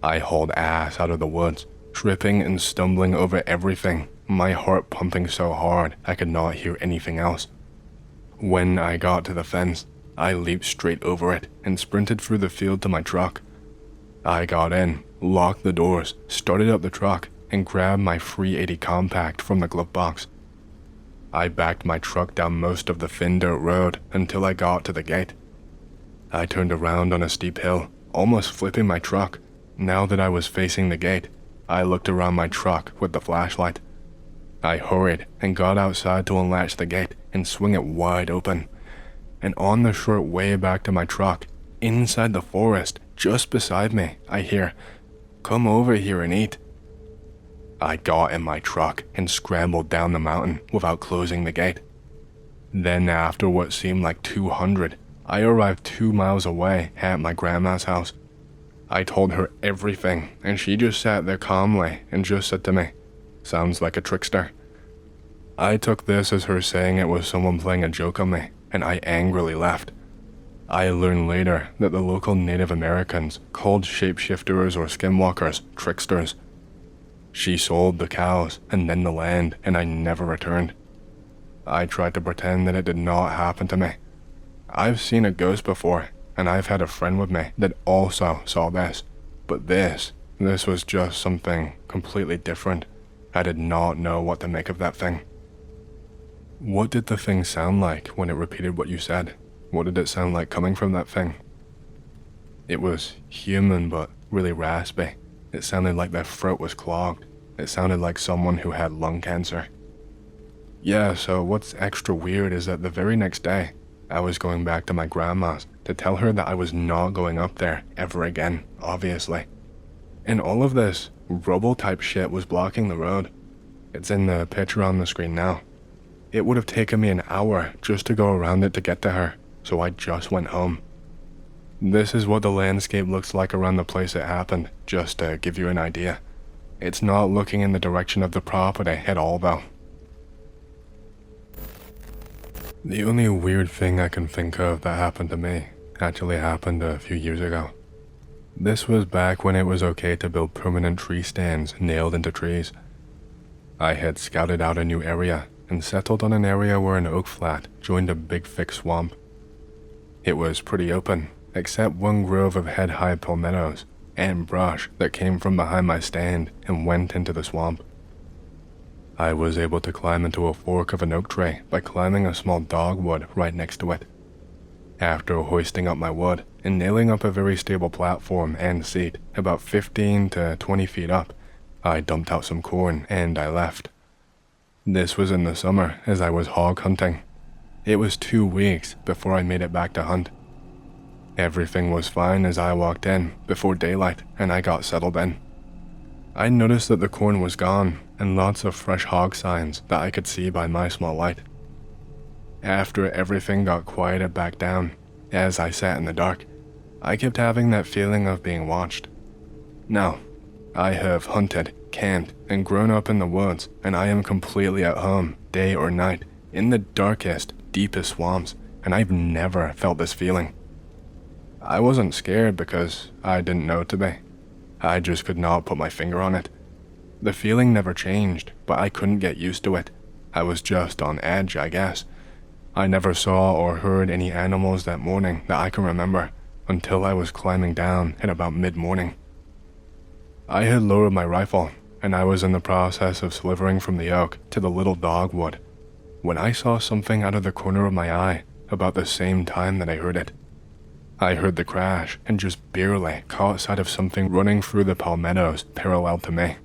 I hauled ass out of the woods, tripping and stumbling over everything, my heart pumping so hard I could not hear anything else. When I got to the fence, I leaped straight over it and sprinted through the field to my truck. I got in, locked the doors, started up the truck, and grabbed my 380 compact from the glove box. I backed my truck down most of the thin dirt road until I got to the gate. I turned around on a steep hill, almost flipping my truck. Now that I was facing the gate, I looked around my truck with the flashlight. I hurried and got outside to unlatch the gate and swing it wide open. And on the short way back to my truck, inside the forest, just beside me, I hear, "Come over here and eat." I got in my truck and scrambled down the mountain without closing the gate. Then after what seemed like 200, I arrived 2 miles away at my grandma's house. I told her everything and she just sat there calmly and just said to me, "Sounds like a trickster." I took this as her saying it was someone playing a joke on me, and I angrily left. I learned later that the local Native Americans called shapeshifters or skinwalkers tricksters. She sold the cows and then the land, and I never returned. I tried to pretend that it did not happen to me. I've seen a ghost before, and I've had a friend with me that also saw this. But this was just something completely different. I did not know what to make of that thing. What did the thing sound like when it repeated what you said? What did it sound like coming from that thing? It was human, but really raspy. It sounded like their throat was clogged. It sounded like someone who had lung cancer. Yeah, so what's extra weird is that the very next day, I was going back to my grandma's to tell her that I was not going up there ever again, obviously. And all of this rubble type shit was blocking the road. It's in the picture on the screen now. It would have taken me an hour just to go around it to get to her, so I just went home. This is what the landscape looks like around the place it happened, just to give you an idea. It's not looking in the direction of the property at all though. The only weird thing I can think of that happened to me actually happened a few years ago. This was back when it was okay to build permanent tree stands nailed into trees. I had scouted out a new area and settled on an area where an oak flat joined a big thick swamp. It was pretty open, except one grove of head-high palmettos and brush that came from behind my stand and went into the swamp. I was able to climb into a fork of an oak tree by climbing a small dogwood right next to it. After hoisting up my wood and nailing up a very stable platform and seat about 15 to 20 feet up, I dumped out some corn and I left. This was in the summer as I was hog hunting. It was 2 weeks before I made it back to hunt. Everything was fine as I walked in before daylight and I got settled in. I noticed that the corn was gone and lots of fresh hog signs that I could see by my small light. After everything got quieted back down, as I sat in the dark, I kept having that feeling of being watched. Now, I have hunted, camped, and grown up in the woods, and I am completely at home, day or night, in the darkest, deepest swamps, and I've never felt this feeling. I wasn't scared because I didn't know to be. I just could not put my finger on it. The feeling never changed, but I couldn't get used to it. I was just on edge, I guess. I never saw or heard any animals that morning that I can remember until I was climbing down at about mid-morning. I had lowered my rifle, and I was in the process of slithering from the oak to the little dogwood when I saw something out of the corner of my eye about the same time that I heard it. I heard the crash and just barely caught sight of something running through the palmettos parallel to me.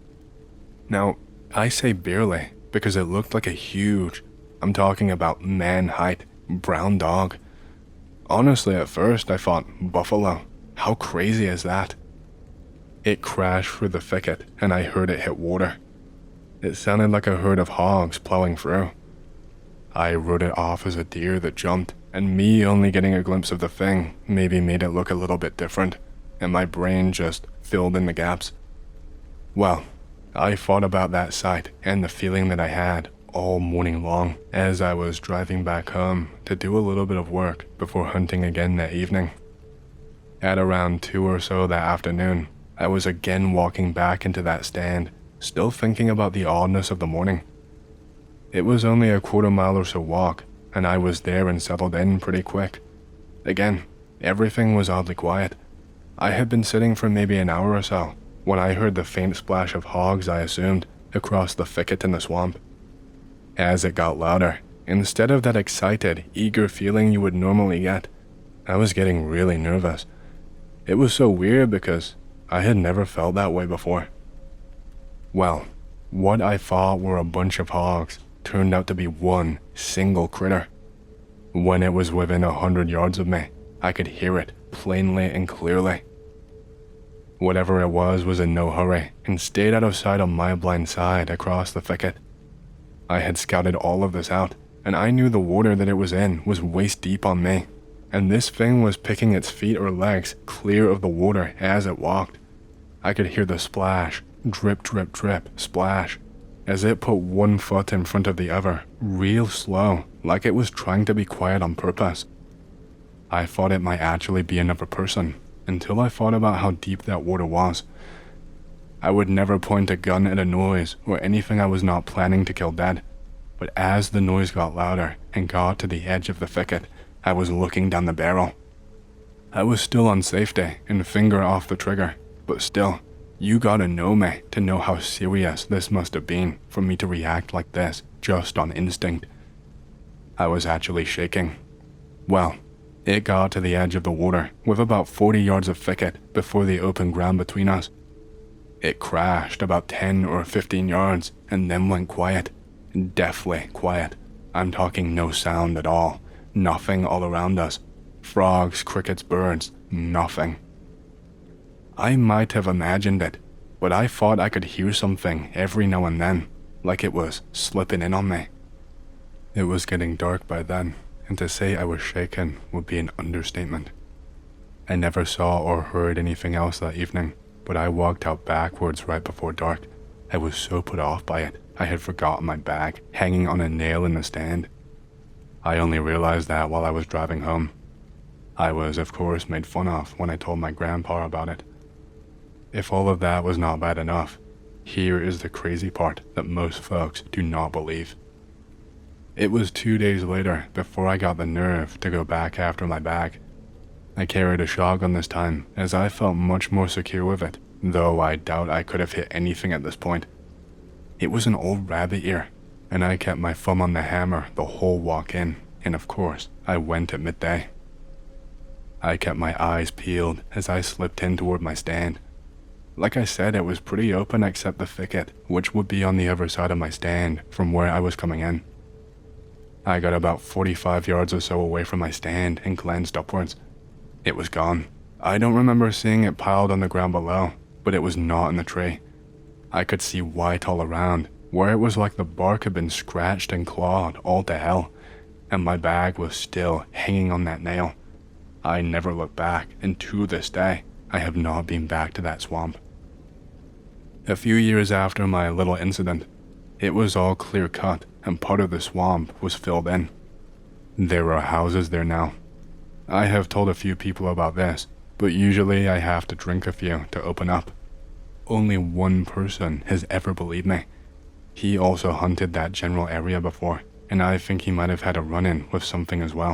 Now, I say barely because it looked like a huge, I'm talking about man-height, brown dog. Honestly, at first I thought, buffalo. How crazy is that? It crashed through the thicket and I heard it hit water. It sounded like a herd of hogs plowing through. I wrote it off as a deer that jumped, and me only getting a glimpse of the thing maybe made it look a little bit different, and my brain just filled in the gaps. Well, I thought about that sight and the feeling that I had all morning long as I was driving back home to do a little bit of work before hunting again that evening. At around 2 or so that afternoon, I was again walking back into that stand, still thinking about the oddness of the morning. It was only a quarter-mile or so walk, and I was there and settled in pretty quick. Again, everything was oddly quiet. I had been sitting for maybe an hour or so when I heard the faint splash of hogs, I assumed, across the thicket in the swamp. As it got louder, instead of that excited, eager feeling you would normally get, I was getting really nervous. It was so weird because I had never felt that way before. Well, what I thought were a bunch of hogs turned out to be one single critter. When it was within 100 yards of me, I could hear it plainly and clearly. Whatever it was in no hurry and stayed out of sight on my blind side across the thicket. I had scouted all of this out, and I knew the water that it was in was waist deep on me, and this thing was picking its feet or legs clear of the water as it walked. I could hear the splash, drip, drip, drip, splash, as it put one foot in front of the other, real slow, like it was trying to be quiet on purpose. I thought it might actually be another person, until I thought about how deep that water was. I would never point a gun at a noise or anything I was not planning to kill dead, but as the noise got louder and got to the edge of the thicket, I was looking down the barrel. I was still on safety and finger off the trigger, but still, you gotta know me to know how serious this must have been for me to react like this just on instinct. I was actually shaking. Well, it got to the edge of the water with about 40 yards of thicket before the open ground between us. It crashed about 10 or 15 yards and then went quiet, Deathly quiet. I'm talking no sound at all. Nothing all around us. Frogs, crickets, birds, nothing. I might have imagined it, but I thought I could hear something every now and then, like it was slipping in on me. It was getting dark by then, and to say I was shaken would be an understatement. I never saw or heard anything else that evening, but I walked out backwards right before dark. I was so put off by it, I had forgotten my bag hanging on a nail in the stand. I only realized that while I was driving home. I was, of course, made fun of when I told my grandpa about it. If all of that was not bad enough, here is the crazy part that most folks do not believe. It was 2 days later before I got the nerve to go back after my bag. I carried a shotgun this time, as I felt much more secure with it, though I doubt I could have hit anything at this point. It was an old rabbit ear, and I kept my thumb on the hammer the whole walk in, and of course, I went at midday. I kept my eyes peeled as I slipped in toward my stand. Like I said, it was pretty open except the thicket, which would be on the other side of my stand from where I was coming in. I got about 45 yards or so away from my stand and glanced upwards. It was gone. I don't remember seeing it piled on the ground below, but it was not in the tree. I could see white all around, where it was like the bark had been scratched and clawed all to hell, and my bag was still hanging on that nail. I never looked back, and to this day, I have not been back to that swamp. A few years after my little incident, it was all clear cut and part of the swamp was filled in. There are houses there now. I have told a few people about this, but usually I have to drink a few to open up. Only one person has ever believed me. He also hunted that general area before, and I think he might have had a run-in with something as well.